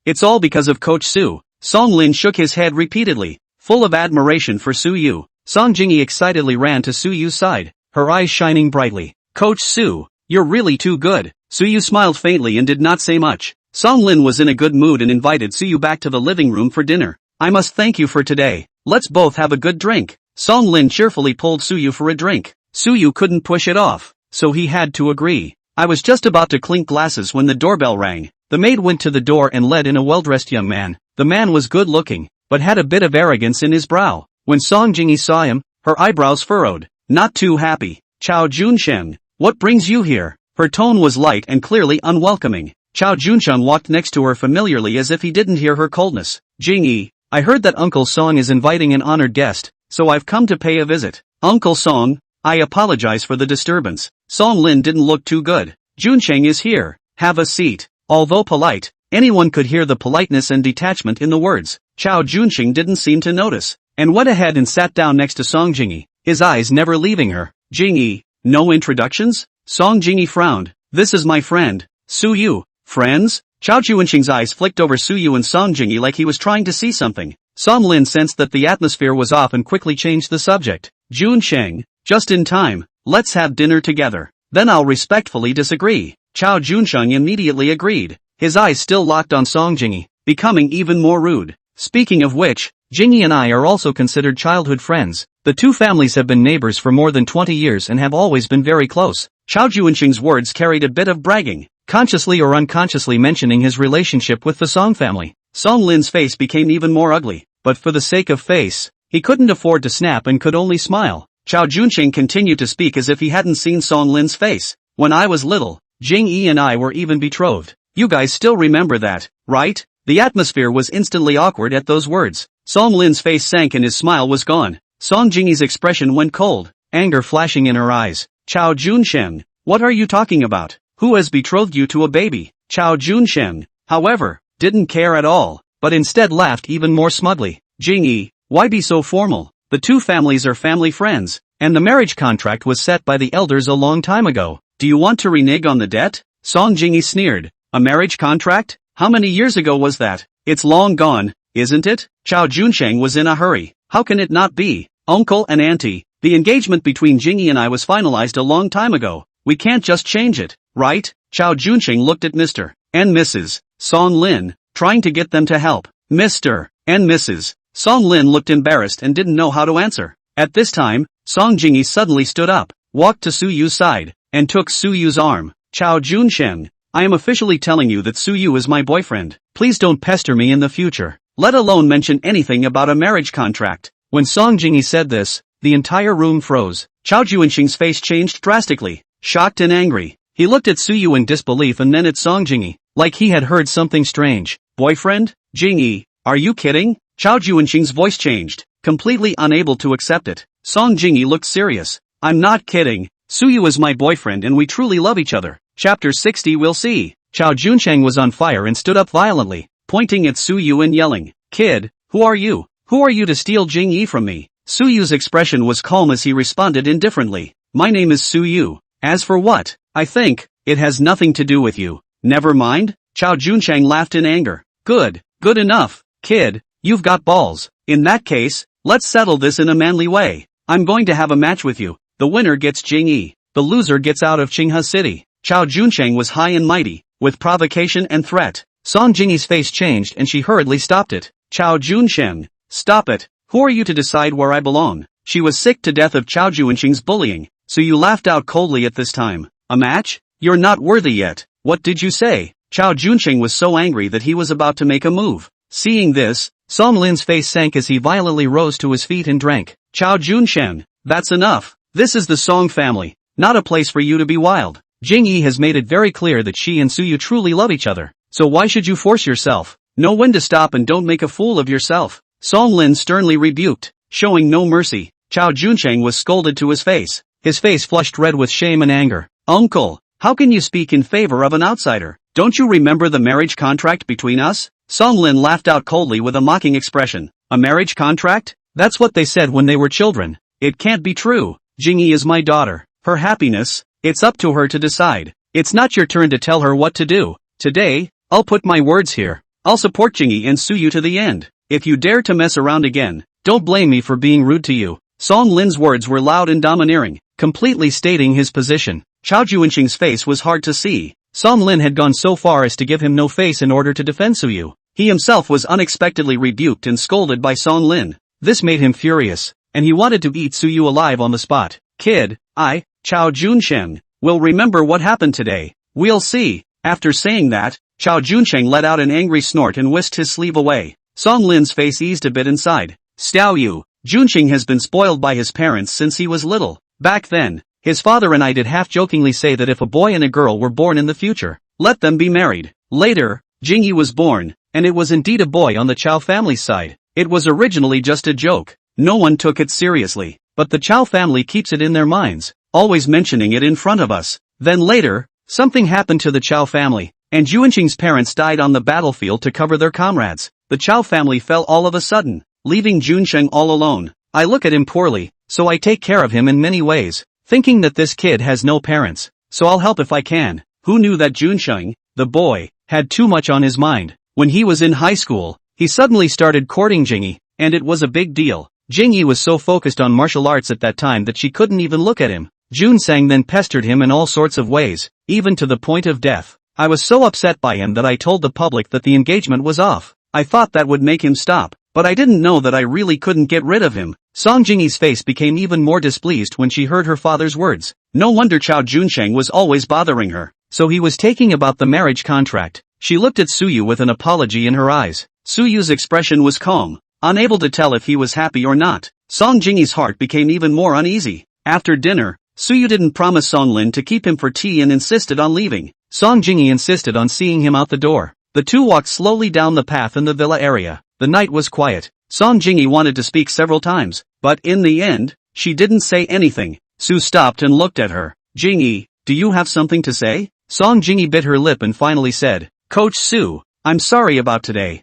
it's all because of Coach Su. Song Lin shook his head repeatedly, full of admiration for Su Yu. Song Jingyi excitedly ran to Su Yu's side, her eyes shining brightly. Coach Su, you're really too good. Su Yu smiled faintly and did not say much. Song Lin was in a good mood and invited Su Yu back to the living room for dinner. I must thank you for today. Let's both have a good drink. Song Lin cheerfully pulled Su Yu for a drink. Su Yu couldn't push it off, so he had to agree. I was just about to clink glasses when the doorbell rang. The maid went to the door and led in a well-dressed young man. The man was good-looking, but had a bit of arrogance in his brow. When Song Jingyi saw him, her eyebrows furrowed. Not too happy. Chao Junsheng, what brings you here? Her tone was light and clearly unwelcoming. Chao Junsheng walked next to her familiarly as if he didn't hear her coldness. Jingyi, I heard that Uncle Song is inviting an honored guest, so I've come to pay a visit. Uncle Song, I apologize for the disturbance. Song Lin didn't look too good. Junsheng is here. Have a seat. Although polite, anyone could hear the politeness and detachment in the words. Chao Junsheng didn't seem to notice, and went ahead and sat down next to Song Jingyi, his eyes never leaving her. Jingyi, no introductions? Song Jingyi frowned. This is my friend, Su Yu. Friends? Chao Junsheng's eyes flicked over Su Yu and Song Jingyi like he was trying to see something. Song Lin sensed that the atmosphere was off and quickly changed the subject. Junsheng, just in time, let's have dinner together. Then I'll respectfully disagree. Chao Junsheng immediately agreed, his eyes still locked on Song Jingyi, becoming even more rude. Speaking of which, Jingyi and I are also considered childhood friends. The two families have been neighbors for more than 20 years and have always been very close. Chao Junsheng's words carried a bit of bragging, consciously or unconsciously mentioning his relationship with the Song family. Song Lin's face became even more ugly, but for the sake of face, he couldn't afford to snap and could only smile. Chao Junsheng continued to speak as if he hadn't seen Song Lin's face. When I was little, Jingyi and I were even betrothed. You guys still remember that, right? The atmosphere was instantly awkward at those words. Song Lin's face sank and his smile was gone. Song Jingyi's expression went cold, anger flashing in her eyes. Chao Junsheng, what are you talking about? Who has betrothed you to a baby? Chao Junsheng, however, didn't care at all, but instead laughed even more smugly. Jingyi, why be so formal? The two families are family friends, and the marriage contract was set by the elders a long time ago. Do you want to renege on the debt? Song Jingyi sneered. A marriage contract? How many years ago was that? It's long gone, isn't it? Chao Junsheng was in a hurry. How can it not be? Uncle and auntie, the engagement between Jingyi and I was finalized a long time ago. We can't just change it, right? Chao Junsheng looked at Mr. and Mrs. Song Lin, trying to get them to help. Mr. and Mrs. Song Lin looked embarrassed and didn't know how to answer. At this time, Song Jingyi suddenly stood up, walked to Su Yu's side, and took Su Yu's arm. Chao Junsheng, I am officially telling you that Su Yu is my boyfriend. Please don't pester me in the future, let alone mention anything about a marriage contract. When Song Jingyi said this, the entire room froze. Chao Junsheng's face changed drastically, shocked and angry. He looked at Su Yu in disbelief and then at Song Jingyi, like he had heard something strange. Boyfriend? Jingyi, are you kidding? Chao Junsheng's voice changed, completely unable to accept it. Song Jingyi looked serious. I'm not kidding. Su Yu is my boyfriend and we truly love each other. Chapter 60 we'll see. Chao Junsheng was on fire and stood up violently, pointing at Su Yu and yelling, Kid, who are you? Who are you to steal Jingyi from me? Su Yu's expression was calm as he responded indifferently. My name is Su Yu. As for what? I think, it has nothing to do with you. Never mind? Chao Junsheng laughed in anger. Good enough, kid, you've got balls. In that case, let's settle this in a manly way. I'm going to have a match with you. The winner gets Jingyi. The loser gets out of Qinghe City. Chao Junsheng was high and mighty, with provocation and threat. Song Jingyi's face changed and she hurriedly stopped it. Chao Junsheng, stop it. Who are you to decide where I belong? She was sick to death of Chao Junsheng's bullying, so you laughed out coldly at this time. A match? You're not worthy yet. What did you say? Chao Junsheng was so angry that he was about to make a move. Seeing this, Song Lin's face sank as he violently rose to his feet and drank. Chao Junsheng, that's enough. This is the Song family, not a place for you to be wild. Jingyi has made it very clear that she and Suyu truly love each other, so why should you force yourself? Know when to stop and don't make a fool of yourself. Song Lin sternly rebuked, showing no mercy. Chao Junsheng was scolded to his face. His face flushed red with shame and anger. Uncle, how can you speak in favor of an outsider? Don't you remember the marriage contract between us? Song Lin laughed out coldly with a mocking expression. A marriage contract? That's what they said when they were children. It can't be true. Jingyi is my daughter. Her happiness, it's up to her to decide. It's not your turn to tell her what to do. Today, I'll put my words here. I'll support Jingyi and Suyu to the end. If you dare to mess around again, don't blame me for being rude to you. Song Lin's words were loud and domineering, completely stating his position. Chao Junsheng's face was hard to see. Song Lin had gone so far as to give him no face in order to defend Suyu. He himself was unexpectedly rebuked and scolded by Song Lin. This made him furious, and he wanted to eat Suyu alive on the spot. Kid, Chao Junsheng, will remember what happened today. We'll see. After saying that, Chao Junsheng let out an angry snort and whisked his sleeve away. Song Lin's face eased a bit inside. Xiao Yu, Junsheng has been spoiled by his parents since he was little. Back then, his father and I did half-jokingly say that if a boy and a girl were born in the future, let them be married. Later, Jingyi was born, and it was indeed a boy on the Chao family's side. It was originally just a joke. No one took it seriously, but the Chao family keeps it in their minds, always mentioning it in front of us. Then later, something happened to the Chao family, and Junsheng's parents died on the battlefield to cover their comrades. The Chao family fell all of a sudden, leaving Junsheng all alone. I look at him poorly, so I take care of him in many ways, thinking that this kid has no parents, so I'll help if I can. Who knew that Junsheng, the boy, had too much on his mind? When he was in high school, he suddenly started courting Jingyi, and it was a big deal. Jingyi was so focused on martial arts at that time that she couldn't even look at him. Junseng then pestered him in all sorts of ways, even to the point of death. I was so upset by him that I told the public that the engagement was off. I thought that would make him stop, but I didn't know that I really couldn't get rid of him. Song Jingyi's face became even more displeased when she heard her father's words. No wonder Chao Junsheng was always bothering her. So he was taking about the marriage contract. She looked at Suyu with an apology in her eyes. Suyu's expression was calm, unable to tell if he was happy or not. Song Jingyi's heart became even more uneasy. After dinner, Suyu didn't promise Song Lin to keep him for tea and insisted on leaving. Song Jingyi insisted on seeing him out the door. The two walked slowly down the path in the villa area. The night was quiet. Song Jingyi wanted to speak several times, but in the end, she didn't say anything. Su stopped and looked at her. Jingyi, do you have something to say? Song Jingyi bit her lip and finally said, Coach Su, I'm sorry about today.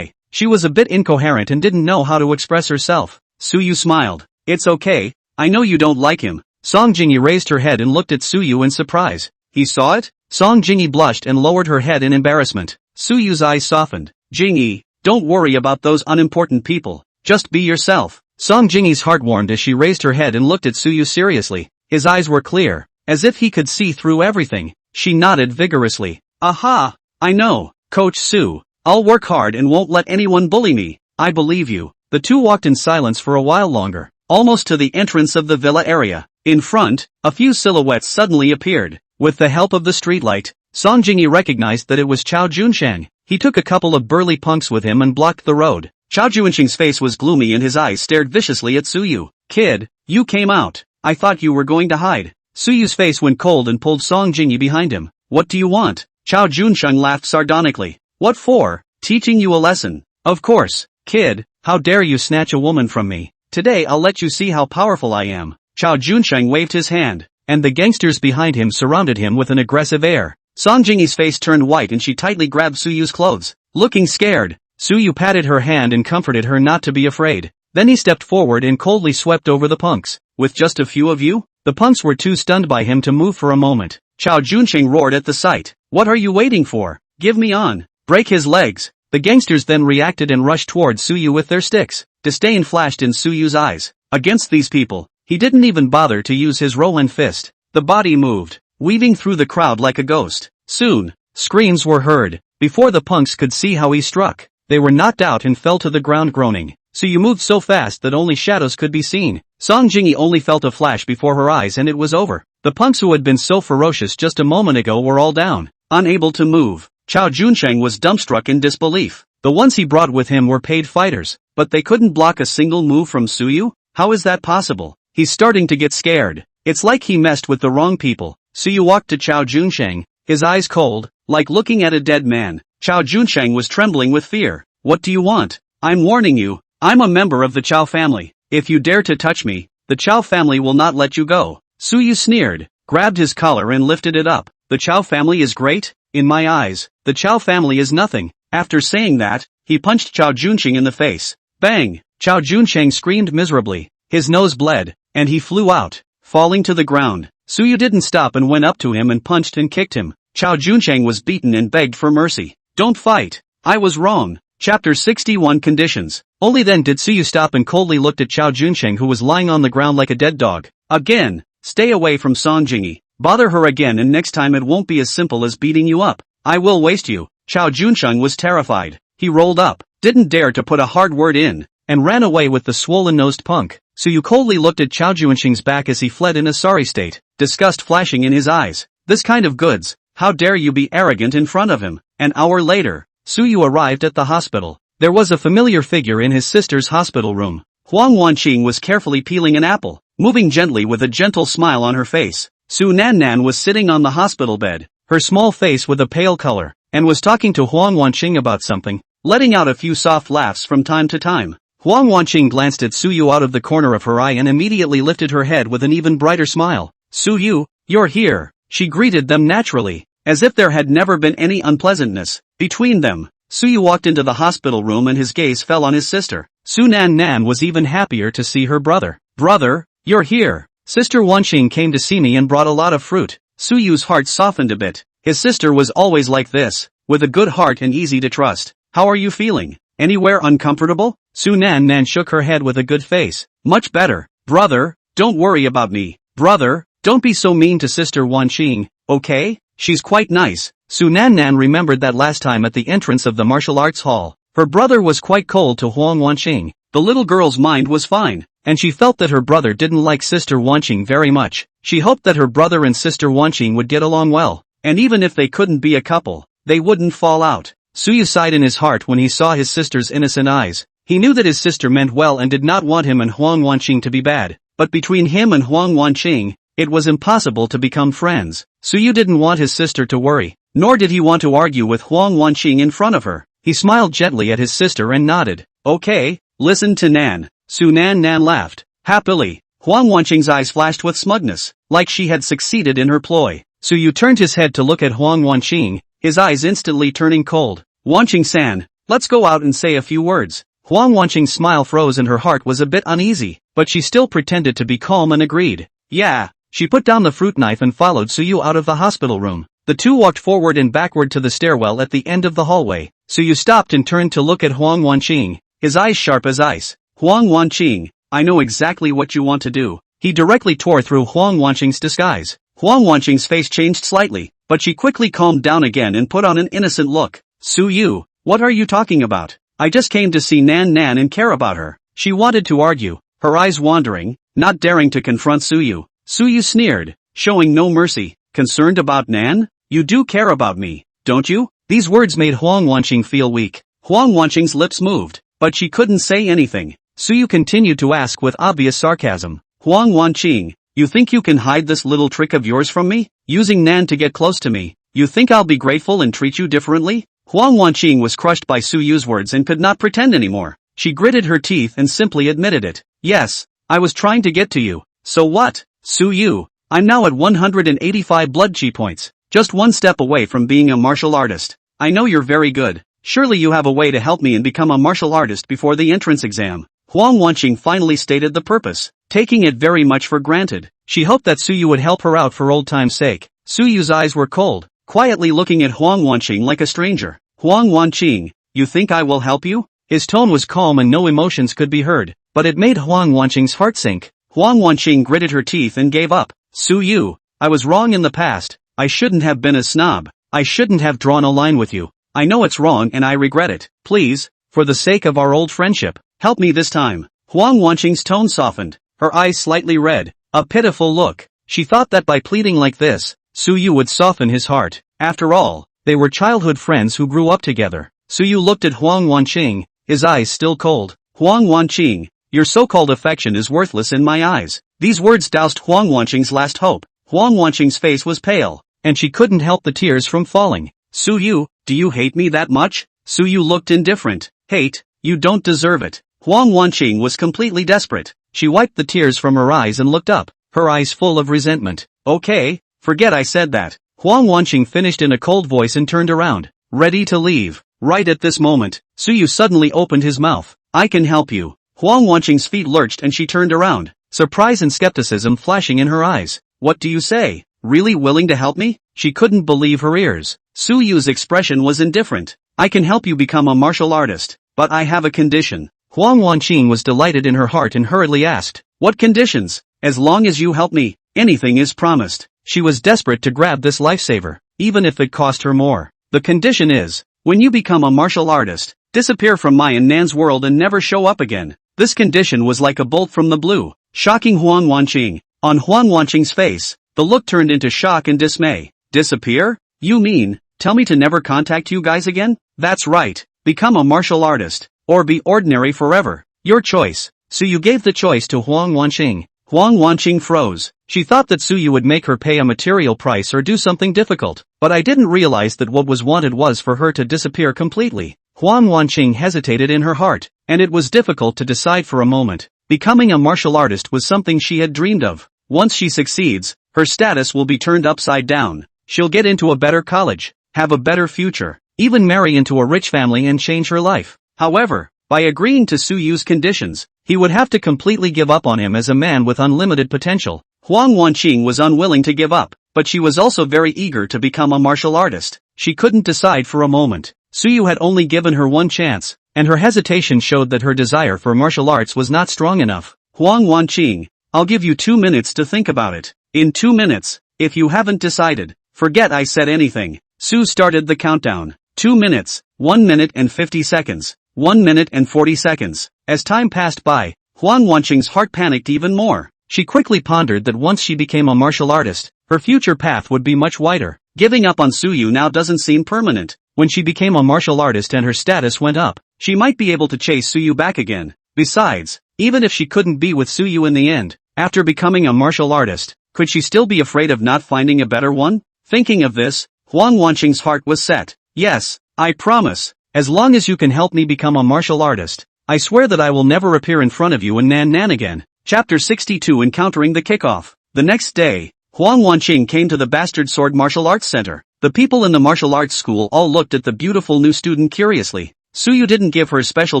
She was a bit incoherent and didn't know how to express herself. Suyu smiled. It's okay, I know you don't like him. Song Jingyi raised her head and looked at Suyu in surprise. He saw it? Song Jingyi blushed and lowered her head in embarrassment. Suyu's eyes softened. Jingyi, don't worry about those unimportant people. Just be yourself. Song Jingyi's heart warmed as she raised her head and looked at Suyu seriously. His eyes were clear, as if he could see through everything. She nodded vigorously. Aha! I know, Coach Su. I'll work hard and won't let anyone bully me. I believe you. The two walked in silence for a while longer, almost to the entrance of the villa area. In front, a few silhouettes suddenly appeared. With the help of the streetlight, Song Jingyi recognized that it was Chao Junsheng. He took a couple of burly punks with him and blocked the road. Chao Junsheng's face was gloomy and his eyes stared viciously at Suyu. Kid, you came out. I thought you were going to hide. Suyu's face went cold and pulled Song Jingyi behind him. What do you want? Chao Junsheng laughed sardonically. What for? Teaching you a lesson. Of course. Kid, how dare you snatch a woman from me? Today I'll let you see how powerful I am. Chao Junsheng waved his hand, and the gangsters behind him surrounded him with an aggressive air. Song Jingyi's face turned white and she tightly grabbed Suyu's clothes. Looking scared, Suyu patted her hand and comforted her not to be afraid. Then he stepped forward and coldly swept over the punks. With just a few of you? The punks were too stunned by him to move for a moment. Chao Junsheng roared at the sight. What are you waiting for? Give me on. Break his legs. The gangsters then reacted and rushed towards Suyu with their sticks. Disdain flashed in Suyu's eyes. Against these people, he didn't even bother to use his Rowan fist. The body moved, weaving through the crowd like a ghost. Soon, screams were heard. Before the punks could see how he struck, they were knocked out and fell to the ground groaning. So you moved so fast that only shadows could be seen. Song Jingi only felt a flash before her eyes and it was over. The punks who had been so ferocious just a moment ago were all down, unable to move. Chao Junsheng was dumbstruck in disbelief. The ones he brought with him were paid fighters, but they couldn't block a single move from Suyu? How is that possible? He's starting to get scared. It's like he messed with the wrong people. Suyu walked to Chao Junsheng, his eyes cold, like looking at a dead man. Chao Junsheng was trembling with fear. What do you want? I'm warning you, I'm a member of the Chao family. If you dare to touch me, the Chao family will not let you go. Suyu sneered, grabbed his collar and lifted it up. The Chao family is great? In my eyes, the Chao family is nothing. After saying that, he punched Chao Junsheng in the face. Bang! Chao Junsheng screamed miserably. His nose bled, and he flew out, falling to the ground. Suyu didn't stop and went up to him and punched and kicked him. Chao Junsheng was beaten and begged for mercy. Don't fight. I was wrong. Chapter 61 Conditions. Only then did Suyu stop and coldly looked at Chao Junsheng who was lying on the ground like a dead dog. Again. Stay away from Song Jingi. Bother her again and next time it won't be as simple as beating you up. I will waste you. Chao Junsheng was terrified. He rolled up, didn't dare to put a hard word in, and ran away with the swollen-nosed punk. Suyu coldly looked at Chao Junsheng's back as he fled in a sorry state, disgust flashing in his eyes. This kind of goods, how dare you be arrogant in front of him? An hour later, Suyu arrived at the hospital. There was a familiar figure in his sister's hospital room. Huang Wanqing was carefully peeling an apple, moving gently with a gentle smile on her face. Su Nannan was sitting on the hospital bed, her small face with a pale color, and was talking to Huang Wanqing about something, letting out a few soft laughs from time to time. Huang Wanqing glanced at Suyu out of the corner of her eye and immediately lifted her head with an even brighter smile. Suyu, you're here. She greeted them naturally, as if there had never been any unpleasantness between them. Suyu walked into the hospital room and his gaze fell on his sister. Su Nannan was even happier to see her brother. Brother, you're here. Sister Wanqing came to see me and brought a lot of fruit. Suyu's heart softened a bit. His sister was always like this, with a good heart and easy to trust. How are you feeling? Anywhere uncomfortable? Su Nannan shook her head with a good face. Much better. Brother, don't worry about me. Brother, don't be so mean to Sister Wanqing, okay? She's quite nice. Su Nannan remembered that last time at the entrance of the martial arts hall. Her brother was quite cold to Huang Wanqing. The little girl's mind was fine, and she felt that her brother didn't like Sister Wanqing very much. She hoped that her brother and Sister Wanqing would get along well, and even if they couldn't be a couple, they wouldn't fall out. Suyu sighed in his heart when he saw his sister's innocent eyes. He knew that his sister meant well and did not want him and Huang Wanqing to be bad, but between him and Huang Wanqing, it was impossible to become friends. Suyu didn't want his sister to worry, nor did he want to argue with Huang Wanqing in front of her. He smiled gently at his sister and nodded. Okay, listen to Nan. Su Nannan laughed happily. Huang Wanqing's eyes flashed with smugness, like she had succeeded in her ploy. Suyu turned his head to look at Huang Wanqing, his eyes instantly turning cold. Wanqing-san, let's go out and say a few words. Huang Wanqing's smile froze and her heart was a bit uneasy, but she still pretended to be calm and agreed. Yeah. She put down the fruit knife and followed Suyu out of the hospital room. The two walked forward and backward to the stairwell at the end of the hallway. Suyu stopped and turned to look at Huang Wanqing, his eyes sharp as ice. Huang Wanqing, I know exactly what you want to do. He directly tore through Huang Wanqing's disguise. Huang Wanqing's face changed slightly, but she quickly calmed down again and put on an innocent look. Suyu, what are you talking about? I just came to see Nan Nan and care about her. She wanted to argue, her eyes wandering, not daring to confront Suyu. Suyu sneered, showing no mercy. Concerned about Nan? You do care about me, don't you? These words made Huang Wanqing feel weak. Huang Wanqing's lips moved, but she couldn't say anything. Suyu continued to ask with obvious sarcasm. Huang Wanqing, you think you can hide this little trick of yours from me? Using Nan to get close to me? You think I'll be grateful and treat you differently? Huang Wanqing was crushed by Suyu's words and could not pretend anymore. She gritted her teeth and simply admitted it. Yes, I was trying to get to you. So what? Suyu, I'm now at 185 blood chi points, just one step away from being a martial artist. I know you're very good. Surely you have a way to help me and become a martial artist before the entrance exam. Huang Wanqing finally stated the purpose, taking it very much for granted. She hoped that Suyu would help her out for old time's sake. Suyu's eyes were cold, quietly looking at Huang Wanqing like a stranger. Huang Wanqing, you think I will help you? His tone was calm and no emotions could be heard, but it made Huang Wanqing's heart sink. Huang Wanqing gritted her teeth and gave up. Suyu, I was wrong in the past. I shouldn't have been a snob. I shouldn't have drawn a line with you. I know it's wrong and I regret it. Please, for the sake of our old friendship, help me this time. Huang Wanqing's tone softened, her eyes slightly red, a pitiful look. She thought that by pleading like this, Suyu would soften his heart. After all, they were childhood friends who grew up together. Suyu looked at Huang Wanqing, his eyes still cold. Huang Wanqing, your so-called affection is worthless in my eyes. These words doused Huang Wanqing's last hope. Huang Wanqing's face was pale, and she couldn't help the tears from falling. Suyu, do you hate me that much? Suyu looked indifferent. Hate? You don't deserve it. Huang Wanqing was completely desperate. She wiped the tears from her eyes and looked up, her eyes full of resentment. Okay, forget I said that. Huang Wanqing finished in a cold voice and turned around, ready to leave. Right at this moment, Suyu suddenly opened his mouth. I can help you. Huang Wanqing's feet lurched and she turned around, surprise and skepticism flashing in her eyes. What do you say? Really willing to help me? She couldn't believe her ears. Suyu's expression was indifferent. I can help you become a martial artist, but I have a condition. Huang Wanqing was delighted in her heart and hurriedly asked, what conditions? As long as you help me, anything is promised. She was desperate to grab this lifesaver, even if it cost her more. The condition is, when you become a martial artist, disappear from my and Nan's world and never show up again. This condition was like a bolt from the blue, shocking Huang Wanqing. On Huang Wanqing's face, the look turned into shock and dismay. Disappear? You mean, tell me to never contact you guys again? That's right, become a martial artist, or be ordinary forever. Your choice. Suyu gave the choice to Huang Wanqing. Huang Wanqing froze. She thought that Suyu would make her pay a material price or do something difficult, but I didn't realize that what was wanted was for her to disappear completely. Huang Wanqing hesitated in her heart, and it was difficult to decide for a moment. Becoming a martial artist was something she had dreamed of. Once she succeeds, her status will be turned upside down. She'll get into a better college, have a better future, even marry into a rich family and change her life. However, by agreeing to Suyu's conditions, he would have to completely give up on him as a man with unlimited potential. Huang Wanqing was unwilling to give up, but she was also very eager to become a martial artist. She couldn't decide for a moment. Suyu had only given her one chance, and her hesitation showed that her desire for martial arts was not strong enough. Huang Wanqing, I'll give you 2 minutes to think about it. In 2 minutes, if you haven't decided, forget I said anything. Su started the countdown. 2 minutes, 1 minute and 50 seconds, 1 minute and 40 seconds. As time passed by, Huang Wanqing's heart panicked even more. She quickly pondered that once she became a martial artist, her future path would be much wider. Giving up on Suyu now doesn't seem permanent. When she became a martial artist and her status went up, she might be able to chase Suyu back again. Besides, even if she couldn't be with Suyu in the end, after becoming a martial artist, could she still be afraid of not finding a better one? Thinking of this, Huang Wanqing's heart was set. Yes, I promise. As long as you can help me become a martial artist, I swear that I will never appear in front of you and Nan again. Chapter 62 Encountering the Kickoff. The next day, Huang Wanqing came to the Bastard Sword Martial Arts Center. The people in the martial arts school all looked at the beautiful new student curiously. Suyu didn't give her special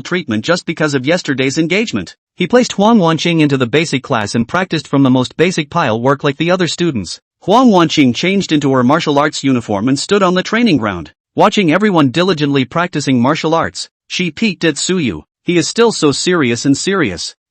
treatment just because of yesterday's engagement. He placed Huang Wanqing into the basic class and practiced from the most basic pile work like the other students. Huang Wanqing changed into her martial arts uniform and stood on the training ground. Watching everyone diligently practicing martial arts, she peeked at Suyu. He is still so serious,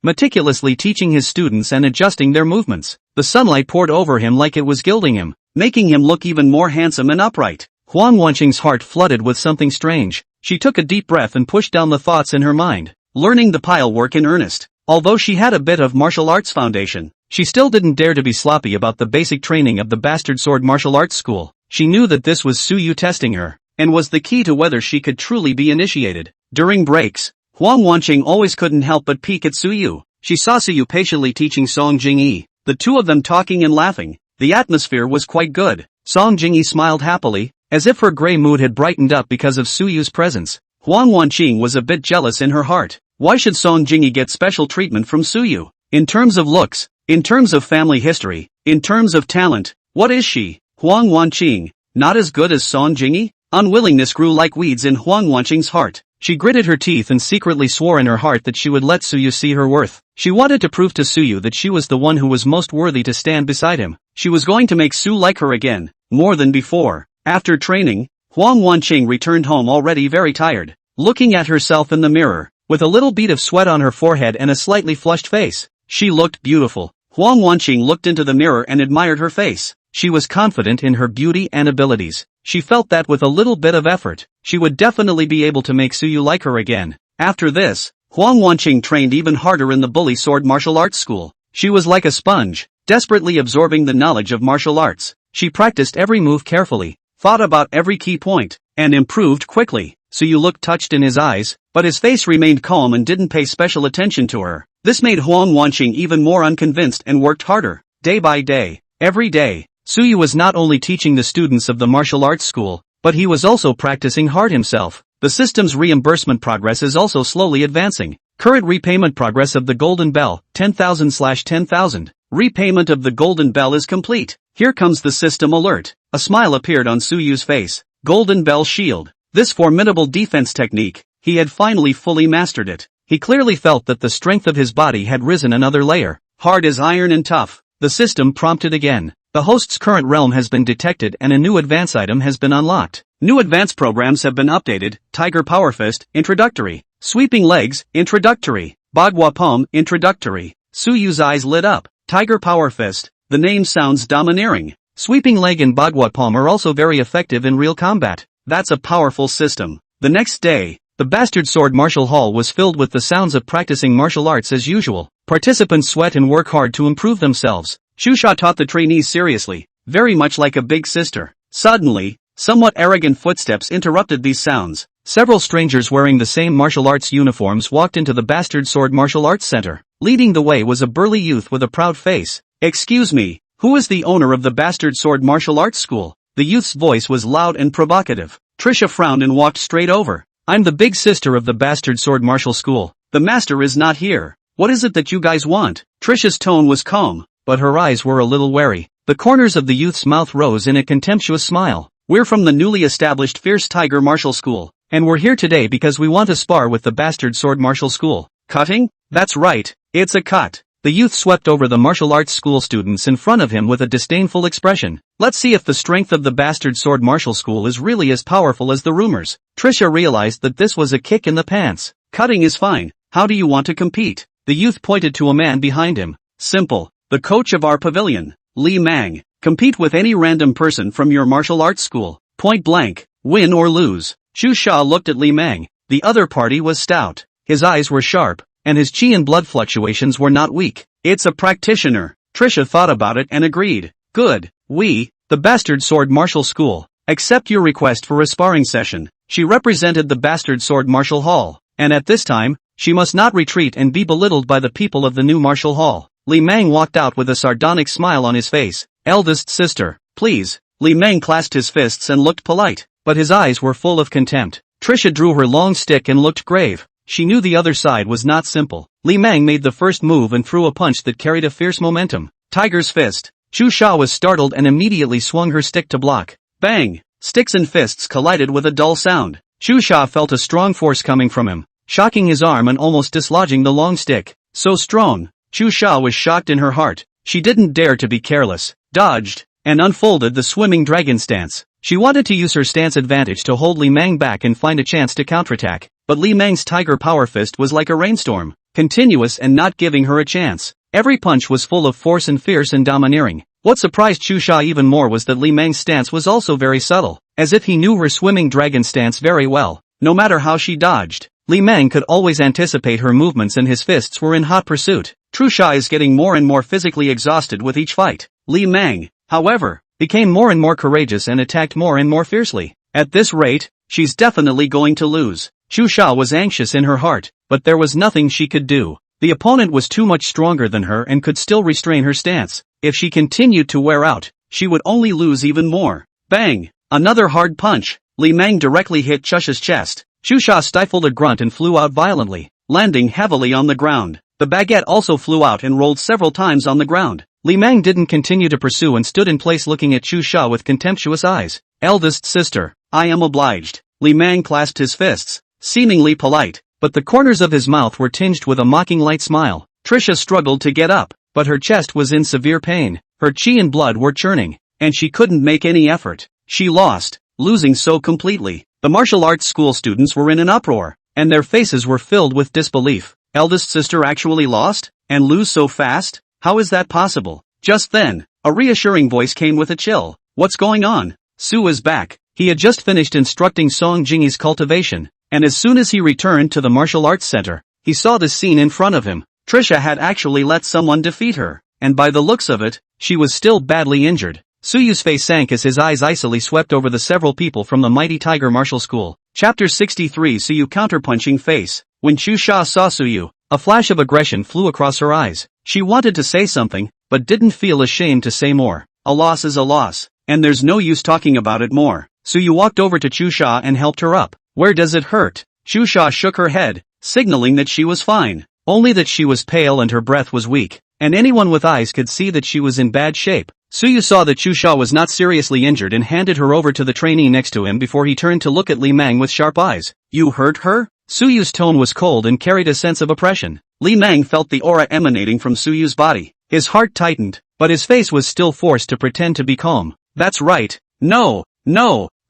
meticulously teaching his students and adjusting their movements. The sunlight poured over him like it was gilding him, making him look even more handsome and upright. Huang Wanqing's heart flooded with something strange. She took a deep breath and pushed down the thoughts in her mind, learning the pile work in earnest. Although she had a bit of martial arts foundation, she still didn't dare to be sloppy about the basic training of the Bastard Sword Martial Arts School. She knew that this was Suyu testing her, and was the key to whether she could truly be initiated. During breaks, Huang Wanqing always couldn't help but peek at Suyu. She saw Suyu patiently teaching Song Jingyi, the two of them talking and laughing. The atmosphere was quite good. Song Jingyi smiled happily, as if her gray mood had brightened up because of Suyu's presence. Huang Wanqing was a bit jealous in her heart. Why should Song Jingyi get special treatment from Suyu? In terms of looks, in terms of family history, in terms of talent, what is she? Huang Wanqing, not as good as Song Jingyi? Unwillingness grew like weeds in Huang Wanqing's heart. She gritted her teeth and secretly swore in her heart that she would let Suyu see her worth. She wanted to prove to Suyu that she was the one who was most worthy to stand beside him. She was going to make Su like her again, more than before. After training, Huang Wanqing returned home already very tired. Looking at herself in the mirror, with a little bead of sweat on her forehead and a slightly flushed face, she looked beautiful. Huang Wanqing looked into the mirror and admired her face. She was confident in her beauty and abilities. She felt that with a little bit of effort, she would definitely be able to make Suyu like her again. After this, Huang Wanqing trained even harder in the bully sword martial arts school. She was like a sponge, desperately absorbing the knowledge of martial arts. She practiced every move carefully, thought about every key point, and improved quickly. Suyu looked touched in his eyes, but his face remained calm and didn't pay special attention to her. This made Huang Wanqing even more unconvinced and worked harder. Day by day, every day, Suyu was not only teaching the students of the martial arts school, but he was also practicing hard himself. The system's reimbursement progress is also slowly advancing. Current repayment progress of the Golden Bell, 10,000/10,000. Repayment of the Golden Bell is complete. Here comes the system alert. A smile appeared on Suyu's face. Golden Bell Shield. This formidable defense technique, he had finally fully mastered it. He clearly felt that the strength of his body had risen another layer. Hard as iron and tough. The system prompted again. The host's current realm has been detected and a new advance item has been unlocked. New advance programs have been updated. Tiger Power Fist, introductory. Sweeping Legs, introductory. Bagua Palm, introductory. Suyu's eyes lit up. Tiger Power Fist. The name sounds domineering. Sweeping Leg and Bagua Palm are also very effective in real combat. That's a powerful system. The next day, the Bastard Sword Martial Hall was filled with the sounds of practicing martial arts as usual. Participants sweat and work hard to improve themselves. Shusha taught the trainees seriously, very much like a big sister. Suddenly, somewhat arrogant footsteps interrupted these sounds. Several strangers wearing the same martial arts uniforms walked into the Bastard Sword Martial Arts Center. Leading the way was a burly youth with a proud face. "Excuse me, who is the owner of the Bastard Sword Martial Arts School?" The youth's voice was loud and provocative. Trisha frowned and walked straight over. "I'm the big sister of the Bastard Sword Martial School. The master is not here. What is it that you guys want?" Trisha's tone was calm, but her eyes were a little wary. The corners of the youth's mouth rose in a contemptuous smile. "We're from the newly established Fierce Tiger Martial School, and we're here today because we want to spar with the Bastard Sword Martial School." "Cutting? That's right, it's a cut." The youth swept over the martial arts school students in front of him with a disdainful expression. "Let's see if the strength of the Bastard Sword Martial School is really as powerful as the rumors." Trisha realized that this was a kick in the pants. "Cutting is fine. How do you want to compete?" The youth pointed to a man behind him. "Simple. The coach of our pavilion, Li Mang. Compete with any random person from your martial arts school. Point blank. Win or lose." Shu Sha looked at Li Mang. The other party was stout. His eyes were sharp, and his chi and blood fluctuations were not weak. "It's a practitioner." Trisha thought about it and agreed. "Good. We, the Bastard Sword Martial School, accept your request for a sparring session." She represented the Bastard Sword Martial Hall, and at this time, she must not retreat and be belittled by the people of the new martial hall. Li Mang walked out with a sardonic smile on his face. "Eldest sister, please." Li Mang clasped his fists and looked polite, but his eyes were full of contempt. Trisha drew her long stick and looked grave. She knew the other side was not simple. Li Mang made the first move and threw a punch that carried a fierce momentum. Tiger's Fist. Shu Sha was startled and immediately swung her stick to block. Bang! Sticks and fists collided with a dull sound. Shu Sha felt a strong force coming from him, shocking his arm and almost dislodging the long stick. So strong. Shu Sha was shocked in her heart. She didn't dare to be careless, dodged, and unfolded the swimming dragon stance. She wanted to use her stance advantage to hold Li Mang back and find a chance to counterattack, but Li Mang's Tiger Power Fist was like a rainstorm, continuous and not giving her a chance. Every punch was full of force and fierce and domineering. What surprised Shu Sha even more was that Li Mang's stance was also very subtle, as if he knew her swimming dragon stance very well. No matter how she dodged, Li Mang could always anticipate her movements and his fists were in hot pursuit. Shu Sha is getting more and more physically exhausted with each fight. Li Mang, however, became more and more courageous and attacked more and more fiercely. At this rate, she's definitely going to lose. Shu Sha was anxious in her heart, but there was nothing she could do. The opponent was too much stronger than her and could still restrain her stance. If she continued to wear out, she would only lose even more. Bang! Another hard punch. Li Mang directly hit Chusha's chest. Shu Sha stifled a grunt and flew out violently, landing heavily on the ground. The baguette also flew out and rolled several times on the ground. Li Mang didn't continue to pursue and stood in place looking at Shu Sha with contemptuous eyes. "Eldest sister, I am obliged." Li Mang clasped his fists, seemingly polite, but the corners of his mouth were tinged with a mocking light smile. Trisha struggled to get up, but her chest was in severe pain. Her chi and blood were churning, and she couldn't make any effort. She lost, losing so completely. The martial arts school students were in an uproar, and their faces were filled with disbelief. Eldest sister actually lost? And lose so fast? How is that possible? Just then, a reassuring voice came with a chill. "What's going on?" "Su is back. He had just finished instructing Song Jingyi's cultivation, and as soon as he returned to the martial arts center, he saw the scene in front of him. Trisha had actually let someone defeat her, and by the looks of it, she was still badly injured. Suyu's face sank as his eyes icily swept over the several people from the Mighty Tiger Martial School. Chapter 63 Suyu counterpunching face. When Chusha saw Suyu, a flash of aggression flew across her eyes. She wanted to say something, but didn't feel ashamed to say more. A loss is a loss, and there's no use talking about it more. Suyu walked over to Chusha and helped her up. Where does it hurt? Chusha shook her head, signaling that she was fine. Only that she was pale and her breath was weak, and anyone with eyes could see that she was in bad shape. Suyu saw that Chusha was not seriously injured and handed her over to the trainee next to him before he turned to look at Li Mang with sharp eyes. You hurt her? Suyu's tone was cold and carried a sense of oppression. Li Mang felt the aura emanating from Suyu's body. His heart tightened, but his face was still forced to pretend to be calm. That's right. No,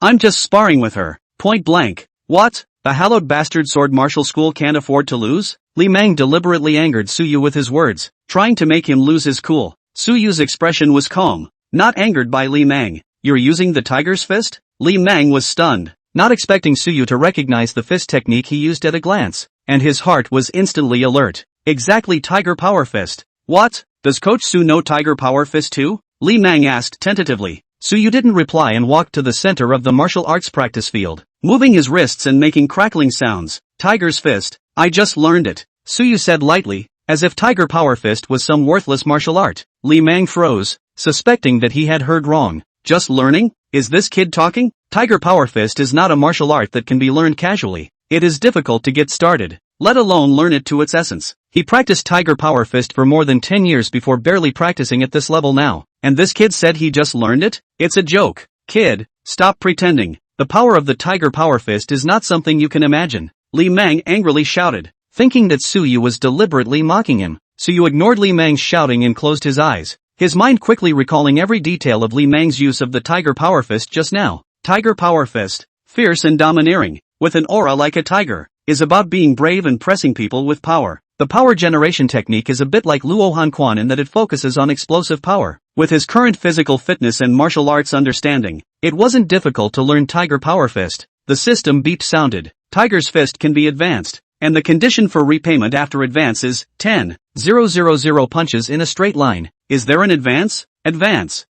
I'm just sparring with her. Point blank. What? The hallowed bastard sword martial school can't afford to lose? Li Mang deliberately angered Suyu with his words, trying to make him lose his cool. Suyu's expression was calm, not angered by Li Mang. You're using the tiger's fist? Li Mang was stunned, not expecting Suyu to recognize the fist technique he used at a glance, and his heart was instantly alert. Exactly, Tiger Power Fist. What? Does Coach Su know Tiger Power Fist too? Li Mang asked tentatively. Suyu didn't reply and walked to the center of the martial arts practice field, moving his wrists and making crackling sounds. Tiger's Fist. I just learned it, Suyu said lightly, as if Tiger Power Fist was some worthless martial art. Li Mang froze, suspecting that he had heard wrong. Just learning? Is this kid talking? Tiger Power Fist is not a martial art that can be learned casually. It is difficult to get started, let alone learn it to its essence. He practiced Tiger Power Fist for more than 10 years before barely practicing at this level now. And this kid said he just learned it? It's a joke. Kid, stop pretending. The power of the Tiger Power Fist is not something you can imagine. Li Mang angrily shouted, thinking that Suyu was deliberately mocking him. Suyu ignored Li Mang's shouting and closed his eyes, his mind quickly recalling every detail of Li Mang's use of the Tiger Power Fist just now. Tiger Power Fist, fierce and domineering, with an aura like a tiger, is about being brave and pressing people with power. The power generation technique is a bit like Luo Han Quan in that it focuses on explosive power. With his current physical fitness and martial arts understanding, it wasn't difficult to learn Tiger Power Fist. The system beep sounded. Tiger's Fist can be advanced, and the condition for repayment after advance is 10,000 punches in a straight line. Is there an advance? Advance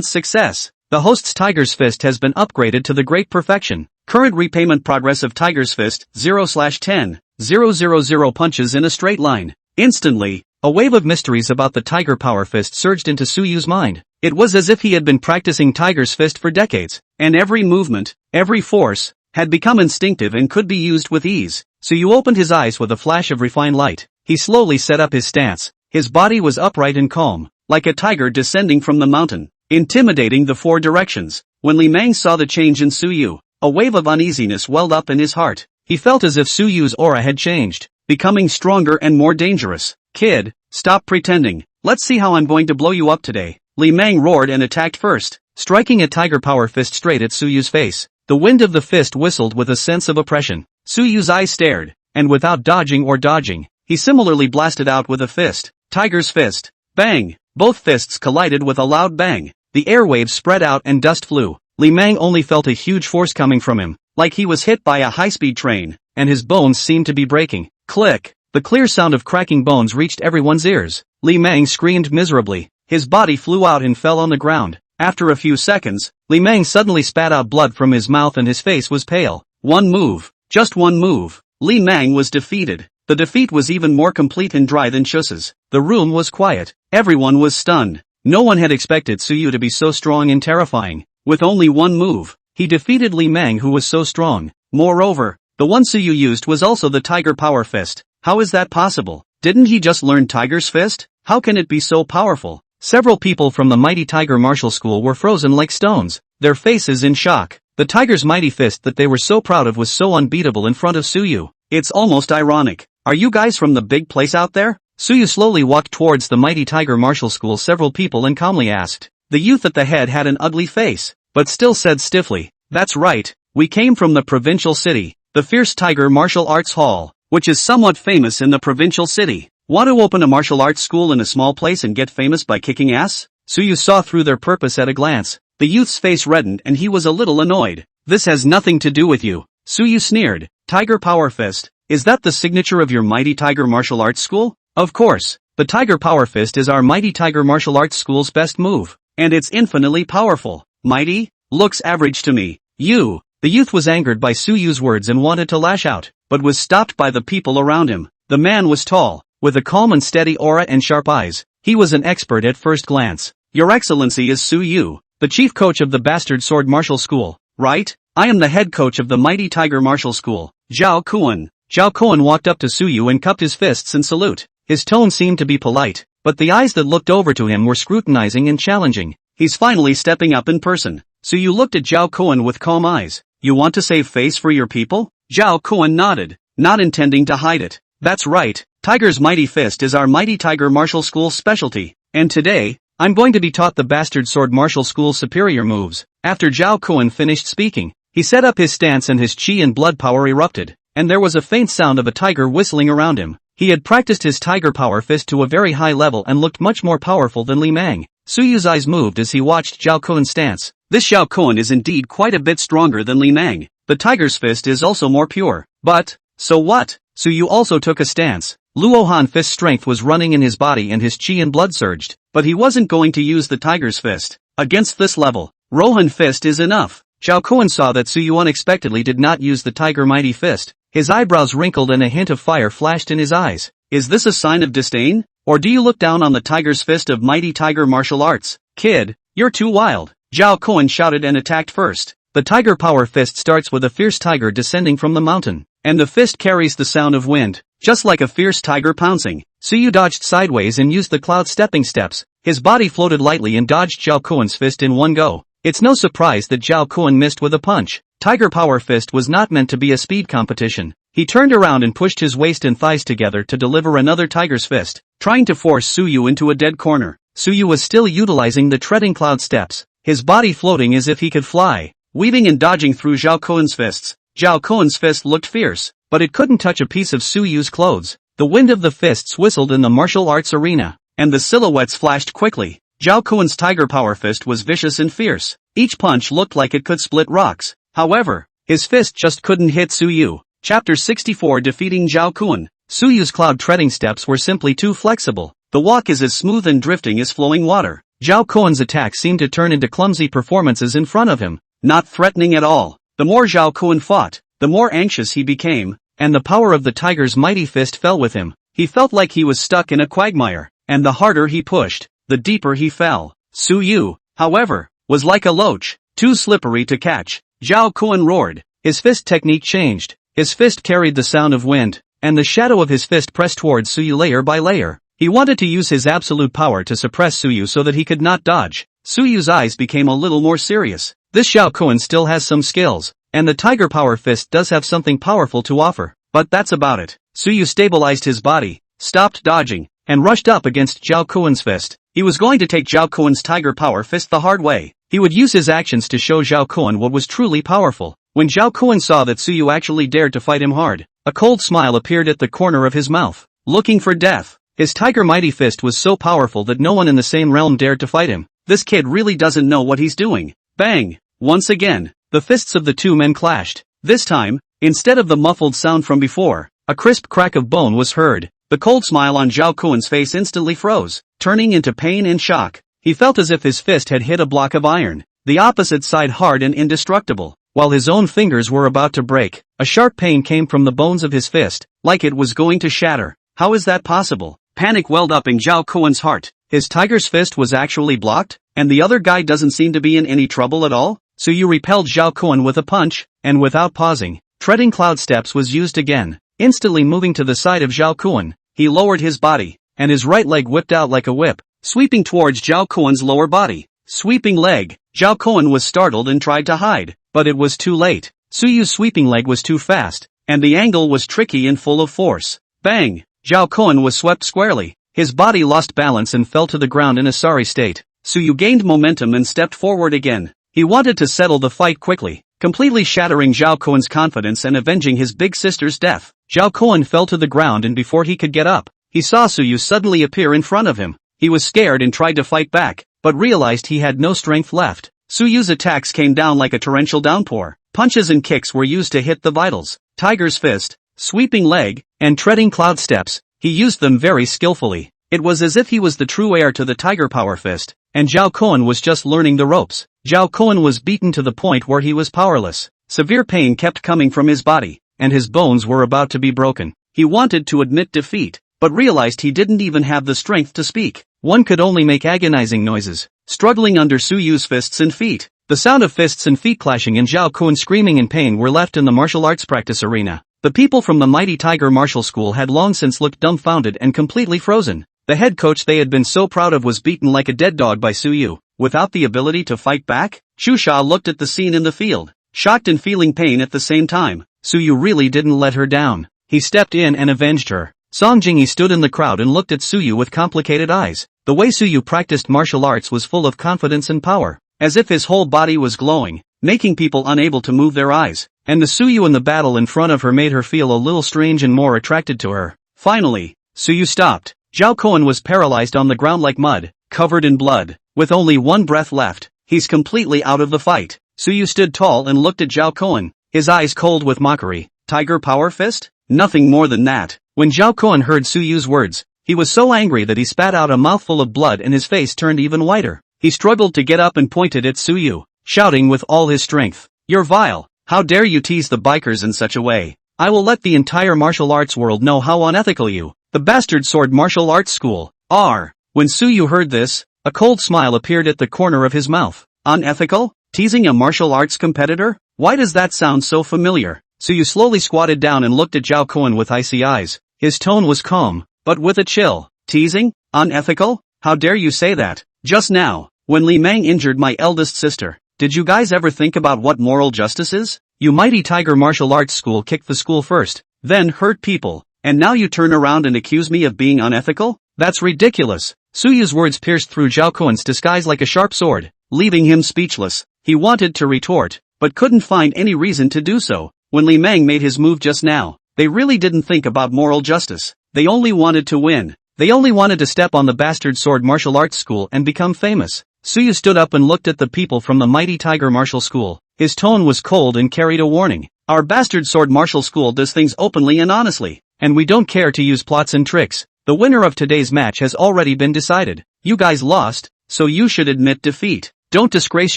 success. The host's Tiger's Fist has been upgraded to the great perfection. Current repayment progress of Tiger's Fist 0/10,000 punches in a straight line. Instantly, a wave of mysteries about the Tiger Power Fist surged into Suyu's mind. It was as if he had been practicing Tiger's Fist for decades, and every movement, every force, had become instinctive and could be used with ease. Suyu opened his eyes with a flash of refined light. He slowly set up his stance. His body was upright and calm, like a tiger descending from the mountain, intimidating the four directions. When Li Mang saw the change in Suyu, a wave of uneasiness welled up in his heart. He felt as if Suyu's aura had changed, becoming stronger and more dangerous. Kid, stop pretending. Let's see how I'm going to blow you up today. Li Mang roared and attacked first, striking a Tiger Power Fist straight at Suyu's face. The wind of the fist whistled with a sense of oppression. Suyu's eyes stared, and without dodging or dodging, he similarly blasted out with a fist. Tiger's Fist. Bang! Both fists collided with a loud bang. The airwaves spread out and dust flew. Li Mang only felt a huge force coming from him, like he was hit by a high-speed train, and his bones seemed to be breaking. Click! The clear sound of cracking bones reached everyone's ears. Li Mang screamed miserably. His body flew out and fell on the ground. After a few seconds, Li Mang suddenly spat out blood from his mouth and his face was pale. One move. Just one move. Li Mang was defeated. The defeat was even more complete and dry than Chus's. The room was quiet. Everyone was stunned. No one had expected Suyu to be so strong and terrifying. With only one move, he defeated Li Mang, who was so strong. Moreover, the one Suyu used was also the Tiger Power Fist. How is that possible? Didn't he just learn Tiger's Fist? How can it be so powerful? Several people from the Mighty Tiger Martial School were frozen like stones, their faces in shock. The Tiger's mighty fist that they were so proud of was so unbeatable in front of Suyu. It's almost ironic. Are you guys from the big place out there? Suyu slowly walked towards the Mighty Tiger Martial School several people and calmly asked. The youth at the head had an ugly face, but still said stiffly, that's right, we came from the provincial city, the Fierce Tiger Martial Arts Hall, which is somewhat famous in the provincial city. Want to open a martial arts school in a small place and get famous by kicking ass? Suyu saw through their purpose at a glance. The youth's face reddened and he was a little annoyed. This has nothing to do with you. Suyu sneered. Tiger Power Fist. Is that the signature of your Mighty Tiger Martial Arts School? Of course. The Tiger Power Fist is our Mighty Tiger Martial Arts School's best move. And it's infinitely powerful. Mighty? Looks average to me. You. The youth was angered by Suyu's words and wanted to lash out, but was stopped by the people around him. The man was tall, with a calm and steady aura and sharp eyes. He was an expert at first glance. Your Excellency is Suyu, the chief coach of the Bastard Sword Martial School, right? I am the head coach of the Mighty Tiger Martial School, Zhao Kuan. Zhao Kuan walked up to Suyu and cupped his fists in salute. His tone seemed to be polite, but the eyes that looked over to him were scrutinizing and challenging. He's finally stepping up in person. Suyu looked at Zhao Kuan with calm eyes. You want to save face for your people? Zhao Kuan nodded, not intending to hide it. That's right, Tiger's Mighty Fist is our Mighty Tiger Martial School's specialty, and today, I'm going to be taught the Bastard Sword Martial School's superior moves. After Zhao Kuan finished speaking, he set up his stance and his chi and blood power erupted, and there was a faint sound of a tiger whistling around him. He had practiced his Tiger Power Fist to a very high level and looked much more powerful than Li Mang. Suyu's eyes moved as he watched Zhao Kuan's stance. This Zhao Kuan is indeed quite a bit stronger than Li Mang. The Tiger's Fist is also more pure. But, so what? Suyu also took a stance. Luohan Fist's strength was running in his body and his chi and blood surged, but he wasn't going to use the Tiger's Fist. Against this level, Rohan Fist is enough. Zhao Kuan saw that Suyu unexpectedly did not use the Tiger Mighty Fist. His eyebrows wrinkled and a hint of fire flashed in his eyes. Is this a sign of disdain? Or do you look down on the Tiger's Fist of Mighty Tiger Martial Arts? Kid, you're too wild. Zhao Kuan shouted and attacked first. The Tiger Power Fist starts with a fierce tiger descending from the mountain, and the fist carries the sound of wind, just like a fierce tiger pouncing. Suyu dodged sideways and used the cloud stepping steps. His body floated lightly and dodged Zhao Kuan's fist in one go. It's no surprise that Zhao Kuan missed with a punch. Tiger Power Fist was not meant to be a speed competition. He turned around and pushed his waist and thighs together to deliver another Tiger's Fist, trying to force Suyu into a dead corner. Suyu was still utilizing the treading cloud steps, his body floating as if he could fly, weaving and dodging through Zhao Kuan's fists. Zhao Kuan's fist looked fierce, but it couldn't touch a piece of Suyu's clothes. The wind of the fists whistled in the martial arts arena, and the silhouettes flashed quickly. Zhao Kuan's Tiger Power Fist was vicious and fierce. Each punch looked like it could split rocks. However, his fist just couldn't hit Suyu. Chapter 64 Defeating Zhao Kuan. Suyu's cloud treading steps were simply too flexible. The walk is as smooth and drifting as flowing water. Zhao Kuan's attacks seemed to turn into clumsy performances in front of him, not threatening at all. The more Zhao Kuan fought, the more anxious he became, and the power of the tiger's mighty fist fell with him. He felt like he was stuck in a quagmire, and the harder he pushed, the deeper he fell. Suyu, however, was like a loach, too slippery to catch. Zhao Kuan roared. His fist technique changed. His fist carried the sound of wind, and the shadow of his fist pressed towards Suyu layer by layer. He wanted to use his absolute power to suppress Suyu so that he could not dodge. Suyu's eyes became a little more serious. This Zhao Kuan still has some skills, and the Tiger Power Fist does have something powerful to offer, but that's about it. Suyu stabilized his body, stopped dodging, and rushed up against Zhao Kuan's fist. He was going to take Zhao Kuan's Tiger Power Fist the hard way. He would use his actions to show Zhao Kuan what was truly powerful. When Zhao Kuan saw that Suyu actually dared to fight him hard, a cold smile appeared at the corner of his mouth. Looking for death. His Tiger Mighty Fist was so powerful that no one in the same realm dared to fight him. This kid really doesn't know what he's doing. Bang! Once again, the fists of the two men clashed. This time, instead of the muffled sound from before, a crisp crack of bone was heard. The cold smile on Zhao Kuan's face instantly froze, turning into pain and shock. He felt as if his fist had hit a block of iron, the opposite side hard and indestructible. While his own fingers were about to break, a sharp pain came from the bones of his fist, like it was going to shatter. How is that possible? Panic welled up in Zhao Kuan's heart. His tiger's fist was actually blocked, and the other guy doesn't seem to be in any trouble at all? Suyu repelled Zhao Kuan with a punch, and without pausing, treading cloud steps was used again. Instantly moving to the side of Zhao Kuan, he lowered his body, and his right leg whipped out like a whip, sweeping towards Zhao Kuan's lower body. Sweeping leg. Zhao Kuan was startled and tried to hide, but it was too late. Suyu's sweeping leg was too fast, and the angle was tricky and full of force. Bang! Zhao Kuan was swept squarely. His body lost balance and fell to the ground in a sorry state. Suyu gained momentum and stepped forward again. He wanted to settle the fight quickly, completely shattering Zhao Kuan's confidence and avenging his big sister's death. Zhao Kuan fell to the ground, and before he could get up, he saw Suyu suddenly appear in front of him. He was scared and tried to fight back, but realized he had no strength left. Suyu's attacks came down like a torrential downpour. Punches and kicks were used to hit the vitals. Tiger's fist, sweeping leg, and treading cloud steps. He used them very skillfully. It was as if he was the true heir to the Tiger Power Fist, and Zhao Kuan was just learning the ropes. Zhao Kuan was beaten to the point where he was powerless. Severe pain kept coming from his body, and his bones were about to be broken. He wanted to admit defeat, but realized he didn't even have the strength to speak. One could only make agonizing noises, struggling under Su Yu's fists and feet. The sound of fists and feet clashing and Zhao Kuan screaming in pain were left in the martial arts practice arena. The people from the Mighty Tiger Martial School had long since looked dumbfounded and completely frozen. The head coach they had been so proud of was beaten like a dead dog by Su Yu, without the ability to fight back. Xu Sha looked at the scene in the field, shocked and feeling pain at the same time. Su Yu really didn't let her down. He stepped in and avenged her. Song Jingyi stood in the crowd and looked at Su Yu with complicated eyes. The way Su Yu practiced martial arts was full of confidence and power, as if his whole body was glowing, making people unable to move their eyes. And the Su Yu in the battle in front of her made her feel a little strange and more attracted to her. Finally, Su Yu stopped. Zhao Kuan was paralyzed on the ground like mud, covered in blood. With only one breath left, he's completely out of the fight. Su Yu stood tall and looked at Zhao Kuan, his eyes cold with mockery. Tiger Power Fist? Nothing more than that. When Zhao Kuan heard Su Yu's words, he was so angry that he spat out a mouthful of blood and his face turned even whiter. He struggled to get up and pointed at Su Yu, shouting with all his strength, "You're vile! How dare you tease the bikers in such a way! I will let the entire martial arts world know how unethical you, the bastard sword martial arts school, are." When Su Yu heard this, a cold smile appeared at the corner of his mouth. Unethical? Teasing a martial arts competitor? Why does that sound so familiar? Su Yu slowly squatted down and looked at Zhao Kuan with icy eyes. His tone was calm, but with a chill. Teasing? Unethical? How dare you say that? Just now, when Li Meng injured my eldest sister, did you guys ever think about what moral justice is? You Mighty Tiger Martial Arts School kicked the school first, then hurt people, and now you turn around and accuse me of being unethical? That's ridiculous. Su Yu's words pierced through Zhao Kuan's disguise like a sharp sword, leaving him speechless. He wanted to retort, but couldn't find any reason to do so. When Li Meng made his move just now, they really didn't think about moral justice. They only wanted to win. They only wanted to step on the bastard sword martial arts school and become famous. Su Yu stood up and looked at the people from the Mighty Tiger Martial School. His tone was cold and carried a warning. Our bastard sword martial school does things openly and honestly, and we don't care to use plots and tricks. The winner of today's match has already been decided. You guys lost, so you should admit defeat. Don't disgrace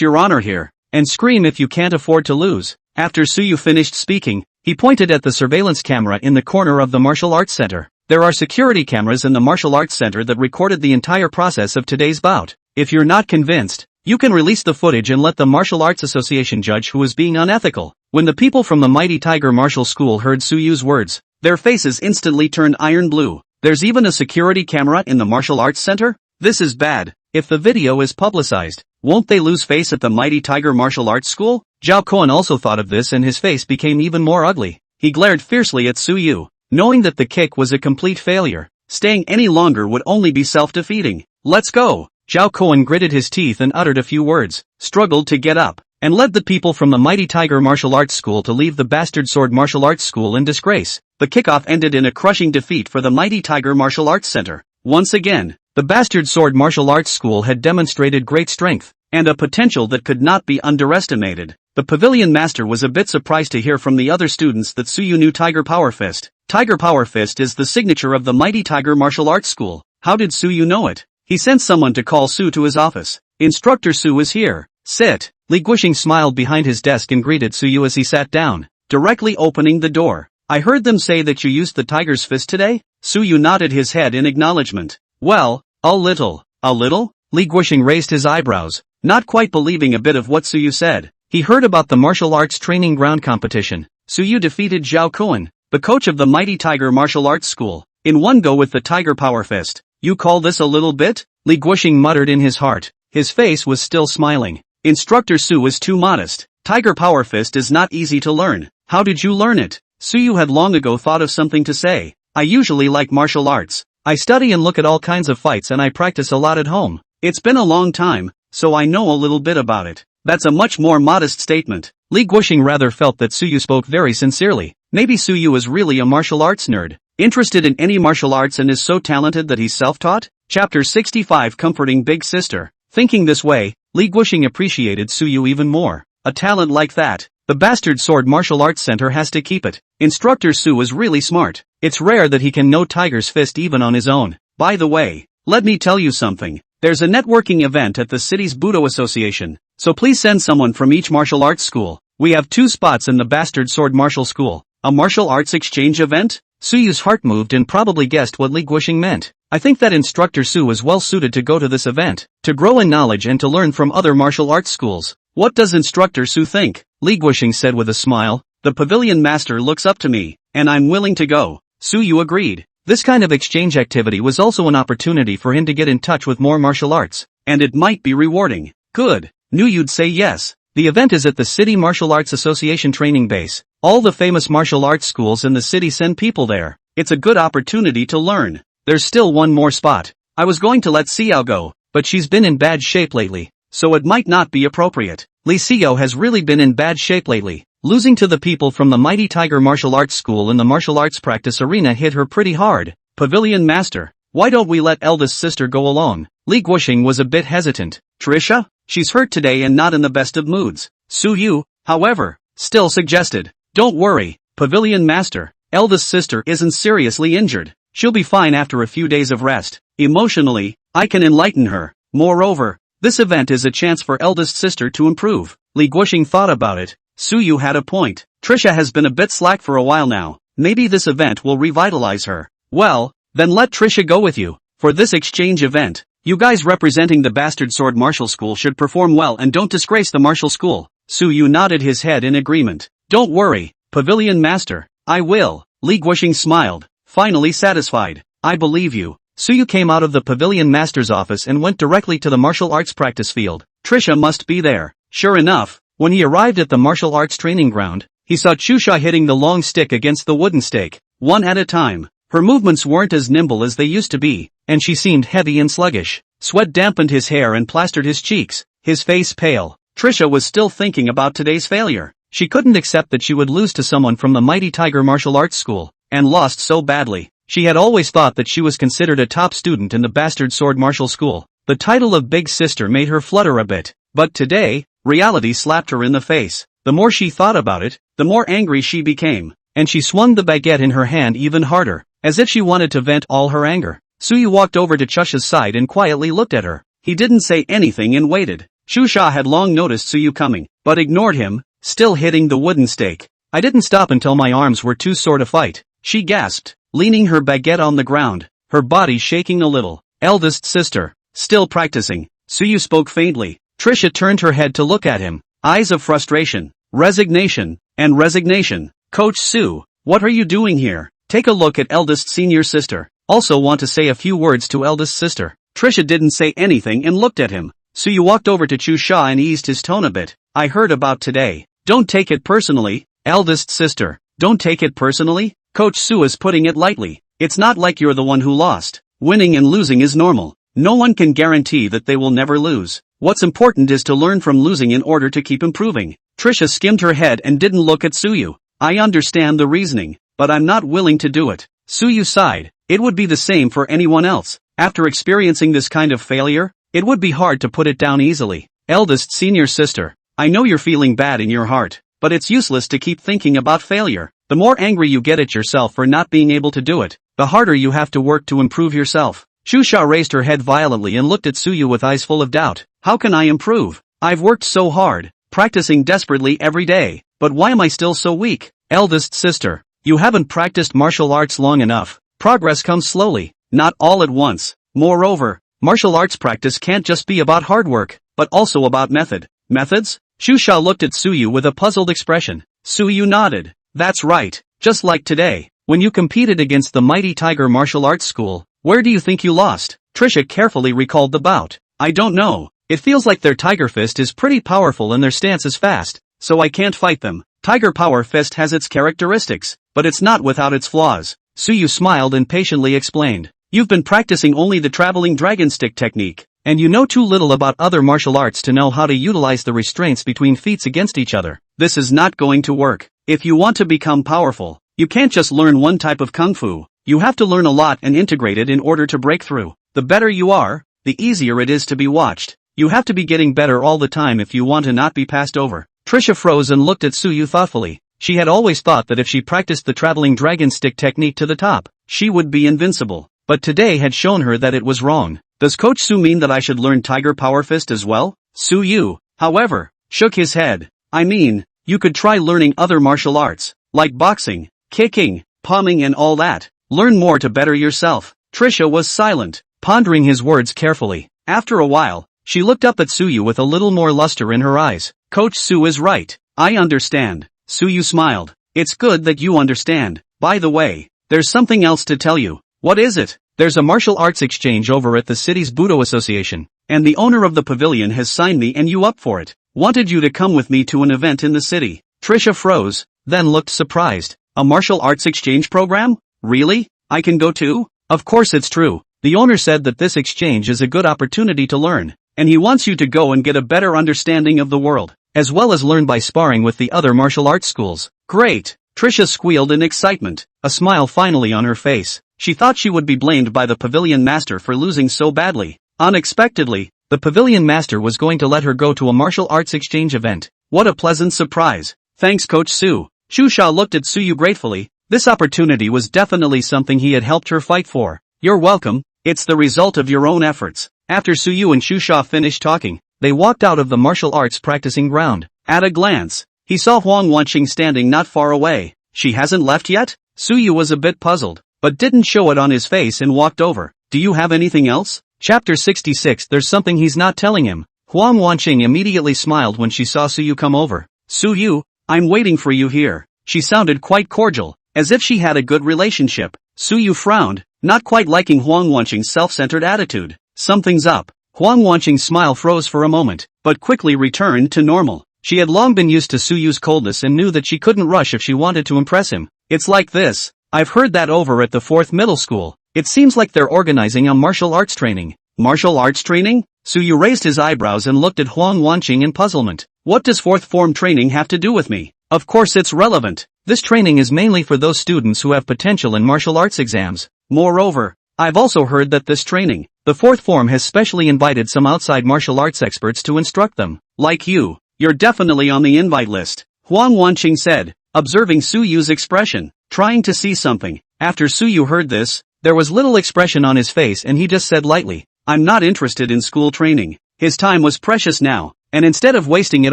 your honor here, and scream if you can't afford to lose. After Su Yu finished speaking, he pointed at the surveillance camera in the corner of the martial arts center. There are security cameras in the martial arts center that recorded the entire process of today's bout. If you're not convinced, you can release the footage and let the Martial Arts Association judge who is being unethical. When the people from the Mighty Tiger Martial School heard Su Yu's words, their faces instantly turned iron blue. There's even a security camera in the martial arts center? This is bad. If the video is publicized, won't they lose face at the Mighty Tiger Martial Arts School? Zhao Kuan also thought of this and his face became even more ugly. He glared fiercely at Su Yu, knowing that the kick was a complete failure. Staying any longer would only be self-defeating. Let's go! Zhao Kuan gritted his teeth and uttered a few words, struggled to get up, and led the people from the Mighty Tiger Martial Arts School to leave the Bastard Sword Martial Arts School in disgrace. The kickoff ended in a crushing defeat for the Mighty Tiger Martial Arts Center. Once again, the Bastard Sword Martial Arts School had demonstrated great strength, and a potential that could not be underestimated. The pavilion master was a bit surprised to hear from the other students that Su Yu knew Tiger Power Fist. Tiger Power Fist is the signature of the Mighty Tiger Martial Arts School. How did Su Yu know it? He sent someone to call Su to his office. Instructor Su is here. Sit. Li Guoxing smiled behind his desk and greeted Su Yu as he sat down, directly opening the door. I heard them say that you used the tiger's fist today? Su Yu nodded his head in acknowledgement. Well, a little. A little? Li Guoxing raised his eyebrows, not quite believing a bit of what Su Yu said. He heard about the martial arts training ground competition. Su Yu defeated Zhao Kuan, the coach of the Mighty Tiger Martial Arts School, in one go with the Tiger Power Fist. You call this a little bit? Li Guoxing muttered in his heart. His face was still smiling. Instructor Su was too modest. Tiger Power Fist is not easy to learn. How did you learn it? Su Yu had long ago thought of something to say. I usually like martial arts. I study and look at all kinds of fights and I practice a lot at home. It's been a long time, so I know a little bit about it. That's a much more modest statement. Li Guoxing rather felt that Su Yu spoke very sincerely. Maybe Su Yu is really a martial arts nerd, interested in any martial arts and is so talented that he's self-taught? Chapter 65 Comforting Big Sister. Thinking this way, Li Guoxing appreciated Su Yu even more. A talent like that, The Bastard Sword Martial Arts Center has to keep it. Instructor Su is really smart. It's rare that he can know Tiger's Fist even on his own. By the way, let me tell you something. There's a networking event at the city's Budo Association, so please send someone from each martial arts school. We have 2 spots in the Bastard Sword Martial School. A martial arts exchange event? Suyu's heart moved and probably guessed what Li Guoxing meant. I think that Instructor Su is well suited to go to this event, to grow in knowledge and to learn from other martial arts schools. What does Instructor Su think? Li Guoxing said with a smile. The pavilion master looks up to me, and I'm willing to go. Suyu agreed. This kind of exchange activity was also an opportunity for him to get in touch with more martial arts, and it might be rewarding. Good. Knew you'd say yes. The event is at the City Martial Arts Association training base. All the famous martial arts schools in the city send people there. It's a good opportunity to learn. There's still one more spot. I was going to let Xiao go, but she's been in bad shape lately, so it might not be appropriate. Li Xiao has really been in bad shape lately. Losing to the people from the Mighty Tiger Martial Arts School in the martial arts practice arena hit her pretty hard. Pavilion Master, why don't we let eldest sister go along? Li Guoxing was a bit hesitant. Trisha? She's hurt today and not in the best of moods. Su Yu, however, still suggested. Don't worry, Pavilion Master, eldest sister isn't seriously injured. She'll be fine after a few days of rest. Emotionally, I can enlighten her. Moreover, this event is a chance for eldest sister to improve. Li Guoxing thought about it. Suyu had a point. Trisha has been a bit slack for a while now. Maybe this event will revitalize her. Well, then let Trisha go with you. For this exchange event, you guys representing the Bastard Sword Martial School should perform well and don't disgrace the martial school. Suyu nodded his head in agreement. Don't worry, Pavilion Master, I will. Li Guoxing smiled, finally satisfied. I believe you. Suyu came out of the Pavilion Master's office and went directly to the martial arts practice field. Trisha must be there. Sure enough, when he arrived at the martial arts training ground, he saw Chusha hitting the long stick against the wooden stake, one at a time. Her movements weren't as nimble as they used to be, and she seemed heavy and sluggish. Sweat dampened his hair and plastered his cheeks, his face pale. Trisha was still thinking about today's failure. She couldn't accept that she would lose to someone from the Mighty Tiger Martial Arts School, and lost so badly. She had always thought that she was considered a top student in the Bastard Sword Martial School. The title of Big Sister made her flutter a bit, but today, reality slapped her in the face. The more she thought about it, the more angry she became, and she swung the baguette in her hand even harder, as if she wanted to vent all her anger. Suyu walked over to Chusha's side and quietly looked at her. He didn't say anything and waited. Chusha had long noticed Suyu coming, but ignored him, still hitting the wooden stake. I didn't stop until my arms were too sore to fight, she gasped, leaning her baguette on the ground, her body shaking a little. Eldest sister, still practicing. Suyu spoke faintly. Trisha turned her head to look at him, eyes of frustration, resignation, and resignation. Coach Su, what are you doing here? Take a look at eldest senior sister. Also want to say a few words to eldest sister. Trisha didn't say anything and looked at him. Suyu walked over to Chusha and eased his tone a bit. I heard about today. Don't take it personally, eldest sister. Don't take it personally? Coach Su is putting it lightly. It's not like you're the one who lost. Winning and losing is normal. No one can guarantee that they will never lose. What's important is to learn from losing in order to keep improving. Trisha skimmed her head and didn't look at Suyu. I understand the reasoning, but I'm not willing to do it. Suyu sighed. It would be the same for anyone else. After experiencing this kind of failure, it would be hard to put it down easily. Eldest senior sister, I know you're feeling bad in your heart, but it's useless to keep thinking about failure. The more angry you get at yourself for not being able to do it, the harder you have to work to improve yourself. Chusha raised her head violently and looked at Suyu with eyes full of doubt. How can I improve? I've worked so hard, practicing desperately every day, but why am I still so weak? Eldest sister, you haven't practiced martial arts long enough. Progress comes slowly, not all at once. Moreover, martial arts practice can't just be about hard work, but also about method. Methods? Chusha looked at Suyu with a puzzled expression. Suyu nodded. That's right, just like today, when you competed against the Mighty Tiger Martial Arts School. Where do you think you lost? Trisha carefully recalled the bout. I don't know. It feels like their Tiger Fist is pretty powerful and their stance is fast, so I can't fight them. Tiger Power Fist has its characteristics, but it's not without its flaws. Suyu smiled and patiently explained. You've been practicing only the traveling dragon stick technique, and you know too little about other martial arts to know how to utilize the restraints between feats against each other. This is not going to work. If you want to become powerful, you can't just learn one type of kung fu. You have to learn a lot and integrate it in order to break through. The better you are, the easier it is to be watched. You have to be getting better all the time if you want to not be passed over. Trisha froze and looked at Suyu thoughtfully. She had always thought that if she practiced the traveling dragon stick technique to the top, she would be invincible. But today had shown her that it was wrong. Does Coach Su mean that I should learn Tiger Power Fist as well? Suyu, however, shook his head. I mean, you could try learning other martial arts, like boxing, kicking, palming and all that. Learn more to better yourself. Trisha was silent, pondering his words carefully. After a while, she looked up at Suyu with a little more luster in her eyes. Coach Su is right. I understand. Suyu smiled. It's good that you understand. By the way, there's something else to tell you. What is it? There's a martial arts exchange over at the city's Budo Association, and the owner of the pavilion has signed me and you up for it. Wanted you to come with me to an event in the city. Trisha froze, then looked surprised. A martial arts exchange program? Really? I can go too? Of course it's true. The owner said that this exchange is a good opportunity to learn, and he wants you to go and get a better understanding of the world, as well as learn by sparring with the other martial arts schools. Great! Trisha squealed in excitement, a smile finally on her face. She thought she would be blamed by the pavilion master for losing so badly. Unexpectedly, the pavilion master was going to let her go to a martial arts exchange event. What a pleasant surprise. Thanks Coach Su. Shusha looked at Suyu gratefully. This opportunity was definitely something he had helped her fight for. You're welcome, it's the result of your own efforts. After Suyu and Shusha finished talking, they walked out of the martial arts practicing ground. At a glance, he saw Huang Wanqing standing not far away. She hasn't left yet? Suyu was a bit puzzled, but didn't show it on his face and walked over. Do you have anything else? Chapter 66. There's something he's not telling him. Huang Wanqing immediately smiled when she saw Suyu come over. Suyu, I'm waiting for you here. She sounded quite cordial, as if she had a good relationship. Suyu frowned, not quite liking Huang Wanqing's self-centered attitude. Something's up. Huang Wanqing's smile froze for a moment, but quickly returned to normal. She had long been used to Suyu's coldness and knew that she couldn't rush if she wanted to impress him. It's like this. I've heard that over at the 4th middle school. It seems like they're organizing a martial arts training. Martial arts training? Suyu raised his eyebrows and looked at Huang Wanqing in puzzlement. What does 4th form training have to do with me? Of course it's relevant. This training is mainly for those students who have potential in martial arts exams. Moreover, I've also heard that this training, the 4th form has specially invited some outside martial arts experts to instruct them. Like you, you're definitely on the invite list. Huang Wanqing said, observing Suyu's expression, trying to see something. After Suyu heard this, there was little expression on his face and he just said lightly, I'm not interested in school training. His time was precious now, and instead of wasting it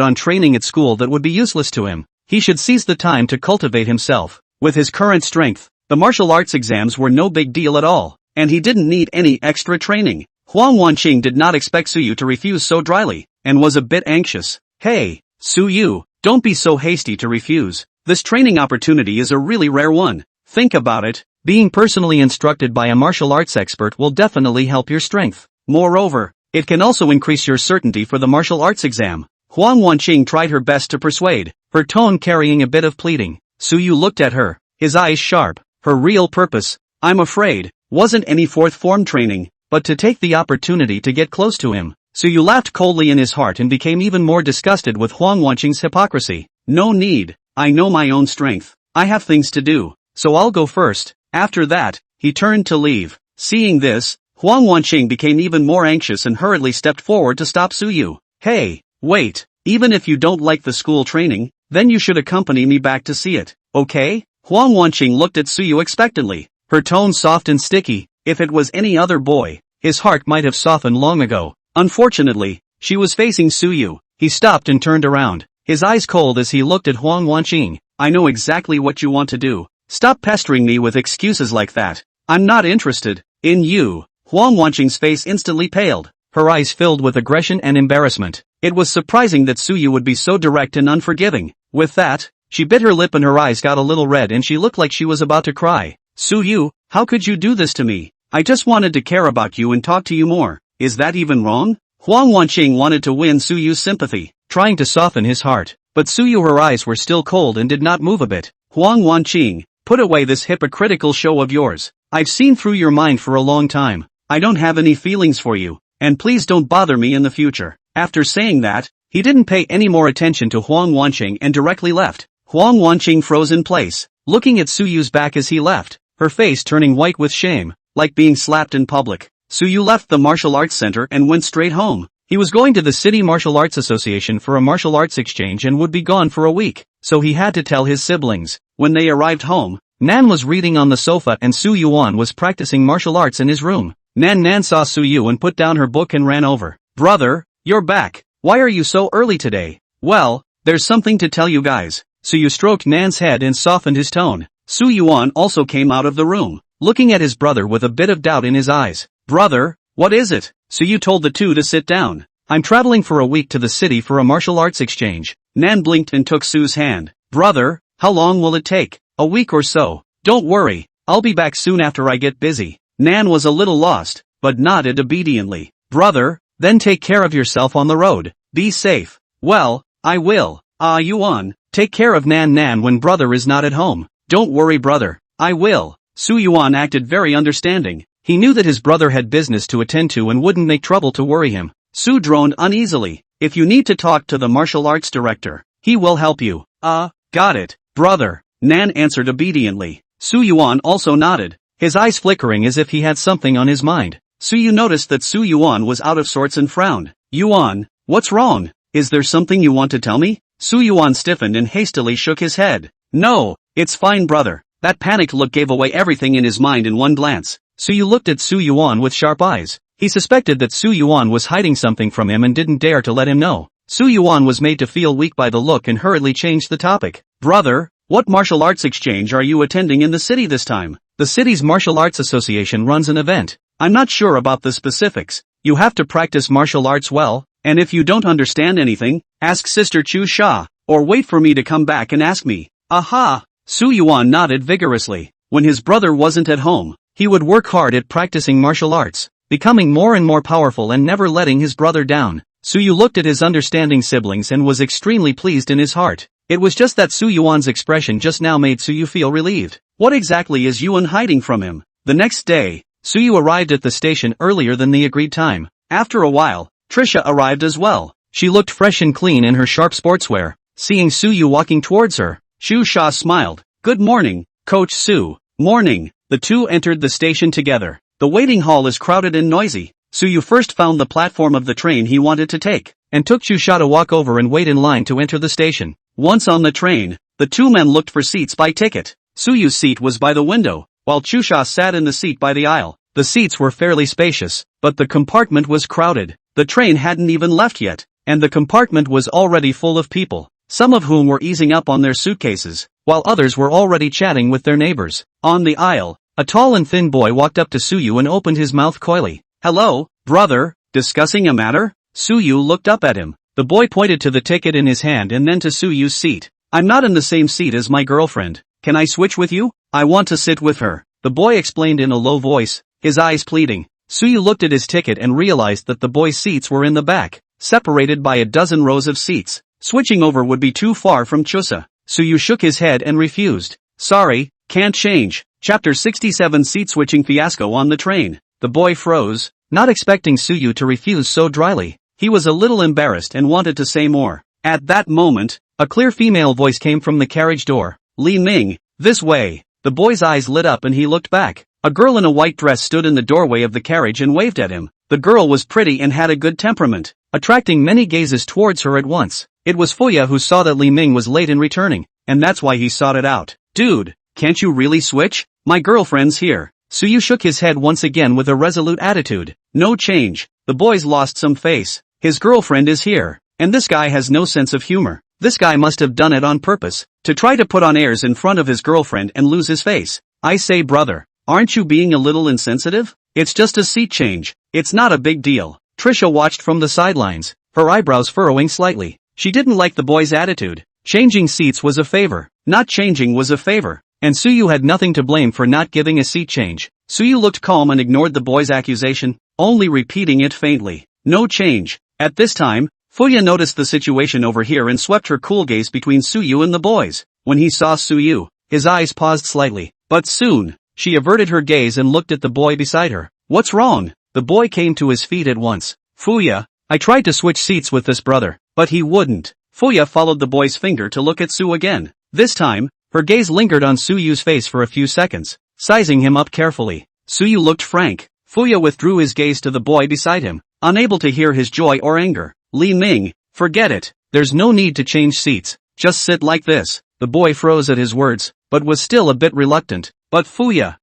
on training at school that would be useless to him, he should seize the time to cultivate himself. With his current strength, the martial arts exams were no big deal at all, and he didn't need any extra training. Huang Wanqing did not expect Suyu to refuse so dryly, and was a bit anxious. Hey, Suyu, don't be so hasty to refuse. This training opportunity is a really rare one. Think about it. Being personally instructed by a martial arts expert will definitely help your strength. Moreover, it can also increase your certainty for the martial arts exam. Huang Wanqing tried her best to persuade, her tone carrying a bit of pleading. Suyu looked at her, his eyes sharp. Her real purpose, I'm afraid, wasn't any 4th form training, but to take the opportunity to get close to him. Suyu laughed coldly in his heart and became even more disgusted with Huang Wanqing's hypocrisy. No need, I know my own strength. I have things to do, so I'll go first. After that, he turned to leave. Seeing this, Huang Wanqing became even more anxious and hurriedly stepped forward to stop Suyu. Hey, wait, even if you don't like the school training, then you should accompany me back to see it, okay? Huang Wanqing looked at Suyu expectantly, her tone soft and sticky. If it was any other boy, his heart might have softened long ago. Unfortunately, she was facing Suyu. He stopped and turned around, his eyes cold as he looked at Huang Wanqing. I know exactly what you want to do. Stop pestering me with excuses like that. I'm not interested in you. Huang Wanqing's face instantly paled, her eyes filled with aggression and embarrassment. It was surprising that Suyu would be so direct and unforgiving. With that, she bit her lip and her eyes got a little red and she looked like she was about to cry. Suyu, how could you do this to me? I just wanted to care about you and talk to you more. Is that even wrong? Huang Wanqing wanted to win Suyu's sympathy, trying to soften his heart. But Suyu, her eyes were still cold and did not move a bit. Huang Wanqing, put away this hypocritical show of yours. I've seen through your mind for a long time. I don't have any feelings for you, and please don't bother me in the future. After saying that, he didn't pay any more attention to Huang Wanqing and directly left. Huang Wanqing froze in place, looking at Suyu's back as he left, her face turning white with shame, like being slapped in public. Suyu left the martial arts center and went straight home. He was going to the City Martial Arts Association for a martial arts exchange and would be gone for a week, so he had to tell his siblings. When they arrived home, Nan was reading on the sofa and Su Yuan was practicing martial arts in his room. Nan saw Su Yu and put down her book and ran over. Brother, you're back. Why are you so early today? Well, there's something to tell you guys. Su Yu stroked Nan's head and softened his tone. Su Yuan also came out of the room, looking at his brother with a bit of doubt in his eyes. Brother, what is it? Su Yu told the two to sit down. I'm traveling for a week to the city for a martial arts exchange. Nan blinked and took Su's hand. Brother, how long will it take? A week or so. Don't worry, I'll be back soon after I get busy. Nan was a little lost, but nodded obediently. Brother, then take care of yourself on the road. Be safe. Well, I will. Yuan, take care of Nan when brother is not at home. Don't worry brother, I will. Su Yuan acted very understanding. He knew that his brother had business to attend to and wouldn't make trouble to worry him. Su droned uneasily. If you need to talk to the martial arts director, he will help you. Got it, brother. Nan answered obediently. Su Yuan also nodded, his eyes flickering as if he had something on his mind. Su Yu noticed that Su Yuan was out of sorts and frowned. Yuan, what's wrong? Is there something you want to tell me? Su Yuan stiffened and hastily shook his head. No, it's fine brother. That panicked look gave away everything in his mind in one glance. Su Yu looked at Su Yuan with sharp eyes. He suspected that Su Yuan was hiding something from him and didn't dare to let him know. Su Yuan was made to feel weak by the look and hurriedly changed the topic. Brother, what martial arts exchange are you attending in the city this time? The city's martial arts association runs an event. I'm not sure about the specifics. You have to practice martial arts well, and if you don't understand anything, ask Sister Chu Sha, or wait for me to come back and ask me. Aha! Su Yuan nodded vigorously. When his brother wasn't at home, he would work hard at practicing martial arts, becoming more and more powerful and never letting his brother down. Su Yu looked at his understanding siblings and was extremely pleased in his heart. It was just that Su Yuan's expression just now made Su Yu feel relieved. What exactly is Yuan hiding from him? The next day, Su Yu arrived at the station earlier than the agreed time. After a while, Trisha arrived as well. She looked fresh and clean in her sharp sportswear. Seeing Su Yu walking towards her, Chu Sha smiled. Good morning, Coach Su. Morning. The two entered the station together. The waiting hall is crowded and noisy. Su Yu first found the platform of the train he wanted to take, and took Chu Sha to walk over and wait in line to enter the station. Once on the train, the two men looked for seats by ticket. Su Yu's seat was by the window, while Chu Sha sat in the seat by the aisle. The seats were fairly spacious, but the compartment was crowded. The train hadn't even left yet, and the compartment was already full of people, some of whom were easing up on their suitcases, while others were already chatting with their neighbors. On the aisle, a tall and thin boy walked up to Su Yu and opened his mouth coyly. Hello, brother, discussing a matter? Su Yu looked up at him. The boy pointed to the ticket in his hand and then to Su Yu's seat. I'm not in the same seat as my girlfriend. Can I switch with you? I want to sit with her, the boy explained in a low voice, his eyes pleading. Su Yu looked at his ticket and realized that the boy's seats were in the back, separated by a dozen rows of seats. Switching over would be too far from Chusa. Su Yu shook his head and refused. Sorry, can't change. Chapter 67 Seat Switching Fiasco on the Train. The boy froze, not expecting Su Yu to refuse so dryly. He was a little embarrassed and wanted to say more. At that moment, a clear female voice came from the carriage door. Li Ming, this way. The boy's eyes lit up and he looked back. A girl in a white dress stood in the doorway of the carriage and waved at him. The girl was pretty and had a good temperament, attracting many gazes towards her at once. It was Fuya who saw that Li Ming was late in returning, and that's why he sought it out. Dude, can't you really switch? My girlfriend's here. Su Yu shook his head once again with a resolute attitude. No change. The boy's lost some face. His girlfriend is here, and this guy has no sense of humor. This guy must have done it on purpose, to try to put on airs in front of his girlfriend and lose his face. I say brother, aren't you being a little insensitive? It's just a seat change. It's not a big deal. Trisha watched from the sidelines, her eyebrows furrowing slightly. She didn't like the boy's attitude. Changing seats was a favor, not changing was a favor, and Su Yu had nothing to blame for not giving a seat change. Su Yu looked calm and ignored the boy's accusation, only repeating it faintly. No change. At this time, Fuya noticed the situation over here and swept her cool gaze between Su Yu and the boys. When he saw Su Yu, his eyes paused slightly, but soon, she averted her gaze and looked at the boy beside her. What's wrong? The boy came to his feet at once. Fuya, I tried to switch seats with this brother, but he wouldn't. Fuya followed the boy's finger to look at Su again. This time, her gaze lingered on Su Yu's face for a few seconds, sizing him up carefully. Su Yu looked frank. Fuya withdrew his gaze to the boy beside him. unable to hear his joy or anger. Li Ming, forget it. There's no need to change seats. Just sit like this. The boy froze at his words, but was still a bit reluctant. But Fuya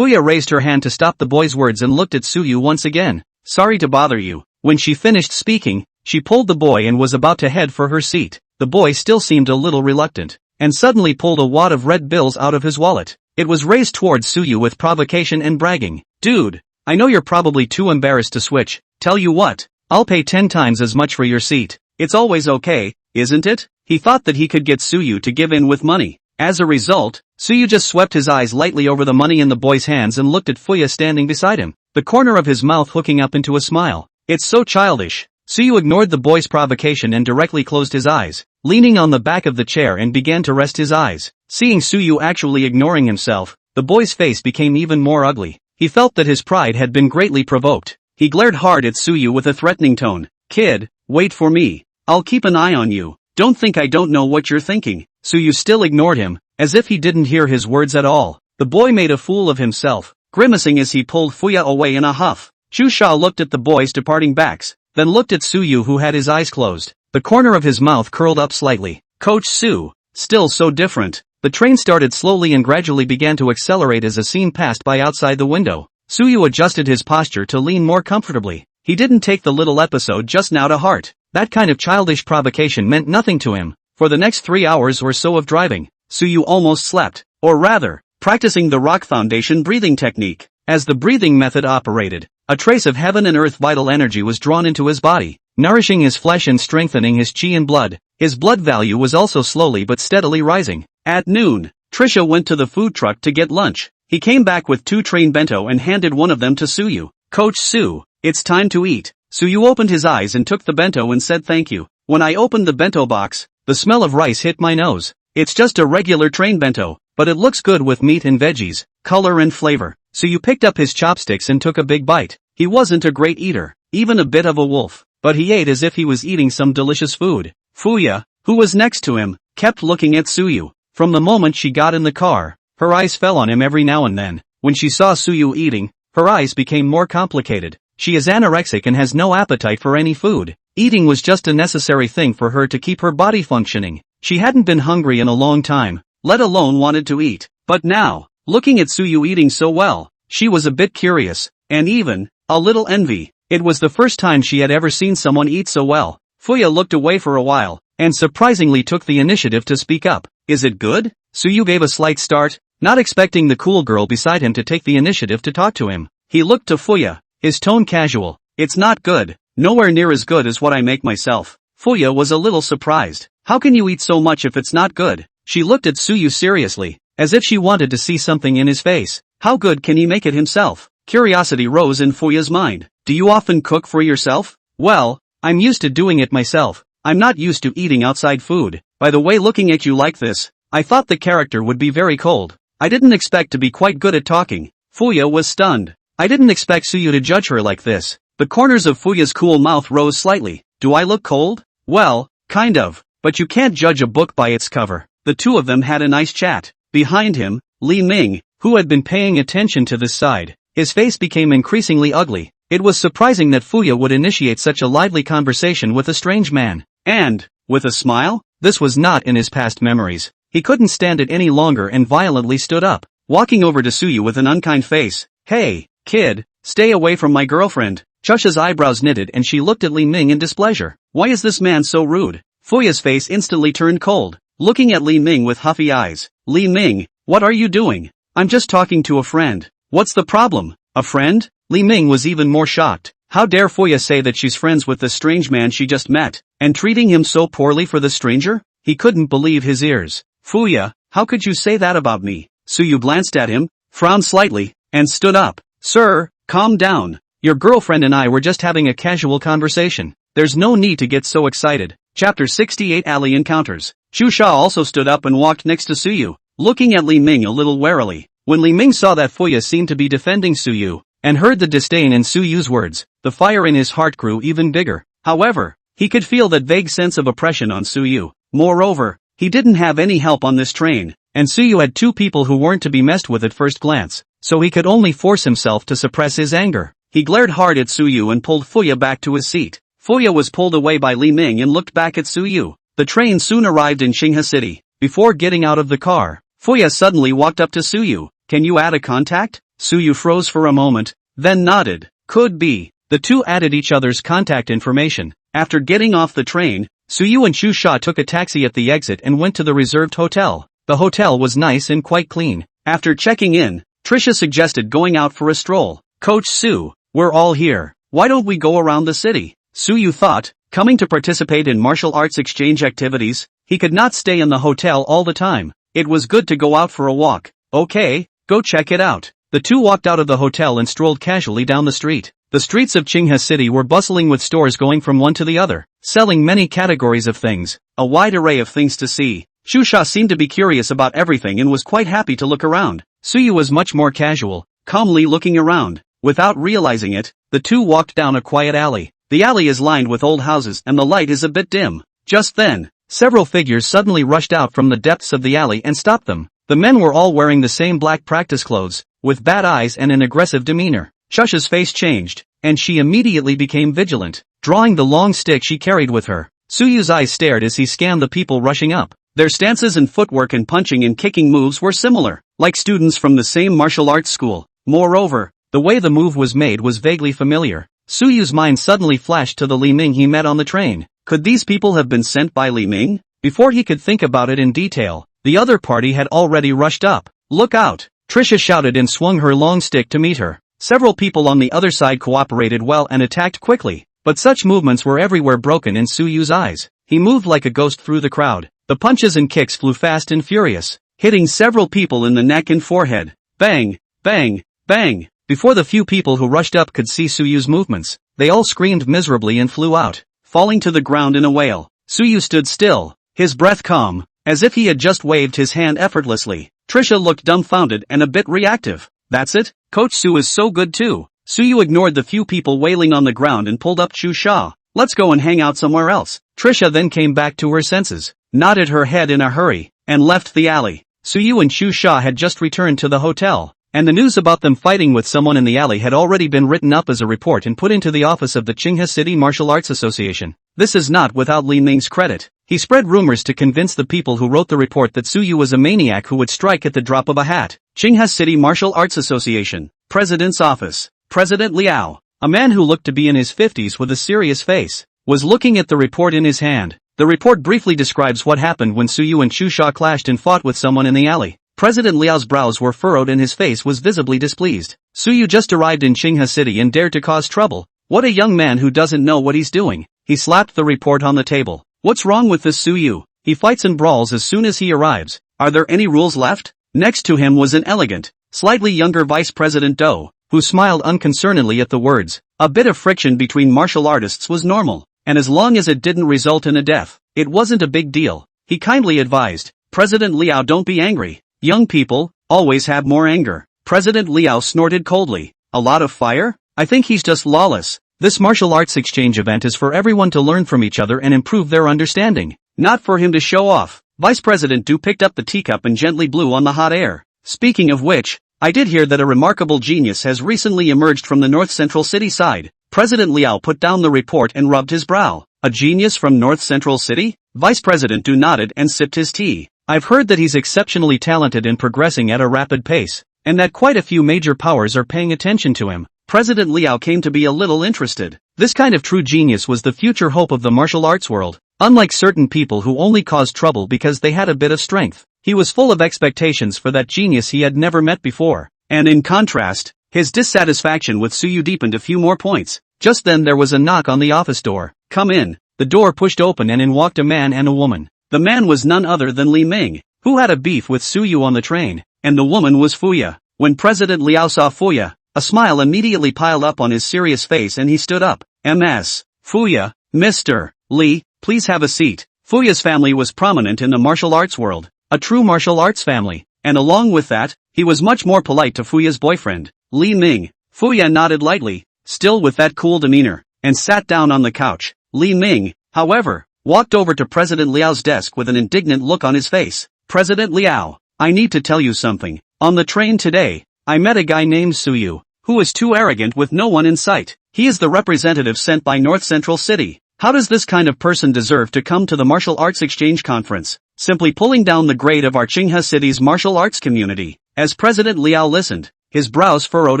raised her hand to stop the boy's words and looked at Suyu once again. Sorry to bother you. When she finished speaking, she pulled the boy and was about to head for her seat. The boy still seemed a little reluctant, and suddenly pulled a wad of red bills out of his wallet. It was raised towards Suyu with provocation and bragging. Dude, I know you're probably too embarrassed to switch. Tell you what, I'll pay 10 times as much for your seat. It's always okay, isn't it? He thought that he could get Suyu to give in with money. As a result, Suyu just swept his eyes lightly over the money in the boy's hands and looked at Fuya standing beside him, the corner of his mouth hooking up into a smile. It's so childish. Suyu ignored the boy's provocation and directly closed his eyes, leaning on the back of the chair and began to rest his eyes. Seeing Suyu actually ignoring himself, the boy's face became even more ugly. He felt that his pride had been greatly provoked. He glared hard at Suyu with a threatening tone. Kid, wait for me. I'll keep an eye on you. Don't think I don't know what you're thinking. Suyu still ignored him, as if he didn't hear his words at all. The boy made a fool of himself, grimacing as he pulled Fuya away in a huff. Chu Sha looked at the boys' departing backs, then looked at Suyu who had his eyes closed. The corner of his mouth curled up slightly. Coach Su, still so different. The train started slowly and gradually began to accelerate as a scene passed by outside the window. Suyu adjusted his posture to lean more comfortably. He didn't take the little episode just now to heart. That kind of childish provocation meant nothing to him. For the next 3 hours or so of driving, Suyu almost slept, or rather, practicing the rock foundation breathing technique. As the breathing method operated, a trace of heaven and earth vital energy was drawn into his body, nourishing his flesh and strengthening his chi and blood. His blood value was also slowly but steadily rising. At noon, Trisha went to the food truck to get lunch. He came back with 2 train bento and handed one of them to Suyu. Coach Su, it's time to eat. Suyu opened his eyes and took the bento and said thank you. When I opened the bento box, the smell of rice hit my nose. It's just a regular train bento, but it looks good with meat and veggies, color and flavor. Suyu picked up his chopsticks and took a big bite. He wasn't a great eater, even a bit of a wolf, but he ate as if he was eating some delicious food. Fuya, who was next to him, kept looking at Suyu. From the moment she got in the car, her eyes fell on him every now and then. When she saw Suyu eating, her eyes became more complicated. She is anorexic and has no appetite for any food. Eating was just a necessary thing for her to keep her body functioning. She hadn't been hungry in a long time, let alone wanted to eat. But now, looking at Suyu eating so well, she was a bit curious, and even a little envy. It was the first time she had ever seen someone eat so well. Fuya looked away for a while, and surprisingly took the initiative to speak up. Is it good? Suyu gave a slight start, not expecting the cool girl beside him to take the initiative to talk to him. He looked to Fuya, his tone casual. It's not good. Nowhere near as good as what I make myself. Fuya was a little surprised. How can you eat so much if it's not good? She looked at Suyu seriously, as if she wanted to see something in his face. How good can he make it himself? Curiosity rose in Fuya's mind. Do you often cook for yourself? Well, I'm used to doing it myself. I'm not used to eating outside food. By the way, looking at you like this, I thought the character would be very cold. I didn't expect to be quite good at talking. Fuya was stunned. I didn't expect Suyu to judge her like this. The corners of Fuya's cool mouth rose slightly. Do I look cold? Well, kind of. But you can't judge a book by its cover. The two of them had a nice chat. Behind him, Li Ming, who had been paying attention to this side, his face became increasingly ugly. It was surprising that Fuya would initiate such a lively conversation with a strange man. And, with a smile, this was not in his past memories. He couldn't stand it any longer and violently stood up, walking over to Suyu with an unkind face. Hey, kid, stay away from my girlfriend. Chusha's eyebrows knitted and she looked at Li Ming in displeasure. Why is this man so rude? Fuya's face instantly turned cold, looking at Li Ming with huffy eyes. Li Ming, what are you doing? I'm just talking to a friend. What's the problem? A friend? Li Ming was even more shocked. How dare Fuya say that she's friends with the strange man she just met, and treating him so poorly for the stranger? He couldn't believe his ears. Fuya, how could you say that about me? Suyu glanced at him, frowned slightly, and stood up. Sir, calm down. Your girlfriend and I were just having a casual conversation. There's no need to get so excited. Chapter 68 Alley Encounters. Chu Sha also stood up and walked next to Suyu, looking at Li Ming a little warily. When Li Ming saw that Fuya seemed to be defending Suyu, and heard the disdain in Suyu's words, the fire in his heart grew even bigger. However, he could feel that vague sense of oppression on Suyu. Moreover, he didn't have any help on this train, and Suyu had two people who weren't to be messed with at first glance, so he could only force himself to suppress his anger. He glared hard at Suyu and pulled Fuya back to his seat. Fuya was pulled away by Li Ming and looked back at Suyu. The train soon arrived in Qinghe City. Before getting out of the car, Fuya suddenly walked up to Suyu. "Can you add a contact?" Suyu froze for a moment, then nodded. "Could be." The two added each other's contact information. After getting off the train, Suyu and Xu Sha took a taxi at the exit and went to the reserved hotel. The hotel was nice and quite clean. After checking in, Trisha suggested going out for a stroll. "Coach Su, we're all here. Why don't we go around the city?" Suyu thought, coming to participate in martial arts exchange activities, he could not stay in the hotel all the time. It was good to go out for a walk. "Okay, go check it out." The two walked out of the hotel and strolled casually down the street. The streets of Qinghe City were bustling with stores going from one to the other, selling many categories of things, a wide array of things to see. Shusha seemed to be curious about everything and was quite happy to look around. Suyu was much more casual, calmly looking around. Without realizing it, the two walked down a quiet alley. The alley is lined with old houses and the light is a bit dim. Just then, several figures suddenly rushed out from the depths of the alley and stopped them. The men were all wearing the same black practice clothes, with bad eyes and an aggressive demeanor. Shusha's face changed, and she immediately became vigilant, drawing the long stick she carried with her. Suyu's eyes stared as he scanned the people rushing up. Their stances and footwork and punching and kicking moves were similar, like students from the same martial arts school. Moreover, the way the move was made was vaguely familiar. Suyu's mind suddenly flashed to the Li Ming he met on the train. Could these people have been sent by Li Ming? Before he could think about it in detail, the other party had already rushed up. "Look out!" Trisha shouted and swung her long stick to meet her. Several people on the other side cooperated well and attacked quickly, but such movements were everywhere broken in Suyu's eyes. He moved like a ghost through the crowd. The punches and kicks flew fast and furious, hitting several people in the neck and forehead. Bang! Bang! Bang! Before the few people who rushed up could see Suyu's movements, they all screamed miserably and flew out, falling to the ground in a wail. Suyu stood still, his breath calm, as if he had just waved his hand effortlessly. Trisha looked dumbfounded and a bit reactive. "That's it? Coach Su is so good too." Suyu ignored the few people wailing on the ground and pulled up Xu Sha. "Let's go and hang out somewhere else." Trisha then came back to her senses, nodded her head in a hurry, and left the alley. Suyu and Xu Sha had just returned to the hotel, and the news about them fighting with someone in the alley had already been written up as a report and put into the office of the Qinghe City Martial Arts Association. This is not without Li Ming's credit. He spread rumors to convince the people who wrote the report that Suyu was a maniac who would strike at the drop of a hat. Qinghe City Martial Arts Association, President's Office. President Liao, a man who looked to be in his 50s with a serious face, was looking at the report in his hand. The report briefly describes what happened when Suyu and Xu Sha clashed and fought with someone in the alley. President Liao's brows were furrowed and his face was visibly displeased. Suyu just arrived in Qinghe City and dared to cause trouble. What a young man who doesn't know what he's doing. He slapped the report on the table. "What's wrong with this Suyu? He fights and brawls as soon as he arrives. Are there any rules left?" Next to him was an elegant, slightly younger Vice President Do, who smiled unconcernedly at the words. A bit of friction between martial artists was normal, and as long as it didn't result in a death, it wasn't a big deal. He kindly advised, "President Liao, don't be angry. Young people always have more anger." President Liao snorted coldly. "A lot of fire? I think he's just lawless. This martial arts exchange event is for everyone to learn from each other and improve their understanding, not for him to show off." Vice President Du picked up the teacup and gently blew on the hot air. "Speaking of which, I did hear that a remarkable genius has recently emerged from the North Central City side." President Liao put down the report and rubbed his brow. "A genius from North Central City?" Vice President Du nodded and sipped his tea. "I've heard that he's exceptionally talented and progressing at a rapid pace, and that quite a few major powers are paying attention to him." President Liao came to be a little interested. This kind of true genius was the future hope of the martial arts world. Unlike certain people who only caused trouble because they had a bit of strength, he was full of expectations for that genius he had never met before. And in contrast, his dissatisfaction with Suyu deepened a few more points. Just then there was a knock on the office door. "Come in." The door pushed open and in walked a man and a woman. The man was none other than Li Ming, who had a beef with Suyu on the train, and the woman was Fuya. When President Liao saw Fuya, a smile immediately piled up on his serious face and he stood up. "Ms. Fuya, Mr. Li, please have a seat." Fuya's family was prominent in the martial arts world, a true martial arts family, and along with that, he was much more polite to Fuya's boyfriend, Li Ming. Fuya nodded lightly, still with that cool demeanor, and sat down on the couch. Li Ming, however, walked over to President Liao's desk with an indignant look on his face. "President Liao, I need to tell you something. On the train today, I met a guy named Suyu, who is too arrogant with no one in sight. He is the representative sent by North Central City. How does this kind of person deserve to come to the martial arts exchange conference? Simply pulling down the grade of our Qinghe City's martial arts community. As President Liao listened, his brows furrowed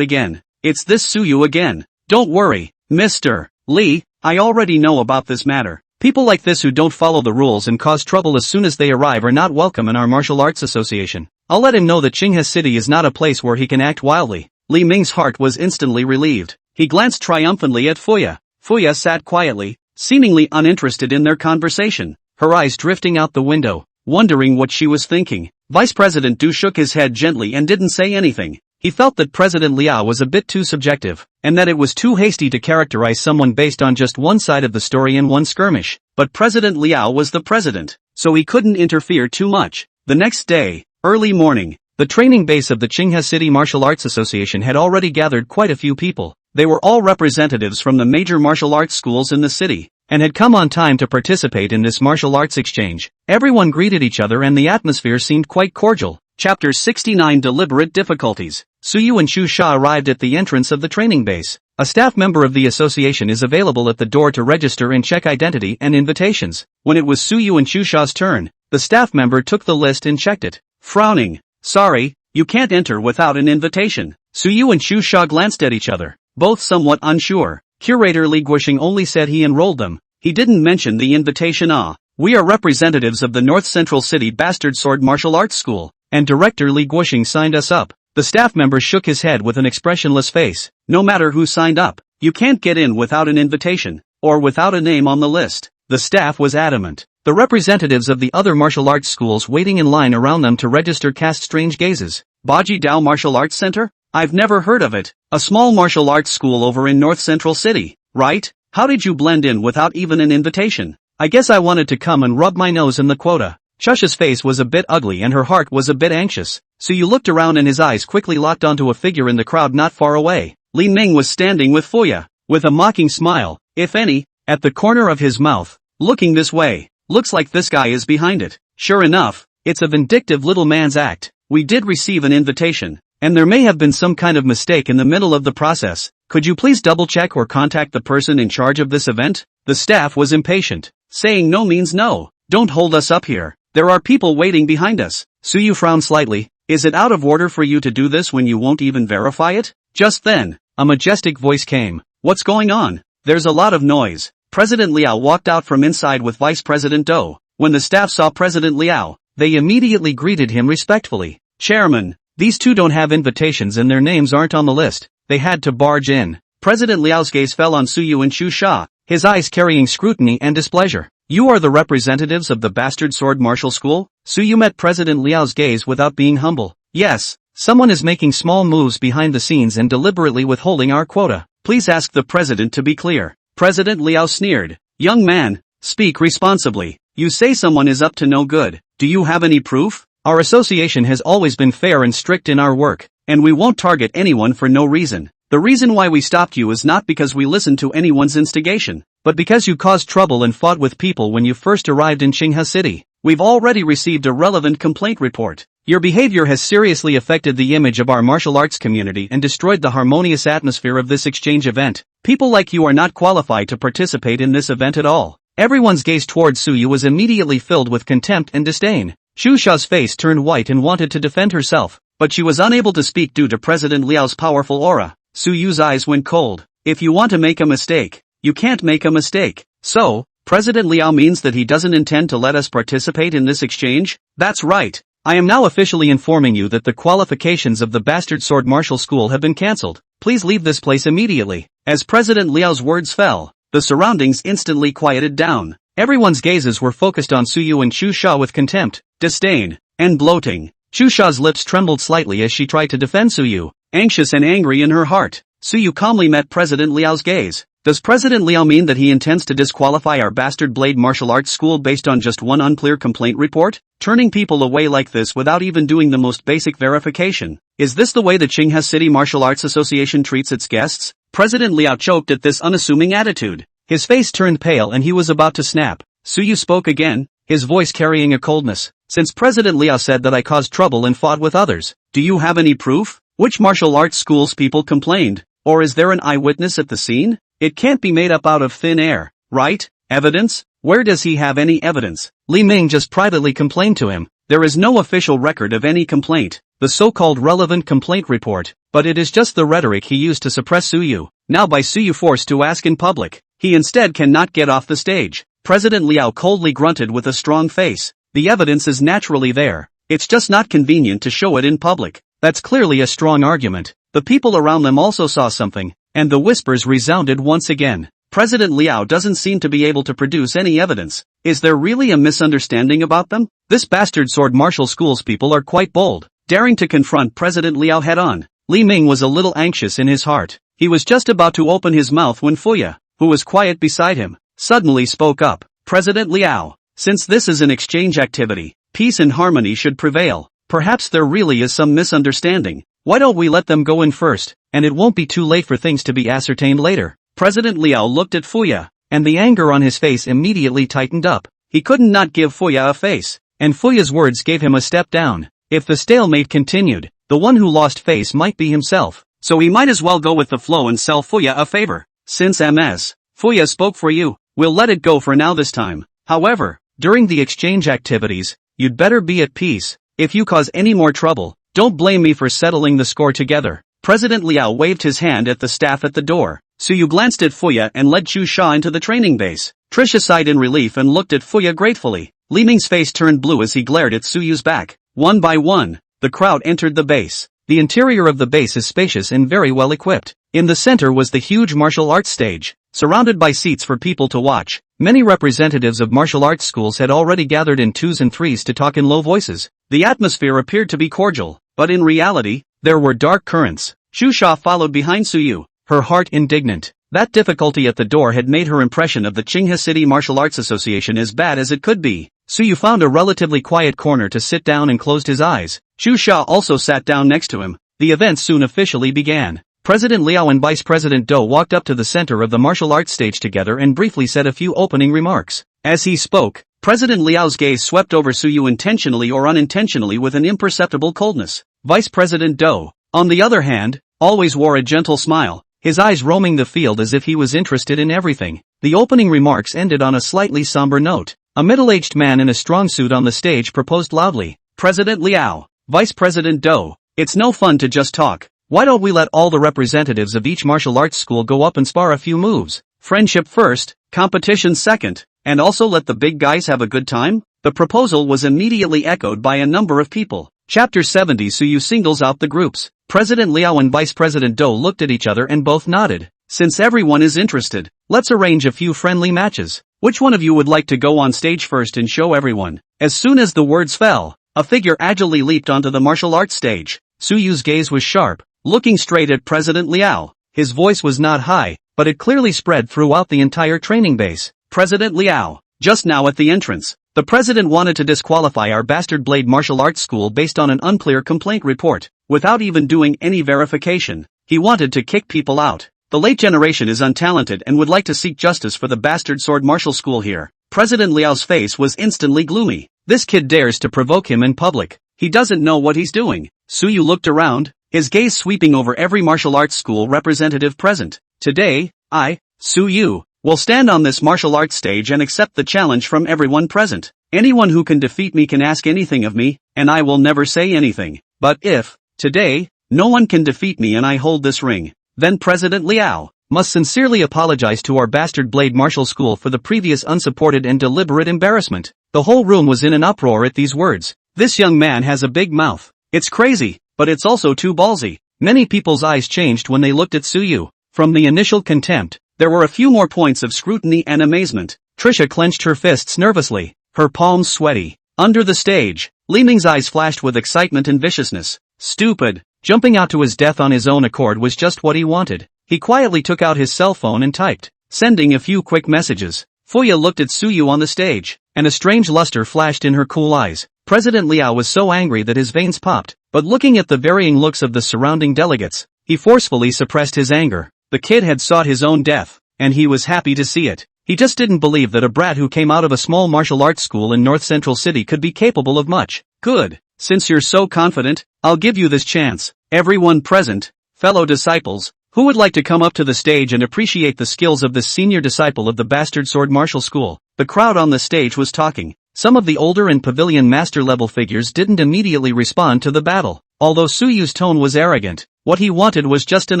again. It's this Suyu again. Don't worry, Mr. Li, I already know about this matter. People like this who don't follow the rules and cause trouble as soon as they arrive are not welcome in our martial arts association. I'll let him know that Qinghe City is not a place where he can act wildly. Li Ming's heart was instantly relieved. He glanced triumphantly at Fuya. Fuya sat quietly, seemingly uninterested in their conversation, her eyes drifting out the window, wondering what she was thinking. Vice President Du shook his head gently and didn't say anything. He felt that President Liao was a bit too subjective, and that it was too hasty to characterize someone based on just one side of the story in one skirmish. But President Liao was the president, so he couldn't interfere too much. The next day, early morning, the training base of the Qinghe City Martial Arts Association had already gathered quite a few people. They were all representatives from the major martial arts schools in the city, and had come on time to participate in this martial arts exchange. Everyone greeted each other and the atmosphere seemed quite cordial. Chapter 69 Deliberate Difficulties. Suyu and Xu Sha arrived at the entrance of the training base. A staff member of the association is available at the door to register and check identity and invitations. When it was Suyu and Xu Sha's turn, the staff member took the list and checked it. Frowning, sorry, you can't enter without an invitation. Suyu and Xu Sha glanced at each other, both somewhat unsure. Curator Li Guoxing only said he enrolled them. He didn't mention the invitation. We are representatives of the North Central City Bastard Sword Martial Arts School, and Director Li Guoxing signed us up. The staff member shook his head with an expressionless face. No matter who signed up, you can't get in without an invitation, or without a name on the list. The staff was adamant. The representatives of the other martial arts schools waiting in line around them to register cast strange gazes. Baji Dao Martial Arts Center? I've never heard of it. A small martial arts school over in North Central City, right? How did you blend in without even an invitation? I guess I wanted to come and rub my nose in the quota. Shusha's face was a bit ugly and her heart was a bit anxious. So you looked around and his eyes quickly locked onto a figure in the crowd not far away. Li Ming was standing with Fuya, with a mocking smile, if any, at the corner of his mouth, looking this way. Looks like this guy is behind it. Sure enough, it's a vindictive little man's act. We did receive an invitation, and there may have been some kind of mistake in the middle of the process. Could you please double check or contact the person in charge of this event? The staff was impatient. Saying no means no. Don't hold us up here. There are people waiting behind us. Suyu frowned slightly. Is it out of order for you to do this when you won't even verify it? Just then, a majestic voice came. What's going on? There's a lot of noise. President Liao walked out from inside with Vice President Dou. When the staff saw President Liao, they immediately greeted him respectfully. Chairman, these two don't have invitations and their names aren't on the list. They had to barge in. President Liao's gaze fell on Suyu and Xu Sha, his eyes carrying scrutiny and displeasure. You are the representatives of the Bastard Sword Martial School? Suyu met President Liao's gaze without being humble. Yes, someone is making small moves behind the scenes and deliberately withholding our quota. Please ask the president to be clear. President Liao sneered. Young man, speak responsibly. You say someone is up to no good. Do you have any proof? Our association has always been fair and strict in our work, and we won't target anyone for no reason. The reason why we stopped you is not because we listened to anyone's instigation, but because you caused trouble and fought with people when you first arrived in Qinghe City. We've already received a relevant complaint report. Your behavior has seriously affected the image of our martial arts community and destroyed the harmonious atmosphere of this exchange event. People like you are not qualified to participate in this event at all. Everyone's gaze towards Suyu was immediately filled with contempt and disdain. Xu Sha's face turned white and wanted to defend herself, but she was unable to speak due to President Liao's powerful aura. Suyu's eyes went cold. If you want to make a mistake, you can't make a mistake. So, President Liao means that he doesn't intend to let us participate in this exchange? That's right. I am now officially informing you that the qualifications of the Bastard Sword Martial School have been cancelled. Please leave this place immediately. As President Liao's words fell, the surroundings instantly quieted down. Everyone's gazes were focused on Suyu and Xu Sha with contempt, disdain, and bloating. Xu Sha's lips trembled slightly as she tried to defend Suyu, anxious and angry in her heart. Suyu calmly met President Liao's gaze. Does President Liao mean that he intends to disqualify our Bastard Blade Martial Arts School based on just one unclear complaint report? Turning people away like this without even doing the most basic verification. Is this the way the Qinghe City Martial Arts Association treats its guests? President Liao choked at this unassuming attitude. His face turned pale and he was about to snap. Suyu spoke again, his voice carrying a coldness. Since President Liao said that I caused trouble and fought with others, do you have any proof? Which martial arts schools people complained? Or is there an eyewitness at the scene? It can't be made up out of thin air, right? Evidence? Where does he have any evidence? Li Ming just privately complained to him. There is no official record of any complaint, the so-called relevant complaint report, but it is just the rhetoric he used to suppress Suyu. Now by Suyu forced to ask in public, he instead cannot get off the stage. President Liao coldly grunted with a strong face. The evidence is naturally there. It's just not convenient to show it in public. That's clearly a strong argument. The people around them also saw something, and the whispers resounded once again. President Liao doesn't seem to be able to produce any evidence. Is there really a misunderstanding about them? This bastard sword martial school's people are quite bold, daring to confront President Liao head-on. Li Ming was a little anxious in his heart. He was just about to open his mouth when Fuya, who was quiet beside him, suddenly spoke up. President Liao, since this is an exchange activity, peace and harmony should prevail. Perhaps there really is some misunderstanding. Why don't we let them go in first, and it won't be too late for things to be ascertained later. President Liao looked at Fuya, and the anger on his face immediately tightened up. He couldn't not give Fuya a face, and Fuya's words gave him a step down. If the stalemate continued, the one who lost face might be himself, so he might as well go with the flow and sell Fuya a favor. Since Ms. Fuya spoke for you, we'll let it go for now this time. However, during the exchange activities, you'd better be at peace. If you cause any more trouble, don't blame me for settling the score together. President Liao waved his hand at the staff at the door. Suyu glanced at Fuya and led Chu Sha into the training base. Trisha sighed in relief and looked at Fuya gratefully. Li Ming's face turned blue as he glared at Suyu's back. One by one, the crowd entered the base. The interior of the base is spacious and very well equipped. In the center was the huge martial arts stage, surrounded by seats for people to watch. Many representatives of martial arts schools had already gathered in twos and threes to talk in low voices. The atmosphere appeared to be cordial, but in reality, there were dark currents. Chu Sha followed behind Suyu, her heart indignant. That difficulty at the door had made her impression of the Qinghe City Martial Arts Association as bad as it could be. Suyu found a relatively quiet corner to sit down and closed his eyes. Chu Sha also sat down next to him. The event soon officially began. President Liao and Vice President Dou walked up to the center of the martial arts stage together and briefly said a few opening remarks. As he spoke, President Liao's gaze swept over Suyu intentionally or unintentionally with an imperceptible coldness. Vice President Dou, on the other hand, always wore a gentle smile, his eyes roaming the field as if he was interested in everything. The opening remarks ended on a slightly somber note. A middle-aged man in a strong suit on the stage proposed loudly. President Liao, Vice President Dou, it's no fun to just talk. Why don't we let all the representatives of each martial arts school go up and spar a few moves? Friendship first, competition second, and also let the big guys have a good time? The proposal was immediately echoed by a number of people. Chapter 70 Suyu singles out the groups. President Liao and Vice President Dou looked at each other and both nodded. Since everyone is interested, let's arrange a few friendly matches. Which one of you would like to go on stage first and show everyone? As soon as the words fell, a figure agilely leaped onto the martial arts stage. Suyu's gaze was sharp, looking straight at President Liao. His voice was not high, but it clearly spread throughout the entire training base. President Liao, just now at the entrance, the president wanted to disqualify our bastard blade martial arts school based on an unclear complaint report, without even doing any verification. He wanted to kick people out. The late generation is untalented and would like to seek justice for the bastard sword martial school here. President Liao's face was instantly gloomy. This kid dares to provoke him in public. He doesn't know what he's doing. Suyu looked around, his gaze sweeping over every martial arts school representative present. Today, I, Suyu, will stand on this martial arts stage and accept the challenge from everyone present. Anyone who can defeat me can ask anything of me, and I will never say anything. But if, today, no one can defeat me and I hold this ring, then President Liao must sincerely apologize to our bastard blade martial school for the previous unsupported and deliberate embarrassment. The whole room was in an uproar at these words. This young man has a big mouth. It's crazy, but it's also too ballsy. Many people's eyes changed when they looked at Suyu. From the initial contempt, there were a few more points of scrutiny and amazement. Trisha clenched her fists nervously, her palms sweaty. Under the stage, Li Ming's eyes flashed with excitement and viciousness. Stupid. Jumping out to his death on his own accord was just what he wanted. He quietly took out his cell phone and typed, sending a few quick messages. Fuya looked at Suyu on the stage, and a strange luster flashed in her cool eyes. President Liao was so angry that his veins popped, but looking at the varying looks of the surrounding delegates, he forcefully suppressed his anger. The kid had sought his own death, and he was happy to see it. He just didn't believe that a brat who came out of a small martial arts school in North Central City could be capable of much. Good. since you're so confident, I'll give you this chance. Everyone present, fellow disciples, who would like to come up to the stage and appreciate the skills of this senior disciple of the Bastard Sword Martial School? The crowd on the stage was talking. Some of the older and pavilion master level figures didn't immediately respond to the battle. Although Suyu's tone was arrogant, what he wanted was just an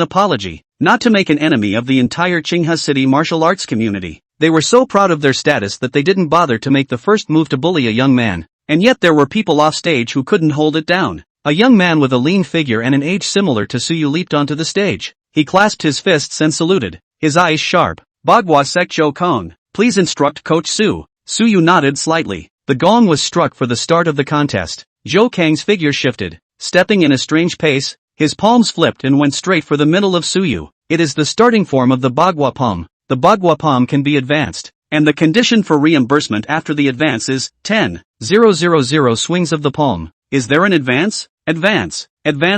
apology, not to make an enemy of the entire Qinghe City martial arts community. They were so proud of their status that they didn't bother to make the first move to bully a young man. And yet there were people off stage who couldn't hold it down. A young man with a lean figure and an age similar to Suyu leaped onto the stage. He clasped his fists and saluted, his eyes sharp. Bagua Sek Zhou Kong, please instruct Coach Su. Suyu nodded slightly. The gong was struck for the start of the contest. Zhou Kang's figure shifted, stepping in a strange pace. His palms flipped and went straight for the middle of Suyu. It is the starting form of the Bagua palm. The Bagua palm can be advanced, and the condition for reimbursement after the advance is 10,000 swings of the palm. Is there an advance? Advance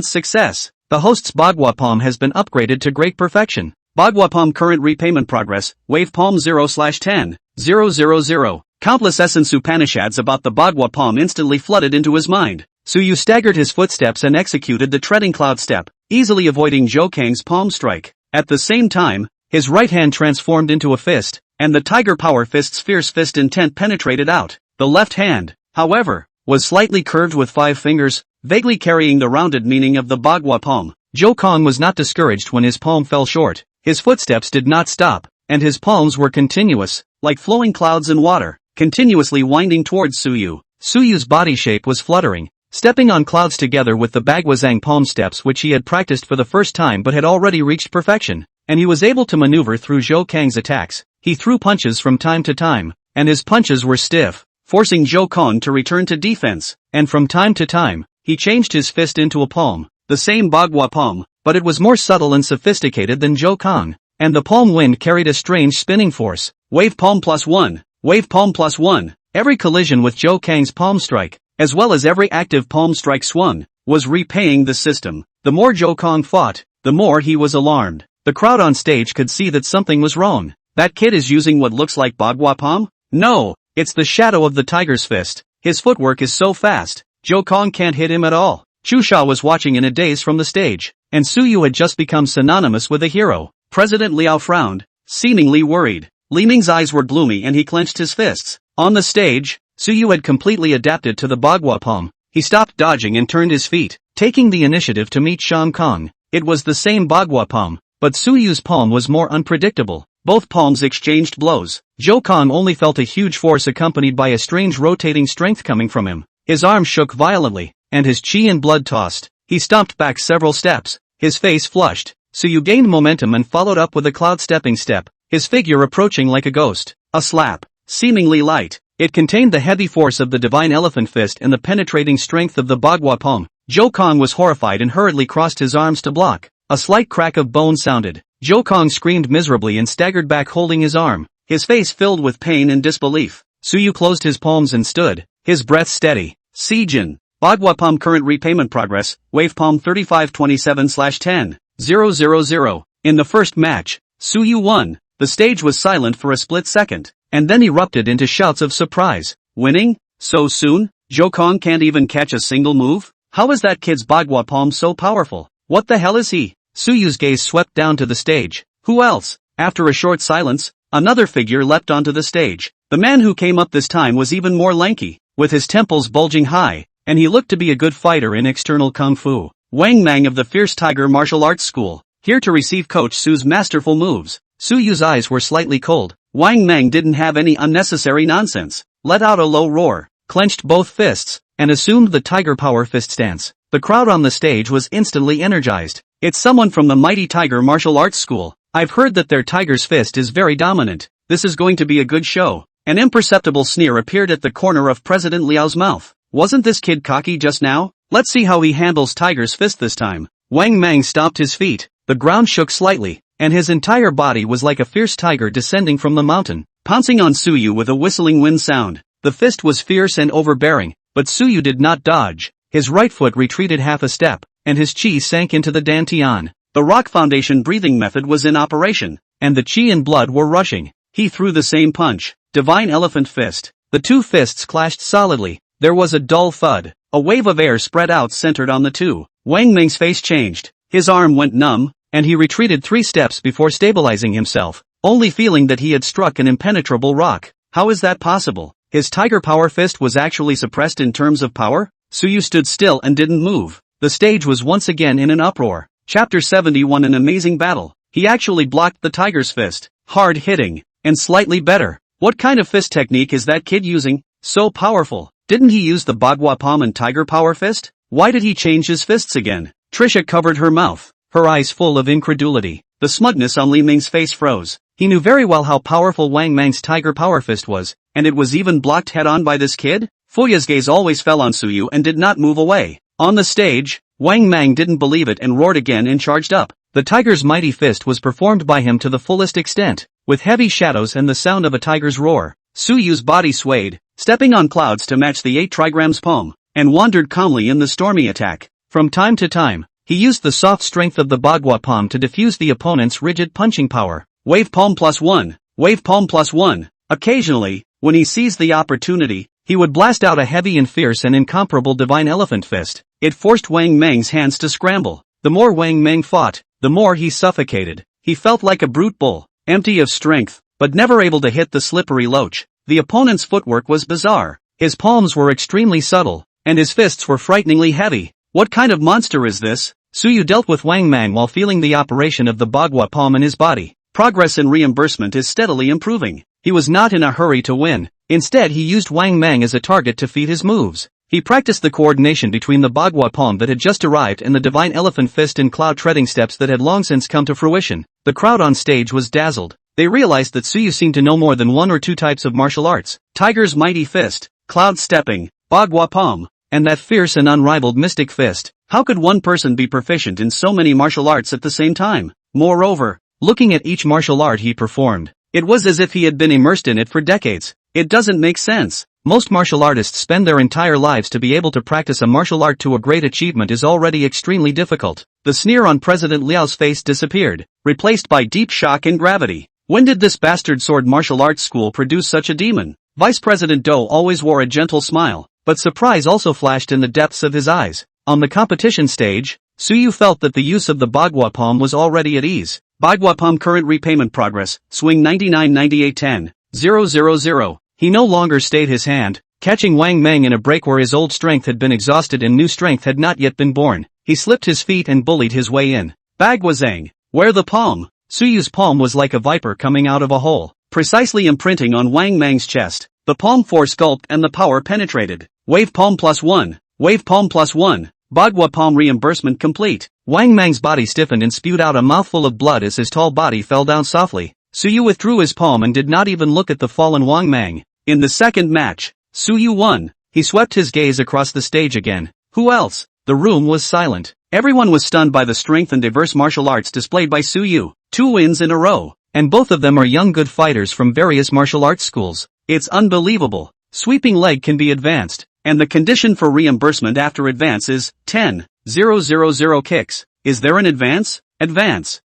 success. The host's Bagua palm has been upgraded to great perfection. Bagua palm current repayment progress, wave palm 0/10,000. Countless essence Upanishads about the Bagua palm instantly flooded into his mind. Suyu staggered his footsteps and executed the treading cloud step, easily avoiding Zhou Kang's palm strike. At the same time, his right hand transformed into a fist, and the Tiger Power Fist's fierce fist intent penetrated out. The left hand, however, was slightly curved with 5 fingers, vaguely carrying the rounded meaning of the Bagua palm. Zhou Kang was not discouraged when his palm fell short. His footsteps did not stop, and his palms were continuous, like flowing clouds in water, continuously winding towards Suyu. Suyu's body shape was fluttering, stepping on clouds together with the Bagwazang palm steps which he had practiced for the first time but had already reached perfection, and he was able to maneuver through Zhou Kang's attacks. He threw punches from time to time, and his punches were stiff, forcing Zhou Kang to return to defense, and from time to time, he changed his fist into a palm, the same Bagua palm, but it was more subtle and sophisticated than Zhou Kang, and the palm wind carried a strange spinning force. Wave palm +1, wave palm +1. Every collision with Zhou Kang's palm strike, as well as every active palm strike swung, was repaying the system. The more Zhou Kang fought, the more he was alarmed. The crowd on stage could see that something was wrong. That kid is using what looks like Bagua palm? No, it's the shadow of the tiger's fist. His footwork is so fast, Zhou Kang can't hit him at all. Chu Sha was watching in a daze from the stage, and Suyu had just become synonymous with a hero. President Liao frowned, seemingly worried. Li Ming's eyes were gloomy and he clenched his fists. On the stage, Suyu had completely adapted to the Bagua palm. He stopped dodging and turned his feet, taking the initiative to meet Shang Kong. It was the same Bagua palm, but Suyu's palm was more unpredictable. Both palms exchanged blows. Zhou Kang only felt a huge force accompanied by a strange rotating strength coming from him. His arms shook violently, and his chi and blood tossed. He stomped back several steps, his face flushed. Suyu gained momentum and followed up with a cloud stepping step, his figure approaching like a ghost. A slap, seemingly light. It contained the heavy force of the divine elephant fist and the penetrating strength of the Bagua palm. Zhou Kang was horrified and hurriedly crossed his arms to block. A slight crack of bone sounded. Zhou Kang screamed miserably and staggered back holding his arm, his face filled with pain and disbelief. Suyu closed his palms and stood, his breath steady. Sijin. Bagua palm current repayment progress, wave palm 3527/10,000. In the first match, Suyu won. The stage was silent for a split second, and then erupted into shouts of surprise. Winning? So soon? Zhou Kang can't even catch a single move? How is that kid's Bagua palm so powerful? What the hell is he? Suyu's gaze swept down to the stage. Who else? After a short silence, another figure leapt onto the stage. The man who came up this time was even more lanky, with his temples bulging high, and he looked to be a good fighter in external kung fu. Wang Mang of the Fierce Tiger Martial Arts School, here to receive Coach Su's masterful moves. Suyu's eyes were slightly cold. Wang Mang didn't have any unnecessary nonsense, let out a low roar, clenched both fists, and assumed the Tiger Power Fist stance. The crowd on the stage was instantly energized. It's someone from the mighty Tiger Martial Arts School. I've heard that their Tiger's Fist is very dominant. This is going to be a good show. An imperceptible sneer appeared at the corner of President Liao's mouth. Wasn't this kid cocky just now? Let's see how he handles Tiger's Fist this time. Wang Mang stomped his feet. The ground shook slightly, and his entire body was like a fierce tiger descending from the mountain, pouncing on Suyu with a whistling wind sound. The fist was fierce and overbearing, but Suyu did not dodge. His right foot retreated half a step, and his chi sank into the dantian. The Rock Foundation breathing method was in operation, and the chi and blood were rushing. He threw the same punch. Divine Elephant Fist. The two fists clashed solidly. There was a dull thud. A wave of air spread out centered on the two. Wang Ming's face changed. His arm went numb, and he retreated 3 steps before stabilizing himself, only feeling that he had struck an impenetrable rock. How is that possible? His tiger power fist was actually suppressed in terms of power? Suyu stood still and didn't move. The stage was once again in an uproar. Chapter 71 An amazing battle. He actually blocked the tiger's fist. Hard hitting. And slightly better. What kind of fist technique is that kid using? So powerful. Didn't he use the Bagua palm and tiger power fist? Why did he change his fists again? Trisha covered her mouth, her eyes full of incredulity. The smugness on Li Ming's face froze. He knew very well how powerful Wang Mang's tiger power fist was, and it was even blocked head-on by this kid? Fuya's gaze always fell on Suyu and did not move away. On the stage, Wang Mang didn't believe it and roared again and charged up. The tiger's mighty fist was performed by him to the fullest extent, with heavy shadows and the sound of a tiger's roar. Suyu's body swayed, stepping on clouds to match the 8 trigrams palm, and wandered calmly in the stormy attack. From time to time, he used the soft strength of the Bagua palm to diffuse the opponent's rigid punching power. Wave palm +1, wave palm +1. Occasionally, when he seized the opportunity, he would blast out a heavy and fierce and incomparable divine elephant fist. It forced Wang Mang's hands to scramble. The more Wang Mang fought, the more he suffocated. He felt like a brute bull, empty of strength, but never able to hit the slippery loach. The opponent's footwork was bizarre. His palms were extremely subtle, and his fists were frighteningly heavy. What kind of monster is this? Suyu dealt with Wang Mang while feeling the operation of the Bagua palm in his body. Progress in reimbursement is steadily improving. He was not in a hurry to win. Instead he used Wang Mang as a target to feed his moves. He practiced the coordination between the Bagua palm that had just arrived and the divine elephant fist and cloud treading steps that had long since come to fruition. The crowd on stage was dazzled. They realized that Suyu seemed to know more than 1 or 2 types of martial arts. Tiger's mighty fist, cloud stepping, Bagua palm, and that fierce and unrivaled mystic fist. How could one person be proficient in so many martial arts at the same time? Moreover, looking at each martial art he performed, it was as if he had been immersed in it for decades. It doesn't make sense. Most martial artists spend their entire lives. To be able to practice a martial art to a great achievement is already extremely difficult. The sneer on President Liao's face disappeared, replaced by deep shock and gravity. When did this bastard sword martial arts school produce such a demon? Vice President Dou always wore a gentle smile, but surprise also flashed in the depths of his eyes. On the competition stage, Suyu felt that the use of the Bagua palm was already at ease. Bagua palm current repayment progress, swing 99-98-10, 000. He no longer stayed his hand, catching Wang Mang in a break where his old strength had been exhausted and new strength had not yet been born. He slipped his feet and bullied his way in. Bagua Zhang, where the palm? Suyu's palm was like a viper coming out of a hole, precisely imprinting on Wang Mang's chest. The palm force sculpt and the power penetrated. Wave palm +1, wave palm +1. Bagua palm reimbursement complete. Wang Mang's body stiffened and spewed out a mouthful of blood as his tall body fell down softly. Suyu withdrew his palm and did not even look at the fallen Wang Mang. In the second match, Suyu won. He swept his gaze across the stage again. Who else? The room was silent. Everyone was stunned by the strength and diverse martial arts displayed by Suyu. 2 wins in a row, and both of them are young good fighters from various martial arts schools. It's unbelievable. Sweeping leg can be advanced, and the condition for reimbursement after advance is 10,000 kicks. Is there an advance? Advance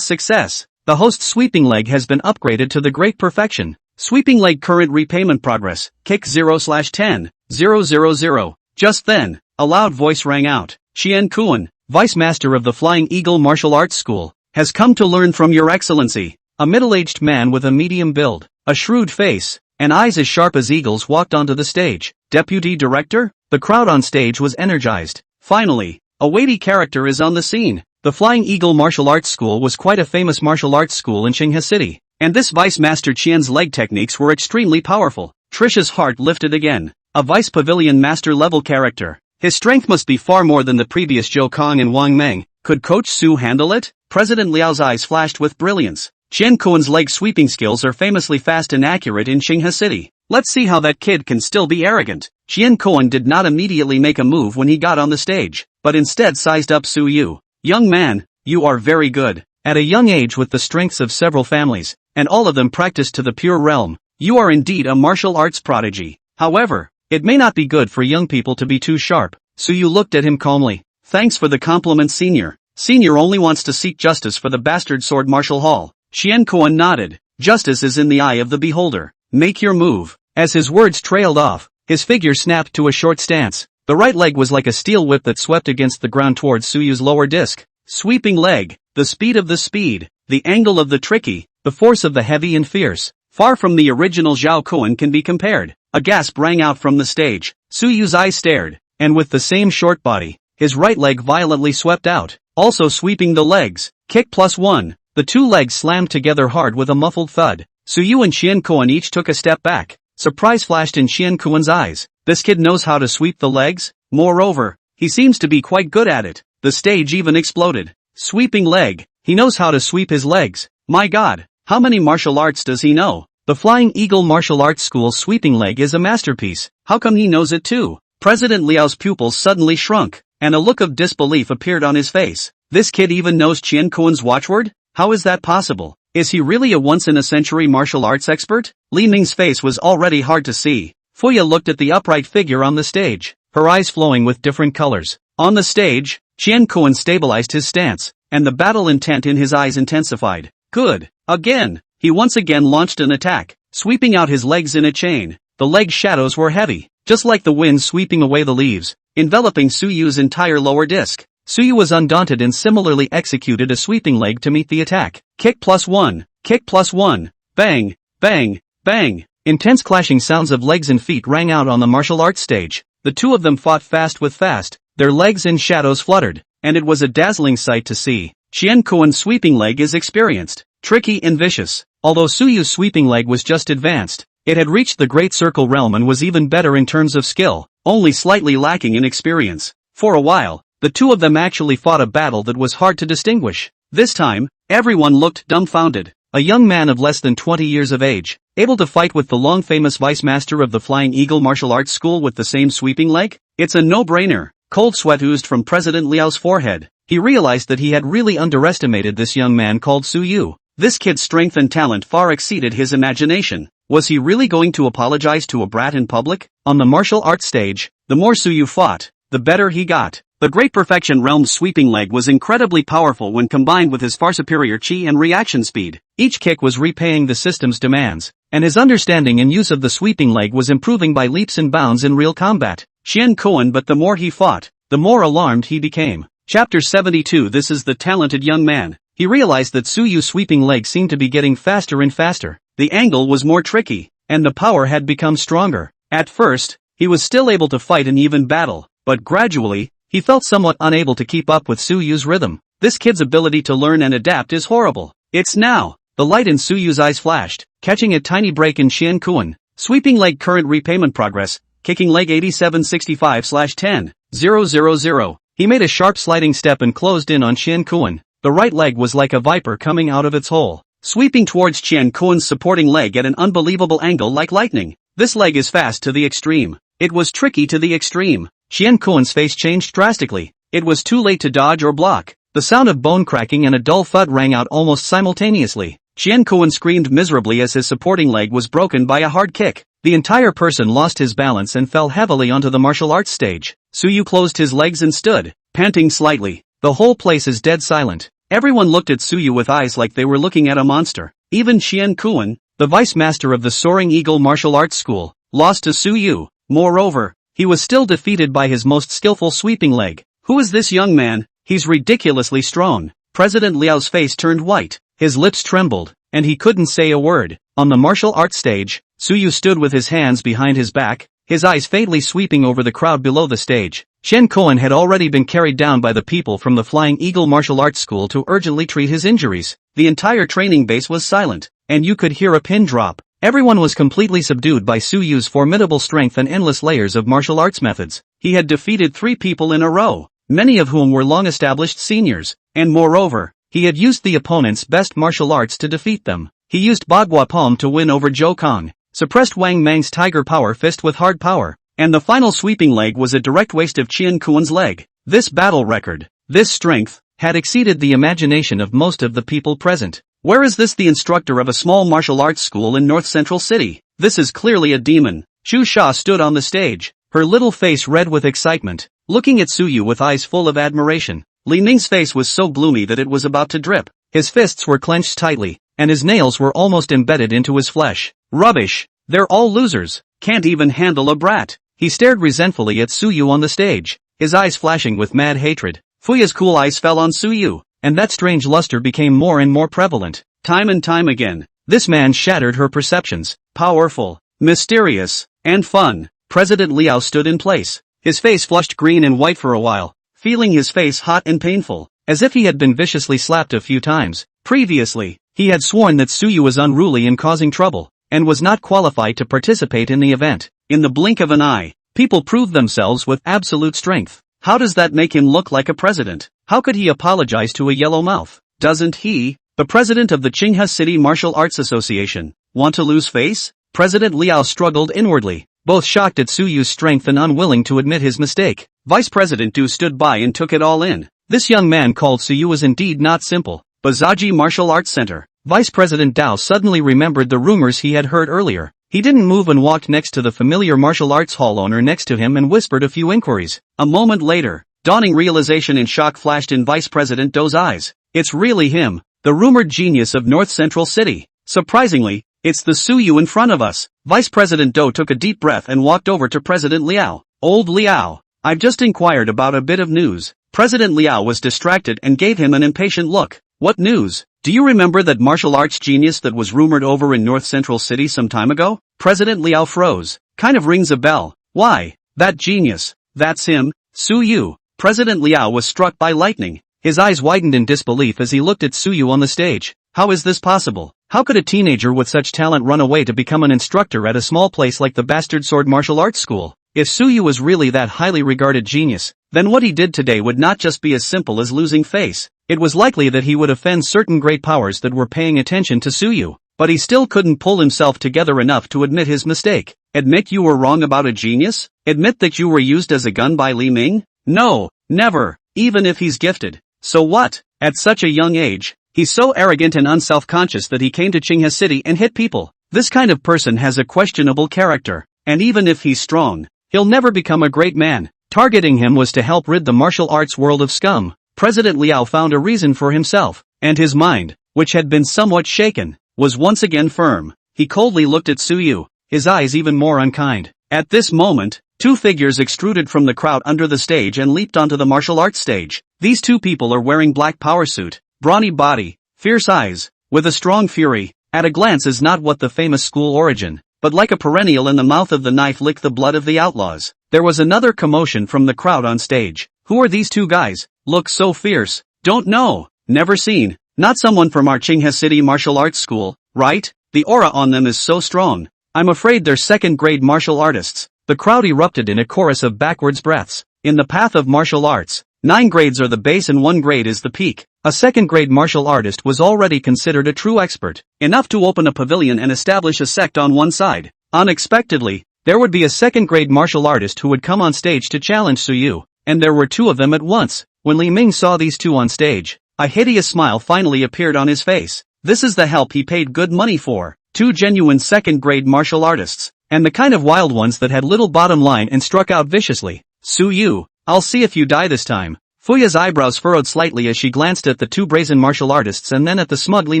success. The host's sweeping leg has been upgraded to the great perfection. Sweeping leg current repayment progress, kick 0/10,000. Just then, a loud voice rang out. Qian Kuan, Vice Master of the Flying Eagle Martial Arts School, has come to learn from Your Excellency. A middle-aged man with a medium build, a shrewd face, and eyes as sharp as eagles walked onto the stage. Deputy Director? The crowd on stage was energized. Finally, a weighty character is on the scene. The Flying Eagle Martial Arts School was quite a famous martial arts school in Qinghe City, and this Vice Master Qian's leg techniques were extremely powerful. Trisha's heart lifted again. A Vice Pavilion Master level character. His strength must be far more than the previous Zhou Kong and Wang Meng. Could Coach Su handle it? President Liao's eyes flashed with brilliance. Qian Kuan's leg sweeping skills are famously fast and accurate in Qinghe City. Let's see how that kid can still be arrogant. Qian Kuan did not immediately make a move when he got on the stage, but instead sized up Suyu. Young man, you are very good. At a young age with the strengths of several families, and all of them practiced to the pure realm, you are indeed a martial arts prodigy. However, it may not be good for young people to be too sharp. Suyu looked at him calmly. Thanks for the compliment, Senior. Senior only wants to seek justice for the bastard sword martial hall. Qian Kuan nodded. Justice is in the eye of the beholder. Make your move. As his words trailed off, his figure snapped to a short stance. The right leg was like a steel whip that swept against the ground towards Suyu's lower disc. Sweeping leg, the speed of the speed, the angle of the tricky, the force of the heavy and fierce. Far from the original Zhao Kuan can be compared. A gasp rang out from the stage. Suyu's eyes stared, and with the same short body, his right leg violently swept out, also sweeping the legs. Kick +1. The two legs slammed together hard with a muffled thud. Suyu and Qian Kuan each took a step back. Surprise flashed in Qian Kuan's eyes. This kid knows how to sweep the legs? Moreover, he seems to be quite good at it. The stage even exploded. Sweeping leg. He knows how to sweep his legs. My god, how many martial arts does he know? The Flying Eagle Martial Arts School's sweeping leg is a masterpiece. How come he knows it too? President Liao's pupils suddenly shrunk, and a look of disbelief appeared on his face. This kid even knows Qian Kuan's watchword? How is that possible? Is he really a once-in-a-century martial arts expert? Li Ning's face was already hard to see. Fuya looked at the upright figure on the stage, her eyes flowing with different colors. On the stage, Qian Kuan stabilized his stance, and the battle intent in his eyes intensified. Good. Again. He once again launched an attack, sweeping out his legs in a chain. The leg shadows were heavy, just like the wind sweeping away the leaves, enveloping Suyu's entire lower disc. Suyu was undaunted and similarly executed a sweeping leg to meet the attack. Kick +1. Kick +1. Bang, bang, bang. Intense clashing sounds of legs and feet rang out on the martial arts stage. The two of them fought fast with fast, their legs in shadows fluttered, and it was a dazzling sight to see. Qian Kuan's sweeping leg is experienced, tricky and vicious. Although Suyu's sweeping leg was just advanced, it had reached the Great Circle realm and was even better in terms of skill, only slightly lacking in experience. For a while, the two of them actually fought a battle that was hard to distinguish. This time, everyone looked dumbfounded. A young man of less than 20 years of age, able to fight with the long-famous vice master of the Flying Eagle Martial Arts School with the same sweeping leg? It's a no-brainer. Cold sweat oozed from President Liao's forehead. He realized that he had really underestimated this young man called Suyu. This kid's strength and talent far exceeded his imagination. Was he really going to apologize to a brat in public? On the martial arts stage, the more Suyu fought, the better he got. The Great Perfection Realm's sweeping leg was incredibly powerful when combined with his far superior chi and reaction speed. Each kick was repaying the system's demands, and his understanding and use of the sweeping leg was improving by leaps and bounds in real combat. Qian Kuan, but the more he fought, the more alarmed he became. Chapter 72. This is the talented young man. He realized that Suyu's sweeping leg seemed to be getting faster and faster. The angle was more tricky, and the power had become stronger. At first, he was still able to fight an even battle, but gradually, he felt somewhat unable to keep up with Suyu's rhythm. This kid's ability to learn and adapt is horrible. It's now. The light in Suyu's eyes flashed, catching a tiny break in Qian Kuan. Sweeping leg current repayment progress, kicking leg 8765/10,000. He made a sharp sliding step and closed in on Qian Kuan. The right leg was like a viper coming out of its hole, sweeping towards Qian Kuan's supporting leg at an unbelievable angle like lightning. This leg is fast to the extreme. It was tricky to the extreme. Qian Kuan's face changed drastically. It was too late to dodge or block. The sound of bone cracking and a dull thud rang out almost simultaneously. Qian Kuan screamed miserably as his supporting leg was broken by a hard kick. The entire person lost his balance and fell heavily onto the martial arts stage. Suyu closed his legs and stood, panting slightly. The whole place is dead silent. Everyone looked at Suyu with eyes like they were looking at a monster. Even Qian Kuan, the vice master of the Soaring Eagle Martial Arts School, lost to Suyu. Moreover, he was still defeated by his most skillful sweeping leg. Who is this young man? He's ridiculously strong. President Liao's face turned white, his lips trembled, and he couldn't say a word. On the martial arts stage, Suyu stood with his hands behind his back, his eyes faintly sweeping over the crowd below the stage. Qian Kuan had already been carried down by the people from the Flying Eagle Martial Arts School to urgently treat his injuries. The entire training base was silent, and you could hear a pin drop. Everyone was completely subdued by Suyu's formidable strength and endless layers of martial arts methods. He had defeated 3 people in a row, many of whom were long-established seniors, and moreover, he had used the opponent's best martial arts to defeat them. He used Bagua Palm to win over Zhou Kong, suppressed Wang Mang's Tiger Power Fist with hard power, and the final sweeping leg was a direct waste of Qian Kuan's leg. This battle record, this strength, had exceeded the imagination of most of the people present. Where is this, the instructor of a small martial arts school in North Central City? This is clearly a demon. Xu Sha stood on the stage, her little face red with excitement, looking at Suyu with eyes full of admiration. Li Ning's face was so gloomy that it was about to drip. His fists were clenched tightly, and his nails were almost embedded into his flesh. Rubbish! They're all losers. Can't even handle a brat. He stared resentfully at Suyu on the stage, his eyes flashing with mad hatred. Fuya's cool eyes fell on Suyu, and that strange luster became more and more prevalent. Time and time again, this man shattered her perceptions. Powerful, mysterious, and fun. President Liao stood in place, his face flushed green and white for a while, feeling his face hot and painful, as if he had been viciously slapped a few times. Previously, he had sworn that Suyu was unruly and causing trouble, and was not qualified to participate in the event. In the blink of an eye, people proved themselves with absolute strength. How does that make him look like a president? How could he apologize to a yellow mouth? Doesn't he, the president of the Qinghe City Martial Arts Association, want to lose face? President Liao struggled inwardly, both shocked at Suyu's strength and unwilling to admit his mistake. Vice President Du stood by and took it all in. This young man called Suyu was indeed not simple. Bazaji Martial Arts Center. Vice President Dao suddenly remembered the rumors he had heard earlier. He didn't move and walked next to the familiar martial arts hall owner next to him and whispered a few inquiries. A moment later, dawning realization and shock flashed in Vice President Do's eyes. It's really him, the rumored genius of North Central City. Surprisingly, it's the Suyu in front of us. Vice President Do took a deep breath and walked over to President Liao. Old Liao, I've just inquired about a bit of news. President Liao was distracted and gave him an impatient look. What news? Do you remember that martial arts genius that was rumored over in North Central City some time ago? President Liao froze. Kind of rings a bell. Why, that genius. That's him, Suyu. President Liao was struck by lightning. His eyes widened in disbelief as he looked at Suyu on the stage. How is this possible? How could a teenager with such talent run away to become an instructor at a small place like the Bastard Sword Martial Arts School? If Suyu was really that highly regarded genius, then what he did today would not just be as simple as losing face. It was likely that he would offend certain great powers that were paying attention to Suyu. But he still couldn't pull himself together enough to admit his mistake. Admit you were wrong about a genius? Admit that you were used as a gun by Li Ming? No, never, even if he's gifted. So what? At such a young age, he's so arrogant and unself-conscious that he came to Qinghe City and hit people. This kind of person has a questionable character, and even if he's strong, he'll never become a great man. Targeting him was to help rid the martial arts world of scum. President Liao found a reason for himself, and his mind, which had been somewhat shaken, was once again firm. He coldly looked at Suyu, his eyes even more unkind. At this moment, two figures extruded from the crowd under the stage and leaped onto the martial arts stage. These two people are wearing black power suit, brawny body, fierce eyes, with a strong fury. At a glance is not what the famous school origin, but like a perennial in the mouth of the knife lick the blood of the outlaws. There was another commotion from the crowd on stage. Who are these two guys? Look so fierce. Don't know. Never seen. Not someone from our Qinghe City Martial Arts School, right? The aura on them is so strong. I'm afraid they're second-grade martial artists. The crowd erupted in a chorus of backwards breaths. In the path of martial arts, 9 grades are the base and 1 grade is the peak. A second-grade martial artist was already considered a true expert, enough to open a pavilion and establish a sect on one side. Unexpectedly, there would be a second-grade martial artist who would come on stage to challenge Suyu, and there were two of them at once. When Li Ming saw these two on stage, a hideous smile finally appeared on his face. This is the help he paid good money for. 2 genuine second-grade martial artists, and the kind of wild ones that had little bottom line and struck out viciously. Suyu, I'll see if you die this time. Fuya's eyebrows furrowed slightly as she glanced at the two brazen martial artists and then at the smug Li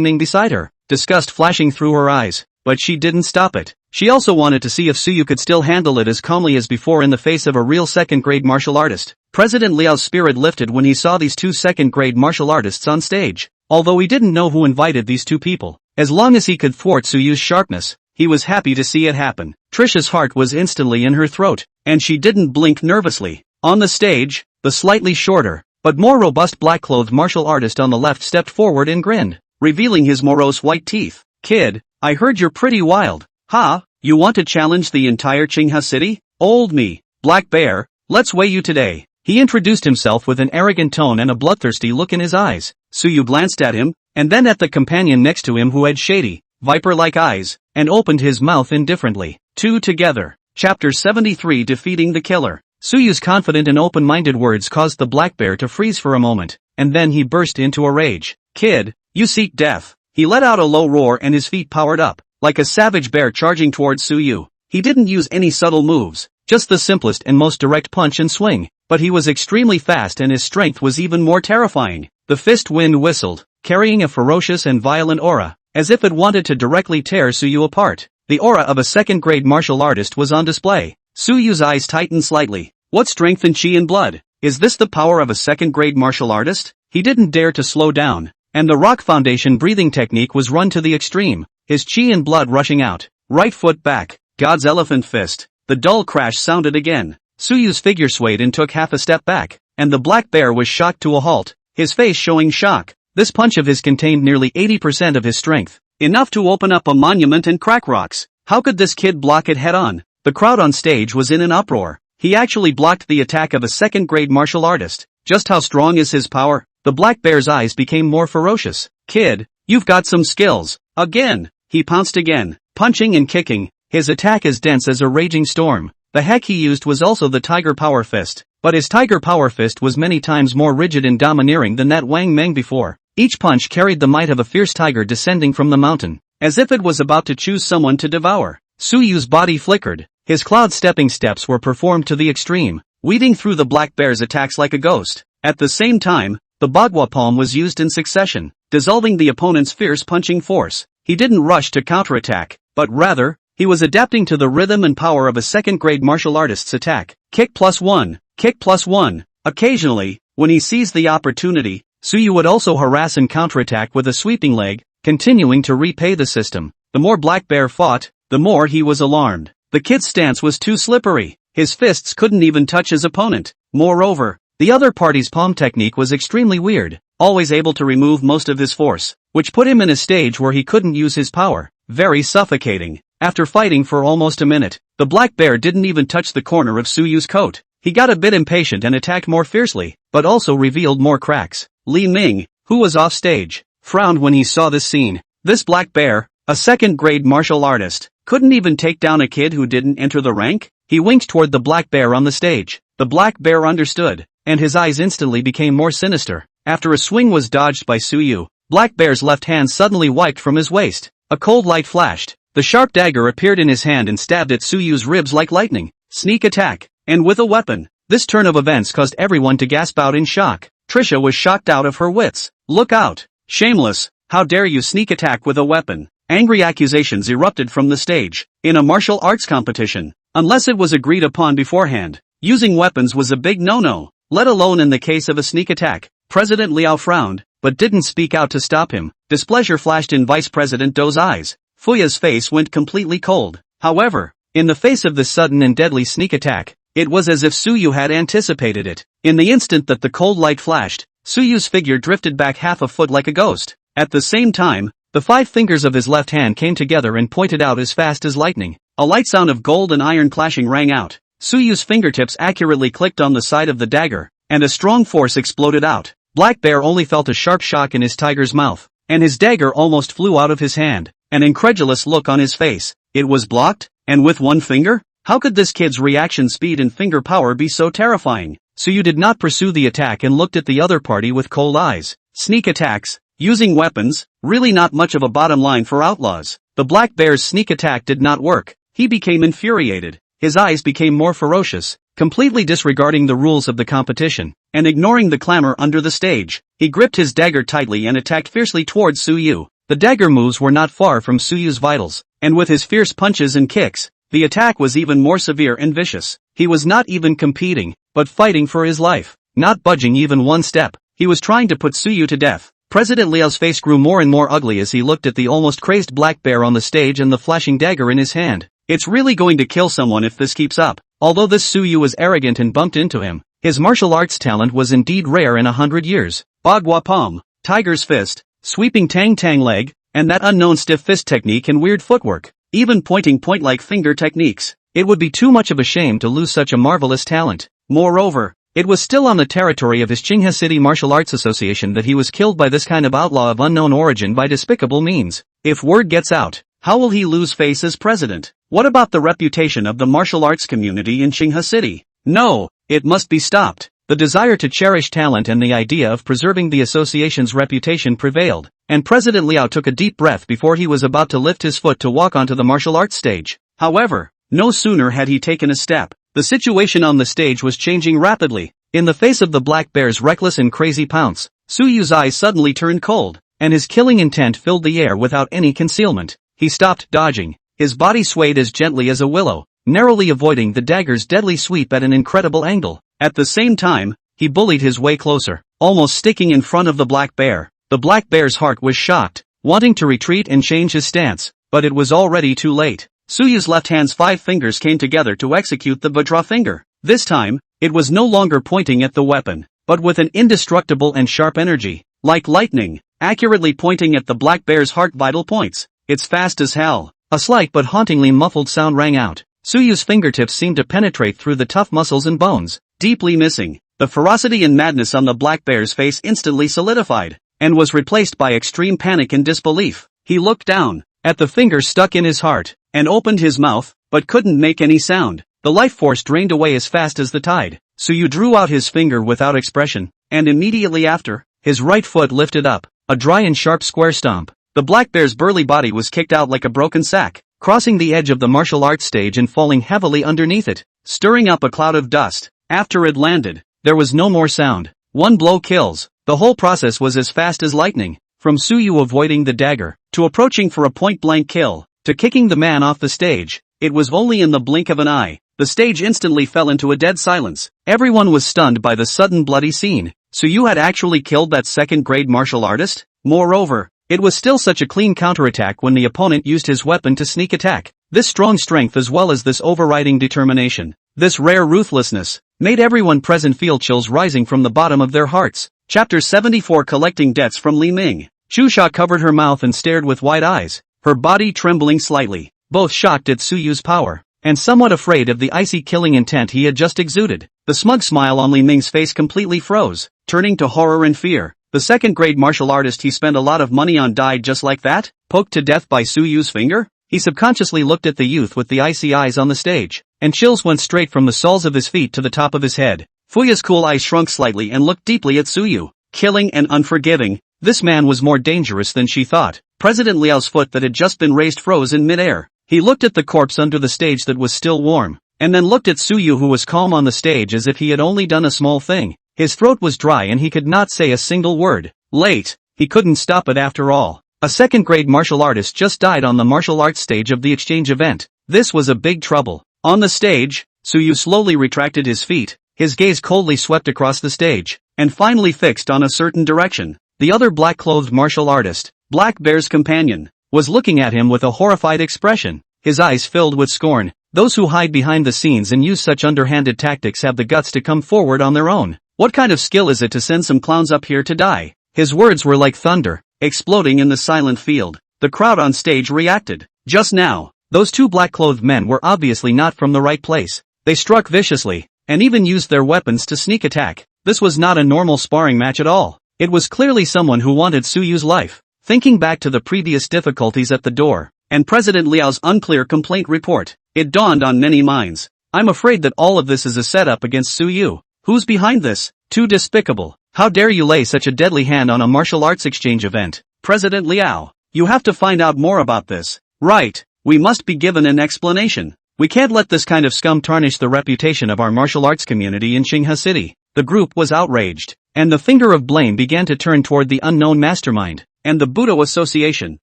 Ming beside her, disgust flashing through her eyes. But she didn't stop it. She also wanted to see if Suyu could still handle it as calmly as before in the face of a real second-grade martial artist. President Liao's spirit lifted when he saw these two second-grade martial artists on stage. Although he didn't know who invited these two people, as long as he could thwart Suyu's sharpness, he was happy to see it happen. Trisha's heart was instantly in her throat, and she didn't blink nervously. On the stage, the slightly shorter, but more robust black-clothed martial artist on the left stepped forward and grinned, revealing his morose white teeth. Kid, I heard you're pretty wild. Huh? You want to challenge the entire Qinghe City? Old me, Black Bear, let's weigh you today. He introduced himself with an arrogant tone and a bloodthirsty look in his eyes. Suyu glanced at him, and then at the companion next to him who had shady, viper-like eyes, and opened his mouth indifferently. Two together. Chapter 73 Defeating the Killer. Suyu's confident and open-minded words caused the black bear to freeze for a moment, and then he burst into a rage. Kid, you seek death. He let out a low roar and his feet powered up, like a savage bear charging towards Suyu. He didn't use any subtle moves, just the simplest and most direct punch and swing, but he was extremely fast and his strength was even more terrifying. The fist wind whistled, carrying a ferocious and violent aura, as if it wanted to directly tear Suyu apart. The aura of a second-grade martial artist was on display. Suyu's eyes tightened slightly. What strength and chi and blood? Is this the power of a second-grade martial artist? He didn't dare to slow down, and the rock foundation breathing technique was run to the extreme, his chi and blood rushing out. Right foot back, God's elephant fist. The dull crash sounded again. Suyu's figure swayed and took half a step back, and the black bear was shocked to a halt, his face showing shock. This punch of his contained nearly 80% of his strength, enough to open up a monument and crack rocks. How could this kid block it head-on? The crowd on stage was in an uproar. He actually blocked the attack of a second-grade martial artist. Just how strong is his power? The black bear's eyes became more ferocious. Kid, you've got some skills. Again. He pounced again, punching and kicking, his attack as dense as a raging storm. The heck he used was also the Tiger Power Fist, but his Tiger Power Fist was many times more rigid and domineering than that Wang Meng before. Each punch carried the might of a fierce tiger descending from the mountain, as if it was about to choose someone to devour. Suyu's body flickered, his cloud-stepping steps were performed to the extreme, weaving through the black bear's attacks like a ghost. At the same time, the Bagua palm was used in succession, dissolving the opponent's fierce punching force. He didn't rush to counterattack, but rather, he was adapting to the rhythm and power of a second-grade martial artist's attack. Kick +1, kick +1. Occasionally, when he seized the opportunity, Suyu would also harass and counterattack with a sweeping leg, continuing to repay the system. The more Black Bear fought, the more he was alarmed. The kid's stance was too slippery. His fists couldn't even touch his opponent. Moreover, the other party's palm technique was extremely weird, always able to remove most of his force, which put him in a stage where he couldn't use his power. Very suffocating. After fighting for almost a minute, the black bear didn't even touch the corner of Suyu's coat. He got a bit impatient and attacked more fiercely, but also revealed more cracks. Li Ming, who was off stage, frowned when he saw this scene. This black bear, a second-grade martial artist, couldn't even take down a kid who didn't enter the rank? He winked toward the black bear on the stage. The black bear understood, and his eyes instantly became more sinister. After a swing was dodged by Suyu, Black Bear's left hand suddenly wiped from his waist. A cold light flashed. The sharp dagger appeared in his hand and stabbed at Suyu's ribs like lightning. Sneak attack, and with a weapon. This turn of events caused everyone to gasp out in shock. Trisha was shocked out of her wits. Look out! Shameless! How dare you sneak attack with a weapon? Angry accusations erupted from the stage. In a martial arts competition, unless it was agreed upon beforehand, using weapons was a big no-no, let alone in the case of a sneak attack. President Liao frowned, but didn't speak out to stop him. Displeasure flashed in Vice President Dou's eyes. Fuya's face went completely cold. However, in the face of this sudden and deadly sneak attack, it was as if Suyu had anticipated it. In the instant that the cold light flashed, Suyu's figure drifted back half a foot like a ghost. At the same time, the 5 fingers of his left hand came together and pointed out as fast as lightning. A light sound of gold and iron clashing rang out. Suyu's fingertips accurately clicked on the side of the dagger, and a strong force exploded out. Black Bear only felt a sharp shock in his tiger's mouth, and his dagger almost flew out of his hand. An incredulous look on his face. It was blocked? And with one finger? How could this kid's reaction speed and finger power be so terrifying? Suyu did not pursue the attack and looked at the other party with cold eyes. Sneak attacks, using weapons, really not much of a bottom line for outlaws. The Black Bear's sneak attack did not work. He became infuriated. His eyes became more ferocious, completely disregarding the rules of the competition, and ignoring the clamor under the stage. He gripped his dagger tightly and attacked fiercely towards Suyu. The dagger moves were not far from Suyu's vitals, and with his fierce punches and kicks, the attack was even more severe and vicious. He was not even competing, but fighting for his life, not budging even one step. He was trying to put Suyu to death. President Liao's face grew more and more ugly as he looked at the almost crazed Black Bear on the stage and the flashing dagger in his hand. It's really going to kill someone if this keeps up. Although this Suyu was arrogant and bumped into him, his martial arts talent was indeed rare in 100 years. Bagua palm, tiger's fist, sweeping tang-tang leg, and that unknown stiff fist technique and weird footwork, even pointing point-like finger techniques. It would be too much of a shame to lose such a marvelous talent. Moreover, it was still on the territory of his Qinghe City Martial Arts Association that he was killed by this kind of outlaw of unknown origin by despicable means. If word gets out, how will he lose face as president? What about the reputation of the martial arts community in Qinghe City? No, it must be stopped. The desire to cherish talent and the idea of preserving the association's reputation prevailed, and President Liao took a deep breath before he was about to lift his foot to walk onto the martial arts stage. However, no sooner had he taken a step, the situation on the stage was changing rapidly. In the face of the Black Bear's reckless and crazy pounce, Suyu's eyes suddenly turned cold, and his killing intent filled the air without any concealment. He stopped dodging. His body swayed as gently as a willow. narrowly avoiding the dagger's deadly sweep at an incredible angle. At the same time, he bullied his way closer, almost sticking in front of the black bear. The black bear's heart was shocked, wanting to retreat and change his stance, but it was already too late. Suyu's left hand's 5 fingers came together to execute the Vajra finger. This time, it was no longer pointing at the weapon, but with an indestructible and sharp energy, like lightning, accurately pointing at the black bear's heart vital points. It's fast as hell. A slight but hauntingly muffled sound rang out. Suyu's fingertips seemed to penetrate through the tough muscles and bones, deeply missing. The ferocity and madness on the black bear's face instantly solidified, and was replaced by extreme panic and disbelief. He looked down, at the finger stuck in his heart, and opened his mouth, but couldn't make any sound. The life force drained away as fast as the tide. Suyu drew out his finger without expression, and immediately after, his right foot lifted up, a dry and sharp square stomp. The black bear's burly body was kicked out like a broken sack, crossing the edge of the martial arts stage and falling heavily underneath it, stirring up a cloud of dust. After it landed, there was no more sound. One blow kills. The whole process was as fast as lightning, from Suyu avoiding the dagger, to approaching for a point-blank kill, to kicking the man off the stage. It was only in the blink of an eye. The stage instantly fell into a dead silence. Everyone was stunned by the sudden bloody scene. Suyu had actually killed that second-grade martial artist? Moreover, it was still such a clean counterattack when the opponent used his weapon to sneak attack. This strong strength as well as this overriding determination, this rare ruthlessness, made everyone present feel chills rising from the bottom of their hearts. Chapter 74 Collecting Debts from Li Ming. Chusha covered her mouth and stared with wide eyes, her body trembling slightly, both shocked at Suyu's power, and somewhat afraid of the icy killing intent he had just exuded. The smug smile on Li Ming's face completely froze, turning to horror and fear. The second-grade martial artist he spent a lot of money on died just like that, poked to death by Suyu's finger? He subconsciously looked at the youth with the icy eyes on the stage, and chills went straight from the soles of his feet to the top of his head. Fuya's cool eyes shrunk slightly and looked deeply at Suyu. Killing and unforgiving, this man was more dangerous than she thought. President Liao's foot that had just been raised froze in midair. He looked at the corpse under the stage that was still warm, and then looked at Suyu who was calm on the stage as if he had only done a small thing. His throat was dry and he could not say a single word. Late. He couldn't stop it after all. A second-grade martial artist just died on the martial arts stage of the exchange event. This was a big trouble. On the stage, Suyu slowly retracted his feet, his gaze coldly swept across the stage, and finally fixed on a certain direction. The other black-clothed martial artist, Black Bear's companion, was looking at him with a horrified expression, his eyes filled with scorn. Those who hide behind the scenes and use such underhanded tactics have the guts to come forward on their own. What kind of skill is it to send some clowns up here to die? His words were like thunder, exploding in the silent field. The crowd on stage reacted. Just now, those two black-clothed men were obviously not from the right place. They struck viciously, and even used their weapons to sneak attack. This was not a normal sparring match at all. It was clearly someone who wanted Suyu's life. Thinking back to the previous difficulties at the door, and President Liao's unclear complaint report, it dawned on many minds. I'm afraid that all of this is a setup against Suyu. Who's behind this? Too despicable. How dare you lay such a deadly hand on a martial arts exchange event? President Liao, you have to find out more about this. Right, we must be given an explanation. We can't let this kind of scum tarnish the reputation of our martial arts community in Xinghe City. The group was outraged, and the finger of blame began to turn toward the unknown mastermind, and the Budo Association,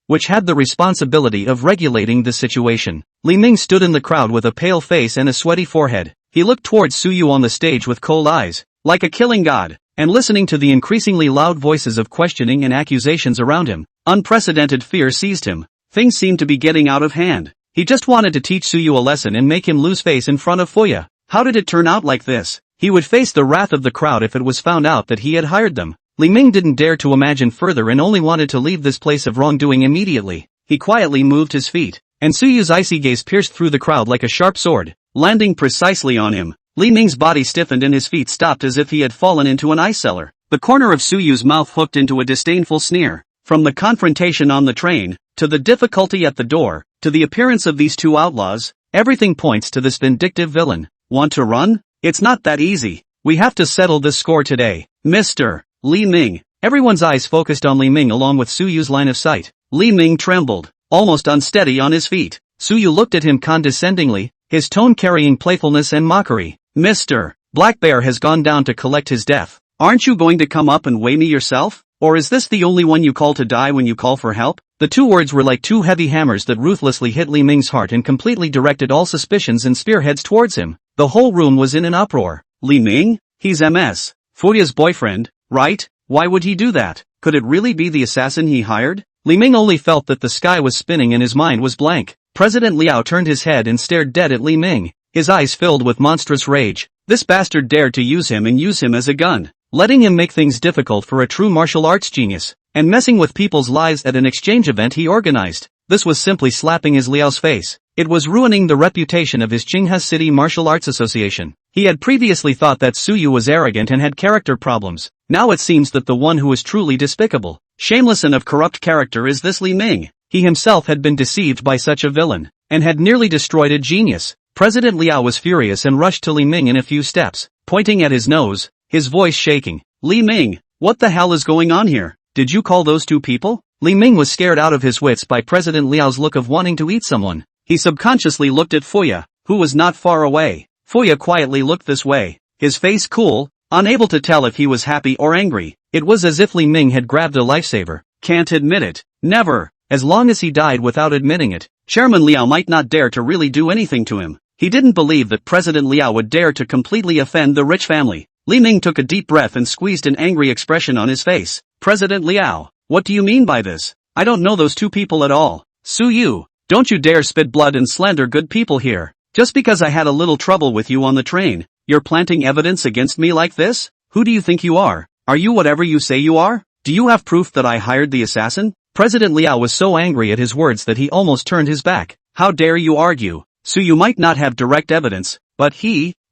which had the responsibility of regulating the situation. Li Ming stood in the crowd with a pale face and a sweaty forehead. He looked towards Suyu on the stage with cold eyes, like a killing god, and listening to the increasingly loud voices of questioning and accusations around him. Unprecedented fear seized him. Things seemed to be getting out of hand. He just wanted to teach Suyu a lesson and make him lose face in front of Fuya. How did it turn out like this? He would face the wrath of the crowd if it was found out that he had hired them. Li Ming didn't dare to imagine further and only wanted to leave this place of wrongdoing immediately. He quietly moved his feet, and Suyu's icy gaze pierced through the crowd like a sharp sword, landing precisely on him. Li Ming's body stiffened and his feet stopped as if he had fallen into an ice cellar. The corner of Suyu's mouth hooked into a disdainful sneer. From the confrontation on the train, to the difficulty at the door, to the appearance of these two outlaws, everything points to this vindictive villain. Want to run? It's not that easy. We have to settle this score today. Mr. Li Ming. Everyone's eyes focused on Li Ming along with Suyu's line of sight. Li Ming trembled, almost unsteady on his feet. Suyu looked at him condescendingly, his tone carrying playfulness and mockery. Mr. Black Bear has gone down to collect his death. Aren't you going to come up and weigh me yourself? Or is this the only one you call to die when you call for help? The two words were like two heavy hammers that ruthlessly hit Li Ming's heart and completely directed all suspicions and spearheads towards him. The whole room was in an uproar. Li Ming? He's Ms. Fuya's boyfriend, right? Why would he do that? Could it really be the assassin he hired? Li Ming only felt that the sky was spinning and his mind was blank. President Liao turned his head and stared dead at Li Ming, his eyes filled with monstrous rage. This bastard dared to use him and use him as a gun, letting him make things difficult for a true martial arts genius, and messing with people's lives at an exchange event he organized. This was simply slapping his Liao's face. It was ruining the reputation of his Qinghe City Martial Arts Association. He had previously thought that Suyu was arrogant and had character problems. Now it seems that the one who is truly despicable, shameless and of corrupt character is this Li Ming. He himself had been deceived by such a villain, and had nearly destroyed a genius. President Liao was furious and rushed to Li Ming in a few steps, pointing at his nose, his voice shaking. Li Ming, what the hell is going on here? Did you call those two people? Li Ming was scared out of his wits by President Liao's look of wanting to eat someone. He subconsciously looked at Fuya, who was not far away. Fuya quietly looked this way, his face cool, unable to tell if he was happy or angry. It was as if Li Ming had grabbed a lifesaver. Can't admit it. Never. As long as he died without admitting it, Chairman Liao might not dare to really do anything to him. He didn't believe that President Liao would dare to completely offend the rich family. Li Ming took a deep breath and squeezed an angry expression on his face. President Liao, what do you mean by this? I don't know those two people at all. Suyu, don't you dare spit blood and slander good people here. Just because I had a little trouble with you on the train, you're planting evidence against me like this? Who do you think you are? Are you whatever you say you are? Do you have proof that I hired the assassin? President Liao was so angry at his words that he almost turned his back. How dare you argue? Suyu might not have direct evidence, but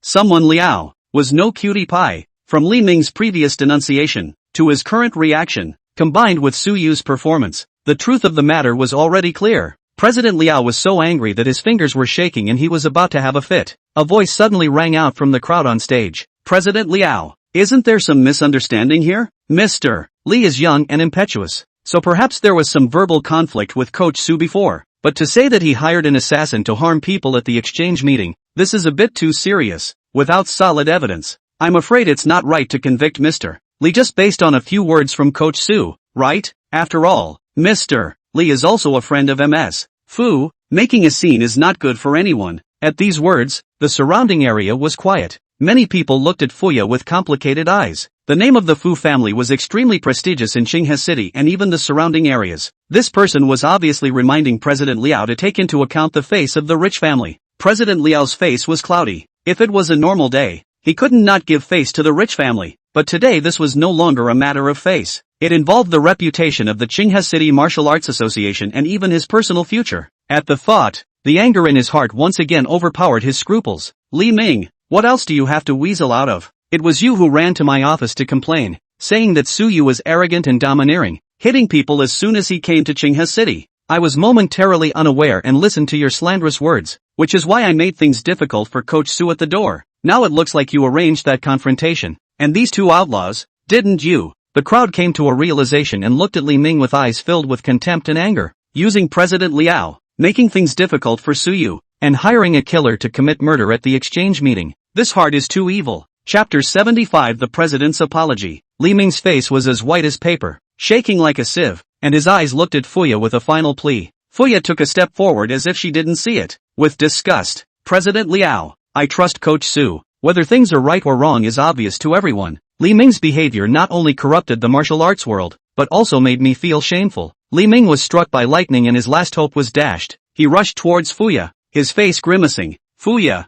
someone Liao, was no cutie pie. From Li Ming's previous denunciation, to his current reaction, combined with Suyu's performance, the truth of the matter was already clear. President Liao was so angry that his fingers were shaking and he was about to have a fit. A voice suddenly rang out from the crowd on stage. President Liao, isn't there some misunderstanding here? Mr. Li is young and impetuous, so perhaps there was some verbal conflict with Coach Su before. But to say that he hired an assassin to harm people at the exchange meeting, this is a bit too serious. Without solid evidence, I'm afraid it's not right to convict Mr. Li just based on a few words from Coach Su, right? After all, Mr. Li is also a friend of Ms. Fu. Making a scene is not good for anyone. At these words, the surrounding area was quiet. Many people looked at Fuya with complicated eyes. The name of the Fu family was extremely prestigious in Qinghe City and even the surrounding areas. This person was obviously reminding President Liao to take into account the face of the rich family. President Liao's face was cloudy. If it was a normal day, he couldn't not give face to the rich family. But today this was no longer a matter of face. It involved the reputation of the Qinghe City Martial Arts Association and even his personal future. At the thought, the anger in his heart once again overpowered his scruples. Li Ming, what else do you have to weasel out of? It was you who ran to my office to complain, saying that Suyu was arrogant and domineering, hitting people as soon as he came to Qinghe City. I was momentarily unaware and listened to your slanderous words, which is why I made things difficult for Coach Su at the door. Now it looks like you arranged that confrontation. And these two outlaws, didn't you? The crowd came to a realization and looked at Li Ming with eyes filled with contempt and anger. Using President Liao, making things difficult for Suyu, and hiring a killer to commit murder at the exchange meeting. This heart is too evil. Chapter 75 The President's Apology. Li Ming's face was as white as paper, shaking like a sieve, and his eyes looked at Fuya with a final plea. Fuya took a step forward as if she didn't see it. With disgust, President Liao, I trust Coach Su. Whether things are right or wrong is obvious to everyone. Li Ming's behavior not only corrupted the martial arts world, but also made me feel shameful. Li Ming was struck by lightning and his last hope was dashed. He rushed towards Fuya, his face grimacing. Fuya,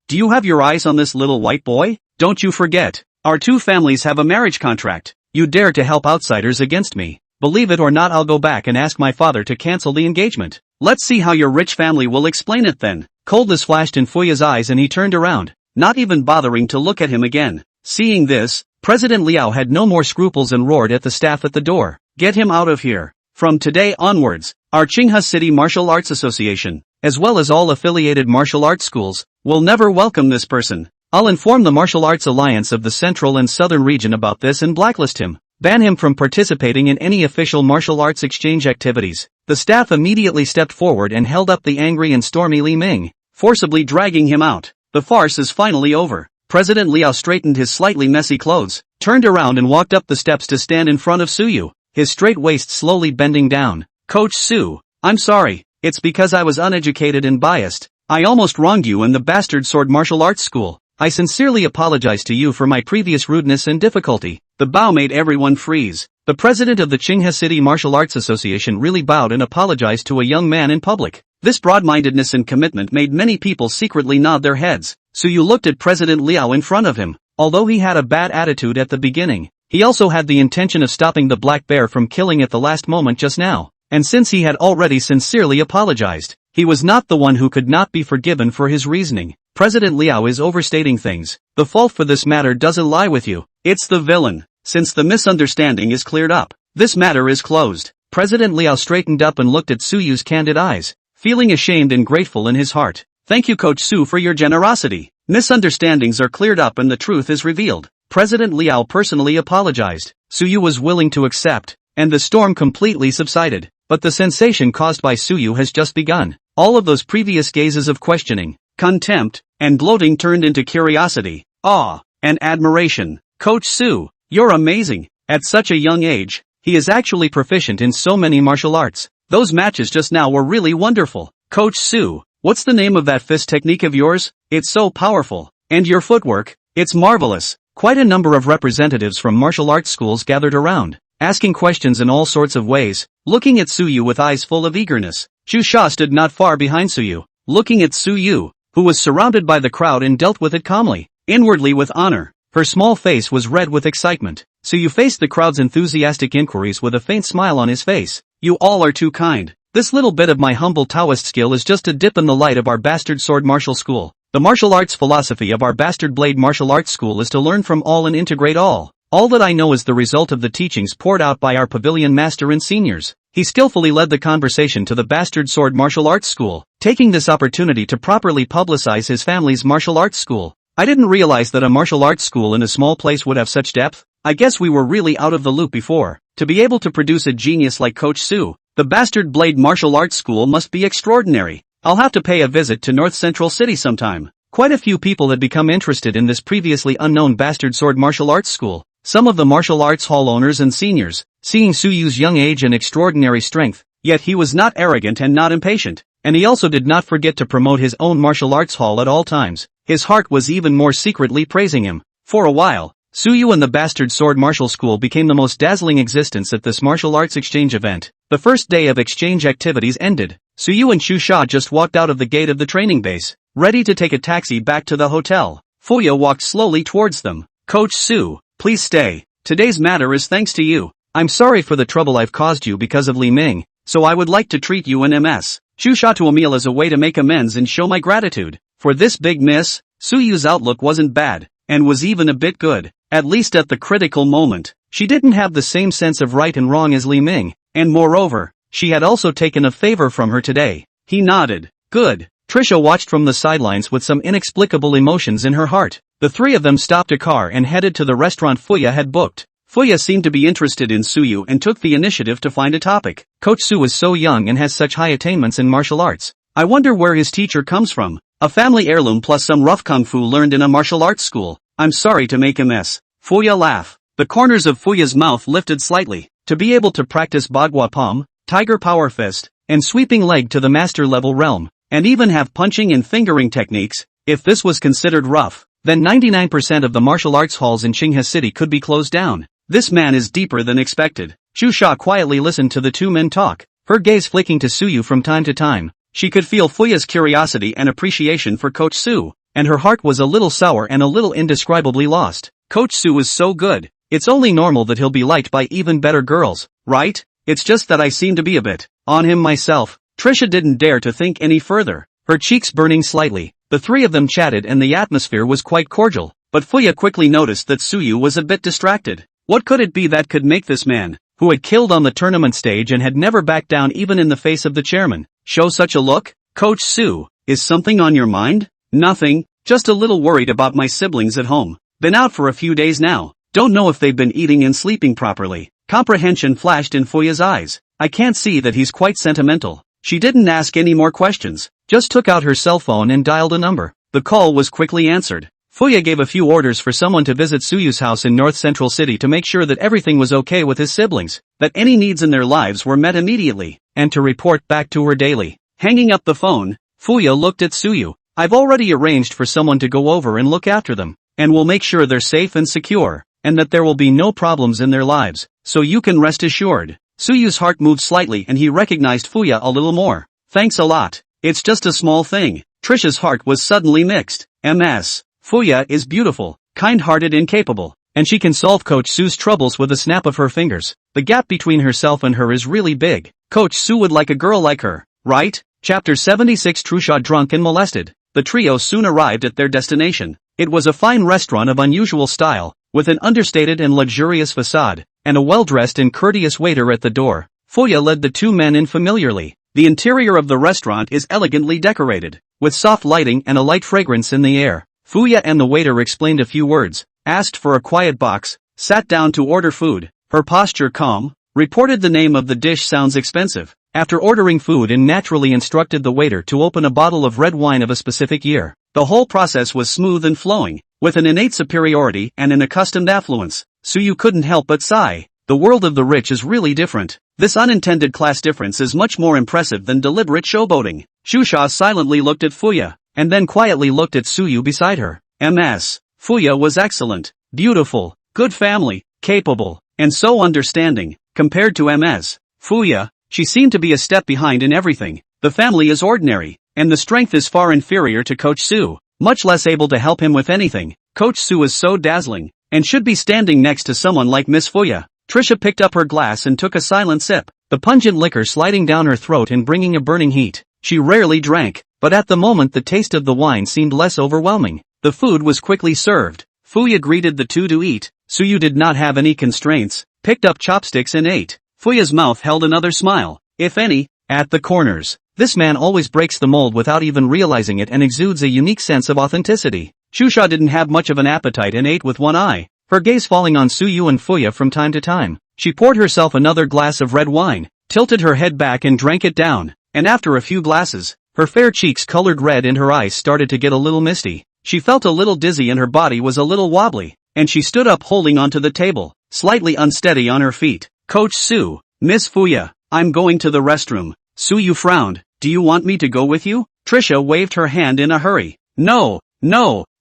do you have your eyes on this little white boy? Don't you forget, our two families have a marriage contract. You dare to help outsiders against me. Believe it or not, I'll go back and ask my father to cancel the engagement. Let's see how your rich family will explain it then. Coldness flashed in Fuya's eyes and he turned around, not even bothering to look at him again. Seeing this, President Liao had no more scruples and roared at the staff at the door. Get him out of here. From today onwards, our Qinghe City Martial Arts Association, as well as all affiliated martial arts schools, will never welcome this person. I'll inform the Martial Arts Alliance of the Central and Southern region about this and blacklist him. Ban him from participating in any official martial arts exchange activities. The staff immediately stepped forward and held up the angry and stormy Li Ming, forcibly dragging him out. The farce is finally over. President Liao straightened his slightly messy clothes, turned around and walked up the steps to stand in front of Suyu, his straight waist slowly bending down. Coach Su, I'm sorry, it's because I was uneducated and biased. I almost wronged you in the bastard sword martial arts school. I sincerely apologize to you for my previous rudeness and difficulty. The bow made everyone freeze. The president of the Qinghe City Martial Arts Association really bowed and apologized to a young man in public. This broad-mindedness and commitment made many people secretly nod their heads. Suyu looked at President Liao in front of him. Although he had a bad attitude at the beginning, he also had the intention of stopping the black bear from killing at the last moment just now. And since he had already sincerely apologized, he was not the one who could not be forgiven for his reasoning. President Liao is overstating things. The fault for this matter doesn't lie with you. It's the villain. Since the misunderstanding is cleared up, this matter is closed. President Liao straightened up and looked at Suyu's candid eyes, feeling ashamed and grateful in his heart. Thank you Coach Su for your generosity. Misunderstandings are cleared up and the truth is revealed. President Liao personally apologized. Suyu was willing to accept, and the storm completely subsided. But the sensation caused by Suyu has just begun. All of those previous gazes of questioning, contempt, and gloating turned into curiosity, awe, and admiration. Coach Su, you're amazing. At such a young age, he is actually proficient in so many martial arts. Those matches just now were really wonderful. Coach Su, what's the name of that fist technique of yours? It's so powerful. And your footwork, it's marvelous. Quite a number of representatives from martial arts schools gathered around, asking questions in all sorts of ways, looking at Suyu with eyes full of eagerness. Xu Sha stood not far behind Suyu, looking at Suyu, who was surrounded by the crowd and dealt with it calmly, inwardly with honor. Her small face was red with excitement. Suyu faced the crowd's enthusiastic inquiries with a faint smile on his face. You all are too kind. This little bit of my humble Taoist skill is just a dip in the light of our bastard sword martial school. The martial arts philosophy of our bastard blade martial arts school is to learn from all and integrate all. All that I know is the result of the teachings poured out by our pavilion master and seniors. He skillfully led the conversation to the bastard sword martial arts school, taking this opportunity to properly publicize his family's martial arts school. I didn't realize that a martial arts school in a small place would have such depth. I guess we were really out of the loop before. To be able to produce a genius like Coach Su, the bastard blade martial arts school must be extraordinary. I'll have to pay a visit to North Central City sometime. Quite a few people had become interested in this previously unknown bastard sword martial arts school. Some of the martial arts hall owners and seniors, seeing Suyu's young age and extraordinary strength, yet he was not arrogant and not impatient, and he also did not forget to promote his own martial arts hall at all times. His heart was even more secretly praising him. For a while, Suyu and the bastard sword martial school became the most dazzling existence at this martial arts exchange event. The first day of exchange activities ended. Suyu and Xu Sha just walked out of the gate of the training base, ready to take a taxi back to the hotel. Fuya walked slowly towards them. Coach Su, please stay. Today's matter is thanks to you. I'm sorry for the trouble I've caused you because of Li Ming, so I would like to treat you an MS. Xu Sha to a meal as a way to make amends and show my gratitude. For this big miss, Suyu's outlook wasn't bad, and was even a bit good, at least at the critical moment. She didn't have the same sense of right and wrong as Li Ming, and moreover, she had also taken a favor from her today. He nodded. Good. Trisha watched from the sidelines with some inexplicable emotions in her heart. The three of them stopped a car and headed to the restaurant Fuya had booked. Fuya seemed to be interested in Suyu and took the initiative to find a topic. Coach Su is so young and has such high attainments in martial arts. I wonder where his teacher comes from. A family heirloom plus some rough kung fu learned in a martial arts school. I'm sorry to make a mess. Fuya laughed. The corners of Fuya's mouth lifted slightly. To be able to practice Bagua Palm, Tiger Power Fist, and sweeping leg to the master level realm, and even have punching and fingering techniques, if this was considered rough, then 99% of the martial arts halls in Qinghe City could be closed down. This man is deeper than expected. Xu Sha quietly listened to the two men talk, her gaze flicking to Suyu from time to time. She could feel Fuya's curiosity and appreciation for Coach Su, and her heart was a little sour and a little indescribably lost. Coach Su is so good. It's only normal that he'll be liked by even better girls, right? It's just that I seem to be a bit on him myself. Trisha didn't dare to think any further, her cheeks burning slightly. The three of them chatted and the atmosphere was quite cordial, but Fuya quickly noticed that Suyu was a bit distracted. What could it be that could make this man, who had killed on the tournament stage and had never backed down even in the face of the chairman, show such a look? Coach Su, is something on your mind? Nothing, just a little worried about my siblings at home. Been out for a few days now. Don't know if they've been eating and sleeping properly. Comprehension flashed in Fuya's eyes. I can't see that he's quite sentimental. She didn't ask any more questions, just took out her cell phone and dialed a number. The call was quickly answered. Fuya gave a few orders for someone to visit Suyu's house in North Central City to make sure that everything was okay with his siblings, that any needs in their lives were met immediately, and to report back to her daily. Hanging up the phone, Fuya looked at Suyu. I've already arranged for someone to go over and look after them, and we'll make sure they're safe and secure, and that there will be no problems in their lives, so you can rest assured. Suyu's heart moved slightly and he recognized Fuya a little more. Thanks a lot. It's just a small thing. Trisha's heart was suddenly mixed. Ms. Fuya is beautiful, kind-hearted and capable, and she can solve Coach Su's troubles with a snap of her fingers. The gap between herself and her is really big. Coach Su would like a girl like her, right? Chapter 76 Trusha drunk and molested. The trio soon arrived at their destination. It was a fine restaurant of unusual style, with an understated and luxurious facade, and a well-dressed and courteous waiter at the door. Fuya led the two men in familiarly. The interior of the restaurant is elegantly decorated, with soft lighting and a light fragrance in the air. Fuya and the waiter explained a few words, asked for a quiet box, sat down to order food, her posture calm, reported the name of the dish sounds expensive. After ordering food and naturally instructed the waiter to open a bottle of red wine of a specific year. The whole process was smooth and flowing, with an innate superiority and an accustomed affluence. Suyu couldn't help but sigh. The world of the rich is really different. This unintended class difference is much more impressive than deliberate showboating. Shusha silently looked at Fuya, and then quietly looked at Suyu beside her. Ms. Fuya was excellent, beautiful, good family, capable, and so understanding. Compared to Ms. Fuya, she seemed to be a step behind in everything. The family is ordinary, and the strength is far inferior to Coach Su, much less able to help him with anything. Coach Su is so dazzling, and should be standing next to someone like Miss Fuya. Trisha picked up her glass and took a silent sip, the pungent liquor sliding down her throat and bringing a burning heat. She rarely drank, but at the moment the taste of the wine seemed less overwhelming. The food was quickly served. Fuya greeted the two to eat. Suyu did not have any constraints, picked up chopsticks and ate. Fuya's mouth held another smile, if any, at the corners. This man always breaks the mold without even realizing it and exudes a unique sense of authenticity. Shusha didn't have much of an appetite and ate with one eye, her gaze falling on Suyu and Fuya from time to time. She poured herself another glass of red wine, tilted her head back and drank it down, and after a few glasses, her fair cheeks colored red and her eyes started to get a little misty. She felt a little dizzy and her body was a little wobbly, and she stood up holding onto the table, slightly unsteady on her feet. Coach Su, Miss Fuya, I'm going to the restroom. Suyu frowned. Do you want me to go with you? Trisha waved her hand in a hurry. No,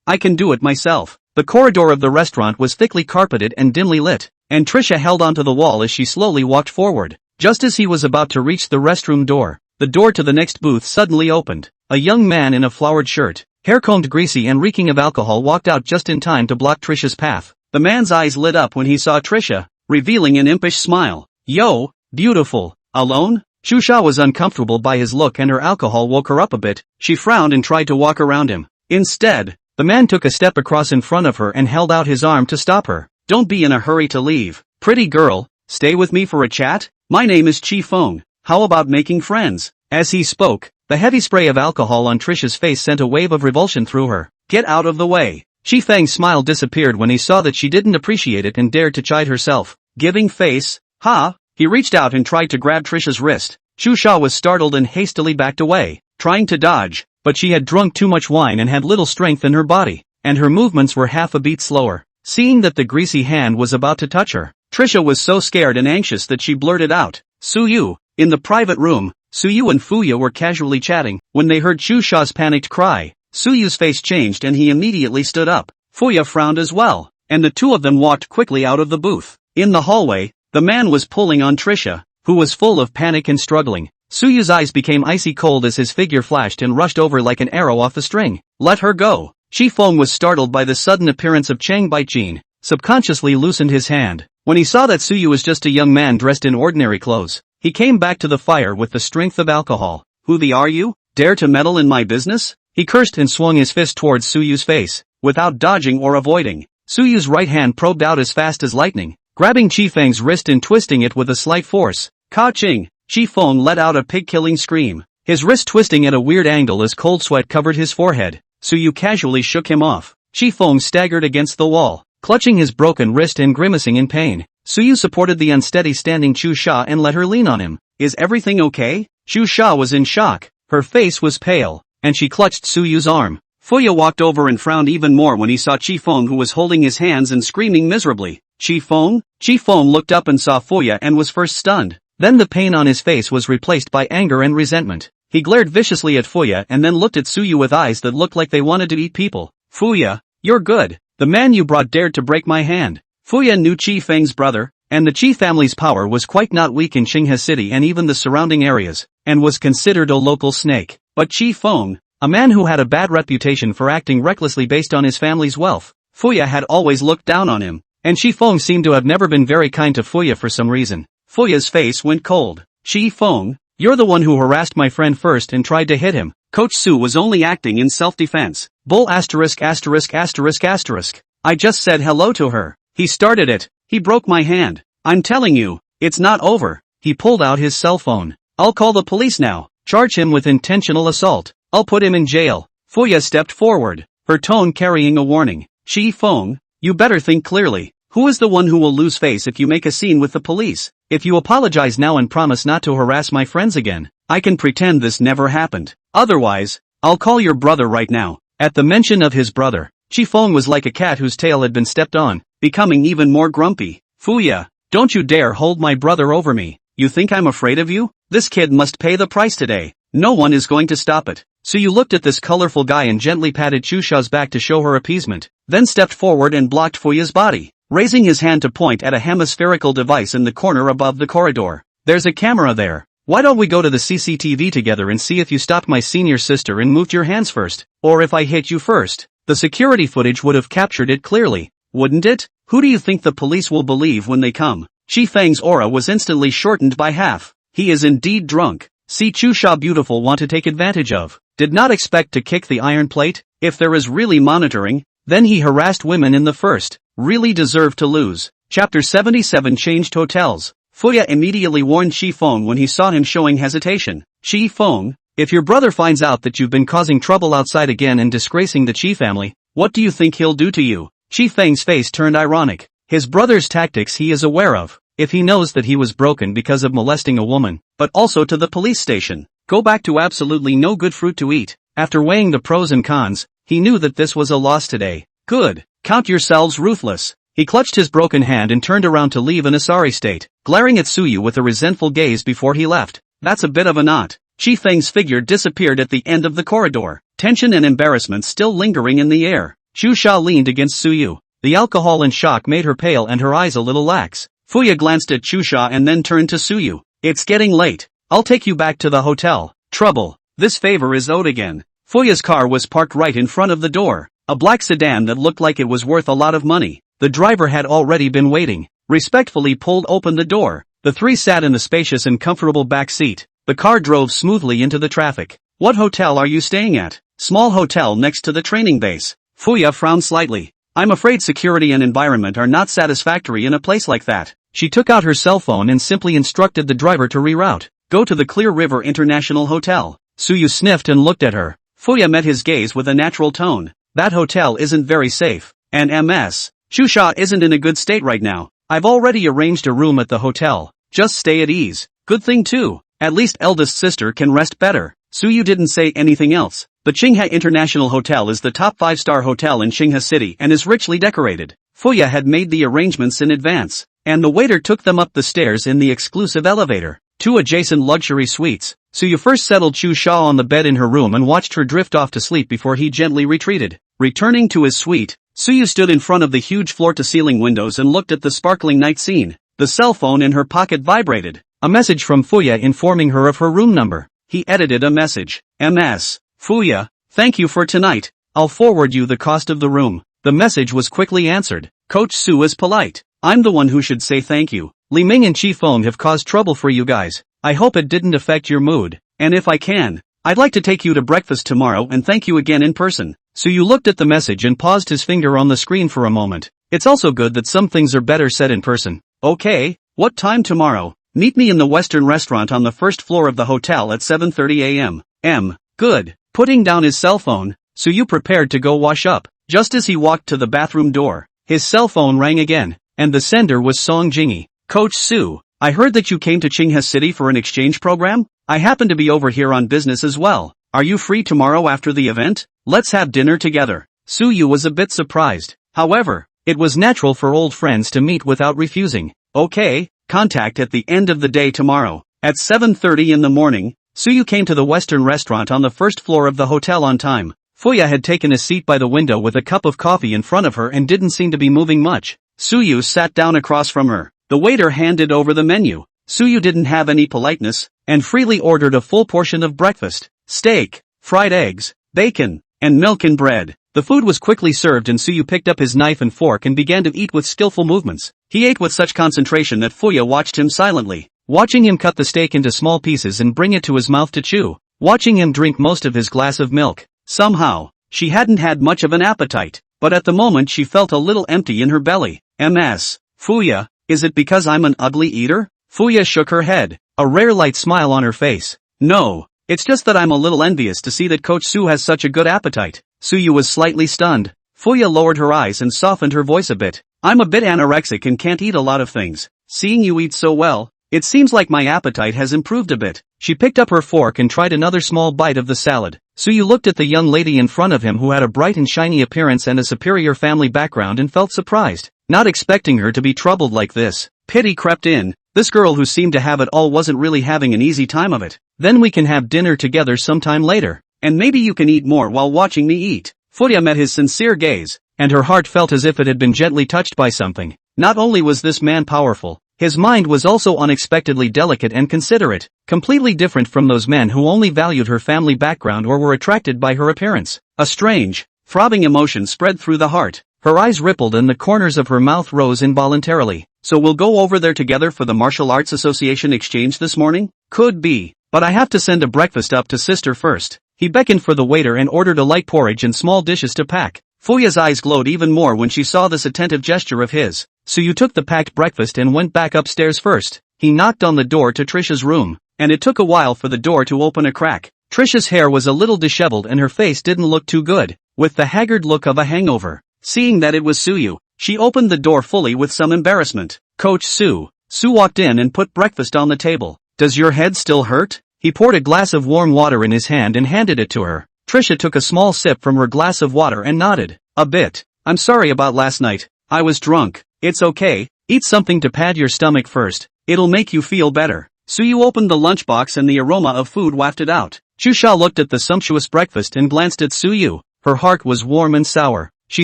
I can do it myself. The corridor of the restaurant was thickly carpeted and dimly lit, and Trisha held onto the wall as she slowly walked forward. Just as he was about to reach the restroom door, the door to the next booth suddenly opened. A young man in a flowered shirt, hair combed greasy and reeking of alcohol walked out just in time to block Trisha's path. The man's eyes lit up when he saw Trisha, revealing an impish smile. Yo, beautiful, alone? Shusha was uncomfortable by his look and her alcohol woke her up a bit. She frowned and tried to walk around him. Instead, the man took a step across in front of her and held out his arm to stop her. Don't be in a hurry to leave. Pretty girl, stay with me for a chat? My name is Chi Feng. How about making friends? As he spoke, the heavy spray of alcohol on Trisha's face sent a wave of revulsion through her. Get out of the way. Chi Feng's smile disappeared when he saw that she didn't appreciate it and dared to chide herself. Giving face? Ha! He reached out and tried to grab Trisha's wrist. Shusha was startled and hastily backed away, trying to dodge, but she had drunk too much wine and had little strength in her body, and her movements were half a beat slower. Seeing that the greasy hand was about to touch her, Trisha was so scared and anxious that she blurted out, Suyu. In the private room, Suyu and Fuya were casually chatting. When they heard Shusha's panicked cry, Suyu's face changed and he immediately stood up. Fuya frowned as well, and the two of them walked quickly out of the booth. In the hallway, the man was pulling on Trisha, who was full of panic and struggling. Suyu's eyes became icy cold as his figure flashed and rushed over like an arrow off the string. Let her go. Chi Feng was startled by the sudden appearance of Chang Baijin, subconsciously loosened his hand. When he saw that Suyu was just a young man dressed in ordinary clothes, he came back to the fire with the strength of alcohol. Who the are you? Dare to meddle in my business? He cursed and swung his fist towards Suyu's face, without dodging or avoiding. Suyu's right hand probed out as fast as lightning, grabbing Chi Feng's wrist and twisting it with a slight force. Ka-ching! Chi Feng let out a pig-killing scream, his wrist twisting at a weird angle as cold sweat covered his forehead. Suyu casually shook him off. Chi Feng staggered against the wall, clutching his broken wrist and grimacing in pain. Suyu supported the unsteady standing Chu Sha and let her lean on him. Is everything okay? Chu Sha was in shock. Her face was pale, and she clutched Suyu's arm. Fuya walked over and frowned even more when he saw Chi Feng, who was holding his hands and screaming miserably. Chi Feng? Chi Feng looked up and saw Fuya and was first stunned. Then the pain on his face was replaced by anger and resentment. He glared viciously at Fuya and then looked at Suyu with eyes that looked like they wanted to eat people. Fuya, you're good. The man you brought dared to break my hand. Fuya knew Chi Feng's brother, and the Chi family's power was quite not weak in Qinghe City and even the surrounding areas, and was considered a local snake. But Chi Feng, a man who had a bad reputation for acting recklessly based on his family's wealth, Fuya had always looked down on him, and Chi Feng seemed to have never been very kind to Fuya for some reason. Fuya's face went cold. Chi Feng, you're the one who harassed my friend first and tried to hit him. Coach Su was only acting in self-defense. Bull asterisk asterisk asterisk asterisk. I just said hello to her. He started it. He broke my hand. I'm telling you, it's not over. He pulled out his cell phone. I'll call the police now. Charge him with intentional assault. I'll put him in jail. Fuya stepped forward, her tone carrying a warning. Chi Feng, you better think clearly. Who is the one who will lose face if you make a scene with the police? If you apologize now and promise not to harass my friends again, I can pretend this never happened. Otherwise, I'll call your brother right now. At the mention of his brother, Chi Feng was like a cat whose tail had been stepped on, becoming even more grumpy. Fuya, don't you dare hold my brother over me. You think I'm afraid of you? This kid must pay the price today. No one is going to stop it. So you looked at this colorful guy and gently patted Chusha's back to show her appeasement, then stepped forward and blocked Fuya's body, raising his hand to point at a hemispherical device in the corner above the corridor. There's a camera there. Why don't we go to the CCTV together and see if you stopped my senior sister and moved your hands first, or if I hit you first? The security footage would have captured it clearly, wouldn't it? Who do you think the police will believe when they come? Chi Feng's aura was instantly shortened by half. He is indeed drunk. See Chusha beautiful want to take advantage of. Did not expect to kick the iron plate. If there is really monitoring, then he harassed women in the first. Really deserved to lose. Chapter 77 Changed hotels. Fuya immediately warned Chi Feng when he saw him showing hesitation. Chi Feng, if your brother finds out that you've been causing trouble outside again and disgracing the Chi family, what do you think he'll do to you? Chi Feng's face turned ironic. His brother's tactics he is aware of. If he knows that he was broken because of molesting a woman, but also to the police station, go back to absolutely no good fruit to eat. After weighing the pros and cons, he knew that this was a loss today. Good. Count yourselves ruthless. He clutched his broken hand and turned around to leave in a sorry state, glaring at Suyu with a resentful gaze before he left. That's a bit of a knot. Chi Feng's figure disappeared at the end of the corridor, tension and embarrassment still lingering in the air. Chu Sha leaned against Suyu. The alcohol and shock made her pale and her eyes a little lax. Fuya glanced at Chusha and then turned to Suyu. It's getting late. I'll take you back to the hotel. Trouble. This favor is owed again. Fuya's car was parked right in front of the door. A black sedan that looked like it was worth a lot of money. The driver had already been waiting. Respectfully pulled open the door. The three sat in the spacious and comfortable back seat. The car drove smoothly into the traffic. What hotel are you staying at? Small hotel next to the training base. Fuya frowned slightly. I'm afraid security and environment are not satisfactory in a place like that. She took out her cell phone and simply instructed the driver to reroute. Go to the Clear River International Hotel. Suyu sniffed and looked at her. Fuya met his gaze with a natural tone. That hotel isn't very safe. And Ms. Chusha isn't in a good state right now. I've already arranged a room at the hotel. Just stay at ease. Good thing too. At least eldest sister can rest better. Suyu didn't say anything else. The Qinghe International Hotel is the top 5-star hotel in Qinghe City and is richly decorated. Fuya had made the arrangements in advance, and the waiter took them up the stairs in the exclusive elevator. 2 adjacent luxury suites. Suyu first settled Chu Sha on the bed in her room and watched her drift off to sleep before he gently retreated. Returning to his suite, Suyu stood in front of the huge floor-to-ceiling windows and looked at the sparkling night scene. The cell phone in her pocket vibrated. A message from Fuya informing her of her room number. He edited a message. Ms. Fuya, thank you for tonight. I'll forward you the cost of the room. The message was quickly answered. Coach Su is polite. I'm the one who should say thank you. Li Ming and Chi Feng have caused trouble for you guys. I hope it didn't affect your mood. And if I can, I'd like to take you to breakfast tomorrow and thank you again in person. Suyu looked at the message and paused his finger on the screen for a moment. It's also good that some things are better said in person. Okay, what time tomorrow? Meet me in the Western restaurant on the first floor of the hotel at 7:30 a.m. Good. Putting down his cell phone, Suyu prepared to go wash up. Just as he walked to the bathroom door, his cell phone rang again, and the sender was Song Jingyi. Coach Su, I heard that you came to Qinghe City for an exchange program? I happen to be over here on business as well. are you free tomorrow after the event? Let's have dinner together. Suyu was a bit surprised. However, it was natural for old friends to meet without refusing. Okay, contact at the end of the day tomorrow. At 7:30 in the morning, Suyu came to the Western restaurant on the first floor of the hotel on time. Fuya had taken a seat by the window with a cup of coffee in front of her and didn't seem to be moving much. Suyu sat down across from her. The waiter handed over the menu. Suyu didn't have any politeness, and freely ordered a full portion of breakfast. Steak, fried eggs, bacon, and milk and bread. The food was quickly served and Suyu picked up his knife and fork and began to eat with skillful movements. He ate with such concentration that Fuya watched him silently. Watching him cut the steak into small pieces and bring it to his mouth to chew. Watching him drink most of his glass of milk. Somehow, she hadn't had much of an appetite, but at the moment she felt a little empty in her belly. Ms. Fuya, is it because I'm an ugly eater? Fuya shook her head, a rare light smile on her face. No, it's just that I'm a little envious to see that Coach Su has such a good appetite. Suyu was slightly stunned. Fuya lowered her eyes and softened her voice a bit. I'm a bit anorexic and can't eat a lot of things. Seeing you eat so well, it seems like my appetite has improved a bit. She picked up her fork and tried another small bite of the salad. Suyu looked at the young lady in front of him who had a bright and shiny appearance and a superior family background and felt surprised. Not expecting her to be troubled like this, pity crept in. This girl who seemed to have it all wasn't really having an easy time of it. Then we can have dinner together sometime later. And maybe you can eat more while watching me eat. Fuya met his sincere gaze, and her heart felt as if it had been gently touched by something. Not only was this man powerful, his mind was also unexpectedly delicate and considerate, completely different from those men who only valued her family background or were attracted by her appearance. A strange, throbbing emotion spread through the heart. Her eyes rippled and the corners of her mouth rose involuntarily. So we'll go over there together for the Martial Arts Association exchange this morning? Could be, but I have to send a breakfast up to sister first. He beckoned for the waiter and ordered a light porridge and small dishes to pack. Fuya's eyes glowed even more when she saw this attentive gesture of his. Suyu took the packed breakfast and went back upstairs first. He knocked on the door to Trisha's room, and it took a while for the door to open a crack. Trisha's hair was a little disheveled and her face didn't look too good, with the haggard look of a hangover. Seeing that it was Suyu, she opened the door fully with some embarrassment. Coach Su. Su walked in and put breakfast on the table. Does your head still hurt? He poured a glass of warm water in his hand and handed it to her. Trisha took a small sip from her glass of water and nodded. A bit. I'm sorry about last night. I was drunk. It's okay. Eat something to pad your stomach first. It'll make you feel better. Suyu opened the lunchbox and the aroma of food wafted out. Chusha looked at the sumptuous breakfast and glanced at Suyu. Her heart was warm and sour. She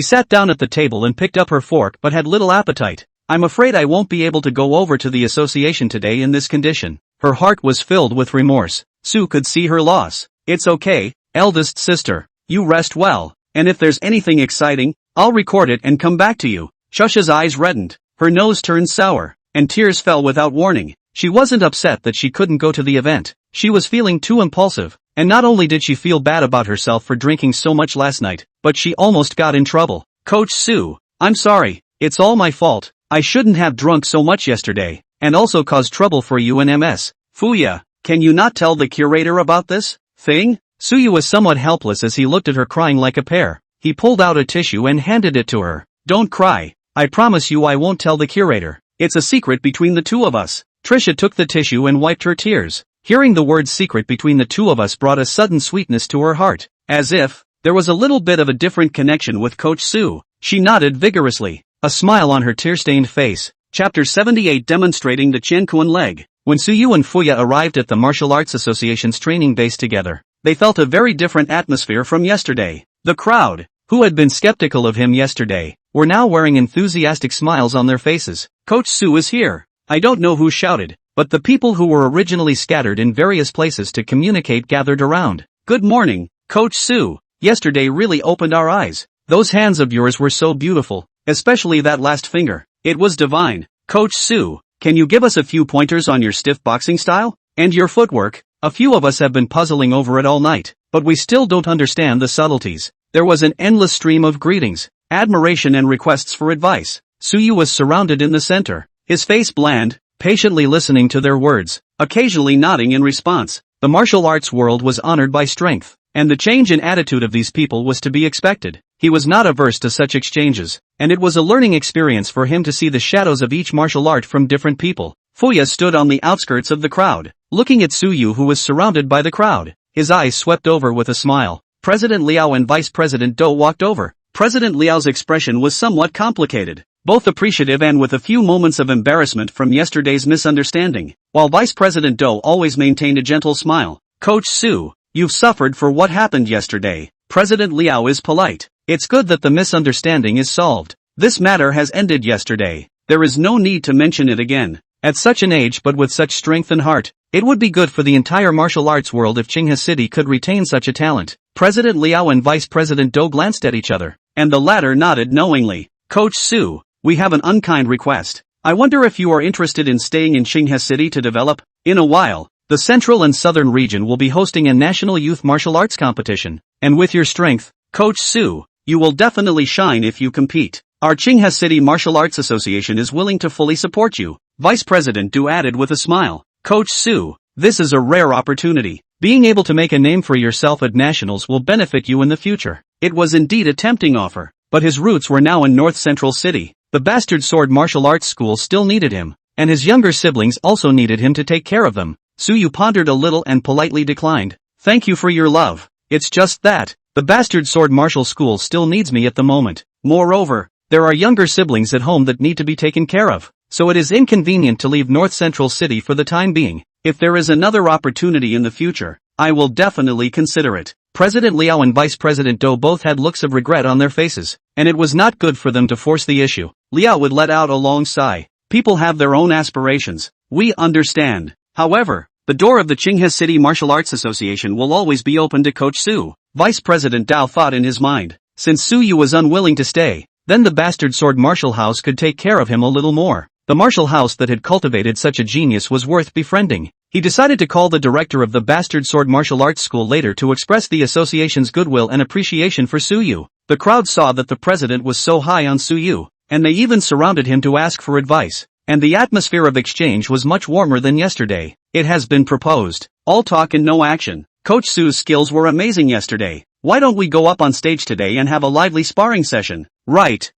sat down at the table and picked up her fork but had little appetite. I'm afraid I won't be able to go over to the association today in this condition. Her heart was filled with remorse. Su could see her loss. It's okay, eldest sister. You rest well, and if there's anything exciting, I'll record it and come back to you. Shusha's eyes reddened. Her nose turned sour, and tears fell without warning. She wasn't upset that she couldn't go to the event. She was feeling too impulsive, and not only did she feel bad about herself for drinking so much last night, but she almost got in trouble. Coach Su, I'm sorry, it's all my fault. I shouldn't have drunk so much yesterday, and also caused trouble for you and MS. Fuya, can you not tell the curator about this thing? Suyu was somewhat helpless as he looked at her crying like a pear. He pulled out a tissue and handed it to her. Don't cry. I promise you I won't tell the curator. It's a secret between the two of us. Trisha took the tissue and wiped her tears. Hearing the word secret between the two of us brought a sudden sweetness to her heart. As if there was a little bit of a different connection with Coach Su. She nodded vigorously, a smile on her tear-stained face. Chapter 78 demonstrating the Qianquan leg. When Suyu and Fuya arrived at the Martial Arts Association's training base together, they felt a very different atmosphere from yesterday. The crowd, who had been skeptical of him yesterday, were now wearing enthusiastic smiles on their faces. Coach Su is here. I don't know who shouted, but the people who were originally scattered in various places to communicate gathered around. Good morning, Coach Su. Yesterday really opened our eyes. Those hands of yours were so beautiful, especially that last finger. It was divine. Coach Su, can you give us a few pointers on your stiff boxing style? And your footwork? A few of us have been puzzling over it all night, but we still don't understand the subtleties. There was an endless stream of greetings, admiration and requests for advice. Suyu was surrounded in the center, his face bland, patiently listening to their words, occasionally nodding in response. The martial arts world was honored by strength, and the change in attitude of these people was to be expected. He was not averse to such exchanges, and it was a learning experience for him to see the shadows of each martial art from different people. Fuya stood on the outskirts of the crowd, looking at Suyu who was surrounded by the crowd. his eyes swept over with a smile. President Liao and Vice President Dou walked over. President Liao's expression was somewhat complicated, both appreciative and with a few moments of embarrassment from yesterday's misunderstanding, while Vice President Dou always maintained a gentle smile. Coach Su, you've suffered for what happened yesterday. President Liao is polite. It's good that the misunderstanding is solved. This matter has ended yesterday. There is no need to mention it again. At such an age but with such strength and heart, it would be good for the entire martial arts world if Qinghe City could retain such a talent. President Liao and Vice President Dou glanced at each other, and the latter nodded knowingly. Coach Su, we have an unkind request. I wonder if you are interested in staying in Qinghe City to develop. In a while, the central and southern region will be hosting a national youth martial arts competition, and with your strength, Coach Su, you will definitely shine if you compete. Our Qinghe City Martial Arts Association is willing to fully support you, Vice President Du added with a smile. Coach Su, this is a rare opportunity. Being able to make a name for yourself at nationals will benefit you in the future. It was indeed a tempting offer, but his roots were now in North Central City. The Bastard Sword Martial Arts School still needed him, and his younger siblings also needed him to take care of them. Suyu pondered a little and politely declined. Thank you for your love. It's just that, the Bastard Sword Martial School still needs me at the moment. Moreover, there are younger siblings at home that need to be taken care of, so it is inconvenient to leave North Central City for the time being. If there is another opportunity in the future, I will definitely consider it. President Liao and Vice President Dou both had looks of regret on their faces, and it was not good for them to force the issue. Liao would let out a long sigh. People have their own aspirations. We understand. However, the door of the Qinghe City Martial Arts Association will always be open to Coach Su. Vice President Dou thought in his mind. Since Su Yu was unwilling to stay, then the Bastard Sword Martial House could take care of him a little more. The martial house that had cultivated such a genius was worth befriending. He decided to call the director of the Bastard Sword Martial Arts School later to express the association's goodwill and appreciation for Su Yu. The crowd saw that the president was so high on Su Yu, and they even surrounded him to ask for advice. And the atmosphere of exchange was much warmer than yesterday. It has been proposed. All talk and no action. Coach Su's skills were amazing yesterday. Why don't we go up on stage today and have a lively sparring session? Right.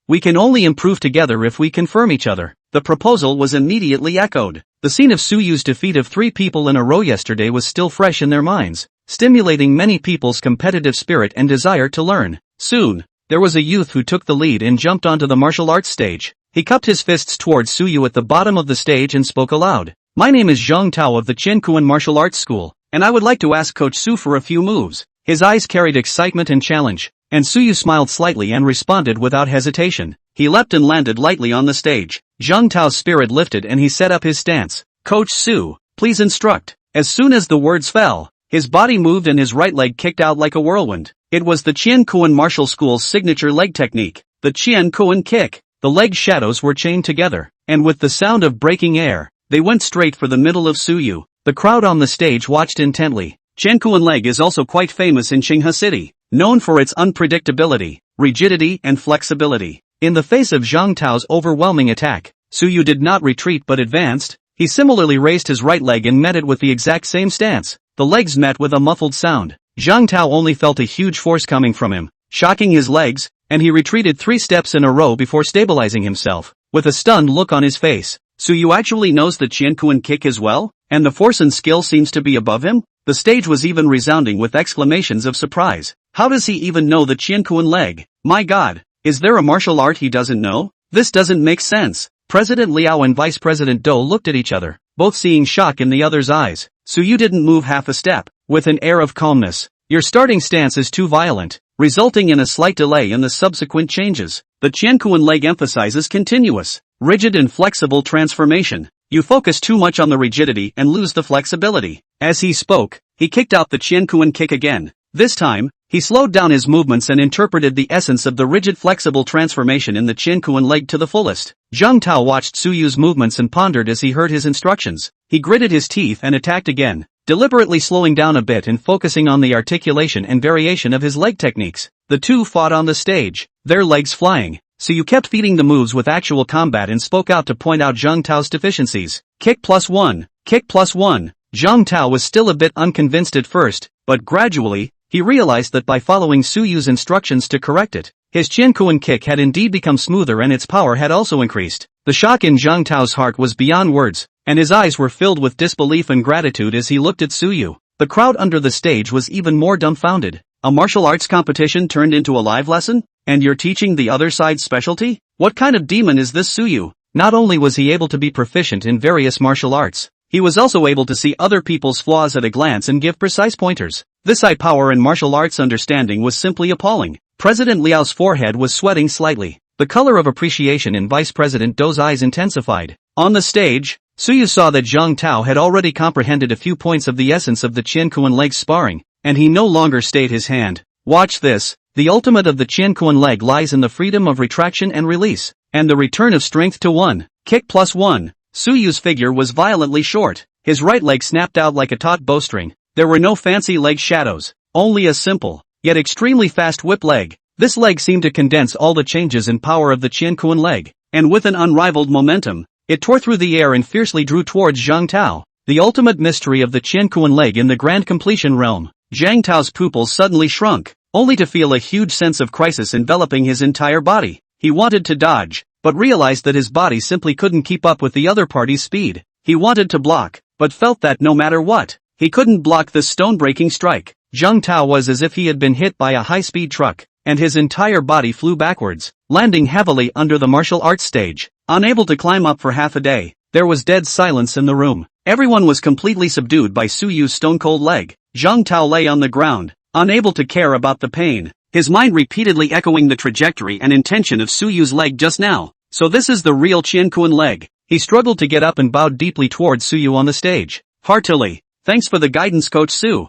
We can only improve together if we confirm each other. The proposal was immediately echoed. The scene of Su Yu's defeat of 3 people in a row yesterday was still fresh in their minds, stimulating many people's competitive spirit and desire to learn. Soon, there was a youth who took the lead and jumped onto the martial arts stage. He cupped his fists towards Su Yu at the bottom of the stage and spoke aloud. My name is Zhang Tao of the Qiankuan Martial Arts School, and I would like to ask Coach Su for a few moves. His eyes carried excitement and challenge, and Su Yu smiled slightly and responded without hesitation. He leapt and landed lightly on the stage. Zhang Tao's spirit lifted and he set up his stance. Coach Su, please instruct. As soon as the words fell, his body moved and his right leg kicked out like a whirlwind. It was the Qiankuan Martial School's signature leg technique, the Qiankuan kick. The leg shadows were chained together, and with the sound of breaking air, they went straight for the middle of Su Yu. The crowd on the stage watched intently. Qiankuan leg is also quite famous in Qinghe City, known for its unpredictability, rigidity and flexibility. In the face of Zhang Tao's overwhelming attack, Su Yu did not retreat but advanced. He similarly raised his right leg and met it with the exact same stance. The legs met with a muffled sound. Zhang Tao only felt a huge force coming from him, shocking his legs, and he retreated 3 steps in a row before stabilizing himself. With a stunned look on his face, Su Yu actually knows the Qiankuan kick as well, and the force and skill seems to be above him? The stage was even resounding with exclamations of surprise. How does he even know the Qiankuan leg? My God, is there a martial art he doesn't know? This doesn't make sense. President Liao and Vice President Dou looked at each other, both seeing shock in the other's eyes. Su Yu didn't move half a step, with an air of calmness. Your starting stance is too violent, resulting in a slight delay in the subsequent changes. The Qiankuan leg emphasizes continuous, rigid and flexible transformation. You focus too much on the rigidity and lose the flexibility. As he spoke, he kicked out the Qiankuan kick again. This time, he slowed down his movements and interpreted the essence of the rigid flexible transformation in the Qiankuan leg to the fullest. Zhang Tao watched Su Yu's movements and pondered as he heard his instructions. He gritted his teeth and attacked again, deliberately slowing down a bit and focusing on the articulation and variation of his leg techniques. The two fought on the stage, their legs flying. Su Yu kept feeding the moves with actual combat and spoke out to point out Zhang Tao's deficiencies. Kick +1, kick +1. Zhang Tao was still a bit unconvinced at first, but gradually, he realized that by following Su Yu's instructions to correct it, his Qiankuan kick had indeed become smoother and its power had also increased. The shock in Zhang Tao's heart was beyond words, and his eyes were filled with disbelief and gratitude as he looked at Su Yu. The crowd under the stage was even more dumbfounded. A martial arts competition turned into a live lesson? And you're teaching the other side's specialty? What kind of demon is this Suyu? Not only was he able to be proficient in various martial arts, he was also able to see other people's flaws at a glance and give precise pointers. This eye power and martial arts understanding was simply appalling. President Liao's forehead was sweating slightly. The color of appreciation in Vice President Dou's eyes intensified. On the stage, Suyu saw that Zhang Tao had already comprehended a few points of the essence of the Qian Kuan leg sparring, and he no longer stayed his hand. Watch this. The ultimate of the Qian Kuan leg lies in the freedom of retraction and release, and the return of strength to 1 kick plus 1. Suyu's figure was violently short. His right leg snapped out like a taut bowstring. There were no fancy leg shadows, only a simple, yet extremely fast whip leg. This leg seemed to condense all the changes in power of the Qian Kuan leg, and with an unrivaled momentum, it tore through the air and fiercely drew towards Zhang Tao. The ultimate mystery of the Qian Kuan leg in the grand completion realm. Zhang Tao's pupils suddenly shrunk, only to feel a huge sense of crisis enveloping his entire body. He wanted to dodge, but realized that his body simply couldn't keep up with the other party's speed. He wanted to block, but felt that no matter what, he couldn't block this stone-breaking strike. Zhang Tao was as if he had been hit by a high-speed truck, and his entire body flew backwards, landing heavily under the martial arts stage. Unable to climb up for half a day, there was dead silence in the room. Everyone was completely subdued by Suyu's stone-cold leg. Zhang Tao lay on the ground, unable to care about the pain, his mind repeatedly echoing the trajectory and intention of Suyu's leg just now. So this is the real Qian Kuan leg. He struggled to get up and bowed deeply towards Suyu on the stage. Heartily, thanks for the guidance, Coach Su.